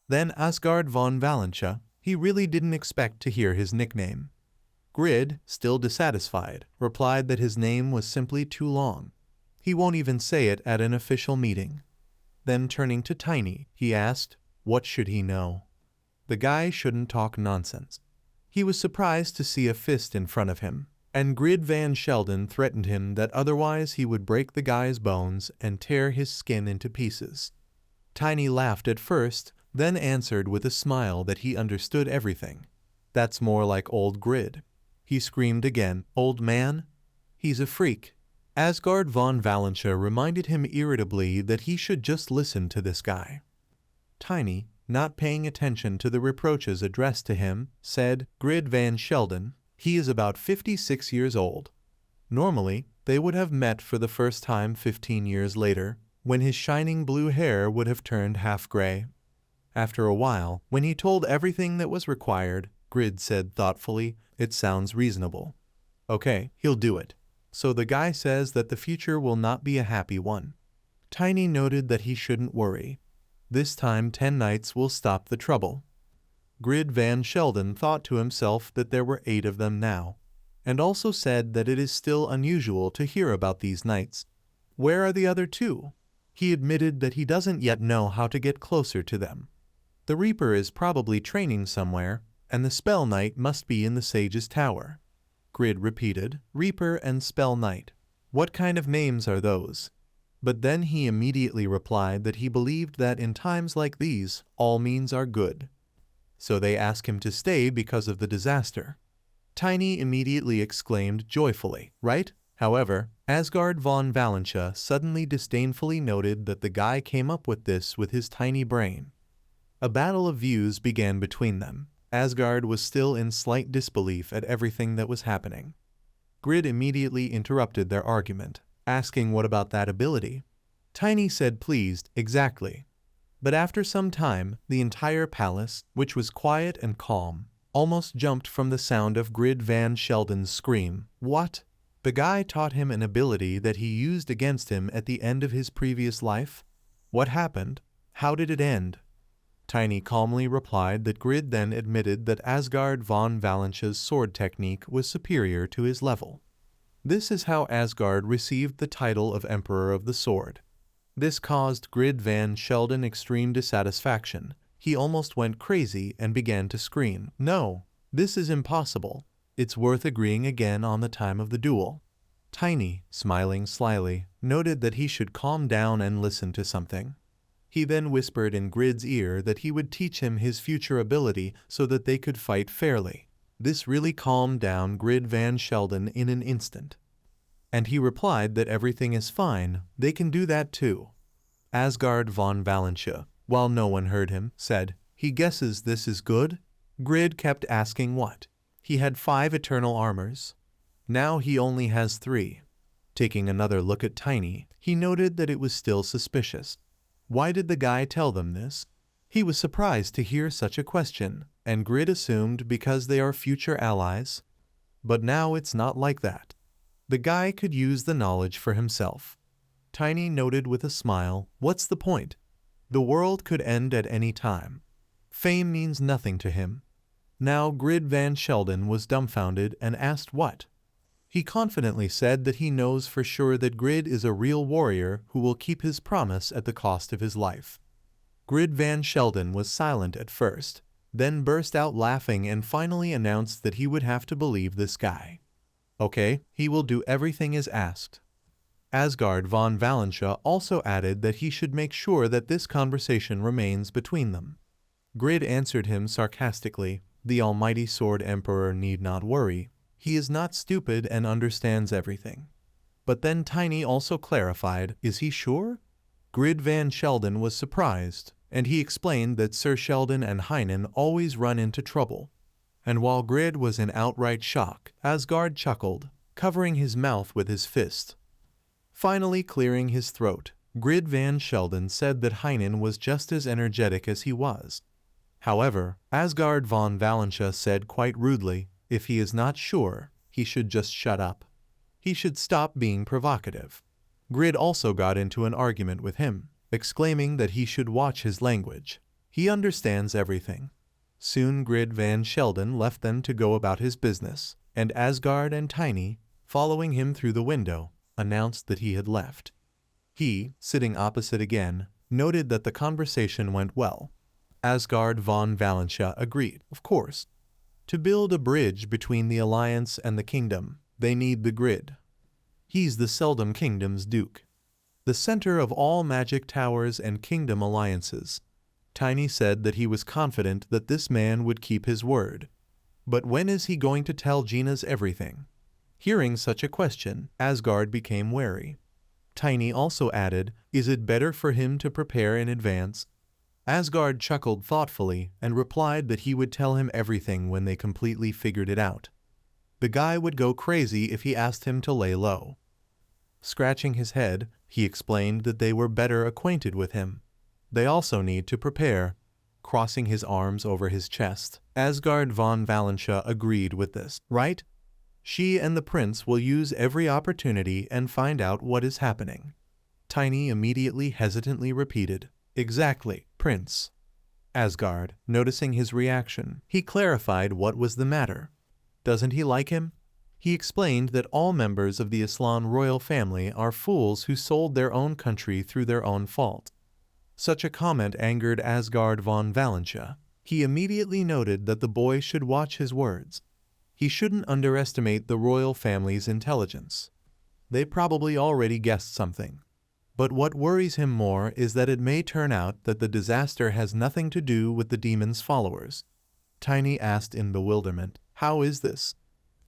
Then Asgard von Valentia, he really didn't expect to hear his nickname. Grid, still dissatisfied, replied that his name was simply too long. He won't even say it at an official meeting. Then turning to Tiny, he asked, what should he know? The guy shouldn't talk nonsense. He was surprised to see a fist in front of him, and Grid Van Sheldon threatened him that otherwise he would break the guy's bones and tear his skin into pieces. Tiny laughed at first, then answered with a smile that he understood everything. That's more like old Grid. He screamed again, "Old man? He's a freak." Asgard von Valentia reminded him irritably that he should just listen to this guy. Tiny, not paying attention to the reproaches addressed to him, said, "Grid Van Sheldon, he is about 56 years old." Normally, they would have met for the first time 15 years later, when his shining blue hair would have turned half gray. After a while, when he told everything that was required, Grid said thoughtfully, "It sounds reasonable." "Okay, he'll do it." So the guy says that the future will not be a happy one. Tiny noted that he shouldn't worry. This time 10 nights will stop the trouble. Grid Van Sheldon thought to himself that there were 8 of them now, and also said that it is still unusual to hear about these nights. Where are the other 2? He admitted that he doesn't yet know how to get closer to them. The Reaper is probably training somewhere, and the Spell Knight must be in the Sage's Tower. Grid repeated, "Reaper and Spell Knight. What kind of names are those?" But then he immediately replied that he believed that in times like these, all means are good. So they ask him to stay because of the disaster. Tiny immediately exclaimed joyfully, "Right?" However, Asgard von Valentia suddenly disdainfully noted that the guy came up with this with his tiny brain. A battle of views began between them. Asgard was still in slight disbelief at everything that was happening. Grid immediately interrupted their argument, asking what about that ability. Tiny said pleased, exactly. But after some time, the entire palace, which was quiet and calm, almost jumped from the sound of Grid Van Sheldon's scream. What? The guy taught him an ability that he used against him at the end of his previous life? What happened? How did it end? Tiny calmly replied that Grid then admitted that Asgard von Valentia's sword technique was superior to his level. This is how Asgard received the title of Emperor of the Sword. This caused Grid Van Sheldon extreme dissatisfaction. He almost went crazy and began to scream, "No, this is impossible. It's worth agreeing again on the time of the duel." Tiny, smiling slyly, noted that he should calm down and listen to something. He then whispered in Grid's ear that he would teach him his future ability so that they could fight fairly. This really calmed down Grid Van Sheldon in an instant. And he replied that everything is fine, they can do that too. Asgard von Valentia, while no one heard him, said, "He guesses this is good?" Grid kept asking what. He had 5 eternal armors. Now he only has 3. Taking another look at Tiny, he noted that it was still suspicious. Why did the guy tell them this? He was surprised to hear such a question, and Grid assumed because they are future allies. But now it's not like that. The guy could use the knowledge for himself. Tiny noted with a smile, "What's the point? The world could end at any time. Fame means nothing to him. Now Grid Van Sheldon was dumbfounded and asked what. He confidently said that he knows for sure that Grid is a real warrior who will keep his promise at the cost of his life. Grid Van Sheldon was silent at first, then burst out laughing and finally announced that he would have to believe this guy. Okay, he will do everything as asked. Asgard von Valentia also added that he should make sure that this conversation remains between them. Grid answered him sarcastically, "The almighty Sword Emperor need not worry. He is not stupid and understands everything." But then Tiny also clarified, "Is he sure?" Grid Van Sheldon was surprised, and he explained that Sir Sheldon and Heinen always run into trouble. And while Grid was in outright shock, Asgard chuckled, covering his mouth with his fist. Finally clearing his throat, Grid Van Sheldon said that Heinen was just as energetic as he was. However, Asgard von Valentia said quite rudely, if he is not sure, he should just shut up. He should stop being provocative. Grid also got into an argument with him, exclaiming that he should watch his language. He understands everything. Soon Grid Van Sheldon left them to go about his business, and Asgard and Tiny, following him through the window, announced that he had left. He, sitting opposite again, noted that the conversation went well. Asgard von Valentia agreed, of course. To build a bridge between the Alliance and the Kingdom, they need the Grid. He's the Seldom Kingdom's Duke. The center of all magic towers and kingdom alliances. Tiny said that he was confident that this man would keep his word. But when is he going to tell Gina's everything? Hearing such a question, Asgard became wary. Tiny also added, "Is it better for him to prepare in advance?" Asgard chuckled thoughtfully and replied that he would tell him everything when they completely figured it out. The guy would go crazy if he asked him to lay low. Scratching his head, he explained that they were better acquainted with him. They also need to prepare. Crossing his arms over his chest, Asgard von Valentia agreed with this, right? She and the prince will use every opportunity and find out what is happening. Tiny immediately hesitantly repeated, "Exactly, prince." Asgard, noticing his reaction, he clarified what was the matter. Doesn't he like him? He explained that all members of the Aslan royal family are fools who sold their own country through their own fault. Such a comment angered Asgard von Valentia. He immediately noted that the boy should watch his words. He shouldn't underestimate the royal family's intelligence. They probably already guessed something. But what worries him more is that it may turn out that the disaster has nothing to do with the demon's followers. Tiny asked in bewilderment, "How is this?"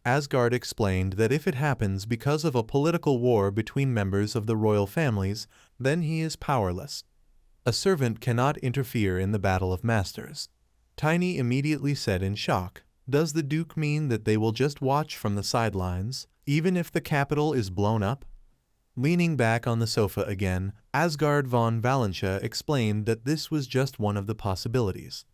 Asgard explained that if it happens because of a political war between members of the royal families, then he is powerless. A servant cannot interfere in the battle of masters. Tiny immediately said in shock, "Does the Duke mean that they will just watch from the sidelines, even if the capital is blown up?" Leaning back on the sofa again, Asgard von Valentia explained that this was just one of the possibilities.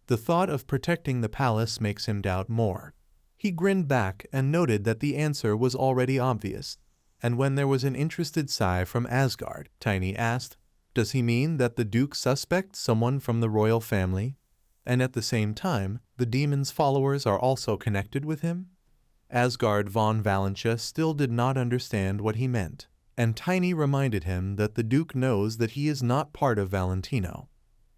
The thought of protecting the palace makes him doubt more. He grinned back and noted that the answer was already obvious, and when there was an interested sigh from Asgard, Tiny asked, "Does he mean that the Duke suspects someone from the royal family? And at the same time, the demon's followers are also connected with him?" Asgard von Valentia still did not understand what he meant, and Tiny reminded him that the Duke knows that he is not part of Valentino.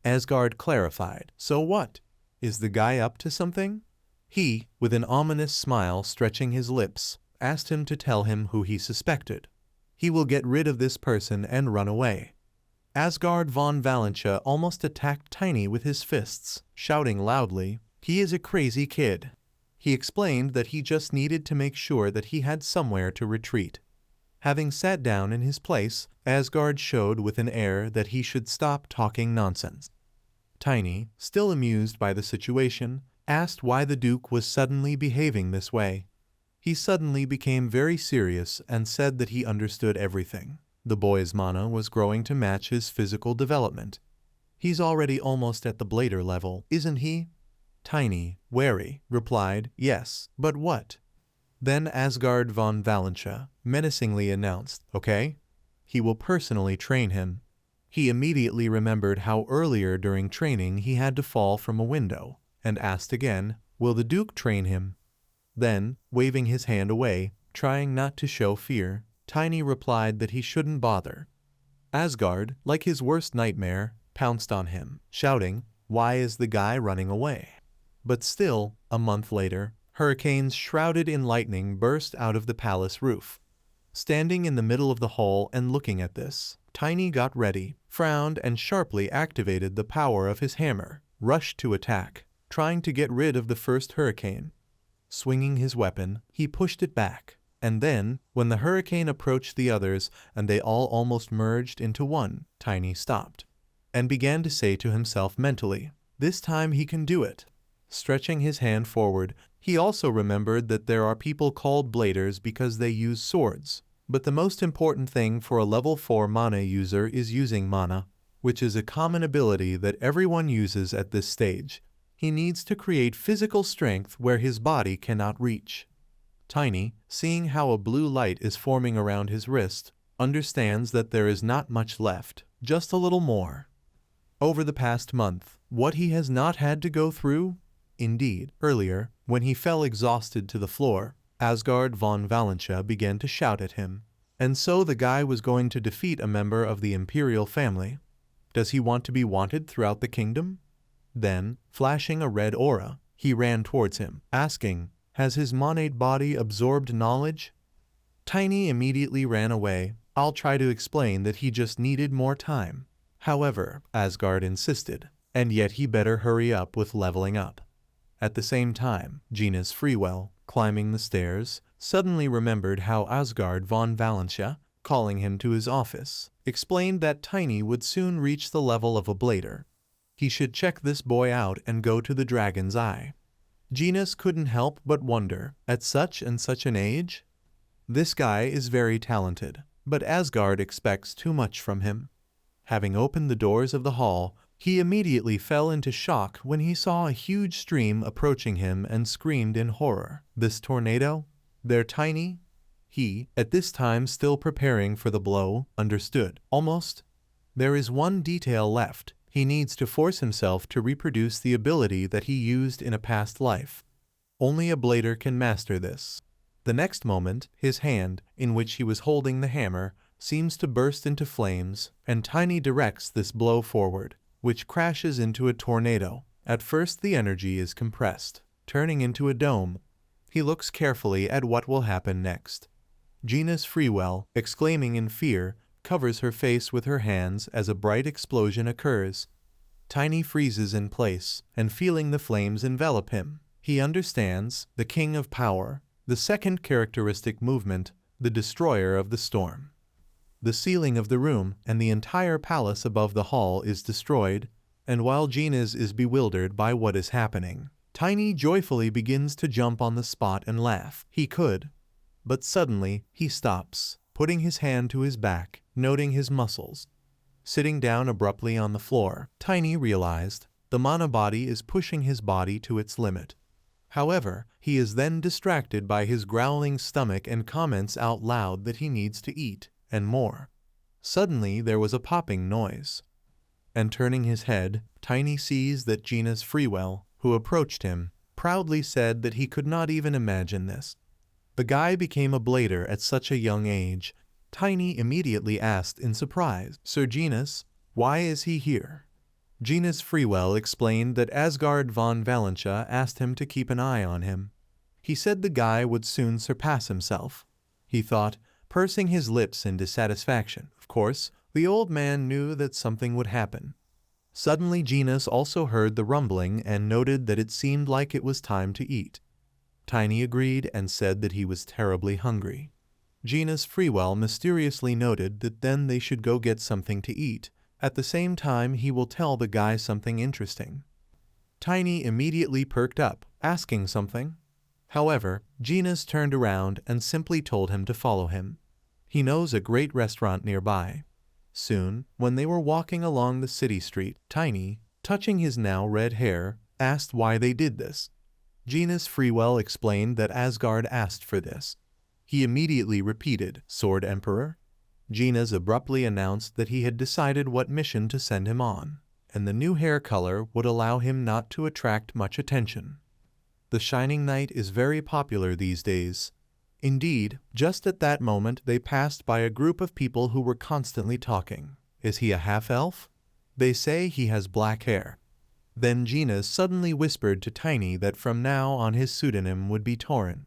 Asgard clarified, "So what? Is the guy up to something?" He, with an ominous smile stretching his lips, asked him to tell him who he suspected. He will get rid of this person and run away. Asgard von Valentia almost attacked Tiny with his fists, shouting loudly, "He is a crazy kid." He explained that he just needed to make sure that he had somewhere to retreat. Having sat down in his place, Asgard showed with an air that he should stop talking nonsense. Tiny, still amused by the situation, asked why the Duke was suddenly behaving this way. He suddenly became very serious and said that he understood everything. The boy's mana was growing to match his physical development. He's already almost at the blader level, isn't he? Tiny, wary, replied, "Yes, but what?" Then Asgard von Valentia menacingly announced, "Okay, he will personally train him." He immediately remembered how earlier during training he had to fall from a window, and asked again, "Will the Duke train him?" Then, waving his hand away, trying not to show fear, Tiny replied that he shouldn't bother. Asgard, like his worst nightmare, pounced on him, shouting, "Why is the guy running away?" But still, a month later, hurricanes shrouded in lightning burst out of the palace roof. Standing in the middle of the hall and looking at this, Tiny got ready, frowned, and sharply activated the power of his hammer, rushed to attack, trying to get rid of the first hurricane. Swinging his weapon, he pushed it back, and then, when the hurricane approached the others and they all almost merged into one, Tiny stopped, and began to say to himself mentally, "This time he can do it." Stretching his hand forward, he also remembered that there are people called bladers because they use swords. But the most important thing for a level 4 mana user is using mana, which is a common ability that everyone uses at this stage. He needs to create physical strength where his body cannot reach. Tiny, seeing how a blue light is forming around his wrist, understands that there is not much left, just a little more. Over the past month, what he has not had to go through? Indeed, earlier, when he fell exhausted to the floor, Asgard von Valentia began to shout at him. And so the guy was going to defeat a member of the imperial family. Does he want to be wanted throughout the kingdom? Then, flashing a red aura, he ran towards him, asking, "Has his monate body absorbed knowledge?" Tiny immediately ran away. "I'll try to explain that he just needed more time." However, Asgard insisted, and yet he better hurry up with leveling up. At the same time, Genus Freewell, climbing the stairs, suddenly remembered how Asgard von Valentia, calling him to his office, explained that Tiny would soon reach the level of a blader. He should check this boy out and go to the Dragon's Eye. Genus couldn't help but wonder, at such and such an age? This guy is very talented, but Asgard expects too much from him. Having opened the doors of the hall, he immediately fell into shock when he saw a huge stream approaching him and screamed in horror, "This tornado? They're Tiny?" He, at this time still preparing for the blow, understood, almost. There is one detail left. He needs to force himself to reproduce the ability that he used in a past life. Only a blader can master this. The next moment, his hand, in which he was holding the hammer, seems to burst into flames, and Tiny directs this blow forward, which crashes into a tornado. At first the energy is compressed, turning into a dome. He looks carefully at what will happen next. Genus Freewell, exclaiming in fear, covers her face with her hands as a bright explosion occurs. Tiny freezes in place, and feeling the flames envelop him, he understands, the King of Power, the second characteristic movement, the Destroyer of the Storm. The ceiling of the room and the entire palace above the hall is destroyed, and while Genus is bewildered by what is happening, Tiny joyfully begins to jump on the spot and laugh. He could. But suddenly, he stops, putting his hand to his back, noting his muscles. Sitting down abruptly on the floor, Tiny realized the mana body is pushing his body to its limit. However, he is then distracted by his growling stomach and comments out loud that he needs to eat, and more. Suddenly there was a popping noise. And turning his head, Tiny sees that Genus Freewell, who approached him, proudly said that he could not even imagine this. The guy became a blader at such a young age. Tiny immediately asked in surprise, "Sir Genus, why is he here?" Genus Freewell explained that Asgard von Valentia asked him to keep an eye on him. He said the guy would soon surpass himself. He thought, pursing his lips in dissatisfaction. Of course, the old man knew that something would happen. Suddenly Genus also heard the rumbling and noted that it seemed like it was time to eat. Tiny agreed and said that he was terribly hungry. Genus Freewell mysteriously noted that then they should go get something to eat. At the same time, he will tell the guy something interesting. Tiny immediately perked up, asking something. However, Genus turned around and simply told him to follow him. He knows a great restaurant nearby. Soon, when they were walking along the city street, Tiny, touching his now red hair, asked why they did this. Genus Freewell explained that Asgard asked for this. He immediately repeated, "Sword Emperor?" Gina's abruptly announced that he had decided what mission to send him on, and the new hair color would allow him not to attract much attention. The Shining Knight is very popular these days. Indeed, just at that moment they passed by a group of people who were constantly talking. Is he a half-elf? They say he has black hair. Then Gina suddenly whispered to Tiny that from now on his pseudonym would be Torin.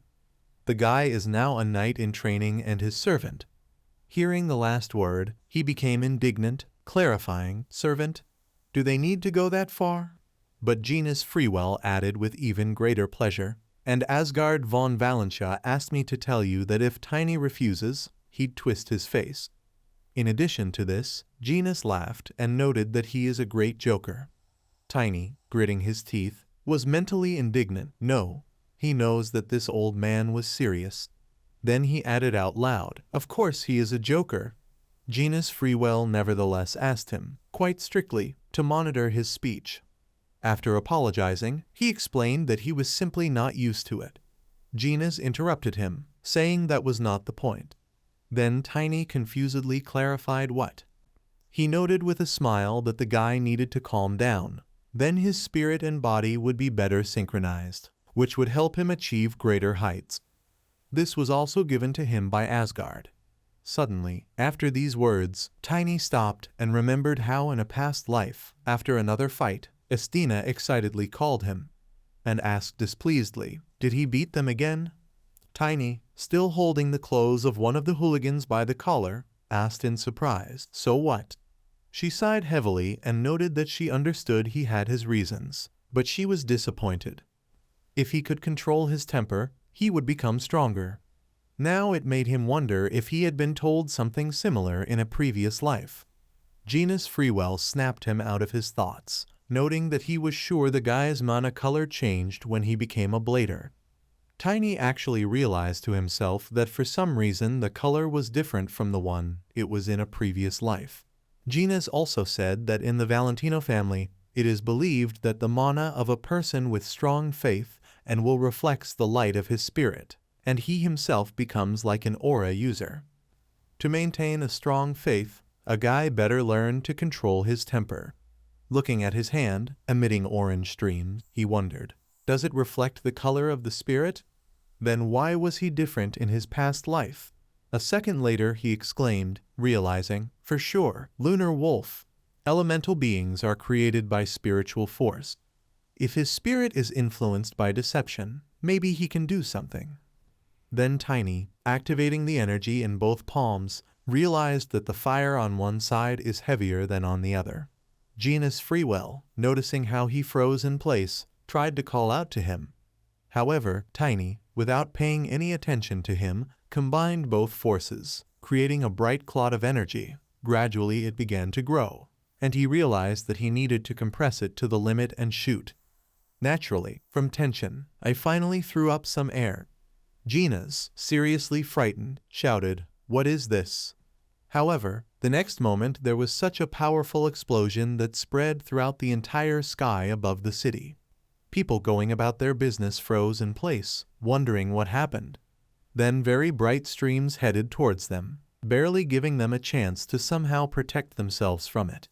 The guy is now a knight in training and his servant. Hearing the last word, he became indignant, clarifying, servant? Do they need to go that far? But Gina's Freewell added with even greater pleasure, and Asgard von Valencia asked me to tell you that if Tiny refuses, he'd twist his face. In addition to this, Genius laughed and noted that he is a great joker. Tiny, gritting his teeth, was mentally indignant. No, he knows that this old man was serious. Then he added out loud, of course he is a joker. Genius Freewell nevertheless asked him, quite strictly, to monitor his speech. After apologizing, he explained that he was simply not used to it. Genius interrupted him, saying that was not the point. Then Tiny confusedly clarified what. He noted with a smile that the guy needed to calm down. Then his spirit and body would be better synchronized, which would help him achieve greater heights. This was also given to him by Asgard. Suddenly, after these words, Tiny stopped and remembered how in a past life, after another fight, Estina excitedly called him, and asked displeasedly, did he beat them again? Tiny, still holding the clothes of one of the hooligans by the collar, asked in surprise, so what? She sighed heavily and noted that she understood he had his reasons, but she was disappointed. If he could control his temper, he would become stronger. Now it made him wonder if he had been told something similar in a previous life. Genius Freewell snapped him out of his thoughts, noting that he was sure the guy's mana color changed when he became a blader. Tiny actually realized to himself that for some reason the color was different from the one it was in a previous life. Genius also said that in the Valentino family, it is believed that the mana of a person with strong faith and will reflects the light of his spirit, and he himself becomes like an aura user. To maintain a strong faith, a guy better learn to control his temper. Looking at his hand, emitting orange streams, he wondered, does it reflect the color of the spirit? Then why was he different in his past life? A second later he exclaimed, realizing, for sure, lunar wolf. Elemental beings are created by spiritual force. If his spirit is influenced by deception, maybe he can do something. Then Tiny, activating the energy in both palms, realized that the fire on one side is heavier than on the other. Genius Freewell, noticing how he froze in place, tried to call out to him. However, Tiny, without paying any attention to him, combined both forces, creating a bright clot of energy. Gradually it began to grow, and he realized that he needed to compress it to the limit and shoot. Naturally, from tension, I finally threw up some air. Gina's, seriously frightened, shouted, "What is this?" However, the next moment there was such a powerful explosion that spread throughout the entire sky above the city. People going about their business froze in place, wondering what happened. Then very bright streams headed towards them, barely giving them a chance to somehow protect themselves from it.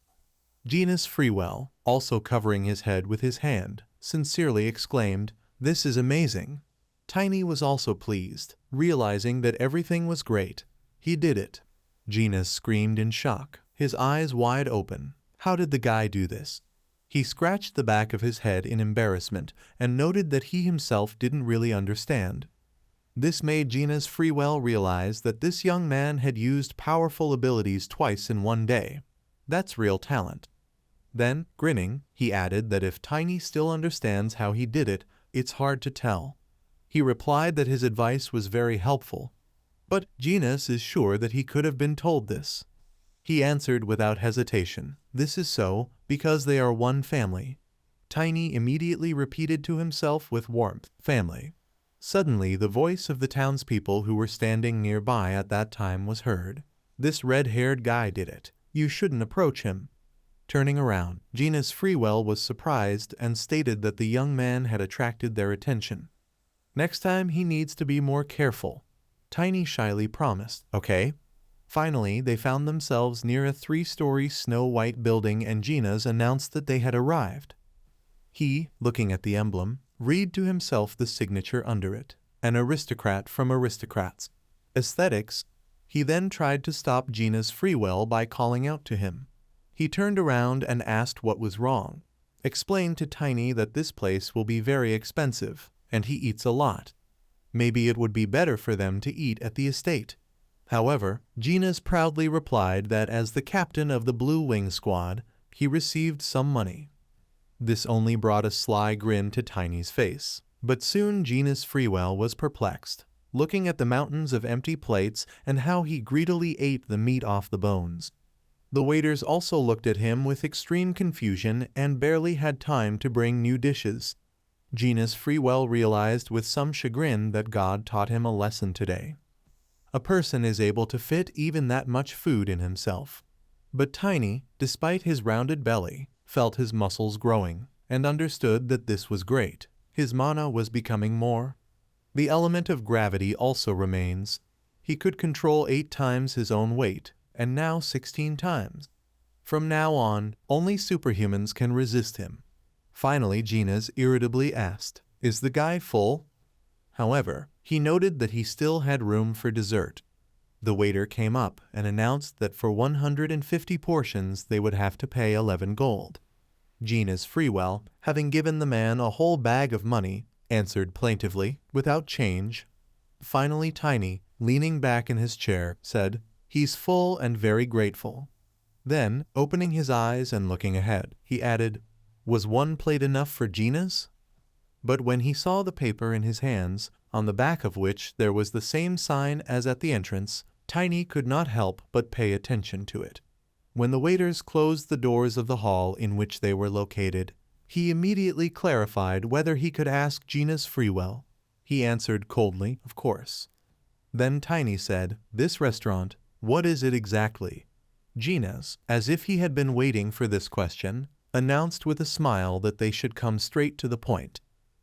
Genius Freewell, also covering his head with his hand, sincerely exclaimed, "This is amazing." Tiny was also pleased, realizing that everything was great. He did it. Genius screamed in shock, his eyes wide open. How did the guy do this? He scratched the back of his head in embarrassment and noted that he himself didn't really understand. This made Genius Freewell realize that this young man had used powerful abilities twice in one day. That's real talent. Then, grinning, he added that if Tiny still understands how he did it, it's hard to tell. He replied that his advice was very helpful, but Genius is sure that he could have been told this. He answered without hesitation, "This is so, because they are one family." Tiny immediately repeated to himself with warmth, "Family." Suddenly the voice of the townspeople who were standing nearby at that time was heard. "This red-haired guy did it. You shouldn't approach him." Turning around, Genius Freewell was surprised and stated that the young man had attracted their attention. Next time he needs to be more careful. Tiny shyly promised, "Okay." Finally, they found themselves near a 3-story snow-white building and Gina's announced that they had arrived. He, looking at the emblem, read to himself the signature under it, an aristocrat from aristocrats. Aesthetics. He then tried to stop Gina's freewell by calling out to him. He turned around and asked what was wrong. Explained to Tiny that this place will be very expensive, and he eats a lot. Maybe it would be better for them to eat at the estate. However, Gina's proudly replied that as the captain of the Blue Wing Squad, he received some money. This only brought a sly grin to Tiny's face. But soon Gina's freewell was perplexed, looking at the mountains of empty plates and how he greedily ate the meat off the bones. The waiters also looked at him with extreme confusion and barely had time to bring new dishes. Gina's freewell realized with some chagrin that God taught him a lesson today. A person is able to fit even that much food in himself. But Tiny, despite his rounded belly, felt his muscles growing and understood that this was great. His mana was becoming more. The element of gravity also remains. He could control 8 times his own weight, and now 16 times. From now on, only superhumans can resist him. Finally, Gina's irritably asked, "Is the guy full?" However, he noted that he still had room for dessert. The waiter came up and announced that for 150 portions they would have to pay 11 gold. Gina's freewell, having given the man a whole bag of money, answered plaintively, "Without change." Finally Tiny, leaning back in his chair, said, "He's full and very grateful." Then, opening his eyes and looking ahead, he added, "Was 1 plate enough for Gina's?" But when he saw the paper in his hands, on the back of which there was the same sign as at the entrance, Tiny could not help but pay attention to it. When the waiters closed the doors of the hall in which they were located, he immediately clarified whether he could ask Gina's freewell. He answered coldly, "Of course." Then Tiny said, "This restaurant, what is it exactly?" Gina's, as if he had been waiting for this question, announced with a smile that they should come straight to the point.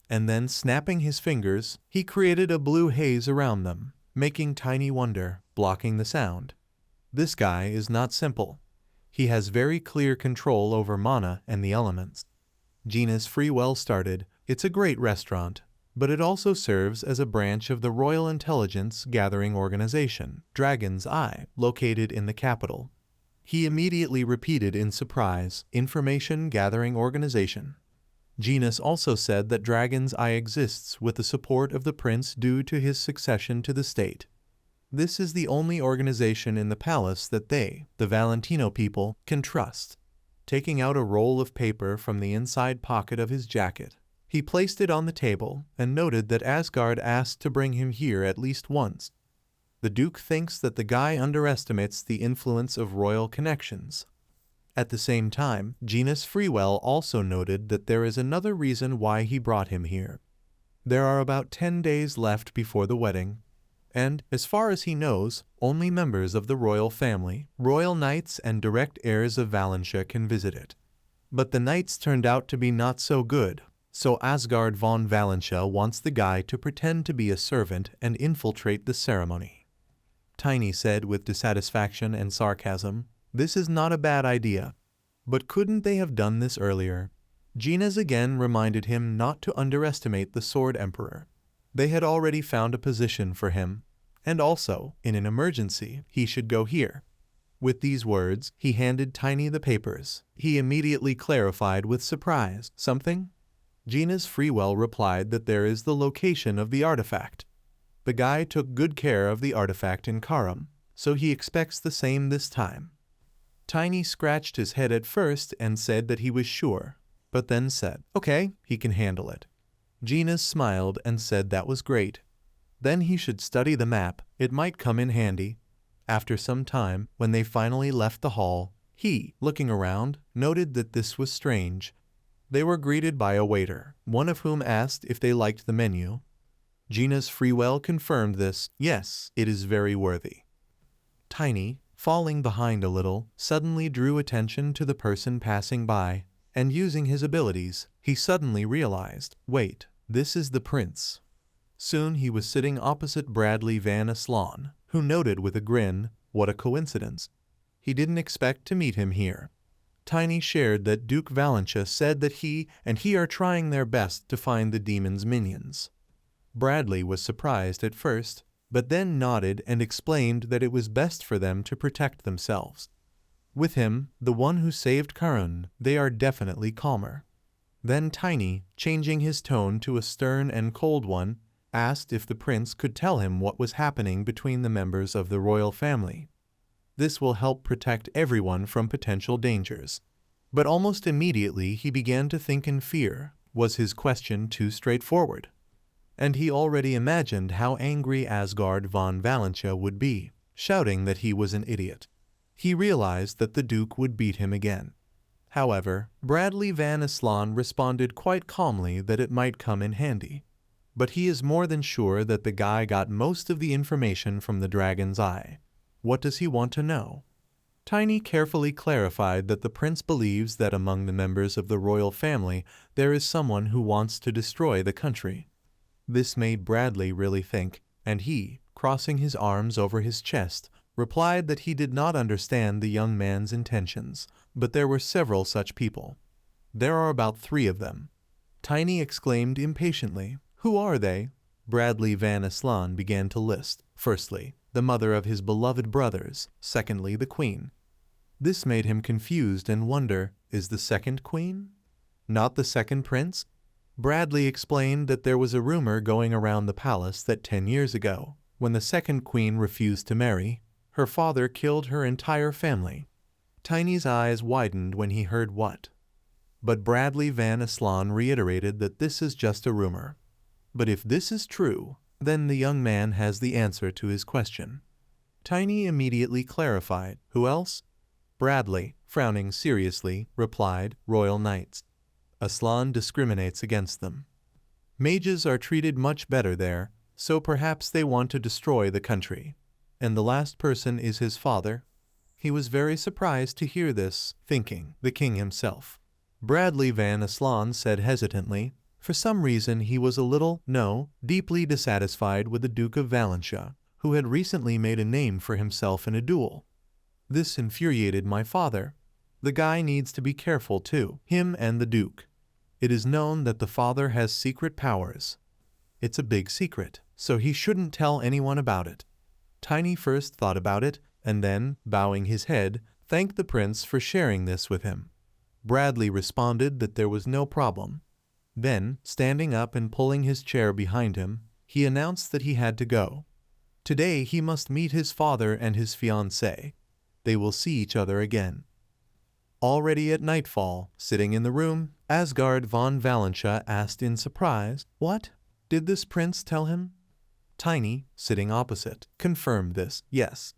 And then, snapping his fingers, he created a blue haze around them, making Tiny wonder, blocking the sound. This guy is not simple. He has very clear control over mana and the elements. Gina's freewell started, "It's a great restaurant, but it also serves as a branch of the Royal Intelligence Gathering Organization, Dragon's Eye, located in the capital." He immediately repeated in surprise, "Information Gathering Organization." Gina's also said that Dragon's Eye exists with the support of the prince due to his succession to the state. This is the only organization in the palace that they, the Valentino people, can trust. Taking out a roll of paper from the inside pocket of his jacket, he placed it on the table and noted that Asgard asked to bring him here at least once. The Duke thinks that the guy underestimates the influence of royal connections. At the same time, Gina's freewell also noted that there is another reason why he brought him here. There are about 10 days left before the wedding, and, as far as he knows, only members of the royal family, royal knights and direct heirs of Valentia can visit it. But the knights turned out to be not so good, so Asgard von Valentia wants the guy to pretend to be a servant and infiltrate the ceremony. Tiny said with dissatisfaction and sarcasm, "This is not a bad idea. But couldn't they have done this earlier?" Gina's again reminded him not to underestimate the Sword Emperor. They had already found a position for him, and also, in an emergency, he should go here. With these words, he handed Tiny the papers. He immediately clarified with surprise, "Something?" Gina's freewell replied that there is the location of the artifact. The guy took good care of the artifact in Karam, so he expects the same this time. Tiny scratched his head at first and said that he was sure, but then said, "Okay, he can handle it." Gina smiled and said that was great. Then he should study the map, it might come in handy. After some time, when they finally left the hall, he, looking around, noted that this was strange. They were greeted by a waiter, one of whom asked if they liked the menu. Gina's freewell confirmed this, "Yes, it is very worthy." Tiny, falling behind a little, suddenly drew attention to the person passing by, and using his abilities, he suddenly realized, wait, this is the prince. Soon he was sitting opposite Bradley Van Aslan, who noted with a grin, What a coincidence. He didn't expect to meet him here. Tiny shared that Duke Valentia said that he are trying their best to find the demon's minions. Bradley was surprised at first, but then nodded and explained that it was best for them to protect themselves. With him, the one who saved Karun, they are definitely calmer. Then Tiny, changing his tone to a stern and cold one, asked if the prince could tell him what was happening between the members of the royal family. This will help protect everyone from potential dangers. But almost immediately he began to think in fear. Was his question too straightforward? And he already imagined how angry Asgard von Valentia would be, shouting that he was an idiot. He realized that the Duke would beat him again. However, Bradley Van Aslan responded quite calmly that it might come in handy. But he is more than sure that the guy got most of the information from the dragon's eye. What does he want to know? Tiny carefully clarified that the prince believes that among the members of the royal family there is someone who wants to destroy the country. This made Bradley really think, and he, crossing his arms over his chest, replied that he did not understand the young man's intentions, but there were several such people. There are about 3 of them. Tiny exclaimed impatiently, "Who are they?" Bradley Van Aslan began to list. Firstly, the mother of his beloved brothers. Secondly, the queen. This made him confused and wonder, is the second queen not the second prince? Bradley explained that there was a rumor going around the palace that 10 years ago, when the second queen refused to marry, her father killed her entire family. Tiny's eyes widened when he heard what. But Bradley Van Aslan reiterated that this is just a rumor. But if this is true, then the young man has the answer to his question. Tiny immediately clarified, "Who else?" Bradley, frowning seriously, replied, "Royal Knights. Aslan discriminates against them. Mages are treated much better there, so perhaps they want to destroy the country. And the last person is his father." He was very surprised to hear this, thinking, the king himself. Bradley Van Aslan said hesitantly, for some reason he was a little, deeply dissatisfied with the Duke of Valentia, who had recently made a name for himself in a duel. This infuriated my father. The guy needs to be careful too, him and the Duke. It is known that the father has secret powers. It's a big secret, so he shouldn't tell anyone about it. Tiny first thought about it, and then, bowing his head, thanked the prince for sharing this with him. Bradley responded that there was no problem. Then, standing up and pulling his chair behind him, he announced that he had to go. Today he must meet his father and his fiancée. They will see each other again. Already at nightfall, sitting in the room, Asgard von Valentia asked in surprise, "What? Did this prince tell him?" Tiny, sitting opposite, confirmed this, yes.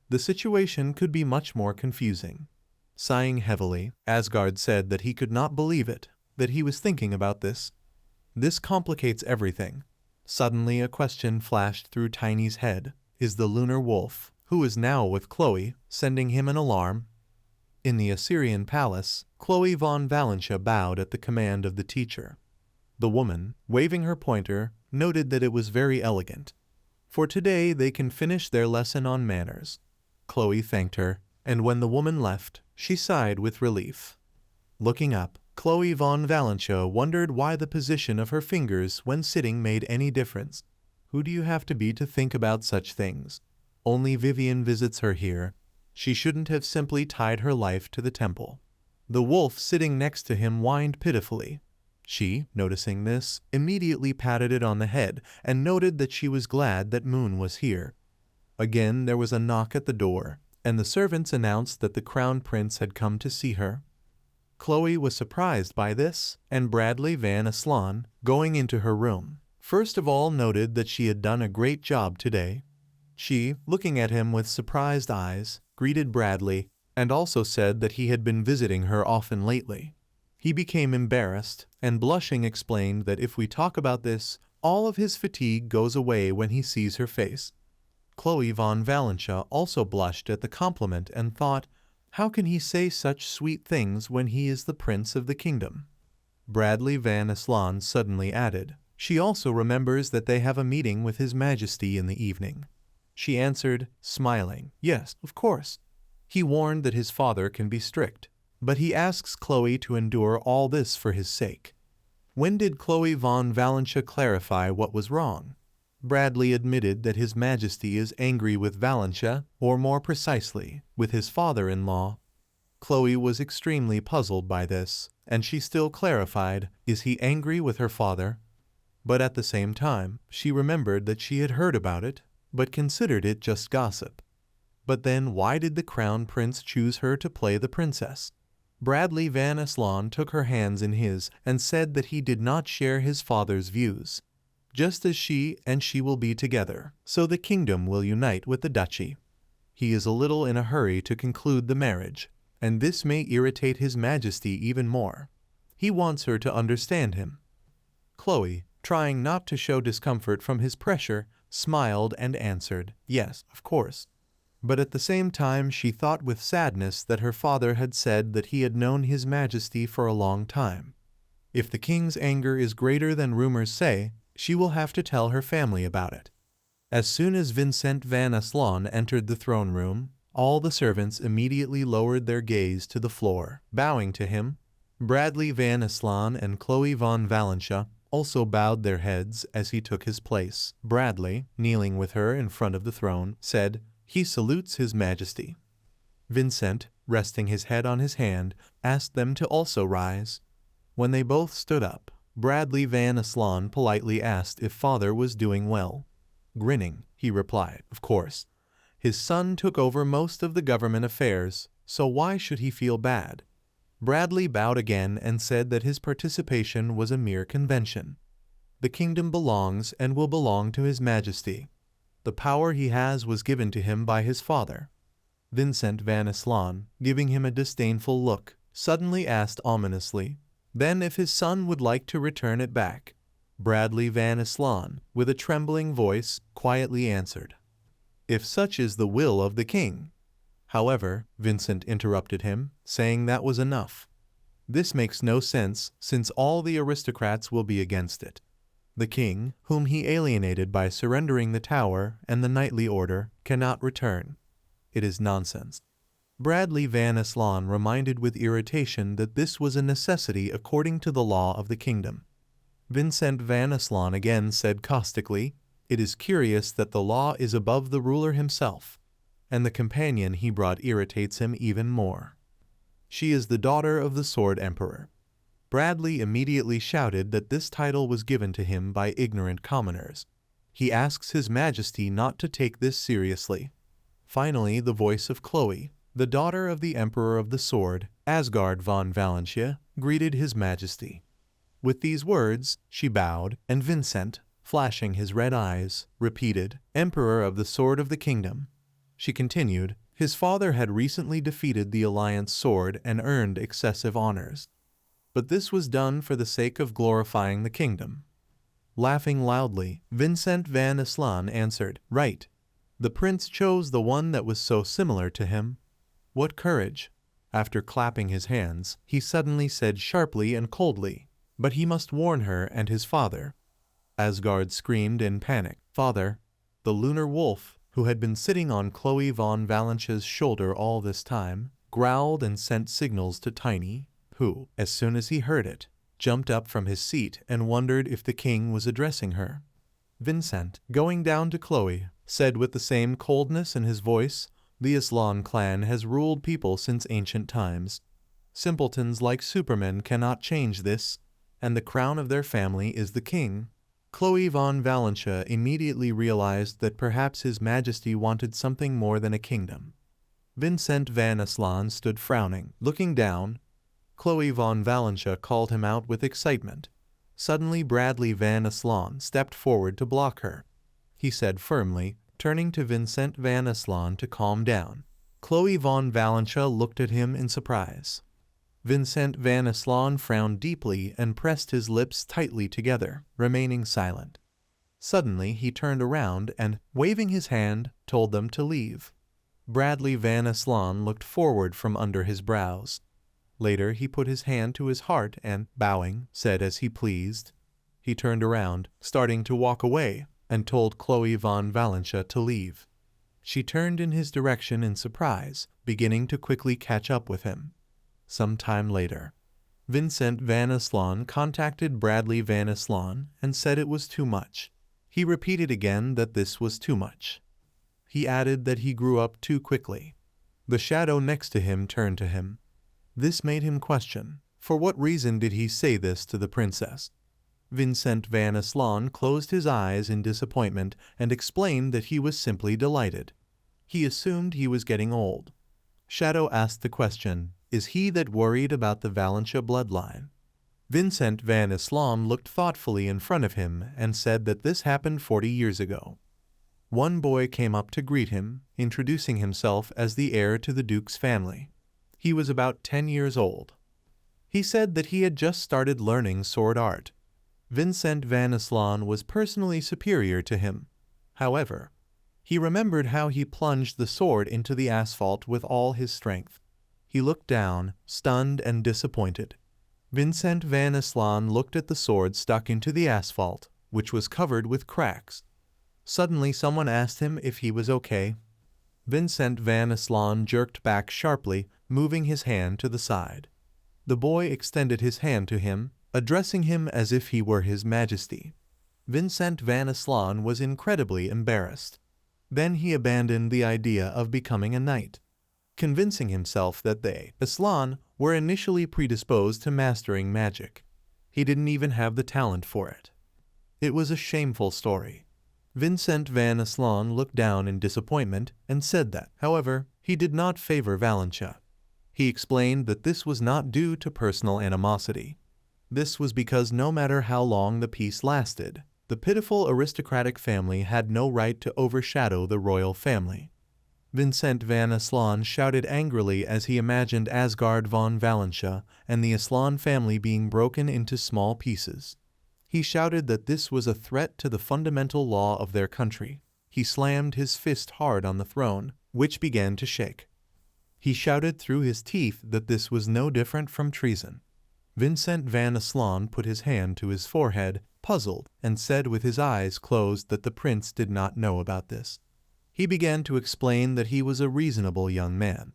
The situation could be much more confusing. Sighing heavily, Asgard said that he could not believe it, that he was thinking about this. This complicates everything. Suddenly a question flashed through Tiny's head. Is the lunar wolf, who is now with Chloe, sending him an alarm? In the Assyrian palace, Chloe von Valentia bowed at the command of the teacher. The woman, waving her pointer, noted that it was very elegant. For today they can finish their lesson on manners. Chloe thanked her, and when the woman left, she sighed with relief. Looking up, Chloe von Valentia wondered why the position of her fingers when sitting made any difference. Who do you have to be to think about such things? Only Vivian visits her here. She shouldn't have simply tied her life to the temple. The wolf sitting next to him whined pitifully. She, noticing this, immediately patted it on the head and noted that she was glad that Moon was here. Again there was a knock at the door, and the servants announced that the crown prince had come to see her. Chloe was surprised by this, and Bradley Van Aslan, going into her room, first of all noted that she had done a great job today. She, looking at him with surprised eyes, greeted Bradley, and also said that he had been visiting her often lately. He became embarrassed, and blushing explained that if we talk about this, all of his fatigue goes away when he sees her face. Chloe von Valentia also blushed at the compliment and thought, how can he say such sweet things when he is the prince of the kingdom? Bradley Van Aslan suddenly added, she also remembers that they have a meeting with His Majesty in the evening. She answered, smiling, yes, of course. He warned that his father can be strict, but he asks Chloe to endure all this for his sake. When did Chloe von Valentia clarify what was wrong? Bradley admitted that His Majesty is angry with Valentia, or more precisely, with his father-in-law. Chloe was extremely puzzled by this, and she still clarified, is he angry with her father? But at the same time, she remembered that she had heard about it, but considered it just gossip. But then why did the Crown Prince choose her to play the princess? Bradley Van Aslan took her hands in his and said that he did not share his father's views. Just as she will be together, so the kingdom will unite with the duchy. He is a little in a hurry to conclude the marriage, and this may irritate His Majesty even more. He wants her to understand him. Chloe, trying not to show discomfort from his pressure, smiled and answered, yes, of course. But at the same time she thought with sadness that her father had said that he had known His Majesty for a long time. If the king's anger is greater than rumors say, she will have to tell her family about it. As soon as Vincent Van Aslan entered the throne room, all the servants immediately lowered their gaze to the floor, bowing to him. Bradley Van Aslan and Chloe von Valentia also bowed their heads as he took his place. Bradley, kneeling with her in front of the throne, said, he salutes His Majesty. Vincent, resting his head on his hand, asked them to also rise. When they both stood up, Bradley Van Aslan politely asked if father was doing well. Grinning, he replied, of course. His son took over most of the government affairs, so why should he feel bad? Bradley bowed again and said that his participation was a mere convention. The kingdom belongs and will belong to His Majesty. The power he has was given to him by his father. Vincent Van Aslan, giving him a disdainful look, suddenly asked ominously, then if his son would like to return it back. Bradley Van Aslan, with a trembling voice, quietly answered, if such is the will of the king. However, Vincent interrupted him, saying that was enough. This makes no sense, since all the aristocrats will be against it. The king, whom he alienated by surrendering the tower and the knightly order, cannot return. It is nonsense. Bradley Van Aslan reminded with irritation that this was a necessity according to the law of the kingdom. Vincent Van Aslan again said caustically, it is curious that the law is above the ruler himself, and the companion he brought irritates him even more. She is the daughter of the Sword Emperor. Bradley immediately shouted that this title was given to him by ignorant commoners. He asks His Majesty not to take this seriously. Finally, the voice of Chloe, the daughter of the Emperor of the Sword, Asgard von Valentia, greeted His Majesty. With these words, she bowed, and Vincent, flashing his red eyes, repeated, Emperor of the Sword of the Kingdom. She continued, his father had recently defeated the Alliance Sword and earned excessive honors. But this was done for the sake of glorifying the kingdom. Laughing loudly, Vincent Van Aslan answered, right. The prince chose the one that was so similar to him. What courage! After clapping his hands, he suddenly said sharply and coldly, but he must warn her and his father. Asgard screamed in panic, Father! The lunar wolf, who had been sitting on Chloe von Valentia's shoulder all this time, growled and sent signals to Tiny, who, as soon as he heard it, jumped up from his seat and wondered if the king was addressing her. Vincent, going down to Chloe, said with the same coldness in his voice, the Aslan clan has ruled people since ancient times. Simpletons like Supermen cannot change this, and the crown of their family is the king. Chloe von Valentia immediately realized that perhaps His Majesty wanted something more than a kingdom. Vincent Van Aslan stood frowning, looking down. Chloe von Valentia called him out with excitement. Suddenly Bradley Van Aslan stepped forward to block her. He said firmly, turning to Vincent Van Aslan to calm down. Chloe von Valentia looked at him in surprise. Vincent Van Aslan frowned deeply and pressed his lips tightly together, remaining silent. Suddenly he turned around and, waving his hand, told them to leave. Bradley Van Aslan looked forward from under his brows. Later he put his hand to his heart and, bowing, said as he pleased. He turned around, starting to walk away, and told Chloe von Valentia to leave. She turned in his direction in surprise, beginning to quickly catch up with him. Some time later, Vincent Van Aslan contacted Bradley Van Aslan and said it was too much. He repeated again that this was too much. He added that he grew up too quickly. The shadow next to him turned to him. This made him question, for what reason did he say this to the princess? Vincent Van Aslan closed his eyes in disappointment and explained that he was simply delighted. He assumed he was getting old. Shadow asked the question, is he that worried about the Valentia bloodline? Vincent Van Aslan looked thoughtfully in front of him and said that this happened 40 years ago. One boy came up to greet him, introducing himself as the heir to the Duke's family. He was about 10 years old. He said that he had just started learning sword art. Vincent Van Aslan was personally superior to him. However, he remembered how he plunged the sword into the asphalt with all his strength. He looked down, stunned and disappointed. Vincent Van Aslan looked at the sword stuck into the asphalt, which was covered with cracks. Suddenly someone asked him if he was okay. Vincent Van Aslan jerked back sharply, moving his hand to the side. The boy extended his hand to him, addressing him as if he were His Majesty. Vincent Van Aslan was incredibly embarrassed. Then he abandoned the idea of becoming a knight, convincing himself that they, Aslan, were initially predisposed to mastering magic. He didn't even have the talent for it. It was a shameful story. Vincent Van Aslan looked down in disappointment and said that, however, he did not favor Valentia. He explained that this was not due to personal animosity. This was because no matter how long the peace lasted, the pitiful aristocratic family had no right to overshadow the royal family. Vincent Van Aslan shouted angrily as he imagined Asgard von Valentia and the Aslan family being broken into small pieces. He shouted that this was a threat to the fundamental law of their country. He slammed his fist hard on the throne, which began to shake. He shouted through his teeth that this was no different from treason. Vincent Van Aslan put his hand to his forehead, puzzled, and said with his eyes closed that the prince did not know about this. He began to explain that he was a reasonable young man.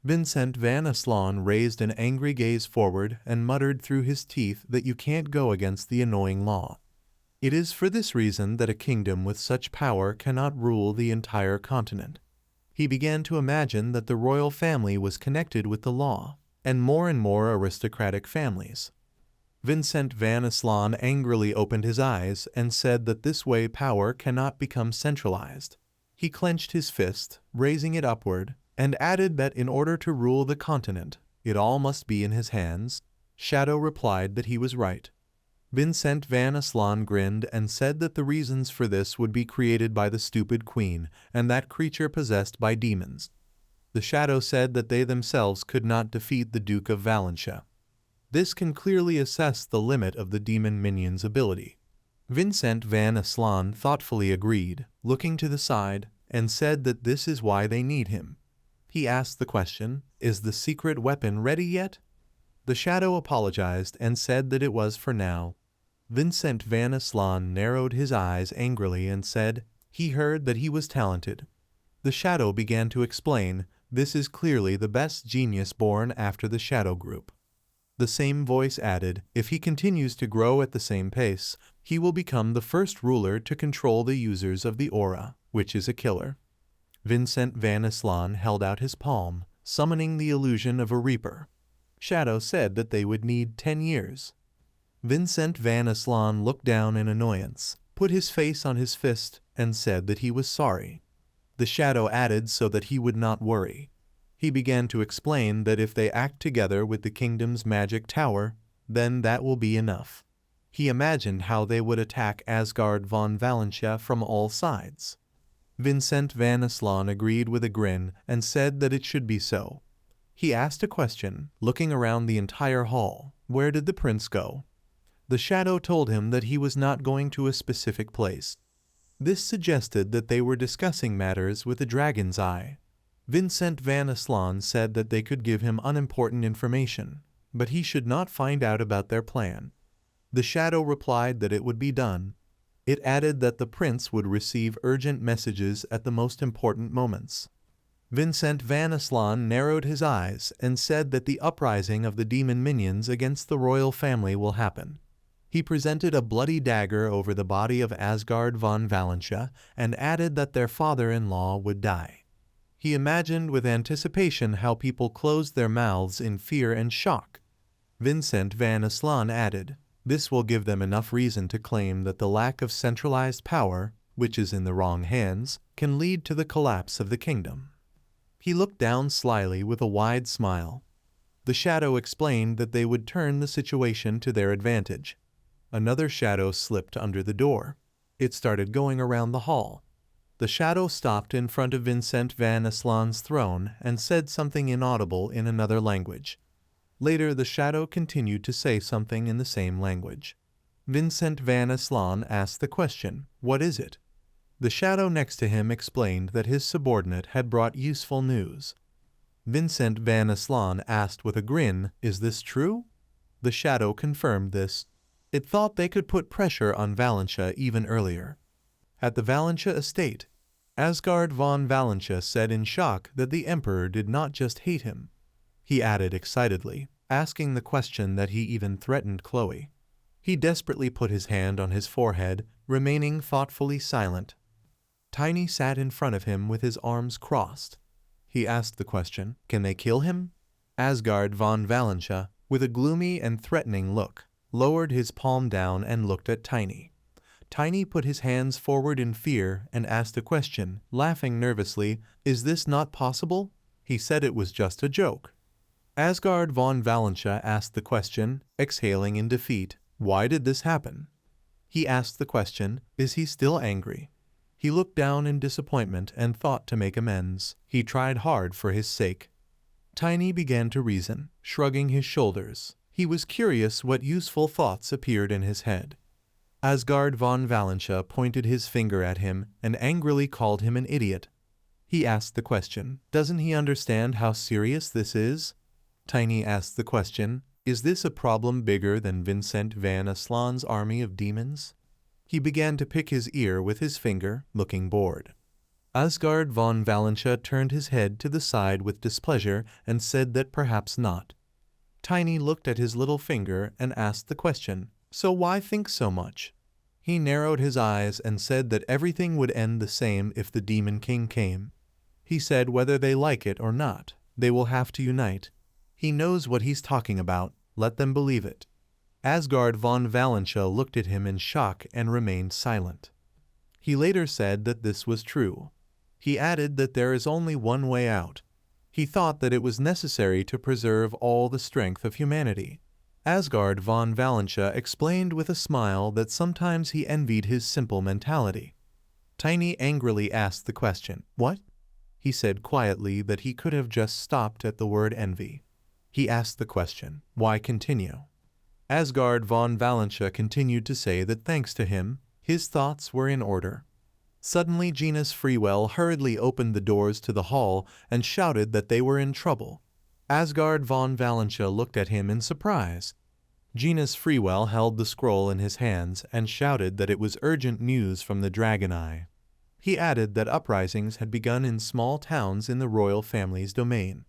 Vincent Van Aslan raised an angry gaze forward and muttered through his teeth that you can't go against the annoying law. It is for this reason that a kingdom with such power cannot rule the entire continent. He began to imagine that the royal family was connected with the law, and more aristocratic families. Vincent Van Aslan angrily opened his eyes and said that this way power cannot become centralized. He clenched his fist, raising it upward, and added that in order to rule the continent, it all must be in his hands. Shadow replied that he was right. Vincent Van Aslan grinned and said that the reasons for this would be created by the stupid queen and that creature possessed by demons. The Shadow said that they themselves could not defeat the Duke of Valentia. This can clearly assess the limit of the demon minion's ability. Vincent Van Aslan thoughtfully agreed, looking to the side, and said that this is why they need him. He asked the question, is the secret weapon ready yet? The Shadow apologized and said that it was for now. Vincent Van Aslan narrowed his eyes angrily and said he heard that he was talented. The Shadow began to explain, this is clearly the best genius born after the Shadow Group. The same voice added, if he continues to grow at the same pace, he will become the first ruler to control the users of the aura, which is a killer. Vincent Van Aslan held out his palm, summoning the illusion of a reaper. Shadow said that they would need 10 years. Vincent Van Aslan looked down in annoyance, put his face on his fist, and said that he was sorry. The Shadow added so that he would not worry. He began to explain that if they act together with the kingdom's magic tower, then that will be enough. He imagined how they would attack Asgard von Valentia from all sides. Vincent Van Aslan agreed with a grin and said that it should be so. He asked a question, looking around the entire hall. Where did the prince go? The Shadow told him that he was not going to a specific place. This suggested that they were discussing matters with a dragon's eye. Vincent Van Aslan said that they could give him unimportant information, but he should not find out about their plan. The Shadow replied that it would be done. It added that the prince would receive urgent messages at the most important moments. Vincent Van Aslan narrowed his eyes and said that the uprising of the demon minions against the royal family will happen. He presented a bloody dagger over the body of Asgard von Valentia and added that their father-in-law would die. He imagined with anticipation how people closed their mouths in fear and shock. Vincent Van Aslan added, "This will give them enough reason to claim that the lack of centralized power, which is in the wrong hands, can lead to the collapse of the kingdom." He looked down slyly with a wide smile. The shadow explained that they would turn the situation to their advantage. Another shadow slipped under the door. It started going around the hall. The shadow stopped in front of Vincent Van Aslan's throne and said something inaudible in another language. Later, the shadow continued to say something in the same language. Vincent Van Aslan asked the question, "What is it?" The shadow next to him explained that his subordinate had brought useful news. Vincent Van Aslan asked with a grin, "Is this true?" The shadow confirmed this. It thought they could put pressure on Valentia even earlier. At the Valentia estate, Asgard von Valentia said in shock that the emperor did not just hate him. He added excitedly, asking the question that he even threatened Chloe. He desperately put his hand on his forehead, remaining thoughtfully silent. Tiny sat in front of him with his arms crossed. He asked the question, "Can they kill him?" Asgard von Valentia, with a gloomy and threatening look, lowered his palm down and looked at Tiny. Tiny put his hands forward in fear and asked a question, laughing nervously, "Is this not possible?" He said it was just a joke. Asgard von Valentia asked the question, exhaling in defeat, "Why did this happen?" He asked the question, "Is he still angry?" He looked down in disappointment and thought to make amends. He tried hard for his sake. Tiny began to reason, shrugging his shoulders. He was curious what useful thoughts appeared in his head. Asgard von Valentia pointed his finger at him and angrily called him an idiot. He asked the question, "Doesn't he understand how serious this is?" Tiny asked the question, "Is this a problem bigger than Vincent Van Aslan's army of demons?" He began to pick his ear with his finger, looking bored. Asgard von Valentia turned his head to the side with displeasure and said that perhaps not. Tiny looked at his little finger and asked the question, "So why think so much?" He narrowed his eyes and said that everything would end the same if the Demon King came. He said whether they like it or not, they will have to unite. He knows what he's talking about, let them believe it. Asgard von Valentia looked at him in shock and remained silent. He later said that this was true. He added that there is only one way out. He thought that it was necessary to preserve all the strength of humanity. Asgard von Valentia explained with a smile that sometimes he envied his simple mentality. Tiny angrily asked the question, "What?" He said quietly that he could have just stopped at the word envy. He asked the question, "Why continue?" Asgard von Valentia continued to say that thanks to him, his thoughts were in order. Suddenly Genus Freewell hurriedly opened the doors to the hall and shouted that they were in trouble. Asgard von Valentia looked at him in surprise. Genus Freewell held the scroll in his hands and shouted that it was urgent news from the Dragon Eye. He added that uprisings had begun in small towns in the royal family's domain.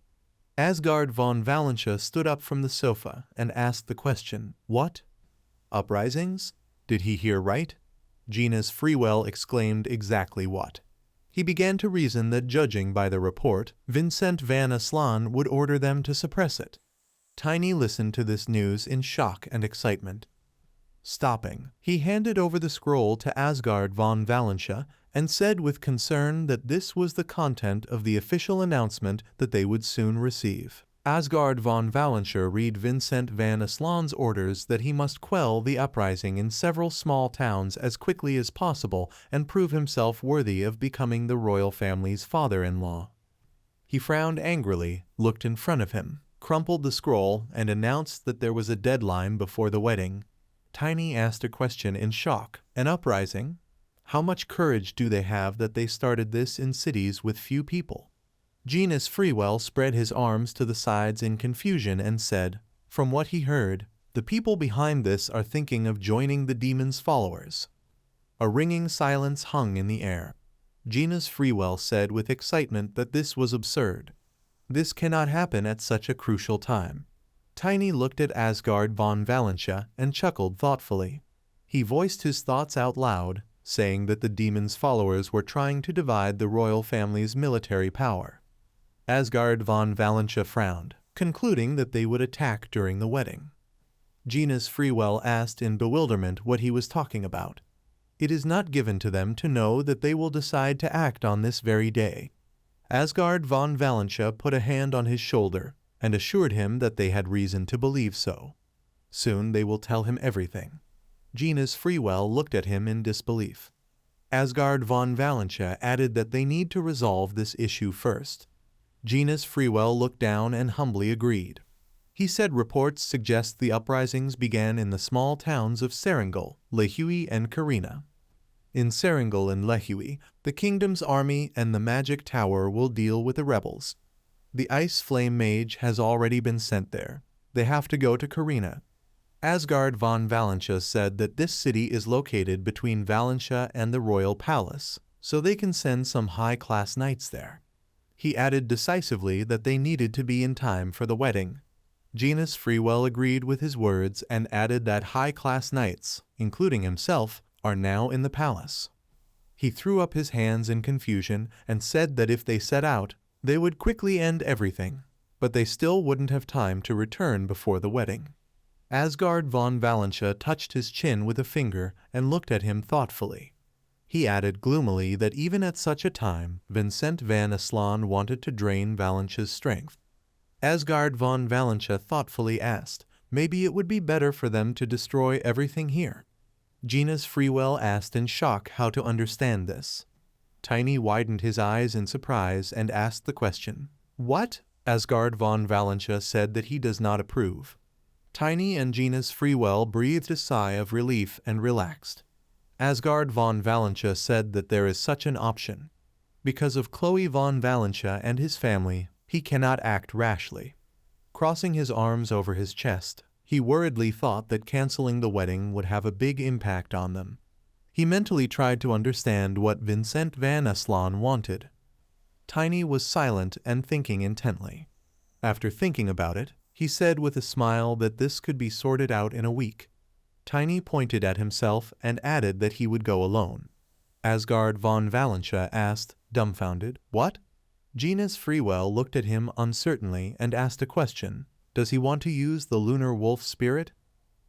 Asgard von Valentia stood up from the sofa and asked the question, "What? Uprisings? Did he hear right?" Genus Freewell exclaimed exactly what. He began to reason that judging by the report, Vincent Van Aslan would order them to suppress it. Tiny listened to this news in shock and excitement. Stopping, he handed over the scroll to Asgard von Valentia and said with concern that this was the content of the official announcement that they would soon receive. Asgard von Valentia read Vincent Van Aslan's orders that he must quell the uprising in several small towns as quickly as possible and prove himself worthy of becoming the royal family's father-in-law. He frowned angrily, looked in front of him, crumpled the scroll, and announced that there was a deadline before the wedding. Tiny asked a question in shock. An uprising? How much courage do they have that they started this in cities with few people? Genus Freewell spread his arms to the sides in confusion and said, "From what he heard, the people behind this are thinking of joining the demon's followers." A ringing silence hung in the air. Gina's Freewell said with excitement that this was absurd. This cannot happen at such a crucial time. Tiny looked at Asgard von Valentia and chuckled thoughtfully. He voiced his thoughts out loud, saying that the demon's followers were trying to divide the royal family's military power. Asgard von Valentia frowned, concluding that they would attack during the wedding. Gina's Freewell asked in bewilderment what he was talking about. It is not given to them to know that they will decide to act on this very day. Asgard von Valentia put a hand on his shoulder and assured him that they had reason to believe so. Soon they will tell him everything. Gina's Freewell looked at him in disbelief. Asgard von Valentia added that they need to resolve this issue first. Gina's Freewell looked down and humbly agreed. He said reports suggest the uprisings began in the small towns of Serengal, Lehui, and Karina. In Serengal and Lehui, the kingdom's army and the magic tower will deal with the rebels. The Ice Flame Mage has already been sent there. They have to go to Karina. Asgard von Valentia said that this city is located between Valentia and the royal palace, so they can send some high-class knights there. He added decisively that they needed to be in time for the wedding. Gina's Freewell agreed with his words and added that high-class knights, including himself, are now in the palace. He threw up his hands in confusion and said that if they set out, they would quickly end everything, but they still wouldn't have time to return before the wedding. Asgard von Valentia touched his chin with a finger and looked at him thoughtfully. He added gloomily that even at such a time, Vincent van Aslan wanted to drain Valentia's strength. Asgard von Valentia thoughtfully asked, maybe it would be better for them to destroy everything here. Gina's Freewell asked in shock how to understand this. Tiny widened his eyes in surprise and asked the question. What? Asgard von Valentia said that he does not approve. Tiny and Gina's Freewell breathed a sigh of relief and relaxed. Asgard von Valentia said that there is such an option. Because of Chloe von Valentia and his family, he cannot act rashly. Crossing his arms over his chest, he worriedly thought that canceling the wedding would have a big impact on them. He mentally tried to understand what Vincent van Aslan wanted. Tiny was silent and thinking intently. After thinking about it, he said with a smile that this could be sorted out in a week. Tiny pointed at himself and added that he would go alone. Asgard von Valentia asked, dumbfounded, what? Gina's Freewell looked at him uncertainly and asked a question. Does he want to use the lunar wolf spirit?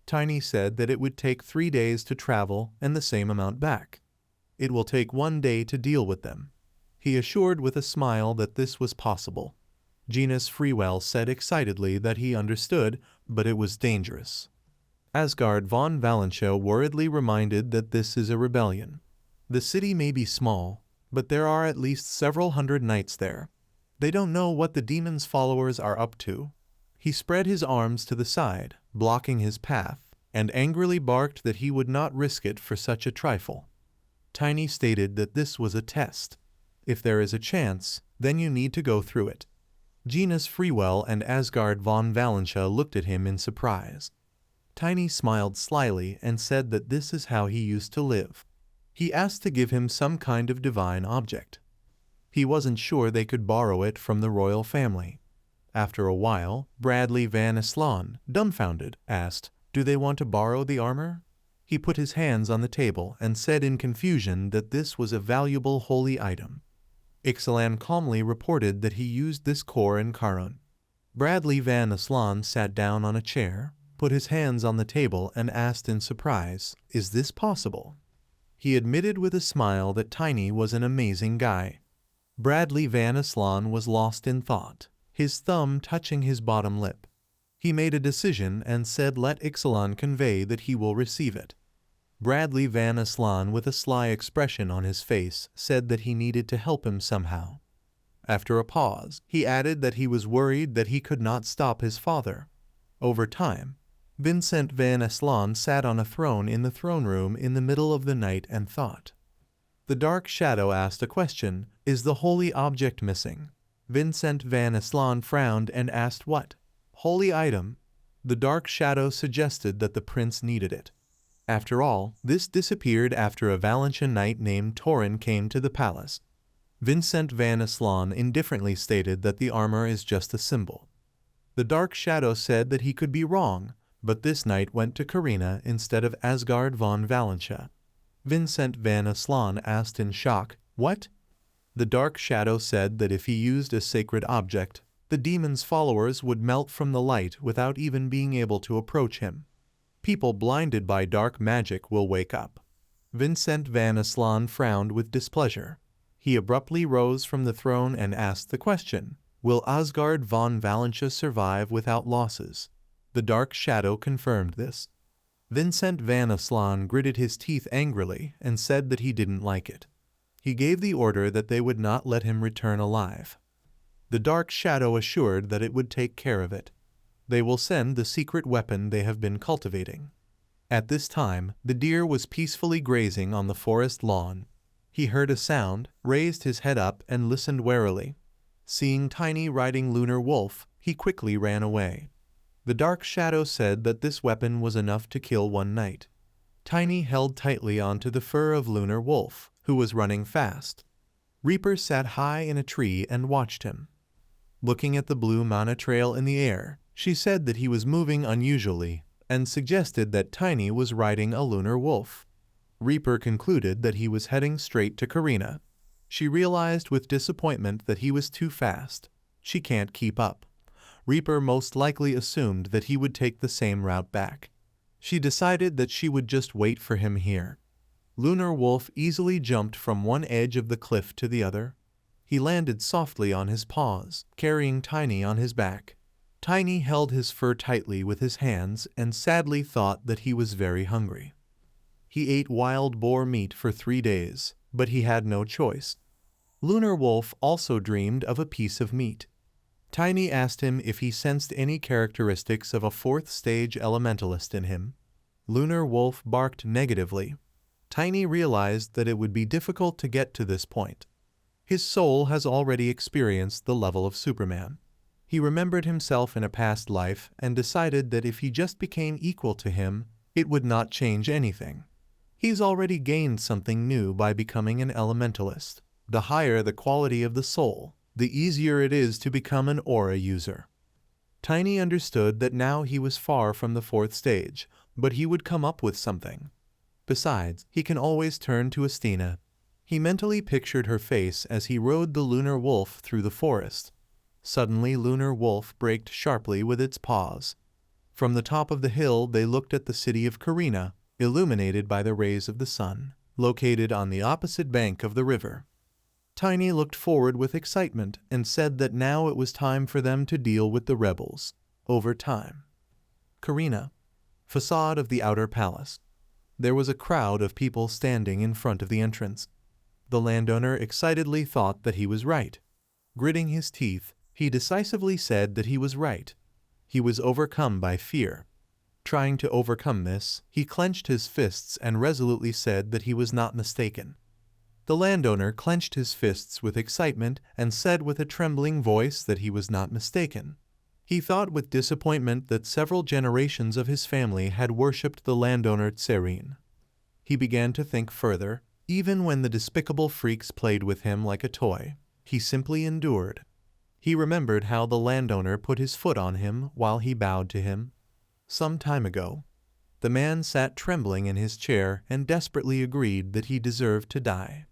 Tiny said that it would take 3 days to travel and the same amount back. It will take 1 day to deal with them. He assured with a smile that this was possible. Gina's Freewell said excitedly that he understood, but it was dangerous. Asgard von Valentia worriedly reminded that this is a rebellion. The city may be small, but there are at least several hundred knights there. They don't know what the demon's followers are up to. He spread his arms to the side, blocking his path, and angrily barked that he would not risk it for such a trifle. Tiny stated that this was a test. If there is a chance, then you need to go through it. Gina's Freewell and Asgard von Valentia looked at him in surprise. Tiny smiled slyly and said that this is how he used to live. He asked to give him some kind of divine object. He wasn't sure they could borrow it from the royal family. After a while, Bradley van Aslan, dumbfounded, asked, do they want to borrow the armor? He put his hands on the table and said in confusion that this was a valuable holy item. Ixalan calmly reported that he used this core in Karun. Bradley van Aslan sat down on a chair, put his hands on the table and asked in surprise, is this possible? He admitted with a smile that Tiny was an amazing guy. Bradley van Aslan was lost in thought, his thumb touching his bottom lip. He made a decision and said let Ixalan convey that he will receive it. Bradley van Aslan, with a sly expression on his face, said that he needed to help him somehow. After a pause, he added that he was worried that he could not stop his father. Over time, Vincent van Aslan sat on a throne in the throne room in the middle of the night and thought. The dark shadow asked a question, is the holy object missing? Vincent van Aslan frowned and asked what? Holy item. The dark shadow suggested that the prince needed it. After all, this disappeared after a Valencian knight named Torin came to the palace. Vincent van Aslan indifferently stated that the armor is just a symbol. The Dark Shadow said that he could be wrong, but this knight went to Carina instead of Asgard von Valentia. Vincent van Aslan asked in shock, "What?" The Dark Shadow said that if he used a sacred object, the demon's followers would melt from the light without even being able to approach him. People blinded by dark magic will wake up. Vincent van Aslan frowned with displeasure. He abruptly rose from the throne and asked the question, "Will Asgard von Valentia survive without losses?" The Dark Shadow confirmed this. Vincent van Aslan gritted his teeth angrily and said that he didn't like it. He gave the order that they would not let him return alive. The Dark Shadow assured that it would take care of it. They will send the secret weapon they have been cultivating. At this time, the deer was peacefully grazing on the forest lawn. He heard a sound, raised his head up and listened warily. Seeing Tiny riding Lunar Wolf, he quickly ran away. The Dark Shadow said that this weapon was enough to kill one knight. Tiny held tightly onto the fur of Lunar Wolf, who was running fast. Reaper sat high in a tree and watched him. Looking at the blue mana trail in the air, she said that he was moving unusually and suggested that Tiny was riding a Lunar Wolf. Reaper concluded that he was heading straight to Carina. She realized with disappointment that he was too fast. She can't keep up. Reaper most likely assumed that he would take the same route back. She decided that she would just wait for him here. Lunar Wolf easily jumped from one edge of the cliff to the other. He landed softly on his paws, carrying Tiny on his back. Tiny held his fur tightly with his hands and sadly thought that he was very hungry. He ate wild boar meat for 3 days, but he had no choice. Lunar Wolf also dreamed of a piece of meat. Tiny asked him if he sensed any characteristics of a 4th stage elementalist in him. Lunar Wolf barked negatively. Tiny realized that it would be difficult to get to this point. His soul has already experienced the level of Superman. He remembered himself in a past life and decided that if he just became equal to him, it would not change anything. He's already gained something new by becoming an elementalist. The higher the quality of the soul, the easier it is to become an aura user. Tiny understood that now he was far from the 4th stage, but he would come up with something. Besides, he can always turn to Astina. He mentally pictured her face as he rode the Lunar Wolf through the forest. Suddenly Lunar Wolf braked sharply with its paws. From the top of the hill they looked at the city of Carina, illuminated by the rays of the sun, located on the opposite bank of the river. Tiny looked forward with excitement and said that now it was time for them to deal with the rebels. Over time. Carina. Facade of the outer palace. There was a crowd of people standing in front of the entrance. The landowner excitedly thought that he was right. Gritting his teeth, he decisively said that he was right. He was overcome by fear. Trying to overcome this, he clenched his fists and resolutely said that he was not mistaken. The landowner clenched his fists with excitement and said with a trembling voice that he was not mistaken. He thought with disappointment that several generations of his family had worshipped the landowner Tserin. He began to think further. Even when the despicable freaks played with him like a toy, he simply endured. He remembered how the landowner put his foot on him while he bowed to him. Some time ago, the man sat trembling in his chair and desperately agreed that he deserved to die.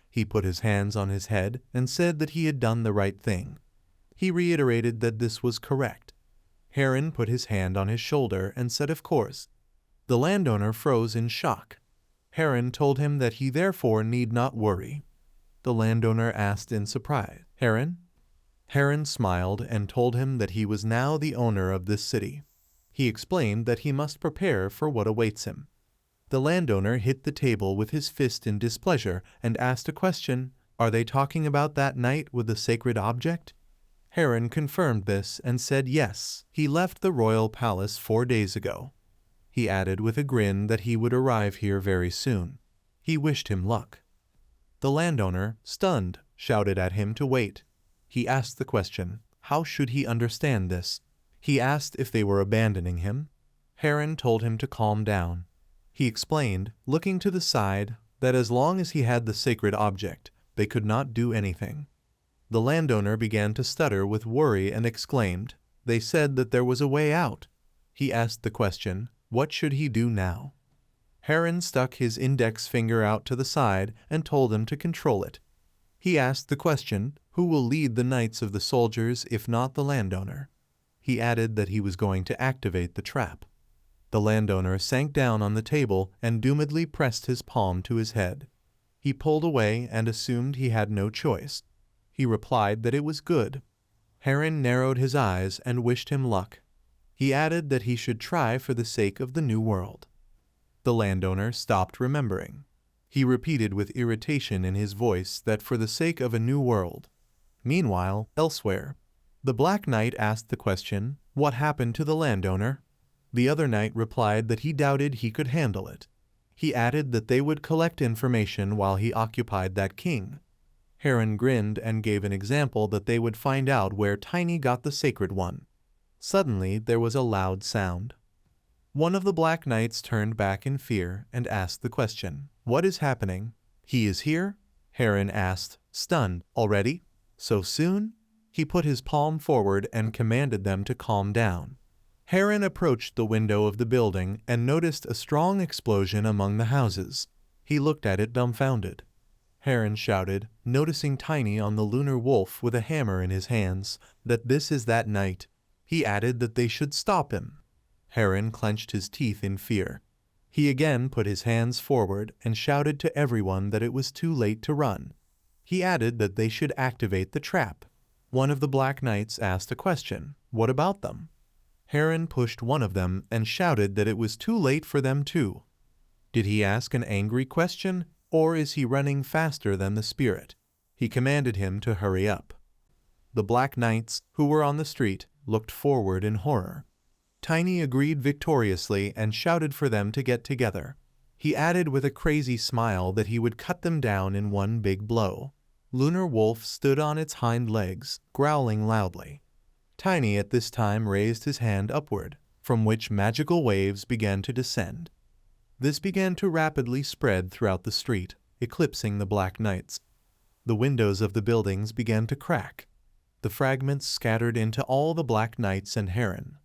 He put his hands on his head and said that he had done the right thing. He reiterated that this was correct. Heron put his hand on his shoulder and said of course. The landowner froze in shock. Heron told him that he therefore need not worry. The landowner asked in surprise, "Heron?" Heron smiled and told him that he was now the owner of this city. He explained that he must prepare for what awaits him. The landowner hit the table with his fist in displeasure and asked a question, "Are they talking about that knight with the sacred object?" Heron confirmed this and said yes, he left the royal palace 4 days ago. He added with a grin that he would arrive here very soon. He wished him luck. The landowner, stunned, shouted at him to wait. He asked the question, how should he understand this? He asked if they were abandoning him. Heron told him to calm down. He explained, looking to the side, that as long as he had the sacred object, they could not do anything. The landowner began to stutter with worry and exclaimed, "They said that there was a way out." He asked the question, what should he do now? Heron stuck his index finger out to the side and told him to control it. He asked the question, who will lead the knights of the soldiers if not the landowner? He added that he was going to activate the trap. The landowner sank down on the table and doomedly pressed his palm to his head. He pulled away and assumed he had no choice. He replied that it was good. Heron narrowed his eyes and wished him luck. He added that he should try for the sake of the new world. The landowner stopped remembering. He repeated with irritation in his voice that for the sake of a new world. Meanwhile, elsewhere, the Black Knight asked the question, what happened to the landowner? The other knight replied that he doubted he could handle it. He added that they would collect information while he occupied that king. Heron grinned and gave an example that they would find out where Tiny got the sacred one. Suddenly there was a loud sound. One of the Black Knights turned back in fear and asked the question, "What is happening?" "He is here?" Heron asked, stunned. "Already? So soon?" He put his palm forward and commanded them to calm down. Heron approached the window of the building and noticed a strong explosion among the houses. He looked at it dumbfounded. Heron shouted, noticing Tiny on the lunar wolf with a hammer in his hands, that this is that knight. He added that they should stop him. Heron clenched his teeth in fear. He again put his hands forward and shouted to everyone that it was too late to run. He added that they should activate the trap. One of the Black Knights asked a question, "What about them?" Heron pushed one of them and shouted that it was too late for them too. Did he ask an angry question, or is he running faster than the spirit? He commanded him to hurry up. The Black Knights, who were on the street, looked forward in horror. Tiny agreed victoriously and shouted for them to get together. He added with a crazy smile that he would cut them down in one big blow. Lunar Wolf stood on its hind legs, growling loudly. Tiny at this time raised his hand upward, from which magical waves began to descend. This began to rapidly spread throughout the street, eclipsing the Black Knights. The windows of the buildings began to crack. The fragments scattered into all the Black Knights and Heron.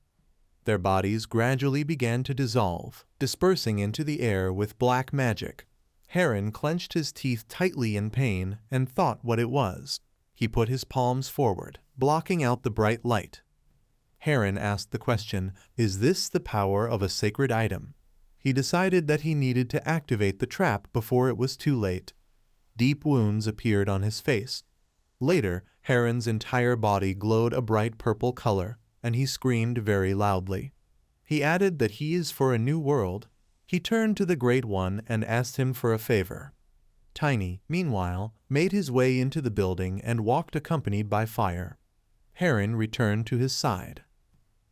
Their bodies gradually began to dissolve, dispersing into the air with black magic. Heron clenched his teeth tightly in pain and thought what it was. He put his palms forward, blocking out the bright light. Heron asked the question, "Is this the power of a sacred item?" He decided that he needed to activate the trap before it was too late. Deep wounds appeared on his face. Later, Heron's entire body glowed a bright purple color, and he screamed very loudly. He added that he is for a new world. He turned to the Great One and asked him for a favor. Tiny, meanwhile, made his way into the building and walked accompanied by fire. Heron returned to his side.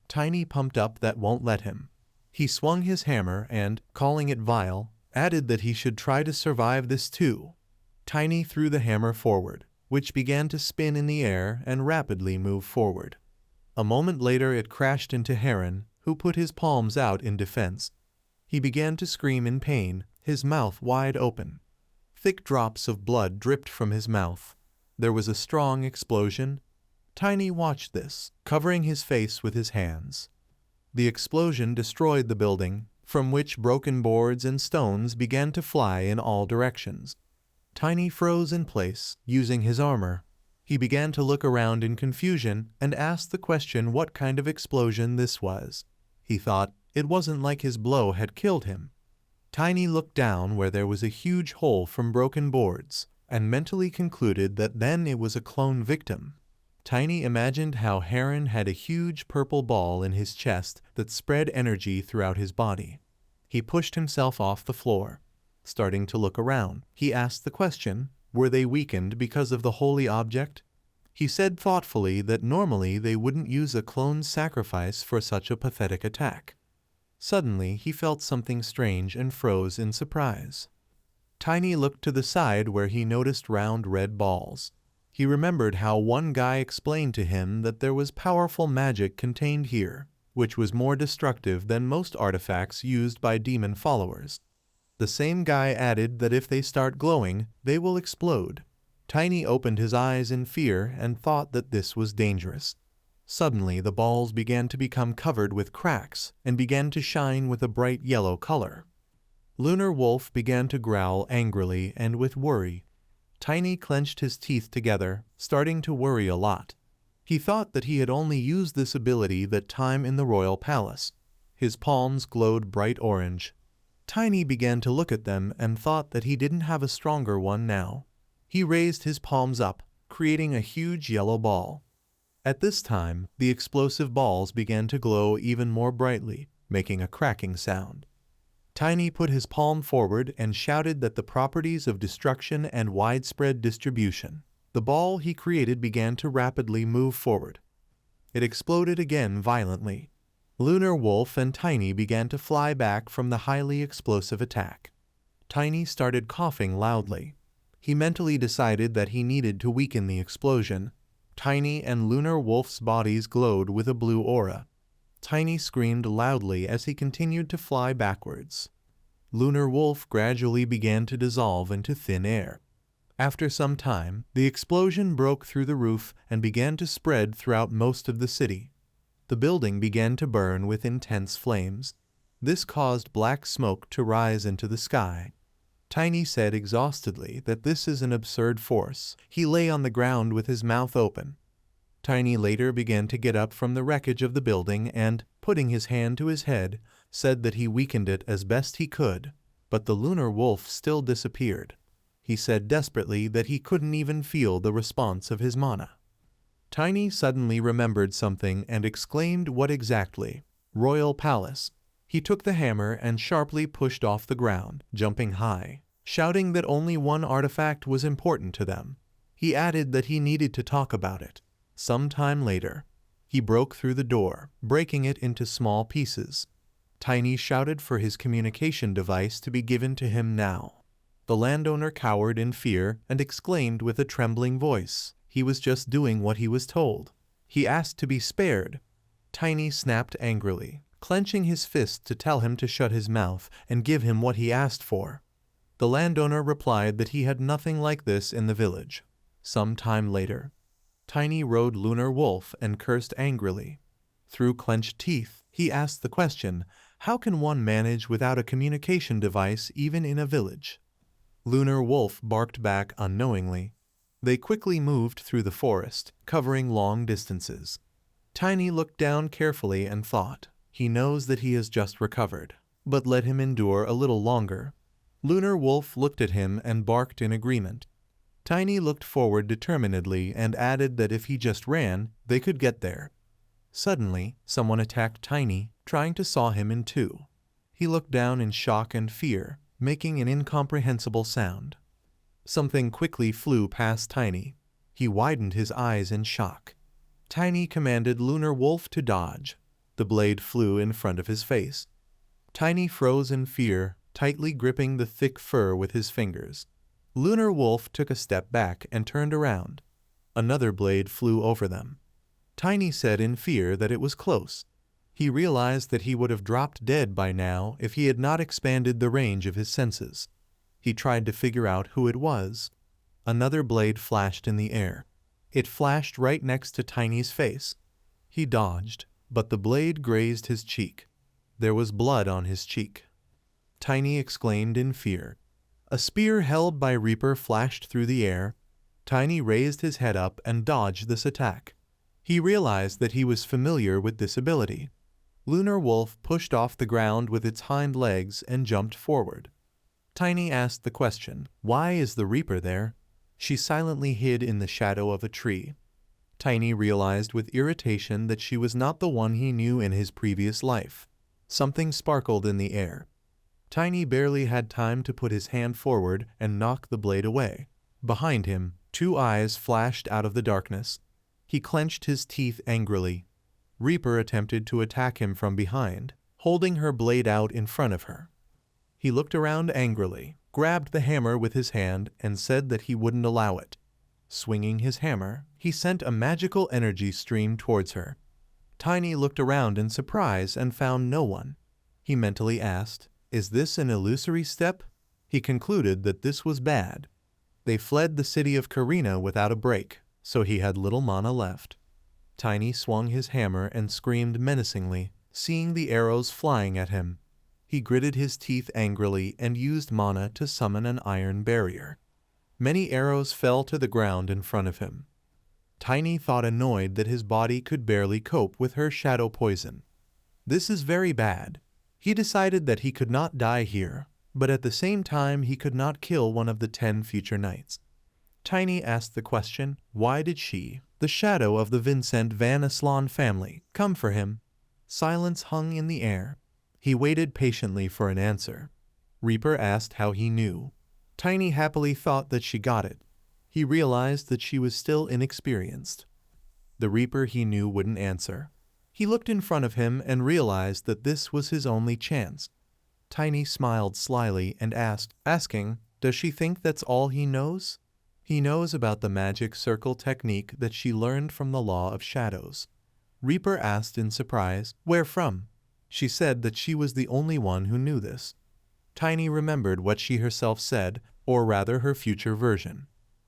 Tiny pumped up that won't let him. He swung his hammer and, calling it vile, added that he should try to survive this too. Tiny threw the hammer forward, which began to spin in the air and rapidly move forward. A moment later it crashed into Heron, who put his palms out in defense. He began to scream in pain, his mouth wide open. Thick drops of blood dripped from his mouth. There was a strong explosion. Tiny watched this, covering his face with his hands. The explosion destroyed the building, from which broken boards and stones began to fly in all directions. Tiny froze in place, using his armor. He began to look around in confusion and asked the question what kind of explosion this was. He thought it wasn't like his blow had killed him. Tiny looked down where there was a huge hole from broken boards, and mentally concluded that then it was a clone victim. Tiny imagined how Heron had a huge purple ball in his chest that spread energy throughout his body. He pushed himself off the floor. Starting to look around, he asked the question, were they weakened because of the holy object? He said thoughtfully that normally they wouldn't use a clone's sacrifice for such a pathetic attack. Suddenly he felt something strange and froze in surprise. Tiny looked to the side where he noticed round red balls. He remembered how one guy explained to him that there was powerful magic contained here, which was more destructive than most artifacts used by demon followers. The same guy added that if they start glowing, they will explode. Tiny opened his eyes in fear and thought that this was dangerous. Suddenly, the balls began to become covered with cracks and began to shine with a bright yellow color. Lunar Wolf began to growl angrily and with worry. Tiny clenched his teeth together, starting to worry a lot. He thought that he had only used this ability that time in the royal palace. His palms glowed bright orange. Tiny began to look at them and thought that he didn't have a stronger one now. He raised his palms up, creating a huge yellow ball. At this time, the explosive balls began to glow even more brightly, making a cracking sound. Tiny put his palm forward and shouted that the properties of destruction and widespread distribution. The ball he created began to rapidly move forward. It exploded again violently. Lunar Wolf and Tiny began to fly back from the highly explosive attack. Tiny started coughing loudly. He mentally decided that he needed to weaken the explosion. Tiny and Lunar Wolf's bodies glowed with a blue aura. Tiny screamed loudly as he continued to fly backwards. Lunar Wolf gradually began to dissolve into thin air. After some time, the explosion broke through the roof and began to spread throughout most of the city. The building began to burn with intense flames. This caused black smoke to rise into the sky. Tiny said exhaustedly that this is an absurd force. He lay on the ground with his mouth open. Tiny later began to get up from the wreckage of the building and, putting his hand to his head, said that he weakened it as best he could, but the Lunar Wolf still disappeared. He said desperately that he couldn't even feel the response of his mana. Tiny suddenly remembered something and exclaimed, "What exactly?" "Royal Palace." He took the hammer and sharply pushed off the ground, jumping high, shouting that only one artifact was important to them. He added that he needed to talk about it. Some time later, he broke through the door, breaking it into small pieces. Tiny shouted for his communication device to be given to him now. The landowner cowered in fear and exclaimed with a trembling voice. He was just doing what he was told. He asked to be spared. Tiny snapped angrily, clenching his fist to tell him to shut his mouth and give him what he asked for. The landowner replied that he had nothing like this in the village. Some time later, Tiny rode Lunar Wolf and cursed angrily. Through clenched teeth, he asked the question, "How can one manage without a communication device even in a village?" Lunar Wolf barked back unknowingly. They quickly moved through the forest, covering long distances. Tiny looked down carefully and thought, "He knows that he has just recovered, but let him endure a little longer." Lunar Wolf looked at him and barked in agreement. Tiny looked forward determinedly and added that if he just ran, they could get there. Suddenly, someone attacked Tiny, trying to saw him in two. He looked down in shock and fear, making an incomprehensible sound. Something quickly flew past Tiny. He widened his eyes in shock. Tiny commanded Lunar Wolf to dodge. The blade flew in front of his face. Tiny froze in fear, tightly gripping the thick fur with his fingers. Lunar Wolf took a step back and turned around. Another blade flew over them. Tiny said in fear that it was close. He realized that he would have dropped dead by now if he had not expanded the range of his senses. He tried to figure out who it was. Another blade flashed in the air. It flashed right next to Tiny's face. He dodged, but the blade grazed his cheek. There was blood on his cheek. Tiny exclaimed in fear. A spear held by Reaper flashed through the air. Tiny raised his head up and dodged this attack. He realized that he was familiar with this ability. Lunar Wolf pushed off the ground with its hind legs and jumped forward. Tiny asked the question, "Why is the Reaper there?" She silently hid in the shadow of a tree. Tiny realized with irritation that she was not the one he knew in his previous life. Something sparkled in the air. Tiny barely had time to put his hand forward and knock the blade away. Behind him, two eyes flashed out of the darkness. He clenched his teeth angrily. Reaper attempted to attack him from behind, holding her blade out in front of her. He looked around angrily, grabbed the hammer with his hand, and said that he wouldn't allow it. Swinging his hammer, he sent a magical energy stream towards her. Tiny looked around in surprise and found no one. He mentally asked, Is this an illusory step? He concluded that this was bad. They fled the city of Karina without a break, so he had little mana left. Tiny swung his hammer and screamed menacingly, seeing the arrows flying at him. He gritted his teeth angrily and used mana to summon an iron barrier. Many arrows fell to the ground in front of him. Tiny thought annoyed that his body could barely cope with her shadow poison. This is very bad. He decided that he could not die here, but at the same time he could not kill one of the 10 future knights. Tiny asked the question, why did she, the shadow of the Vincent Van Aslan family, come for him? Silence hung in the air. He waited patiently for an answer. Reaper asked how he knew. Tiny happily thought that she got it. He realized that she was still inexperienced. The Reaper he knew wouldn't answer. He looked in front of him and realized that this was his only chance. Tiny smiled slyly and asking, does she think that's all he knows? He knows about the magic circle technique that she learned from the Law of Shadows. Reaper asked in surprise, where from? She said that she was the only one who knew this. Tiny remembered what she herself said, or rather her future version.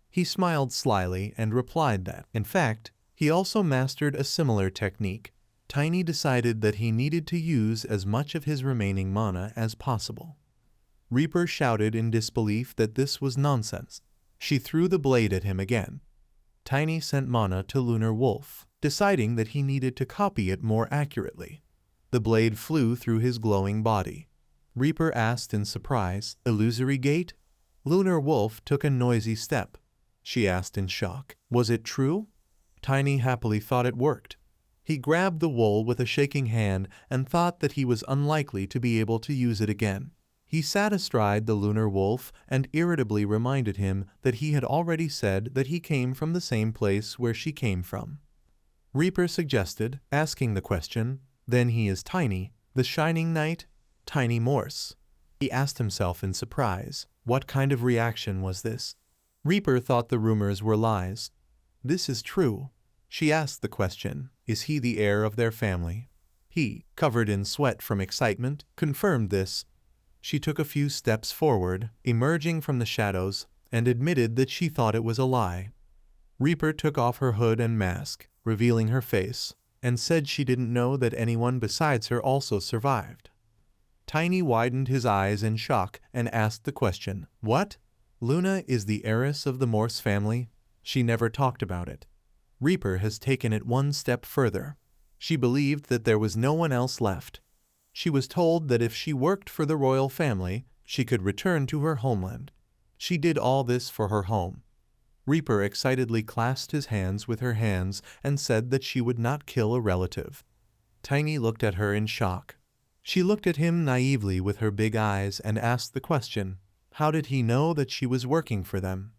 He smiled slyly and replied that, in fact, he also mastered a similar technique. Tiny decided that he needed to use as much of his remaining mana as possible. Reaper shouted in disbelief that this was nonsense. She threw the blade at him again. Tiny sent mana to Lunar Wolf, deciding that he needed to copy it more accurately. The blade flew through his glowing body. Reaper asked in surprise, illusory gate? Lunar Wolf took a noisy step. She asked in shock, was it true? Tiny happily thought it worked. He grabbed the wool with a shaking hand and thought that he was unlikely to be able to use it again. He sat astride the Lunar Wolf and irritably reminded him that he had already said that he came from the same place where she came from. Reaper suggested, asking the question, then he is Tiny, the Shining Knight? Tiny Morse. He asked himself in surprise, what kind of reaction was this? Reaper thought the rumors were lies. This is true. She asked the question, is he the heir of their family? He, covered in sweat from excitement, confirmed this. She took a few steps forward, emerging from the shadows, and admitted that she thought it was a lie. Reaper took off her hood and mask, revealing her face, and said she didn't know that anyone besides her also survived. Tiny widened his eyes in shock and asked the question, what? Luna is the heiress of the Morse family? She never talked about it. Reaper has taken it one step further. She believed that there was no one else left. She was told that if she worked for the royal family, she could return to her homeland. She did all this for her home. Reaper excitedly clasped his hands with her hands and said that she would not kill a relative. Tiny looked at her in shock. She looked at him naively with her big eyes and asked the question, how did he know that she was working for them?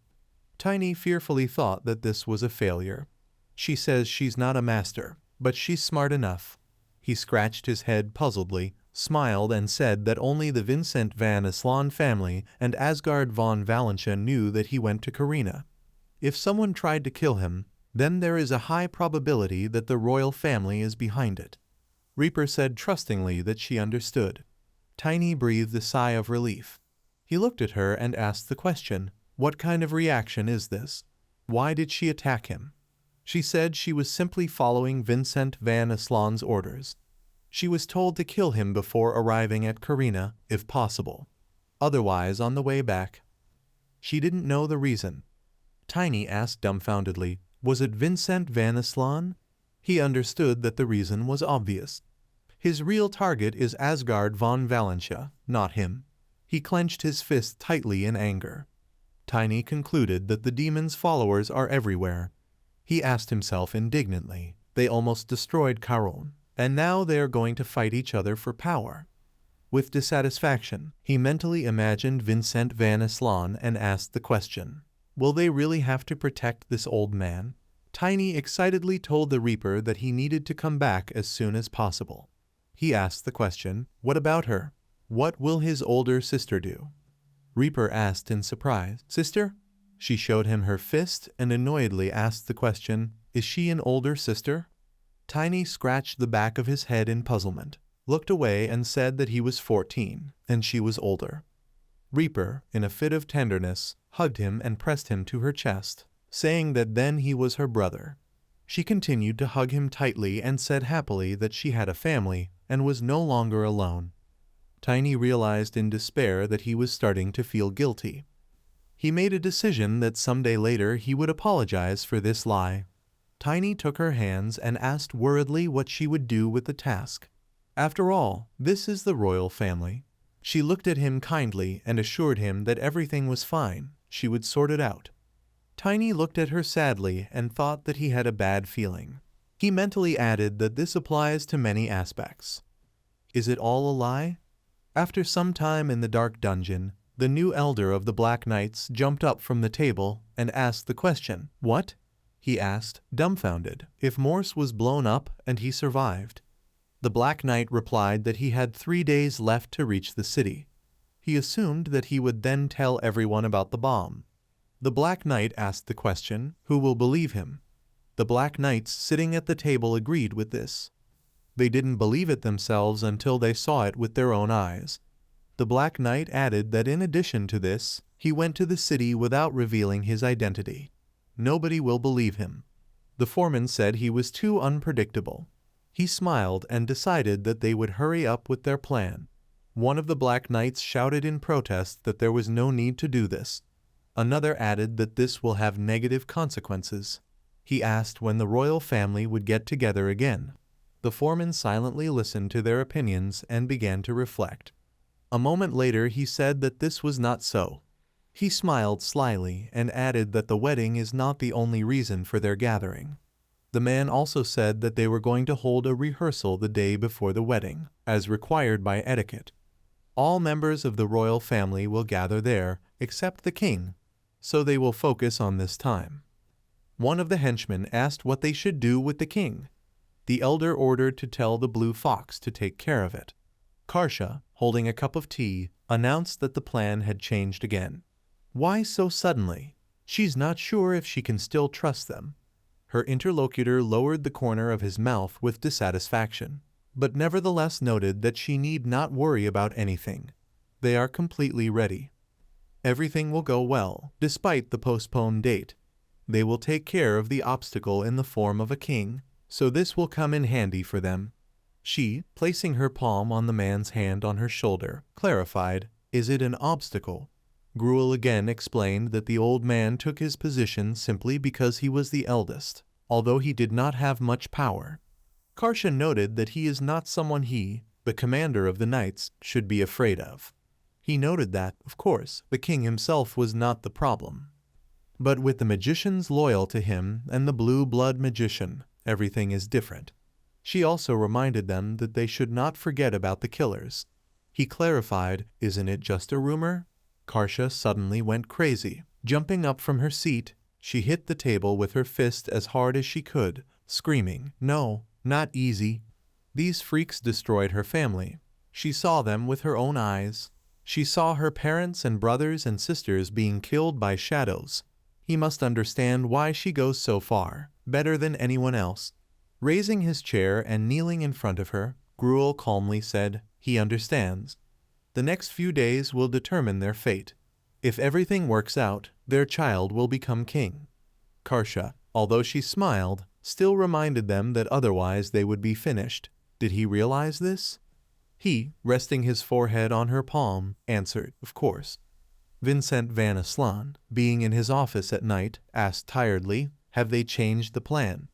Tiny fearfully thought that this was a failure. She says she's not a master, but she's smart enough. He scratched his head puzzledly, smiled and said that only the Vincent Van Aslan family and Asgard von Valentia knew that he went to Karina. If someone tried to kill him, then there is a high probability that the royal family is behind it. Reaper said trustingly that she understood. Tiny breathed a sigh of relief. He looked at her and asked the question, what kind of reaction is this? Why did she attack him? She said she was simply following Vincent Van Aslan's orders. She was told to kill him before arriving at Karina, if possible. Otherwise, on the way back. She didn't know the reason. Tiny asked dumbfoundedly, was it Vincent Van Aslan? He understood that the reason was obvious. His real target is Asgard von Valentia, not him. He clenched his fist tightly in anger. Tiny concluded that the demon's followers are everywhere. He asked himself indignantly, they almost destroyed Caron, and now they are going to fight each other for power. With dissatisfaction, he mentally imagined Vincent Van Aslan and asked the question, will they really have to protect this old man? Tiny excitedly told the Reaper that he needed to come back as soon as possible. He asked the question, what about her? What will his older sister do? Reaper asked in surprise, sister? She showed him her fist and annoyedly asked the question, is she an older sister? Tiny scratched the back of his head in puzzlement. looked away and said that he was 14 and she was older. Reaper, in a fit of tenderness, hugged him and pressed him to her chest, saying that then he was her brother. She continued to hug him tightly and said happily that she had a family and was no longer alone. Tiny realized in despair that he was starting to feel guilty. He made a decision that someday later he would apologize for this lie. Tiny took her hands and asked worriedly what she would do with the task. After all, this is the royal family. She looked at him kindly and assured him that everything was fine, she would sort it out. Tiny looked at her sadly and thought that he had a bad feeling. He mentally added that this applies to many aspects. Is it all a lie? After some time in the dark dungeon, the new elder of the Black Knights jumped up from the table and asked the question. What? He asked, dumbfounded, if Morse was blown up and he survived. The Black Knight replied that he had 3 days left to reach the city. He assumed that he would then tell everyone about the bomb. The Black Knight asked the question, who will believe him? The Black Knights sitting at the table agreed with this. They didn't believe it themselves until they saw it with their own eyes. The Black Knight added that in addition to this, he went to the city without revealing his identity. Nobody will believe him. The foreman said he was too unpredictable. He smiled and decided that they would hurry up with their plan. One of the Black Knights shouted in protest that there was no need to do this. Another added that this will have negative consequences. He asked when the royal family would get together again. The foreman silently listened to their opinions and began to reflect. A moment later he said that this was not so. He smiled slyly and added that the wedding is not the only reason for their gathering. The man also said that they were going to hold a rehearsal the day before the wedding, as required by etiquette. All members of the royal family will gather there, except the king, so they will focus on this time. One of the henchmen asked what they should do with the king. The elder ordered to tell the blue fox to take care of it. Karsha, holding a cup of tea, announced that the plan had changed again. Why so suddenly? She's not sure if she can still trust them. Her interlocutor lowered the corner of his mouth with dissatisfaction, but nevertheless noted that she need not worry about anything. They are completely ready. Everything will go well, despite the postponed date. They will take care of the obstacle in the form of a king, so this will come in handy for them. She, placing her palm on the man's hand on her shoulder, clarified, "Is it an obstacle?" Gruel again explained that the old man took his position simply because he was the eldest, although he did not have much power. Karsha noted that he is not someone he, the commander of the knights, should be afraid of. He noted that, of course, the king himself was not the problem. But with the magicians loyal to him and the blue blood magician, everything is different. She also reminded them that they should not forget about the killers. He clarified, "Isn't it just a rumor?" Karsha suddenly went crazy. Jumping up from her seat, she hit the table with her fist as hard as she could, screaming, "No, not easy." These freaks destroyed her family. She saw them with her own eyes. She saw her parents and brothers and sisters being killed by shadows. He must understand why she goes so far, better than anyone else. Raising his chair and kneeling in front of her, Gruel calmly said, "He understands. The next few days will determine their fate. If everything works out, their child will become king." Karsha, although she smiled, still reminded them that otherwise they would be finished. Did he realize this? He, resting his forehead on her palm, answered, "Of course." Vincent Van Aslan, being in his office at night, asked tiredly, "Have they changed the plan?"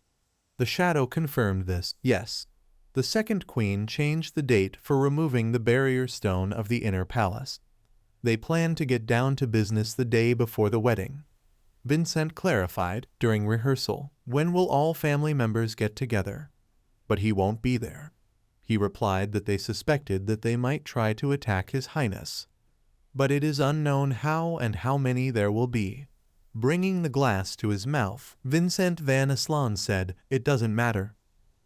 The shadow confirmed this, yes. The second queen changed the date for removing the barrier stone of the inner palace. They planned to get down to business the day before the wedding. Vincent clarified, during rehearsal, when will all family members get together? But he won't be there. He replied that they suspected that they might try to attack His Highness. But it is unknown how and how many there will be. Bringing the glass to his mouth, Vincent Van Aslan said, "It doesn't matter.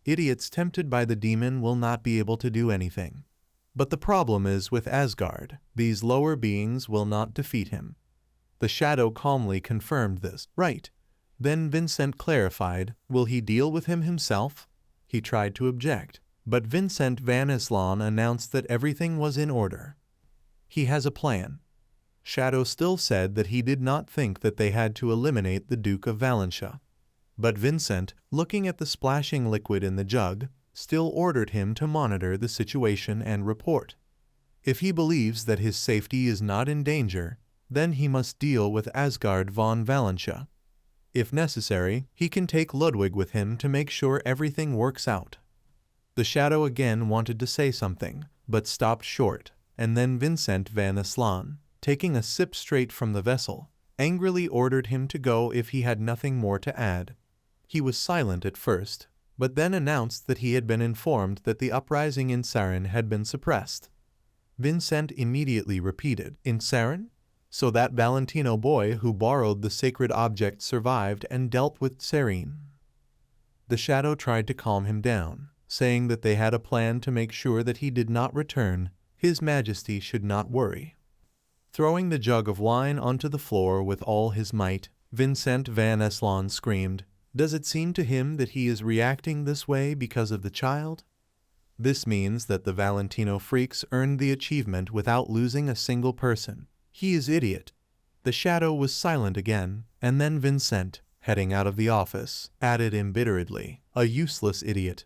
Idiots tempted by the demon will not be able to do anything. But the problem is with Asgard. These lower beings will not defeat him." The shadow calmly confirmed this. "Right." Then Vincent clarified, "Will he deal with him himself?" He tried to object. But Vincent Van Islan announced that everything was in order. He has a plan. Shadow still said that he did not think that they had to eliminate the Duke of Valentia. But Vincent, looking at the splashing liquid in the jug, still ordered him to monitor the situation and report. If he believes that his safety is not in danger, then he must deal with Asgard von Valentia. If necessary, he can take Ludwig with him to make sure everything works out. The Shadow again wanted to say something, but stopped short, and then Vincent Van Islan, taking a sip straight from the vessel, angrily ordered him to go if he had nothing more to add. He was silent at first, but then announced that he had been informed that the uprising in Sarin had been suppressed. Vincent immediately repeated, "In Sarin? So that Valentino boy who borrowed the sacred object survived and dealt with Sarin." The Shadow tried to calm him down, saying that they had a plan to make sure that he did not return. His Majesty should not worry. Throwing the jug of wine onto the floor with all his might, Vincent Van Islan screamed, "Does it seem to him that he is reacting this way because of the child? This means that the Valentino freaks earned the achievement without losing a single person. He is idiot." The Shadow was silent again, and then Vincent, heading out of the office, added embitteredly, "A useless idiot."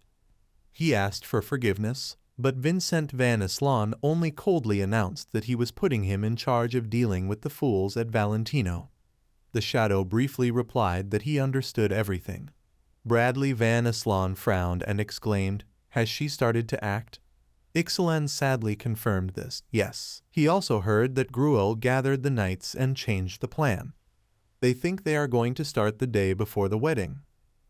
He asked for forgiveness, but Vincent Van Islan only coldly announced that he was putting him in charge of dealing with the fools at Valentino. The Shadow briefly replied that he understood everything. Bradley Van Islan frowned and exclaimed, "Has she started to act?" Ixalan sadly confirmed this. Yes. He also heard that Gruel gathered the knights and changed the plan. They think they are going to start the day before the wedding.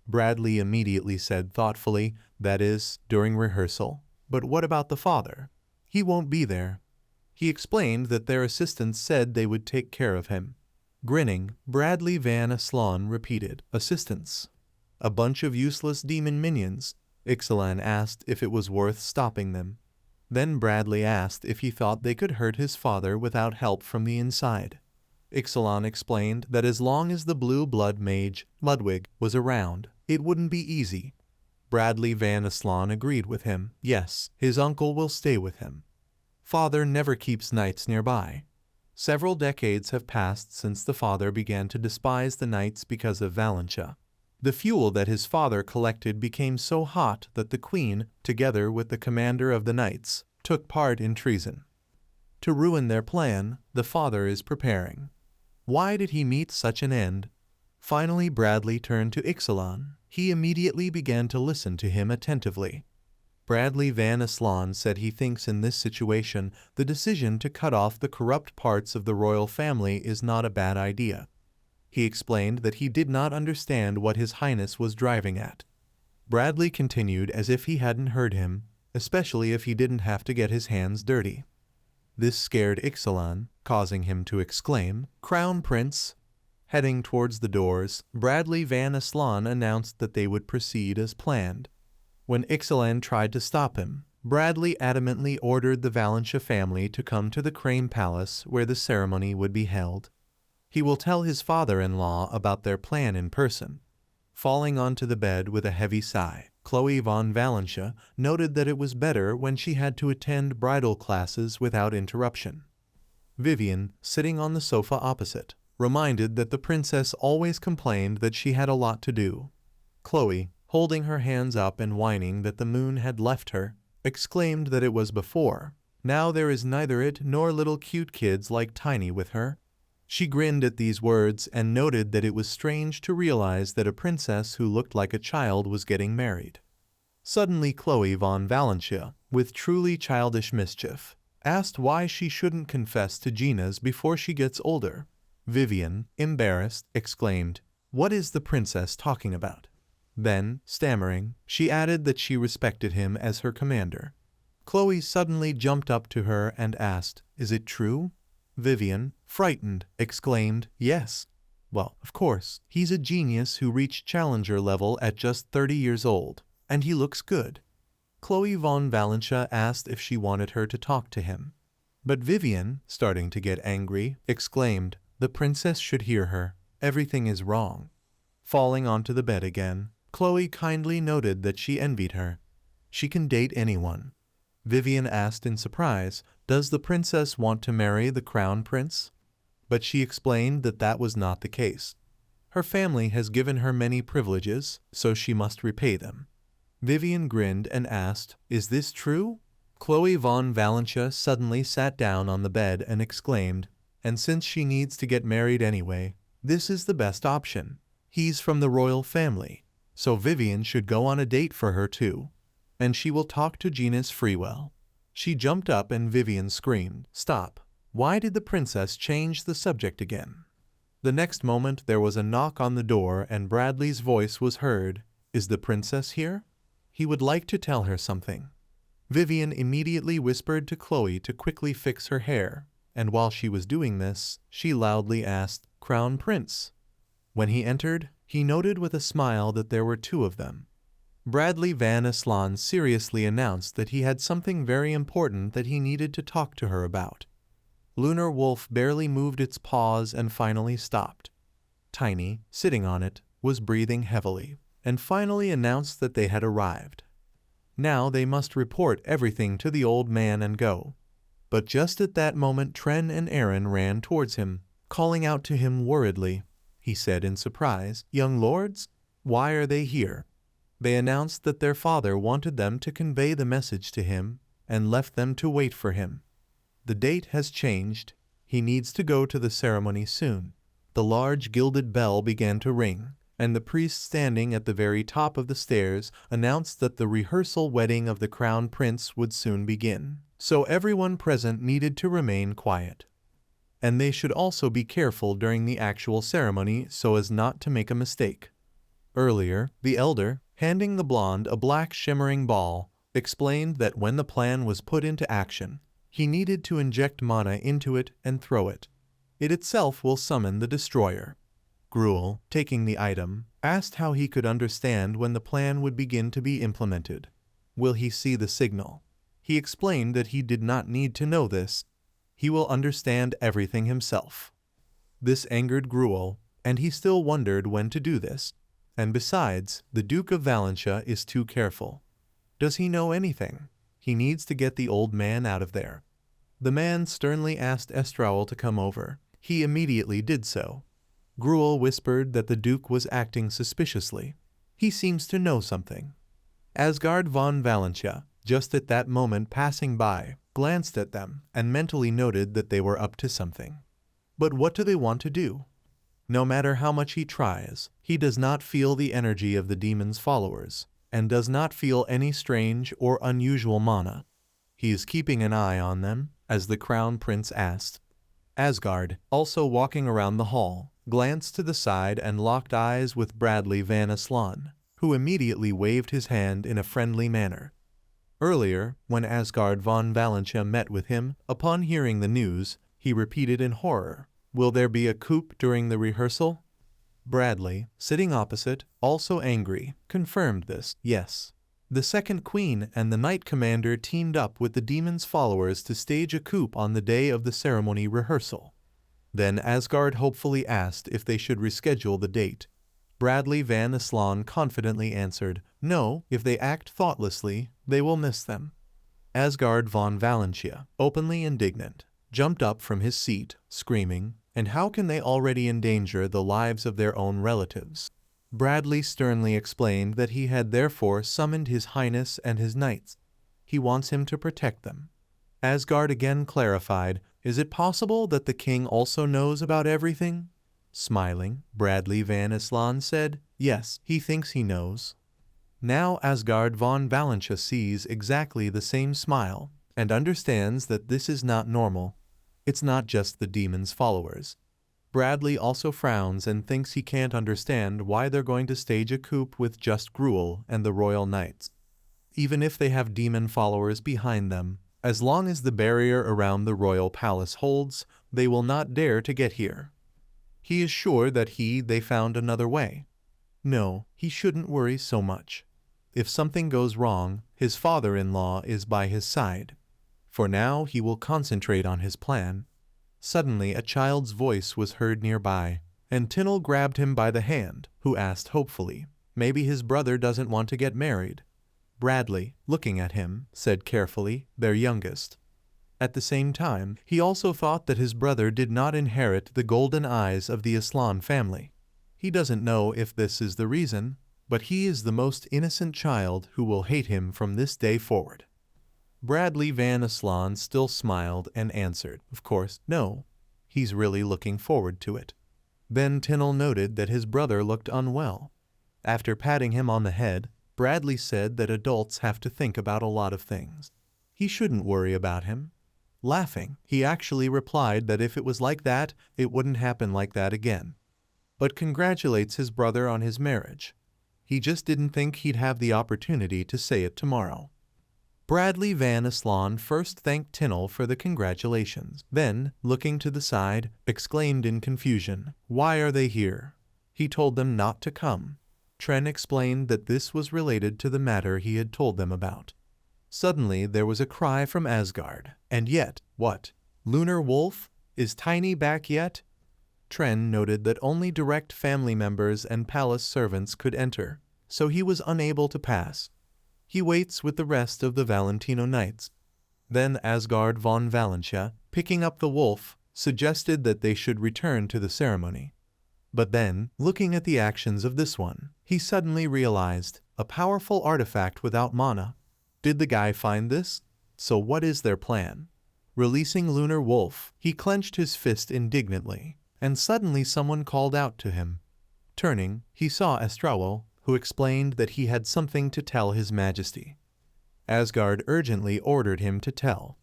Bradley immediately said thoughtfully, "That is, during rehearsal. But what about the father? He won't be there." He explained that their assistants said they would take care of him. Grinning, Bradley Van Islan repeated, "Assistants? A bunch of useless demon minions." Ixalan asked if it was worth stopping them. Then Bradley asked if he thought they could hurt his father without help from the inside. Ixalan explained that as long as the blue blood mage, Ludwig, was around, it wouldn't be easy. Bradley Van Islan agreed with him. Yes, his uncle will stay with him. Father never keeps knights nearby. Several decades have passed since the father began to despise the knights because of Valentia. The fuel that his father collected became so hot that the queen, together with the commander of the knights, took part in treason. To ruin their plan, the father is preparing. Why did he meet such an end? Finally Bradley turned to Ixalan. He immediately began to listen to him attentively. Bradley Van Islan said he thinks in this situation the decision to cut off the corrupt parts of the royal family is not a bad idea. He explained that he did not understand what His Highness was driving at. Bradley continued as if he hadn't heard him, especially if he didn't have to get his hands dirty. This scared Ixalan, causing him to exclaim, "Crown Prince!" Heading towards the doors, Bradley Van Islan announced that they would proceed as planned. When Ixalan tried to stop him, Bradley adamantly ordered the Valentia family to come to the Crane Palace where the ceremony would be held. He will tell his father-in-law about their plan in person. Falling onto the bed with a heavy sigh, Chloe von Valentia noted that it was better when she had to attend bridal classes without interruption. Vivian, sitting on the sofa opposite, reminded that the princess always complained that she had a lot to do. Chloe, holding her hands up and whining that the moon had left her, exclaimed that it was before. Now there is neither it nor little cute kids like Tiny with her. She grinned at these words and noted that it was strange to realize that a princess who looked like a child was getting married. Suddenly Chloe von Valentia, with truly childish mischief, asked why she shouldn't confess to Gina's before she gets older. Vivian, embarrassed, exclaimed, "What is the princess talking about?" Then, stammering, she added that she respected him as her commander. Chloe suddenly jumped up to her and asked, "Is it true?" Vivian, frightened, exclaimed, "Yes. Well, of course, he's a genius who reached challenger level at just 30 years old, and he looks good." Chloe von Valentia asked if she wanted her to talk to him. But Vivian, starting to get angry, exclaimed, "The princess should hear her. Everything is wrong." Falling onto the bed again, Chloe kindly noted that she envied her. She can date anyone. Vivian asked in surprise, does the princess want to marry the crown prince? But she explained that that was not the case. Her family has given her many privileges, so she must repay them. Vivian grinned and asked, is this true? Chloe von Valentia suddenly sat down on the bed and exclaimed, and since she needs to get married anyway, this is the best option. He's from the royal family, so Vivian should go on a date for her too. And she will talk to Genus Freewell. She jumped up and Vivian screamed, stop. Why did the princess change the subject again? The next moment there was a knock on the door and Bradley's voice was heard. Is the princess here? He would like to tell her something. Vivian immediately whispered to Chloe to quickly fix her hair, and while she was doing this, she loudly asked, Crown Prince. When he entered, he noted with a smile that there were two of them. Bradley Van Aslan seriously announced that he had something very important that he needed to talk to her about. Lunar Wolf barely moved its paws and finally stopped. Tiny, sitting on it, was breathing heavily, and finally announced that they had arrived. Now they must report everything to the old man and go. But just at that moment Tren and Aaron ran towards him, calling out to him worriedly. He said in surprise, young lords, why are they here? They announced that their father wanted them to convey the message to him and left them to wait for him. The date has changed. He needs to go to the ceremony soon. The large gilded bell began to ring, and the priest standing at the very top of the stairs announced that the rehearsal wedding of the crown prince would soon begin, so everyone present needed to remain quiet. And they should also be careful during the actual ceremony so as not to make a mistake. Earlier, the elder, handing the blonde a black shimmering ball, explained that when the plan was put into action, he needed to inject mana into it and throw it. It itself will summon the destroyer. Gruel, taking the item, asked how he could understand when the plan would begin to be implemented. Will he see the signal? He explained that he did not need to know this. He will understand everything himself. This angered Gruel, and he still wondered when to do this. And besides, the Duke of Valentia is too careful. Does he know anything? He needs to get the old man out of there. The man sternly asked Estraul to come over. He immediately did so. Gruel whispered that the Duke was acting suspiciously. He seems to know something. Asgard von Valentia, just at that moment passing by, glanced at them and mentally noted that they were up to something. But what do they want to do? No matter how much he tries, he does not feel the energy of the demon's followers, and does not feel any strange or unusual mana. He is keeping an eye on them, as the crown prince asked. Asgard, also walking around the hall, glanced to the side and locked eyes with Bradley Van Aslan, who immediately waved his hand in a friendly manner. Earlier, when Asgard von Valentia met with him, upon hearing the news, he repeated in horror, will there be a coup during the rehearsal? Bradley, sitting opposite, also angry, confirmed this, yes. The second queen and the knight commander teamed up with the demon's followers to stage a coup on the day of the ceremony rehearsal. Then Asgard hopefully asked if they should reschedule the date. Bradley Van Aslan confidently answered, no, if they act thoughtlessly, they will miss them. Asgard von Valentia, openly indignant, jumped up from his seat, screaming, and how can they already endanger the lives of their own relatives? Bradley sternly explained that he had therefore summoned His Highness and his knights. He wants him to protect them. Asgard again clarified, is it possible that the king also knows about everything? Smiling, Bradley Van Aslan said, yes, he thinks he knows. Now Asgard von Valentia sees exactly the same smile, and understands that this is not normal. It's not just the demon's followers. Bradley also frowns and thinks he can't understand why they're going to stage a coup with just Gruel and the royal knights. Even if they have demon followers behind them, as long as the barrier around the royal palace holds, they will not dare to get here. He is sure that they found another way. No, he shouldn't worry so much. If something goes wrong, his father-in-law is by his side. For now he will concentrate on his plan. Suddenly a child's voice was heard nearby, and Tinnell grabbed him by the hand, who asked hopefully, maybe his brother doesn't want to get married. Bradley, looking at him, said carefully, their youngest. At the same time, he also thought that his brother did not inherit the golden eyes of the Aslan family. He doesn't know if this is the reason, but he is the most innocent child who will hate him from this day forward. Bradley Van Aslan still smiled and answered, of course, no. He's really looking forward to it. Then Tinel noted that his brother looked unwell. After patting him on the head, Bradley said that adults have to think about a lot of things. He shouldn't worry about him. Laughing, he actually replied that if it was like that, it wouldn't happen like that again. But congratulates his brother on his marriage. He just didn't think he'd have the opportunity to say it tomorrow. Bradley Van Aslan first thanked Tinel for the congratulations, then, looking to the side, exclaimed in confusion, "Why are they here?" He told them not to come. Tren explained that this was related to the matter he had told them about. Suddenly there was a cry from Asgard, and yet, what? Lunar Wolf? Is Tiny back yet? Tren noted that only direct family members and palace servants could enter, so he was unable to pass. He waits with the rest of the Valentino Knights. Then Asgard von Valentia, picking up the wolf, suggested that they should return to the ceremony. But then, looking at the actions of this one, he suddenly realized, a powerful artifact without mana. Did the guy find this? So what is their plan? Releasing Lunar Wolf, he clenched his fist indignantly, and suddenly someone called out to him. Turning, he saw Astrawo, who explained that he had something to tell His Majesty. Asgard urgently ordered him to tell.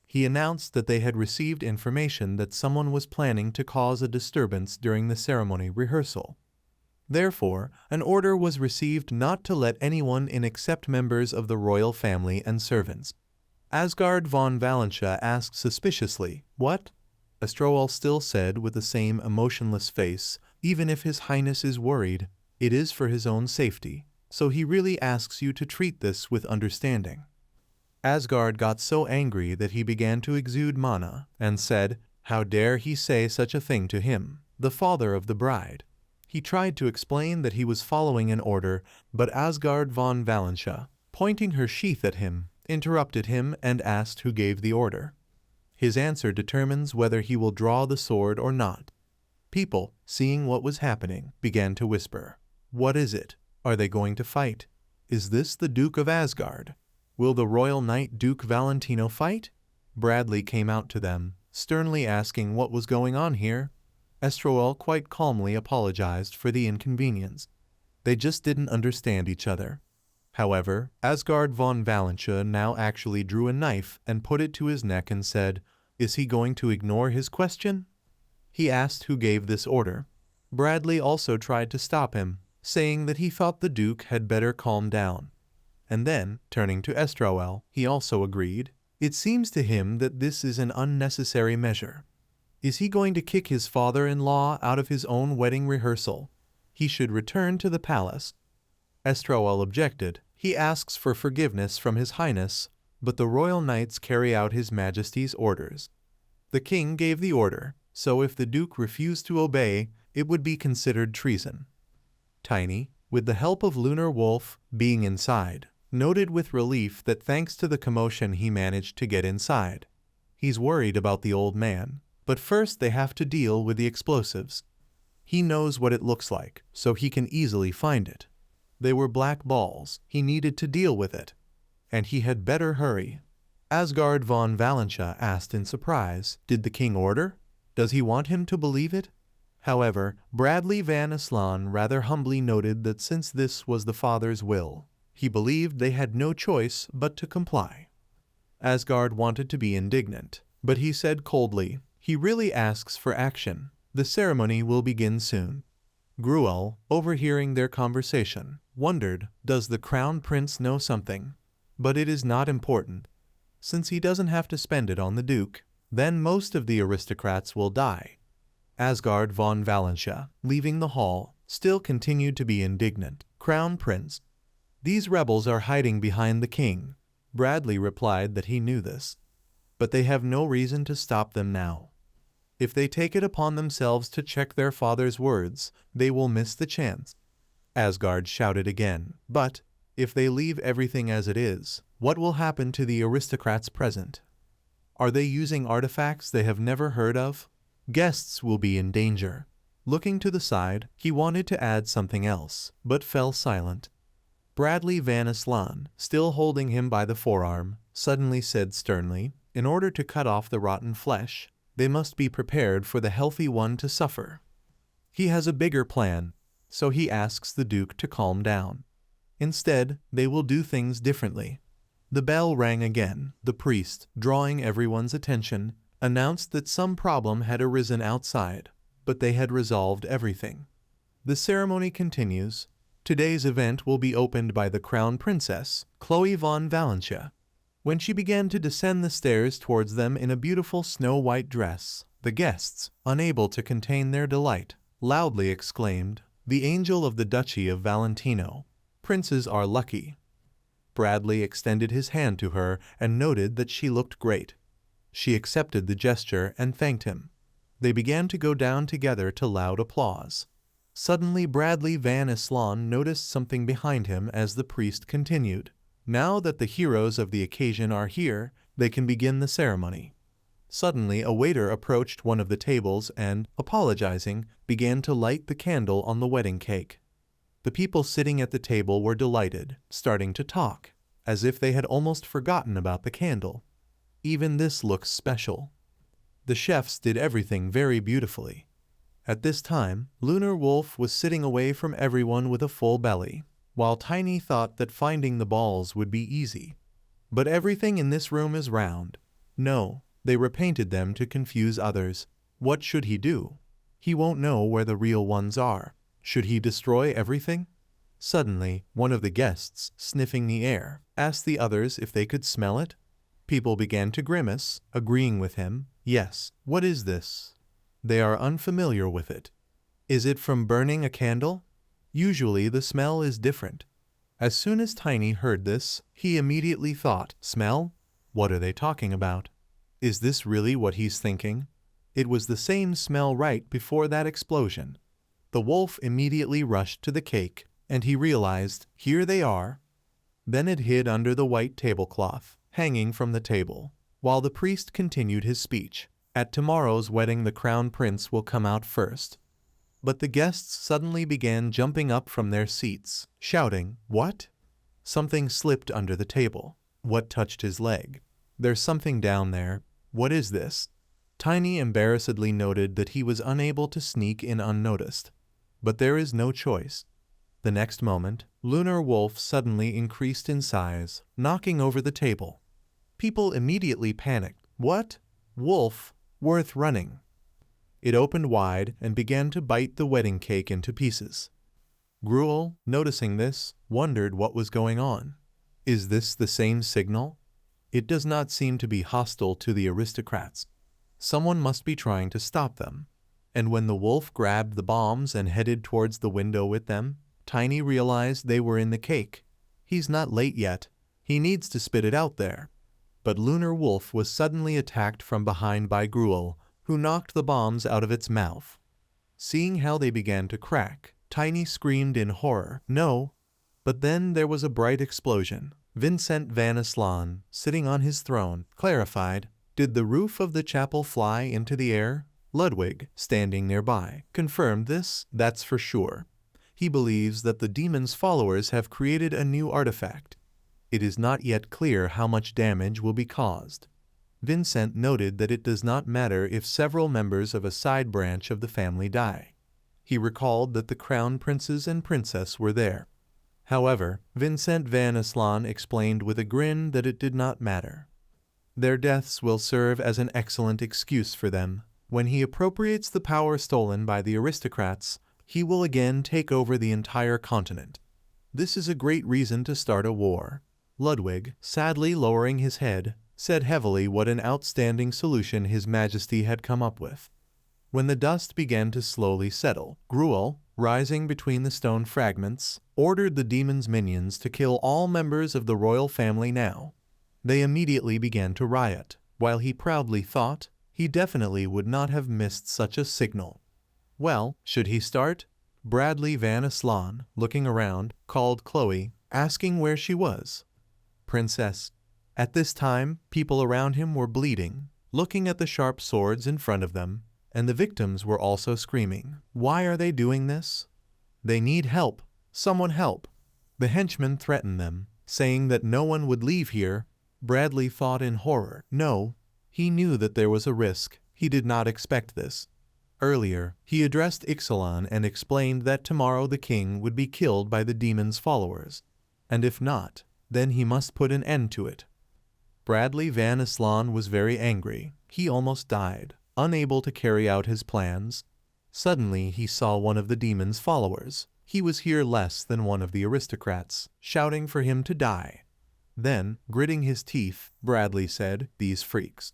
He announced that they had received information that someone was planning to cause a disturbance during the ceremony rehearsal. Therefore, an order was received not to let anyone in except members of the royal family and servants. Asgard von Valentia asked suspiciously, "What?" Astrowal still said with the same emotionless face, "Even if His Highness is worried, it is for his own safety, so he really asks you to treat this with understanding." Asgard got so angry that he began to exude mana, and said, "How dare he say such a thing to him, the father of the bride?" He tried to explain that he was following an order, but Asgard von Valentia, pointing her sheath at him, interrupted him and asked who gave the order. His answer determines whether he will draw the sword or not. People, seeing what was happening, began to whisper, "What is it? Are they going to fight? Is this the Duke of Asgard? Will the Royal Knight Duke Valentino fight?" Bradley came out to them, sternly asking what was going on here. Estroel quite calmly apologized for the inconvenience. They just didn't understand each other. However, Asgard von Valentia now actually drew a knife and put it to his neck and said, "Is he going to ignore his question?" He asked who gave this order. Bradley also tried to stop him, saying that he thought the Duke had better calm down. And then, turning to Estroel, he also agreed. It seems to him that this is an unnecessary measure. Is he going to kick his father-in-law out of his own wedding rehearsal? He should return to the palace. Estroel objected. He asks for forgiveness from His Highness, but the royal knights carry out His Majesty's orders. The king gave the order, so if the Duke refused to obey, it would be considered treason. Tiny, with the help of Lunar Wolf, being inside, noted with relief that thanks to the commotion he managed to get inside. He's worried about the old man, but first they have to deal with the explosives. He knows what it looks like, so he can easily find it. They were black balls, he needed to deal with it, and he had better hurry. Asgard von Valentia asked in surprise, "Did the king order? Does he want him to believe it?" However, Bradley Van Aslan rather humbly noted that since this was the father's will, he believed they had no choice but to comply. Asgard wanted to be indignant, but he said coldly, "He really asks for action. The ceremony will begin soon." Gruel, overhearing their conversation, wondered, does the crown prince know something? But it is not important. Since he doesn't have to spend it on the Duke, then most of the aristocrats will die. Asgard von Valentia, leaving the hall, still continued to be indignant. "Crown Prince, these rebels are hiding behind the king." Bradley replied that he knew this. But they have no reason to stop them now. If they take it upon themselves to check their father's words, they will miss the chance. Asgard shouted again, "But If they leave everything as it is, what will happen to the aristocrats present? Are they using artifacts they have never heard of? Guests will be in danger. Looking to the side, he wanted to add something else, but fell silent. Bradley Van Aslan, still holding him by the forearm, suddenly said sternly, in order to cut off the rotten flesh, they must be prepared for the healthy one to suffer. He has a bigger plan, so he asks the Duke to calm down. Instead, they will do things differently. The bell rang again. The priest, drawing everyone's attention, announced that some problem had arisen outside, but they had resolved everything. The ceremony continues. Today's event will be opened by the Crown Princess, Chloe von Valentia. When she began to descend the stairs towards them in a beautiful snow-white dress, the guests, unable to contain their delight, loudly exclaimed, "The angel of the Duchy of Valentino. Princes are lucky." Bradley extended his hand to her and noted that she looked great. She accepted the gesture and thanked him. They began to go down together to loud applause. Suddenly Bradley Van Aslan noticed something behind him as the priest continued. Now that the heroes of the occasion are here, they can begin the ceremony. Suddenly a waiter approached one of the tables and, apologizing, began to light the candle on the wedding cake. The people sitting at the table were delighted, starting to talk, as if they had almost forgotten about the candle. Even this looks special. The chefs did everything very beautifully. At this time, Lunar Wolf was sitting away from everyone with a full belly, while Tiny thought that finding the balls would be easy. But everything in this room is round. No, they repainted them to confuse others. What should he do? He won't know where the real ones are. Should he destroy everything? Suddenly, one of the guests, sniffing the air, asked the others if they could smell it. People began to grimace, agreeing with him. Yes, what is this? They are unfamiliar with it. Is it from burning a candle? Usually the smell is different. As soon as Tiny heard this, he immediately thought, smell? What are they talking about? Is this really what he's thinking? It was the same smell right before that explosion. The wolf immediately rushed to the cake, and he realized, here they are. Then it hid under the white tablecloth, hanging from the table, while the priest continued his speech. At tomorrow's wedding the crown prince will come out first. But the guests suddenly began jumping up from their seats, shouting, "What?" Something slipped under the table. What touched his leg? There's something down there. What is this? Tiny embarrassedly noted that he was unable to sneak in unnoticed. But there is no choice. The next moment, Lunar Wolf suddenly increased in size, knocking over the table. People immediately panicked. What? Wolf? Worth running. It opened wide and began to bite the wedding cake into pieces. Gruel, noticing this, wondered what was going on. Is this the same signal? It does not seem to be hostile to the aristocrats. Someone must be trying to stop them. And when the wolf grabbed the bombs and headed towards the window with them, Tiny realized they were in the cake. He's not late yet. He needs to spit it out there. But Lunar Wolf was suddenly attacked from behind by Gruel, who knocked the bombs out of its mouth. Seeing how they began to crack, Tiny screamed in horror, "No!" But then there was a bright explosion. Vincent Van Aslan, sitting on his throne, clarified, "Did the roof of the chapel fly into the air?" Ludwig, standing nearby, confirmed this, "That's for sure." He believes that the demon's followers have created a new artifact. It is not yet clear how much damage will be caused. Vincent noted that it does not matter if several members of a side branch of the family die. He recalled that the crown princes and princess were there. However, Vincent Van Aslan explained with a grin that it did not matter. Their deaths will serve as an excellent excuse for them. When he appropriates the power stolen by the aristocrats, he will again take over the entire continent. This is a great reason to start a war. Ludwig, sadly lowering his head, said heavily what an outstanding solution His Majesty had come up with. When the dust began to slowly settle, Gruel, rising between the stone fragments, ordered the demon's minions to kill all members of the royal family now. They immediately began to riot, while he proudly thought he definitely would not have missed such a signal. Well, should he start? Bradley Van Aslan, looking around, called Chloe, asking where she was. Princess. At this time, people around him were bleeding, looking at the sharp swords in front of them, and the victims were also screaming. Why are they doing this? They need help. Someone help. The henchmen threatened them, saying that no one would leave here. Bradley thought in horror. No, he knew that there was a risk. He did not expect this. Earlier, he addressed Ixalan and explained that tomorrow the king would be killed by the demon's followers, and if not, then he must put an end to it. Bradley Van Aslan was very angry. He almost died, unable to carry out his plans. Suddenly he saw one of the demon's followers. He was here less than one of the aristocrats, shouting for him to die. Then, gritting his teeth, Bradley said, "These freaks."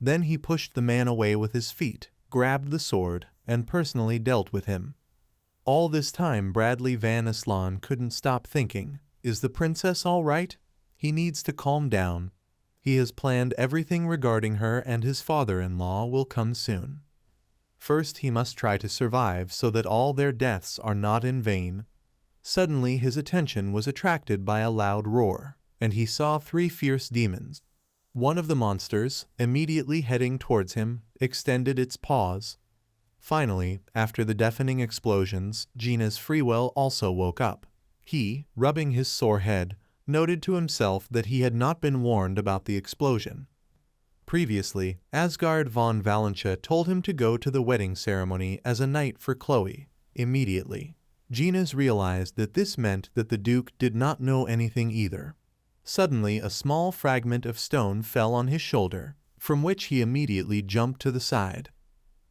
Then he pushed the man away with his feet, grabbed the sword, and personally dealt with him. All this time Bradley Van Aslan couldn't stop thinking, is the princess all right? He needs to calm down. He has planned everything regarding her, and his father-in-law will come soon. First he must try to survive so that all their deaths are not in vain. Suddenly his attention was attracted by a loud roar, and he saw 3 fierce demons. One of the monsters, immediately heading towards him, extended its paws. Finally, after the deafening explosions, Gina's Freewell also woke up. He, rubbing his sore head, noted to himself that he had not been warned about the explosion. Previously, Asgard von Valentia told him to go to the wedding ceremony as a knight for Chloe. Immediately, Gina's realized that this meant that the Duke did not know anything either. Suddenly, a small fragment of stone fell on his shoulder, from which he immediately jumped to the side.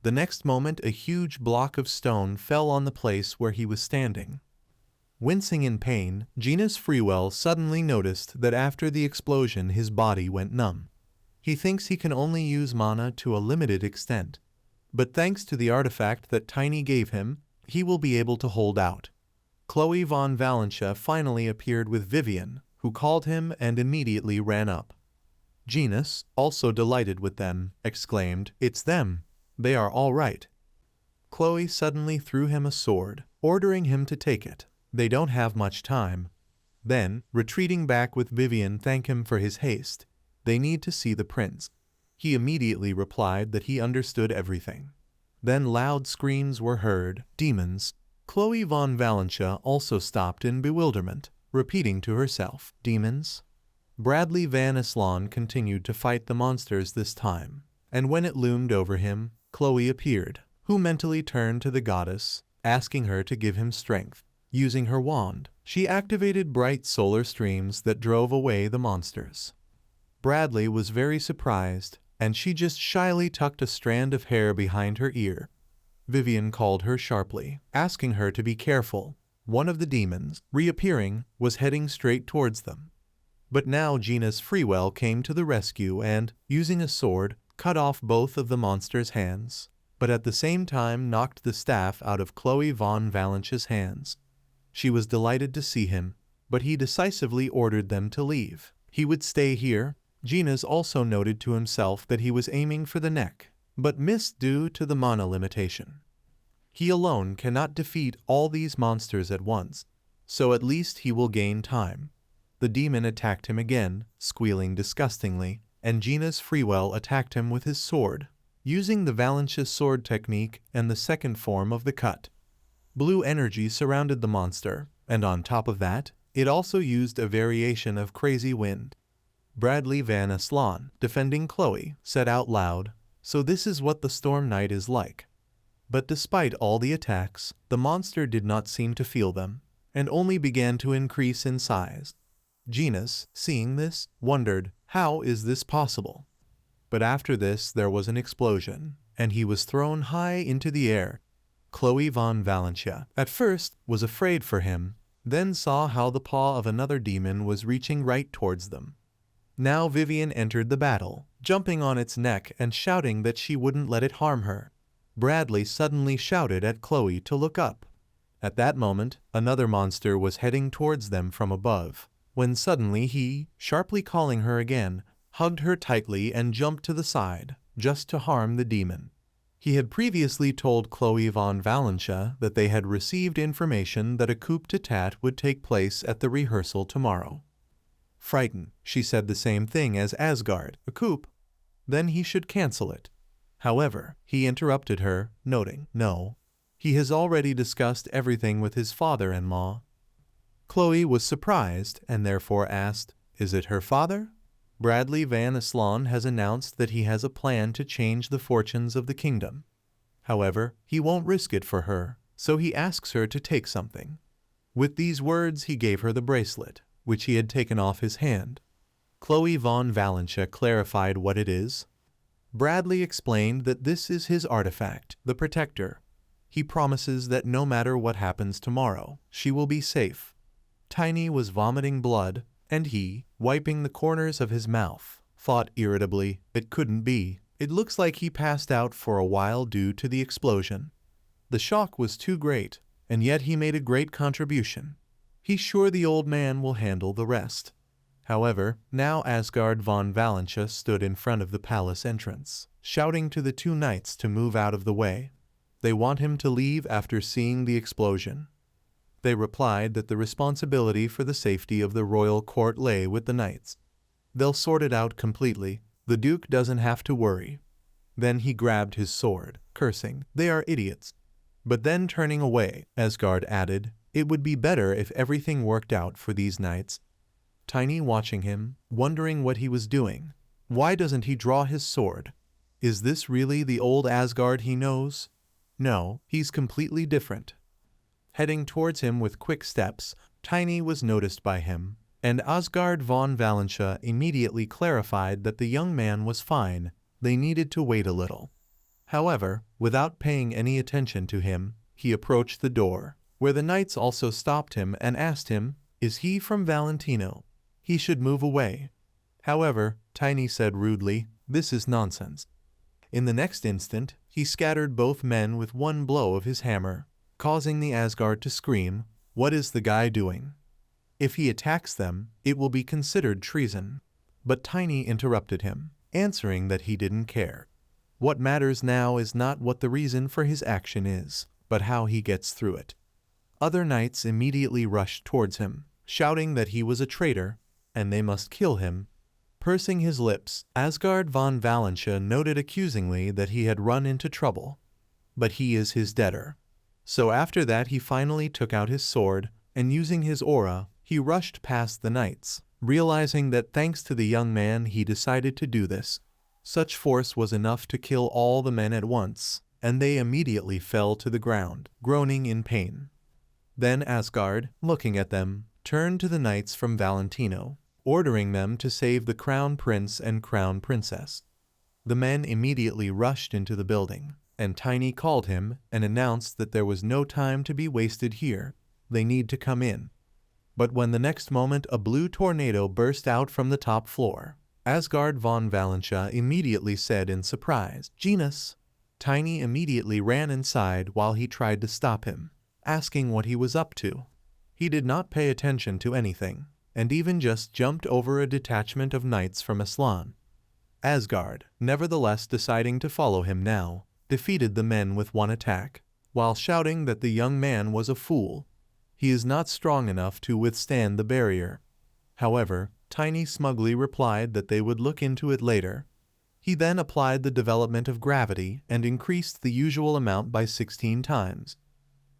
The next moment, a huge block of stone fell on the place where he was standing. Wincing in pain, Gina's Freewell suddenly noticed that after the explosion his body went numb. He thinks he can only use mana to a limited extent, but thanks to the artifact that Tiny gave him, he will be able to hold out. Chloe von Valentia finally appeared with Vivian, who called him and immediately ran up. Genus, also delighted with them, exclaimed, "It's them. They are all right." Chloe suddenly threw him a sword, ordering him to take it. They don't have much time. Then, retreating back with Vivian, thank him for his haste. They need to see the prince. He immediately replied that he understood everything. Then loud screams were heard. Demons. Chloe von Valentia also stopped in bewilderment, repeating to herself, "Demons?" Bradley Van Aslan continued to fight the monsters this time, and when it loomed over him, Chloe appeared, who mentally turned to the goddess, asking her to give him strength. Using her wand, she activated bright solar streams that drove away the monsters. Bradley was very surprised, and she just shyly tucked a strand of hair behind her ear. Vivian called her sharply, asking her to be careful. One of the demons, reappearing, was heading straight towards them. But now Gina's Freewell came to the rescue and, using a sword, cut off both of the monster's hands, but at the same time knocked the staff out of Chloe von Valentia's hands. She was delighted to see him, but he decisively ordered them to leave. He would stay here. Gina's also noted to himself that he was aiming for the neck, but missed due to the mana limitation. He alone cannot defeat all these monsters at once, so at least he will gain time. The demon attacked him again, squealing disgustingly, and Gina's Freewell attacked him with his sword, using the Valentia sword technique and the second form of the cut. Blue energy surrounded the monster, and on top of that, it also used a variation of crazy wind. Bradley Van Aslan, defending Chloe, said out loud, "So this is what the Storm Knight is like." But despite all the attacks, the monster did not seem to feel them, and only began to increase in size. Genus, seeing this, wondered, how is this possible? But after this there was an explosion, and he was thrown high into the air. Chloe von Valentia, at first, was afraid for him, then saw how the paw of another demon was reaching right towards them. Now Vivian entered the battle, jumping on its neck and shouting that she wouldn't let it harm her. Bradley suddenly shouted at Chloe to look up. At that moment, another monster was heading towards them from above, when suddenly he, sharply calling her again, hugged her tightly and jumped to the side, just to harm the demon. He had previously told Chloe von Valencia that they had received information that a coup d'etat would take place at the rehearsal tomorrow. Frightened, she said the same thing as Asgard, a coup. Then he should cancel it. However, he interrupted her, noting, no, he has already discussed everything with his father-in-law. Chloe was surprised and therefore asked, is it her father? Bradley Van Aslan has announced that he has a plan to change the fortunes of the kingdom. However, he won't risk it for her, so he asks her to take something. With these words, he gave her the bracelet, which he had taken off his hand. Chloe von Valencia clarified what it is. Bradley explained that this is his artifact, the Protector. He promises that no matter what happens tomorrow, she will be safe. Tiny was vomiting blood, and he, wiping the corners of his mouth, thought irritably, it couldn't be. It looks like he passed out for a while due to the explosion. The shock was too great, and yet he made a great contribution. He's sure the old man will handle the rest. However, now Asgard von Valencia stood in front of the palace entrance, shouting to the two knights to move out of the way. They want him to leave after seeing the explosion. They replied that the responsibility for the safety of the royal court lay with the knights. They'll sort it out completely. The Duke doesn't have to worry. Then he grabbed his sword, cursing, they are idiots. But then turning away, Asgard added, it would be better if everything worked out for these knights. Tiny watching him, wondering what he was doing. Why doesn't he draw his sword? Is this really the old Asgard he knows? No, he's completely different. Heading towards him with quick steps, Tiny was noticed by him, and Asgard von Valencia immediately clarified that the young man was fine, they needed to wait a little. However, without paying any attention to him, he approached the door, where the knights also stopped him and asked him, is he from Valentino? He should move away. However, Tiny said rudely, this is nonsense. In the next instant, he scattered both men with one blow of his hammer, causing the Asgard to scream, what is the guy doing? If he attacks them, it will be considered treason. But Tiny interrupted him, answering that he didn't care. What matters now is not what the reason for his action is, but how he gets through it. Other knights immediately rushed towards him, shouting that he was a traitor, and they must kill him. Pursing his lips, Asgard von Valencia noted accusingly that he had run into trouble. But he is his debtor. So after that he finally took out his sword, and using his aura, he rushed past the knights, realizing that thanks to the young man he decided to do this. Such force was enough to kill all the men at once, and they immediately fell to the ground, groaning in pain. Then Asgard, looking at them, turned to the knights from Valentino, ordering them to save the crown prince and crown princess. The men immediately rushed into the building, and Tiny called him and announced that there was no time to be wasted here, they need to come in. But when the next moment a blue tornado burst out from the top floor, Asgard von Valencia immediately said in surprise, Genus. Tiny immediately ran inside while he tried to stop him, asking what he was up to. He did not pay attention to anything, and even just jumped over a detachment of knights from Aslan. Asgard, nevertheless deciding to follow him now, defeated the men with one attack, while shouting that the young man was a fool. He is not strong enough to withstand the barrier. However, Tiny smugly replied that they would look into it later. He then applied the development of gravity and increased the usual amount by 16 times.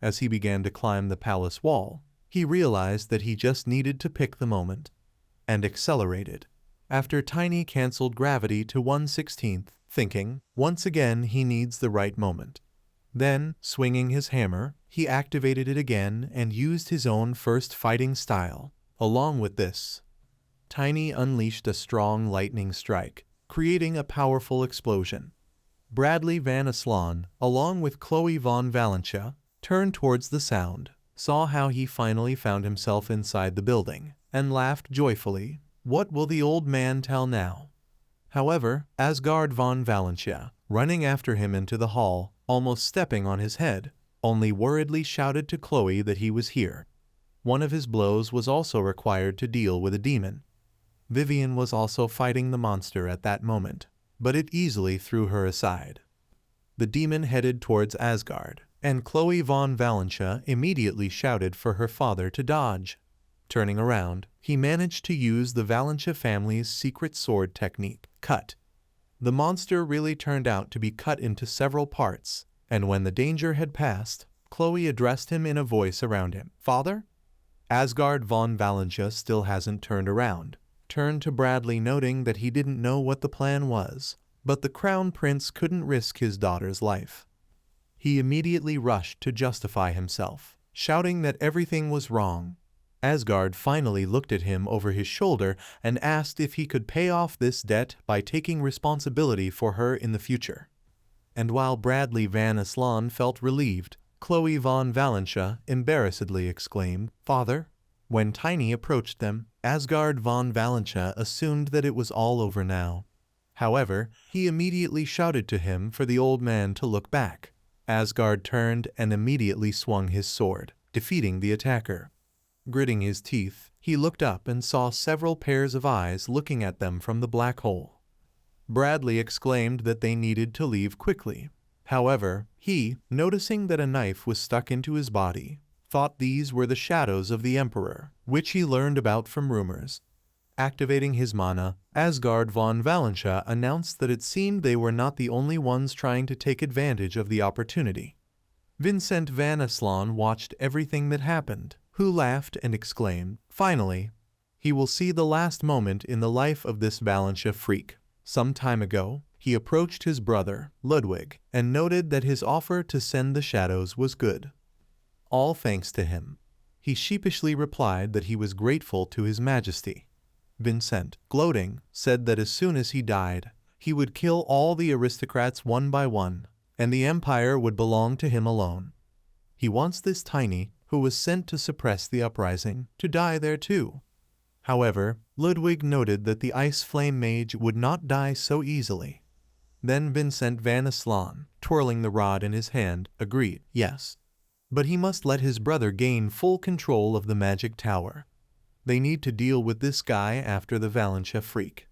As he began to climb the palace wall, he realized that he just needed to pick the moment, and accelerated. After Tiny cancelled gravity to 1/16, thinking, once again he needs the right moment. Then, swinging his hammer, he activated it again and used his own first fighting style. Along with this, Tiny unleashed a strong lightning strike, creating a powerful explosion. Bradley Van Aslan, along with Chloe von Valencia, turned towards the sound, saw how he finally found himself inside the building, and laughed joyfully. What will the old man tell now? However, Asgard von Valencia, running after him into the hall, almost stepping on his head, only worriedly shouted to Chloe that he was here. One of his blows was also required to deal with a demon. Vivian was also fighting the monster at that moment, but it easily threw her aside. The demon headed towards Asgard, and Chloe von Valentia immediately shouted for her father to dodge. Turning around, he managed to use the Valentia family's secret sword technique, cut. The monster really turned out to be cut into several parts, and when the danger had passed, Chloe addressed him in a voice around him. "Father?" Asgard von Valentia still hasn't turned around. Turned to Bradley, noting that he didn't know what the plan was, but the crown prince couldn't risk his daughter's life. He immediately rushed to justify himself, shouting that everything was wrong. Asgard finally looked at him over his shoulder and asked if he could pay off this debt by taking responsibility for her in the future. And while Bradley Van Aslan felt relieved, Chloe von Valentia embarrassedly exclaimed, "Father?" When Tiny approached them, Asgard von Valentia assumed that it was all over now. However, he immediately shouted to him for the old man to look back. Asgard turned and immediately swung his sword, defeating the attacker. Gritting his teeth, he looked up and saw several pairs of eyes looking at them from the black hole. Bradley exclaimed that they needed to leave quickly. However, he, noticing that a knife was stuck into his body, thought these were the shadows of the Emperor, which he learned about from rumors. Activating his mana, Asgard von Valentia announced that it seemed they were not the only ones trying to take advantage of the opportunity. Vincent Van Aslan watched everything that happened, who laughed and exclaimed, "Finally, he will see the last moment in the life of this Valentia freak." Some time ago, he approached his brother, Ludwig, and noted that his offer to send the shadows was good. All thanks to him. He sheepishly replied that he was grateful to His Majesty. Vincent, gloating, said that as soon as he died, he would kill all the aristocrats one by one, and the empire would belong to him alone. He wants this Tiny, who was sent to suppress the uprising, to die there too. However, Ludwig noted that the Ice Flame Mage would not die so easily. Then Vincent Van Aslan, twirling the rod in his hand, agreed, yes. But he must let his brother gain full control of the magic tower. They need to deal with this guy after the Valentia freak.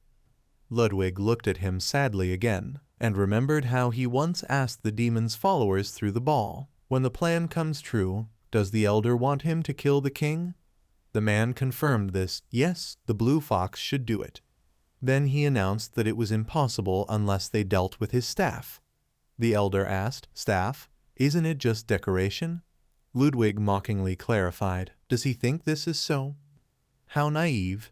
Ludwig looked at him sadly again, and remembered how he once asked the demon's followers through the ball, "When the plan comes true, does the elder want him to kill the king?" The man confirmed this, yes, the blue fox should do it. Then he announced that it was impossible unless they dealt with his staff. The elder asked, "Staff? Isn't it just decoration?" Ludwig mockingly clarified, "Does he think this is so?" How naive.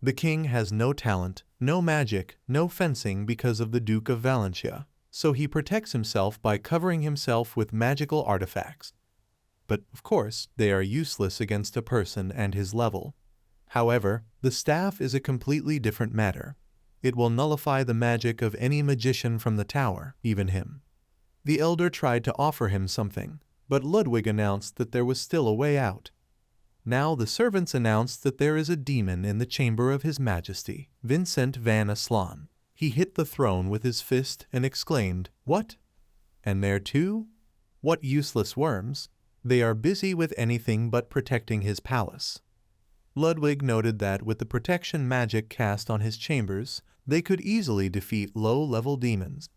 The king has no talent, no magic, no fencing because of the Duke of Valentia, so he protects himself by covering himself with magical artifacts. But, of course, they are useless against a person and his level. However, the staff is a completely different matter. It will nullify the magic of any magician from the tower, even him. The elder tried to offer him something, but Ludwig announced that there was still a way out. Now the servants announced that there is a demon in the chamber of His Majesty, Vincent Van Aslan. He hit the throne with his fist and exclaimed, "What? And there too? What useless worms! They are busy with anything but protecting his palace." Ludwig noted that with the protection magic cast on his chambers, they could easily defeat low-level demons.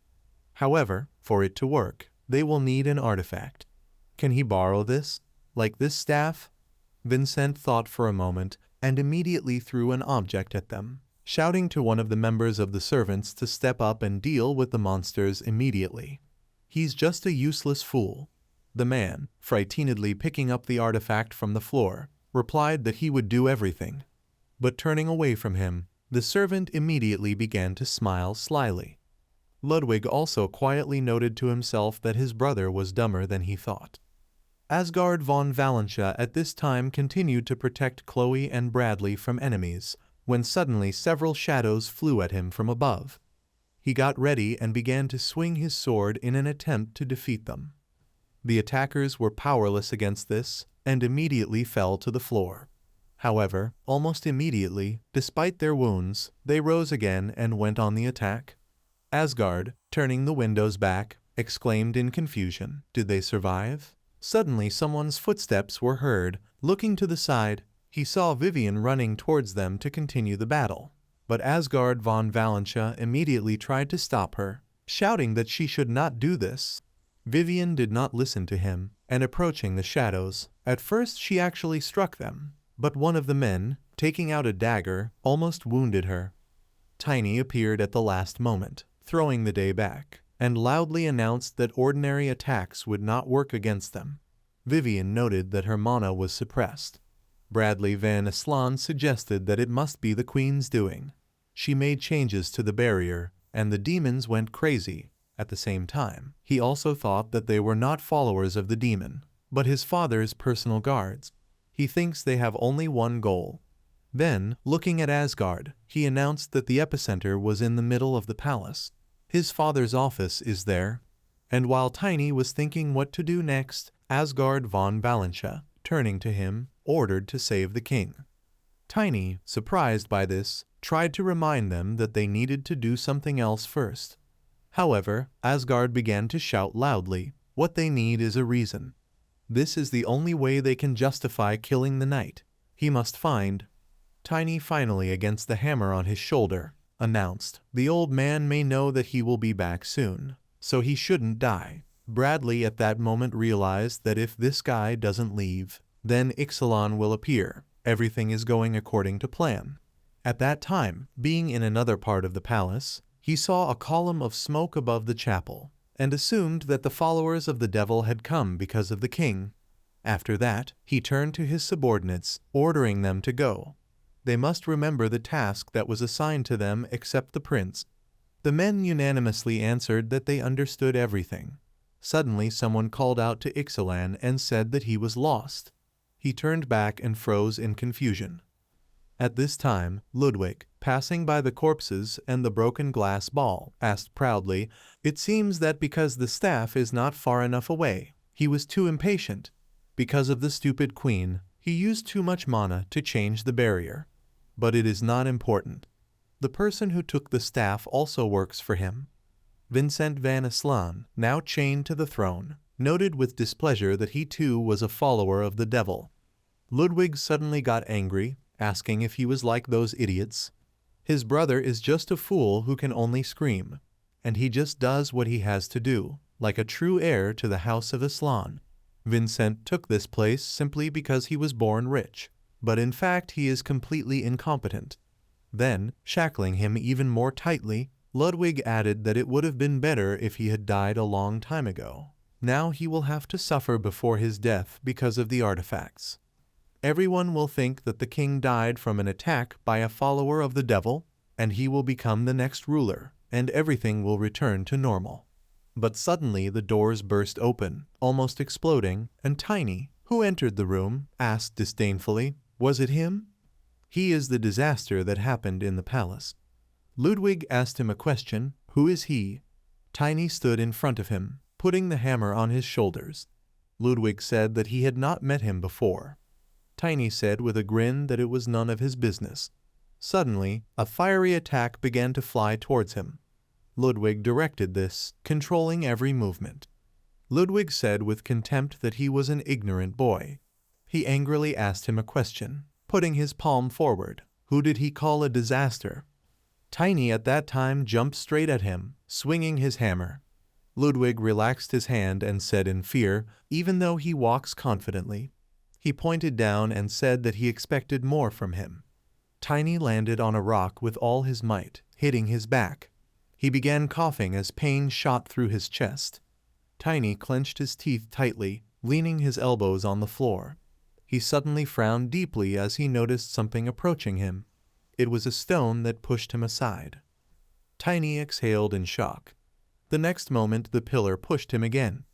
However, for it to work, they will need an artifact. Can he borrow this? Like this staff? Vincent thought for a moment and immediately threw an object at them, shouting to one of the members of the servants to step up and deal with the monsters immediately. "He's just a useless fool." The man, frightenedly picking up the artifact from the floor, replied that he would do everything. But turning away from him, the servant immediately began to smile slyly. Ludwig also quietly noted to himself that his brother was dumber than he thought. Asgard von Valentia at this time continued to protect Chloe and Bradley from enemies, when suddenly several shadows flew at him from above. He got ready and began to swing his sword in an attempt to defeat them. The attackers were powerless against this, and immediately fell to the floor. However, almost immediately, despite their wounds, they rose again and went on the attack. Asgard, turning the windows back, exclaimed in confusion, "Did they survive?" Suddenly someone's footsteps were heard. Looking to the side, he saw Vivian running towards them to continue the battle. But Asgard von Valentia immediately tried to stop her. shouting that she should not do this. Vivian did not listen to him, and approaching the shadows, at first she actually struck them, but one of the men, taking out a dagger, almost wounded her. Tiny appeared at the last moment, throwing the day back, and loudly announced that ordinary attacks would not work against them. Vivian noted that her mana was suppressed. Bradley Van Aslan suggested that it must be the Queen's doing. She made changes to the barrier, and the demons went crazy. At the same time, he also thought that they were not followers of the demon, but his father's personal guards. He thinks they have only one goal. Then, looking at Asgard, he announced that the epicenter was in the middle of the palace. His father's office is there. And while Tiny was thinking what to do next, Asgard von Valentia, turning to him, ordered to save the king. Tiny, surprised by this, tried to remind them that they needed to do something else first. However, Asgard began to shout loudly, "What they need is a reason. This is the only way they can justify killing the knight. He must find." Tiny finally, against the hammer on his shoulder, announced, "The old man may know that he will be back soon, so he shouldn't die." Bradley at that moment realized that if this guy doesn't leave, then Ixalan will appear. Everything is going according to plan. At that time, being in another part of the palace, he saw a column of smoke above the chapel, and assumed that the followers of the devil had come because of the king. After that, he turned to his subordinates, ordering them to go. They must remember the task that was assigned to them except the prince. The men unanimously answered that they understood everything. Suddenly someone called out to Ixalan and said that he was lost. He turned back and froze in confusion. At this time, Ludwig, passing by the corpses and the broken glass ball, asked proudly, "It seems that because the staff is not far enough away, he was too impatient. Because of the stupid queen, he used too much mana to change the barrier. But it is not important. The person who took the staff also works for him." Vincent Van Aslan, now chained to the throne, noted with displeasure that he too was a follower of the devil. Ludwig suddenly got angry, asking if he was like those idiots. His brother is just a fool who can only scream, and he just does what he has to do, like a true heir to the House of Aslan. Vincent took this place simply because he was born rich, but in fact he is completely incompetent. Then, shackling him even more tightly, Ludwig added that it would have been better if he had died a long time ago. Now he will have to suffer before his death because of the artifacts. Everyone will think that the king died from an attack by a follower of the devil, and he will become the next ruler, and everything will return to normal. But suddenly the doors burst open, almost exploding, and Tiny, who entered the room, asked disdainfully, "Was it him?" "He is the disaster that happened in the palace." Ludwig asked him a question, "Who is he?" Tiny stood in front of him, putting the hammer on his shoulders. Ludwig said that he had not met him before. Tiny said with a grin that it was none of his business. Suddenly, a fiery attack began to fly towards him. Ludwig directed this, controlling every movement. Ludwig said with contempt that he was an ignorant boy. He angrily asked him a question, putting his palm forward. Who did he call a disaster? Tiny at that time jumped straight at him, swinging his hammer. Ludwig relaxed his hand and said in fear, even though he walks confidently. He pointed down and said that he expected more from him. Tiny landed on a rock with all his might, hitting his back. He began coughing as pain shot through his chest. Tiny clenched his teeth tightly, leaning his elbows on the floor. He suddenly frowned deeply as he noticed something approaching him. It was a stone that pushed him aside. Tiny exhaled in shock. The next moment the pillar pushed him again.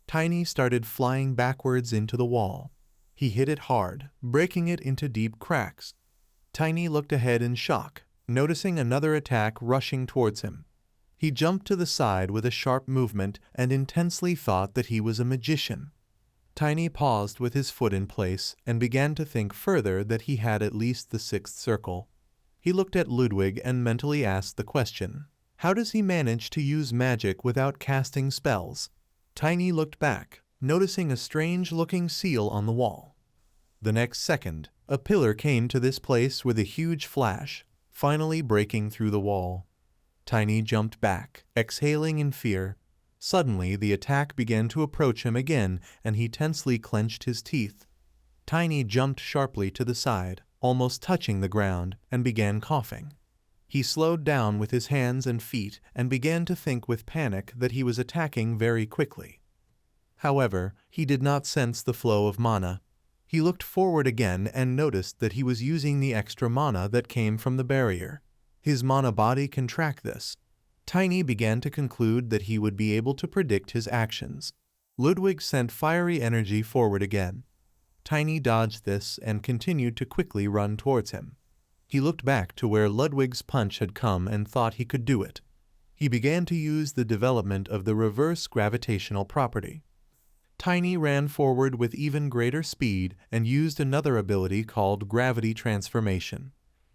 Tiny started flying backwards into the wall. He hit it hard, breaking it into deep cracks. Tiny looked ahead in shock, noticing another attack rushing towards him. He jumped to the side with a sharp movement and intensely thought that he was a magician. Tiny paused with his foot in place and began to think further that he had at least the sixth circle. He looked at Ludwig and mentally asked the question, how does he manage to use magic without casting spells? Tiny looked back, noticing a strange-looking seal on the wall. The next second, a pillar came to this place with a huge flash, finally breaking through the wall. Tiny jumped back, exhaling in fear. Suddenly, the attack began to approach him again, and he tensely clenched his teeth. Tiny jumped sharply to the side, almost touching the ground, and began coughing. He slowed down with his hands and feet and began to think with panic that he was attacking very quickly. However, he did not sense the flow of mana. He looked forward again and noticed that he was using the extra mana that came from the barrier. His mana body can track this. Tiny began to conclude that he would be able to predict his actions. Ludwig sent fiery energy forward again. Tiny dodged this and continued to quickly run towards him. He looked back to where Ludwig's punch had come and thought he could do it. He began to use the development of the reverse gravitational property. Tiny ran forward with even greater speed and used another ability called gravity transformation.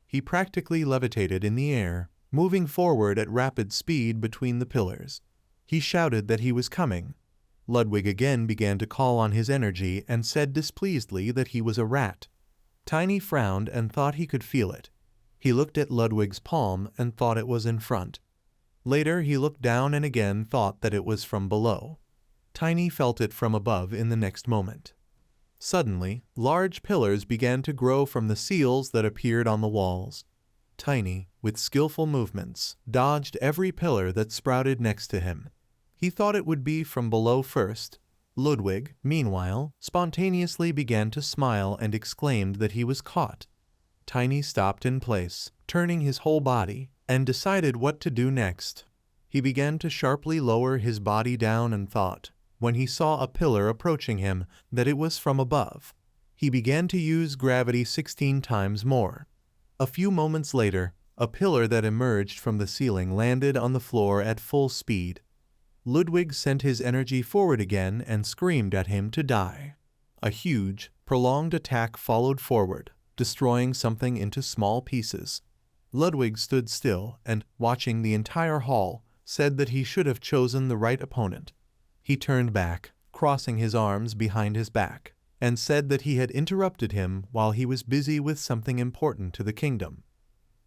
He practically levitated in the air, moving forward at rapid speed between the pillars. He shouted that he was coming. Ludwig again began to call on his energy and said displeasedly that he was a rat. Tiny frowned and thought he could feel it. He looked at Ludwig's palm and thought it was in front. Later he looked down and again thought that it was from below. Tiny felt it from above in the next moment. Suddenly, large pillars began to grow from the seals that appeared on the walls. Tiny, with skillful movements, dodged every pillar that sprouted next to him. He thought it would be from below first. Ludwig, meanwhile, spontaneously began to smile and exclaimed that he was caught. Tiny stopped in place, turning his whole body, and decided what to do next. He began to sharply lower his body down and thought, when he saw a pillar approaching him, that it was from above. He began to use gravity 16 times more. A few moments later, a pillar that emerged from the ceiling landed on the floor at full speed. Ludwig sent his energy forward again and screamed at him to die. A huge, prolonged attack followed forward, destroying something into small pieces. Ludwig stood still and, watching the entire hall, said that he should have chosen the right opponent. He turned back, crossing his arms behind his back, and said that he had interrupted him while he was busy with something important to the kingdom.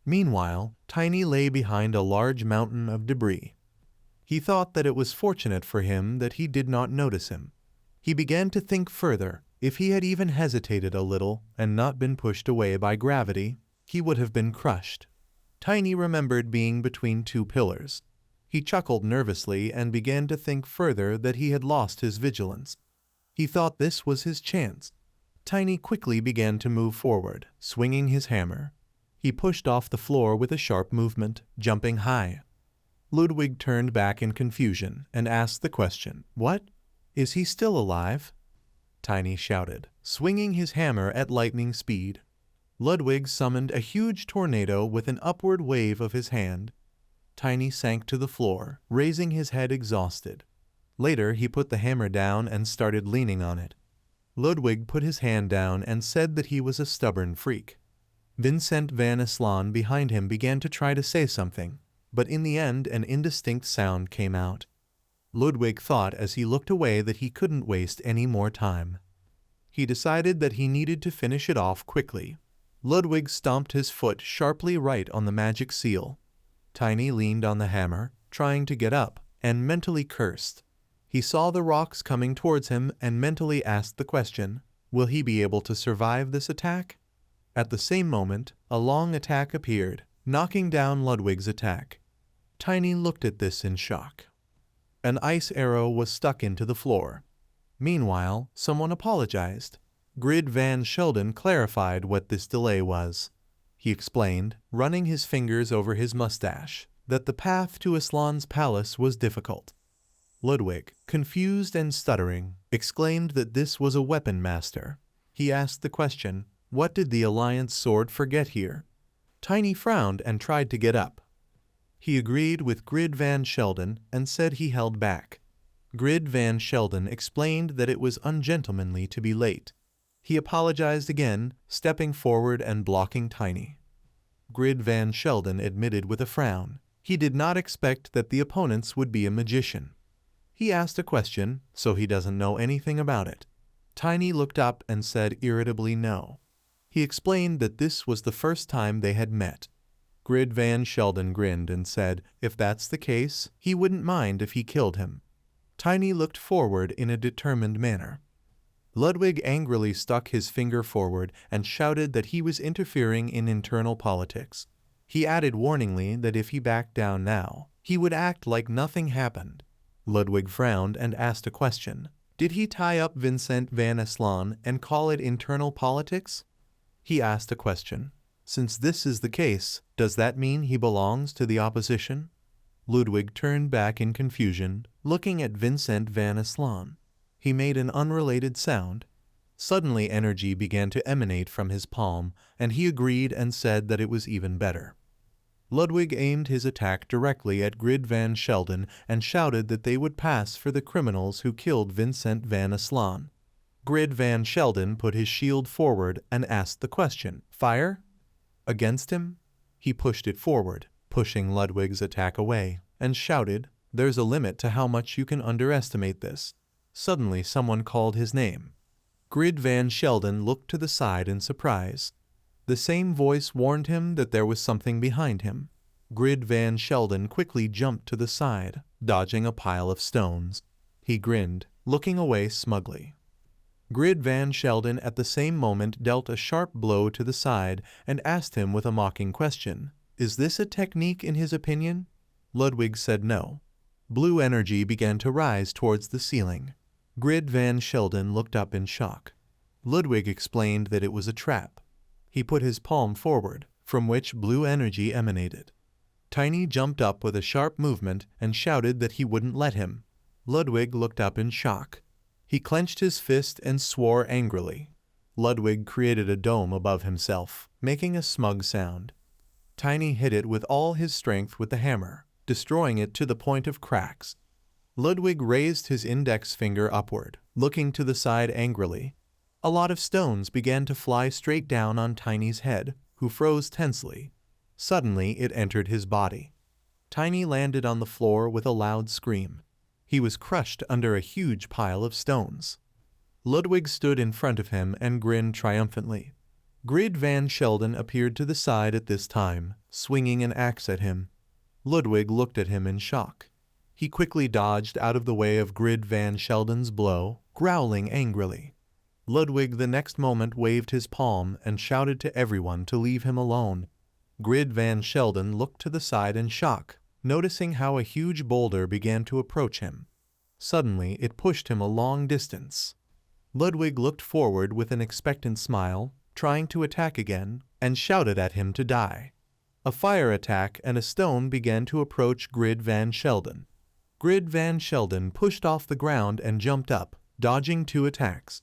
Meanwhile, Tiny lay behind a large mountain of debris. He thought that it was fortunate for him that he did not notice him. He began to think further. If he had even hesitated a little and not been pushed away by gravity, he would have been crushed. Tiny remembered being between two pillars. He chuckled nervously and began to think further that he had lost his vigilance. He thought this was his chance. Tiny quickly began to move forward, swinging his hammer. He pushed off the floor with a sharp movement, jumping high. Ludwig turned back in confusion and asked the question, "What? Is he still alive?" Tiny shouted, swinging his hammer at lightning speed. Ludwig summoned a huge tornado with an upward wave of his hand. Tiny sank to the floor, raising his head exhausted. Later he put the hammer down and started leaning on it. Ludwig put his hand down and said that he was a stubborn freak. Vincent van Islaan behind him began to try to say something, but in the end an indistinct sound came out. Ludwig thought as he looked away that he couldn't waste any more time. He decided that he needed to finish it off quickly. Ludwig stomped his foot sharply right on the magic seal. Tiny leaned on the hammer, trying to get up, and mentally cursed. He saw the rocks coming towards him and mentally asked the question, will he be able to survive this attack? At the same moment, a long attack appeared, knocking down Ludwig's attack. Tiny looked at this in shock. An ice arrow was stuck into the floor. Meanwhile, someone apologized. Grid Van Sheldon clarified what this delay was. He explained, running his fingers over his mustache, that the path to Islaan's palace was difficult. Ludwig, confused and stuttering, exclaimed that this was a weapon master. He asked the question, what did the Alliance sword forget here? Tiny frowned and tried to get up. He agreed with Grid Van Sheldon and said he held back. Grid Van Sheldon explained that it was ungentlemanly to be late. He apologized again, stepping forward and blocking Tiny. Grid Van Sheldon admitted with a frown. He did not expect that the opponents would be a magician. He asked a question, so he doesn't know anything about it. Tiny looked up and said irritably no. He explained that this was the first time they had met. Grid Van Sheldon grinned and said if that's the case, he wouldn't mind if he killed him. Tiny looked forward in a determined manner. Ludwig angrily stuck his finger forward and shouted that he was interfering in internal politics. He added warningly that if he backed down now, he would act like nothing happened. Ludwig frowned and asked a question. Did he tie up Vincent van Aslan and call it internal politics? He asked a question. Since this is the case, does that mean he belongs to the opposition? Ludwig turned back in confusion, looking at Vincent van Aslan. He made an unrelated sound. Suddenly energy began to emanate from his palm, and he agreed and said that it was even better. Ludwig aimed his attack directly at Grid Van Sheldon and shouted that they would pass for the criminals who killed Vincent van Aslan. Grid Van Sheldon put his shield forward and asked the question, "Fire?" Against him? He pushed it forward, pushing Ludwig's attack away, and shouted, "There's a limit to how much you can underestimate this." Suddenly someone called his name. Grid Van Sheldon looked to the side in surprise. The same voice warned him that there was something behind him. Grid Van Sheldon quickly jumped to the side, dodging a pile of stones. He grinned, looking away smugly. Grid Van Sheldon at the same moment dealt a sharp blow to the side and asked him with a mocking question, "Is this a technique in his opinion?" Ludwig said no. Blue energy began to rise towards the ceiling. Grid Van Sheldon looked up in shock. Ludwig explained that it was a trap. He put his palm forward, from which blue energy emanated. Tiny jumped up with a sharp movement and shouted that he wouldn't let him. Ludwig looked up in shock. He clenched his fist and swore angrily. Ludwig created a dome above himself, making a smug sound. Tiny hit it with all his strength with the hammer, destroying it to the point of cracks. Ludwig raised his index finger upward, looking to the side angrily. A lot of stones began to fly straight down on Tiny's head, who froze tensely. Suddenly it entered his body. Tiny landed on the floor with a loud scream. He was crushed under a huge pile of stones. Ludwig stood in front of him and grinned triumphantly. Grid Van Sheldon appeared to the side at this time, swinging an axe at him. Ludwig looked at him in shock. He quickly dodged out of the way of Grid Van Sheldon's blow, growling angrily. Ludwig the next moment waved his palm and shouted to everyone to leave him alone. Grid Van Sheldon looked to the side in shock, noticing how a huge boulder began to approach him. Suddenly it pushed him a long distance. Ludwig looked forward with an expectant smile, trying to attack again, and shouted at him to die. A fire attack and a stone began to approach Grid Van Sheldon. Grid Van Sheldon pushed off the ground and jumped up, dodging 2 attacks.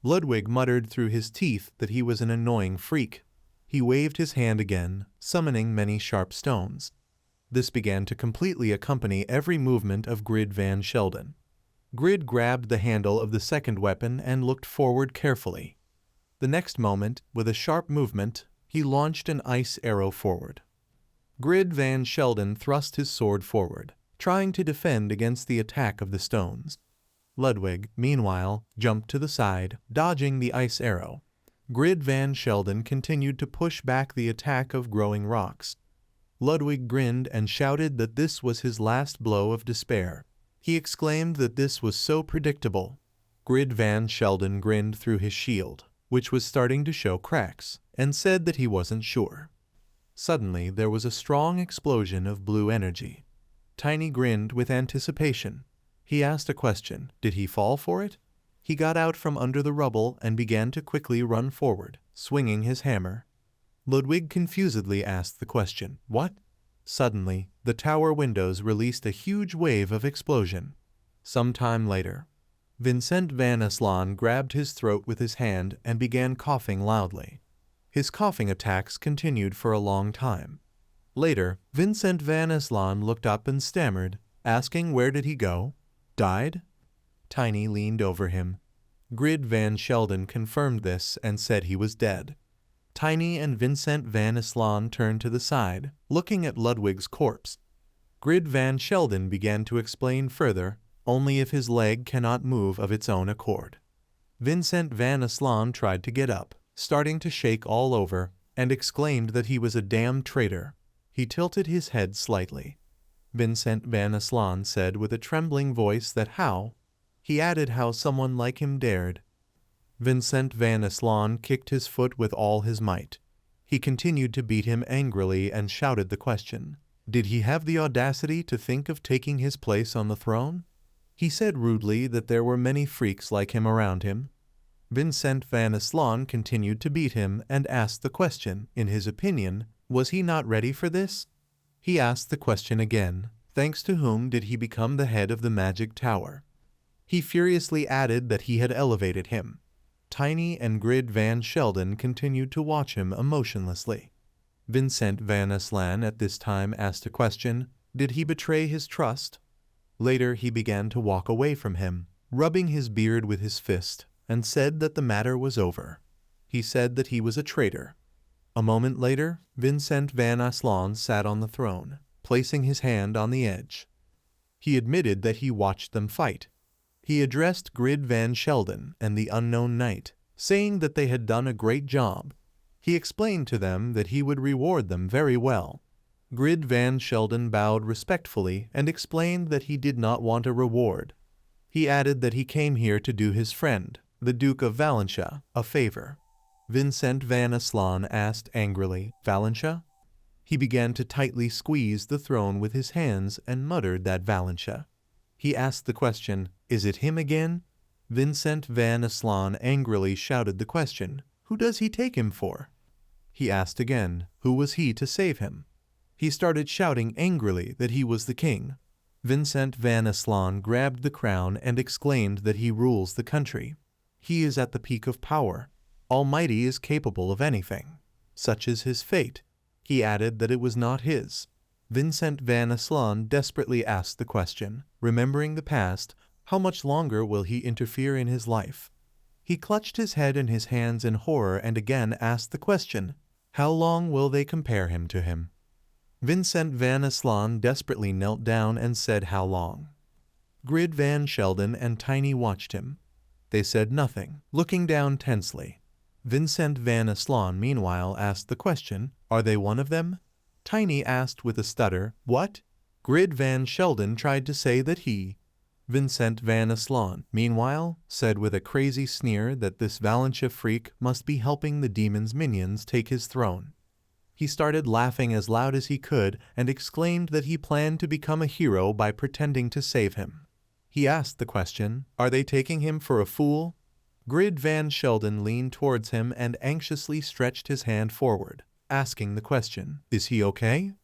Ludwig muttered through his teeth that he was an annoying freak. He waved his hand again, summoning many sharp stones. This began to completely accompany every movement of Grid Van Sheldon. Grid grabbed the handle of the second weapon and looked forward carefully. The next moment, with a sharp movement, he launched an ice arrow forward. Grid Van Sheldon thrust his sword forward, trying to defend against the attack of the stones. Ludwig, meanwhile, jumped to the side, dodging the ice arrow. Grid Van Sheldon continued to push back the attack of growing rocks. Ludwig grinned and shouted that this was his last blow of despair. He exclaimed that this was so predictable. Grid Van Sheldon grinned through his shield, which was starting to show cracks, and said that he wasn't sure. Suddenly there was a strong explosion of blue energy. Tiny grinned with anticipation. He asked a question. Did he fall for it? He got out from under the rubble and began to quickly run forward, swinging his hammer. Ludwig confusedly asked the question, "What?" Suddenly, the tower windows released a huge wave of explosion. Some time later, Vincent van Aslan grabbed his throat with his hand and began coughing loudly. His coughing attacks continued for a long time. Later, Vincent van Aslan looked up and stammered, asking where did he go? Died? Tiny leaned over him. Grid Van Sheldon confirmed this and said he was dead. Tiny and Vincent van Aslan turned to the side, looking at Ludwig's corpse. Grid Van Sheldon began to explain further, only if his leg cannot move of its own accord. Vincent van Aslan tried to get up, starting to shake all over, and exclaimed that he was a damned traitor. He tilted his head slightly. Vincent Van Aslan said with a trembling voice that how? He added how someone like him dared. Vincent Van Aslan kicked his foot with all his might. He continued to beat him angrily and shouted the question. Did he have the audacity to think of taking his place on the throne? He said rudely that there were many freaks like him around him. Vincent Van Aslan continued to beat him and asked the question. In his opinion, was he not ready for this? He asked the question again. Thanks to whom did he become the head of the magic tower? He furiously added that he had elevated him. Tiny and Grid Van Sheldon continued to watch him emotionlessly. Vincent Van Aslan at this time asked a question. Did he betray his trust? Later he began to walk away from him, rubbing his beard with his fist, and said that the matter was over. He said that he was a traitor. A moment later, Vincent Van Aslan sat on the throne, placing his hand on the edge. He admitted that he watched them fight. He addressed Grid Van Sheldon and the unknown knight, saying that they had done a great job. He explained to them that he would reward them very well. Grid Van Sheldon bowed respectfully and explained that he did not want a reward. He added that he came here to do his friend, the Duke of Valentia, a favor. Vincent Van Aslan asked angrily, Valentia? He began to tightly squeeze the throne with his hands and muttered that Valentia. He asked the question, is it him again? Vincent Van Aslan angrily shouted the question, who does he take him for? He asked again, who was he to save him? He started shouting angrily that he was the king. Vincent Van Aslan grabbed the crown and exclaimed that he rules the country. He is at the peak of power. Almighty is capable of anything. Such is his fate. He added that it was not his. Vincent Van Aslan desperately asked the question, remembering the past, how much longer will he interfere in his life? He clutched his head in his hands in horror and again asked the question, how long will they compare him to him? Vincent Van Aslan desperately knelt down and said how long. Grid Van Sheldon and Tiny watched him. They said nothing, looking down tensely. Vincent Van Aslan meanwhile asked the question, are they one of them? Tiny asked with a stutter, what? Grid Van Sheldon tried to say that he. Vincent Van Aslan, meanwhile, said with a crazy sneer that this Valentia freak must be helping the demon's minions take his throne. He started laughing as loud as he could and exclaimed that he planned to become a hero by pretending to save him. He asked the question, are they taking him for a fool? Grid Van Sheldon leaned towards him and anxiously stretched his hand forward, asking the question, is he okay?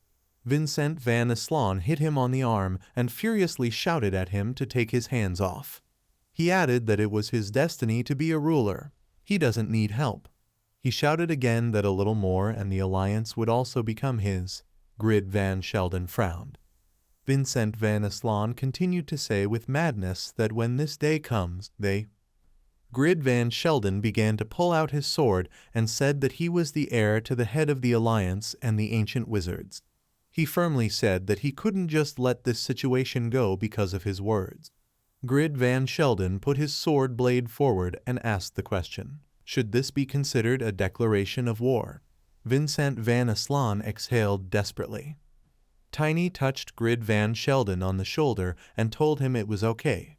Vincent Van Aslan hit him on the arm and furiously shouted at him to take his hands off. He added that it was his destiny to be a ruler. He doesn't need help. He shouted again that a little more and the alliance would also become his. Grid Van Sheldon frowned. Vincent Van Aslan continued to say with madness that when this day comes, they... Grid Van Sheldon began to pull out his sword and said that he was the heir to the head of the alliance and the ancient wizards. He firmly said that he couldn't just let this situation go because of his words. Grid Van Sheldon put his sword blade forward and asked the question, should this be considered a declaration of war? Vincent Van Aslan exhaled desperately. Tiny touched Grid Van Sheldon on the shoulder and told him it was okay.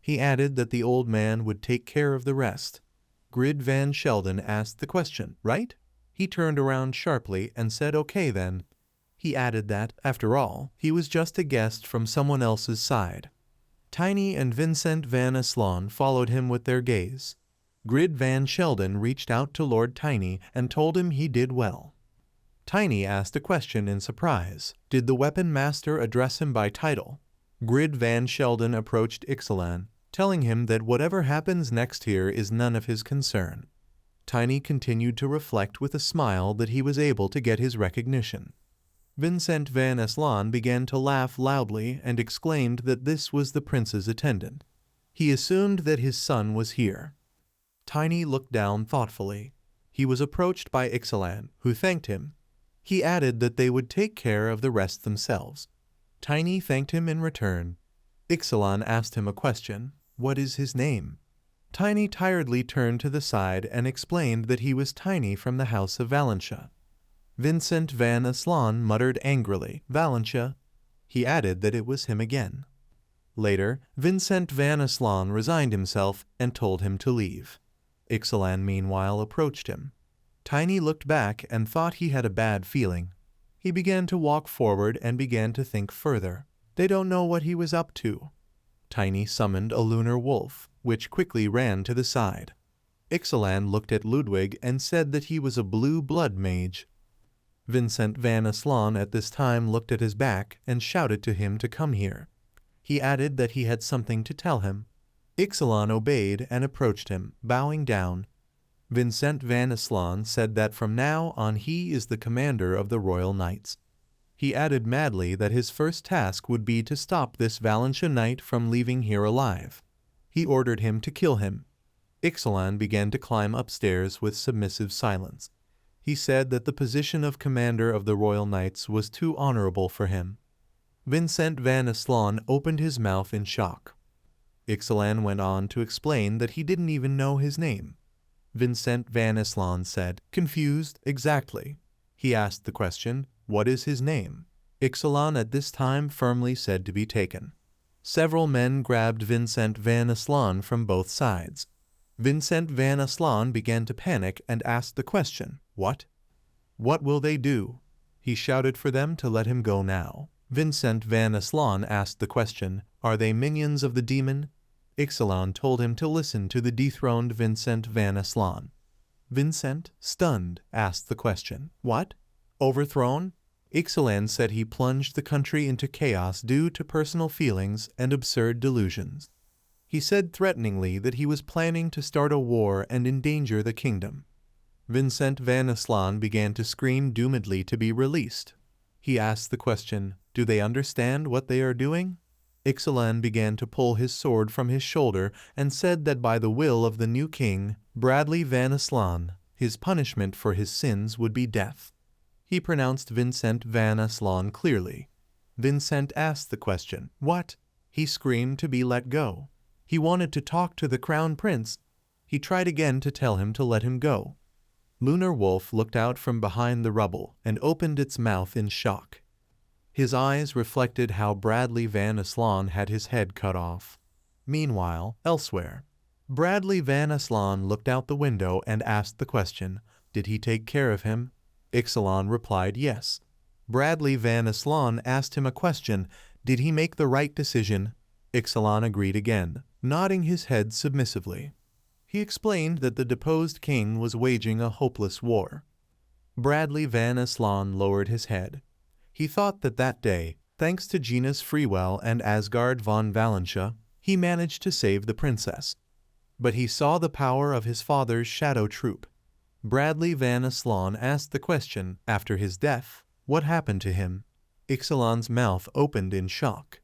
He added that the old man would take care of the rest. Grid Van Sheldon asked the question, right? He turned around sharply and said okay then. He added that, after all, he was just a guest from someone else's side. Tiny and Vincent Van Aslan followed him with their gaze. Grid Van Sheldon reached out to Lord Tiny and told him he did well. Tiny asked a question in surprise. Did the weapon master address him by title? Grid Van Sheldon approached Ixalan, telling him that whatever happens next here is none of his concern. Tiny continued to reflect with a smile that he was able to get his recognition. Vincent Van Aslan began to laugh loudly and exclaimed that this was the prince's attendant. He assumed that his son was here. Tiny looked down thoughtfully. He was approached by Ixalan, who thanked him. He added that they would take care of the rest themselves. Tiny thanked him in return. Ixalan asked him a question. What is his name? Tiny tiredly turned to the side and explained that he was Tiny from the house of Valentia. Vincent van Aslan muttered angrily, Valentia. He added that it was him again. Later, Vincent van Aslan resigned himself and told him to leave. Ixalan meanwhile approached him. Tiny looked back and thought he had a bad feeling. He began to walk forward and began to think further. They don't know what he was up to. Tiny summoned a lunar wolf, which quickly ran to the side. Ixalan looked at Ludwig and said that he was a blue blood mage. Vincent van Aslan at this time looked at his back and shouted to him to come here. He added that he had something to tell him. Ixalan obeyed and approached him, bowing down. Vincent van Aslan said that from now on he is the commander of the Royal Knights. He added madly that his first task would be to stop this Valentia knight from leaving here alive. He ordered him to kill him. Ixalan began to climb upstairs with submissive silence. He said that the position of commander of the Royal Knights was too honorable for him. Vincent van Aslan opened his mouth in shock. Ixalan went on to explain that he didn't even know his name. Vincent van Aslan said, confused, exactly. He asked the question, what is his name? Ixalan at this time firmly said to be taken. Several men grabbed Vincent van Aslan from both sides. Vincent van Aslan began to panic and asked the question, what? What will they do? He shouted for them to let him go now. Vincent van Aslan asked the question, are they minions of the demon? Ixalan told him to listen to the dethroned Vincent van Aslan. Vincent, stunned, asked the question, what? Overthrown? Ixalan said he plunged the country into chaos due to personal feelings and absurd delusions. He said threateningly that he was planning to start a war and endanger the kingdom. Vincent van Aslan began to scream doomedly to be released. He asked the question, do they understand what they are doing? Ixalan began to pull his sword from his shoulder and said that by the will of the new king, Bradley van Aslan, his punishment for his sins would be death. He pronounced Vincent van Aslan clearly. Vincent asked the question, what? He screamed to be let go. He wanted to talk to the crown prince. He tried again to tell him to let him go. Lunar Wolf looked out from behind the rubble and opened its mouth in shock. His eyes reflected how Bradley van Aslan had his head cut off. Meanwhile, elsewhere, Bradley van Aslan looked out the window and asked the question, did he take care of him? Ixalan replied yes. Bradley van Aslan asked him a question, did he make the right decision? Ixalan agreed again, nodding his head submissively. He explained that the deposed king was waging a hopeless war. Bradley van Aslan lowered his head. He thought that that day, thanks to Gina's Freewell and Asgard von Valentia, he managed to save the princess. But he saw the power of his father's shadow troop. Bradley van Aslan asked the question, after his death, what happened to him? Ixalan's mouth opened in shock.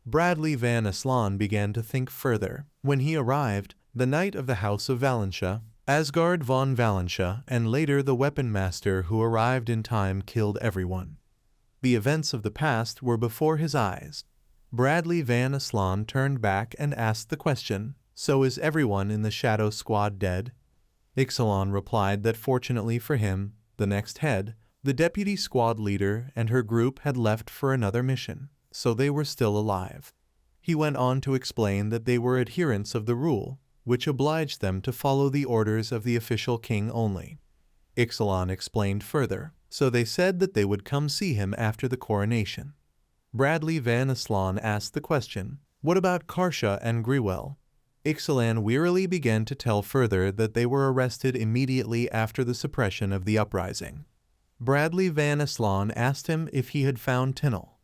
Bradley van Aslan began to think further. When he arrived, the knight of the House of Valentia, Asgard von Valentia, and later the weapon master who arrived in time killed everyone. The events of the past were before his eyes. Bradley van Aslan turned back and asked the question, so is everyone in the Shadow Squad dead? Ixalan replied that fortunately for him, the next head, the deputy squad leader and her group had left for another mission, so they were still alive. He went on to explain that they were adherents of the rule, which obliged them to follow the orders of the official king only. Ixalan explained further, so they said that they would come see him after the coronation. Bradley van Aslan asked the question, what about Karsha and Grewell? Ixalan wearily began to tell further that they were arrested immediately after the suppression of the uprising. Bradley van Aslan asked him if he had found Tinnell.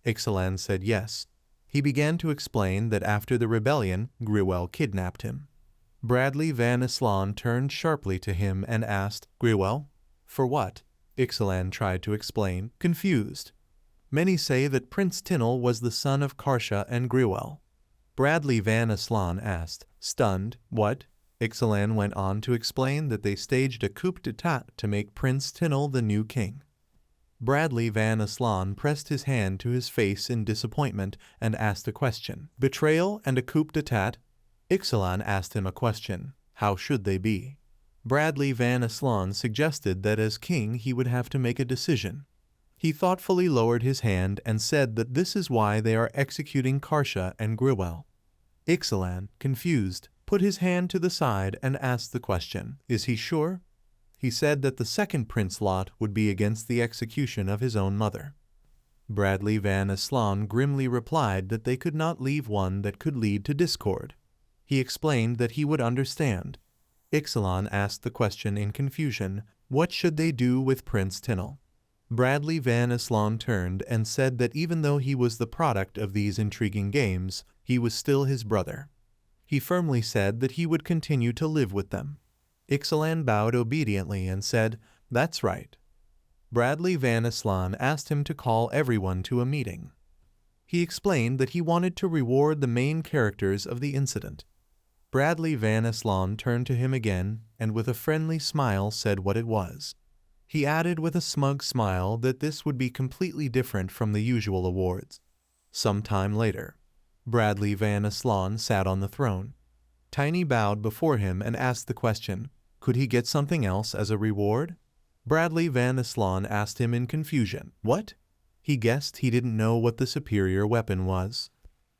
Ixalan said yes. He began to explain that after the rebellion, Grewell kidnapped him. Bradley van Aslan turned sharply to him and asked, Grewell? For what? Ixalan tried to explain, confused. Many say that Prince Tinnell was the son of Karsha and Grewell. Bradley van Aslan asked, stunned, what? Ixalan went on to explain that they staged a coup d'etat to make Prince Tinnell the new king. Bradley van Aslan pressed his hand to his face in disappointment and asked a question. Betrayal and a coup d'etat? Ixalan asked him a question. How should they be? Bradley Van Aslan suggested that as king he would have to make a decision. He thoughtfully lowered his hand and said that this is why they are executing Karsha and Griwell. Ixalan, confused, put his hand to the side and asked the question, "Is he sure?" He said that the second prince lot would be against the execution of his own mother. Bradley Van Aslan grimly replied that they could not leave one that could lead to discord. He explained that he would understand. Ixalan asked the question in confusion, what should they do with Prince Tinel? Bradley Van Aslan turned and said that even though he was the product of these intriguing games, he was still his brother. He firmly said that he would continue to live with them. Ixalan bowed obediently and said, "That's right." Bradley Van Aslan asked him to call everyone to a meeting. He explained that he wanted to reward the main characters of the incident. Bradley Van Aslan turned to him again and with a friendly smile said what it was. He added with a smug smile that this would be completely different from the usual awards. Some time later, Bradley Van Aslan sat on the throne. Tiny bowed before him and asked the question, could he get something else as a reward? Bradley Van Aslan asked him in confusion, what? He guessed he didn't know what the superior weapon was.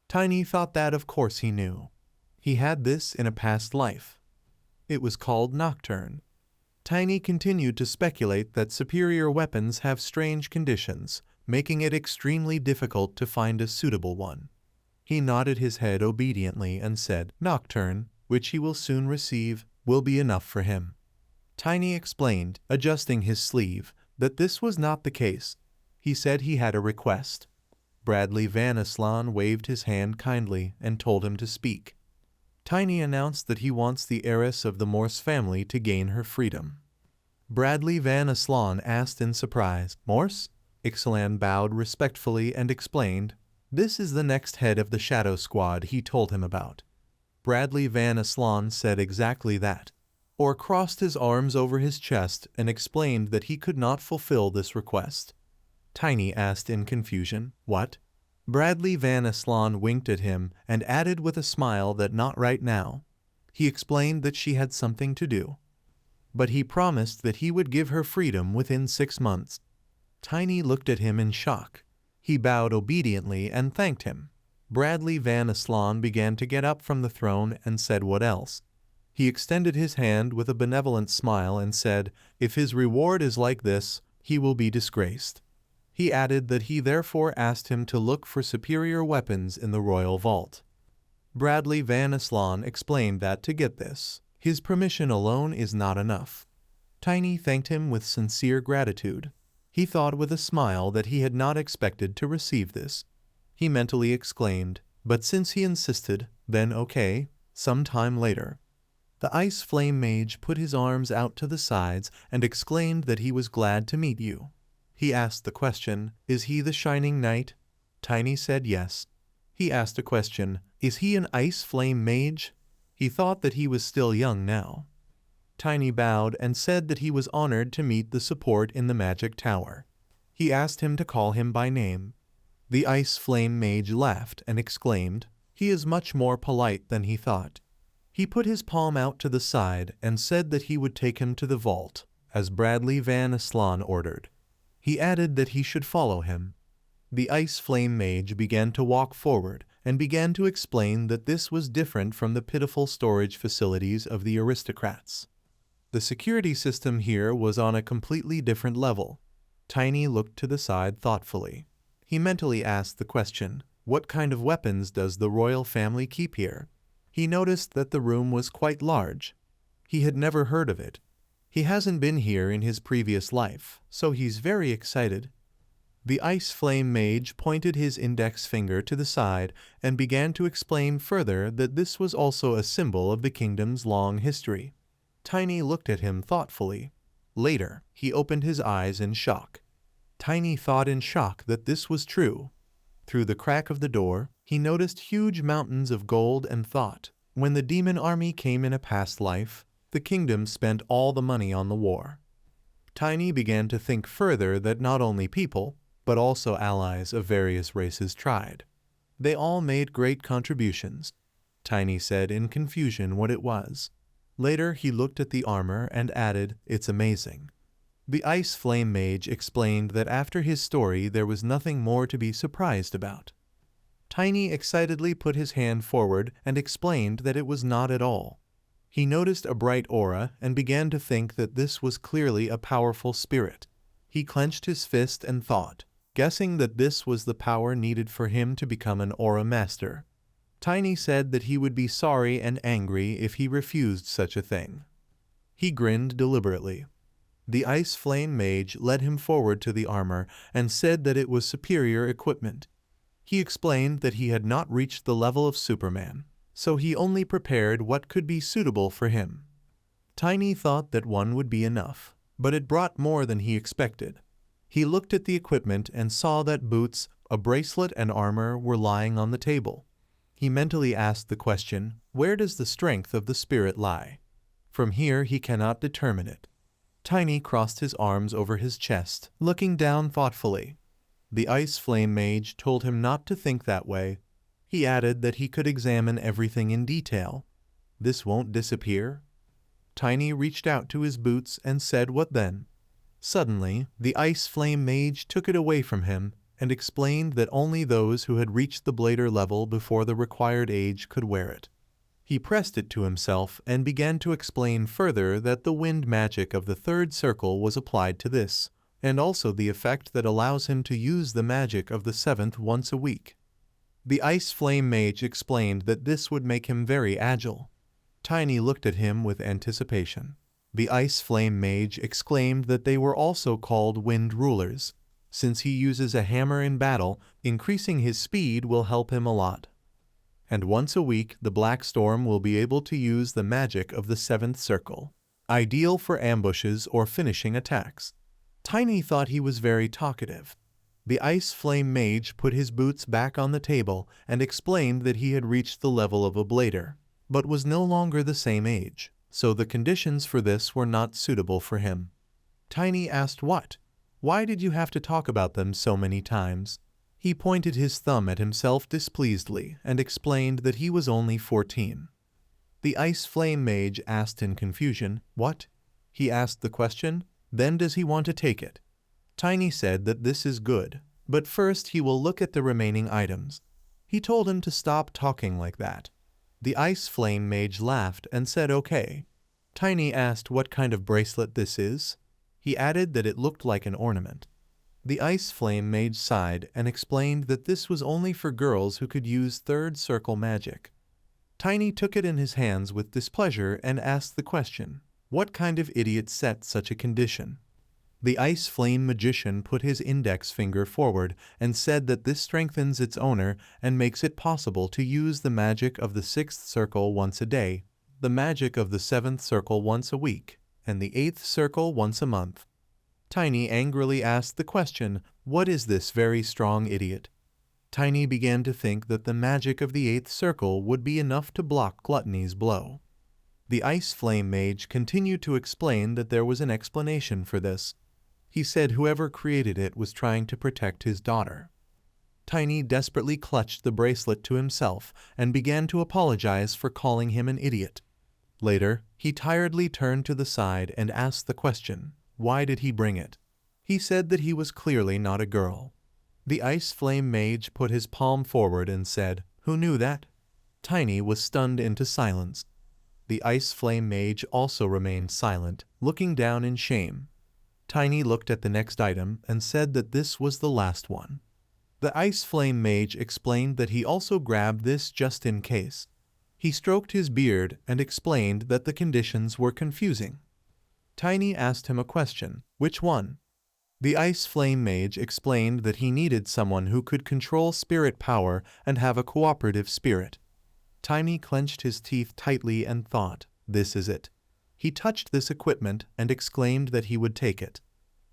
Tiny thought that of course he knew. He had this in a past life. It was called Nocturne. Tiny continued to speculate that superior weapons have strange conditions, making it extremely difficult to find a suitable one. He nodded his head obediently and said, Nocturne, which he will soon receive, will be enough for him. Tiny explained, adjusting his sleeve, that this was not the case. He said he had a request. Bradley Van Aslan waved his hand kindly and told him to speak. Tiny announced that he wants the heiress of the Morse family to gain her freedom. Bradley Van Aslan asked in surprise, Morse? Ixalan bowed respectfully and explained, this is the next head of the Shadow Squad he told him about. Bradley Van Aslan said exactly that, or crossed his arms over his chest and explained that he could not fulfill this request. Tiny asked in confusion, what? Bradley Van Aslan winked at him and added with a smile that not right now. He explained that she had something to do. But he promised that he would give her freedom within 6 months. Tiny looked at him in shock. He bowed obediently and thanked him. Bradley Van Aslan began to get up from the throne and said what else. He extended his hand with a benevolent smile and said, if his reward is like this, he will be disgraced. He added that he therefore asked him to look for superior weapons in the royal vault. Bradley Van Aslan explained that to get this, his permission alone is not enough. Tiny thanked him with sincere gratitude. He thought with a smile that he had not expected to receive this. He mentally exclaimed, but since he insisted, then okay, some time later. The Ice Flame Mage put his arms out to the sides and exclaimed that he was glad to meet you. He asked the question, is he the Shining Knight? Tiny said yes. He asked a question, is he an Ice Flame Mage? He thought that he was still young now. Tiny bowed and said that he was honored to meet the support in the magic tower. He asked him to call him by name. The Ice Flame Mage laughed and exclaimed, he is much more polite than he thought. He put his palm out to the side and said that he would take him to the vault, as Bradley Van Aslan ordered. He added that he should follow him. The Ice Flame Mage began to walk forward and began to explain that this was different from the pitiful storage facilities of the aristocrats. The security system here was on a completely different level. Tiny looked to the side thoughtfully. He mentally asked the question, what kind of weapons does the royal family keep here? He noticed that the room was quite large. He had never heard of it. He hasn't been here in his previous life, so he's very excited. The Ice Flame Mage pointed his index finger to the side and began to explain further that this was also a symbol of the kingdom's long history. Tiny looked at him thoughtfully. Later, he opened his eyes in shock. Tiny thought in shock that this was true. Through the crack of the door, he noticed huge mountains of gold and thought, when the demon army came in a past life, the kingdom spent all the money on the war. Tiny began to think further that not only people, but also allies of various races tried. They all made great contributions. Tiny said in confusion what it was. Later, he looked at the armor and added, "It's amazing." The Ice Flame Mage explained that after his story there was nothing more to be surprised about. Tiny excitedly put his hand forward and explained that it was not at all. He noticed a bright aura and began to think that this was clearly a powerful spirit. He clenched his fist and thought, guessing that this was the power needed for him to become an aura master. Tiny said that he would be sorry and angry if he refused such a thing. He grinned deliberately. The Ice Flame Mage led him forward to the armor and said that it was superior equipment. He explained that he had not reached the level of Superman, so he only prepared what could be suitable for him. Tiny thought that one would be enough, but it brought more than he expected. He looked at the equipment and saw that boots, a bracelet, and armor were lying on the table. He mentally asked the question, where does the strength of the spirit lie? From here he cannot determine it. Tiny crossed his arms over his chest, looking down thoughtfully. The Ice Flame Mage told him not to think that way. He added that he could examine everything in detail. This won't disappear? Tiny reached out to his boots and said, "What then?" Suddenly, the Ice Flame Mage took it away from him and explained that only those who had reached the blader level before the required age could wear it. He pressed it to himself and began to explain further that the wind magic of the third circle was applied to this, and also the effect that allows him to use the magic of the seventh once a week. The Ice Flame Mage explained that this would make him very agile. Tiny looked at him with anticipation. The Ice Flame Mage exclaimed that they were also called Wind Rulers. Since he uses a hammer in battle, increasing his speed will help him a lot. And once a week, the Black Storm will be able to use the magic of the seventh circle, ideal for ambushes or finishing attacks. Tiny thought he was very talkative. The Ice Flame Mage put his boots back on the table and explained that he had reached the level of a blader, but was no longer the same age, so the conditions for this were not suitable for him. Tiny asked what? Why did you have to talk about them so many times? He pointed his thumb at himself displeasedly and explained that he was only 14. The Ice Flame Mage asked in confusion, "What?" He asked the question, "Then does he want to take it?" Tiny said that this is good, but first he will look at the remaining items. He told him to stop talking like that. The Ice Flame Mage laughed and said okay. Tiny asked what kind of bracelet this is. He added that it looked like an ornament. The Ice Flame Mage sighed and explained that this was only for girls who could use third circle magic. Tiny took it in his hands with displeasure and asked the question, what kind of idiot set such a condition? The Ice Flame Magician put his index finger forward and said that this strengthens its owner and makes it possible to use the magic of the sixth circle once a day, the magic of the seventh circle once a week, and the eighth circle once a month. Tiny angrily asked the question, what is this very strong idiot? Tiny began to think that the magic of the eighth circle would be enough to block Gluttony's blow. The Ice Flame Mage continued to explain that there was an explanation for this. He said whoever created it was trying to protect his daughter. Tiny desperately clutched the bracelet to himself and began to apologize for calling him an idiot. Later, he tiredly turned to the side and asked the question, why did he bring it? He said that he was clearly not a girl. The Ice Flame Mage put his palm forward and said, who knew that? Tiny was stunned into silence. The Ice Flame Mage also remained silent, looking down in shame. Tiny looked at the next item and said that this was the last one. The Ice Flame Mage explained that he also grabbed this just in case. He stroked his beard and explained that the conditions were confusing. Tiny asked him a question, which one? The Ice Flame Mage explained that he needed someone who could control spirit power and have a cooperative spirit. Tiny clenched his teeth tightly and thought, this is it. He touched this equipment and exclaimed that he would take it.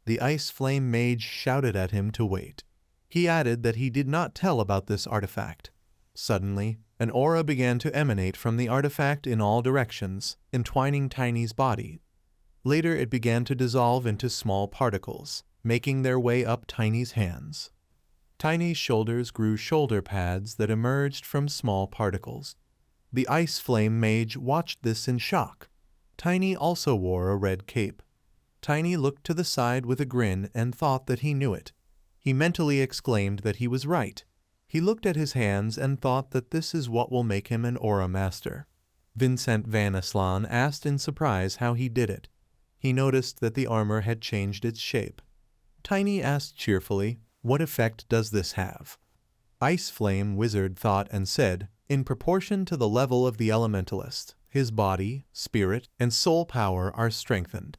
The Ice Flame Mage shouted at him to wait. He added that he did not tell about this artifact. Suddenly, an aura began to emanate from the artifact in all directions, entwining Tiny's body. Later it began to dissolve into small particles, making their way up Tiny's hands. Tiny's shoulders grew shoulder pads that emerged from small particles. The Ice Flame Mage watched this in shock. Tiny also wore a red cape. Tiny looked to the side with a grin and thought that he knew it. He mentally exclaimed that he was right. He looked at his hands and thought that this is what will make him an aura master. Vincent Van Aslan asked in surprise how he did it. He noticed that the armor had changed its shape. Tiny asked cheerfully, "What effect does this have?" Ice Flame Wizard thought and said, "In proportion to the level of the elementalist, his body, spirit, and soul power are strengthened."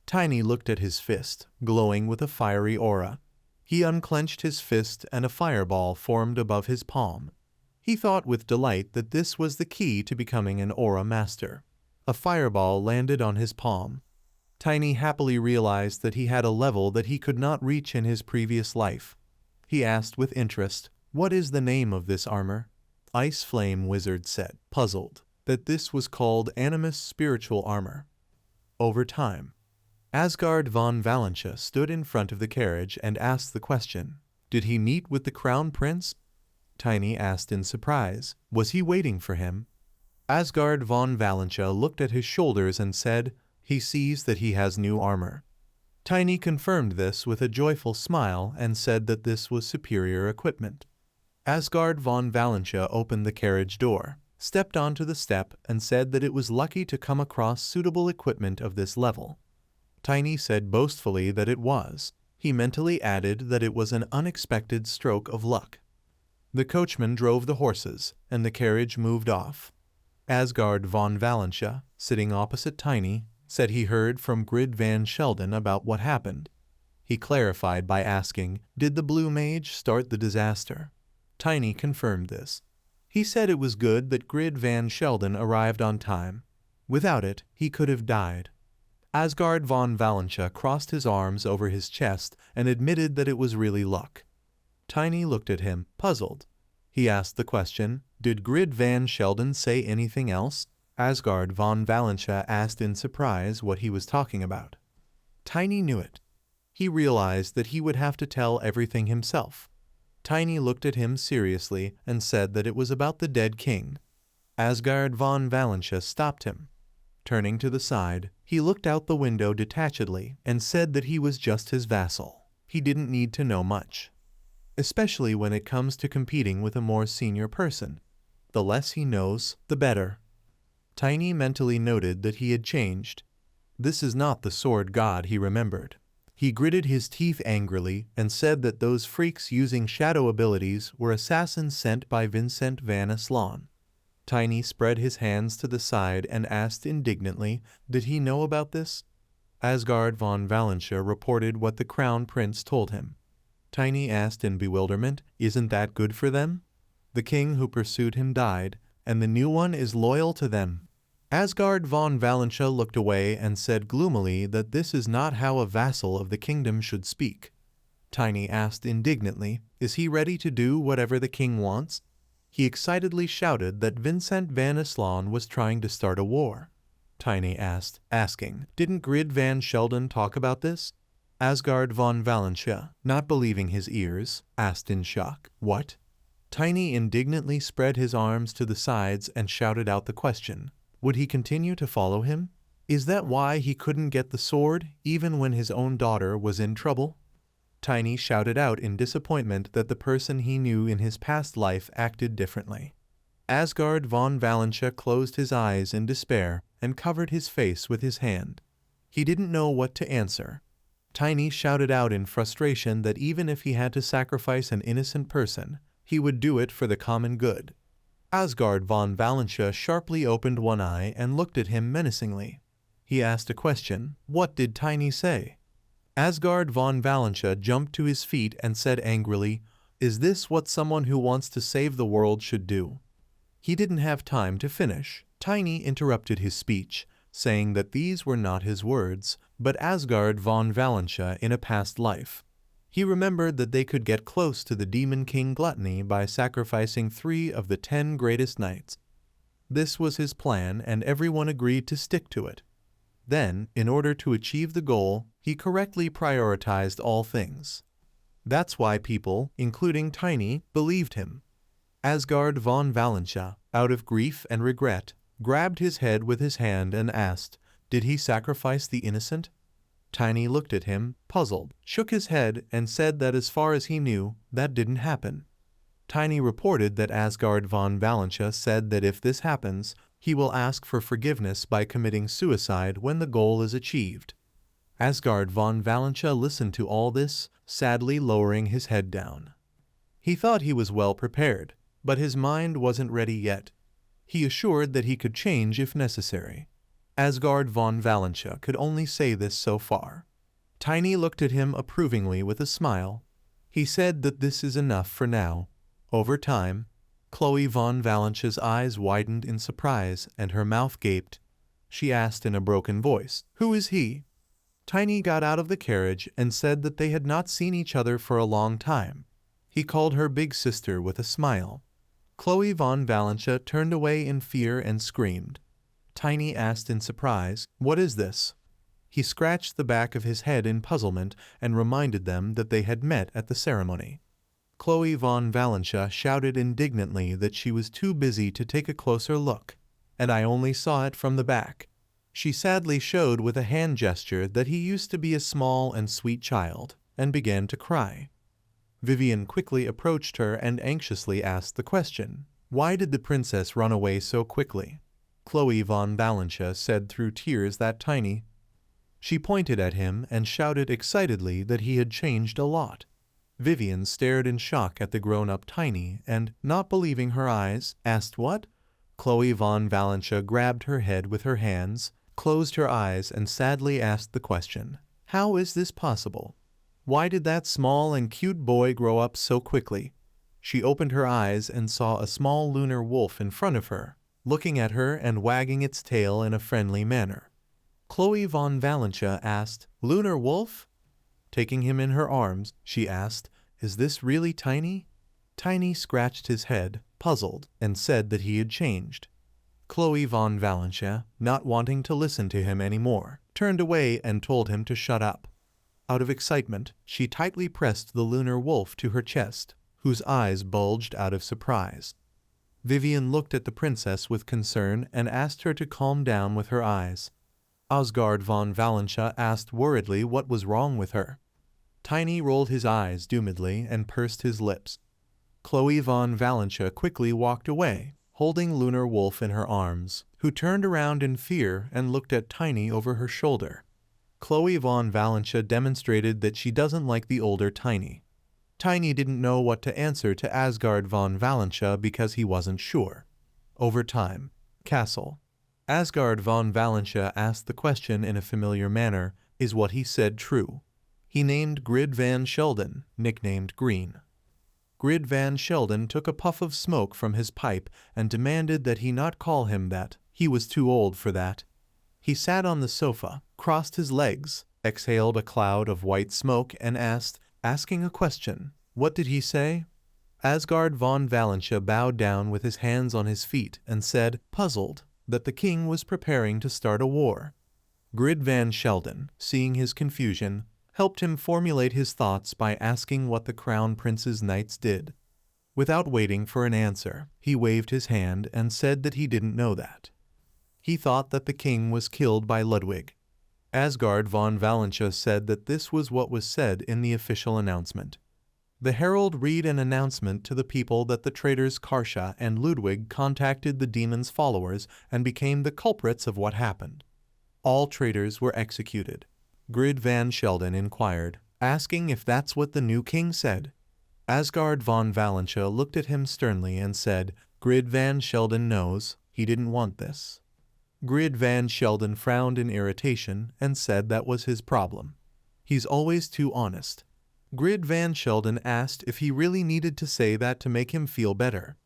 Tiny looked at his fist, glowing with a fiery aura. He unclenched his fist and a fireball formed above his palm. He thought with delight that this was the key to becoming an aura master. A fireball landed on his palm. Tiny happily realized that he had a level that he could not reach in his previous life. He asked with interest, "What is the name of this armor?" Ice Flame Wizard said, puzzled, that this was called Animus Spiritual Armor. Over time, Asgard von Valentia stood in front of the carriage and asked the question, "Did he meet with the Crown Prince?" Tiny asked in surprise, "Was he waiting for him?" Asgard von Valentia looked at his shoulders and said, "He sees that he has new armor." Tiny confirmed this with a joyful smile and said that this was superior equipment. Asgard von Valentia opened the carriage door, stepped onto the step, and said that it was lucky to come across suitable equipment of this level. Tiny said boastfully that it was. He mentally added that it was an unexpected stroke of luck. The coachman drove the horses, and the carriage moved off. Asgard von Valentia, sitting opposite Tiny, said he heard from Grid Van Sheldon about what happened. He clarified by asking, "Did the Blue Mage start the disaster?" Tiny confirmed this. He said it was good that Grid Van Sheldon arrived on time. Without it, he could have died. Asgard von Valentia crossed his arms over his chest and admitted that it was really luck. Tiny looked at him, puzzled. He asked the question, "Did Grid Van Sheldon say anything else?" Asgard von Valentia asked in surprise what he was talking about. Tiny knew it. He realized that he would have to tell everything himself. Tiny looked at him seriously and said that it was about the dead king. Asgard von Valentia stopped him. Turning to the side, he looked out the window detachedly and said that he was just his vassal. He didn't need to know much, especially when it comes to competing with a more senior person. The less he knows, the better. Tiny mentally noted that he had changed. This is not the sword god he remembered. He gritted his teeth angrily and said that those freaks using shadow abilities were assassins sent by Vincent Van Aslan. Tiny spread his hands to the side and asked indignantly, "Did he know about this?" Asgard von Valentia reported what the Crown Prince told him. Tiny asked in bewilderment, "Isn't that good for them? The king who pursued him died, and the new one is loyal to them." Asgard von Valentia looked away and said gloomily that this is not how a vassal of the kingdom should speak. Tiny asked indignantly, "Is he ready to do whatever the king wants?" He excitedly shouted that Vincent Van Aslan was trying to start a war. Tiny asked, "Didn't Grid Van Sheldon talk about this?" Asgard von Valentia, not believing his ears, asked in shock, "What?" Tiny indignantly spread his arms to the sides and shouted out the question. Would he continue to follow him? Is that why he couldn't get the sword, even when his own daughter was in trouble? Tiny shouted out in disappointment that the person he knew in his past life acted differently. Asgard von Valentia closed his eyes in despair and covered his face with his hand. He didn't know what to answer. Tiny shouted out in frustration that even if he had to sacrifice an innocent person, he would do it for the common good. Asgard von Valentia sharply opened one eye and looked at him menacingly. He asked a question. What did Tiny say? Asgard von Valentia jumped to his feet and said angrily, "Is this what someone who wants to save the world should do?" He didn't have time to finish. Tiny interrupted his speech, saying that these were not his words, but Asgard von Valentia in a past life. He remembered that they could get close to the Demon King Gluttony by sacrificing 3 of the 10 greatest knights. This was his plan, and everyone agreed to stick to it. Then, in order to achieve the goal, he correctly prioritized all things. That's why people, including Tiny, believed him. Asgard von Valentia, out of grief and regret, grabbed his head with his hand and asked, Did he sacrifice the innocent? Tiny looked at him, puzzled, shook his head, and said that as far as he knew, that didn't happen. Tiny reported that Asgard von Valentia said that if this happens, he will ask for forgiveness by committing suicide when the goal is achieved. Asgard von Valentia listened to all this, sadly lowering his head down. He thought he was well prepared, but his mind wasn't ready yet. He assured that he could change if necessary. Asgard von Valentia could only say this so far. Tiny looked at him approvingly with a smile. He said that this is enough for now. Over time, Chloe von Valentia's eyes widened in surprise and her mouth gaped. She asked in a broken voice, "Who is he?" Tiny got out of the carriage and said that they had not seen each other for a long time. He called her big sister with a smile. Chloe von Valentia turned away in fear and screamed. Tiny asked in surprise, "What is this?" He scratched the back of his head in puzzlement and reminded them that they had met at the ceremony. Chloe von Valentia shouted indignantly that she was too busy to take a closer look, and I only saw it from the back. She sadly showed with a hand gesture that he used to be a small and sweet child, and began to cry. Vivian quickly approached her and anxiously asked the question, "Why did the princess run away so quickly?" Chloe von Valentia said through tears that Tiny. She pointed at him and shouted excitedly that he had changed a lot. Vivian stared in shock at the grown-up Tiny and, not believing her eyes, asked what? Chloe von Valentia grabbed her head with her hands, closed her eyes and sadly asked the question, "How is this possible? Why did that small and cute boy grow up so quickly?" She opened her eyes and saw a small lunar wolf in front of her, looking at her and wagging its tail in a friendly manner. Chloe von Valentia asked, "Lunar wolf?" Taking him in her arms, she asked, "Is this really Tiny?" Tiny scratched his head, puzzled, and said that he had changed. Chloe von Valentia, not wanting to listen to him anymore, turned away and told him to shut up. Out of excitement, she tightly pressed the lunar wolf to her chest, whose eyes bulged out of surprise. Vivian looked at the princess with concern and asked her to calm down with her eyes. Asgard von Valentia asked worriedly what was wrong with her. Tiny rolled his eyes doomedly and pursed his lips. Chloe von Valentia quickly walked away, holding Lunar Wolf in her arms, who turned around in fear and looked at Tiny over her shoulder. Chloe von Valentia demonstrated that she doesn't like the older Tiny. Tiny didn't know what to answer to Asgard von Valentia because he wasn't sure. Over time, Castle. Asgard von Valentia asked the question in a familiar manner, "Is what he said true?" He named Grid Van Sheldon, nicknamed Green. Grid Van Sheldon took a puff of smoke from his pipe and demanded that he not call him that. He was too old for that. He sat on the sofa, crossed his legs, exhaled a cloud of white smoke and asking a question. What did he say? Asgard von Valentia bowed down with his hands on his feet and said, puzzled, that the king was preparing to start a war. Grid Van Sheldon, seeing his confusion, helped him formulate his thoughts by asking what the crown prince's knights did. Without waiting for an answer, he waved his hand and said that he didn't know that. He thought that the king was killed by Ludwig. Asgard von Valentia said that this was what was said in the official announcement. The herald read an announcement to the people that the traitors Karsha and Ludwig contacted the demon's followers and became the culprits of what happened. All traitors were executed. Grid Van Sheldon inquired, asking if that's what the new king said. Asgard von Valentia looked at him sternly and said, Grid Van Sheldon knows, he didn't want this. Grid Van Sheldon frowned in irritation and said that was his problem. He's always too honest. Grid Van Sheldon asked if he really needed to say that to make him feel better.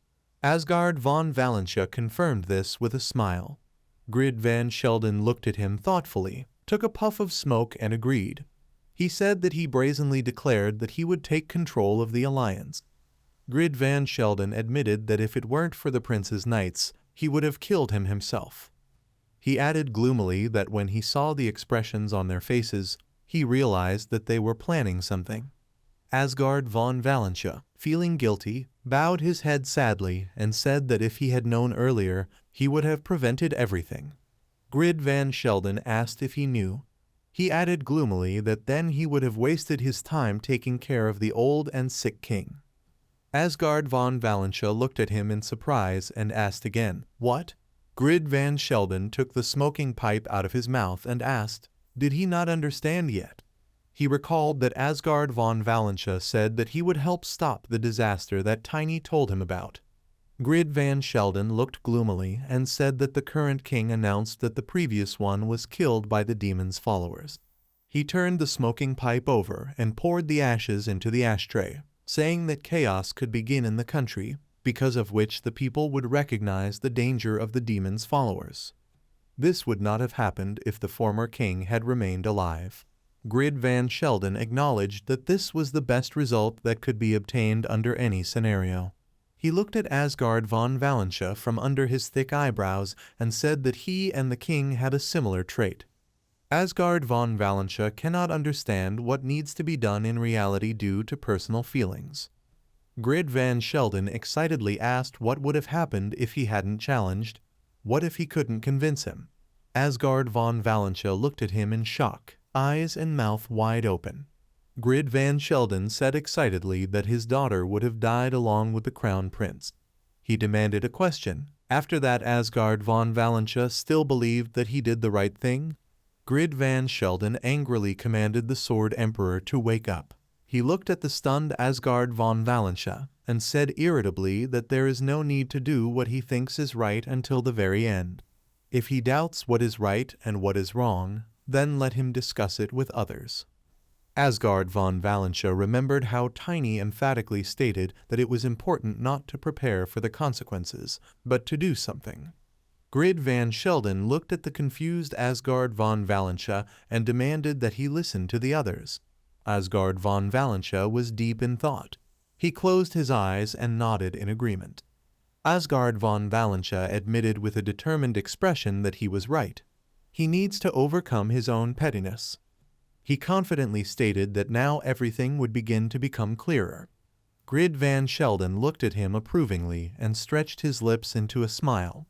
Asgard von Valentia confirmed this with a smile. Grid Van Sheldon looked at him thoughtfully, took a puff of smoke and agreed. He said that he brazenly declared that he would take control of the alliance. Grid Van Sheldon admitted that if it weren't for the prince's knights, he would have killed him himself. He added gloomily that when he saw the expressions on their faces, he realized that they were planning something. Asgard von Valentia, feeling guilty, bowed his head sadly and said that if he had known earlier, he would have prevented everything. Grid Van Sheldon asked if he knew. He added gloomily that then he would have wasted his time taking care of the old and sick king. Asgard von Valentia looked at him in surprise and asked again, "What?" Grid Van Sheldon took the smoking pipe out of his mouth and asked, did he not understand yet? He recalled that Asgard von Valentia said that he would help stop the disaster that Tiny told him about. Grid Van Sheldon looked gloomily and said that the current king announced that the previous one was killed by the demon's followers. He turned the smoking pipe over and poured the ashes into the ashtray, saying that chaos could begin in the country, because of which the people would recognize the danger of the demon's followers. This would not have happened if the former king had remained alive. Grid Van Sheldon acknowledged that this was the best result that could be obtained under any scenario. He looked at Asgard von Valentia from under his thick eyebrows and said that he and the king had a similar trait. Asgard von Valentia cannot understand what needs to be done in reality due to personal feelings. Grid Van Sheldon excitedly asked what would have happened if he hadn't challenged. What if he couldn't convince him? Asgard von Valentia looked at him in shock, eyes and mouth wide open. Grid Van Sheldon said excitedly that his daughter would have died along with the crown prince. He demanded a question. After that, Asgard von Valentia still believed that he did the right thing. Grid Van Sheldon angrily commanded the Sword Emperor to wake up. He looked at the stunned Asgard von Valentia and said irritably that there is no need to do what he thinks is right until the very end. If he doubts what is right and what is wrong, then let him discuss it with others. Asgard von Valentia remembered how Tiny emphatically stated that it was important not to prepare for the consequences, but to do something. Grid Van Sheldon looked at the confused Asgard von Valentia and demanded that he listen to the others. Asgard von Valentia was deep in thought. He closed his eyes and nodded in agreement. Asgard von Valentia admitted with a determined expression that he was right. He needs to overcome his own pettiness. He confidently stated that now everything would begin to become clearer. Grid Van Sheldon looked at him approvingly and stretched his lips into a smile.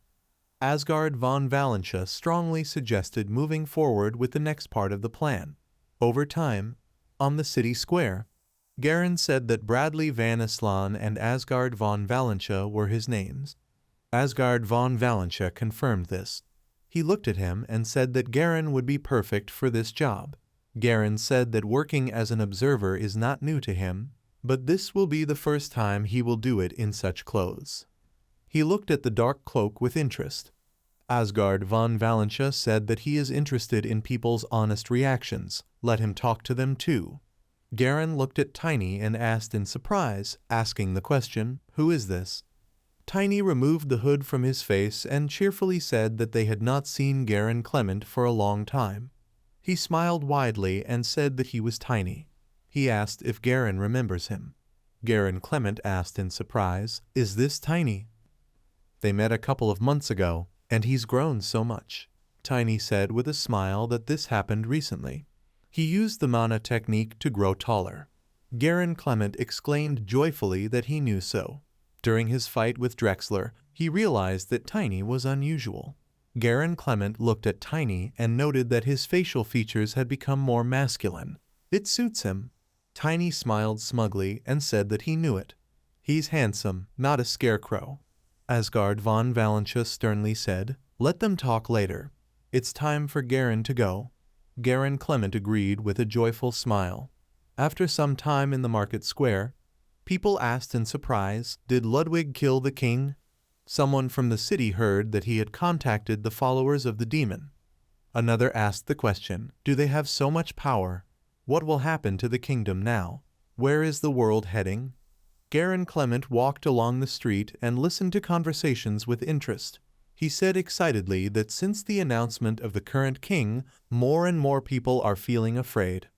Asgard von Valentia strongly suggested moving forward with the next part of the plan. Over time, on the city square, Garen said that Bradley Van Aslan and Asgard von Valentia were his names. Asgard von Valentia confirmed this. He looked at him and said that Garen would be perfect for this job. Garen said that working as an observer is not new to him, but this will be the first time he will do it in such clothes. He looked at the dark cloak with interest. Asgard von Valentia said that he is interested in people's honest reactions. Let him talk to them too. Garen looked at Tiny and asked in surprise, asking the question, "Who is this?" Tiny removed the hood from his face and cheerfully said that they had not seen Garen Clement for a long time. He smiled widely and said that he was Tiny. He asked if Garen remembers him. Garen Clement asked in surprise, "Is this Tiny?" They met a couple of months ago, and he's grown so much. Tiny said with a smile that this happened recently. He used the mana technique to grow taller. Garen Clement exclaimed joyfully that he knew so. During his fight with Drexler, he realized that Tiny was unusual. Garen Clement looked at Tiny and noted that his facial features had become more masculine. It suits him. Tiny smiled smugly and said that he knew it. He's handsome, not a scarecrow. Asgard von Valentia sternly said, "Let them talk later. It's time for Garen to go." Garen Clement agreed with a joyful smile. After some time in the market square, people asked in surprise, "Did Ludwig kill the king?" Someone from the city heard that he had contacted the followers of the demon. Another asked the question, "Do they have so much power? What will happen to the kingdom now? Where is the world heading?" Garen Clement walked along the street and listened to conversations with interest. He said excitedly that since the announcement of the current king, more and more people are feeling afraid.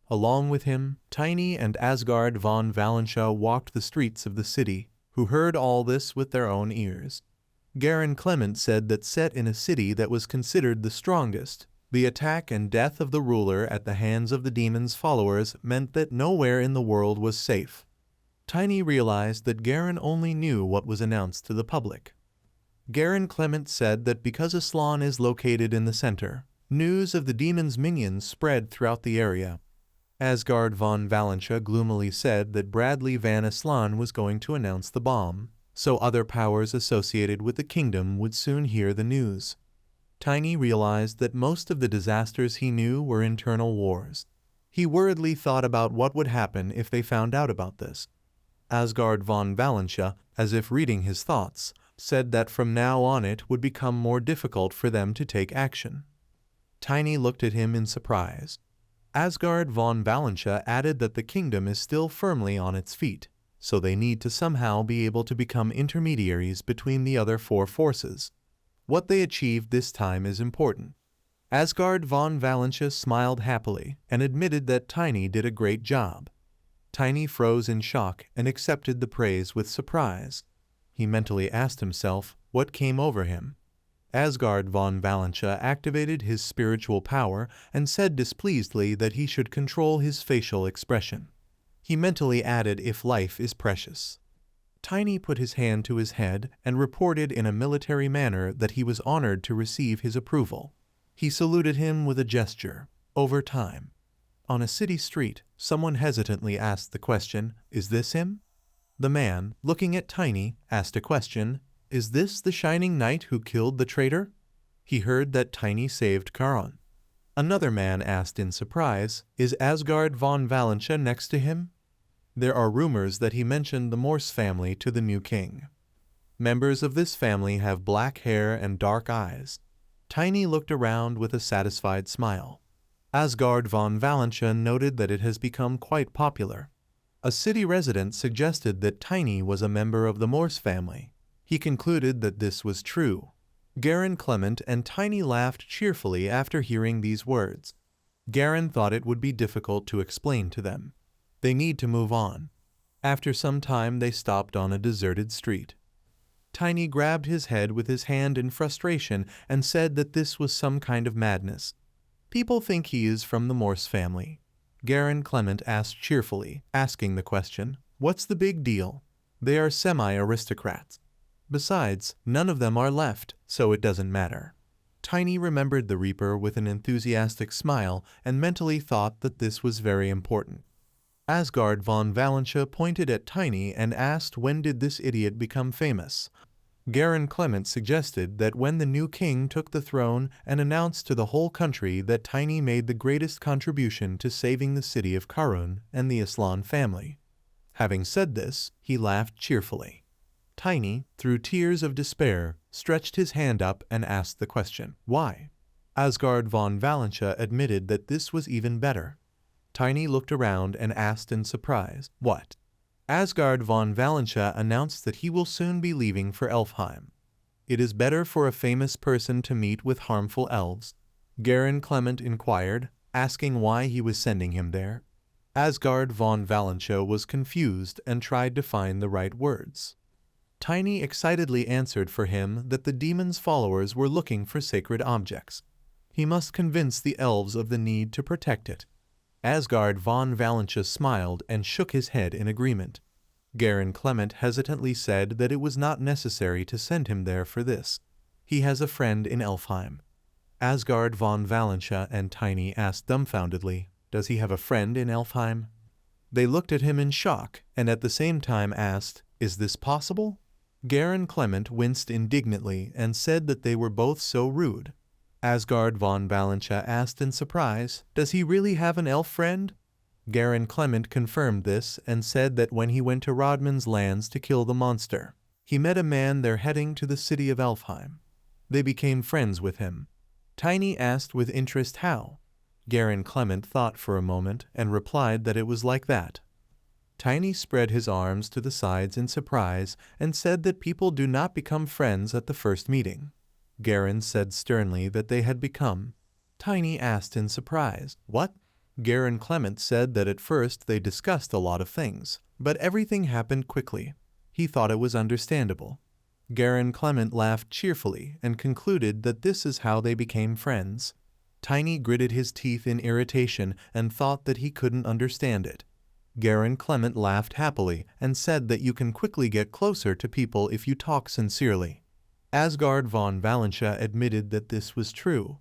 Along with him, Tiny and Asgard von Valentia walked the streets of the city, who heard all this with their own ears. Garen Clement said that set in a city that was considered the strongest, the attack and death of the ruler at the hands of the demon's followers meant that nowhere in the world was safe. Tiny realized that Garen only knew what was announced to the public. Garen Clement said that because Aslan is located in the center, news of the demon's minions spread throughout the area. Asgard von Valentia gloomily said that Bradley Van Aslan was going to announce the bomb, so other powers associated with the kingdom would soon hear the news. Tiny realized that most of the disasters he knew were internal wars. He worriedly thought about what would happen if they found out about this. Asgard von Valentia, as if reading his thoughts, said that from now on it would become more difficult for them to take action. Tiny looked at him in surprise. Asgard von Valentia added that the kingdom is still firmly on its feet, so they need to somehow be able to become intermediaries between the other four forces. What they achieved this time is important. Asgard von Valentia smiled happily and admitted that Tiny did a great job. Tiny froze in shock and accepted the praise with surprise. He mentally asked himself what came over him. Asgard von Valentia activated his spiritual power and said displeasedly that he should control his facial expression. He mentally added if life is precious. Tiny put his hand to his head and reported in a military manner that he was honored to receive his approval. He saluted him with a gesture. Over time. On a city street, someone hesitantly asked the question, "Is this him?" The man, looking at Tiny, asked a question, "Is this the Shining Knight who killed the traitor?" He heard that Tiny saved Charon. Another man asked in surprise, "Is Asgard von Valentia next to him?" There are rumors that he mentioned the Morse family to the new king. Members of this family have black hair and dark eyes. Tiny looked around with a satisfied smile. Asgard von Valentia noted that it has become quite popular. A city resident suggested that Tiny was a member of the Morse family. He concluded that this was true. Garen Clement and Tiny laughed cheerfully after hearing these words. Garen thought it would be difficult to explain to them. They need to move on. After some time they stopped on a deserted street. Tiny grabbed his head with his hand in frustration and said that this was some kind of madness. People think he is from the Morse family. Garen Clement asked cheerfully, asking the question, "What's the big deal? They are semi-aristocrats. Besides, none of them are left, so it doesn't matter." Tiny remembered the Reaper with an enthusiastic smile and mentally thought that this was very important. Asgard von Valentia pointed at Tiny and asked when did this idiot become famous. Garen Clement suggested that when the new king took the throne and announced to the whole country that Tiny made the greatest contribution to saving the city of Karun and the Aslan family. Having said this, he laughed cheerfully. Tiny, through tears of despair, stretched his hand up and asked the question, "Why?" Asgard von Valentia admitted that this was even better. Tiny looked around and asked in surprise, "What?" Asgard von Valentia announced that he will soon be leaving for Elfheim. It is better for a famous person to meet with harmful elves. Garen Clement inquired, asking why he was sending him there. Asgard von Valentia was confused and tried to find the right words. Tiny excitedly answered for him that the demon's followers were looking for sacred objects. He must convince the elves of the need to protect it. Asgard von Valentia smiled and shook his head in agreement. Garen Clement hesitantly said that it was not necessary to send him there for this. He has a friend in Elfheim. Asgard von Valentia and Tiny asked dumbfoundedly, "Does he have a friend in Elfheim?" They looked at him in shock and at the same time asked, "Is this possible?" Garen Clement winced indignantly and said that they were both so rude. Asgard von Valentia asked in surprise, "Does he really have an elf friend?" Garen Clement confirmed this and said that when he went to Rodman's lands to kill the monster, he met a man there heading to the city of Elfheim. They became friends with him. Tiny asked with interest how. Garen Clement thought for a moment and replied that it was like that. Tiny spread his arms to the sides in surprise and said that people do not become friends at the first meeting. Garen said sternly that they had become. Tiny asked in surprise, "What?" Garen Clement said that at first they discussed a lot of things, but everything happened quickly. He thought it was understandable. Garen Clement laughed cheerfully and concluded that this is how they became friends. Tiny gritted his teeth in irritation and thought that he couldn't understand it. Garen Clement laughed happily and said that you can quickly get closer to people if you talk sincerely. Asgard von Valentia admitted that this was true.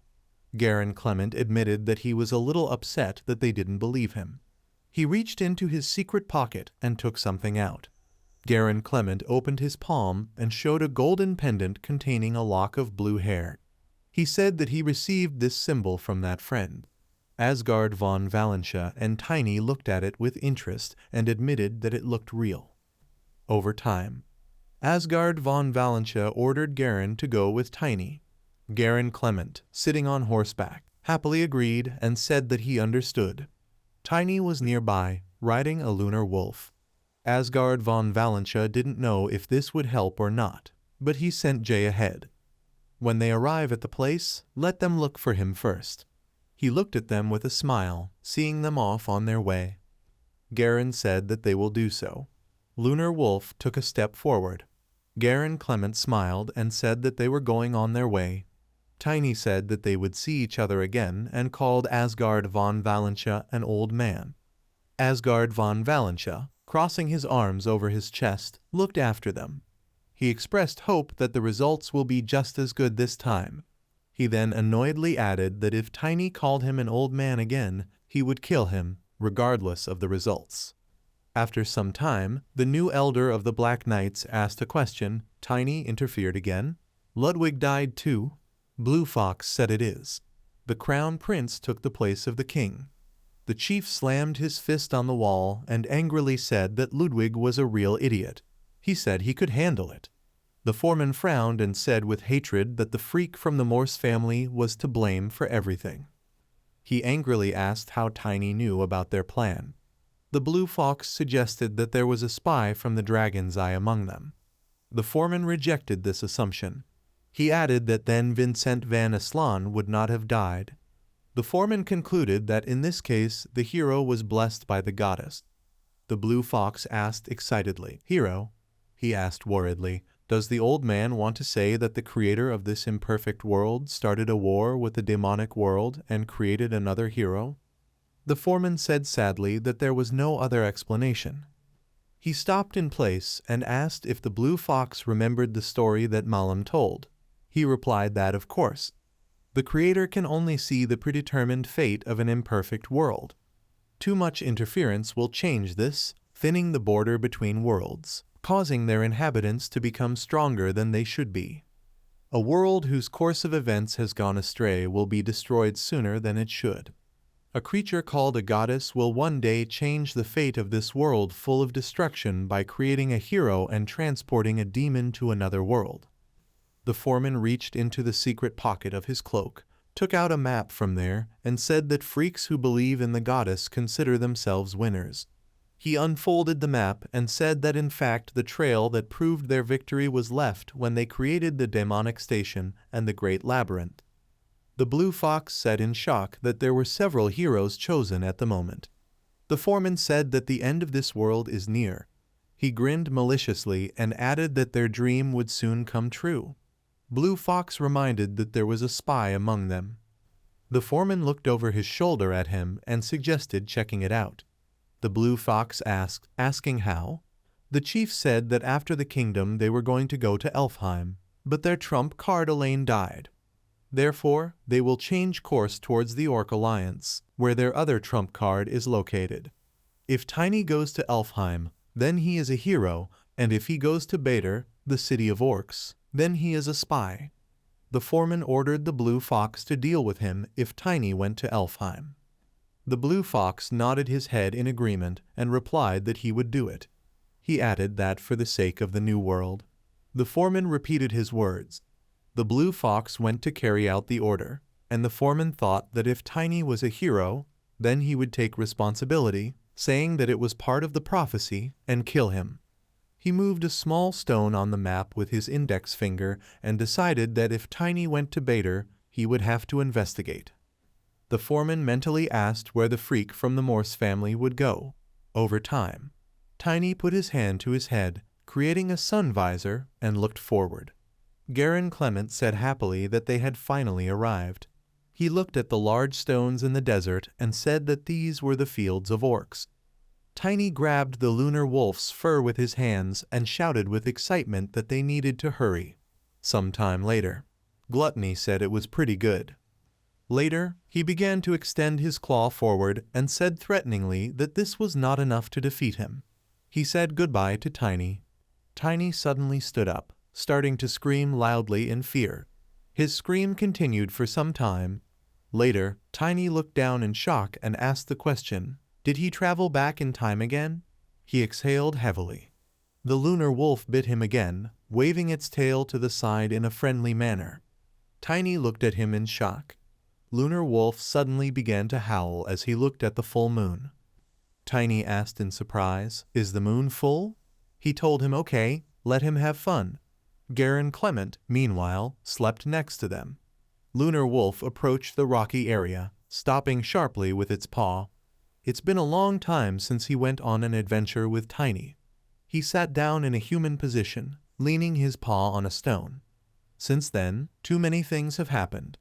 Garen Clement admitted that he was a little upset that they didn't believe him. He reached into his secret pocket and took something out. Garen Clement opened his palm and showed a golden pendant containing a lock of blue hair. He said that he received this symbol from that friend. Asgard von Valentia and Tiny looked at it with interest and admitted that it looked real. Over time, Asgard von Valentia ordered Garen to go with Tiny. Garen Clement, sitting on horseback, happily agreed and said that he understood. Tiny was nearby, riding a lunar wolf. Asgard von Valentia didn't know if this would help or not, but he sent Jay ahead. When they arrive at the place, let them look for him first. He looked at them with a smile, seeing them off on their way. Garen said that they will do so. Lunar Wolf took a step forward. Garen Clement smiled and said that they were going on their way. Tiny said that they would see each other again and called Asgard von Valentia an old man. Asgard von Valentia, crossing his arms over his chest, looked after them. He expressed hope that the results will be just as good this time. He then annoyedly added that if Tiny called him an old man again, he would kill him, regardless of the results. After some time, the new elder of the Black Knights asked a question. Tiny interfered again. Ludwig died too. Blue Fox said it is. The crown prince took the place of the king. The chief slammed his fist on the wall and angrily said that Ludwig was a real idiot. He said he could handle it. The foreman frowned and said with hatred that the freak from the Morse family was to blame for everything. He angrily asked how Tiny knew about their plan. The Blue Fox suggested that there was a spy from the Dragon's Eye among them. The foreman rejected this assumption. He added that then Vincent van Aslan would not have died. The foreman concluded that in this case the hero was blessed by the goddess. The Blue Fox asked excitedly, "Hero?" He asked worriedly, "Does the old man want to say that the creator of this imperfect world started a war with the demonic world and created another hero?" The foreman said sadly that there was no other explanation. He stopped in place and asked if the Blue Fox remembered the story that Malam told. He replied that of course. The creator can only see the predetermined fate of an imperfect world. Too much interference will change this, thinning the border between worlds, causing their inhabitants to become stronger than they should be. A world whose course of events has gone astray will be destroyed sooner than it should. A creature called a goddess will one day change the fate of this world full of destruction by creating a hero and transporting a demon to another world. The foreman reached into the secret pocket of his cloak, took out a map from there, and said that freaks who believe in the goddess consider themselves winners. He unfolded the map and said that in fact the trail that proved their victory was left when they created the demonic station and the great labyrinth. The Blue Fox said in shock that there were several heroes chosen at the moment. The foreman said that the end of this world is near. He grinned maliciously and added that their dream would soon come true. Blue Fox reminded that there was a spy among them. The foreman looked over his shoulder at him and suggested checking it out. The Blue Fox asked, asking how? The chief said that after the kingdom they were going to go to Elfheim, but their trump card Elaine died. Therefore, they will change course towards the Orc Alliance, where their other trump card is located. If Tiny goes to Elfheim, then he is a hero, and if he goes to Bader, the city of orcs, then he is a spy. The foreman ordered the Blue Fox to deal with him if Tiny went to Elfheim. The Blue Fox nodded his head in agreement and replied that he would do it. He added that for the sake of the new world. The foreman repeated his words. The Blue Fox went to carry out the order, and the foreman thought that if Tiny was a hero, then he would take responsibility, saying that it was part of the prophecy, and kill him. He moved a small stone on the map with his index finger and decided that if Tiny went to Bader, he would have to investigate. The foreman mentally asked where the freak from the Morse family would go. Over time, Tiny put his hand to his head, creating a sun visor, and looked forward. Garen Clement said happily that they had finally arrived. He looked at the large stones in the desert and said that these were the fields of orcs. Tiny grabbed the lunar wolf's fur with his hands and shouted with excitement that they needed to hurry. Some time later, Gluttony said it was pretty good. Later, he began to extend his claw forward and said threateningly that this was not enough to defeat him. He said goodbye to Tiny. Tiny suddenly stood up, starting to scream loudly in fear. His scream continued for some time. Later, Tiny looked down in shock and asked the question, did he travel back in time again? He exhaled heavily. The lunar wolf bit him again, waving its tail to the side in a friendly manner. Tiny looked at him in shock. Lunar Wolf suddenly began to howl as he looked at the full moon. Tiny asked in surprise, is the moon full? He told him okay, let him have fun. Garen Clement, meanwhile, slept next to them. Lunar Wolf approached the rocky area, stopping sharply with its paw. It's been a long time since he went on an adventure with Tiny. He sat down in a human position, leaning his paw on a stone. Since then, too many things have happened.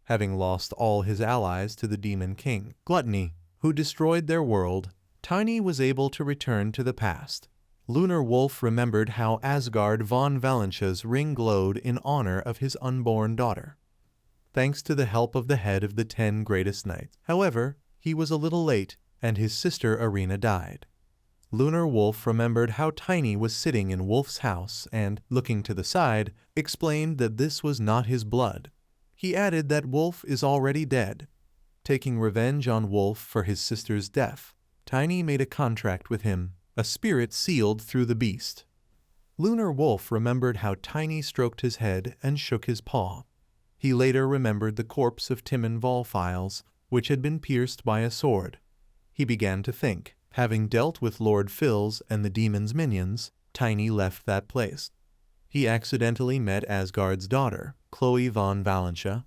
Having lost all his allies to the Demon King, Gluttony, who destroyed their world, Tiny was able to return to the past. Lunar Wolf remembered how Asgard von Valentia's ring glowed in honor of his unborn daughter. Thanks to the help of the head of the 10 greatest knights. However, he was a little late, and his sister Arena died. Lunar Wolf remembered how Tiny was sitting in Wolf's house and, looking to the side, explained that this was not his blood. He added that Wolf is already dead. Taking revenge on Wolf for his sister's death, Tiny made a contract with him, a spirit sealed through the beast. Lunar Wolf remembered how Tiny stroked his head and shook his paw. He later remembered the corpse of Timon Volfiles, which had been pierced by a sword. He began to think, having dealt with Lord Phil's and the demon's minions, Tiny left that place. He accidentally met Asgard's daughter, Chloe von Valentia.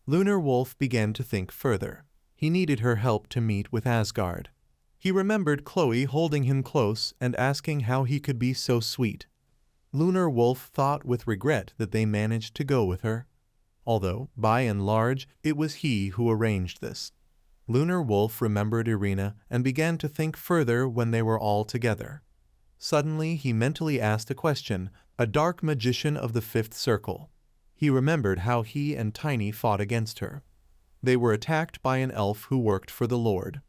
Lunar Wolf began to think further. He needed her help to meet with Asgard. He remembered Chloe holding him close and asking how he could be so sweet. Lunar Wolf thought with regret that they managed to go with her. Although, by and large, it was he who arranged this. Lunar Wolf remembered Irina and began to think further when they were all together. Suddenly, he mentally asked a question, a dark magician of the 5th circle. He remembered how he and Tiny fought against her. They were attacked by an elf who worked for the Lord.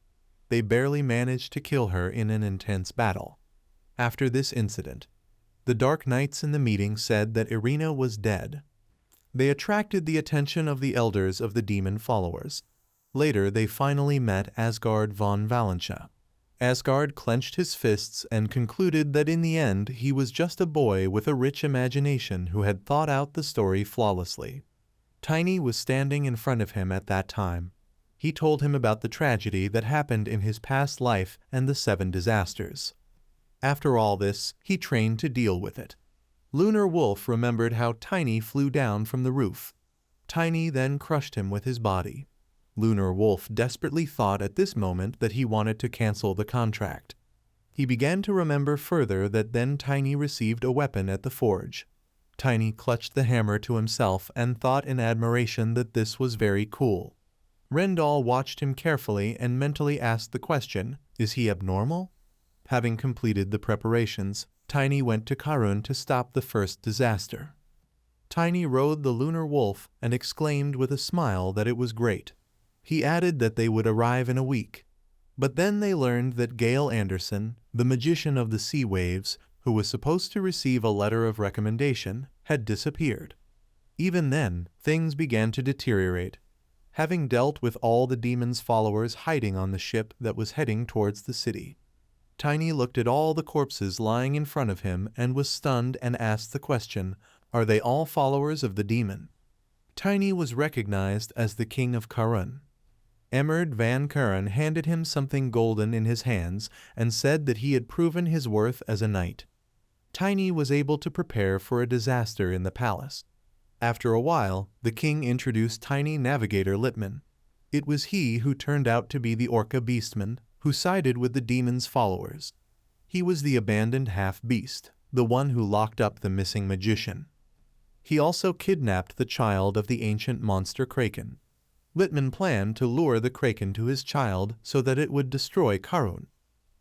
They barely managed to kill her in an intense battle. After this incident, the Dark Knights in the meeting said that Irina was dead. They attracted the attention of the elders of the demon followers. Later, they finally met Asgard von Valentia. Asgard clenched his fists and concluded that in the end he was just a boy with a rich imagination who had thought out the story flawlessly. Tiny was standing in front of him at that time. He told him about the tragedy that happened in his past life and the 7 disasters. After all this, he trained to deal with it. Lunar Wolf remembered how Tiny flew down from the roof. Tiny then crushed him with his body. Lunar Wolf desperately thought at this moment that he wanted to cancel the contract. He began to remember further that then Tiny received a weapon at the forge. Tiny clutched the hammer to himself and thought in admiration that this was very cool. Rendall watched him carefully and mentally asked the question, is he abnormal? Having completed the preparations, Tiny went to Karun to stop the first disaster. Tiny rode the Lunar Wolf and exclaimed with a smile that it was great. He added that they would arrive in a week. But then they learned that Gale Anderson, the magician of the sea waves, who was supposed to receive a letter of recommendation, had disappeared. Even then, things began to deteriorate. Having dealt with all the demon's followers hiding on the ship that was heading towards the city, Tiny looked at all the corpses lying in front of him and was stunned and asked the question, are they all followers of the demon? Tiny was recognized as the king of Karun. Emmerd van Kuren handed him something golden in his hands and said that he had proven his worth as a knight. Tiny was able to prepare for a disaster in the palace. After a while, the king introduced Tiny Navigator Lippmann. It was he who turned out to be the Orca beastman, who sided with the demon's followers. He was the abandoned half-beast, the one who locked up the missing magician. He also kidnapped the child of the ancient monster Kraken. Lippmann planned to lure the Kraken to his child so that it would destroy Karun.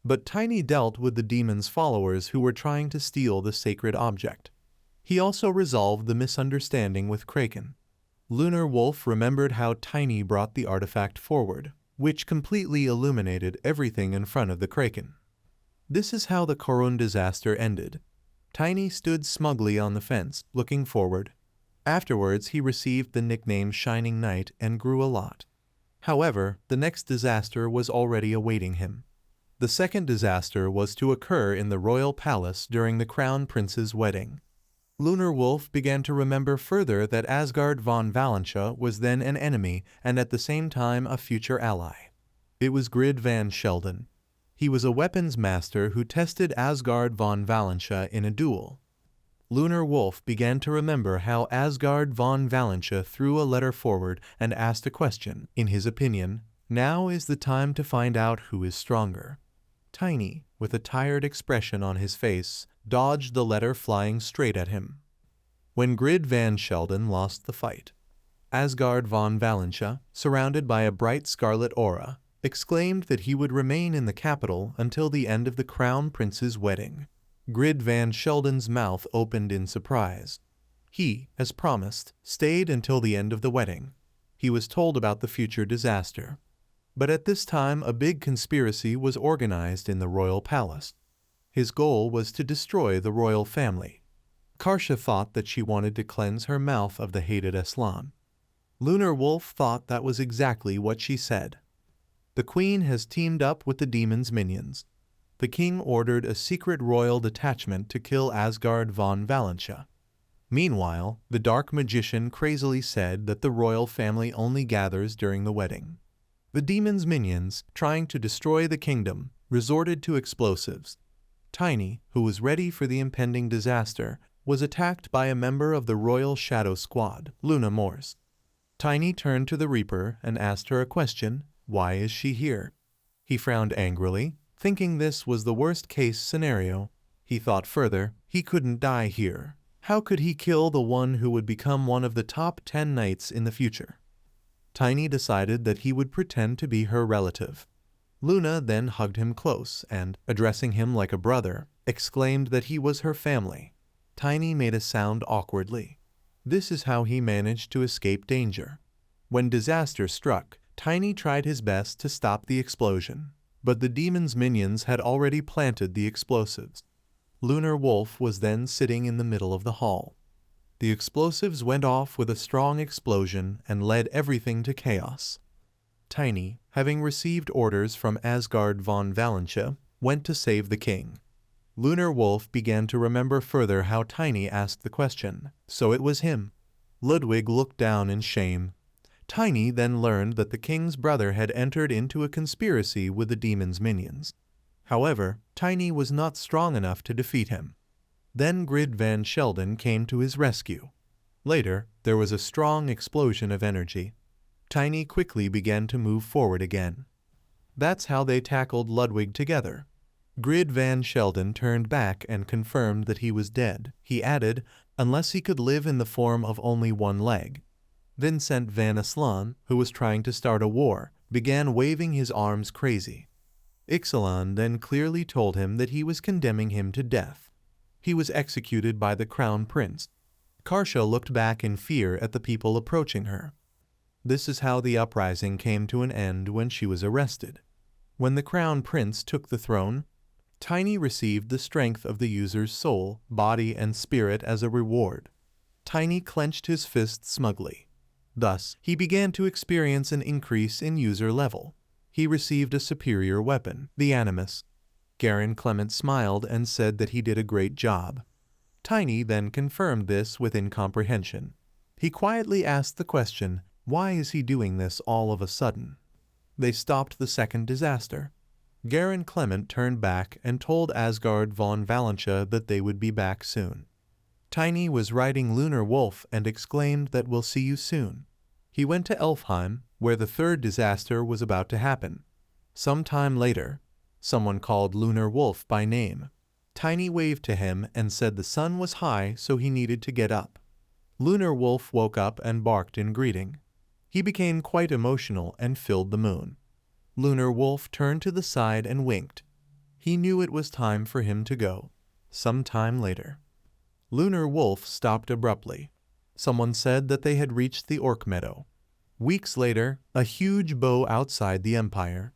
But Tiny dealt with the demon's followers who were trying to steal the sacred object. He also resolved the misunderstanding with Kraken. Lunar Wolf remembered how Tiny brought the artifact forward, which completely illuminated everything in front of the Kraken. This is how the Korun disaster ended. Tiny stood smugly on the fence, looking forward. Afterwards, he received the nickname Shining Knight and grew a lot. However, the next disaster was already awaiting him. The second disaster was to occur in the royal palace during the Crown Prince's wedding. Lunar Wolf began to remember further that Asgard von Valentia was then an enemy and at the same time a future ally. It was Grid Van Sheldon. He was a weapons master who tested Asgard von Valentia in a duel. Lunar Wolf began to remember how Asgard von Valentia threw a letter forward and asked a question. In his opinion, now is the time to find out who is stronger. Tiny, with a tired expression on his face, dodged the letter flying straight at him. When Grid Van Sheldon lost the fight, Asgard von Valentia, surrounded by a bright scarlet aura, exclaimed that he would remain in the capital until the end of the Crown Prince's wedding. Grid Van Sheldon's mouth opened in surprise. He, as promised, stayed until the end of the wedding. He was told about the future disaster. But at this time a big conspiracy was organized in the royal palace. His goal was to destroy the royal family. Karsha thought that she wanted to cleanse her mouth of the hated Aslan. Lunar Wolf thought that was exactly what she said. The queen has teamed up with the demon's minions. The king ordered a secret royal detachment to kill Asgard von Valentia. Meanwhile, the dark magician crazily said that the royal family only gathers during the wedding. The demon's minions, trying to destroy the kingdom, resorted to explosives. Tiny, who was ready for the impending disaster, was attacked by a member of the Royal Shadow Squad, Luna Morse. Tiny turned to the Reaper and asked her a question: why is she here? He frowned angrily, thinking this was the worst-case scenario. He thought further, he couldn't die here. How could he kill the one who would become one of the top 10 knights in the future? Tiny decided that he would pretend to be her relative. Luna then hugged him close and, addressing him like a brother, exclaimed that he was her family. Tiny made a sound awkwardly. This is how he managed to escape danger. When disaster struck, Tiny tried his best to stop the explosion, but the demon's minions had already planted the explosives. Lunar Wolf was then sitting in the middle of the hall. The explosives went off with a strong explosion and led everything to chaos. Tiny, having received orders from Asgard von Valentia, went to save the king. Lunar Wolf began to remember further how Tiny asked the question, so it was him. Ludwig looked down in shame. Tiny then learned that the king's brother had entered into a conspiracy with the demon's minions. However, Tiny was not strong enough to defeat him. Then Grid Van Sheldon came to his rescue. Later, there was a strong explosion of energy. Tiny quickly began to move forward again. That's how they tackled Ludwig together. Grid Van Sheldon turned back and confirmed that he was dead. He added, unless he could live in the form of only one leg. Vincent Van Aslan, who was trying to start a war, began waving his arms crazy. Ixalan then clearly told him that he was condemning him to death. He was executed by the Crown Prince. Karsha looked back in fear at the people approaching her. This is how the uprising came to an end when she was arrested. When the Crown Prince took the throne, Tiny received the strength of the user's soul, body, and spirit as a reward. Tiny clenched his fist smugly. Thus, he began to experience an increase in user level. He received a superior weapon, the Animus. Garen Clement smiled and said that he did a great job. Tiny then confirmed this with incomprehension. He quietly asked the question, why is he doing this all of a sudden? They stopped the second disaster. Garen Clement turned back and told Asgard von Valentia that they would be back soon. Tiny was riding Lunar Wolf and exclaimed that we'll see you soon. He went to Elfheim, where the third disaster was about to happen. Some time later, someone called Lunar Wolf by name. Tiny waved to him and said the sun was high, so he needed to get up. Lunar Wolf woke up and barked in greeting. He became quite emotional and filled the moon. Lunar Wolf turned to the side and winked. He knew it was time for him to go. Some time later. Lunar Wolf stopped abruptly. Someone said that they had reached the orc meadow. Weeks later, a huge bow outside the Empire.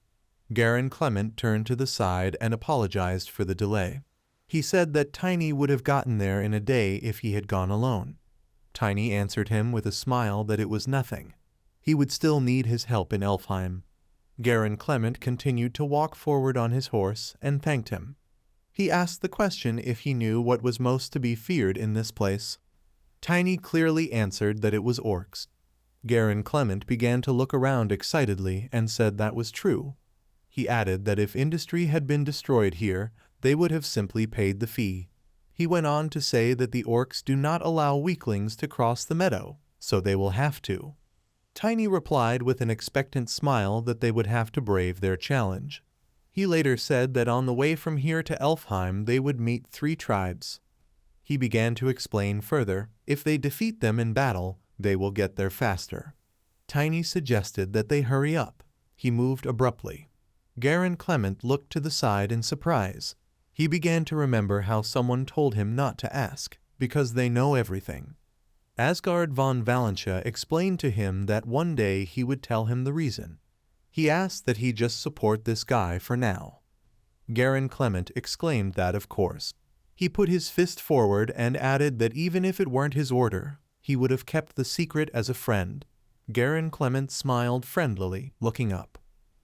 Garen Clement turned to the side and apologized for the delay. He said that Tiny would have gotten there in a day if he had gone alone. Tiny answered him with a smile that it was nothing. He would still need his help in Elfheim. Garen Clement continued to walk forward on his horse and thanked him. He asked the question if he knew what was most to be feared in this place. Tiny clearly answered that it was orcs. Garen Clement began to look around excitedly and said that was true. He added that if industry had been destroyed here, they would have simply paid the fee. He went on to say that the orcs do not allow weaklings to cross the meadow, so they will have to. Tiny replied with an expectant smile that they would have to brave their challenge. He later said that on the way from here to Elfheim they would meet 3 tribes. He began to explain further, if they defeat them in battle, they will get there faster. Tiny suggested that they hurry up. He moved abruptly. Garen Clement looked to the side in surprise. He began to remember how someone told him not to ask, because they know everything. Asgard von Valentia explained to him that one day he would tell him the reason. He asked that he just support this guy for now. Garen Clement exclaimed that of course. He put his fist forward and added that even if it weren't his order, he would have kept the secret as a friend. Garen Clement smiled friendlily, looking up.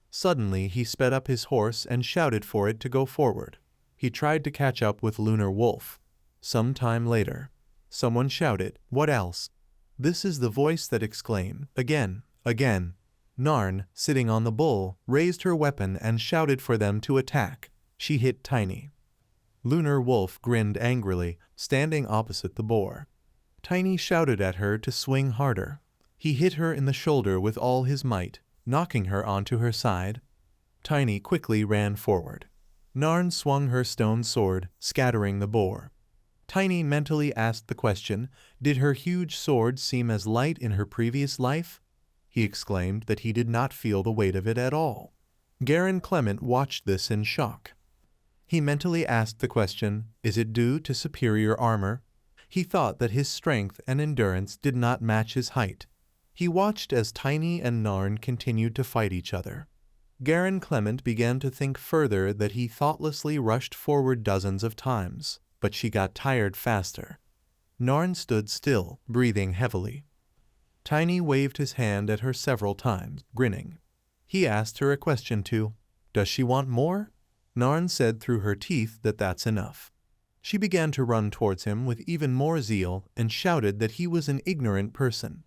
Suddenly he sped up his horse and shouted for it to go forward. He tried to catch up with Lunar Wolf. Some time later, someone shouted, "What else?" This is the voice that exclaimed, "Again, again." Narn, sitting on the bull, raised her weapon and shouted for them to attack. She hit Tiny. Lunar Wolf grinned angrily, standing opposite the boar. Tiny shouted at her to swing harder. He hit her in the shoulder with all his might, knocking her onto her side. Tiny quickly ran forward. Narn swung her stone sword, scattering the boar. Tiny mentally asked the question, did her huge sword seem as light in her previous life? He exclaimed that he did not feel the weight of it at all. Garen Clement watched this in shock. He mentally asked the question, is it due to superior armor? He thought that his strength and endurance did not match his height. He watched as Tiny and Narn continued to fight each other. Garen Clement began to think further that he thoughtlessly rushed forward dozens of times, but she got tired faster. Narn stood still, breathing heavily. Tiny waved his hand at her several times, grinning. He asked her a question too. Does she want more? Narn said through her teeth that that's enough. She began to run towards him with even more zeal and shouted that he was an ignorant person.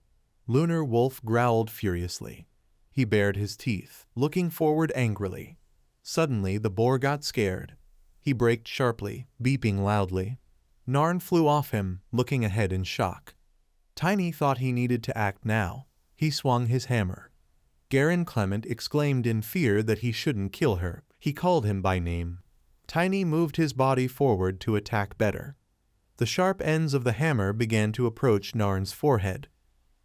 Lunar Wolf growled furiously. He bared his teeth, looking forward angrily. Suddenly the boar got scared. He braked sharply, beeping loudly. Narn flew off him, looking ahead in shock. Tiny thought he needed to act now. He swung his hammer. Garen Clement exclaimed in fear that he shouldn't kill her. He called him by name. Tiny moved his body forward to attack better. The sharp ends of the hammer began to approach Narn's forehead.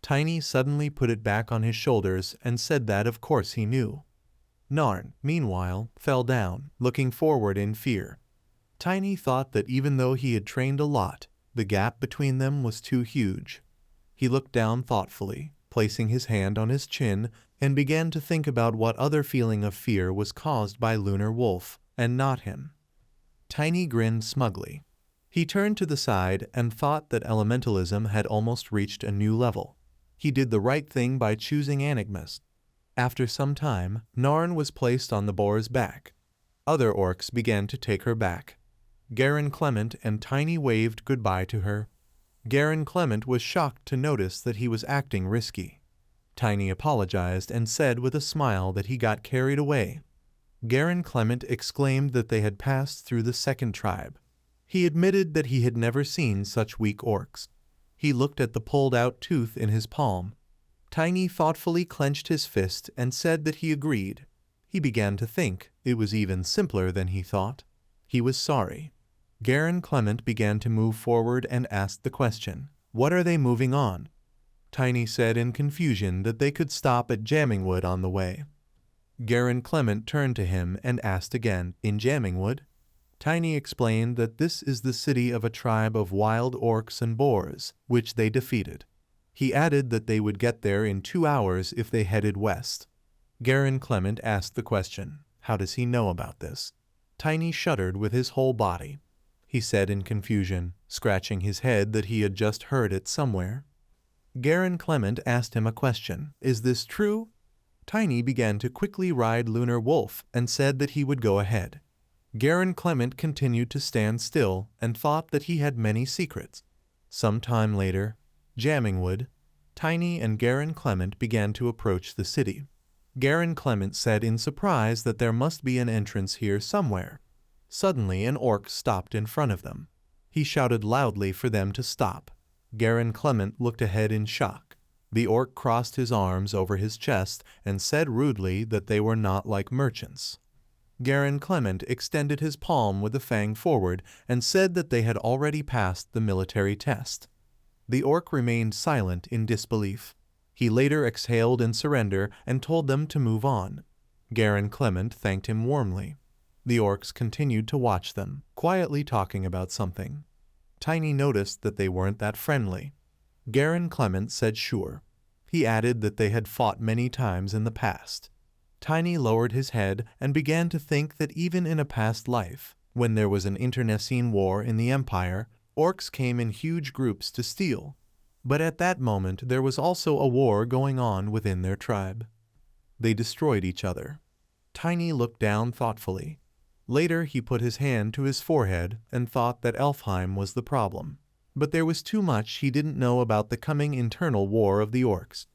Tiny suddenly put it back on his shoulders and said that of course he knew. Narn, meanwhile, fell down, looking forward in fear. Tiny thought that even though he had trained a lot, the gap between them was too huge. He looked down thoughtfully, placing his hand on his chin, and began to think about what other feeling of fear was caused by Lunar Wolf, and not him. Tiny grinned smugly. He turned to the side and thought that elementalism had almost reached a new level. He did the right thing by choosing Aniclimax. After some time, Narn was placed on the boar's back. Other orcs began to take her back. Garen Clement and Tiny waved goodbye to her. Garen Clement was shocked to notice that he was acting risky. Tiny apologized and said with a smile that he got carried away. Garen Clement exclaimed that they had passed through the second tribe. He admitted that he had never seen such weak orcs. He looked at the pulled-out tooth in his palm. Tiny thoughtfully clenched his fist and said that he agreed. He began to think it was even simpler than he thought. He was sorry. Garen Clement began to move forward and asked the question, "What are they moving on?" Tiny said in confusion that they could stop at Jammingwood on the way. Garen Clement turned to him and asked again, "In Jammingwood?" Tiny explained that this is the city of a tribe of wild orcs and boars, which they defeated. He added that they would get there in 2 hours if they headed west. Garen Clement asked the question, how does he know about this? Tiny shuddered with his whole body. He said in confusion, scratching his head that he had just heard it somewhere. Garen Clement asked him a question, is this true? Tiny began to quickly ride Lunar Wolf and said that he would go ahead. Garen Clement continued to stand still and thought that he had many secrets. Some time later, Jammingwood, Tiny and Garen Clement began to approach the city. Garen Clement said in surprise that there must be an entrance here somewhere. Suddenly an orc stopped in front of them. He shouted loudly for them to stop. Garen Clement looked ahead in shock. The orc crossed his arms over his chest and said rudely that they were not like merchants. Garen Clement extended his palm with the fang forward and said that they had already passed the military test. The orc remained silent in disbelief. He later exhaled in surrender and told them to move on. Garen Clement thanked him warmly. The orcs continued to watch them, quietly talking about something. Tiny noticed that they weren't that friendly. Garen Clement said sure. He added that they had fought many times in the past. Tiny lowered his head and began to think that even in a past life, when there was an internecine war in the Empire, orcs came in huge groups to steal. But at that moment there was also a war going on within their tribe. They destroyed each other. Tiny looked down thoughtfully. Later he put his hand to his forehead and thought that Elfheim was the problem. But there was too much he didn't know about the coming internal war of the orcs.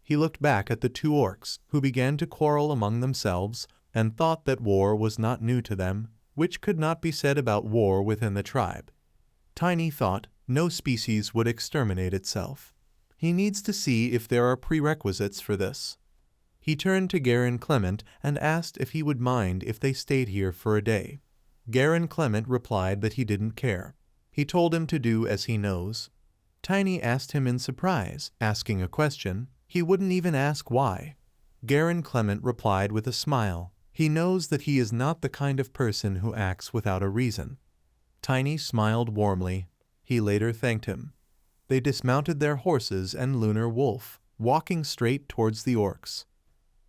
He looked back at the 2 orcs, who began to quarrel among themselves, and thought that war was not new to them, which could not be said about war within the tribe. Tiny thought no species would exterminate itself. He needs to see if there are prerequisites for this. He turned to Garen Clement and asked if he would mind if they stayed here for a day. Garen Clement replied that he didn't care. He told him to do as he knows. Tiny asked him in surprise, asking a question. He wouldn't even ask why. Garen Clement replied with a smile. He knows that he is not the kind of person who acts without a reason. Tiny smiled warmly. He later thanked him. They dismounted their horses and Lunar Wolf, walking straight towards the orcs.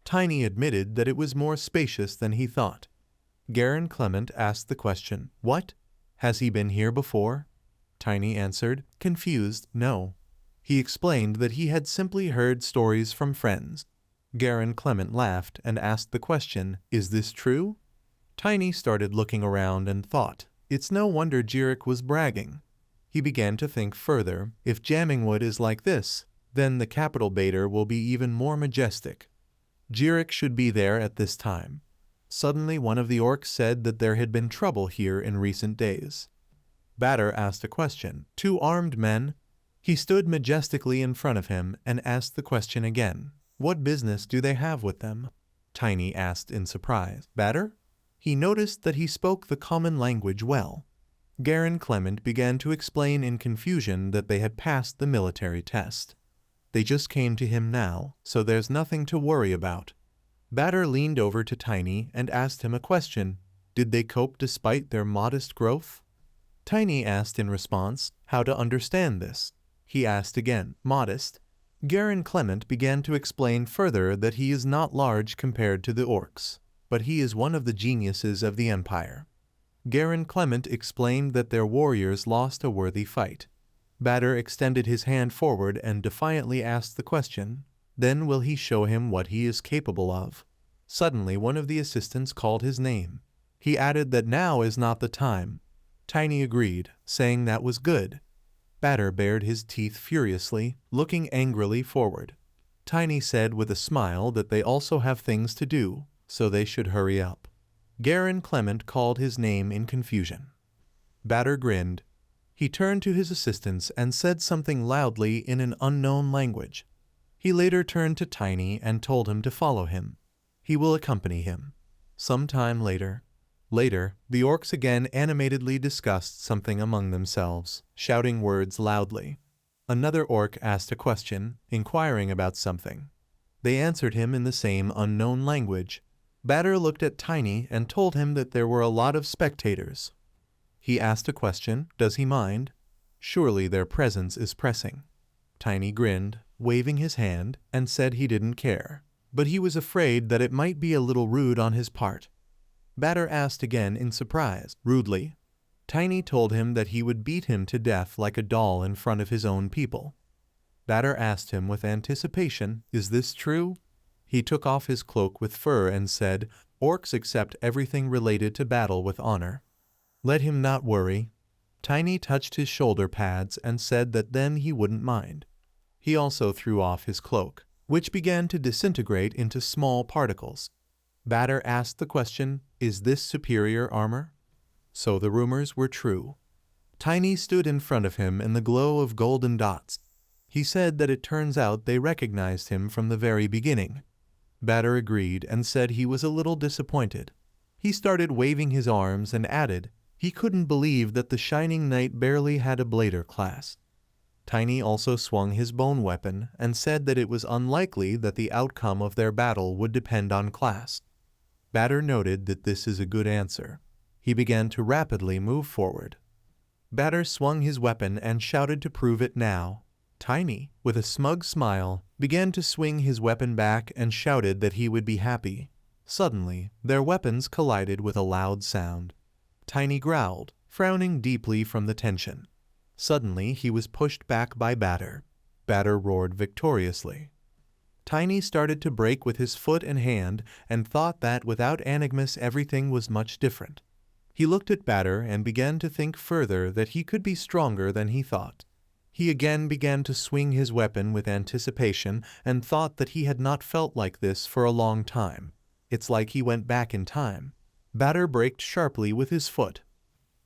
Tiny admitted that it was more spacious than he thought. Garen Clement asked the question, what? Has he been here before? Tiny answered, confused, no. He explained that he had simply heard stories from friends. Garen Clement laughed and asked the question, is this true? Tiny started looking around and thought, it's no wonder Jirik was bragging. He began to think further, if Jammingwood is like this, then the capital Bader will be even more majestic. Jirik should be there at this time. Suddenly one of the orcs said that there had been trouble here in recent days. Bader asked a question, 2 armed men? He stood majestically in front of him and asked the question again. What business do they have with them? Tiny asked in surprise. Bader? He noticed that he spoke the common language well. Garen Clement began to explain in confusion that they had passed the military test. They just came to him now, so there's nothing to worry about. Bader leaned over to Tiny and asked him a question. Did they cope despite their modest growth? Tiny asked in response how to understand this. He asked again, modest. Garen Clement began to explain further that he is not large compared to the orcs, but he is one of the geniuses of the Empire. Garen Clement explained that their warriors lost a worthy fight. Bader extended his hand forward and defiantly asked the question, then will he show him what he is capable of? Suddenly one of the assistants called his name. He added that now is not the time. Tiny agreed, saying that was good. Bader bared his teeth furiously, looking angrily forward. Tiny said with a smile that they also have things to do, so they should hurry up. Garen Clement called his name in confusion. Bader grinned. He turned to his assistants and said something loudly in an unknown language. He later turned to Tiny and told him to follow him. He will accompany him. Some time later. The orcs again animatedly discussed something among themselves, shouting words loudly. Another orc asked a question, inquiring about something. They answered him in the same unknown language. Bader looked at Tiny and told him that there were a lot of spectators. He asked a question. Does he mind? Surely their presence is pressing. Tiny grinned, waving his hand, and said he didn't care, but he was afraid that it might be a little rude on his part. Batter asked again in surprise, rudely. Tiny told him that he would beat him to death like a doll in front of his own people. Batter asked him with anticipation, is this true? He took off his cloak with fur and said, orcs accept everything related to battle with honor. Let him not worry. Tiny touched his shoulder pads and said that then he wouldn't mind. He also threw off his cloak, which began to disintegrate into small particles. Batter asked the question, is this superior armor? So the rumors were true. Tiny stood in front of him in the glow of golden dots. He said that it turns out they recognized him from the very beginning. Batter agreed and said he was a little disappointed. He started waving his arms and added, he couldn't believe that the Shining Knight barely had a blader class. Tiny also swung his bone weapon and said that it was unlikely that the outcome of their battle would depend on class. Batter noted that this is a good answer. He began to rapidly move forward. Batter swung his weapon and shouted to prove it now. Tiny, with a smug smile, began to swing his weapon back and shouted that he would be happy. Suddenly, their weapons collided with a loud sound. Tiny growled, frowning deeply from the tension. Suddenly, he was pushed back by Batter. Batter roared victoriously. Tiny started to break with his foot and hand and thought that without Aniclimax everything was much different. He looked at Batter and began to think further that he could be stronger than he thought. He again began to swing his weapon with anticipation and thought that he had not felt like this for a long time. It's like he went back in time. Batter braked sharply with his foot.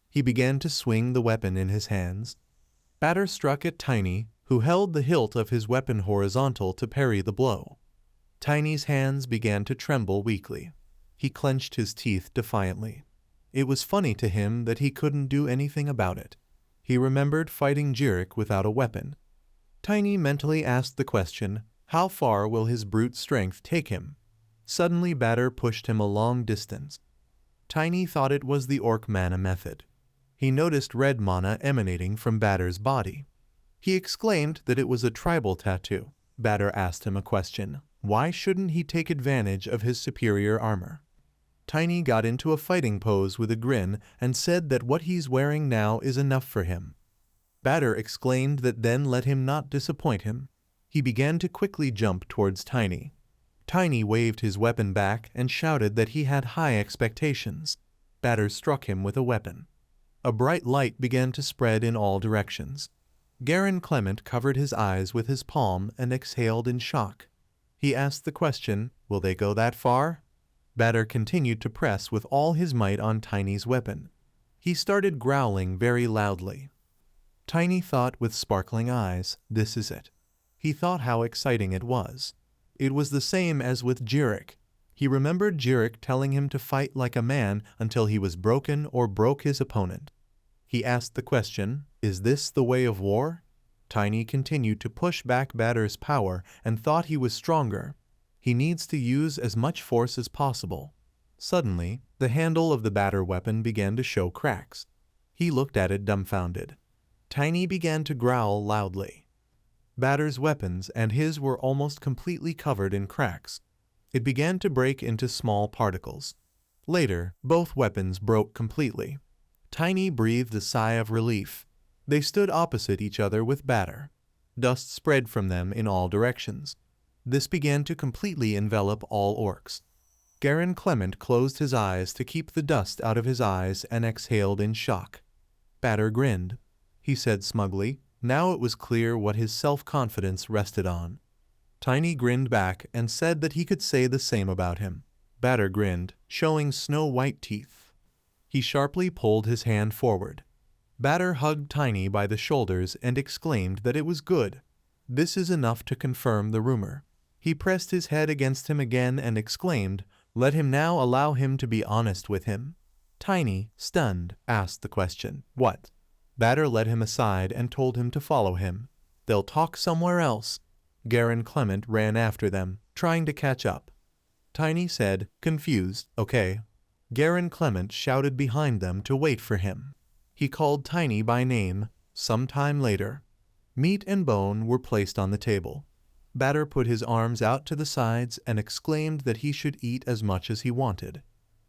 He began to swing the weapon in his hands. Batter struck at Tiny, who held the hilt of his weapon horizontal to parry the blow. Tiny's hands began to tremble weakly. He clenched his teeth defiantly. It was funny to him that he couldn't do anything about it. He remembered fighting Jirik without a weapon. Tiny mentally asked the question, how far will his brute strength take him? Suddenly Batter pushed him a long distance. Tiny thought it was the orc mana method. He noticed red mana emanating from Batter's body. He exclaimed that it was a tribal tattoo. Batter asked him a question. Why shouldn't he take advantage of his superior armor? Tiny got into a fighting pose with a grin and said that what he's wearing now is enough for him. Batter exclaimed that then let him not disappoint him. He began to quickly jump towards Tiny. Tiny waved his weapon back and shouted that he had high expectations. Batter struck him with a weapon. A bright light began to spread in all directions. Garen Clement covered his eyes with his palm and exhaled in shock. He asked the question, will they go that far? Batter continued to press with all his might on Tiny's weapon. He started growling very loudly. Tiny thought with sparkling eyes, this is it. He thought how exciting it was. It was the same as with Jirik. He remembered Jirik telling him to fight like a man until he was broken or broke his opponent. He asked the question, is this the way of war? Tiny continued to push back Batter's power and thought he was stronger. He needs to use as much force as possible. Suddenly, the handle of the Batter weapon began to show cracks. He looked at it dumbfounded. Tiny began to growl loudly. Batter's weapons and his were almost completely covered in cracks. It began to break into small particles. Later, both weapons broke completely. Tiny breathed a sigh of relief. They stood opposite each other with Batter. Dust spread from them in all directions. This began to completely envelop all orcs. Garen Clement closed his eyes to keep the dust out of his eyes and exhaled in shock. Batter grinned. He said smugly, now it was clear what his self-confidence rested on. Tiny grinned back and said that he could say the same about him. Batter grinned, showing snow-white teeth. He sharply pulled his hand forward. Batter hugged Tiny by the shoulders and exclaimed that it was good. This is enough to confirm the rumor. He pressed his head against him again and exclaimed, let him now allow him to be honest with him. Tiny, stunned, asked the question, what? Batter led him aside and told him to follow him. They'll talk somewhere else. Garen Clement ran after them, trying to catch up. Tiny said, confused, okay. Garen Clement shouted behind them to wait for him. He called Tiny by name. Some time later, meat and bone were placed on the table. Batter put his arms out to the sides and exclaimed that he should eat as much as he wanted.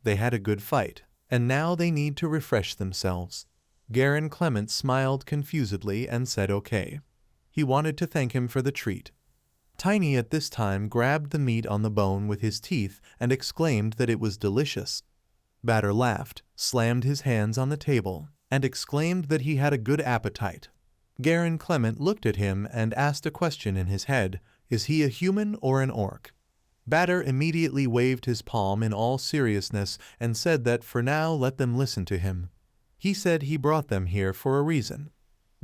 They had a good fight, and now they need to refresh themselves. Garen Clement smiled confusedly and said okay. He wanted to thank him for the treat. Tiny at this time grabbed the meat on the bone with his teeth and exclaimed that it was delicious. Batter laughed, slammed his hands on the table, and exclaimed that he had a good appetite. Garen Clement looked at him and asked a question in his head: is he a human or an orc? Batter immediately waved his palm in all seriousness and said that for now let them listen to him. He said he brought them here for a reason.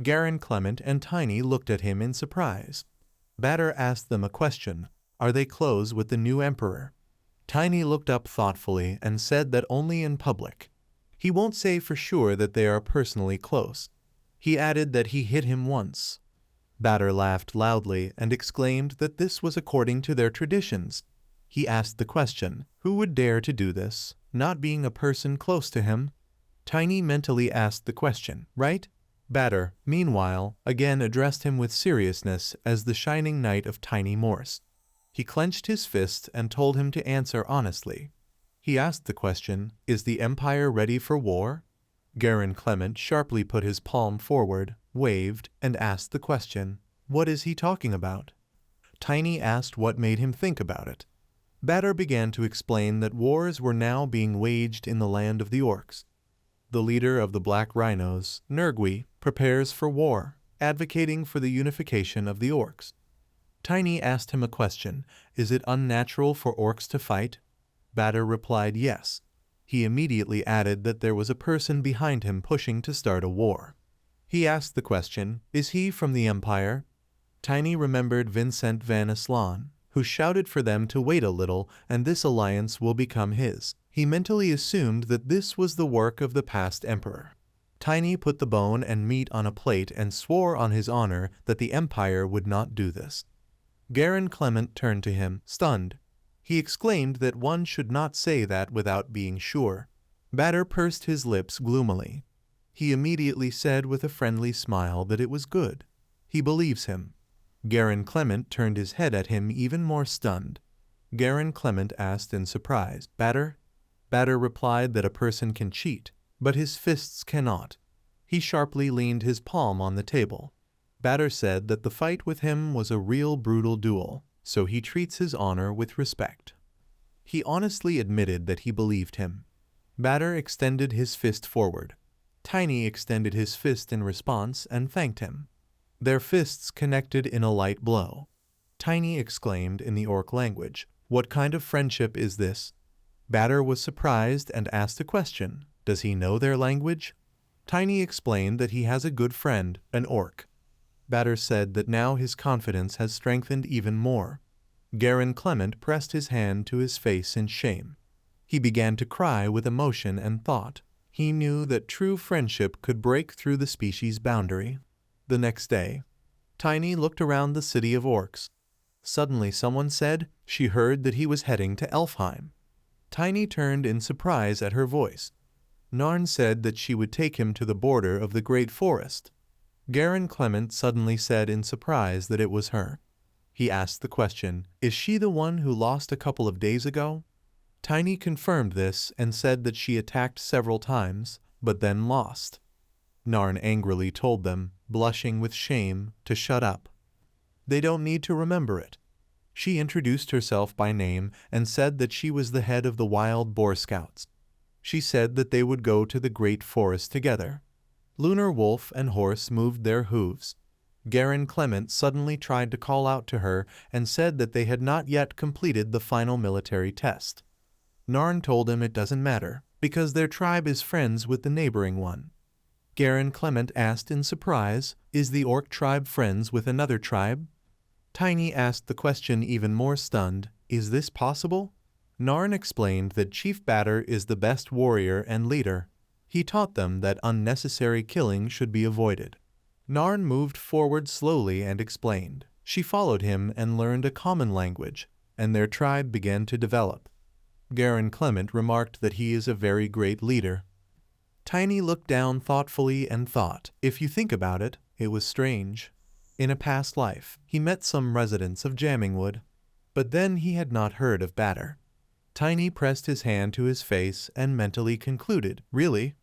Garen Clement and Tiny looked at him in surprise. Batter asked them a question: are they close with the new emperor? Tiny looked up thoughtfully and said that only in public. He won't say for sure that they are personally close. He added that he hit him once. Batter laughed loudly and exclaimed that this was according to their traditions. He asked the question, who would dare to do this, not being a person close to him? Tiny mentally asked the question, right? Batter, meanwhile, again addressed him with seriousness as the shining knight of Tiny Morse. He clenched his fist and told him to answer honestly. He asked the question, is the Empire ready for war? Garen Clement sharply put his palm forward, waved, and asked the question, what is he talking about? Tiny asked what made him think about it. Batter began to explain that wars were now being waged in the land of the orcs. The leader of the Black Rhinos, Nergui, prepares for war, advocating for the unification of the orcs. Tiny asked him a question, is it unnatural for orcs to fight? Batter replied yes. He immediately added that there was a person behind him pushing to start a war. He asked the question, is he from the Empire? Tiny remembered Vincent van Aslan, who shouted for them to wait a little and this alliance will become his. He mentally assumed that this was the work of the past emperor. Tiny put the bone and meat on a plate and swore on his honor that the Empire would not do this. Garen Clement turned to him, stunned. He exclaimed that one should not say that without being sure. Batter pursed his lips gloomily. He immediately said with a friendly smile that it was good. He believes him. Garen Clement turned his head at him even more stunned. Garen Clement asked in surprise, Batter? Batter replied that a person can cheat, but his fists cannot. He sharply leaned his palm on the table. Batter said that the fight with him was a real brutal duel, so he treats his honor with respect. He honestly admitted that he believed him. Batter extended his fist forward. Tiny extended his fist in response and thanked him. Their fists connected in a light blow. Tiny exclaimed in the orc language, what kind of friendship is this? Batter was surprised and asked a question, does he know their language? Tiny explained that he has a good friend, an orc. Batter said that now his confidence has strengthened even more. Garen Clement pressed his hand to his face in shame. He began to cry with emotion and thought. He knew that true friendship could break through the species boundary. The next day, Tiny looked around the city of orcs. Suddenly someone said she heard that he was heading to Elfheim. Tiny turned in surprise at her voice. Narn said that she would take him to the border of the great forest. Garen Clement suddenly said in surprise that it was her. He asked the question, is she the one who lost a couple of days ago? Tiny confirmed this and said that she attacked several times, but then lost. Narn angrily told them, blushing with shame, to shut up. They don't need to remember it. She introduced herself by name and said that she was the head of the Wild Boar Scouts. She said that they would go to the great forest together. Lunar Wolf and Horse moved their hooves. Garen Clement suddenly tried to call out to her and said that they had not yet completed the final military test. Narn told him it doesn't matter, because their tribe is friends with the neighboring one. Garen Clement asked in surprise, is the orc tribe friends with another tribe? Tiny asked the question even more stunned, is this possible? Narn explained that Chief Batter is the best warrior and leader. He taught them that unnecessary killing should be avoided. Narn moved forward slowly and explained. She followed him and learned a common language, and their tribe began to develop. Garen Clement remarked that he is a very great leader. Tiny looked down thoughtfully and thought. If you think about it, it was strange. In a past life, he met some residents of Jammingwood, but then he had not heard of Batter. Tiny pressed his hand to his face and mentally concluded, really?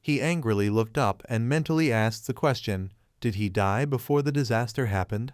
He angrily looked up and mentally asked the question, did he die before the disaster happened?